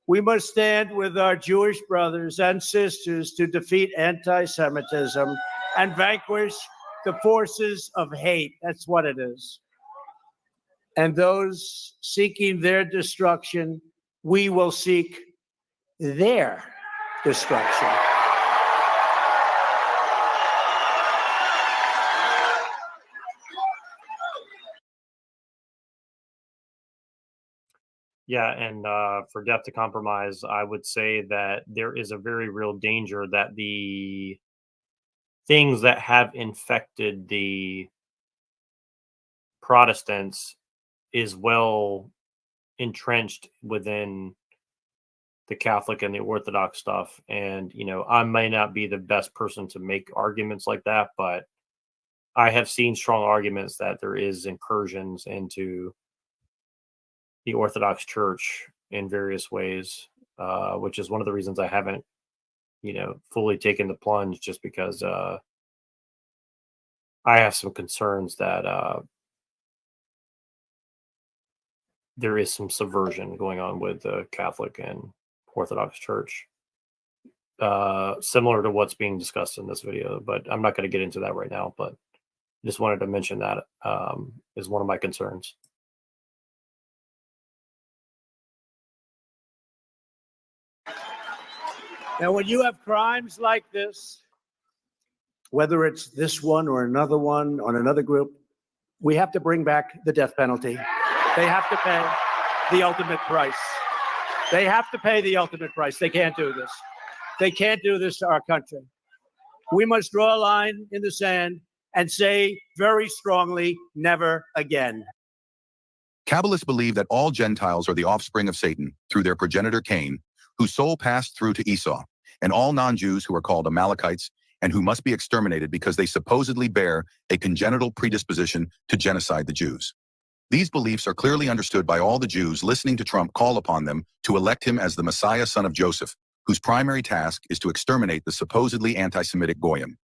We must stand with our Jewish brothers and sisters to defeat anti-Semitism and vanquish the forces of hate. That's what it is. And those seeking their destruction, we will seek their destruction. Yeah, and for death to compromise, I would say that there is a very real danger that the things that have infected the Protestants is well entrenched within the Catholic and the Orthodox stuff. And, you know, I may not be the best person to make arguments like that, but I have seen strong arguments that there is incursions into the Orthodox Church in various ways, which is one of the reasons I haven't, you know, fully taken the plunge, just because I have some concerns that there is some subversion going on with the Catholic and Orthodox Church, similar to what's being discussed in this video. But I'm not going to get into that right now, but just wanted to mention that is one of my concerns. Now, when you have crimes like this, whether it's this one or another one on another group, we have to bring back the death penalty. They have to pay the ultimate price. They have to pay the ultimate price. They can't do this. They can't do this to our country. We must draw a line in the sand and say very strongly, never again. Kabbalists believe that all Gentiles are the offspring of Satan through their progenitor Cain, whose soul passed through to Esau, and all non-Jews who are called Amalekites and who must be exterminated because they supposedly bear a congenital predisposition to genocide the Jews. These beliefs are clearly understood by all the Jews listening to Trump call upon them to elect him as the Messiah, son of Joseph, whose primary task is to exterminate the supposedly anti-Semitic Goyim.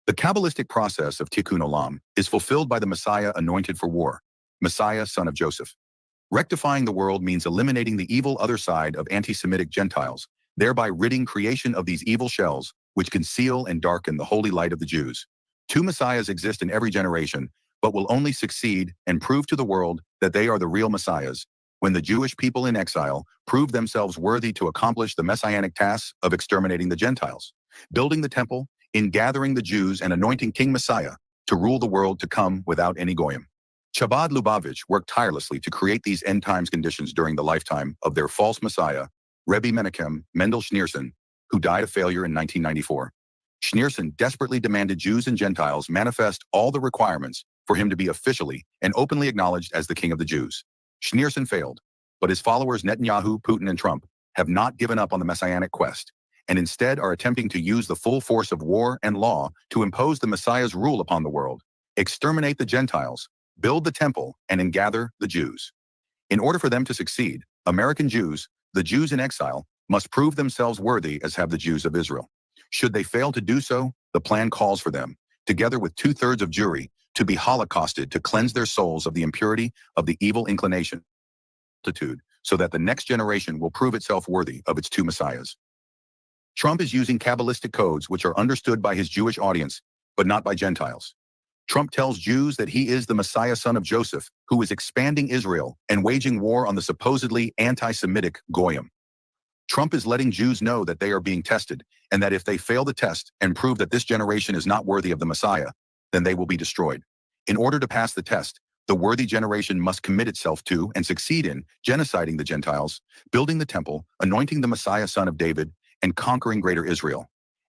The Kabbalistic process of Tikkun Olam is fulfilled by the Messiah anointed for war, Messiah, son of Joseph. Rectifying the world means eliminating the evil other side of anti-Semitic Gentiles, thereby ridding creation of these evil shells which conceal and darken the holy light of the Jews. Two Messiahs exist in every generation, but will only succeed and prove to the world that they are the real Messiahs when the Jewish people in exile prove themselves worthy to accomplish the messianic tasks of exterminating the Gentiles, building the temple, ingathering the Jews, and anointing King Messiah to rule the world to come without any Goyim. Chabad Lubavitch worked tirelessly to create these end times conditions during the lifetime of their false Messiah, Rebbe Menachem Mendel Schneerson, who died of failure in 1994. Schneerson desperately demanded Jews and Gentiles manifest all the requirements for him to be officially and openly acknowledged as the King of the Jews. Schneerson failed, but his followers Netanyahu, Putin, and Trump have not given up on the messianic quest, and instead are attempting to use the full force of war and law to impose the Messiah's rule upon the world, exterminate the Gentiles, build the temple, and ingather the Jews. In order for them to succeed, American Jews, the Jews in exile, must prove themselves worthy as have the Jews of Israel. Should they fail to do so, the plan calls for them, together with 2/3 of Jewry, to be holocausted to cleanse their souls of the impurity of the evil inclination, so that the next generation will prove itself worthy of its two messiahs. Trump is using Kabbalistic codes which are understood by his Jewish audience, but not by Gentiles. Trump tells Jews that he is the Messiah, son of Joseph, who is expanding Israel and waging war on the supposedly anti-Semitic Goyim. Trump is letting Jews know that they are being tested, and that if they fail the test and prove that this generation is not worthy of the Messiah, then they will be destroyed. In order to pass the test, the worthy generation must commit itself to and succeed in genociding the Gentiles, building the temple, anointing the Messiah, son of David, and conquering greater Israel.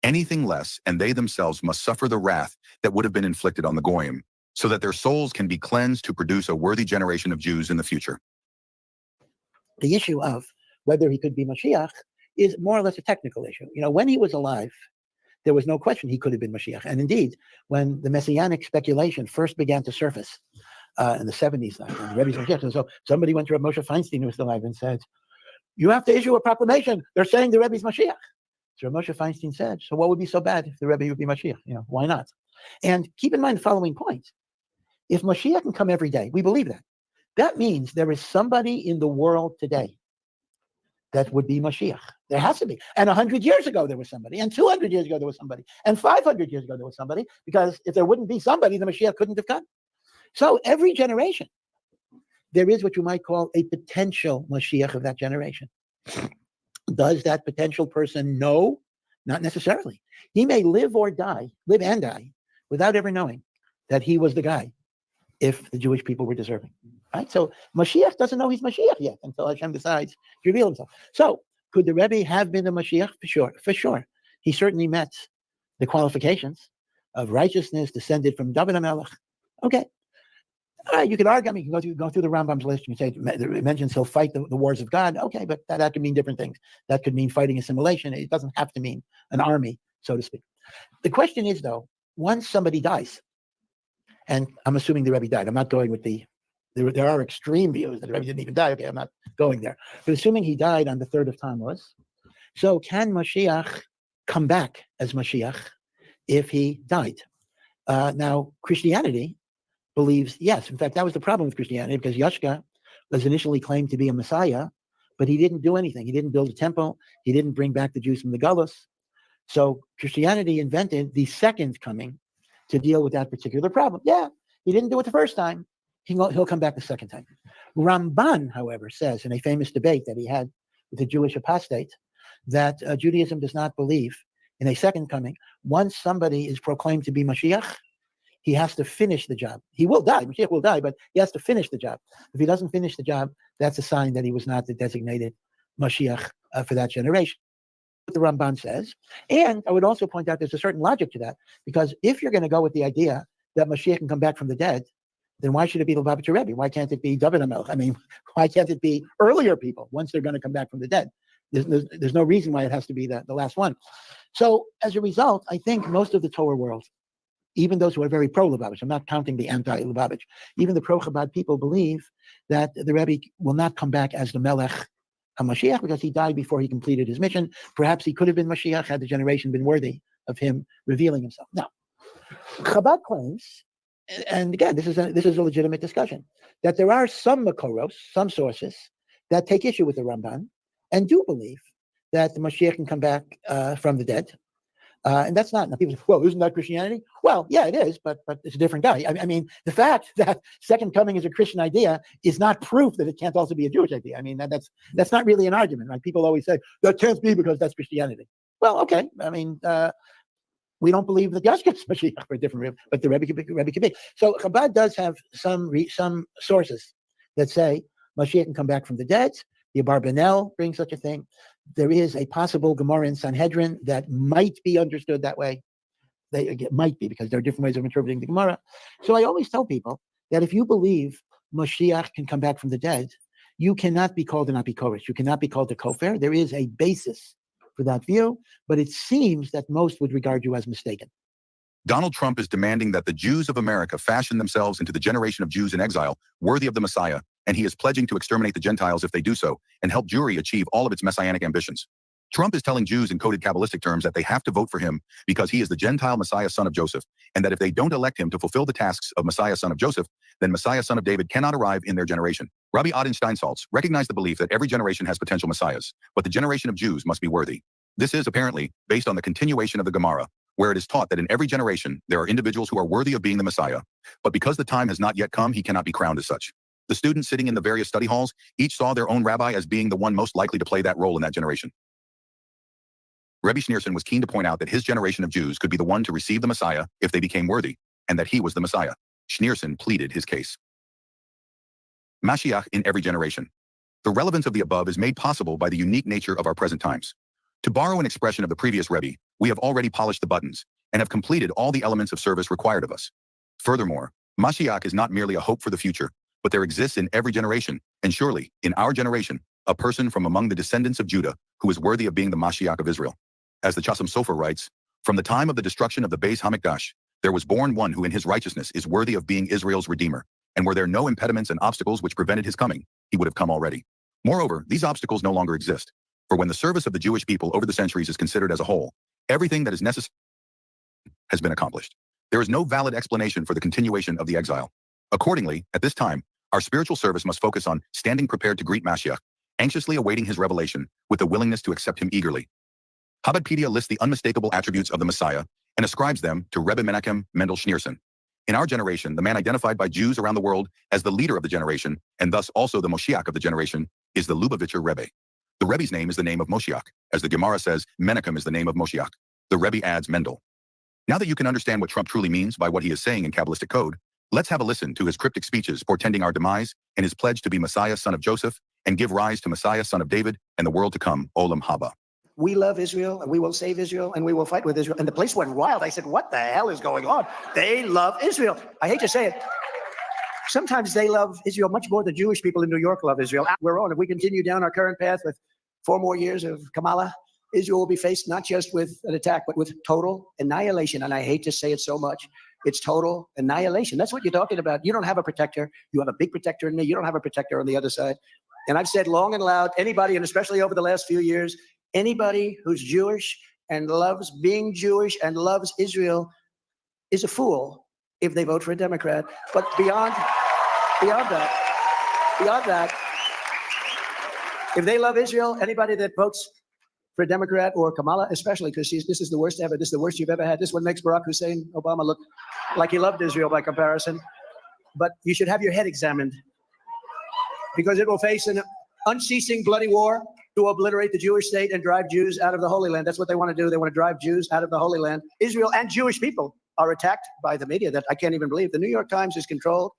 Anything less, and they themselves must suffer the wrath that would have been inflicted on the Goyim, so that their souls can be cleansed to produce a worthy generation of Jews in the future. The issue of whether he could be Mashiach is more or less a technical issue. You know, when he was alive, there was no question he could have been Mashiach. And indeed, when the messianic speculation first began to surface in the 70s, and the Rebbe's Mashiach, so somebody went to Rav Moshe Feinstein, who was still alive, and said, "You have to issue a proclamation. They're saying the Rebbe's Mashiach." So Rav Moshe Feinstein said, "So what would be so bad if the Rebbe would be Mashiach? Why not?" And keep in mind the following point. If Mashiach can come every day, we believe that. That means there is somebody in the world today that would be Mashiach. There has to be. And 100 years ago, there was somebody. And 200 years ago, there was somebody. And 500 years ago, there was somebody. Because if there wouldn't be somebody, the Mashiach couldn't have come. So every generation, there is what you might call a potential Mashiach of that generation. Does that potential person know? Not necessarily. He may live and die, without ever knowing that he was the guy, if the Jewish people were deserving. Right? So Mashiach doesn't know he's Mashiach yet until Hashem decides to reveal himself. So could the Rebbe have been a Mashiach? For sure. He certainly met the qualifications of righteousness descended from David HaMelech. Okay. All right, you could argue, you can go through the Rambam's list. You can say, it mentions he'll fight the wars of God. Okay, but that could mean different things. That could mean fighting assimilation. It doesn't have to mean an army, so to speak. The question is, though, once somebody dies, and I'm assuming the Rebbe died. I'm not going with there are extreme views that the Rebbe didn't even die. Okay, I'm not going there. But assuming he died on the 3rd of Tammuz, so can Mashiach come back as Mashiach if he died? Now, Christianity believes yes. In fact, that was the problem with Christianity, because Yashka was initially claimed to be a Messiah, but he didn't do anything. He didn't build a temple. He didn't bring back the Jews from the Galus. So Christianity invented the second coming to deal with that particular problem. Yeah, he didn't do it the first time. He'll come back the second time. Ramban, however, says in a famous debate that he had with a Jewish apostate that Judaism does not believe in a second coming. Once somebody is proclaimed to be Mashiach, he has to finish the job. He will die. Mashiach will die, but he has to finish the job. If he doesn't finish the job, that's a sign that he was not the designated Mashiach for that generation. What the Ramban says. And I would also point out there's a certain logic to that, because if you're going to go with the idea that Mashiach can come back from the dead, then why should it be Lubavitcher Rebbe? Why can't it be David HaMelech? Why can't it be earlier people once they're going to come back from the dead? There's no reason why it has to be the last one. So as a result, I think most of the Torah world, even those who are very pro-Lubavitch, I'm not counting the anti-Lubavitch, even the pro-Chabad people believe that the Rebbe will not come back as the Melech HaMashiach because he died before he completed his mission. Perhaps he could have been Mashiach had the generation been worthy of him revealing himself. Now, Chabad claims, and again, this is a legitimate discussion, that there are some Makoros, some sources, that take issue with the Ramban and do believe that the Mashiach can come back from the dead. And that's not, now people say, well, isn't that Christianity? Well, yeah, it is, but it's a different guy. I mean, the fact that second coming is a Christian idea is not proof that it can't also be a Jewish idea. I mean, that's not really an argument, right? People always say, that can't be because that's Christianity. Well, okay. I mean, we don't believe that Yashka is Mashiach for a different reason, but the Rebbe could be. So Chabad does have some sources that say Mashiach can come back from the dead. The Abarbanel brings such a thing. There is a possible Gemara in Sanhedrin that might be understood that way. It might be, because there are different ways of interpreting the Gemara. So I always tell people that if you believe Mashiach can come back from the dead, you cannot be called an apikoros. You cannot be called a kofar. There is a basis for that view, but it seems that most would regard you as mistaken. Donald Trump is demanding that the Jews of America fashion themselves into the generation of Jews in exile, worthy of the Messiah, and he is pledging to exterminate the Gentiles if they do so, and help Jewry achieve all of its messianic ambitions. Trump is telling Jews in coded Kabbalistic terms that they have to vote for him because he is the Gentile Messiah son of Joseph, and that if they don't elect him to fulfill the tasks of Messiah son of Joseph, then Messiah son of David cannot arrive in their generation. Rabbi Adin Steinsaltz recognized the belief that every generation has potential messiahs, but the generation of Jews must be worthy. This is apparently based on the continuation of the Gemara, where it is taught that in every generation there are individuals who are worthy of being the Messiah, but because the time has not yet come, he cannot be crowned as such. The students sitting in the various study halls each saw their own rabbi as being the one most likely to play that role in that generation. Rebbe Schneerson was keen to point out that his generation of Jews could be the one to receive the Messiah if they became worthy, and that he was the Messiah. Schneerson pleaded his case. Mashiach in every generation. The relevance of the above is made possible by the unique nature of our present times. To borrow an expression of the previous Rebbe, we have already polished the buttons and have completed all the elements of service required of us. Furthermore, Mashiach is not merely a hope for the future, but there exists in every generation, and surely, in our generation, a person from among the descendants of Judah who is worthy of being the Mashiach of Israel. As the Chasam Sofer writes, From the time of the destruction of the Beis Hamikdash, there was born one who in his righteousness is worthy of being Israel's Redeemer, and were there no impediments and obstacles which prevented his coming, he would have come already. Moreover, these obstacles no longer exist, for when the service of the Jewish people over the centuries is considered as a whole, everything that is necessary has been accomplished. There is no valid explanation for the continuation of the exile. Accordingly, at this time, our spiritual service must focus on standing prepared to greet Mashiach, anxiously awaiting his revelation, with a willingness to accept him eagerly. Chabadpedia lists the unmistakable attributes of the Messiah and ascribes them to Rebbe Menachem Mendel Schneerson. In our generation, the man identified by Jews around the world as the leader of the generation, and thus also the Moshiach of the generation, is the Lubavitcher Rebbe. The Rebbe's name is the name of Moshiach. As the Gemara says, Menachem is the name of Moshiach. The Rebbe adds Mendel. Now that you can understand what Trump truly means by what he is saying in Kabbalistic code, let's have a listen to his cryptic speeches portending our demise and his pledge to be Messiah, son of Joseph, and give rise to Messiah, son of David, and the world to come, Olam Haba. We love Israel, and we will save Israel, and we will fight with Israel. And the place went wild. I said, what the hell is going on? They love Israel. I hate to say it. Sometimes they love Israel much more than Jewish people in New York love Israel. We're on. If we continue down our current path with 4 more years of Kamala, Israel will be faced not just with an attack, but with total annihilation. And I hate to say it so much. It's total annihilation. That's what you're talking about. You don't have a protector. You have a big protector in me. You don't have a protector on the other side. And I've said long and loud, anybody, and especially over the last few years, anybody who's Jewish and loves being Jewish and loves Israel is a fool if they vote for a Democrat. But beyond that, if they love Israel, anybody that votes for a Democrat or Kamala, especially because this is the worst ever. This is the worst you've ever had. This one makes Barack Hussein Obama look like he loved Israel by comparison. But you should have your head examined because it will face an unceasing bloody war to obliterate the Jewish state and drive Jews out of the Holy Land. That's what they want to do. They want to drive Jews out of the Holy Land. Israel and Jewish people are attacked by the media that I can't even believe. The New York Times is controlled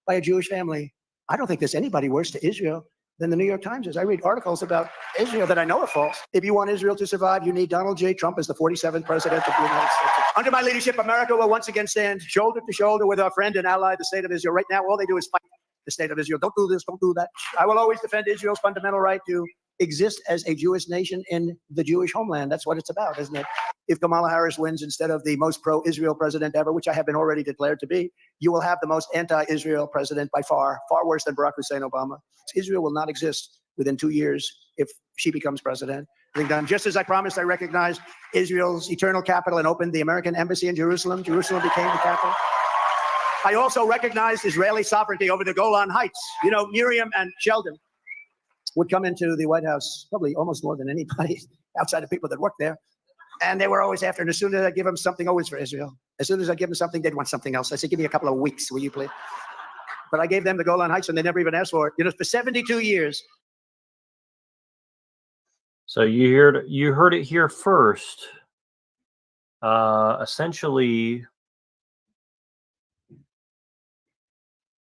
by a Jewish family. I don't think there's anybody worse to Israel than the New York Times is. I read articles about Israel that I know are false. If you want Israel to survive, you need Donald J. Trump as the 47th president of the United States. Under my leadership, America will once again stand shoulder to shoulder with our friend and ally, the state of Israel. Right now, all they do is fight the state of Israel. Don't do this, don't do that. I will always defend Israel's fundamental right to exist as a Jewish nation in the Jewish homeland. That's what it's about, isn't it? If Kamala Harris wins instead of the most pro-Israel president ever, which I have been already declared to be, you will have the most anti-Israel president by far, far worse than Barack Hussein Obama. Israel will not exist within 2 years if she becomes president. I think done. Just as I promised, I recognized Israel's eternal capital and opened the American embassy in Jerusalem. Jerusalem became the capital. I also recognized Israeli sovereignty over the Golan Heights. You know, Miriam and Sheldon would come into the White House probably almost more than anybody outside of people that work there. And they were always after, and as soon as I give them something, always for Israel. As soon as I give them something, they'd want something else. I said, give me a couple of weeks, will you please? But I gave them the Golan Heights and they never even asked for it. You know, for 72 years. So you heard it here first. Essentially,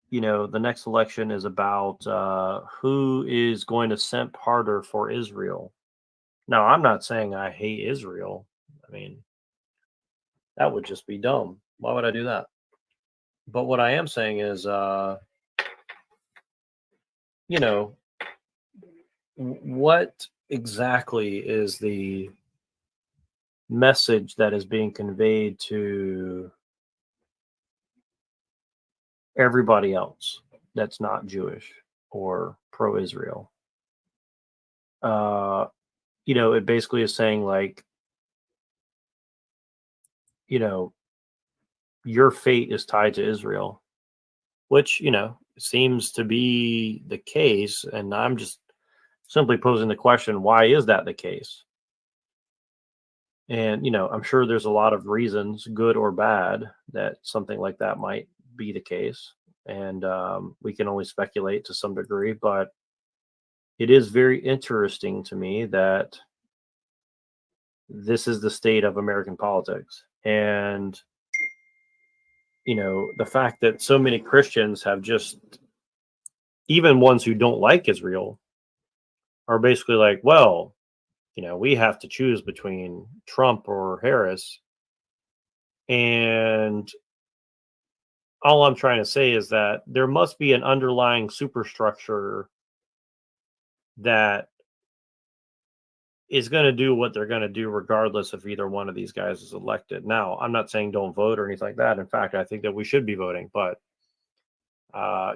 you know, the next election is about who is going to simp harder for Israel. Now, I'm not saying I hate Israel. I mean, that would just be dumb. Why would I do that? But what I am saying is, you know, what exactly is the message that is being conveyed to everybody else that's not Jewish or pro-Israel? You know, it basically is saying, like, you know, your fate is tied to Israel, which, you know, seems to be the case. And I'm just simply posing the question, why is that the case? And, you know, I'm sure there's a lot of reasons, good or bad, that something like that might be the case. And we can only speculate to some degree, but it is very interesting to me that this is the state of American politics. And, you know, the fact that so many Christians have just, even ones who don't like Israel, are basically like, well, you know, we have to choose between Trump or Harris. And all I'm trying to say is that there must be an underlying superstructure that is going to do what they're going to do regardless if either one of these guys is elected. Now, I'm not saying don't vote or anything like that. In fact, I think that we should be voting, but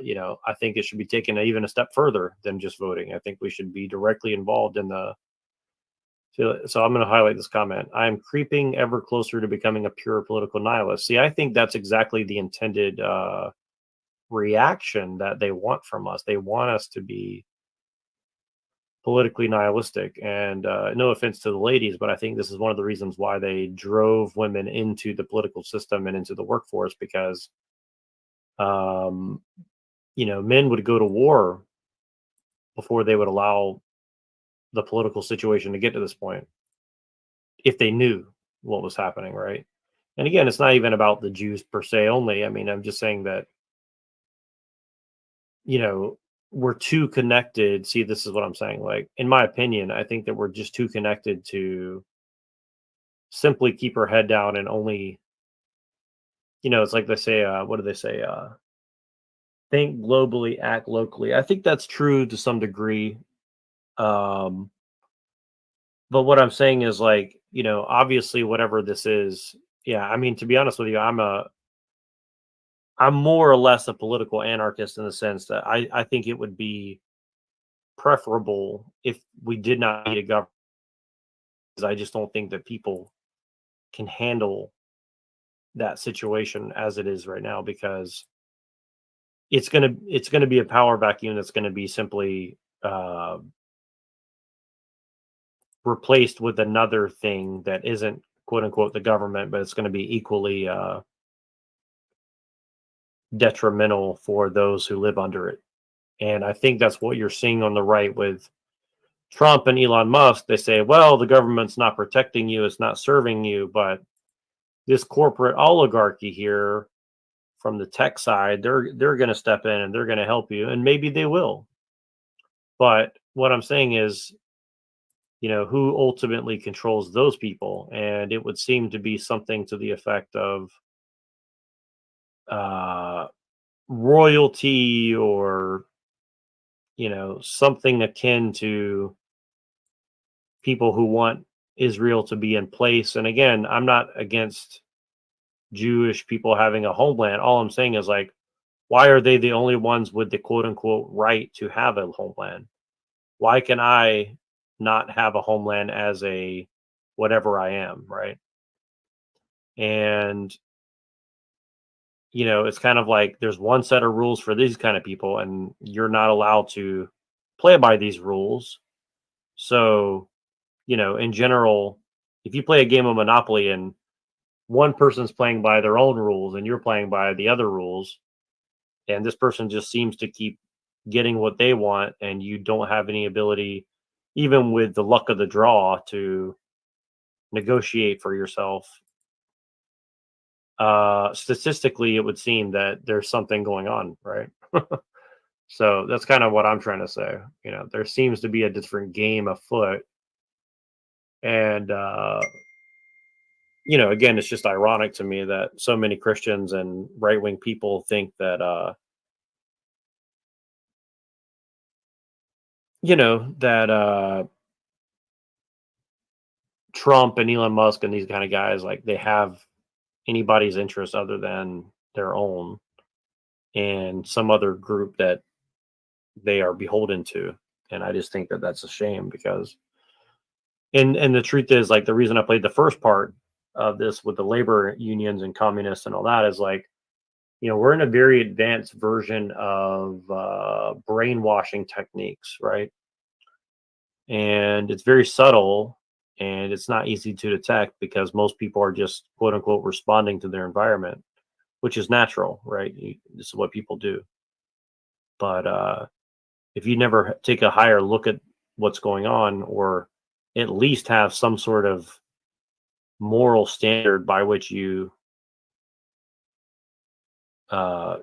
you know, I think it should be taken even a step further than just voting. I think we should be directly involved in the. So I'm going to highlight this comment. I am creeping ever closer to becoming a pure political nihilist. See, I think that's exactly the intended reaction that they want from us. They want us to be politically nihilistic. And no offense to the ladies, but I think this is one of the reasons why they drove women into the political system and into the workforce, because you know, men would go to war before they would allow the political situation to get to this point if they knew what was happening, right? And again, it's not even about the Jews per se only. I mean, I'm just saying that, you know, we're too connected. See, this is what I'm saying. Like, in my opinion, I think that we're just too connected to simply keep our head down and only, you know, it's like they say, what do they say? Think globally, act locally. I think that's true to some degree. But what I'm saying is, like, you know, obviously whatever this is, yeah, I mean, to be honest with you, I'm more or less a political anarchist in the sense that I think it would be preferable if we did not need a government. Because I just don't think that people can handle that situation as it is right now, because it's gonna be a power vacuum that's gonna be simply replaced with another thing that isn't quote unquote the government, but it's going to be equally detrimental for those who live under it. And I think that's what you're seeing on the right with Trump and Elon Musk. They say, well, the government's not protecting you, it's not serving you, but this corporate oligarchy here from the tech side, they're going to step in and they're going to help you, and maybe they will. But what I'm saying is, you know, who ultimately controls those people? And it would seem to be something to the effect of royalty, or, you know, something akin to people who want Israel to be in place. And again, I'm not against Jewish people having a homeland. All I'm saying is, like, why are they the only ones with the quote unquote right to have a homeland? Why can I not have a homeland as a whatever I am, right? And, you know, it's kind of like there's one set of rules for these kind of people, and you're not allowed to play by these rules. So, you know, in general, if you play a game of Monopoly and one person's playing by their own rules and you're playing by the other rules, and this person just seems to keep getting what they want, and you don't have any ability, even with the luck of the draw, to negotiate for yourself, statistically, it would seem that there's something going on, right? So that's kind of what I'm trying to say. You know, there seems to be a different game afoot. And, you know, again, it's just ironic to me that so many Christians and right-wing people think that, you know, that Trump and Elon Musk and these kind of guys, like, they have anybody's interest other than their own and some other group that they are beholden to. And I just think that that's a shame, because and the truth is, like, the reason I played the first part of this with the labor unions and communists and all that is, like, you know, we're in a very advanced version of brainwashing techniques, right? And it's very subtle, and it's not easy to detect because most people are just quote unquote responding to their environment, which is natural, right? This is what people do. But if you never take a higher look at what's going on, or at least have some sort of moral standard by which you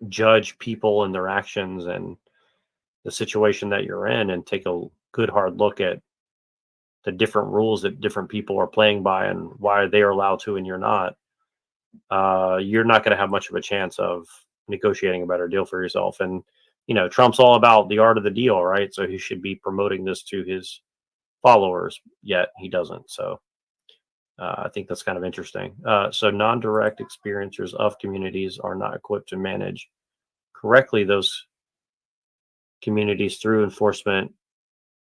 judge people and their actions and the situation that you're in, and take a good hard look at the different rules that different people are playing by and why they are allowed to and you're not, you're not going to have much of a chance of negotiating a better deal for yourself. And, you know, Trump's all about the art of the deal, right? So he should be promoting this to his followers, yet he doesn't. So I think that's kind of interesting. So non-direct experiencers of communities are not equipped to manage correctly those communities through enforcement.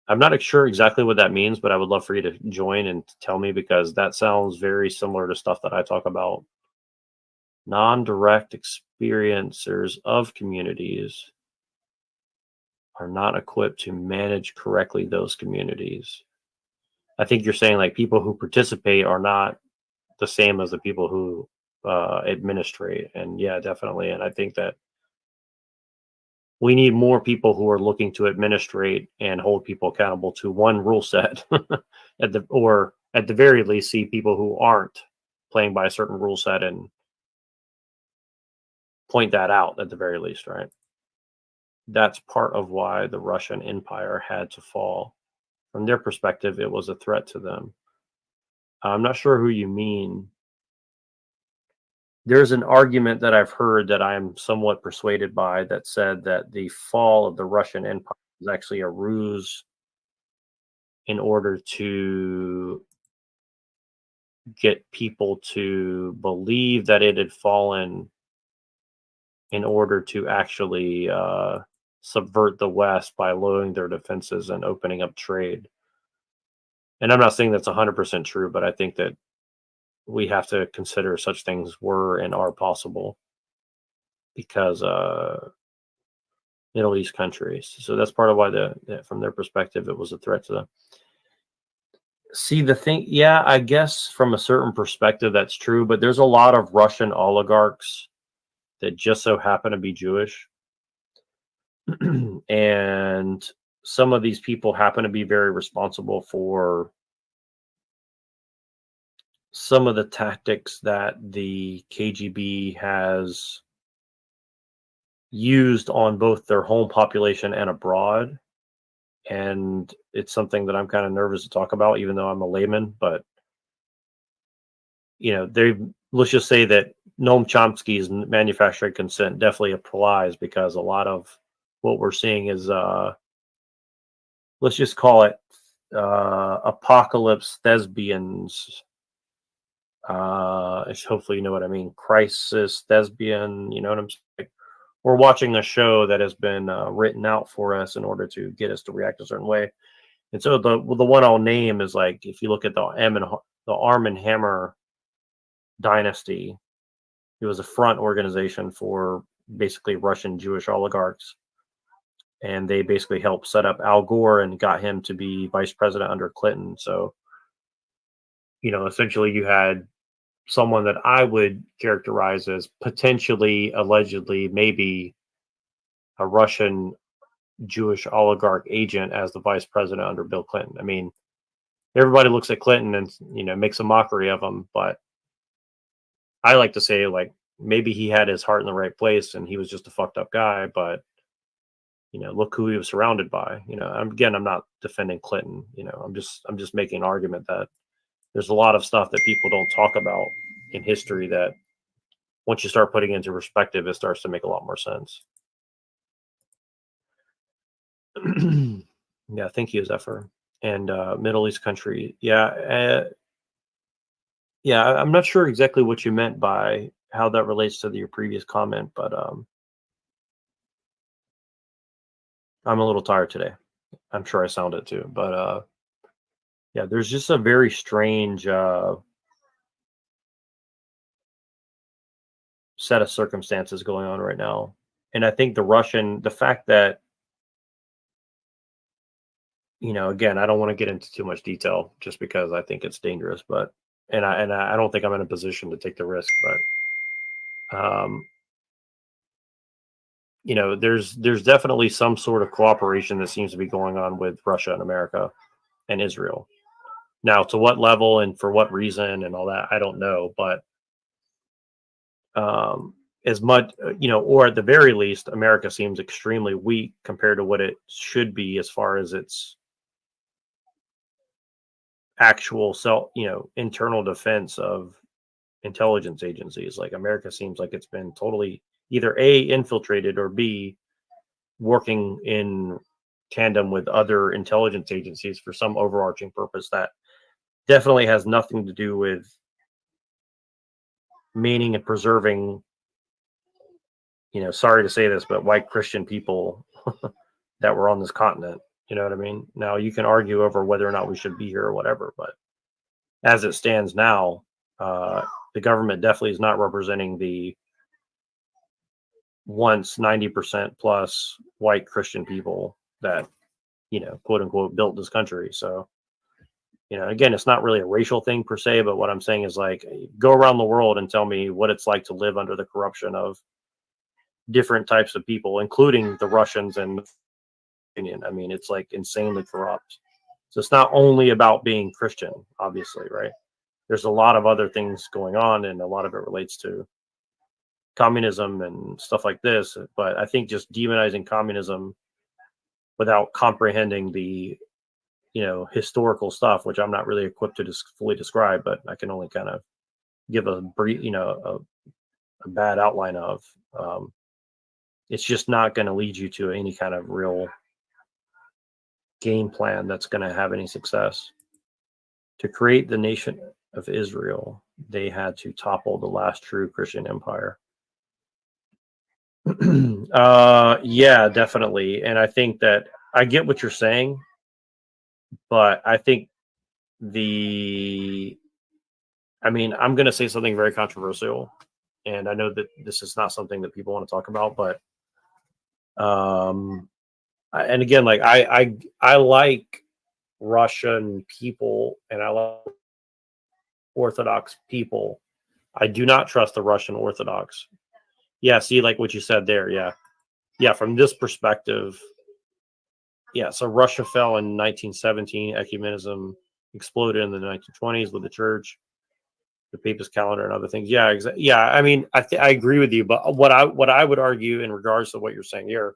I'm not sure exactly what that means, but I would love for you to join and tell me, because that sounds very similar to stuff that I talk about. Non-direct experiencers of communities are not equipped to manage correctly those communities. I think you're saying like people who participate are not the same as the people who administrate. And yeah, definitely. And I think that we need more people who are looking to administrate and hold people accountable to one rule set at the very least see people who aren't playing by a certain rule set and point that out at the very least, right? That's part of why the Russian Empire had to fall. From their perspective, it was a threat to them. I'm not sure who you mean. There's an argument that I've heard that I'm somewhat persuaded by that said that the fall of the Russian Empire is actually a ruse in order to get people to believe that it had fallen in order to actually subvert the West by lowering their defenses and opening up trade. And I'm not saying that's 100% true, but I think that we have to consider such things were and are possible because Middle East countries. So that's part of why from their perspective, it was a threat to them. See, the thing, yeah, I guess from a certain perspective, that's true, but there's a lot of Russian oligarchs that just so happen to be Jewish. And some of these people happen to be very responsible for some of the tactics that the KGB has used on both their home population and abroad. And it's something that I'm kind of nervous to talk about, even though I'm a layman. But, you know, let's just say that Noam Chomsky's manufacturing consent definitely applies, because a lot of what we're seeing is, let's just call it apocalypse thespians. Hopefully you know what I mean. Crisis thespian, you know what I'm saying? We're watching a show that has been written out for us in order to get us to react a certain way. And so the one I'll name is, like, if you look at the Arm and Hammer dynasty, it was a front organization for basically Russian Jewish oligarchs. And they basically helped set up Al Gore and got him to be vice president under Clinton. So, you know, essentially you had someone that I would characterize as potentially, allegedly, maybe a Russian Jewish oligarch agent as the vice president under Bill Clinton. I mean, everybody looks at Clinton and, you know, makes a mockery of him, but I like to say, like, maybe he had his heart in the right place and he was just a fucked up guy, but, you know, look who he was surrounded by. You know, I'm not defending Clinton. You know, I'm just making an argument that there's a lot of stuff that people don't talk about in history that once you start putting into perspective, it starts to make a lot more sense. Yeah, thank you, Zephyr. And Middle East country. Yeah. Yeah, I'm not sure exactly what you meant by how that relates to your previous comment, but I'm a little tired today. I'm sure I sound it too, but yeah, there's just a very strange set of circumstances going on right now. And I think the fact that, you know, again, I don't want to get into too much detail just because I think it's dangerous, but, and I don't think I'm in a position to take the risk, but, you know, there's definitely some sort of cooperation that seems to be going on with Russia and America and Israel. Now, to what level and for what reason and all that, I don't know, but as much, you know, or at the very least, America seems extremely weak compared to what it should be as far as its actual internal defense of intelligence agencies. Like, America seems like it's been totally either A, infiltrated, or B, working in tandem with other intelligence agencies for some overarching purpose that definitely has nothing to do with meaning and preserving, sorry to say this, but white Christian people that were on this continent. You know what I mean? Now you can argue over whether or not we should be here or whatever, but as it stands now, the government definitely is not representing the once 90% plus white Christian people that, quote unquote, built this country. So, again, it's not really a racial thing per se, but what I'm saying is like, go around the world and tell me what it's like to live under the corruption of different types of people, including the Russians and the Union. I mean, it's like insanely corrupt. So it's not only about being Christian, obviously, right? There's a lot of other things going on, and a lot of it relates to communism and stuff like this. But I think just demonizing communism without comprehending the, historical stuff, which I'm not really equipped to fully describe, but I can only kind of give a brief, a bad outline of. It's just not going to lead you to any kind of real game plan that's going to have any success. To create the nation of Israel, they had to topple the last true Christian empire. Yeah, definitely. And I think that I get what you're saying, but I think I'm going to say something very controversial, and I know that this is not something that people want to talk about, but and again, like I like Russian people, and I like Orthodox people. I do not trust the Russian Orthodox. Yeah, see, like what you said there. Yeah. From this perspective, yeah. So Russia fell in 1917. Ecumenism exploded in the 1920s with the church, the papist calendar, and other things. Yeah, exactly. Yeah, I mean, I agree with you. But what I would argue in regards to what you're saying here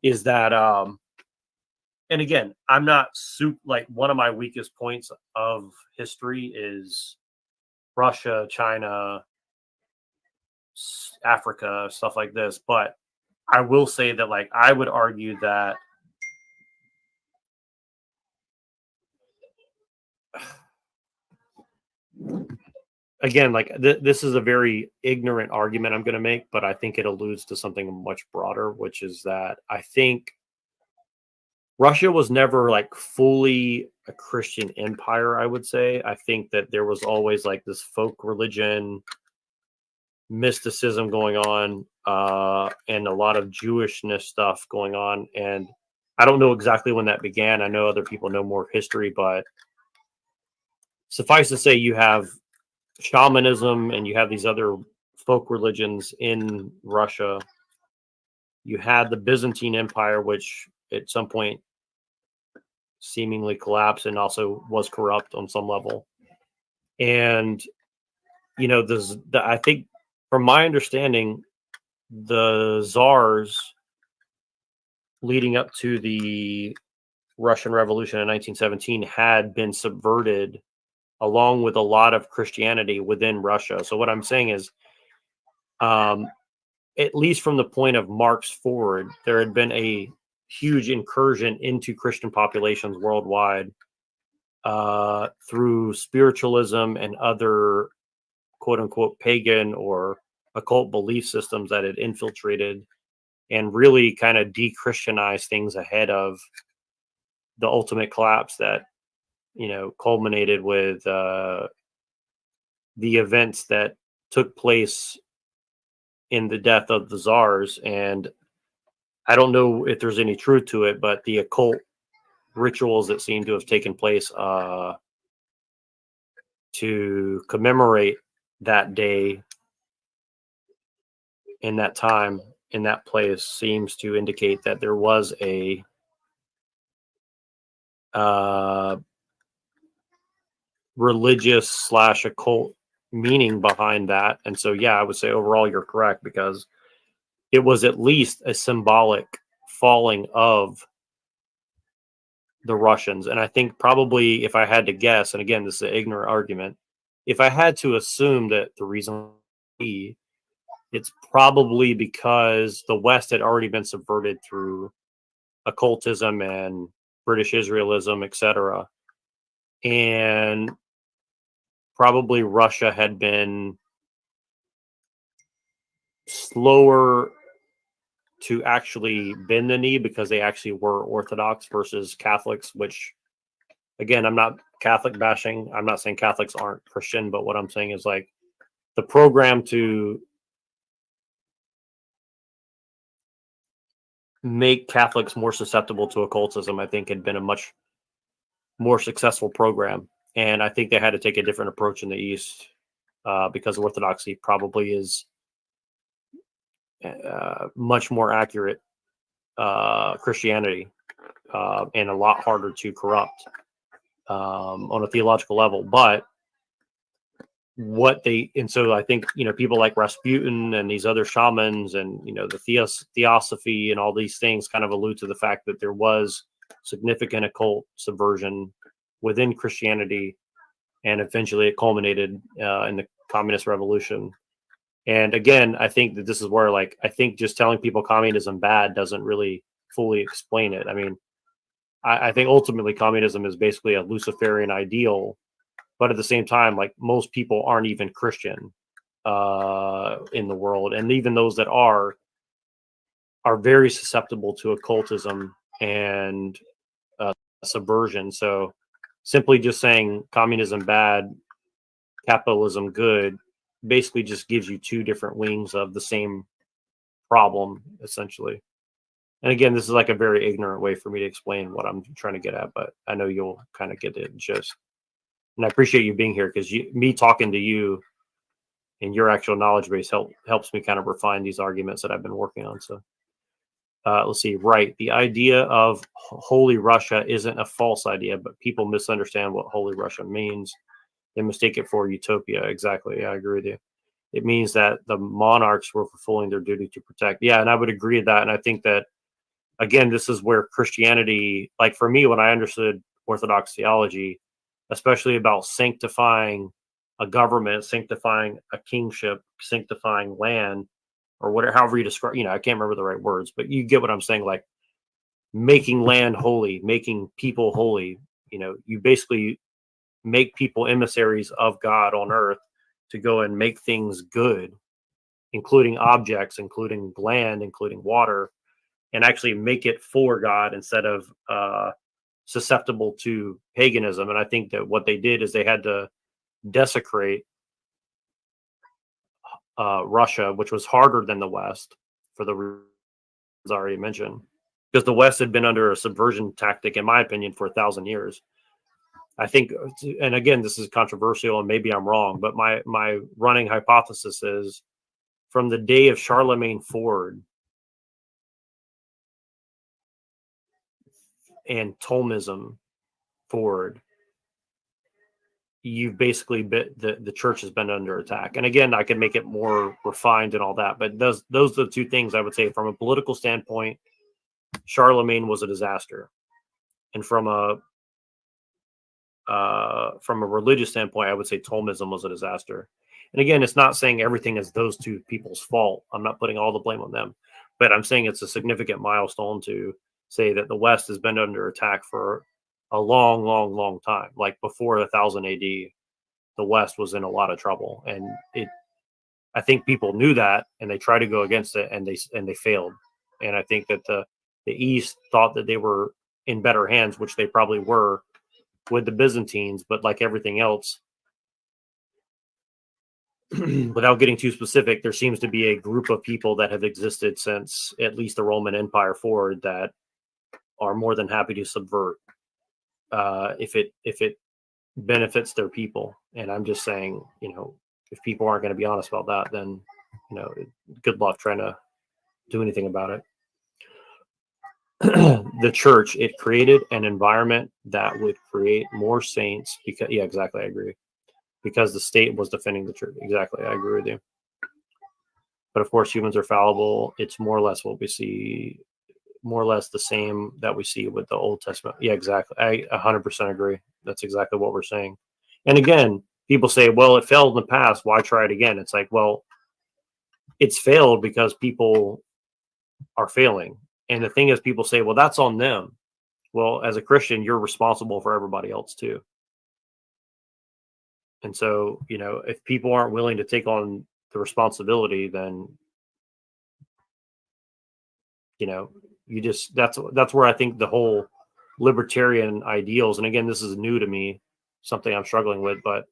is that, and again, I'm not like, one of my weakest points of history is Russia, China, Africa, stuff like this. But I will say that, like, I would argue that again, like this is a very ignorant argument I'm going to make, but I think it alludes to something much broader, which is that I think Russia was never like fully a Christian empire, I would say. I think that there was always like this folk religion, mysticism going on, and a lot of Jewishness stuff going on. And I don't know exactly when that began. I know other people know more history, but suffice to say, you have shamanism and you have these other folk religions in Russia. You had the Byzantine Empire, which at some point seemingly collapsed and also was corrupt on some level. And, I think from my understanding, the czars leading up to the Russian Revolution in 1917 had been subverted along with a lot of Christianity within Russia. So what I'm saying is, at least from the point of Marx forward, there had been a huge incursion into Christian populations worldwide through spiritualism and other quote unquote pagan or occult belief systems that had infiltrated and really kind of de-Christianized things ahead of the ultimate collapse that, culminated with the events that took place in the death of the czars. And I don't know if there's any truth to it, but the occult rituals that seem to have taken place to commemorate that day in that time, in that place, seems to indicate that there was a religious / occult meaning behind that. And so, yeah, I would say overall you're correct, because it was at least a symbolic falling of the Russians. And I think probably, if I had to guess, and again, this is an ignorant argument, if I had to assume that the reason it's probably because the West had already been subverted through occultism and British Israelism, etc. And probably Russia had been slower to actually bend the knee because they actually were Orthodox versus Catholics, which, again, I'm not Catholic bashing. I'm not saying Catholics aren't Christian, but what I'm saying is like the program to make Catholics more susceptible to occultism, I think, had been a much more successful program. And I think they had to take a different approach in the East because Orthodoxy probably is much more accurate Christianity and a lot harder to corrupt on a theological level. But so I think, people like Rasputin and these other shamans and, the theosophy and all these things kind of allude to the fact that there was significant occult subversion within Christianity, and eventually it culminated in the communist revolution. And again, I think that this is where, I think just telling people communism bad doesn't really fully explain it. I mean, I think ultimately communism is basically a Luciferian ideal, but at the same time, most people aren't even Christian in the world, and even those that are very susceptible to occultism and subversion. So simply just saying communism bad, capitalism good, basically just gives you two different wings of the same problem, essentially. And again, this is like a very ignorant way for me to explain what I'm trying to get at, but I know you'll kind of get it just. And I appreciate you being here, because me talking to you and your actual knowledge base helps me kind of refine these arguments that I've been working on. So let's see. Right. The idea of Holy Russia isn't a false idea, but people misunderstand what Holy Russia means. They mistake it for utopia. Exactly. I agree with you. It means that the monarchs were fulfilling their duty to protect. Yeah, and I would agree with that. And I think that, again, this is where Christianity, like for me, when I understood Orthodox theology, especially about sanctifying a government, sanctifying a kingship, sanctifying land, or whatever, however you describe, I can't remember the right words, but you get what I'm saying, like making land holy, making people holy. You basically make people emissaries of God on earth to go and make things good, including objects, including land, including water, and actually make it for God instead of susceptible to paganism. And I think that what they did is they had to desecrate Russia, which was harder than the West for the reasons I already mentioned, because the West had been under a subversion tactic, in my opinion, for 1,000 years. I think, and again, this is controversial and maybe I'm wrong, but my running hypothesis is from the day of Charlemagne Ford and Thomism forward, you've basically the church has been under attack. And again, I could make it more refined and all that, but those are the two things I would say. From a political standpoint, Charlemagne was a disaster, and from a religious standpoint, I would say Thomism was a disaster. And again, it's not saying everything is those two people's fault. I'm not putting all the blame on them, but I'm saying it's a significant milestone to say that the West has been under attack for a long, long, long time. Like before 1000 AD, the West was in a lot of trouble, and I think people knew that, and they tried to go against it, and they failed. And I think that the East thought that they were in better hands, which they probably were with the Byzantines, but like everything else, without getting too specific, there seems to be a group of people that have existed since at least the Roman Empire forward that are more than happy to subvert if it benefits their people. And I'm just saying, if people aren't going to be honest about that, then good luck trying to do anything about it. The church, it created an environment that would create more saints because, yeah, exactly, I agree, because the state was defending the church. Exactly, I agree with you. But of course, humans are fallible. It's more or less what we see, more or less the same that we see with the Old Testament. Yeah, exactly. I 100% agree. That's exactly what we're saying. And again, people say, well, it failed in the past. Why try it again? It's like, well, it's failed because people are failing. And the thing is, people say, well, that's on them. Well, as a Christian, you're responsible for everybody else too. And so, you know, if people aren't willing to take on the responsibility, then, you know, you just, that's where I think the whole libertarian ideals, and again, this is new to me, something I'm struggling with, but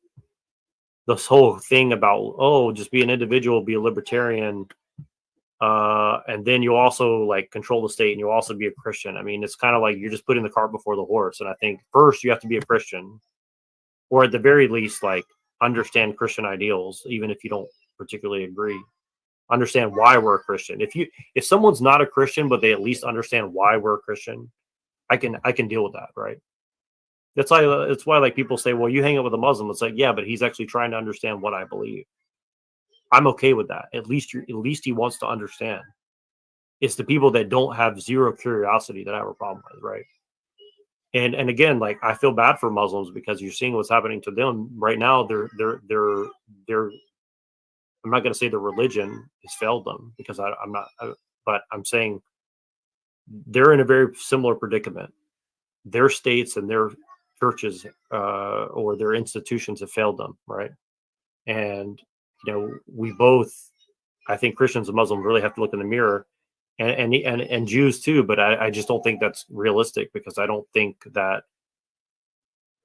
this whole thing about, oh, just be an individual, be a libertarian, and then you also like control the state and you also be a Christian. I mean, it's kind of like you're just putting the cart before the horse. And I think first you have to be a Christian, or at the very least, like understand Christian ideals, even if you don't particularly agree. Understand why we're a Christian. If someone's not a Christian, but they at least understand why we're a Christian, I can deal with that, right? That's why like people say, well, you hang out with a Muslim. It's like, yeah, but he's actually trying to understand what I believe. I'm okay with that. At least he wants to understand. It's the people that don't have zero curiosity that I have a problem with, right? And again, like I feel bad for Muslims because you're seeing what's happening to them right now. They're I'm not going to say the religion has failed them because but I'm saying they're in a very similar predicament. Their states and their churches or their institutions have failed them, right? And you know, we both, I think Christians and Muslims really have to look in the mirror, and Jews too. But I just don't think that's realistic because I don't think that,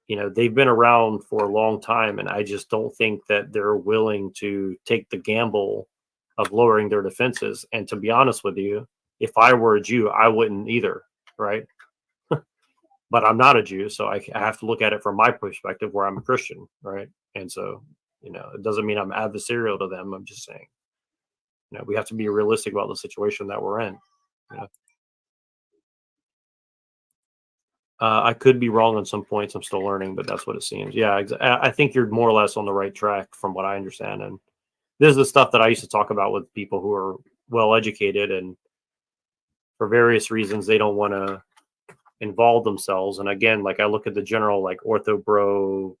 you know, they've been around for a long time, and I just don't think that they're willing to take the gamble of lowering their defenses. And to be honest with you, if I were a Jew, I wouldn't either, right? But I'm not a Jew, so I have to look at it from my perspective where I'm a Christian, right? And so, you know, it doesn't mean I'm adversarial to them. I'm just saying, you know, we have to be realistic about the situation that we're in. You know? I could be wrong on some points. I'm still learning, but that's what it seems. Yeah, I think you're more or less on the right track from what I understand. And this is the stuff that I used to talk about with people who are well educated, and for various reasons they don't want to involve themselves. And again, like I look at the general like ortho bro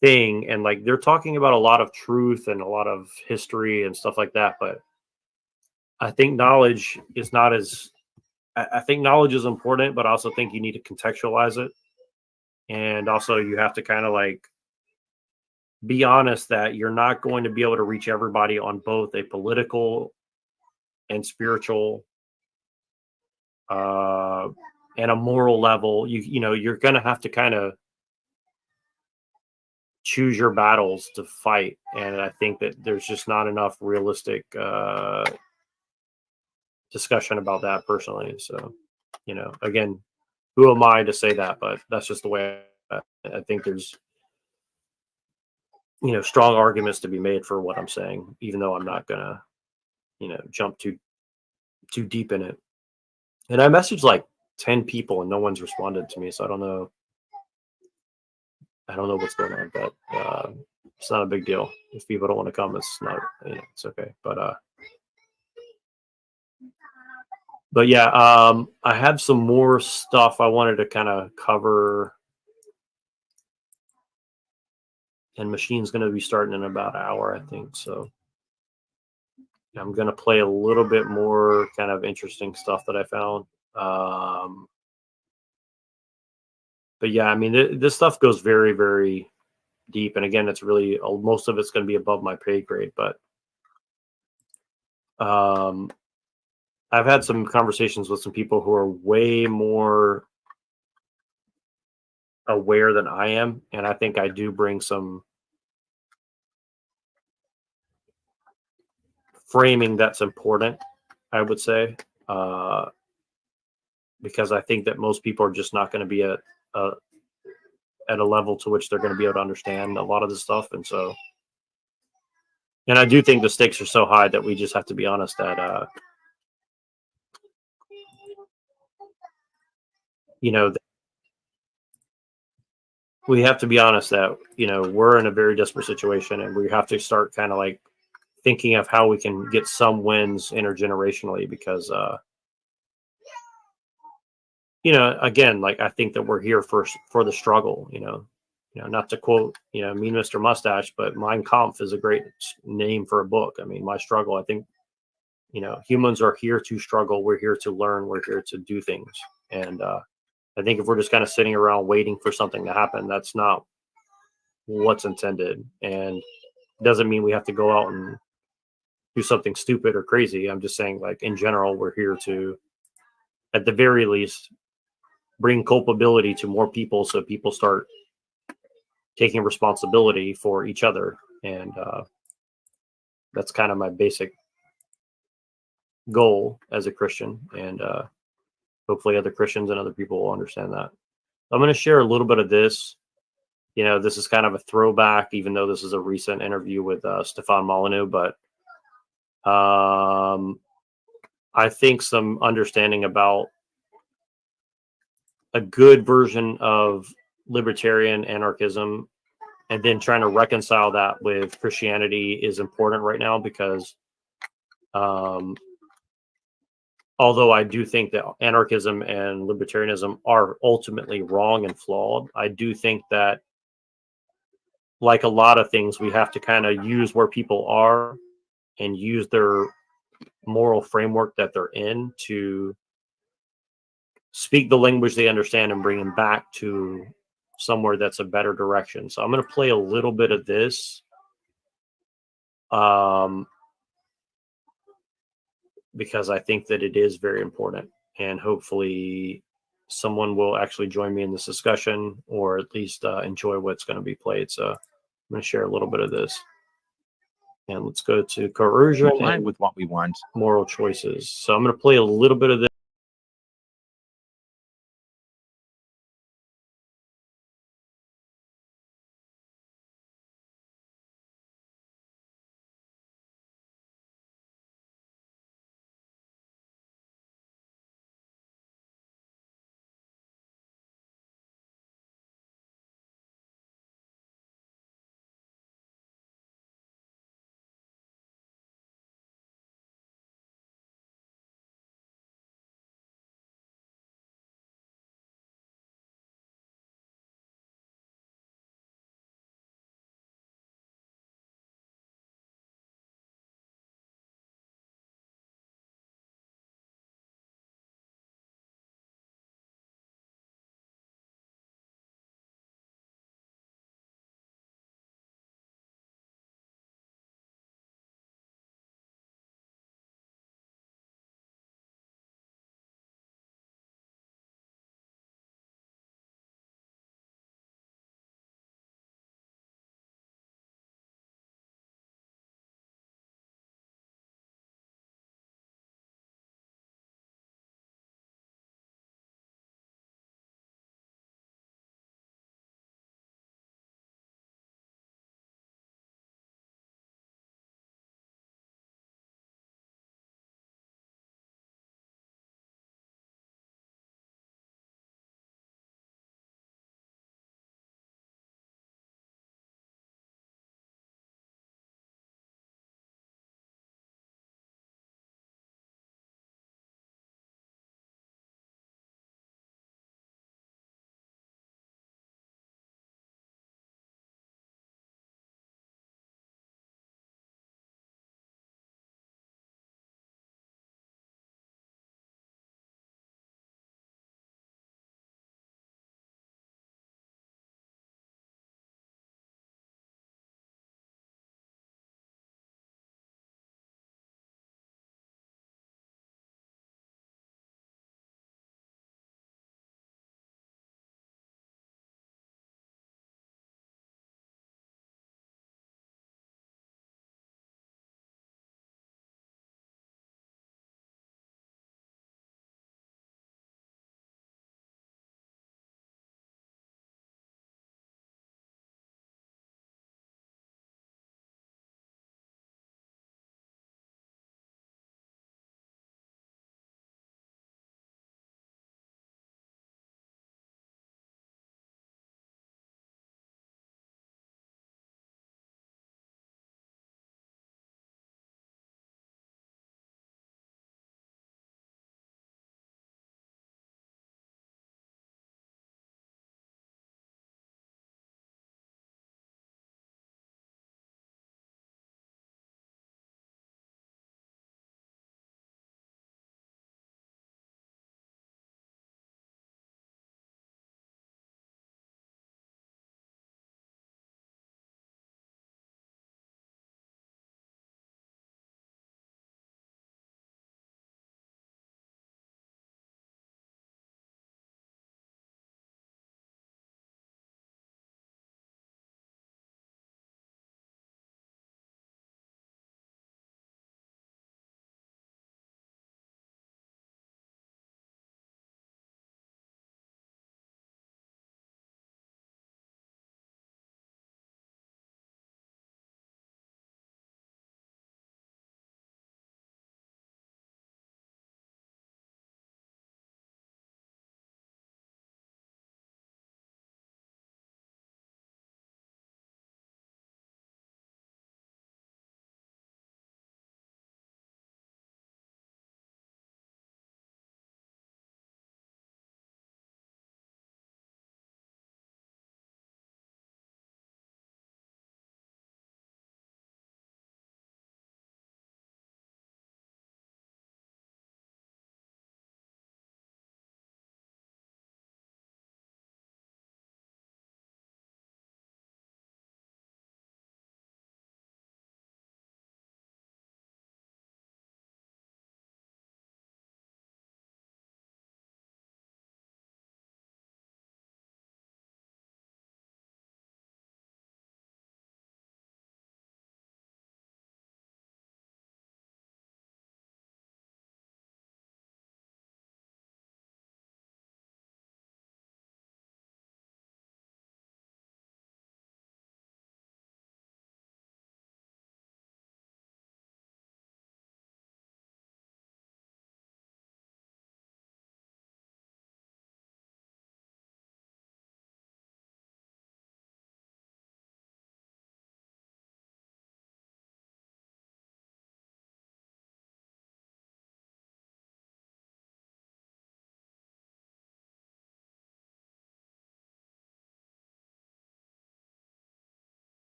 thing, and like they're talking about a lot of truth and a lot of history and stuff like that, but I think knowledge is not as I think knowledge is important, but I also think you need to contextualize it, and also you have to kind of like be honest that you're not going to be able to reach everybody on both a political and spiritual and a moral level. You know, you're going to have to kind of choose your battles to fight. And I think that there's just not enough realistic discussion about that personally. So, you know, again, who am I to say that? But that's just the way I think there's, you know, strong arguments to be made for what I'm saying, even though I'm not gonna, you know, jump too deep in it. And I messaged like 10 people and no one's responded to me, so I don't know what's going on, but it's not a big deal. If people don't want to come, it's not, you know, it's okay. But yeah, I have some more stuff I wanted to kind of cover, and Machine's going to be starting in about an hour, I think. So I'm going to play a little bit more kind of interesting stuff that I found. But yeah, I mean, this stuff goes very, very deep. And again, it's really, most of it's going to be above my pay grade, but I've had some conversations with some people who are way more aware than I am. And I think I do bring some framing that's important, I would say, because I think that most people are just not going to be at a level to which they're going to be able to understand a lot of this stuff. And so, and I do think the stakes are so high that we just have to be honest that, you know, we have to be honest that, you know, we're in a very desperate situation, and we have to start kind of like thinking of how we can get some wins intergenerationally, because, you know, again, like I think that we're here for the struggle, you know, not to quote, you know, Mean Mr. Mustache, but Mein Kampf is a great name for a book. I mean, my struggle, I think you know, humans are here to struggle. We're here to learn. We're here to do things. And I think if we're just kind of sitting around waiting for something to happen, that's not what's intended. And it doesn't mean we have to go out and do something stupid or crazy. I'm just saying, like, in general, we're here to, at the very least, bring culpability to more people so people start taking responsibility for each other. And that's kind of my basic goal as a Christian. And hopefully other Christians and other people will understand that. I'm going to share a little bit of this. You know, this is kind of a throwback, even though this is a recent interview with Stefan Molyneux, but I think some understanding about a good version of libertarian anarchism and then trying to reconcile that with Christianity is important right now, because although I do think that anarchism and libertarianism are ultimately wrong and flawed, I do think that, like a lot of things, we have to kind of use where people are and use their moral framework that they're in to speak the language they understand and bring them back to somewhere that's a better direction. So I'm going to play a little bit of this because I think that it is very important, and hopefully someone will actually join me in this discussion, or at least enjoy what's going to be played. So I'm going to share a little bit of this. And let's go to coercion and with what we want. Moral choices. So I'm going to play a little bit of this.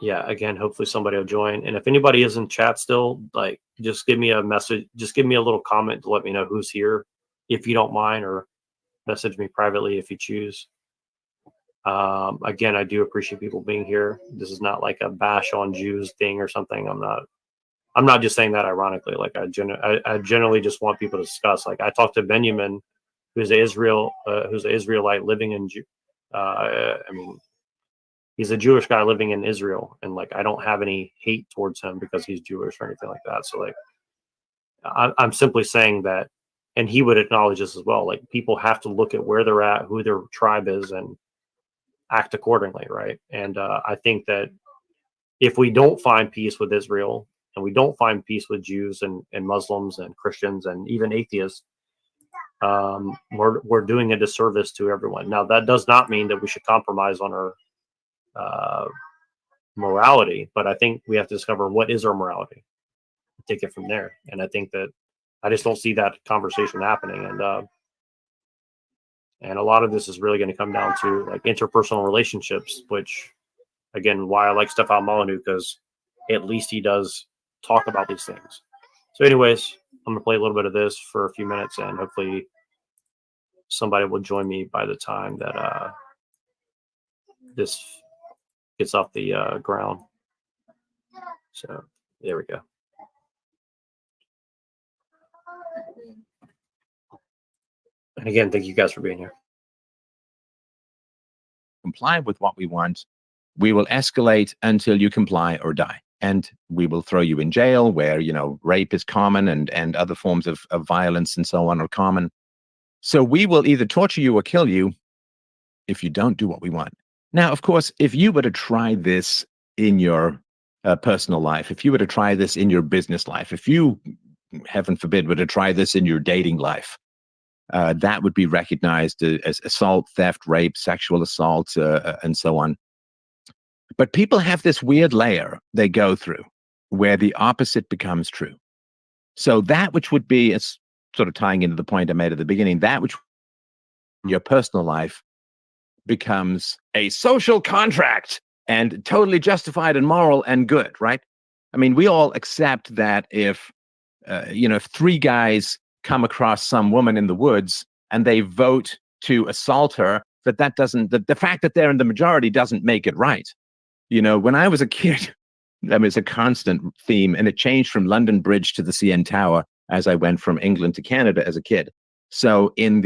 yeah, again, hopefully somebody will join. And if anybody is in chat still, like, just give me a message, just give me a little comment to let me know who's here, if you don't mind, or message me privately if you choose. Again, I do appreciate people being here. This is not like a bash on Jews thing or something. I'm not just saying that ironically. Like I generally just want people to discuss. Like I talked to Benjamin, who's an Israelite living in, I mean, he's a Jewish guy living in Israel, and like I don't have any hate towards him because he's Jewish or anything like that. So like I'm simply saying that, and he would acknowledge this as well. Like people have to look at where they're at, who their tribe is, and act accordingly, right? And I think that if we don't find peace with Israel, and we don't find peace with Jews and Muslims and Christians and even atheists, we're doing a disservice to everyone. Now, that does not mean that we should compromise on our morality, but I think we have to discover what is our morality, take it from there. And I think that I just don't see that conversation happening. And a lot of this is really going to come down to like interpersonal relationships, which again, why I like Stefan Molyneux, because at least he does talk about these things. So anyways, I'm going to play a little bit of this for a few minutes, and hopefully somebody will join me by the time that this gets off the ground. So there we go. And again, thank you guys for being here. Comply with what we want, we will escalate until you comply or die. And we will throw you in jail where, you know, rape is common and other forms of violence and so on are common. So we will either torture you or kill you if you don't do what we want. Now, of course, if you were to try this in your personal life, if you were to try this in your business life, if you, heaven forbid, were to try this in your dating life, that would be recognized as assault, theft, rape, sexual assault, and so on. But people have this weird layer they go through where the opposite becomes true. So that which would be, it's sort of tying into the point I made at the beginning, that which in your personal life becomes a social contract and totally justified and moral and good, right? I mean, we all accept that if, if three guys come across some woman in the woods and they vote to assault her, that doesn't, the fact that they're in the majority doesn't make it right. You know, when I was a kid, I mean, it's a constant theme, and it changed from London Bridge to the CN Tower as I went from England to Canada as a kid. So in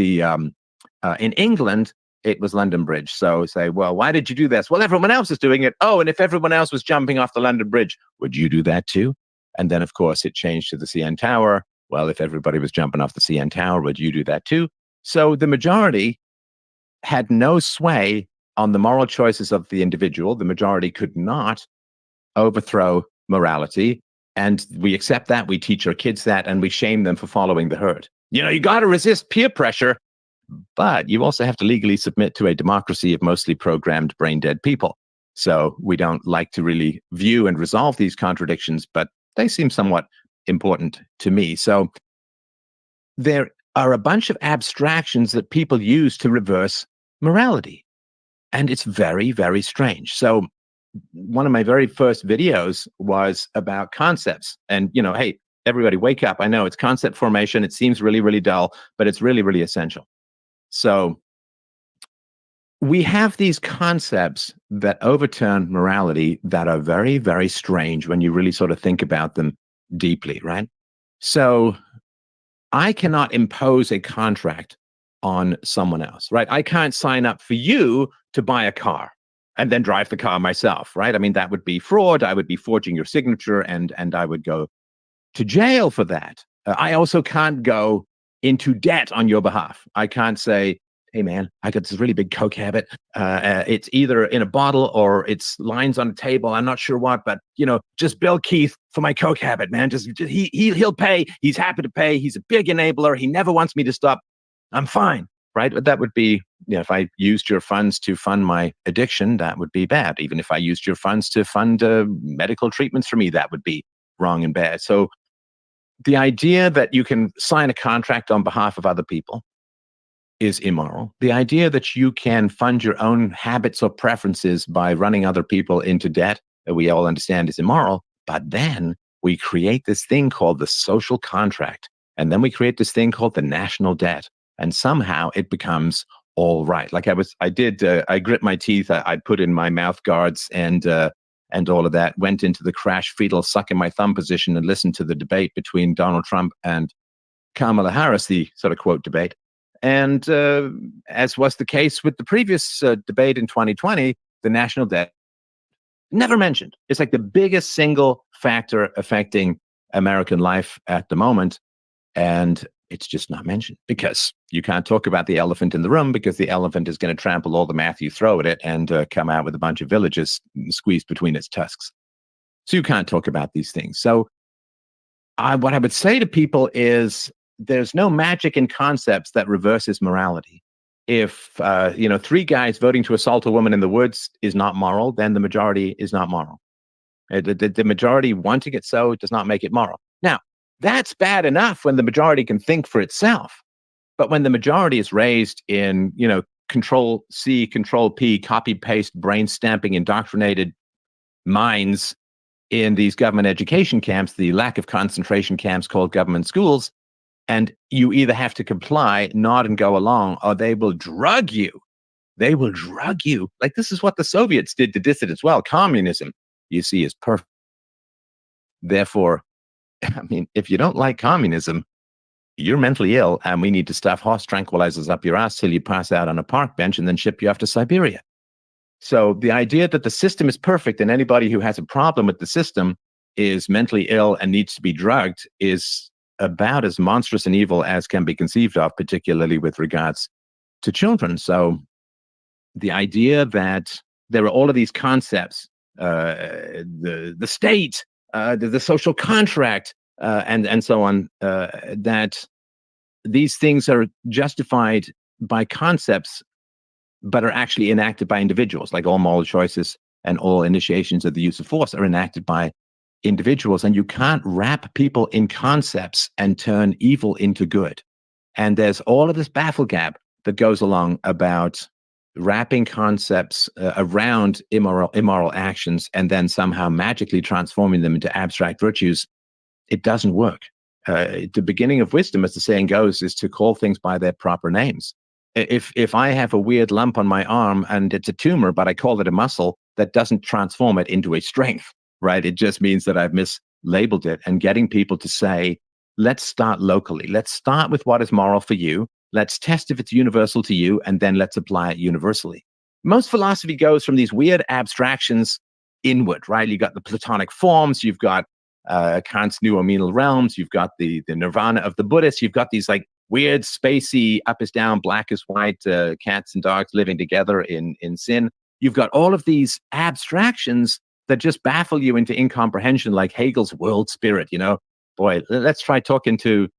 England, it was London Bridge. So say, well, why did you do this? Well, everyone else is doing it. Oh, and if everyone else was jumping off the London Bridge, would you do that too? And then, of course, it changed to the CN Tower. Well, if everybody was jumping off the CN Tower, would you do that too? So the majority had no sway on the moral choices of the individual. The majority could not overthrow morality. And we accept that, we teach our kids that, and we shame them for following the herd. You know, you got to resist peer pressure, but you also have to legally submit to a democracy of mostly programmed, brain-dead people. So we don't like to really view and resolve these contradictions, but they seem somewhat important to me. So there are a bunch of abstractions that people use to reverse morality. And it's very, very strange. So one of my very first videos was about concepts. And, you know, hey, everybody wake up. I know it's concept formation. It seems really, really dull, but it's really, really essential. So we have these concepts that overturn morality that are very, very strange when you really sort of think about them deeply, right? So I cannot impose a contract on someone else, right? I can't sign up for you to buy a car and then drive the car myself, right? I mean, that would be fraud. I would be forging your signature, and I would go to jail for that. I also can't go into debt on your behalf. I can't say, hey man, I got this really big Coke habit. It's either in a bottle or it's lines on a table. I'm not sure what, but you know, just bill Keith for my Coke habit, man. He'll pay. He's happy to pay. He's a big enabler. He never wants me to stop. I'm fine, right? But that would be, you know, if I used your funds to fund my addiction, that would be bad. Even if I used your funds to fund medical treatments for me, that would be wrong and bad. So the idea that you can sign a contract on behalf of other people is immoral. The idea that you can fund your own habits or preferences by running other people into debt that we all understand is immoral. But then we create this thing called the social contract. And then we create this thing called the national debt. And somehow it becomes all right. Like I grit my teeth. I put in my mouth guards and all of that, went into the crash fetal suck in my thumb position and listened to the debate between Donald Trump and Kamala Harris, the sort of quote debate. And as was the case with the previous debate in 2020, the national debt never mentioned. It's like the biggest single factor affecting American life at the moment. And it's just not mentioned because you can't talk about the elephant in the room because the elephant is going to trample all the math you throw at it and come out with a bunch of villages squeezed between its tusks. So you can't talk about these things. So what I would say to people is there's no magic in concepts that reverses morality. If, 3 guys voting to assault a woman in the woods is not moral, then the majority is not moral. The majority wanting it so does not make it moral. Now, that's bad enough when the majority can think for itself. But when the majority is raised in, Control C, Control P, copy paste, brain stamping, indoctrinated minds in these government education camps, the lack of concentration camps called government schools, and you either have to comply, nod and go along, or they will drug you. They will drug you. Like this is what the Soviets did to dissidents. Well, communism, you see, is perfect. Therefore, if you don't like communism, you're mentally ill, and we need to stuff horse tranquilizers up your ass till you pass out on a park bench and then ship you off to Siberia. So the idea that the system is perfect and anybody who has a problem with the system is mentally ill and needs to be drugged is about as monstrous and evil as can be conceived of, particularly with regards to children. So the idea that there are all of these concepts, the state, the social contract, and so on, that these things are justified by concepts, but are actually enacted by individuals, like all moral choices and all initiations of the use of force are enacted by individuals. And you can't wrap people in concepts and turn evil into good. And there's all of this baffle gap that goes along about wrapping concepts around immoral actions and then somehow magically transforming them into abstract virtues. It doesn't work. The beginning of wisdom, as the saying goes, is to call things by their proper names. If I have a weird lump on my arm and it's a tumor, but I call it a muscle, that doesn't transform it into a strength, right? It just means that I've mislabeled it. And getting people to say, let's start locally. Let's start with what is moral for you. Let's test if it's universal to you, and then let's apply it universally. Most philosophy goes from these weird abstractions inward, right? You've got the Platonic forms, you've got Kant's noumenal realms, you've got the nirvana of the Buddhists, you've got these like weird, spacey, up is down, black is white, cats and dogs living together in sin. You've got all of these abstractions that just baffle you into incomprehension, like Hegel's world spirit. Boy, let's try talking to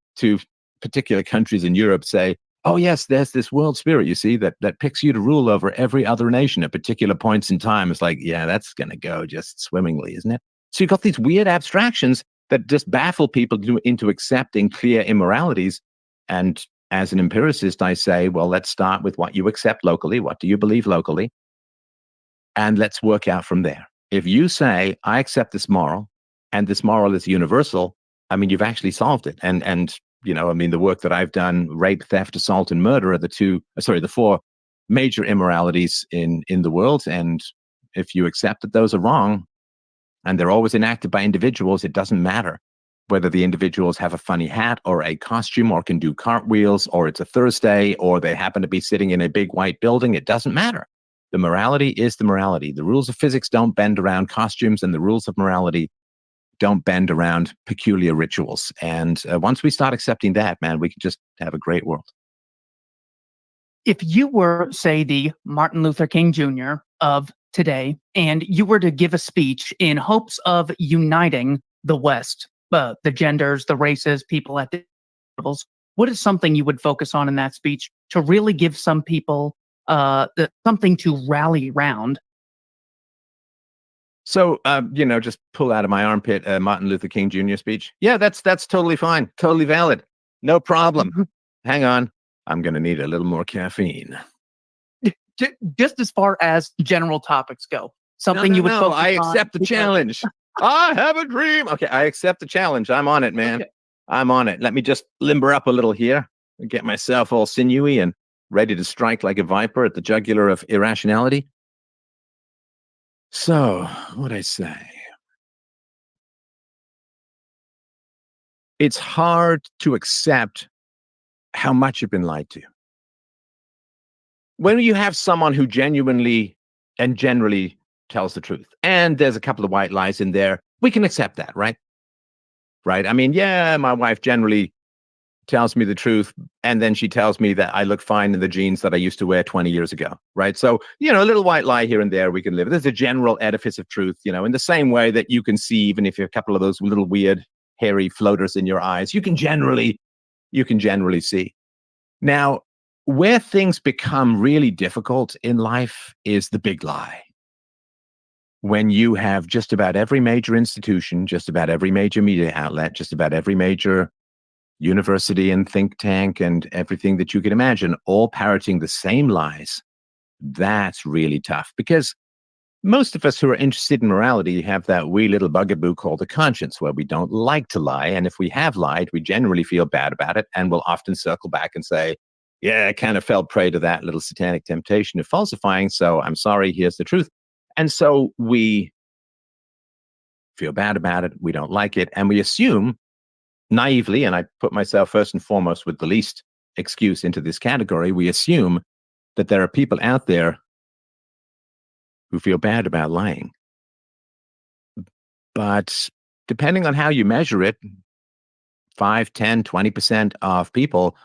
particular countries in Europe, say, oh yes, there's this world spirit, you see, that picks you to rule over every other nation at particular points in time. It's like, yeah, that's going to go just swimmingly, isn't it? So you've got these weird abstractions that just baffle people into accepting clear immoralities. And as an empiricist, I say, well, let's start with what you accept locally. What do you believe locally? And let's work out from there. If you say, I accept this moral, and this moral is universal, you've actually solved it. And the work that I've done, rape, theft, assault, and murder are the 4 major immoralities in the world. And if you accept that those are wrong, and they're always enacted by individuals, it doesn't matter whether the individuals have a funny hat or a costume or can do cartwheels, or it's a Thursday, or they happen to be sitting in a big white building. It doesn't matter. The morality is the morality. The rules of physics don't bend around costumes, and the rules of morality don't bend around peculiar rituals. And once we start accepting that, man, we can just have a great world. If you were, say, the Martin Luther King Jr. of today, and you were to give a speech in hopes of uniting the West, the genders, the races, people at the levels, what is something you would focus on in that speech to really give some people something to rally around? So, just pull out of my armpit Martin Luther King Jr. speech. Yeah, that's totally fine. Totally valid. No problem. Hang on. I'm going to need a little more caffeine. Just as far as general topics go, something no, you would no, focus I on accept the because- challenge. I have a dream. Okay, I accept the challenge. I'm on it, man. Okay. I'm on it. Let me just limber up a little here and get myself all sinewy and ready to strike like a viper at the jugular of irrationality. So, what'd I say? It's hard to accept how much you've been lied to. When you have someone who genuinely and generally tells the truth, and there's a couple of white lies in there, we can accept that, right? Right? I mean, yeah, my wife generally tells me the truth, and then she tells me that I look fine in the jeans that I used to wear 20 years ago, right? So, a little white lie here and there we can live. There's a general edifice of truth, in the same way that you can see, even if you have a couple of those little weird, hairy floaters in your eyes, you can generally see. Now, where things become really difficult in life is the big lie. When you have just about every major institution, just about every major media outlet, just about every major university and think tank and everything that you can imagine, all parroting the same lies, that's really tough. Because most of us who are interested in morality have that wee little bugaboo called the conscience, where we don't like to lie. And if we have lied, we generally feel bad about it and will often circle back and say, yeah, I kind of fell prey to that little satanic temptation of falsifying, so I'm sorry, here's the truth. And so we feel bad about it, we don't like it, and we assume naively, and I put myself first and foremost with the least excuse into this category, we assume that there are people out there who feel bad about lying. But depending on how you measure it, 5, 10, 20% of people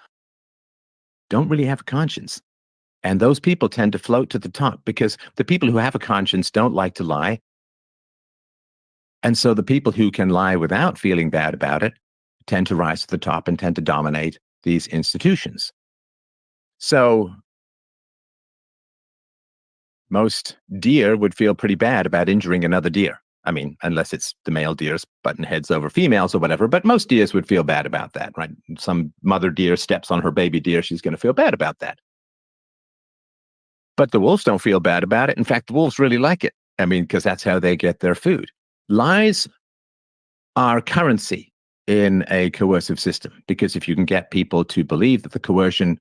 don't really have a conscience. And those people tend to float to the top because the people who have a conscience don't like to lie. And so the people who can lie without feeling bad about it tend to rise to the top and tend to dominate these institutions. So most deer would feel pretty bad about injuring another deer. I mean, unless it's the male deers butting heads over females or whatever, but most deers would feel bad about that, right? Some mother deer steps on her baby deer, she's going to feel bad about that. But the wolves don't feel bad about it. In fact, the wolves really like it. I mean, because that's how they get their food. Lies are currency in a coercive system, because if you can get people to believe that the coercion,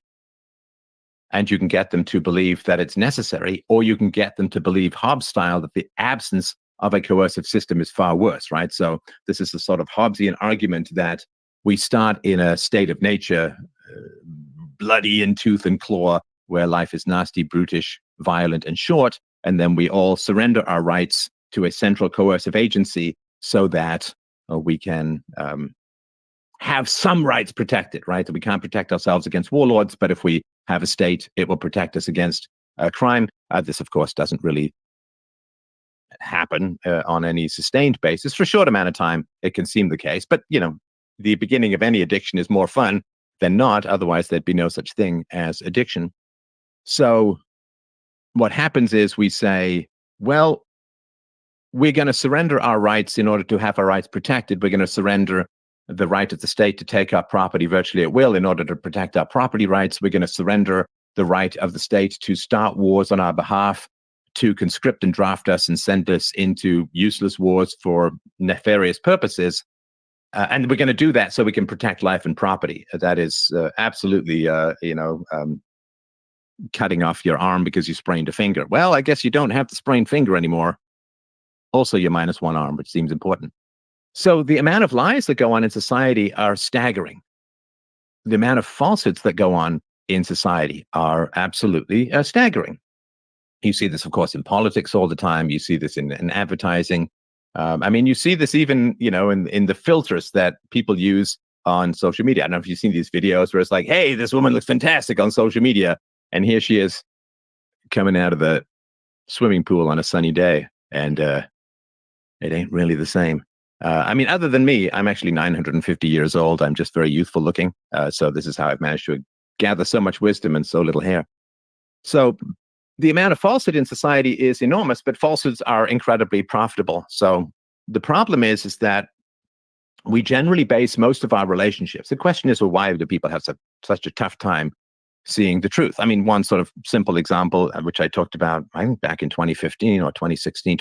and you can get them to believe that it's necessary, or you can get them to believe Hobbes style that the absence of a coercive system is far worse, right? So this is the sort of Hobbesian argument that we start in a state of nature, bloody in tooth and claw, where life is nasty, brutish, violent, and short, and then we all surrender our rights to a central coercive agency so that we can have some rights protected, right? That we can't protect ourselves against warlords, but if we have a state, it will protect us against crime. This, of course, doesn't really happen on any sustained basis. For a short amount of time, it can seem the case, but, the beginning of any addiction is more fun than not. Otherwise, there'd be no such thing as addiction. So what happens is we say, well, we're going to surrender our rights in order to have our rights protected. We're going to surrender the right of the state to take up property virtually at will in order to protect our property rights. We're going to surrender the right of the state to start wars on our behalf, to conscript and draft us and send us into useless wars for nefarious purposes. And we're going to do that so we can protect life and property. That is absolutely, cutting off your arm because you sprained a finger. Well, I guess you don't have the sprained finger anymore. Also, you're minus one arm, which seems important. So the amount of lies that go on in society are staggering. The amount of falsehoods that go on in society are absolutely staggering. You see this, of course, in politics all the time. You see this in advertising. I mean, you see this even, in the filters that people use on social media. I don't know if you've seen these videos where it's like, hey, this woman looks fantastic on social media. And here she is coming out of the swimming pool on a sunny day. And it ain't really the same. I mean, other than me, I'm actually 950 years old. I'm just very youthful looking. So this is how I've managed to gather so much wisdom and so little hair. So the amount of falsehood in society is enormous, but falsehoods are incredibly profitable. So the problem is that we generally base most of our relationships. The question is, well, why do people have such a tough time seeing the truth. I mean, one sort of simple example, which I talked about, I think back in 2015 or 2016,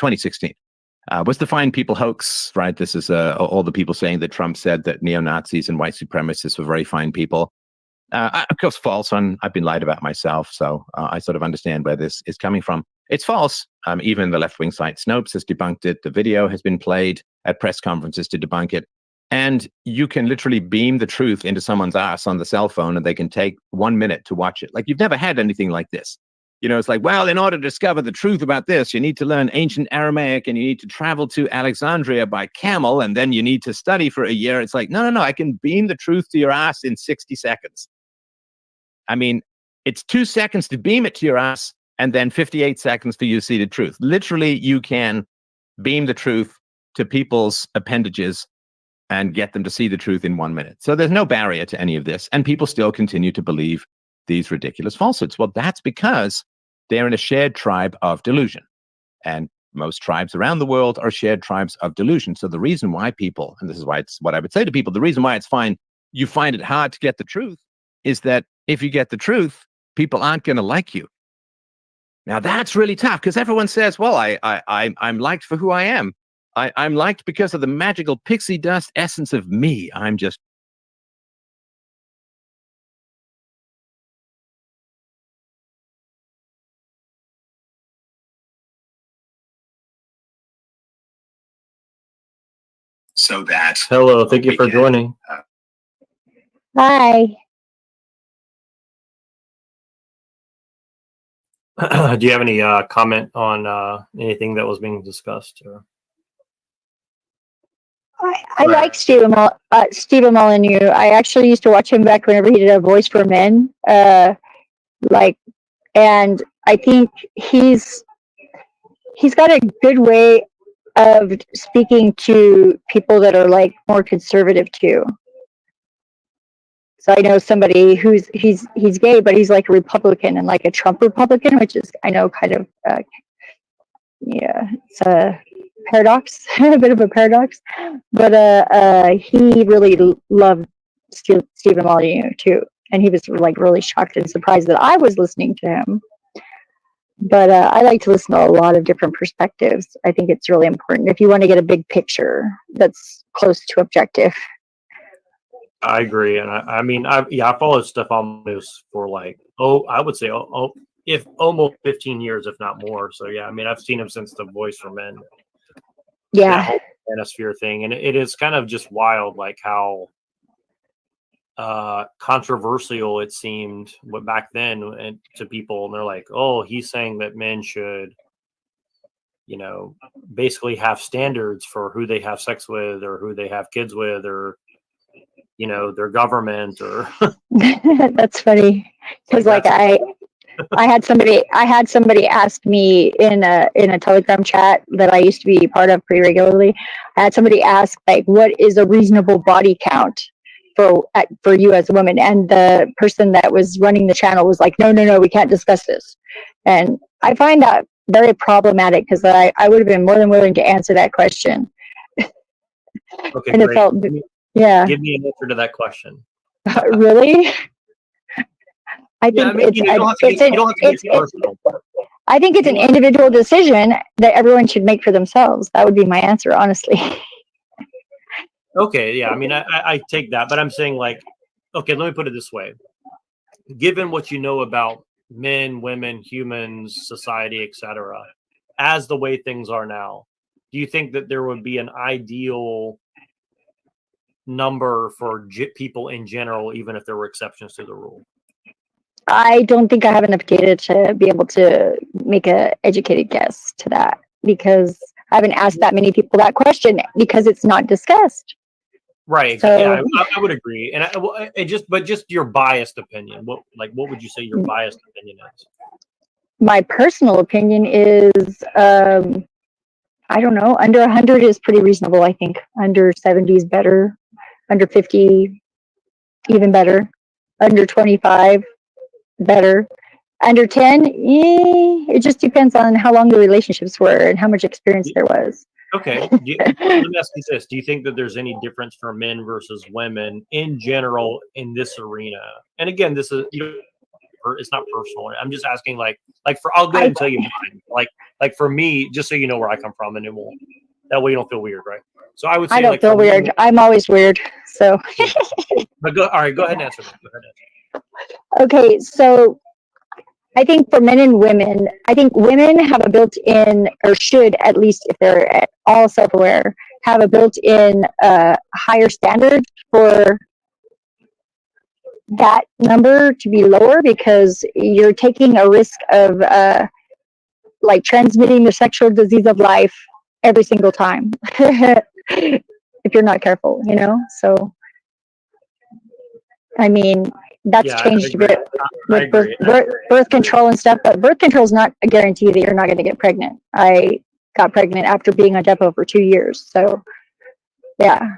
was the Fine People hoax, right? This is all the people saying that Trump said that neo-Nazis and white supremacists were very fine people. Of course, false. I've been lied about myself, so I sort of understand where this is coming from. It's false. Even the left-wing site Snopes has debunked it. The video has been played at press conferences to debunk it. And you can literally beam the truth into someone's ass on the cell phone, and they can take 1 minute to watch it. Like, you've never had anything like this. You know, it's like, well, in order to discover the truth about this, you need to learn ancient Aramaic, and you need to travel to Alexandria by camel, and then you need to study for a year. It's like, no, I can beam the truth to your ass in 60 seconds. I mean, it's 2 seconds to beam it to your ass, and then 58 seconds for you to see the truth. Literally, you can beam the truth to people's appendages and get them to see the truth in 1 minute. So there's no barrier to any of this, and people still continue to believe these ridiculous falsehoods. Well, that's because they're in a shared tribe of delusion, and most tribes around the world are shared tribes of delusion. So the reason why people, and this is why it's what I would say to people, the reason why it's fine, you find it hard to get the truth, is that if you get the truth, people aren't going to like you. Now that's really tough, because everyone says, well, I'm liked for who I am. I'm liked because of the magical pixie dust essence of me. I'm just. So that's. Hello, thank you for joining. Hi. Do you have any comment on anything that was being discussed? Or? I like Stephen Molyneux. I actually used to watch him back whenever he did A Voice for Men. And I think he's got a good way of speaking to people that are like more conservative too. So I know somebody he's gay, but he's like a Republican and like a Trump Republican, which is, I know, kind of it's a paradox, a bit of a paradox. But he really loved Stephen Molyneux too, and he was like really shocked and surprised that I was listening to him. But I like to listen to a lot of different perspectives. I think it's really important if you want to get a big picture that's close to objective. I agree, and I mean, I followed Stefan News for like, I would say, if almost 15 years, if not more. So yeah, I mean, I've seen him since The Voice for Men. Yeah, that whole manosphere thing, and it is kind of just wild, like how controversial it seemed back then, and to people, and they're like, oh, he's saying that men should, basically have standards for who they have sex with or who they have kids with, or their government, or that's funny, because like I had somebody ask me in a Telegram chat that I used to be part of pretty regularly. I had somebody ask, like, what is a reasonable body count for you as a woman? And the person that was running the channel was like, no, we can't discuss this. And I find that very problematic, because I would have been more than willing to answer that question. Okay, and great. it felt, yeah. Give me an answer to that question. Really? I think I think it's an individual decision that everyone should make for themselves. That would be my answer, honestly. Okay, yeah, I mean, I take that, but I'm saying, like, okay, let me put it this way. Given what you know about men, women, humans, society, etc., as the way things are now, do you think that there would be an ideal number for people in general, even if there were exceptions to the rule? I don't think I have enough data to be able to make an educated guess to that, because I haven't asked that many people that question, because it's not discussed. Right. So, yeah, I would agree. And just your biased opinion. What would you say your biased opinion is? My personal opinion is, I don't know, under 100 is pretty reasonable, I think. Under 70 is better. Under 50, even better. Under 25, better. Under 10, it just depends on how long the relationships were and how much experience there was. Okay. Let me ask you this. Do you think that there's any difference for men versus women in general in this arena? And again, this is, it's not personal. I'm just asking, like for I'll go ahead and tell you mine. Like for me, just so you know where I come from, and that way you don't feel weird, right? So I would say I don't like feel for me- weird. I'm always weird. So But all right, go ahead and answer that. Go ahead and answer. okay, so I think for men and women, I think women have a built-in, or should at least, if they're at all self-aware, have a built-in higher standard for that number to be lower, because you're taking a risk of like transmitting the sexual disease of life every single time if you're not careful, you know. So I mean, that's Yeah, I changed a agree. bit I with birth, agree. birth control and stuff, but birth control is not a guarantee that you're not going to get pregnant. I got pregnant after being on Depo for 2 years, so yeah.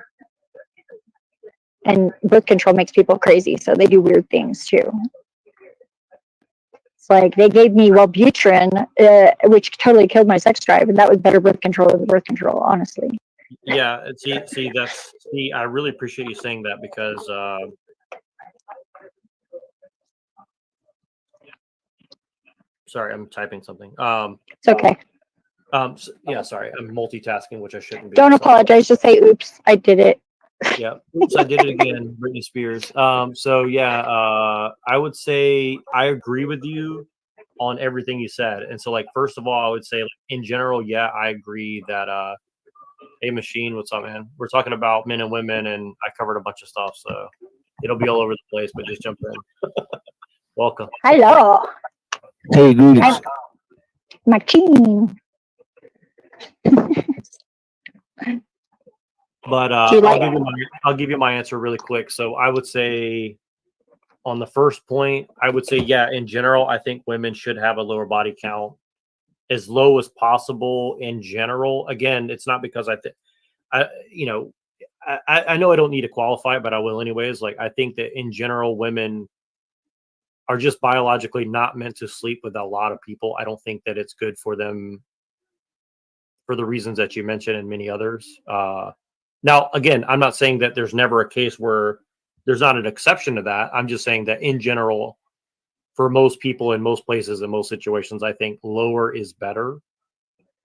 And birth control makes people crazy, so they do weird things too. It's like they gave me Wellbutrin, which totally killed my sex drive, and that was better birth control than birth control, honestly. Yeah, see, I really appreciate you saying that, because sorry, I'm typing something. It's okay. Yeah, sorry, I'm multitasking, which I shouldn't be. Don't so. apologize. Just say, "Oops, I did it." Yeah, oops, I did it again, Britney Spears. So yeah, I would say I agree with you on everything you said. And so, like, first of all, I would say, like, in general, yeah, I agree that hey, Machine, what's up, man? We're talking about men and women, and I covered a bunch of stuff, so it'll be all over the place, but just jump in. Welcome. Hello. Hey, greetings. Machine. But I'll give you my answer really quick. So I would say, on the first point, I would say, yeah, in general, I think women should have a lower body count, as low as possible in general. Again, it's not because I know I don't need to qualify it, but I will anyways. Like, I think that in general, women are just biologically not meant to sleep with a lot of people. I don't think that it's good for them for the reasons that you mentioned and many others. Now, again, I'm not saying that there's never a case where there's not an exception to that. I'm just saying that in general, for most people in most places, in most situations, I think lower is better.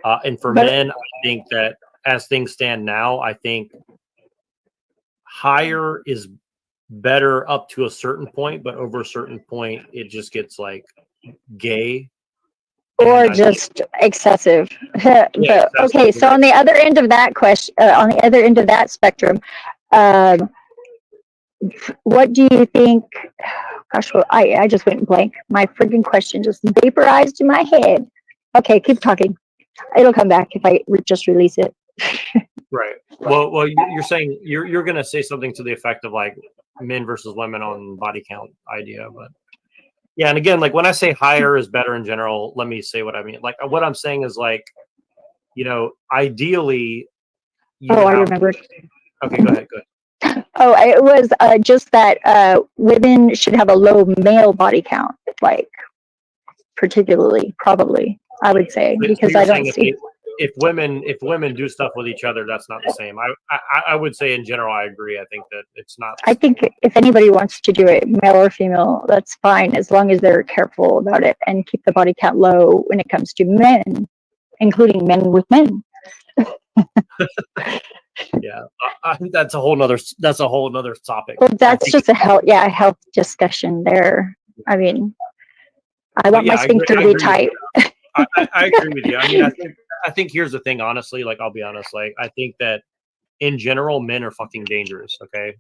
And for men, I think that as things stand now, I think higher is better up to a certain point, but over a certain point, it just gets like gay. Or just excessive. But, okay, so on the other end of that question, on the other end of that spectrum, what do you think? Gosh, well, I just went blank. My friggin' question just vaporized in my head. Okay, keep talking. It'll come back if I just release it. Right. Well, you're saying you're gonna say something to the effect of like men versus women on body count idea, but yeah. And again, like when I say higher is better in general, let me say what I mean. Like what I'm saying is like, ideally. I remember. Okay, go ahead. Oh, it was just that women should have a low male body count, like particularly, probably, I would say, because I don't see. If women do stuff with each other, that's not the same. I would say in general, I agree. I think that it's not. I think if anybody wants to do it, male or female, that's fine, as long as they're careful about it and keep the body count low when it comes to men, including men with men. Yeah, I think that's a whole nother topic. Well, that's just a health discussion there. I mean, I want my sphincter to be tight. I agree with you. I mean, I think here's the thing, honestly, like, I'll be honest, like, I think that in general, men are fucking dangerous. Okay.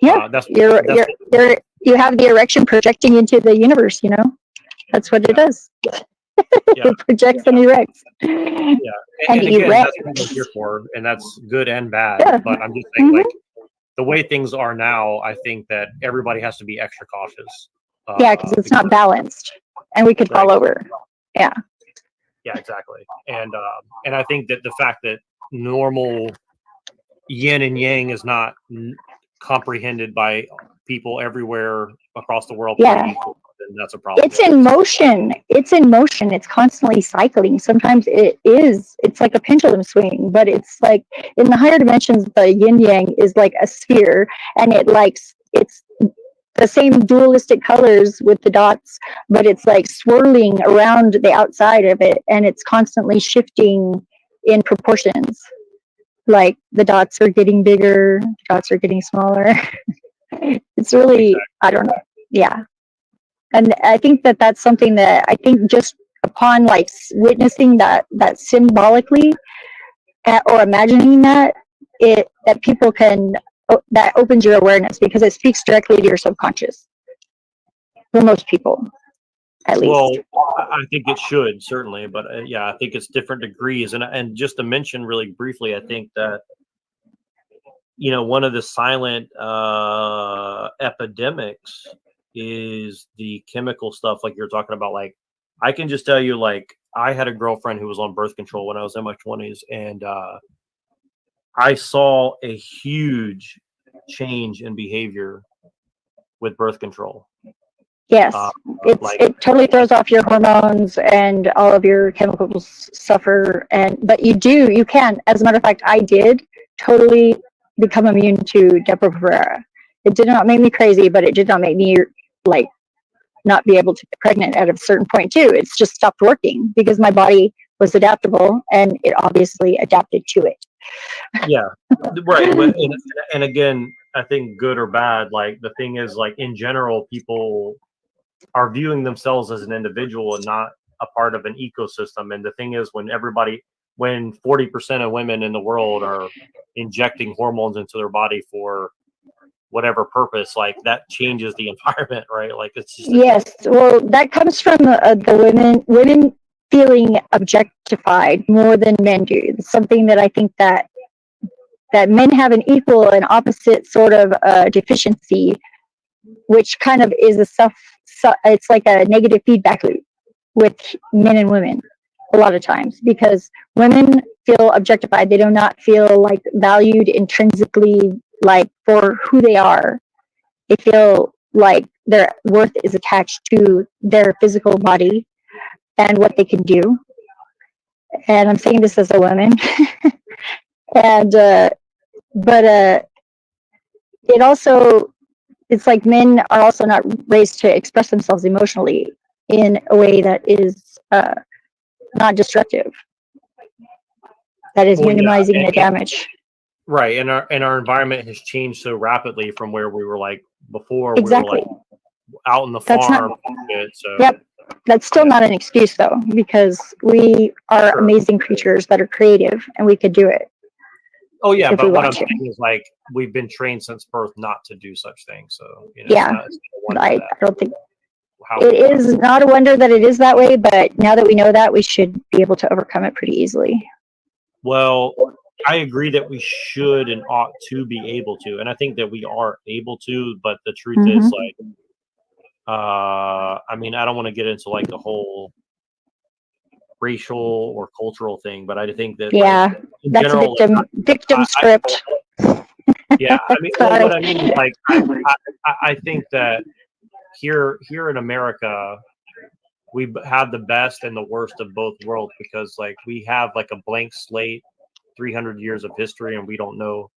Yeah. You have the erection projecting into the universe, that's what it does. It projects and erects. Yeah. And again, that's what I'm here for, and that's good and bad. Yeah. But I'm just saying, like, the way things are now, I think that everybody has to be extra cautious. Because it's not balanced, and we could fall over. Yeah. Yeah, exactly. And I think that the fact that normal yin and yang is not comprehended by people everywhere across the world, then that's a problem. It's in motion. It's constantly cycling. Sometimes it's like a pendulum swing, but it's like in the higher dimensions, the yin yang is like a sphere, and it's the same dualistic colors with the dots, but it's like swirling around the outside of it, and it's constantly shifting in proportions. Like the dots are getting bigger, the dots are getting smaller. It's really, I don't know. Yeah. And I think that that's something that I think just upon like witnessing that symbolically or imagining that, that people can, that opens your awareness because it speaks directly to your subconscious for most people, at least. Well, I think it should certainly, but yeah, I think it's different degrees. And just to mention really briefly, I think that, you know, one of the silent epidemics is the chemical stuff like you're talking about. Like, I can just tell you, like, I had a girlfriend who was on birth control when I was in my 20s, and I saw a huge change in behavior with birth control. Yes, it totally throws off your hormones and all of your chemicals suffer. But you can. As a matter of fact, I did totally become immune to Depo-Provera. It did not make me crazy, but it did not make me like not be able to get pregnant at a certain point too. It's just stopped working because my body was adaptable and it obviously adapted to it. Yeah, right. And again, I think good or bad, like the thing is, like in general, people are viewing themselves as an individual and not a part of an ecosystem. And the thing is, when 40% of women in the world are injecting hormones into their body for whatever purpose, like that changes the environment, right? Like it's just Yes, well, that comes from the women feeling objectified more than men do. It's something that I think that men have an equal and opposite sort of deficiency, which kind of is it's like a negative feedback loop with men and women a lot of times, because women feel objectified. They do not feel like valued intrinsically, like for who they are. They feel like their worth is attached to their physical body and what they can do. And I'm saying this as a woman. But it also, it's like men are also not raised to express themselves emotionally in a way that is not destructive, that is minimizing the damage. Right, and our environment has changed so rapidly from where we were like before. Exactly. We were like out in the farm. So yep, that's still not an excuse though, because we are amazing creatures that are creative, and we could do it. Oh yeah, but what I'm saying is, like, we've been trained since birth not to do such things. So you know, yeah, I don't think it is not a wonder that it is that way. But now that we know that, we should be able to overcome it pretty easily. Well, I agree that we should and ought to be able to, and I think that we are able to. But the truth is, like, I mean, I don't want to get into like the whole racial or cultural thing, but I think that like, in that's general, a victim script. Yeah, I mean, what I mean is, like, I think that here in America, we have the best and the worst of both worlds, because like we have like a blank slate, 300 years of history, and we don't know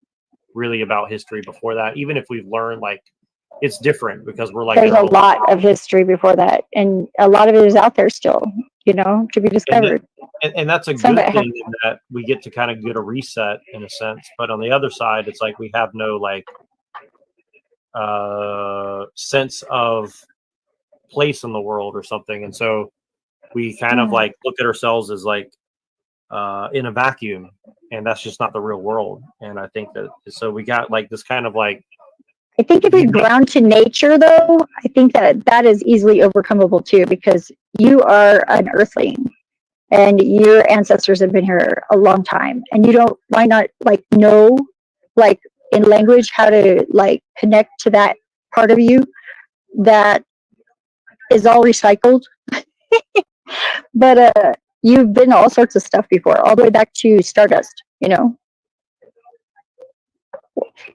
really about history before that. Even if we've learned, like, it's different because we're like, there's a lot of history before that, and a lot of it is out there still, you know, to be discovered. And that's a good thing, in that we get to kind of get a reset in a sense. But on the other side, it's like we have no like sense of place in the world or something, and so we kind of like look at ourselves as like in a vacuum, and that's just not the real world. And I think that, so we got like this kind of like, I think if we ground to nature, though, I think that is easily overcomable too, because you are an earthling and your ancestors have been here a long time, and why not like know, like in language, how to like connect to that part of you that is all recycled. But you've been all sorts of stuff before, all the way back to Stardust, you know.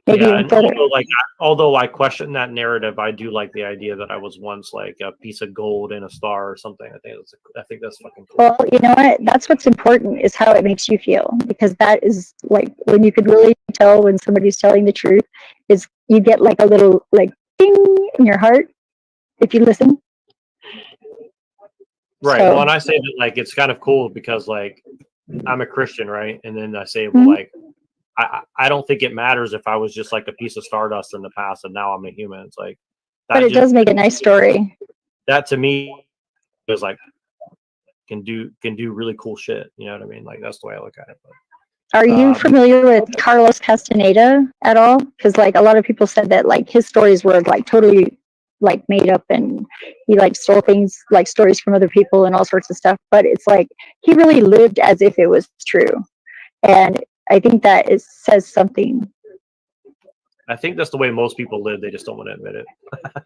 Maybe yeah, and although I question that narrative, I do like the idea that I was once like a piece of gold in a star or something. I think that's fucking cool. Well, you know what? That's what's important, is how it makes you feel, because that is like when you could really tell when somebody's telling the truth, is you get like a little like ding in your heart if you listen. Right. So- Well, and I say that like it's kind of cool because like I'm a Christian, right? And then I say, well, like I don't think it matters if I was just like a piece of stardust in the past and now I'm a human. It's like that But it does make a nice story. That to me is like can do really cool shit. You know what I mean? Like that's the way I look at it. But, Are you familiar with Carlos Castaneda at all? Because like a lot of people said that like his stories were like totally like made up and he like stole things like stories from other people and all sorts of stuff. But it's like he really lived as if it was true. And I think that it says something. I think that's the way most people live. They just don't want to admit it.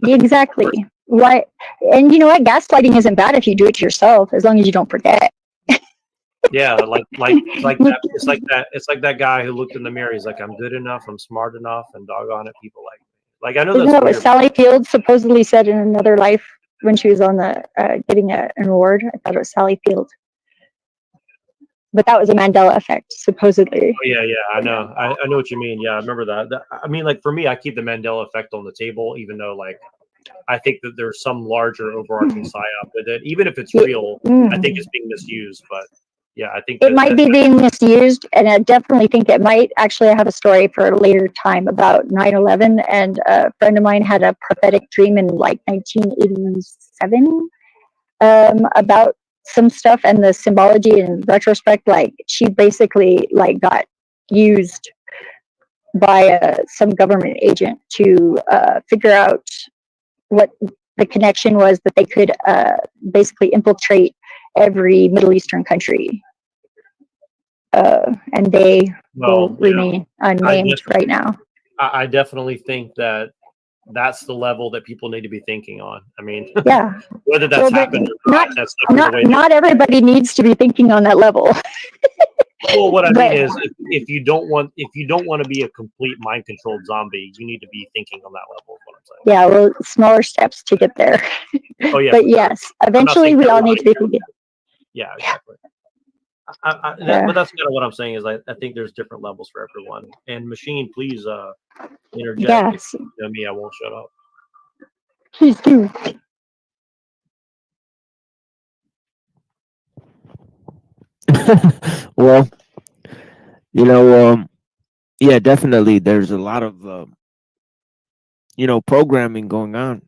Exactly. Why? And you know what? Gaslighting isn't bad if you do it to yourself, as long as you don't forget. Yeah, like that. It's like that guy who looked in the mirror. He's like, I'm good enough. I'm smart enough, and doggone it, people like me. Like I know Isn't that's that what weird. Sally Field supposedly said in another life when she was on the getting an award? I thought it was Sally Field. But that was a Mandela effect, supposedly. Oh, yeah, I know. I know what you mean. Yeah, I remember that. I mean, like for me, I keep the Mandela effect on the table, even though like I think that there's some larger overarching psyop with it. Even if it's real, I think it's being misused. But yeah, I think It might be being misused, and I definitely think it might. Actually, I have a story for a later time about 9/11, and a friend of mine had a prophetic dream in like 1987 about some stuff, and the symbology in retrospect, like she basically like got used by some government agent to figure out what the connection was that they could basically infiltrate every Middle Eastern country. And they will remain unnamed right now. I definitely think that that's the level that people need to be thinking on. I mean, Yeah. whether that's happened or not, that's Not everybody needs to be thinking on that level. Well, what I But- mean is, if you don't want to be a complete mind controlled zombie, you need to be thinking on that level. Is what I'm saying. Yeah, well, smaller steps to get there. Oh yeah. But yes, eventually we all need to be thinking. Yeah, exactly. Yeah. But that's kind of what I'm saying is I think there's different levels for everyone. And Machine, please interject. Yes. If you know me, I won't shut up. Please do. Well, yeah, definitely. There's a lot of, programming going on.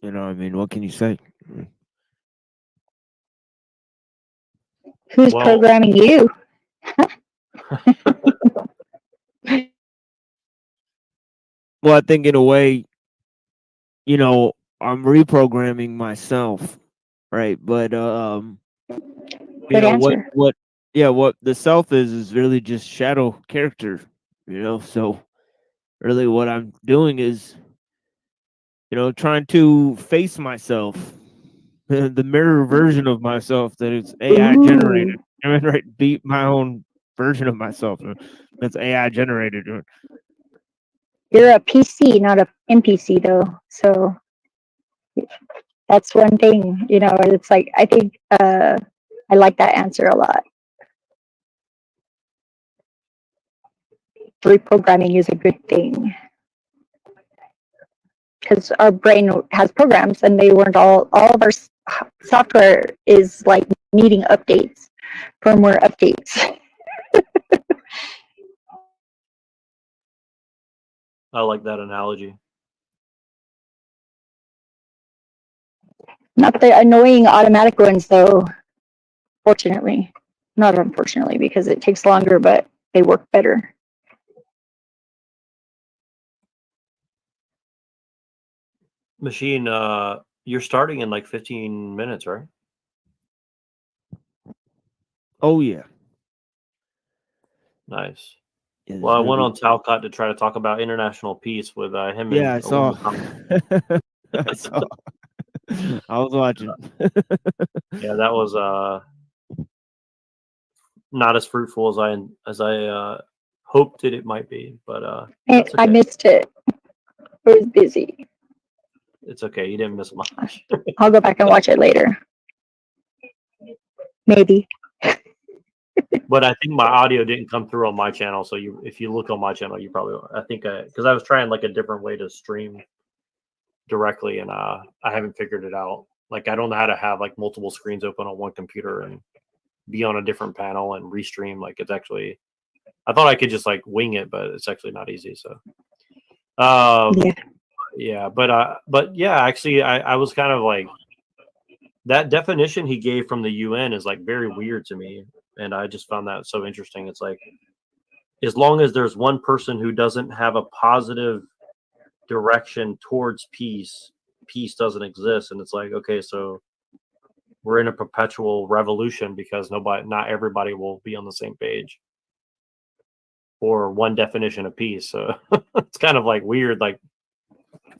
I mean, what can you say? Who's programming you? Well, I think in a way, I'm reprogramming myself, right? But Good answer. what the self is really just shadow character, So really, what I'm doing is, trying to face myself, the mirror version of myself that is AI generated. I mean, right? Beat my own version of myself that's AI generated. You're a PC, not a NPC, though. So that's one thing, it's like, I think I like that answer a lot. Reprogramming is a good thing. Because our brain has programs and they weren't all of our software is like needing updates, firmware updates. I like that analogy. Not the annoying automatic ones, though, fortunately. Not unfortunately, because it takes longer, but they work better. Machine, you're starting in like 15 minutes, right? Oh yeah. Nice. Yeah, Well, I there's went gonna on Talcott to try to talk about international peace with him. Yeah, I and saw. Olumide. I saw. I was watching. Yeah, that was not as fruitful as I hoped it might be, but that's I okay. missed it. I was busy. It's okay. You didn't miss much. I'll go back and watch it later. Maybe. But I think my audio didn't come through on my channel. So if you look on my channel, you probably, I think, because I was trying like a different way to stream directly, and I haven't figured it out. Like, I don't know how to have like multiple screens open on one computer and be on a different panel and restream. Like, it's actually, I thought I could just like wing it, but it's actually not easy. So, yeah, but yeah, actually, I was kind of like, that definition he gave from the UN is like very weird to me, and I just found that so interesting. It's like, as long as there's one person who doesn't have a positive direction towards peace, peace doesn't exist. And it's like, okay, so we're in a perpetual revolution because not everybody will be on the same page or one definition of peace. So it's kind of like weird. Like,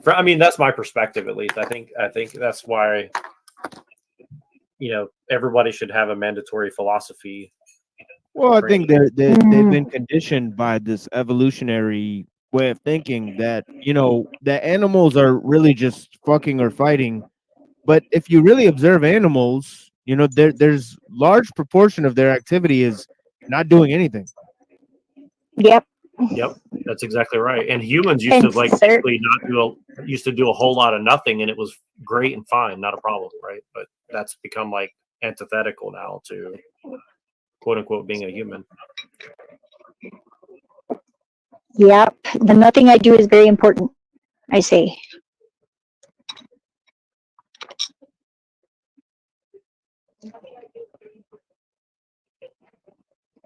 I mean, that's my perspective, at least. I think that's why, everybody should have a mandatory philosophy. Well, I think they've been conditioned by this evolutionary way of thinking that, that animals are really just fucking or fighting. But if you really observe animals, there's large proportion of their activity is not doing anything. Yep. Yep, that's exactly right. And humans used to like basically used to do a whole lot of nothing, and it was great and fine, not a problem, right? But that's become like antithetical now to quote unquote being a human. Yep. The nothing I do is very important, I say. I'm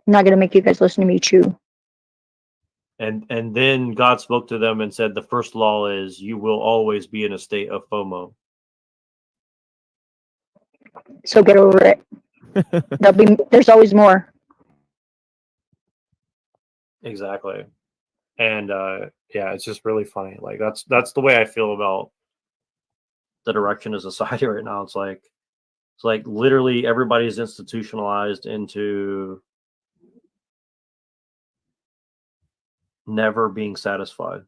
not gonna make you guys listen to me chew. And then God spoke to them and said, the first law is you will always be in a state of FOMO. So get over it. There's always more. Exactly. And yeah, it's just really funny. Like, that's the way I feel about the direction of society right now. It's like literally everybody's institutionalized into never being satisfied.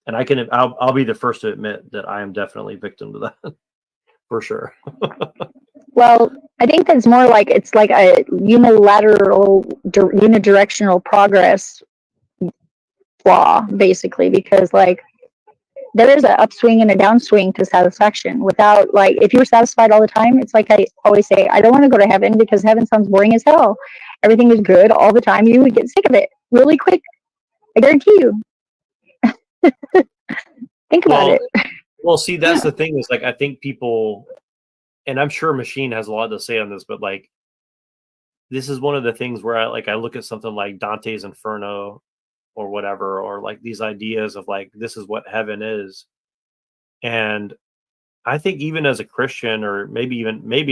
And I'll be the first to admit that I am definitely victim to that. For sure. Well, I think that's more like it's like a unidirectional progress flaw, basically, because like there is an upswing and a downswing to satisfaction. Without, like, if you're satisfied all the time, it's like I always say, I don't want to go to heaven because heaven sounds boring as hell. Everything is good all the time. You would get sick of it really quick. I guarantee you. Think about it. Well, see, that's the thing is, like, I think people, and I'm sure Machine has a lot to say on this, but like, this is one of the things where I look at something like Dante's Inferno or whatever, or like these ideas of like, this is what heaven is. And I think even as a Christian, or maybe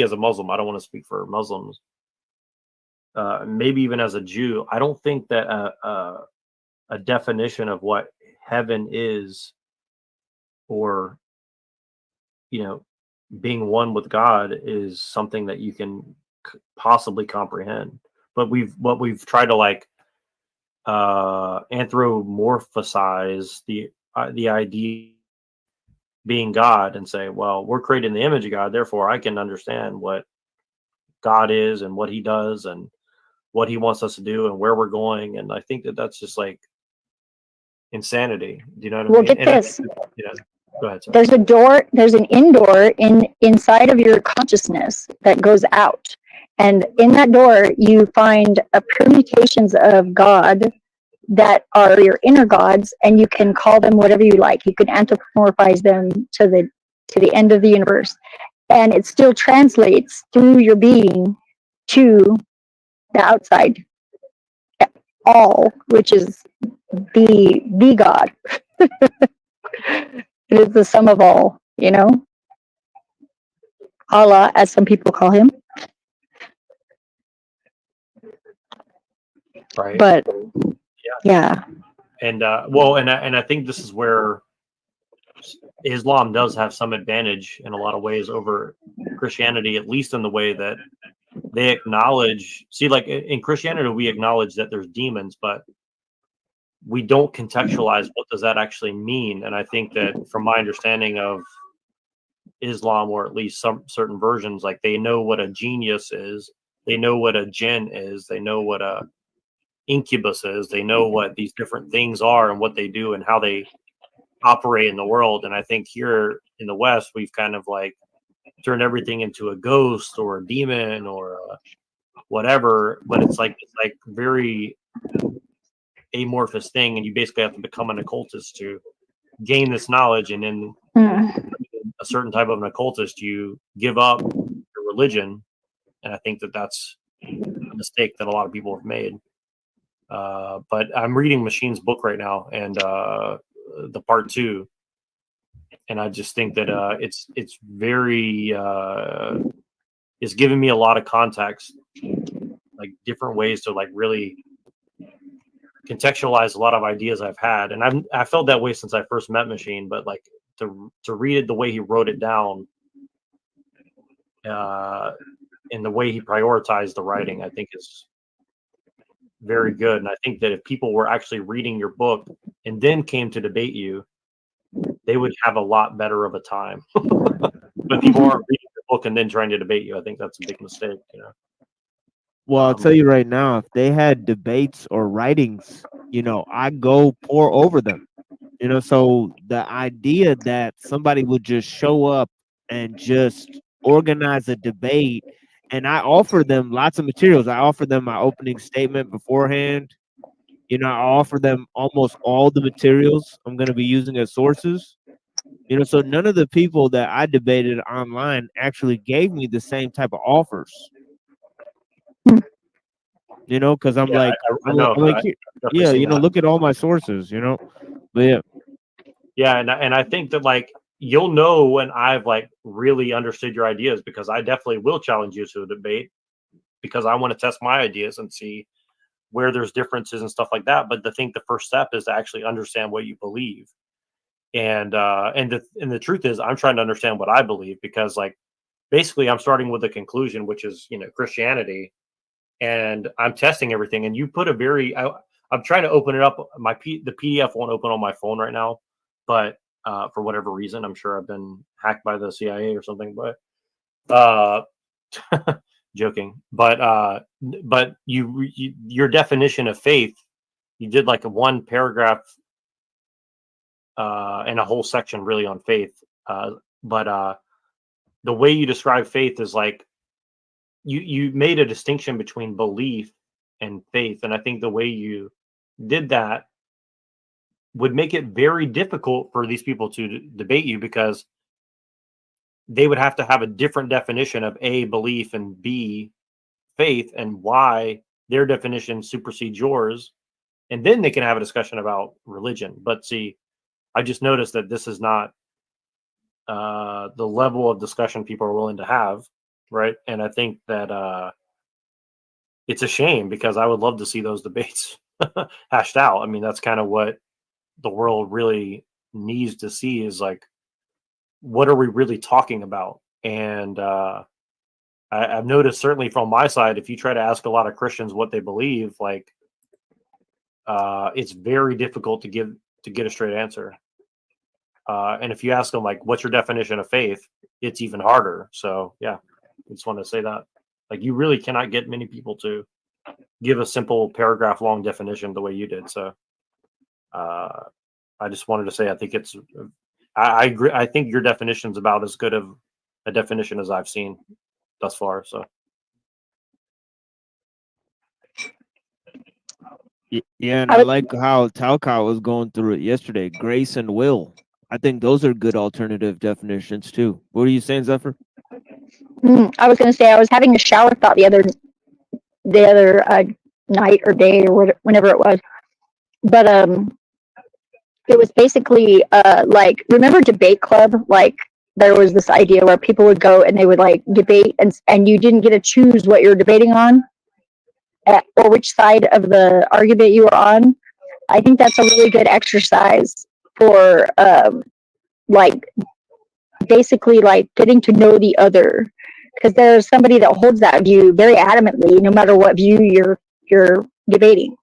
as a Muslim, I don't want to speak for Muslims, maybe even as a Jew, I don't think that a definition of what heaven is, or being one with God, is something that you can possibly comprehend. But we've tried to like anthropomorphize the idea being God, and say, well, we're created in the image of God, therefore I can understand what God is and what he does and what he wants us to do and where we're going. And I think that that's just like insanity. Do you know what I mean? Well, get this. Go ahead. Sorry. There's a door, there's an indoor inside of your consciousness that goes out. And in that door, you find permutations of God that are your inner gods, and you can call them whatever you like. You can anthropomorphize them to the end of the universe. And it still translates through your being to the outside. All, which is the God. It is the sum of all, Allah, as some people call him. Right. But yeah. And and I think this is where Islam does have some advantage in a lot of ways over Christianity, at least in the way that they acknowledge. See, like in Christianity, we acknowledge that there's demons, but we don't contextualize what does that actually mean. And I think that from my understanding of Islam, or at least some certain versions, like they know what a genius is, They know what a gen is. They know what a incubus is. They know what these different things are and what they do and how they operate in the world. And I think here in the West, we've kind of like turned everything into a ghost or a demon or whatever. But it's like very amorphous thing, and you basically have to become an occultist to gain this knowledge. And then a certain type of an occultist, you give up your religion. And I think that that's a mistake that a lot of people have made. But I'm reading Machine's book right now, and the part 2, and I just think that it's very it's giving me a lot of context, like different ways to like really contextualize a lot of ideas I've had. And I felt that way since I first met Machine, but like to read it the way he wrote it down, and the way he prioritized the writing, I think is very good. And I think that if people were actually reading your book and then came to debate you, they would have a lot better of a time. But people aren't reading the book and then trying to debate you. I think that's a big mistake, you know. Well, I'll tell you right now, if they had debates or writings, you know, I go pour over them. You know, so the idea that somebody would just show up and just organize a debate, and I offer them lots of materials. I offer them my opening statement beforehand. You know, I offer them almost all the materials I'm going to be using as sources. You know, so none of the people that I debated online actually gave me the same type of offers. You know, because I'm like, I know. I'm like, yeah, you know, look at all my sources, you know. But yeah. Yeah, and I think that like you'll know when I've like really understood your ideas, because I definitely will challenge you to a debate, because I want to test my ideas and see where there's differences and stuff like that. But I think the first step is to actually understand what you believe. And the truth is, I'm trying to understand what I believe, because like basically I'm starting with a conclusion, which is, you know, Christianity, and I'm testing everything. And you put a very I'm trying to open it up. The PDF won't open on my phone right now, but for whatever reason, I'm sure I've been hacked by the CIA or something. But joking. But your definition of faith, you did like a 1 paragraph and a whole section really on faith. But the way you describe faith is like you made a distinction between belief and faith, and I think the way you did that would make it very difficult for these people to debate you, because they would have to have a different definition of A, belief, and B, faith, and why their definition supersedes yours, and then they can have a discussion about religion. But see, I just noticed that this is not the level of discussion people are willing to have, right? And I think that it's a shame, because I would love to see those debates hashed out. I mean, that's kind of what the world really needs to see, is like, what are we really talking about? And I've noticed, certainly from my side, if you try to ask a lot of Christians what they believe, like it's very difficult to get a straight answer. And if you ask them, like, what's your definition of faith, it's even harder. So yeah, I just want to say that, like, you really cannot get many people to give a simple paragraph long definition the way you did. So I just wanted to say, I think I agree. I think your definition is about as good of a definition as I've seen thus far. So yeah, and I like how Talcott was going through it yesterday. Grace and will. I think those are good alternative definitions too. What are you saying, Zephyr? I was going to say, I was having a shower thought the other night or day or whenever it was, but it was basically like, remember Debate Club? Like, there was this idea where people would go and they would like debate, and you didn't get to choose what you're debating on, or which side of the argument you were on. I think that's a really good exercise for like basically like getting to know the other, because there's somebody that holds that view very adamantly, no matter what view you're debating.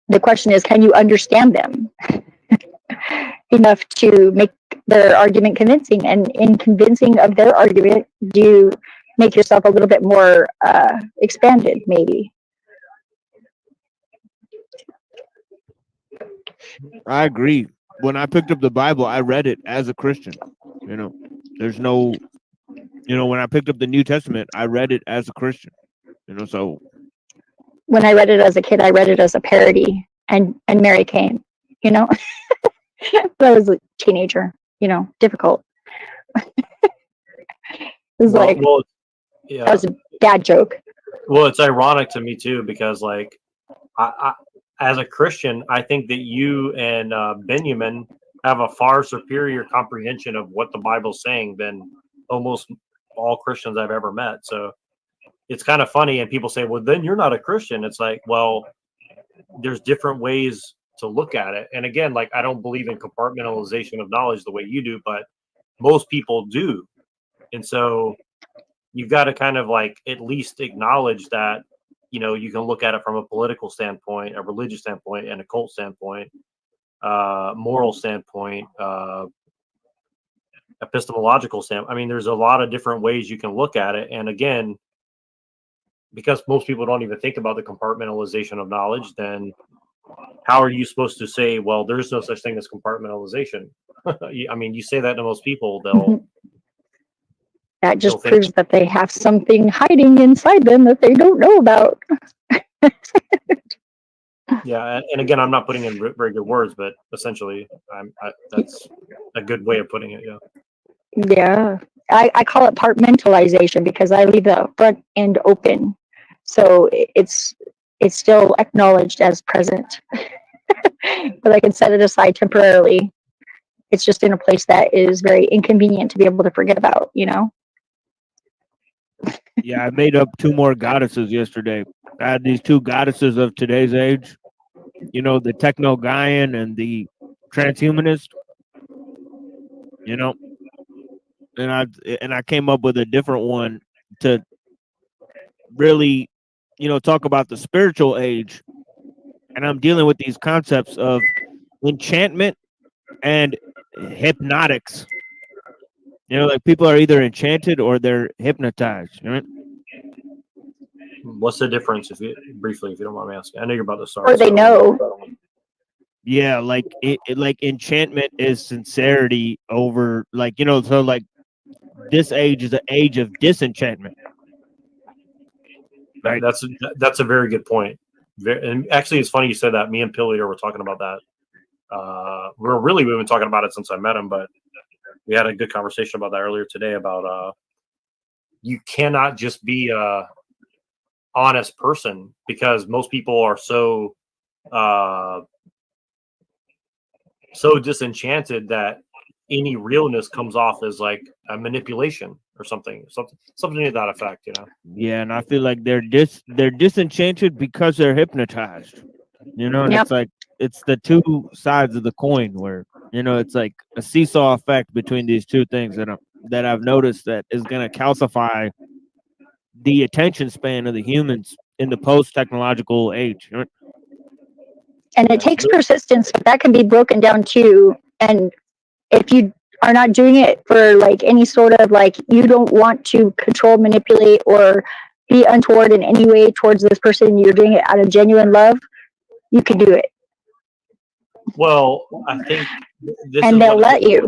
The question is, can you understand them enough to make their argument convincing? And in convincing of their argument, do make yourself a little bit more expanded, maybe. I agree. When I picked up the Bible, I read it as a Christian. You know, there's no, you know, when I picked up the New Testament, I read it as a Christian. You know, so When I read it as a kid, I read it as a parody, and Mary came. You know, but I was a teenager. You know, difficult. It was like yeah. that was a bad joke. Well, it's ironic to me too because like I as a Christian, I think that you and Benjamin have a far superior comprehension of what the Bible's saying than almost all Christians I've ever met. So it's kind of funny, and people say, "Well, then you're not a Christian." It's like, well, there's different ways to look at it. And again, like I don't believe in compartmentalization of knowledge the way you do, but most people do. And so you've got to kind of like at least acknowledge that, you know, you can look at it from a political standpoint, a religious standpoint, and a cult standpoint, moral standpoint, epistemological standpoint. I mean, there's a lot of different ways you can look at it. And again, because most people don't even think about the compartmentalization of knowledge, then how are you supposed to say, well, there's no such thing as compartmentalization? I mean, you say that to most people, That just they'll proves that they have something hiding inside them that they don't know about. Yeah, and again, I'm not putting in very good words, but essentially, that's a good way of putting it. Yeah. Yeah, I call it compartmentalization because I leave the front end open, so it's still acknowledged as present, but I can set it aside temporarily. It's just in a place that is very inconvenient to be able to forget about, you know? yeah, I made up 2 more goddesses yesterday. I had these 2 goddesses of today's age. You know, the techno-Gaian and the transhumanist. You know, and I came up with a different one to really, you know, talk about the spiritual age. And I'm dealing with these concepts of enchantment and hypnotics. You know, like people are either enchanted or they're hypnotized. Right? What's the difference, if you don't mind me asking? I know you're about to start. Or they know. Yeah, like like enchantment is sincerity over, like, you know, so like this age is an age of disenchantment. Right. That's a very good point. And actually, it's funny you said that. Me and Pillier were talking about that. We've been talking about it since I met him, but we had a good conversation about that earlier today about you cannot just be a honest person because most people are so disenchanted that any realness comes off as like a manipulation or something to that effect, you know? Yeah, and I feel like they're disenchanted because they're hypnotized. You know, and Yep. it's like it's the 2 sides of the coin where, you know, it's like a seesaw effect between these 2 things that I've noticed that is going to calcify the attention span of the humans in the post-technological age. Right? And it takes persistence, but that can be broken down too. And if you are not doing it for like any sort of like, you don't want to control, manipulate, or be untoward in any way towards this person, you're doing it out of genuine love, you can do it. Well, I think and they'll let you.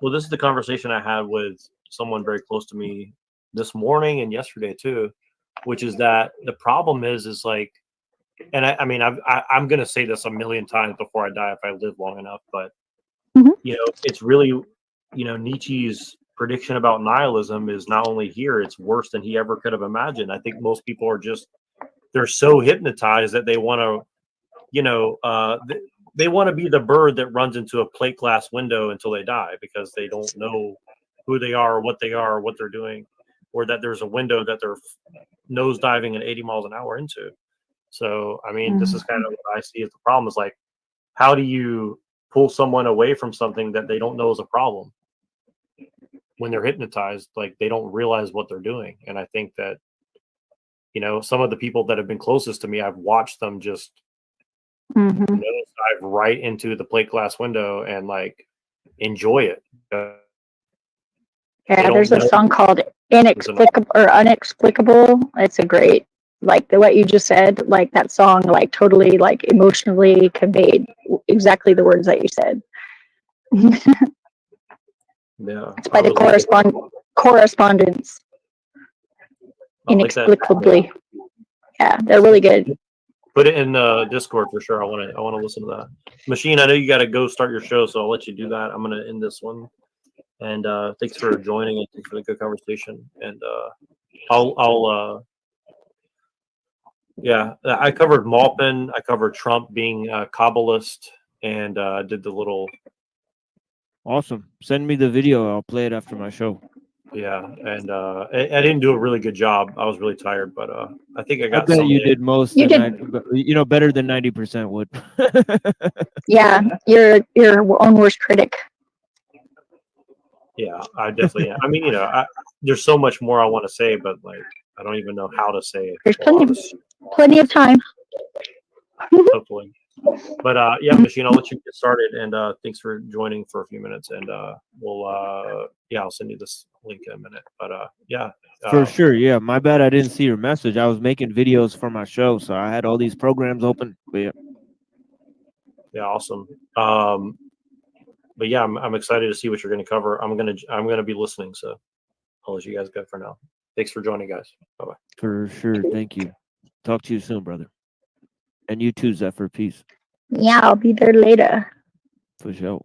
Well, this is the conversation I had with someone very close to me this morning and yesterday too, which is that the problem is like, and I mean, I'm going to say this a million times before I die if I live long enough, but you know, it's really, you know, Nietzsche's prediction about nihilism is not only here, it's worse than he ever could have imagined. I think most people are they're so hypnotized that they want to, you know, they want to be the bird that runs into a plate glass window until they die because they don't know who they are, or what they are, or what they're doing, or that there's a window that they're nose diving at 80 miles an hour into. So, I mean, this is kind of what I see as the problem is like, how do you pull someone away from something that they don't know is a problem? When they're hypnotized, like they don't realize what they're doing. And I think that, you know, some of the people that have been closest to me, I've watched them just nose dive right into the plate glass window and like enjoy it. Yeah, there's a song called inexplicable or unexplicable. It's a great, like the what you just said, like that song, like totally like emotionally conveyed exactly the words that you said. Yeah, It's by the correspondence. I like that. Inexplicably. Yeah, they're really good. Put it in Discord for sure. I want to listen to that. Machine, I know you got to go start your show, so I'll let you do that. I'm gonna end this one. And thanks for joining and thanks for the good conversation. And yeah, I covered Maupin. I covered Trump being a Kabbalist, and did the little. Awesome. Send me the video. I'll play it after my show. Yeah, and I didn't do a really good job. I was really tired, but I think I I got bet some. you did most. You than did. better than 90% would. Yeah, you're your own worst critic. Yeah, I definitely am. I mean, there's so much more I want to say, but like I don't even know how to say it. There's a lot of this. plenty of time. Hopefully. But yeah, Machine, I'll let you get started, and thanks for joining for a few minutes, and we'll yeah, I'll send you this link in a minute. But yeah, For sure. Yeah, my bad. I didn't see your message. I was making videos for my show, so I had all these programs open. But yeah. Yeah, awesome. But yeah, I'm excited to see what you're going to cover. I'm gonna be listening, so I'll let you guys go for now. Thanks for joining, guys. Bye bye. For sure. Thank you. Talk to you soon, brother. And you too, Zephyr. Peace. Yeah, I'll be there later. For sure.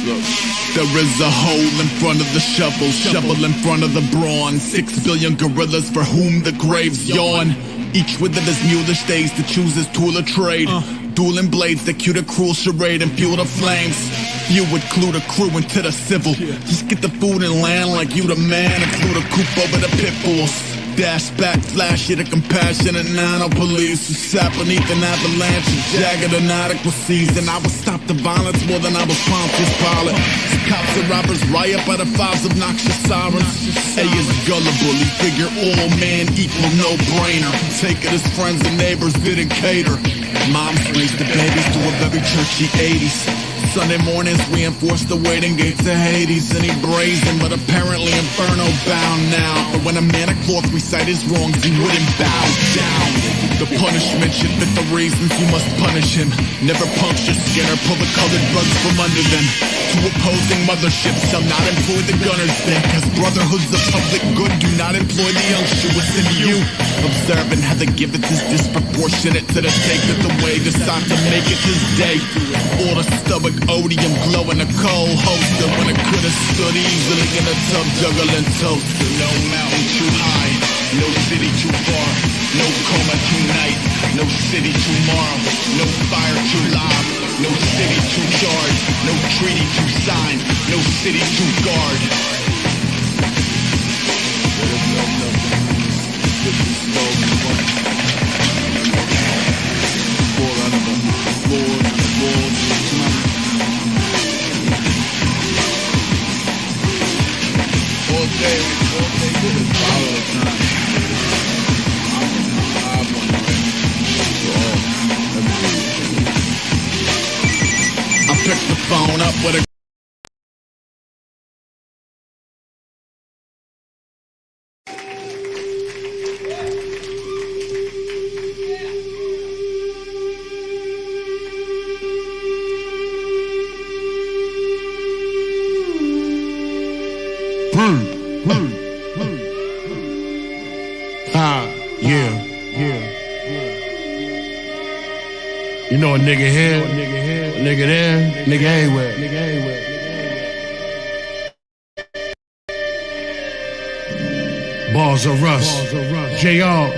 There is a hole in front of the shovel, shovel in front of the brawn. 6 billion gorillas for whom the graves yawn. Each with his mulish days to choose his tool of trade. Dueling blades that cue the cruel charade and fuel the flames. You would clue the crew into the civil. Just get the food and land like you the man and clue the coop over the pit bulls. Dash back, flash it, a compassion and nano police who sat beneath an avalanche of jagged inadequacies. And I would stop the violence more than I was Pontius Pilate. Cops and robbers riot by the fives of noxious sirens. A is gullible, he figure all man equal no-brainer. Take it as friends and neighbors bid and cater. Moms raised the babies to a very churchy 80s. Sunday mornings reinforce the waiting gates of Hades. And he brazen, but apparently inferno bound now. But when a man of cloth recite his wrongs, he wouldn't bow down. The punishment should fit the reasons you must punish him. Never puncture skin or pull the colored rugs from under them. Two opposing motherships shall not employ the gunner's bin, cause brotherhoods of public good do not employ the unctuous in you. Observing how the giveth is disproportionate to the take of the way decide to make it this day. All the stoic odium glow in a cold holster when it could have stood easily in a tub juggling toaster. No mountain too high, no city too far, no coma tonight, no city tomorrow, no fire too live, no city too charged, no treaty to sign, no city to guard. I picked the phone up with a You know a nigga here, a nigga there, nigga everywhere. Balls of Russ, JR,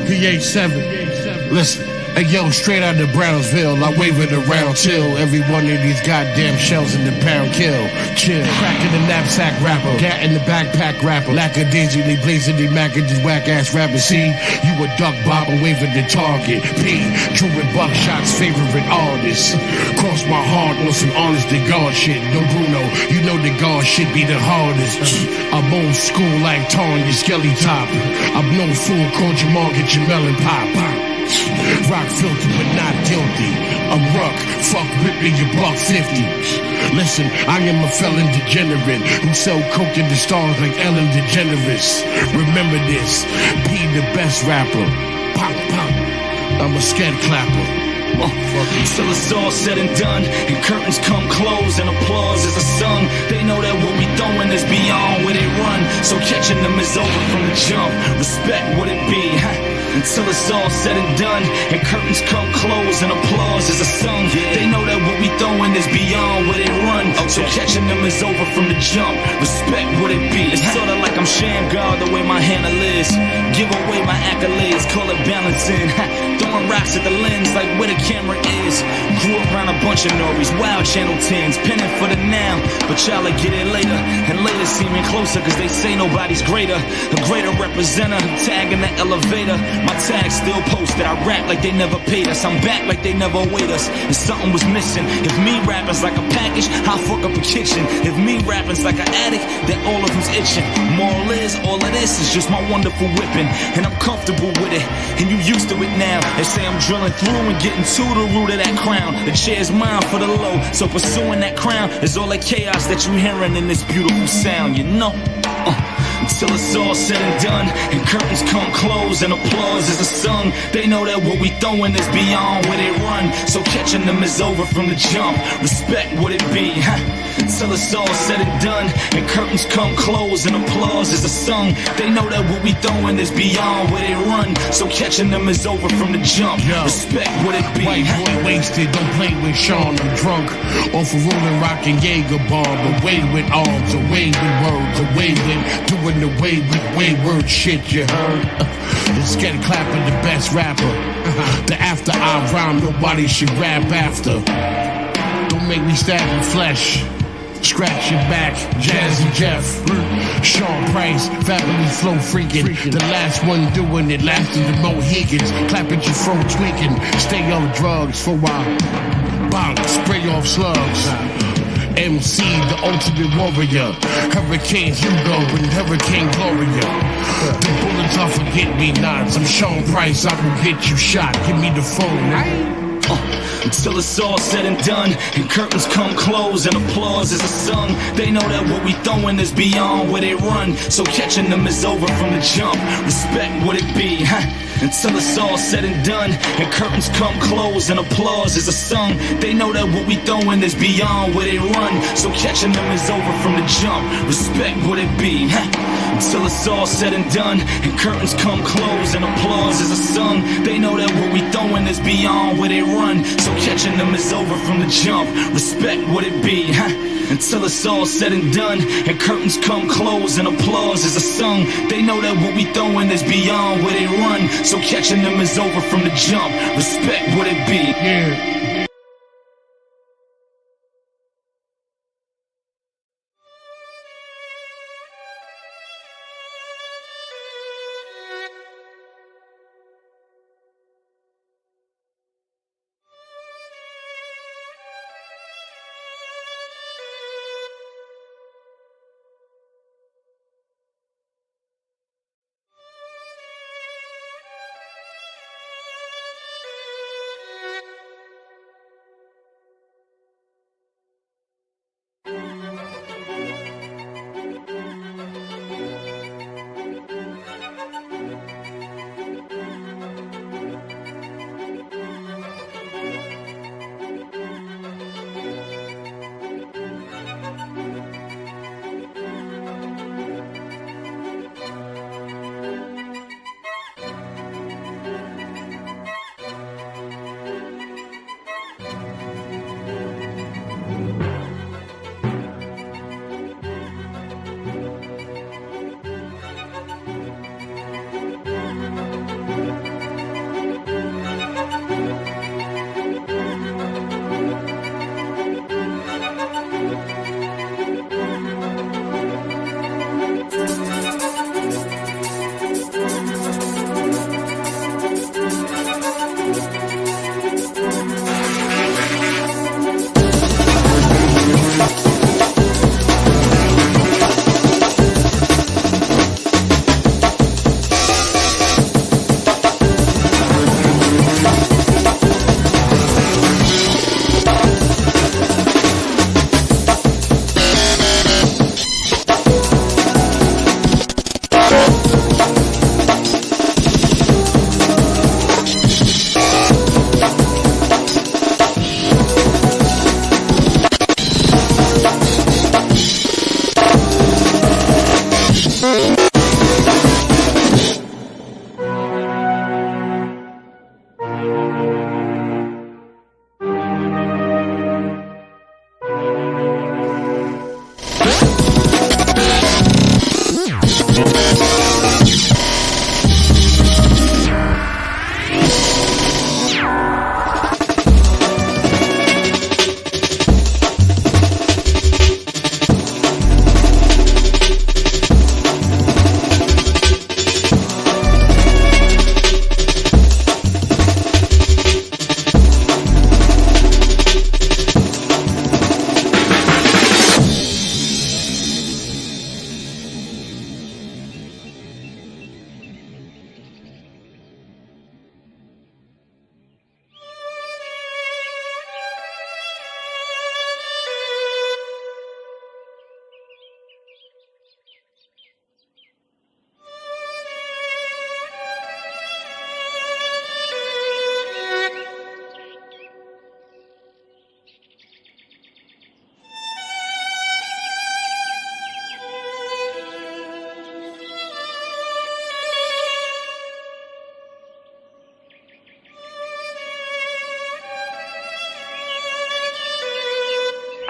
p.8 7. Listen. Hey yo, straight out of Brownsville, I wave it around till every one of these goddamn shells in the pound kill. Chill, crack in the knapsack rapper, gat in the backpack rapper, lackadaisically blazing the mackages whack ass rapper. See, you a duck bob and waving the target. P, Drew and Buckshot's favorite artist. Cross my heart on some honest to God shit. No Bruno, you know the God shit be the hardest. I'm old school like Tanya Skelly Top. I'm no fool, called Jamal, get your melon pop. Rock filthy but not guilty. I'm Ruck, fuck with me, you $1.50. Listen, I am a felon degenerate who sell coke in the stars like Ellen DeGeneres. Remember this, be the best rapper. Pop, pop, I'm a scat clapper. Till it's all said and done and curtains come close and applause is a song. They know that what we throwing is beyond where they run, so catching them is over from the jump. Respect what it be, until it's all said and done and curtains come close and applause is a song. They know that what we throwing is beyond where they run, so catching them is over from the jump. Respect what it be. It's sorta like I'm sham God the way my handle is. Give away my accolades, call it balancing. Throwing rocks at the lens like where the camera is. Grew up around a bunch of Norries, wild channel 10s, penning for the now, but y'all will get it later, and later seeming closer, cause they say nobody's greater. A greater representative, tagging the elevator. My tag still posted, I rap like they never paid us. I'm back like they never wait us, and something was missing. If me rapping's like a package, I'll fuck up a kitchen. If me rapping's like an addict, then all of them's itching. Moral is, all of this is just my wonderful whipping, and I'm comfortable with it, and you used to it now. They say I'm drilling through and getting to the root of that crown. The chair's mine for the low, so pursuing that crown is all that chaos that you hearing in this beautiful sound, you know? Until it's all said and done and curtains come close and applause is a song. They know that what we throwing is beyond where they run, so catching them is over from the jump. Respect what it be, until Until it's all said and done and curtains come close and applause is a song. They know that what we throwing is beyond where they run, so catching them is over from the jump. Respect what it be. White boy wasted, don't play with Sean, I'm drunk. Off of rolling rock and Jaeger bomb. Away with arms, away with words, away with doing away with wayward shit, you heard? Let's get a clap of the best rapper. The after I rhyme, nobody should rap after. Don't make me stab your flesh. Scratch your back, Jazzy Jeff, Sean Price, family flow freaking. The last one doing it, lasting the Mohegans. Clap at your throat tweaking, stay on drugs for a while. Bonk, spray off slugs. MC, the ultimate warrior. Hurricane Hugo and Hurricane Gloria. The bullets are forget-me-nots. I'm Sean Price, I will get you shot. Give me the phone. Until it's all said and done and curtains come close and applause is a song. They know that what we throwing is beyond where they run, so catching them is over from the jump. Respect what it be, until it's all said and done and curtains come close and applause is a song. They know that what we throwing is beyond where they run, so catching them is over from the jump. Respect what it be, until it's all said and done and curtains come close and applause is a song. They know that what we throwing is beyond where they run, so catching them is over from the jump. Respect what it be, until it's all said and done and curtains come close and applause is a song. They know that what we throwing is beyond where they run, so catching them is over from the jump. Respect what it be. Yeah.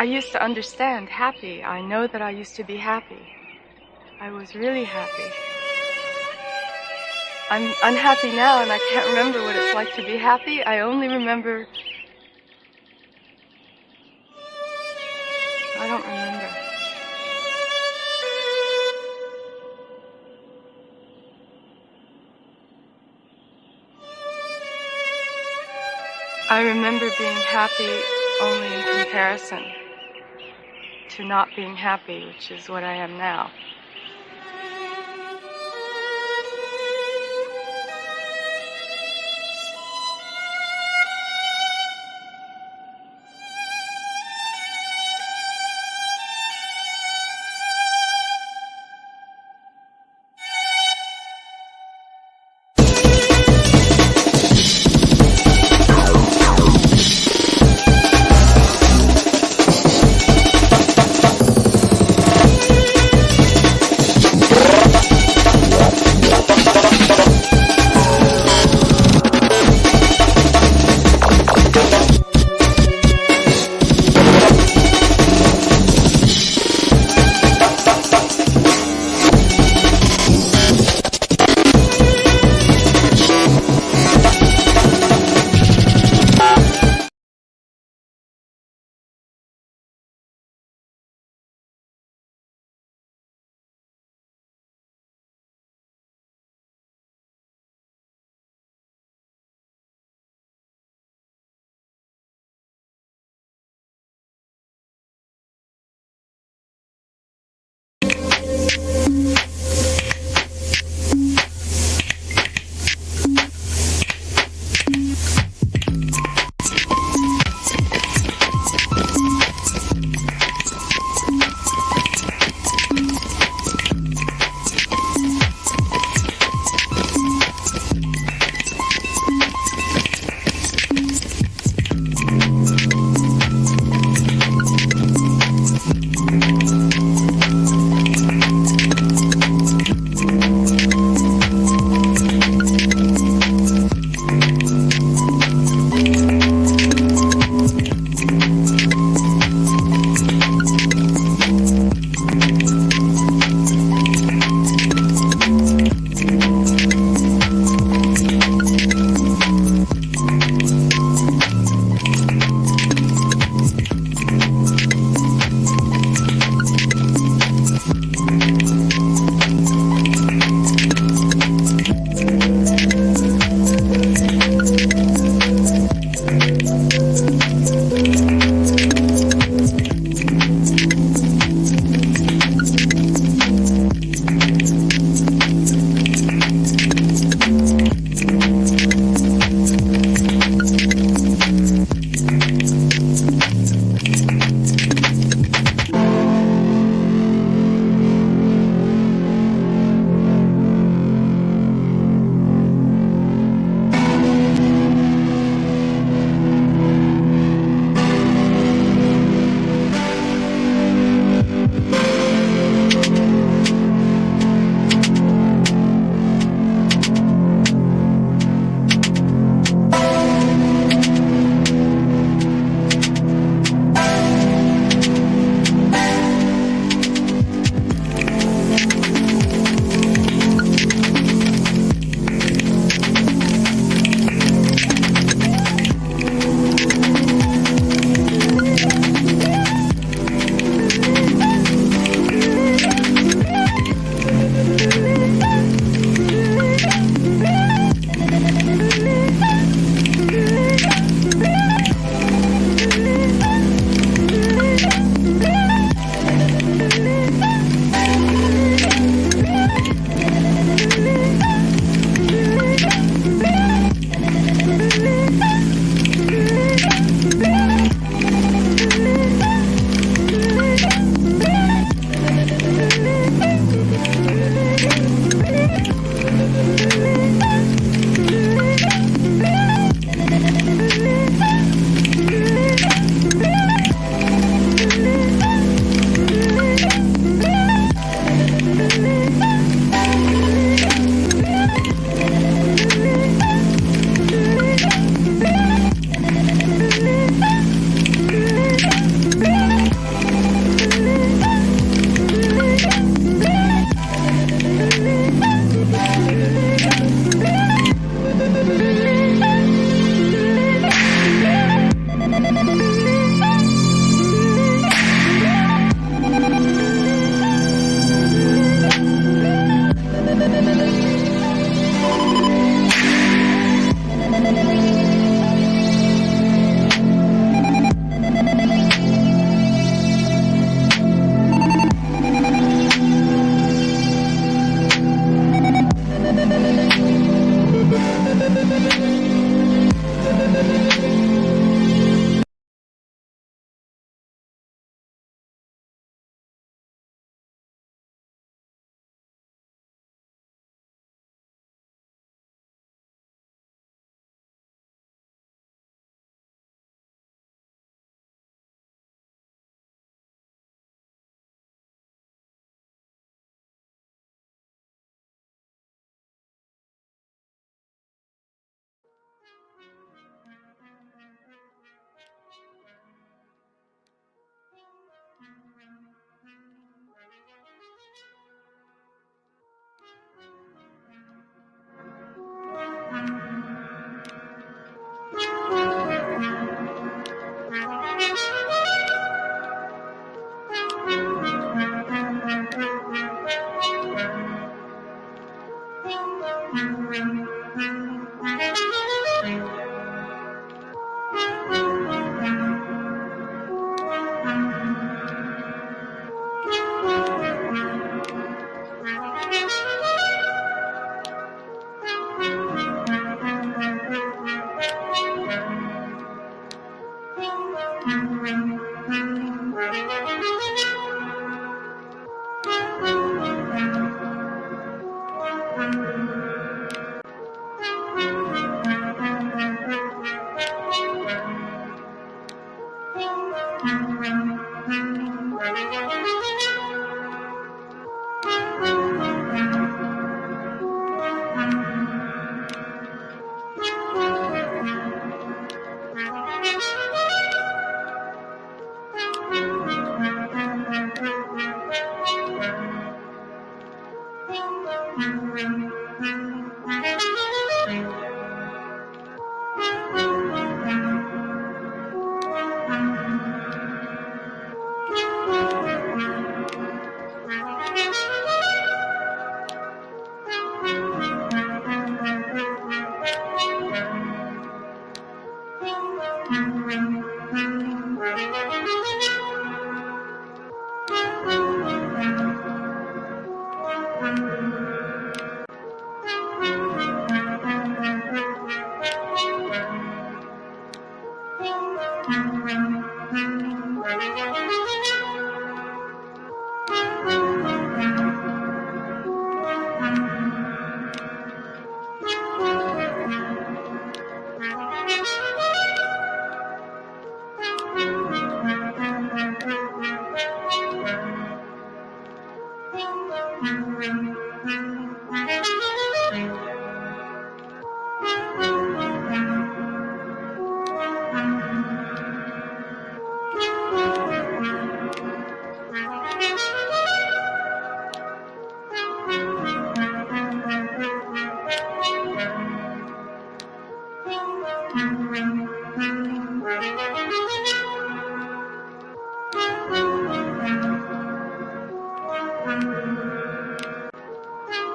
used to understand happy. I know that I used to be happy. I was really happy. I'm unhappy now and I can't remember what it's like to be happy. I only remember... I don't remember. I remember being happy only in comparison to not being happy, which is what I am now. Thank you.